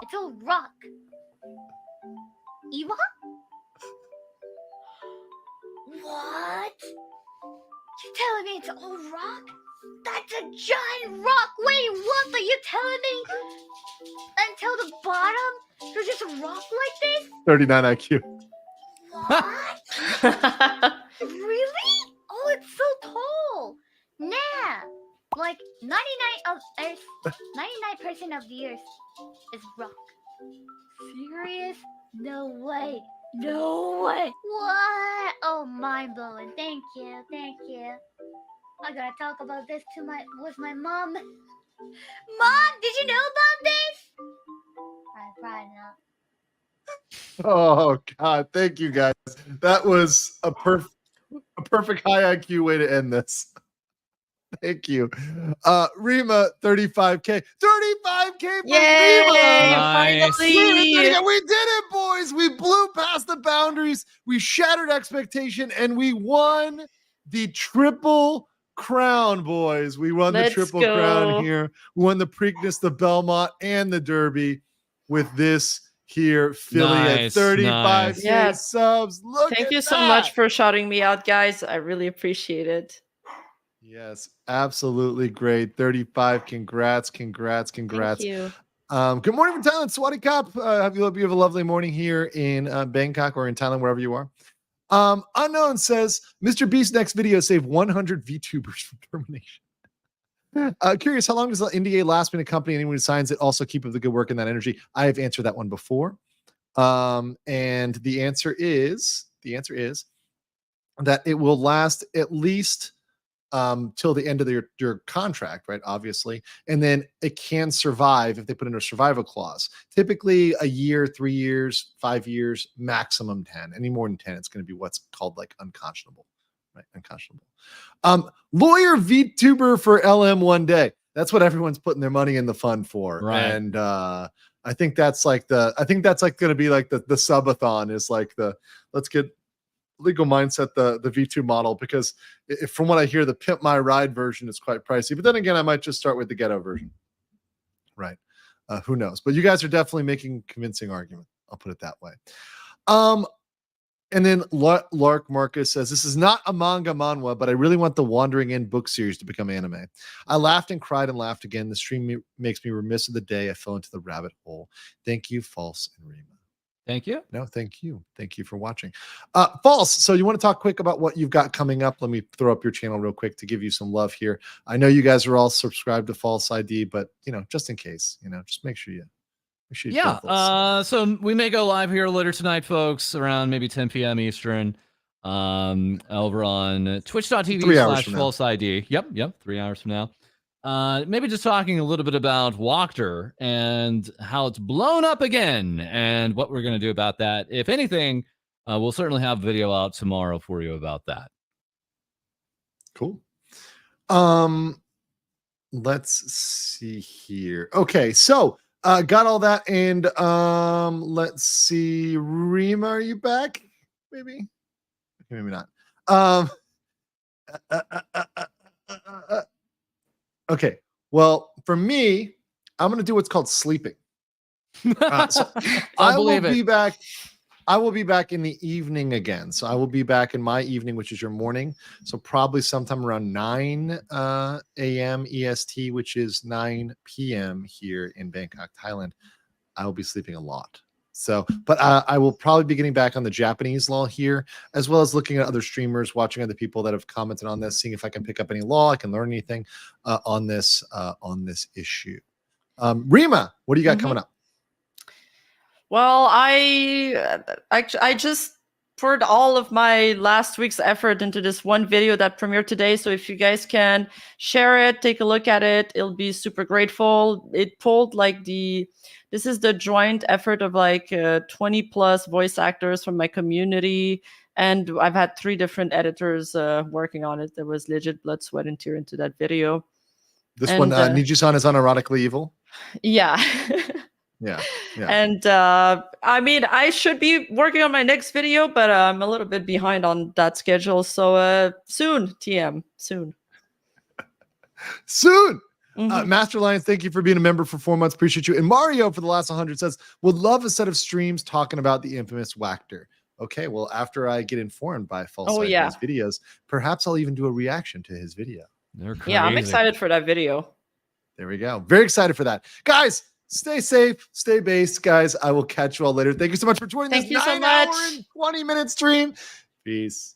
It's all rock. 岩? What? You're telling me it's all rock? That's a giant rock! Wait, what? Are you telling me until the bottom there's just a rock like this? 39 IQ. What? Really? Oh, it's so tall. Nah. Like 99% of the earth is rock. Serious? No way. What? Oh, mind blowing. Thank you. I gotta talk about this with my mom. Mom, did you know about this? Probably not. Oh god, thank you guys. That was a perfect high IQ way to end this. Thank you. Rima, 35K. 35K for Yay! Rima! Nice. Finally! We did it, boys. We blew past the boundaries. We shattered expectation, and we won the triple crown, boys. We won the triple crown here. We won the Preakness, the Belmont, and the Derby with this here Philly at 35K subs. Thank you so much for shouting me out, guys. I really appreciate it. Yes, absolutely great. 35. Congrats. Thank you. Good morning from Thailand. Sawasdee Kap. You have a lovely morning here in Bangkok or in Thailand, wherever you are. Unknown says, Mr. Beast's next video saved 100 VTubers from termination. Curious, how long does the NDA last being a company? Anyone who signs it also keep up the good work and that energy? I have answered that one before. And the answer is that it will last at least till the end of your contract, right? Obviously. And then it can survive if they put in a survival clause. Typically a year, 3 years, 5 years, maximum 10. Any more than 10, it's going to be what's called like unconscionable, right? Unconscionable. Lawyer VTuber for LM one day. That's what everyone's putting their money in the fund for. Right. And I think that's like going to be like the subathon is like let's get Legal Mindset the V2 model, because from what I hear, the Pimp My Ride version is quite pricey. But then again, I might just start with the ghetto version. Right. Who knows? But you guys are definitely making convincing argument. I'll put it that way. And then Lark Marcus says, this is not a manhwa, but I really want the Wandering End book series to become anime. I laughed and cried and laughed again. The stream makes me remiss of the day I fell into the rabbit hole. Thank you, False and Rima. Thank you. No, thank you. Thank you for watching. False. So you want to talk quick about what you've got coming up? Let me throw up your channel real quick to give you some love here. I know you guys are all subscribed to False ID, but just in case, just make sure you so we may go live here later tonight, folks, around maybe 10 p.m. Eastern, over on twitch.tv/False ID. Yep. 3 hours from now. Maybe just talking a little bit about Walker and how it's blown up again and what we're going to do about that. If anything, we'll certainly have a video out tomorrow for you about that. Cool. Let's see here. Okay, so got all that, and let's see. Rima, are you back? Maybe not. Okay, well, for me, I'm going to do what's called sleeping. So I will be back. I will be back in the evening again. So I will be back in my evening, which is your morning. So probably sometime around 9 a.m. EST, which is 9 p.m. here in Bangkok, Thailand. I will be sleeping a lot. So, but I will probably be getting back on the Japanese law here, as well as looking at other streamers, watching other people that have commented on this, seeing if I can pick up any law, I can learn anything on this issue. Rima, what do you got coming up? Well, I just poured all of my last week's effort into this one video that premiered today. So if you guys can share it, take a look at it, it'll be super grateful. It pulled like this is the joint effort of like 20 plus voice actors from my community. And I've had 3 different editors working on it. There was legit blood, sweat, and tear into that video. This one, Nijisan is unironically evil. Yeah. Yeah. And I mean, I should be working on my next video, but I'm a little bit behind on that schedule. So soon, TM, soon. Soon. Master Lions, thank you for being a member for 4 months. Appreciate you. And Mario for the last 100 says, would love a set of streams talking about the infamous Wactor. Okay, well, after I get informed by False videos, perhaps I'll even do a reaction to his video. Yeah, I'm excited for that video. There we go. Very excited for that. Guys, stay safe, stay based, guys. I will catch you all later. Thank you so much for joining this 9 hour and 20-minute stream. Peace.